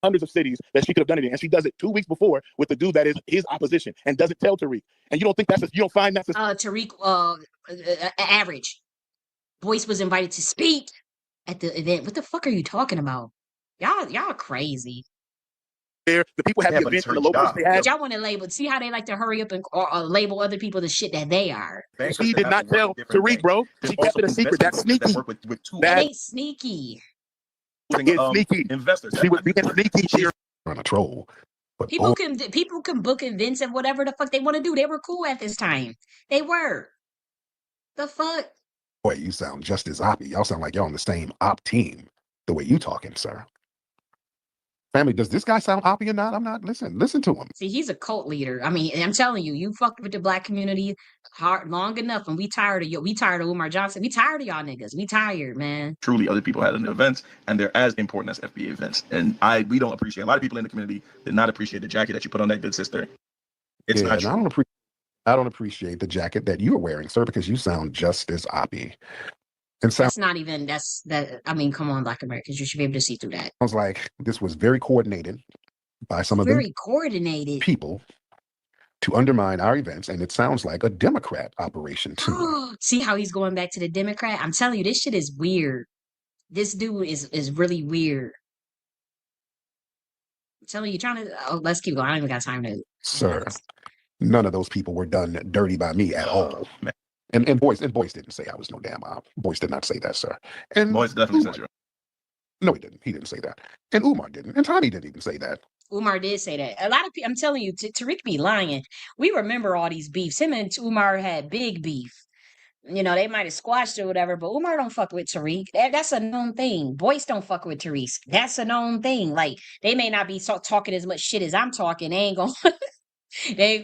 Hundreds of cities that she could have done it in, and she does it 2 weeks before with the dude that is his opposition and doesn't tell Tariq. And you don't think you don't find that's
Tariq average. Boyce was invited to speak at the event. What the fuck are you talking about? Y'all crazy.
there. The people have
Yeah,
the
but it's
event on
her
the locals
job.
they
But
have.
y'all want to label. See how they like to hurry up and or label other people the shit that they are.
She did not tell Tariq, bro. She kept it a secret. That's sneaky.
That ain't sneaky.
It's sneaky.
Investors.
She was being sneaky.
She's trying to troll. But
People
boy,
can book events and whatever the fuck they want to do. They were cool at this time. They were. The fuck.
you sound just as oppy. Y'all sound like y'all on the same op team. The way you talking, sir. Family, does this guy sound oppy or not? I'm not. Listen to him.
See, he's a cult leader. I mean, I'm telling you, you fucked with the black community hard long enough, and we tired of you. We tired of Umar Johnson. We tired of y'all niggas. We tired, man.
Truly, other people had events, and they're as important as FBA events. And we don't appreciate. A lot of people in the community did not appreciate the jacket that you put on that good sister. It's not true.
I don't appreciate the jacket that you're wearing, sir, because you sound just as oppy. And
That's not even. That's that. I mean, come on, Black Americans, you should be able to see through that.
sounds like this was very coordinated by some of
Very
them
coordinated.
people to undermine our events, and it sounds like a Democrat operation to me.
See how he's going back to the Democrat? I'm telling you, this shit is weird. This dude is really weird. I'm telling you, trying to. Oh, let's keep going. I don't even got time to.
Sir, none of those people were done dirty by me at all. And Boyce didn't say I was no damn op. Boyce did not say that, sir. And
Boyce definitely said you.
No, he didn't. He didn't say that. And Umar didn't. And Tommy didn't even say that.
Umar did say that. A lot of people, I'm telling you, Tariq be lying. We remember all these beefs. Him and Umar had big beef. You know, they might have squashed or whatever, but Umar don't fuck with Tariq. That's a known thing. Boyce don't fuck with Tariq. That's a known thing. Like, they may not be talking as much shit as I'm talking. They ain't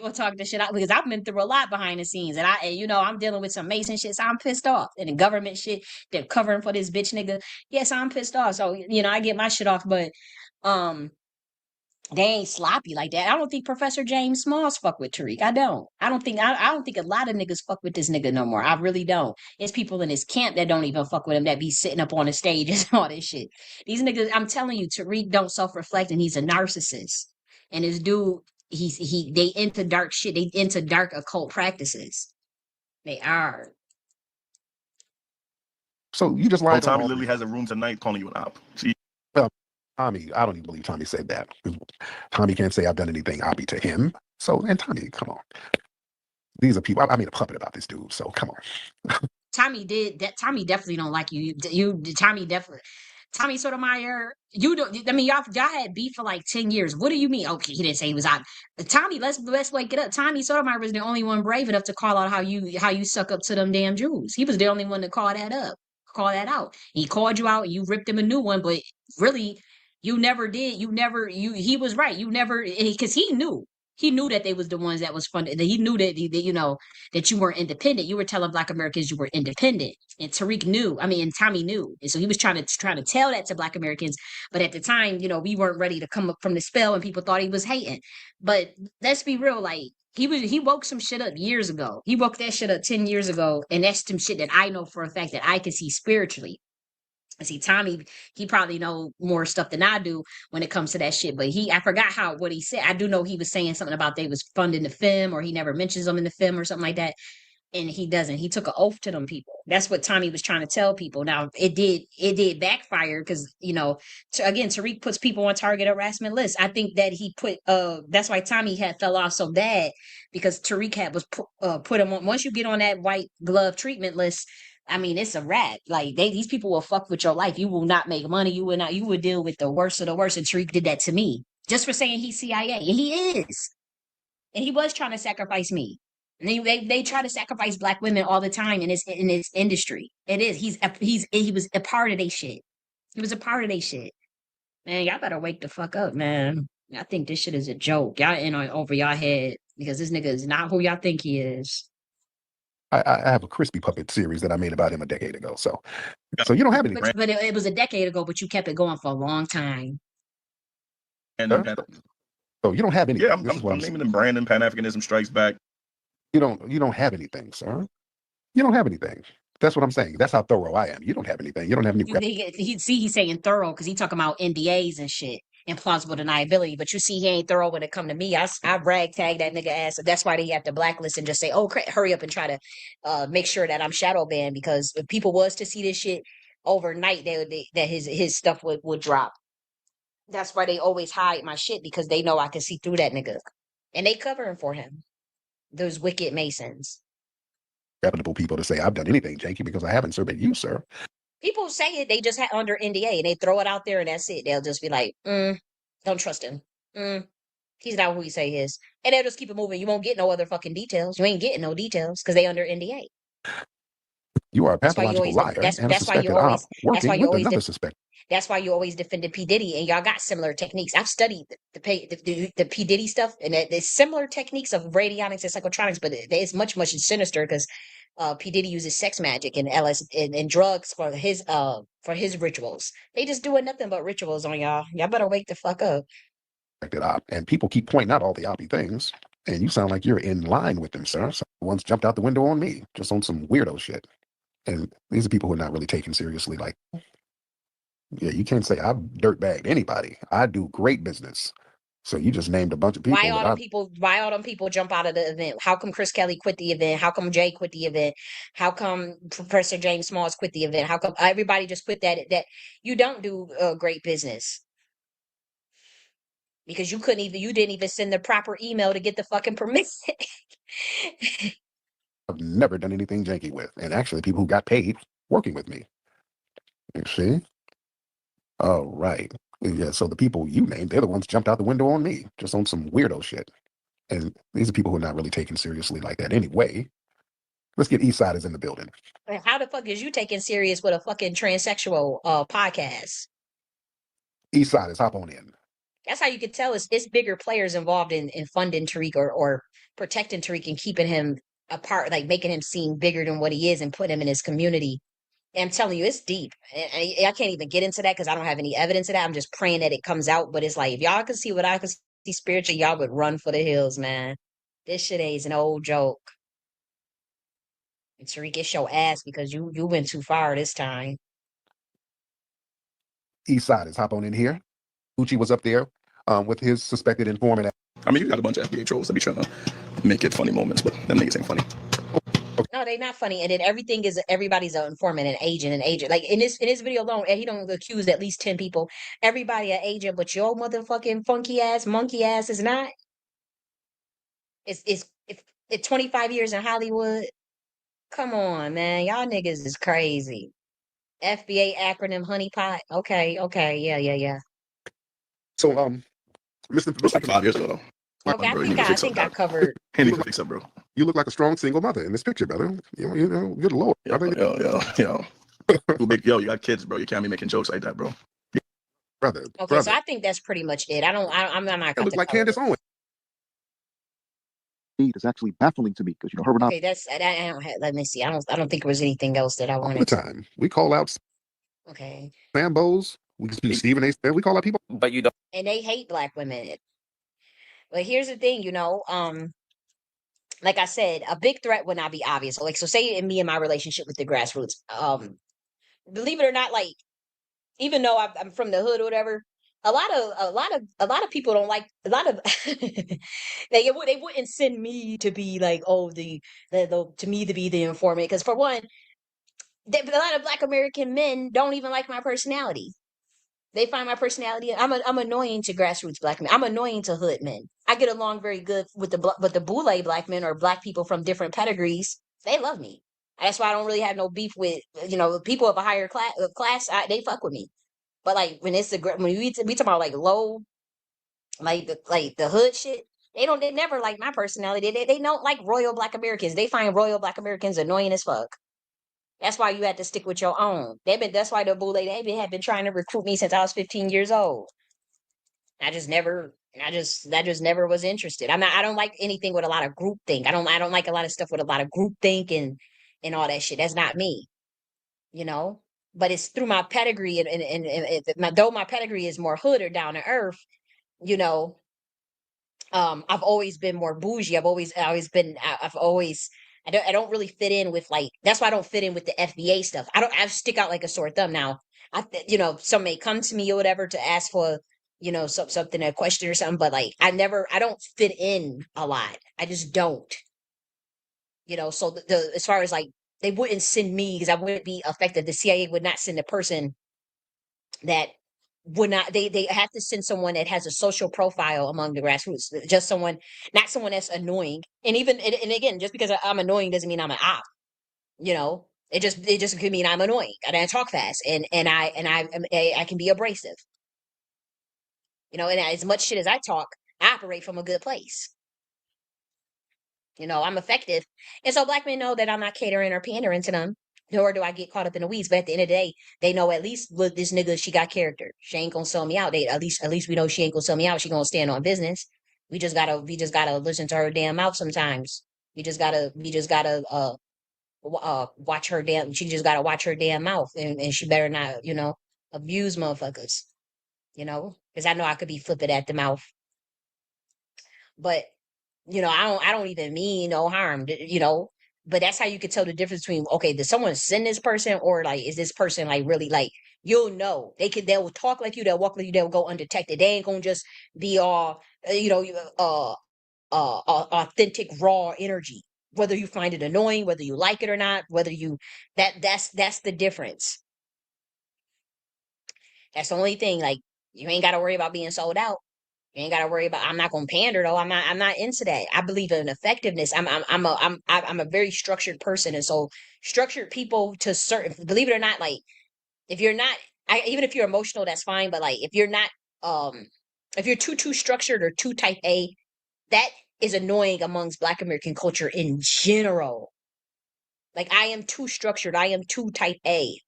gonna talk the shit out because I've been through a lot behind the scenes. And I'm dealing with some Mason shit, so I'm pissed off. And the government shit, they're covering for this bitch nigga. Yes, I'm pissed off. So, I get my shit off, but they ain't sloppy like that. I don't think Professor James Smalls fuck with Tariq. I don't. I don't think a lot of niggas fuck with this nigga no more. I really don't. It's people in his camp that don't even fuck with him that be sitting up on the stage and all this shit. These niggas, I'm telling you, Tariq don't self-reflect and he's a narcissist. And this dude, they into dark shit. They into dark occult practices. They are.
So you just lied.
Tommy literally has a room tonight calling you an op.
Well, Tommy, I don't even believe Tommy said that. Tommy can't say I've done anything oppy to him. So, and Tommy, come on. These are people. I made a puppet about this dude. So come on.
Tommy did that. Tommy definitely don't like you. Tommy definitely. Tommy Sotomayor, you don't. I mean, y'all had beef for like 10 years. What do you mean? Okay, he didn't say he was out. Tommy, let's wake it up. Tommy Sotomayor was the only one brave enough to call out how you suck up to them damn Jews. He was the only one to call that out. He called you out. You ripped him a new one, but really, you never did. He was right. You never, because he knew. He knew that they was the ones that was funded. He knew that that you weren't independent. You were telling Black Americans you were independent, and Tariq knew. I mean, and Tommy knew, and so he was trying to tell that to Black Americans. But at the time, we weren't ready to come up from the spell, and people thought he was hating. But let's be real, like he woke some shit up years ago. He woke that shit up 10 years ago, and that's some shit that I know for a fact that I can see spiritually. See, Tommy, he probably know more stuff than I do when it comes to that shit. But I forgot what he said. I do know he was saying something about they was funding the film, or he never mentions them in the film or something like that. And he doesn't. He took an oath to them people. That's what Tommy was trying to tell people. Now it did backfire because again, Tariq puts people on target harassment lists. I think that he put that's why Tommy had fell off so bad, because Tariq was put him on. Once you get on that white glove treatment list, I mean, it's a wrap. Like these people will fuck with your life. You will not make money. You will deal with the worst of the worst. And Tariq did that to me just for saying he's CIA, and he is, and he was trying to sacrifice me. And they try to sacrifice Black women all the time in this industry. It is. He was a part of their shit. He was a part of their shit. Man, y'all better wake the fuck up, man. I think this shit is a joke. Y'all in over y'all head because this nigga is not who y'all think he is.
I have a crispy puppet series that I made about him a decade ago. So you don't have any.
But it was a decade ago, but you kept it going for a long time.
And
so you don't have anything.
Yeah, I'm naming them. Brandon, Pan-Africanism Strikes Back.
You don't have anything, sir. You don't have anything. That's what I'm saying. That's how thorough I am. You don't have anything. You don't have any.
He's saying thorough because he's talking about NDAs and shit and plausible deniability. But you see, he ain't thorough when it come to me. I rag tag that nigga ass. So that's why they have to blacklist and just say, oh, hurry up and try to make sure that I'm shadow banned, because if people was to see this shit overnight, that his stuff would drop.
That's why they always hide my shit, because they know I can see through that nigga. And they covering for him. Those wicked Masons.
reputable people to say I've done anything janky because I haven't surveyed you, sir.
People say it, they just had under NDA and they throw it out there and that's it. They'll just be like, don't trust him. He's not who he say he is. And they'll just keep it moving. You won't get no other fucking details. You ain't getting no details because they under NDA.
You are a
That's why you
pathological
always
liar and a
that's why you
suspected
always
op working with
always
another suspect.
that's why you always defended P. Diddy, and y'all got similar techniques. I've studied the P. Diddy stuff, and there's similar techniques of radionics and psychotronics, but it's much, much sinister because P. Diddy uses sex magic and and drugs for his rituals. They just doing nothing but rituals on y'all. Y'all better wake the fuck up.
Op, and people keep pointing out all the oppy things, and you sound like you're in line with them, sir. So once jumped out the window on me, just on some weirdo shit. And these are people who are not really taken seriously. Like, yeah, you can't say I've dirtbagged anybody. I do great business. So you just named a bunch of people.
Why all them people jump out of the event? How come Chris Kelly quit the event? How come Jay quit the event? How come Professor James Smalls quit the event? How come everybody just quit that you don't do great business? Because you didn't even send the proper email to get the fucking permission.
I've never done anything janky with. And actually people who got paid working with me. You see? All right. Yeah, so the people you named, they're the ones jumped out the window on me, just on some weirdo shit. And these are people who are not really taken seriously like that anyway. Let's get Eastsiders in the building.
How the fuck is you taking serious with a fucking transsexual podcast?
Eastsiders, hop on in.
That's how you could tell it's bigger players involved in funding Tariq or protecting Tariq and keeping him apart, like making him seem bigger than what he is and putting him in his community. And I'm telling you, it's deep. And I can't even get into that because I don't have any evidence of that. I'm just praying that it comes out. But it's like, if y'all could see what I could see spiritually, y'all would run for the hills, man. This shit is an old joke. And Tariq, it's your ass because you went too far this time.
Eastsiders, hop on in here. Uchi was up there with his suspected informant.
I mean, you got a bunch of FBA trolls that be trying to make it funny moments, but them niggas ain't funny.
No, they not funny. And then everybody's an informant, an agent. Like in this video alone, and he don't accuse at least 10 people. Everybody an agent, but your motherfucking funky ass, monkey ass is not. It's 25 years in Hollywood. Come on, man. Y'all niggas is crazy. FBA acronym honeypot. Okay, yeah.
So Mr.
It was like 5 years ago though.
Okay, I think I covered.
He need to fix up, bro.
You look like a strong single mother in this picture, brother. You know, good lord.
Yo. You got kids, bro. You can't be making jokes like that, bro.
Brother.
Okay, so I think that's pretty much it. I'm not
It looks like Candace Owens.
It's actually baffling to me because her and
okay, that's I don't have, let me see. I don't think there was anything else that I
all
wanted
the time. We call out
Okay.
Sambos. We speak Stephen A. We call out people.
But you don't.
And they hate black women. But here's the thing, like I said, a big threat would not be obvious. So say in me and my relationship with the grassroots, believe it or not, like even though I'm from the hood or whatever, a lot of people don't like a lot of they wouldn't send me to be like, oh, to me to be the informant, because for one, a lot of black American men don't even like my personality. They find my personality. I'm annoying to grassroots black men. I'm annoying to hood men. I get along very good with the boule black men or black people from different pedigrees. They love me. That's why I don't really have no beef with people of a higher class. They fuck with me. But like when we talk about like low, like the hood shit, they never like my personality. They don't like royal black Americans. They find royal black Americans annoying as fuck. That's why you had to stick with your own. That's why the boule have been trying to recruit me since I was 15 years old. I just never was interested. I don't like anything with a lot of group think. I don't like a lot of stuff with a lot of group think and all that shit. That's not me, but it's through my pedigree and though my pedigree is more hood or down to earth, you know, I've always been more bougie. I've always I don't really fit in with that's why I don't fit in with the FBA stuff. I stick out like a sore thumb now. Some may come to me or whatever to ask for, something, a question or something, but like I don't fit in a lot. I just don't. So as far as like they wouldn't send me because I wouldn't be effective. The CIA would not send a person that would not, they have to send someone that has a social profile among the grassroots, just someone, not someone that's annoying. And even and again, just because I'm annoying doesn't mean I'm an op. You know, it just could mean I'm annoying and I talk fast and I can be abrasive. You know, and as much shit as I talk, I operate from a good place. You know, I'm effective. And so black men know that I'm not catering or pandering to them, nor do I get caught up in the weeds. But at the end of the day, they know at least with this nigga, she got character. She ain't gonna sell me out. At least we know she ain't gonna sell me out. She gonna stand on business. We just gotta listen to her damn mouth sometimes. We just gotta watch her damn. She just gotta watch her damn mouth, and she better not, abuse motherfuckers. Because I know I could be flipping at the mouth, but I don't even mean no harm, but that's how you could tell the difference between, okay, did someone send this person, or like, is this person like really like, you'll know, they will talk like you, they'll walk like you, they'll go undetected. They ain't gonna just be all, authentic, raw energy, whether you find it annoying, whether you like it or not, whether you, that's the difference. That's the only thing. Like, you ain't got to worry about being sold out. You ain't got to worry about. I'm not gonna pander though. I'm not into that. I believe in effectiveness. I'm a very structured person, and so structured people to certain. Believe it or not, like if you're not, even if you're emotional, that's fine. But like if you're not, if you're too structured or too type A, that is annoying amongst Black American culture in general. Like I am too structured. I am too type A.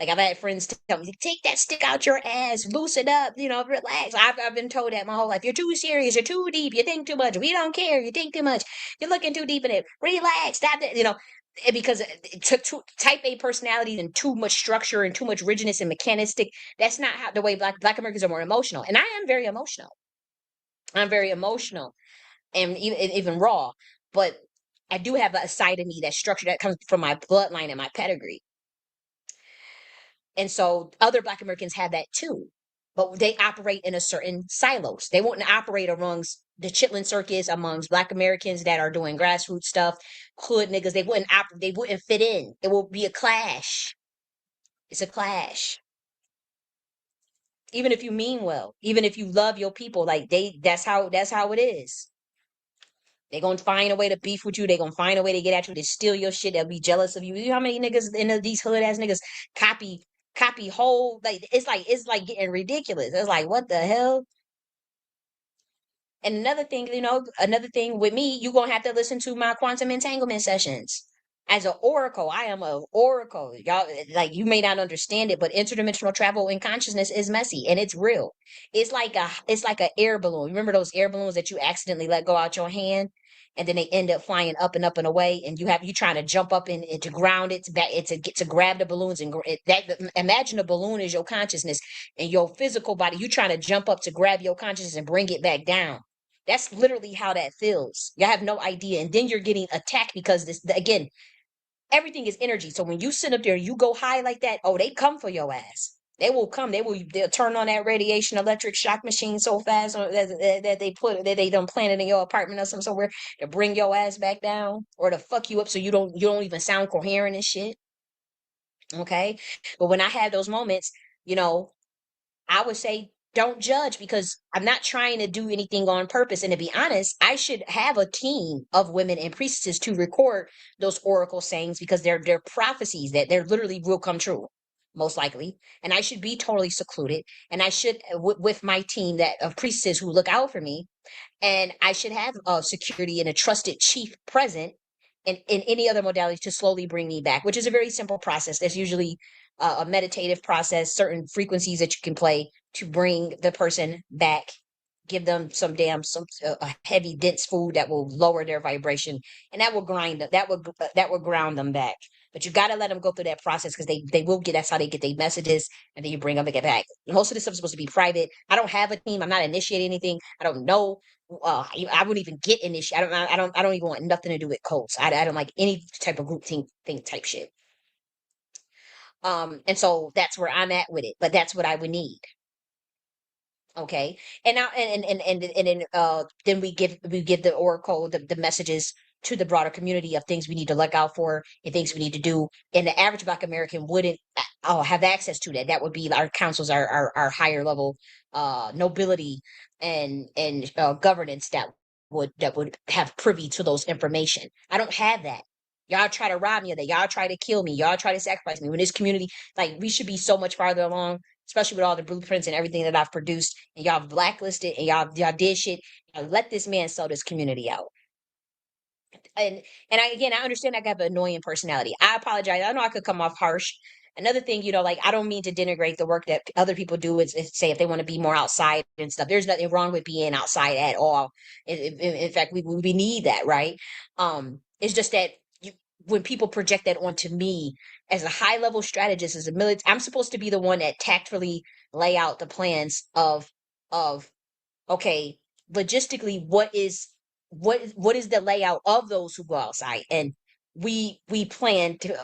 Like I've had friends tell me, take that stick out your ass, loosen up, relax. I've been told that my whole life. You're too serious. You're too deep. You think too much. We don't care. You think too much. You're looking too deep in it. Relax. Stop that. Because it took type A personality and too much structure and too much rigidness and mechanistic. That's not how the way Black Americans are more emotional. And I am very emotional. I'm very emotional and even raw. But I do have a side of me that's structured that comes from my bloodline and my pedigree. And so other Black Americans have that too, but they operate in a certain silos. They won't operate amongst the Chitlin Circus, amongst Black Americans that are doing grassroots stuff, hood niggas. They wouldn't fit in. It will be a clash. It's a clash. Even if you mean well, even if you love your people, like that's how it is. They gonna find a way to beef with you. They gonna find a way to get at you, to steal your shit. They'll be jealous of you. You know how many niggas in these hood ass niggas copy whole, like it's like getting ridiculous. It's like, what the hell? And another thing with me, you're gonna have to listen to my quantum entanglement sessions. As an oracle, I am a oracle. Y'all, like, you may not understand it, but interdimensional travel in consciousness is messy and it's real. It's like a air balloon. Remember those air balloons that you accidentally let go out your hand, and then they end up flying up and up and away, and you trying to jump up and to ground it, to grab the balloons and imagine a balloon is your consciousness, and your physical body, you trying to jump up to grab your consciousness and bring it back down. That's literally how that feels. You have no idea. And then you're getting attacked because again, everything is energy. So when you sit up there and you go high like that, oh, they come for your ass. They will come. They'll turn on that radiation electric shock machine so fast that they done planted in your apartment or somewhere to bring your ass back down or to fuck you up so you don't even sound coherent and shit. Okay. But when I have those moments, I would say don't judge, because I'm not trying to do anything on purpose. And to be honest, I should have a team of women and priestesses to record those oracle sayings, because they're prophecies that they're literally will come true, most likely. And I should be totally secluded. And I should, with my team that of priestesses who look out for me, and I should have security and a trusted chief present in any other modality to slowly bring me back, which is a very simple process. There's usually a meditative process, certain frequencies that you can play to bring the person back, give them some a heavy dense food that will lower their vibration, and that will ground them back. But you got to let them go through that process, because they will get, that's how they get their messages, and then you bring them back. Most of this stuff is supposed to be private. I don't have a team. I'm not initiating anything. I don't know. I wouldn't even get initiated. I don't even want nothing to do with cults. I don't like any type of group thing type shit. And so that's where I'm at with it. But that's what I would need. Okay. And now then we give the oracle the messages to the broader community of things we need to look out for and things we need to do. And the average Black American wouldn't have access to that. That would be our councils, our higher level nobility and governance that would have privy to those information. I don't have that. Y'all try to rob me of that. Y'all try to kill me. Y'all try to sacrifice me. When this community, like, we should be so much farther along, especially with all the blueprints and everything that I've produced, and y'all blacklisted and y'all did shit. Let this man sell this community out. And I understand I have an annoying personality. I apologize. I know I could come off harsh. Another thing, like, I don't mean to denigrate the work that other people do. Is say if they want to be more outside and stuff. There's nothing wrong with being outside at all. In fact, we need that, right? It's just that when people project that onto me as a high level strategist, as a military, I'm supposed to be the one that tactfully lay out the plans of okay, logistically, what is the layout of those who go outside, and we plan to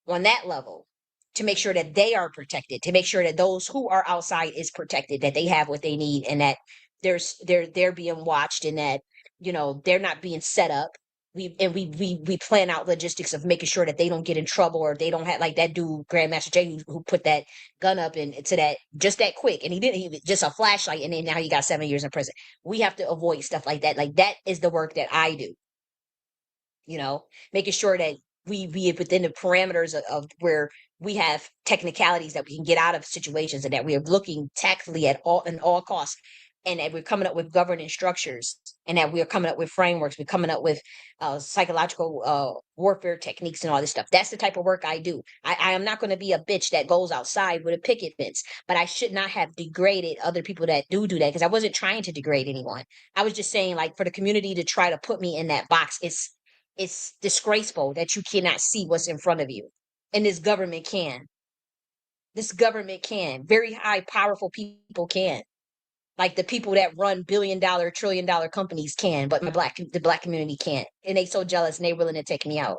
on that level to make sure that they are protected, to make sure that those who are outside is protected, that they have what they need, and that they're being watched, and that they're not being set up. We plan out logistics of making sure that they don't get in trouble, or they don't have, like that dude Grandmaster Jay who put that gun up into that just that quick, and he just a flashlight, and then now he got 7 years in prison. We have to avoid stuff like that. Like, that is the work that I do. Making sure that we be within the parameters of where we have technicalities that we can get out of situations, and that we are looking tactfully at all costs, and that we're coming up with governance structures, and that we are coming up with frameworks. We're coming up with psychological warfare techniques and all this stuff. That's the type of work I do. I am not going to be a bitch that goes outside with a picket fence, but I should not have degraded other people that do that, because I wasn't trying to degrade anyone. I was just saying, like, for the community to try to put me in that box, it's disgraceful that you cannot see what's in front of you. And this government can. This government can. Very high, powerful people can. Like the people that run billion-dollar, trillion-dollar companies can, but the black community can't. And they so jealous, and they willing to take me out.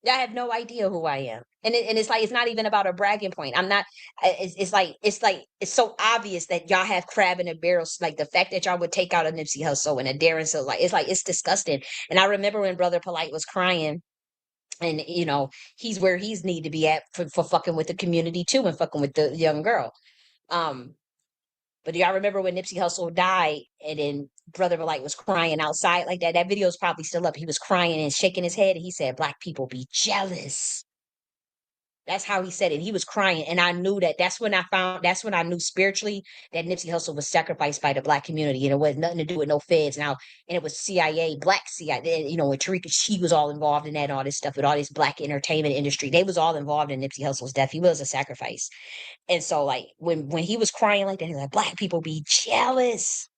Y'all have no idea who I am. And it's like, it's not even about a bragging point. I'm not, it's so obvious that y'all have crab in a barrel. Like the fact that y'all would take out a Nipsey Hussle and a Darren Sills, it's disgusting. And I remember when Brother Polite was crying, and he's where he's need to be at for fucking with the community too, and fucking with the young girl. But do y'all remember when Nipsey Hussle died, and then Brother Polite was crying outside like that? That video is probably still up. He was crying and shaking his head, and he said, "Black people be jealous." That's how he said it. He was crying, and I knew that. That's when I knew spiritually that Nipsey Hussle was sacrificed by the black community, and it was nothing to do with no feds now. And it was CIA, black CIA. When Tariq, she was all involved in that, and all this stuff with all this black entertainment industry. They was all involved in Nipsey Hussle's death. He was a sacrifice. And so, like, when he was crying like that, he's like, "Black people be jealous."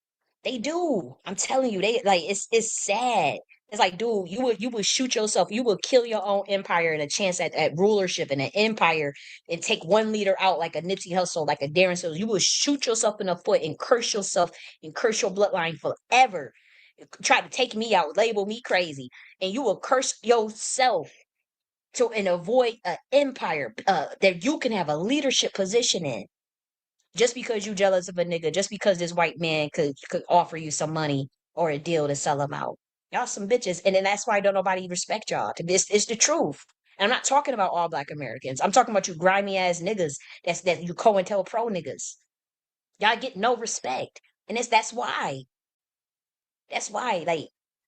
They do. I'm telling you, they like, it's sad. It's like, dude, you would shoot yourself. You would kill your own empire and a chance at rulership and an empire, and take one leader out like a Nipsey Hussle, like a Darren Sills. You would shoot yourself in the foot and curse yourself and curse your bloodline forever. Try to take me out, label me crazy, and you will curse yourself and avoid an empire that you can have a leadership position in. Just because you jealous of a nigga, just because this white man could offer you some money or a deal to sell him out. Y'all some bitches. And then that's why don't nobody respect y'all. It's the truth. And I'm not talking about all black Americans. I'm talking about you grimy ass niggas that you COINTELPRO niggas. Y'all get no respect. And that's why. That's why, like,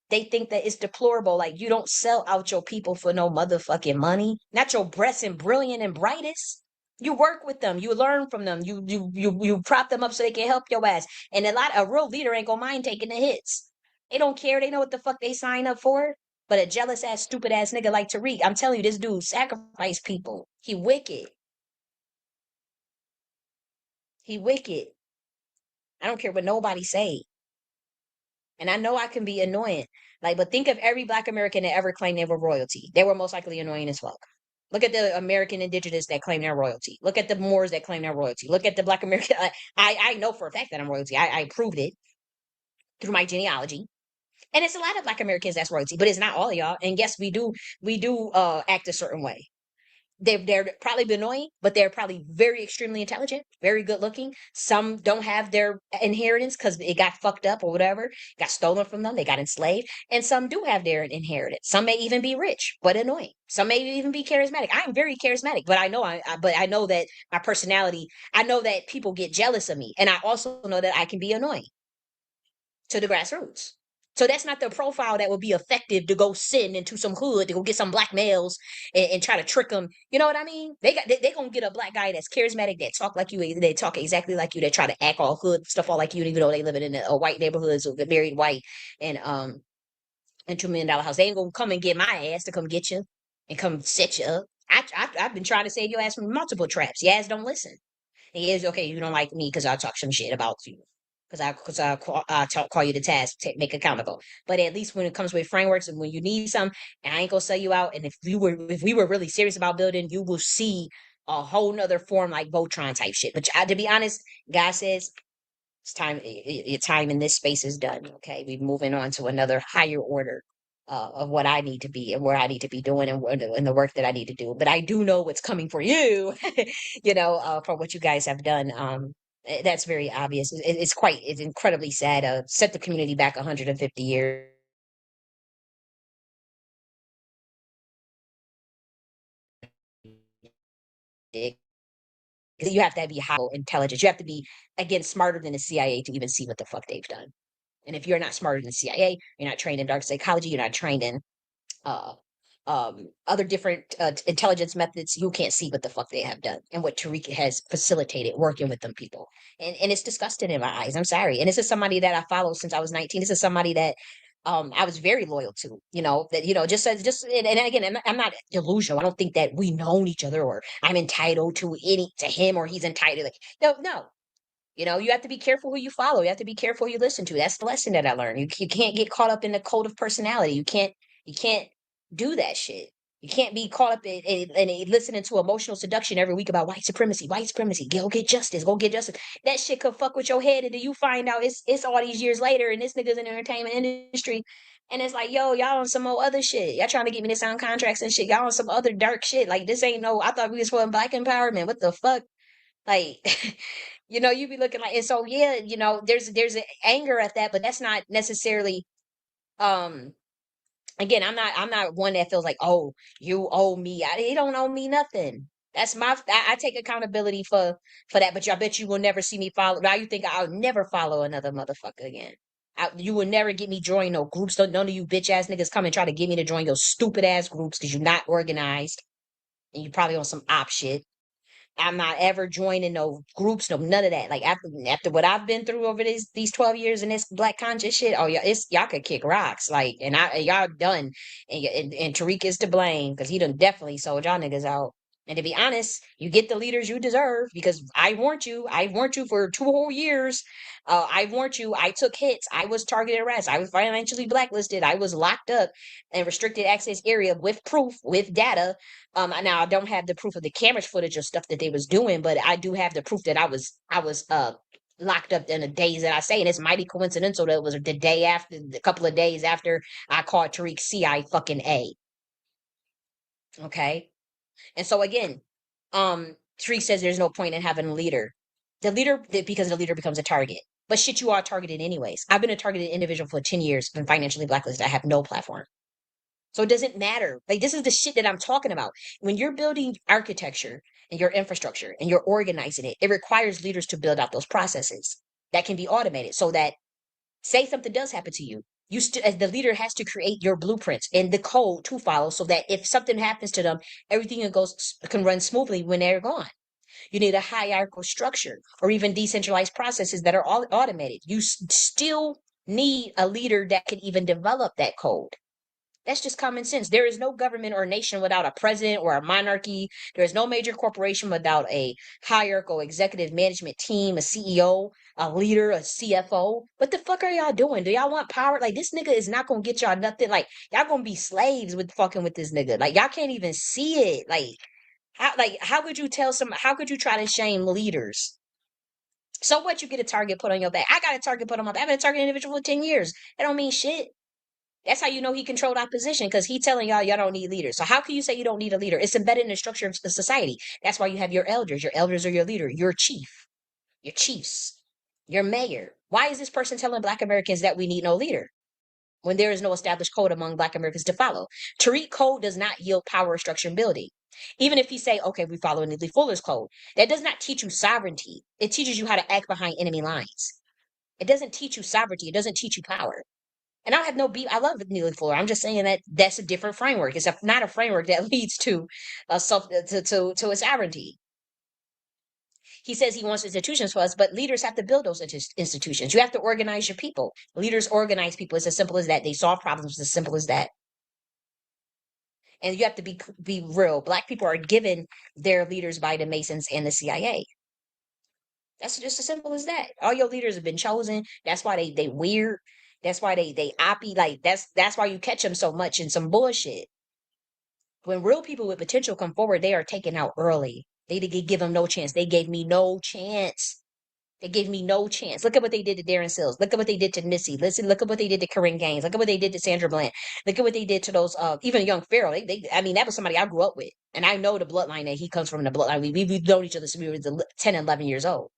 they think that it's deplorable. Like, you don't sell out your people for no motherfucking money. Not your breasts and brilliant and brightest. You work with them. You learn from them. You prop them up so they can help your ass. And a real leader ain't gonna mind taking the hits. They don't care. They know what the fuck they sign up for. But a jealous ass, stupid ass nigga like Tariq, I'm telling you, this dude sacrifice people. He wicked. He wicked. I don't care what nobody say. And I know I can be annoying. Like, but think of every black American that ever claimed they were royalty. They were most likely annoying as fuck. Look at the American indigenous that claim their royalty. Look at the Moors that claim their royalty. Look at the black American. I know for a fact that I'm royalty. I proved it through my genealogy. And it's a lot of black Americans that's royalty, but it's not all of y'all. And yes, we do act a certain way. they're probably annoying, but they're probably very extremely intelligent, very good looking. Some don't have their inheritance because it got fucked up or whatever, got stolen from them, they got enslaved, and some do have their inheritance. Some may even be rich but annoying. Some may even be charismatic. I am very charismatic, but I know but I know that my personality. I know that people get jealous of me, and I also know that I can be annoying to the grassroots. So that's not the profile that would be effective to go send into some hood to go get some black males and try to trick them. You know what I mean? They gonna get a black guy that's charismatic, that talk like you, they talk exactly like you, that try to act all hood stuff all like you, even though they live in a white neighborhoods with married white and $2 million house. They ain't gonna come and get my ass to come get you and come set you up. I've been trying to save your ass from multiple traps. Your ass don't listen. And yes, okay, you don't like me because I talk some shit about you. Call you to task, make accountable. But at least when it comes with frameworks and when you need some, and I ain't gonna sell you out. And if we were really serious about building, you will see a whole nother form like Voltron type shit. But to be honest, God says it's time. Your time in this space is done. Okay, we're moving on to another higher order of what I need to be and where I need to be doing and the work that I need to do. But I do know what's coming for you, for what you guys have done. That's very obvious. It's incredibly sad. Set the community back 150 years. You have to be high intelligence. You have to be, again, smarter than the CIA to even see what the fuck they've done. And if you're not smarter than the CIA, you're not trained in dark psychology, you're not trained in uh, other different intelligence methods, you can't see what the fuck they have done and what Tariq has facilitated working with them people. And it's disgusting in my eyes. I'm sorry. And this is somebody that I followed since I was 19. This is somebody that I was very loyal to, and again, I'm not delusional. I don't think that we known each other or I'm entitled to him or he's entitled. Like, no. You have to be careful who you follow. You have to be careful who you listen to. That's the lesson that I learned. You can't get caught up in the code of personality. You can't do that shit. You can't be caught up in listening to emotional seduction every week about white supremacy, white supremacy. Go get justice. Go get justice. That shit could fuck with your head, and then you find out it's all these years later, and this nigga's in the entertainment industry, and it's like, yo, y'all on some more other shit. Y'all trying to get me to sign contracts and shit. Y'all on some other dark shit. Like this ain't no. I thought we was for black empowerment. What the fuck? Like, you be looking like, and so yeah, there's an anger at that, but that's not necessarily um again, I'm not one that feels like, oh, you owe me. He don't owe me nothing. That's I take accountability for that, but I bet you will never see me follow. Now you think I'll never follow another motherfucker again. You will never get me join no groups. None of you bitch ass niggas come and try to get me to join your stupid ass groups because you're not organized and you probably on some op shit. I'm not ever joining no groups, no none of that. Like after what I've been through over these 12 years in this black conscious shit, oh yeah, y'all could kick rocks. Like y'all done. And Tariq is to blame because he done definitely sold y'all niggas out. And to be honest, you get the leaders you deserve because I warned you. I warned you for 2 whole years. I warned you. I took hits. I was targeted arrest. I was financially blacklisted. I was locked up in restricted access area with proof, with data. Now I don't have the proof of the camera footage of stuff that they was doing, but I do have the proof that I was locked up in the days that I say, and it's mighty coincidental that it was the day after, the couple of days after I called Tariq CIA. Okay, and so again, Tariq says there's no point in having a leader. Because the leader becomes a target. But shit, you are targeted anyways. I've been a targeted individual for 10 years, been financially blacklisted. I have no platform. So it doesn't matter. Like this is the shit that I'm talking about. When you're building architecture and your infrastructure and you're organizing it, it requires leaders to build out those processes that can be automated so that say something does happen to you, as the leader has to create your blueprints and the code to follow so that if something happens to them, everything can run smoothly when they're gone. You need a hierarchical structure or even decentralized processes that are all automated. You still need a leader that can even develop that code. That's just common sense. There is no government or nation without a president or a monarchy. There is no major corporation without a hierarchical executive management team, a CEO, a leader, a CFO. What the fuck are y'all doing? Do y'all want power? Like this nigga is not gonna get y'all nothing. Like y'all gonna be slaves with fucking with this nigga. Like y'all can't even see it. How could you how could you try to shame leaders? So what, you get a target put on your back? I got a target put on my back. I've been a target individual for 10 years. That don't mean shit. That's how you know he controlled opposition, because he telling y'all don't need leaders. So how can you say you don't need a leader? It's embedded in the structure of the society. That's why you have your elders. Your elders are your leader, your chief, your chiefs, your mayor. Why is this person telling Black Americans that we need no leader when there is no established code among Black Americans to follow? Tariq code does not yield power, structure, and building. Even if you say, okay, we follow Neely Fuller's code, that does not teach you sovereignty. It teaches you how to act behind enemy lines. It doesn't teach you sovereignty. It doesn't teach you power. And I have no beef. I love Neely Fuller. I'm just saying that that's a different framework. It's not a framework that leads to to a sovereignty. He says he wants institutions for us, but leaders have to build those institutions. You have to organize your people. Leaders organize people. It's as simple as that. They solve problems. It's as simple as that. And you have to be real. Black people are given their leaders by the Masons and the CIA. That's just as simple as that. All your leaders have been chosen. That's why they weird. That's why they oppy. Like that's why you catch them so much in some bullshit. When real people with potential come forward, they are taken out early. They give them no chance. They gave me no chance. They gave me no chance. Look at what they did to Darren Sills. Look at what they did to Missy. Listen, look at what they did to Corinne Gaines. Look at what they did to Sandra Bland. Look at what they did to those even Young Pharaoh. I mean, that was somebody I grew up with. And I know the bloodline that he comes from, the bloodline. We've known each other since we were 10 and 11 years old.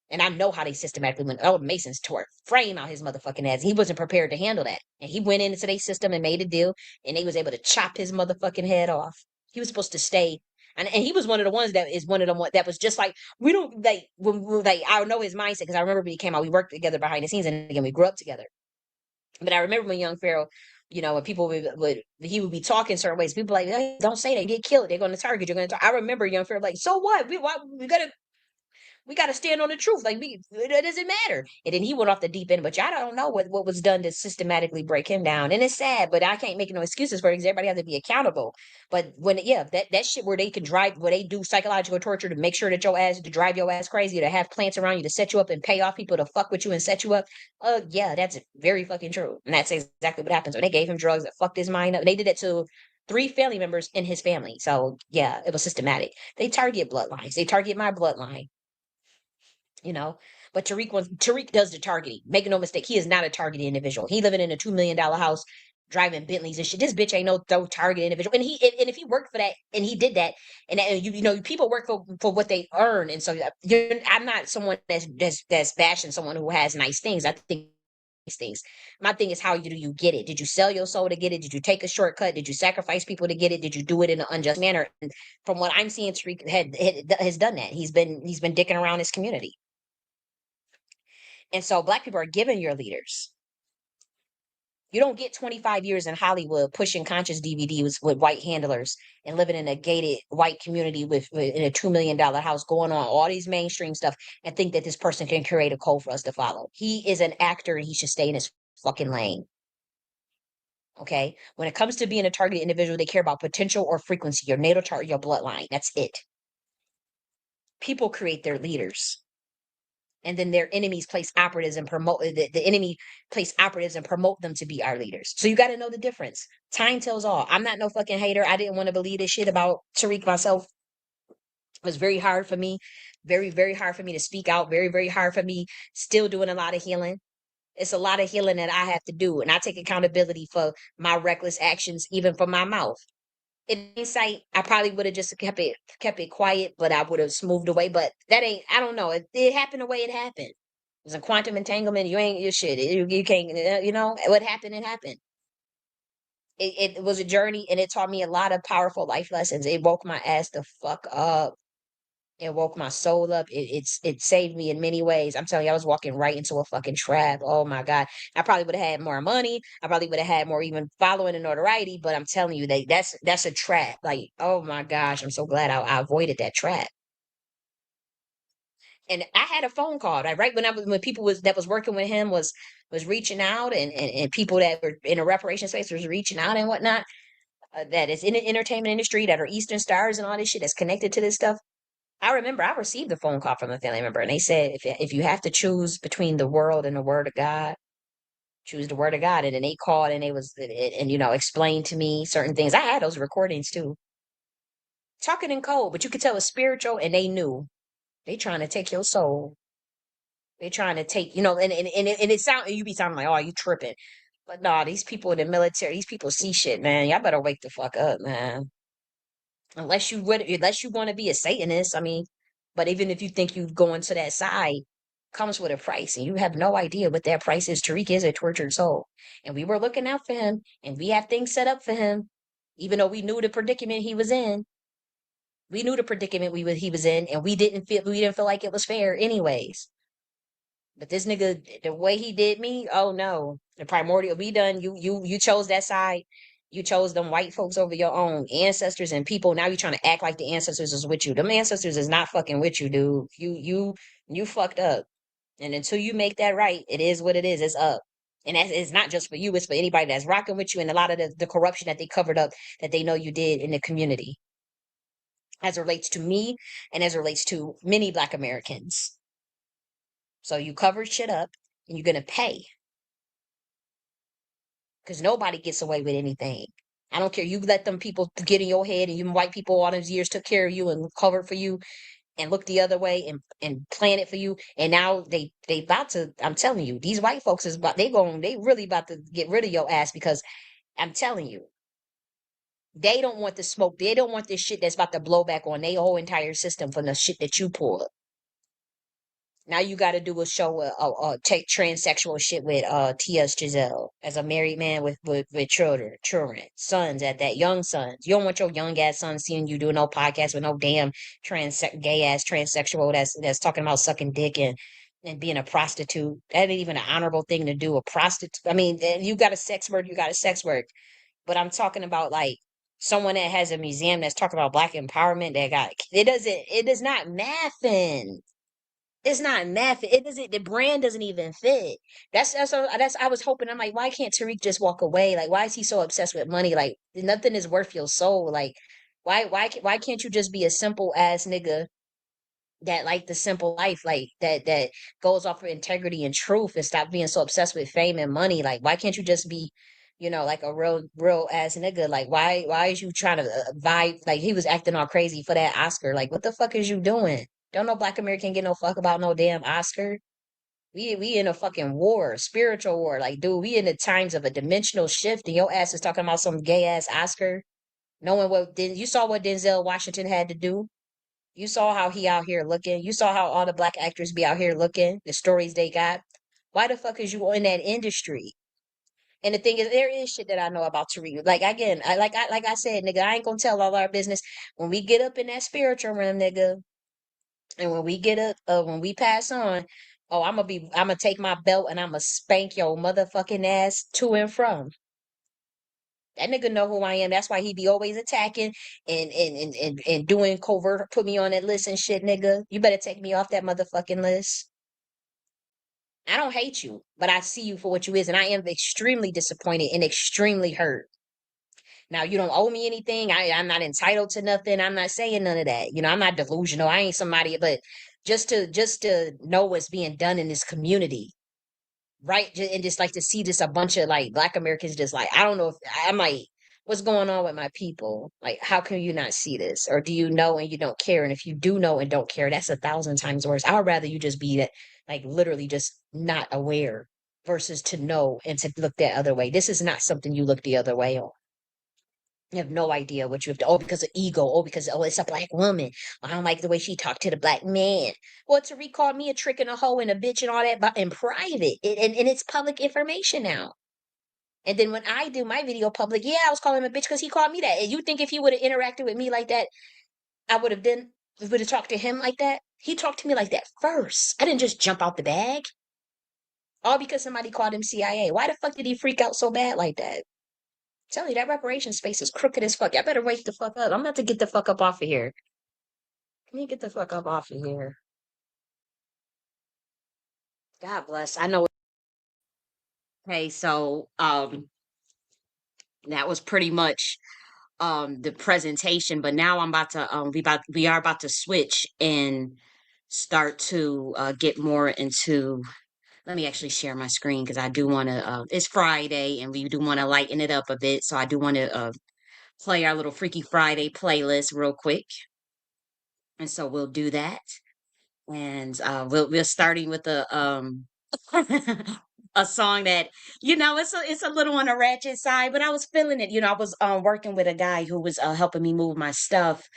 And I know how they systematically went. Oh, Masons tore frame out his motherfucking ass. He wasn't prepared to handle that. And he went into their system and made a deal, and they was able to chop his motherfucking head off. He was supposed to stay. And he was one of the ones that is one of them that was just like, we don't like when like I know his mindset, because I remember when he came out, we worked together behind the scenes, and again we grew up together. But I remember when Young Pharaoh, when people he would be talking certain ways, people like, hey, don't say that, you get killed, they're going to target, you're going to. I remember Young Pharaoh like, so what? We got to stand on the truth. Like, it doesn't matter. And then he went off the deep end, but y'all don't know what was done to systematically break him down. And it's sad, but I can't make no excuses for it, because everybody has to be accountable. But that shit where they can where they do psychological torture to make sure that to drive your ass crazy, to have plants around you to set you up and pay off people to fuck with you and set you up. Yeah, that's very fucking true. And that's exactly what happens when they gave him drugs that fucked his mind up. And they did it to 3 family members in his family. So yeah, it was systematic. They target bloodlines. They target my bloodline. But Tariq does the targeting. Make no mistake, he is not a targeted individual. He living in a $2 million house, driving Bentleys and shit. This bitch ain't no target individual. And if he worked for that, and he did that, and people work for what they earn. And so I'm not someone that's bashing someone who has nice things. I think these things. My thing is, how do you get it? Did you sell your soul to get it? Did you take a shortcut? Did you sacrifice people to get it? Did you do it in an unjust manner? And from what I'm seeing, Tariq has done that. He's been dicking around his community. And so Black people are given your leaders. You don't get 25 years in Hollywood pushing conscious DVDs with white handlers and living in a gated white community in a $2 million house, going on all these mainstream stuff, and think that this person can create a code for us to follow. He is an actor, and he should stay in his fucking lane. Okay? When it comes to being a targeted individual, they care about potential or frequency, your natal chart, your bloodline. That's it. People create their leaders. And then their enemies place operatives and promote the enemy place operatives and promote them to be our leaders. So you got to know the difference. Time tells all. I'm not no fucking hater. I didn't want to believe this shit about Tariq myself. It was very hard for me, very, very hard for me to speak out, very, very hard for me, still doing a lot of healing. It's a lot of healing that I have to do. And I take accountability for my reckless actions, even for my mouth. In hindsight, I probably would have just kept it quiet, but I would have smoothed away. But that ain't, I don't know. It happened the way it happened. It's a quantum entanglement. You ain't your shit. You can't, what happened, it happened. It was a journey, and it taught me a lot of powerful life lessons. It woke my ass the fuck up. It woke my soul up. It saved me in many ways. I'm telling you, I was walking right into a fucking trap. Oh my God. I probably would have had more money. I probably would have had more even following and notoriety, but I'm telling you, that's a trap. Like, oh my gosh, I'm so glad I avoided that trap. And I had a phone call, right when people that was working with him was reaching out, and people that were in a reparation space was reaching out and whatnot, that is in the entertainment industry, that are Eastern stars and all this shit that's connected to this stuff. I remember I received a phone call from a family member, and they said, if you have to choose between the world and the word of God, choose the word of God. And then they called, and explained to me certain things. I had those recordings too. Talking in code, but you could tell it's spiritual, and they knew they trying to take your soul. They trying to take, and it sound, you be sounding like, oh, you tripping. But no, these people in the military, these people see shit, man. Y'all better wake the fuck up, man. Unless you want to be a Satanist, I mean, but even if you think you go into that side, comes with a price, and you have no idea what that price is. Tariq is a tortured soul, and we were looking out for him, and we have things set up for him, even though we knew the predicament he was in. We knew the predicament he was in, and we didn't feel like it was fair, anyways. But this nigga, the way he did me, oh no, the primordial, we done. You chose that side. You chose them white folks over your own ancestors and people. Now you trying to act like the ancestors is with you. Them ancestors is not fucking with you, dude. You fucked up. And until you make that right, it is what it is. It's up. And it's not just for you, it's for anybody that's rocking with you, and a lot of the corruption that they covered up that they know you did in the community, as it relates to me and as it relates to many Black Americans. So you covered shit up and you're gonna pay. Because nobody gets away with anything. I don't care. You let them people get in your head, and you white people all those years took care of you and covered for you and looked the other way and planned it for you. And now they about to, I'm telling you, these white folks is about, they really about to get rid of your ass, because I'm telling you, they don't want the smoke. They don't want this shit that's about to blow back on their whole entire system from the shit that you pulled. Now you got to do a show, take transsexual shit with T.S. Giselle as a married man with children, sons at that, young sons. You don't want your young ass son seeing you doing no podcast with no damn gay ass transsexual that's talking about sucking dick and being a prostitute. That ain't even an honorable thing to do. A prostitute. I mean, you got a sex work, you got a sex work. But I'm talking about like someone that has a museum that's talking about Black empowerment. It does not mathin'. It's not math. It doesn't. The brand doesn't even fit. That's. I was hoping. I'm like, why can't Tariq just walk away? Like, why is he so obsessed with money? Like, nothing is worth your soul. Like, why can't you just be a simple ass nigga that like the simple life, like that goes off of integrity and truth, and stop being so obsessed with fame and money? Like, why can't you just be, like a real ass nigga? Like, why is you trying to vibe? Like, he was acting all crazy for that Oscar. Like, what the fuck is you doing? Don't no Black American get no fuck about no damn Oscar. We in a fucking war, spiritual war. Like, dude, we in the times of a dimensional shift, and your ass is talking about some gay ass Oscar. Knowing you saw what Denzel Washington had to do. You saw how he out here looking. You saw how all the Black actors be out here looking. The stories they got. Why the fuck is you in that industry? And the thing is, there is shit that I know about Tariq. Like, again, like I said, nigga, I ain't gonna tell all our business. When we get up in that spiritual realm, nigga, and when we get up, when we pass on, oh, I'm gonna take my belt and I'm gonna spank your motherfucking ass to and from. That nigga know who I am. That's why he be always attacking and doing covert, put me on that list and shit, nigga. You better take me off that motherfucking list. I don't hate you, but I see you for what you is, and I am extremely disappointed and extremely hurt. Now, you don't owe me anything. I'm not entitled to nothing. I'm not saying none of that. I'm not delusional. I ain't somebody, but just to know what's being done in this community, right? And just like to see this a bunch of like Black Americans, just like, I don't know if I'm like, what's going on with my people? Like, how can you not see this? Or do you know and you don't care? And if you do know and don't care, that's 1,000 times worse. I would rather you just be that, like, literally just not aware, versus to know and to look that other way. This is not something you look the other way on. You have no idea what you have to. Oh, because of ego. Oh, because it's a Black woman. I don't like the way she talked to the Black man. Well, Tariq called me a trick and a hoe and a bitch and all that, but in private, and it's public information now. And then when I do my video public, yeah, I was calling him a bitch because he called me that. And you think if he would have interacted with me like that, I would have talked to him like that? He talked to me like that first. I didn't just jump out the bag. All because somebody called him CIA. Why the fuck did he freak out so bad like that? Tell you that reparation space is crooked as fuck. I better wake the fuck up. I'm about to get the fuck up off of here. Can you get the fuck up off of here? God bless. I know. Okay, so that was pretty much the presentation, but now I'm about to we are about to switch and start to get more into. Let me actually share my screen, because I do want to. It's Friday and we do want to lighten it up a bit, so I do want to play our little Freaky Friday playlist real quick. And so we'll do that. And we're starting with the a song that, it's a little on the ratchet side, but I was feeling it. I was working with a guy who was helping me move my stuff.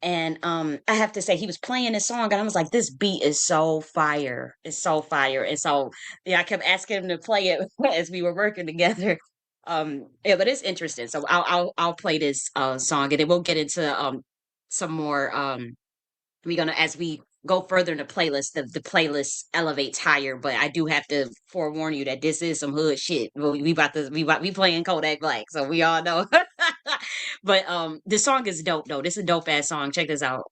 And I have to say, he was playing this song, and I was like, "This beat is so fire! It's so fire!" And so, yeah, I kept asking him to play it as we were working together. Yeah, but it's interesting. So I'll play this song, and then we'll get into some more. We're gonna as we go further in the playlist, the playlist elevates higher. But I do have to forewarn you that this is some hood shit. We playing Kodak Black, so we all know. But this song is dope though. This is a dope ass song. Check this out.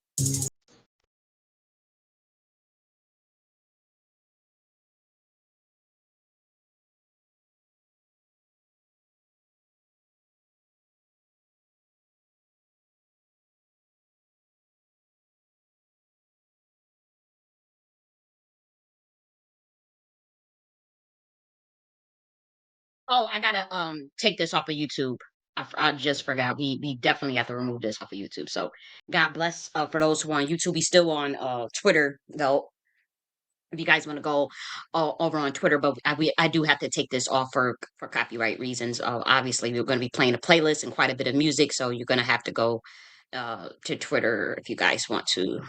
Oh, I gotta take this off of YouTube. I just forgot. We definitely have to remove this off of YouTube. So God bless for those who are on YouTube. We still on Twitter though. If you guys want to go over on Twitter, but I do have to take this off for copyright reasons. Obviously, we're going to be playing a playlist and quite a bit of music, so you're going to have to go to Twitter if you guys want to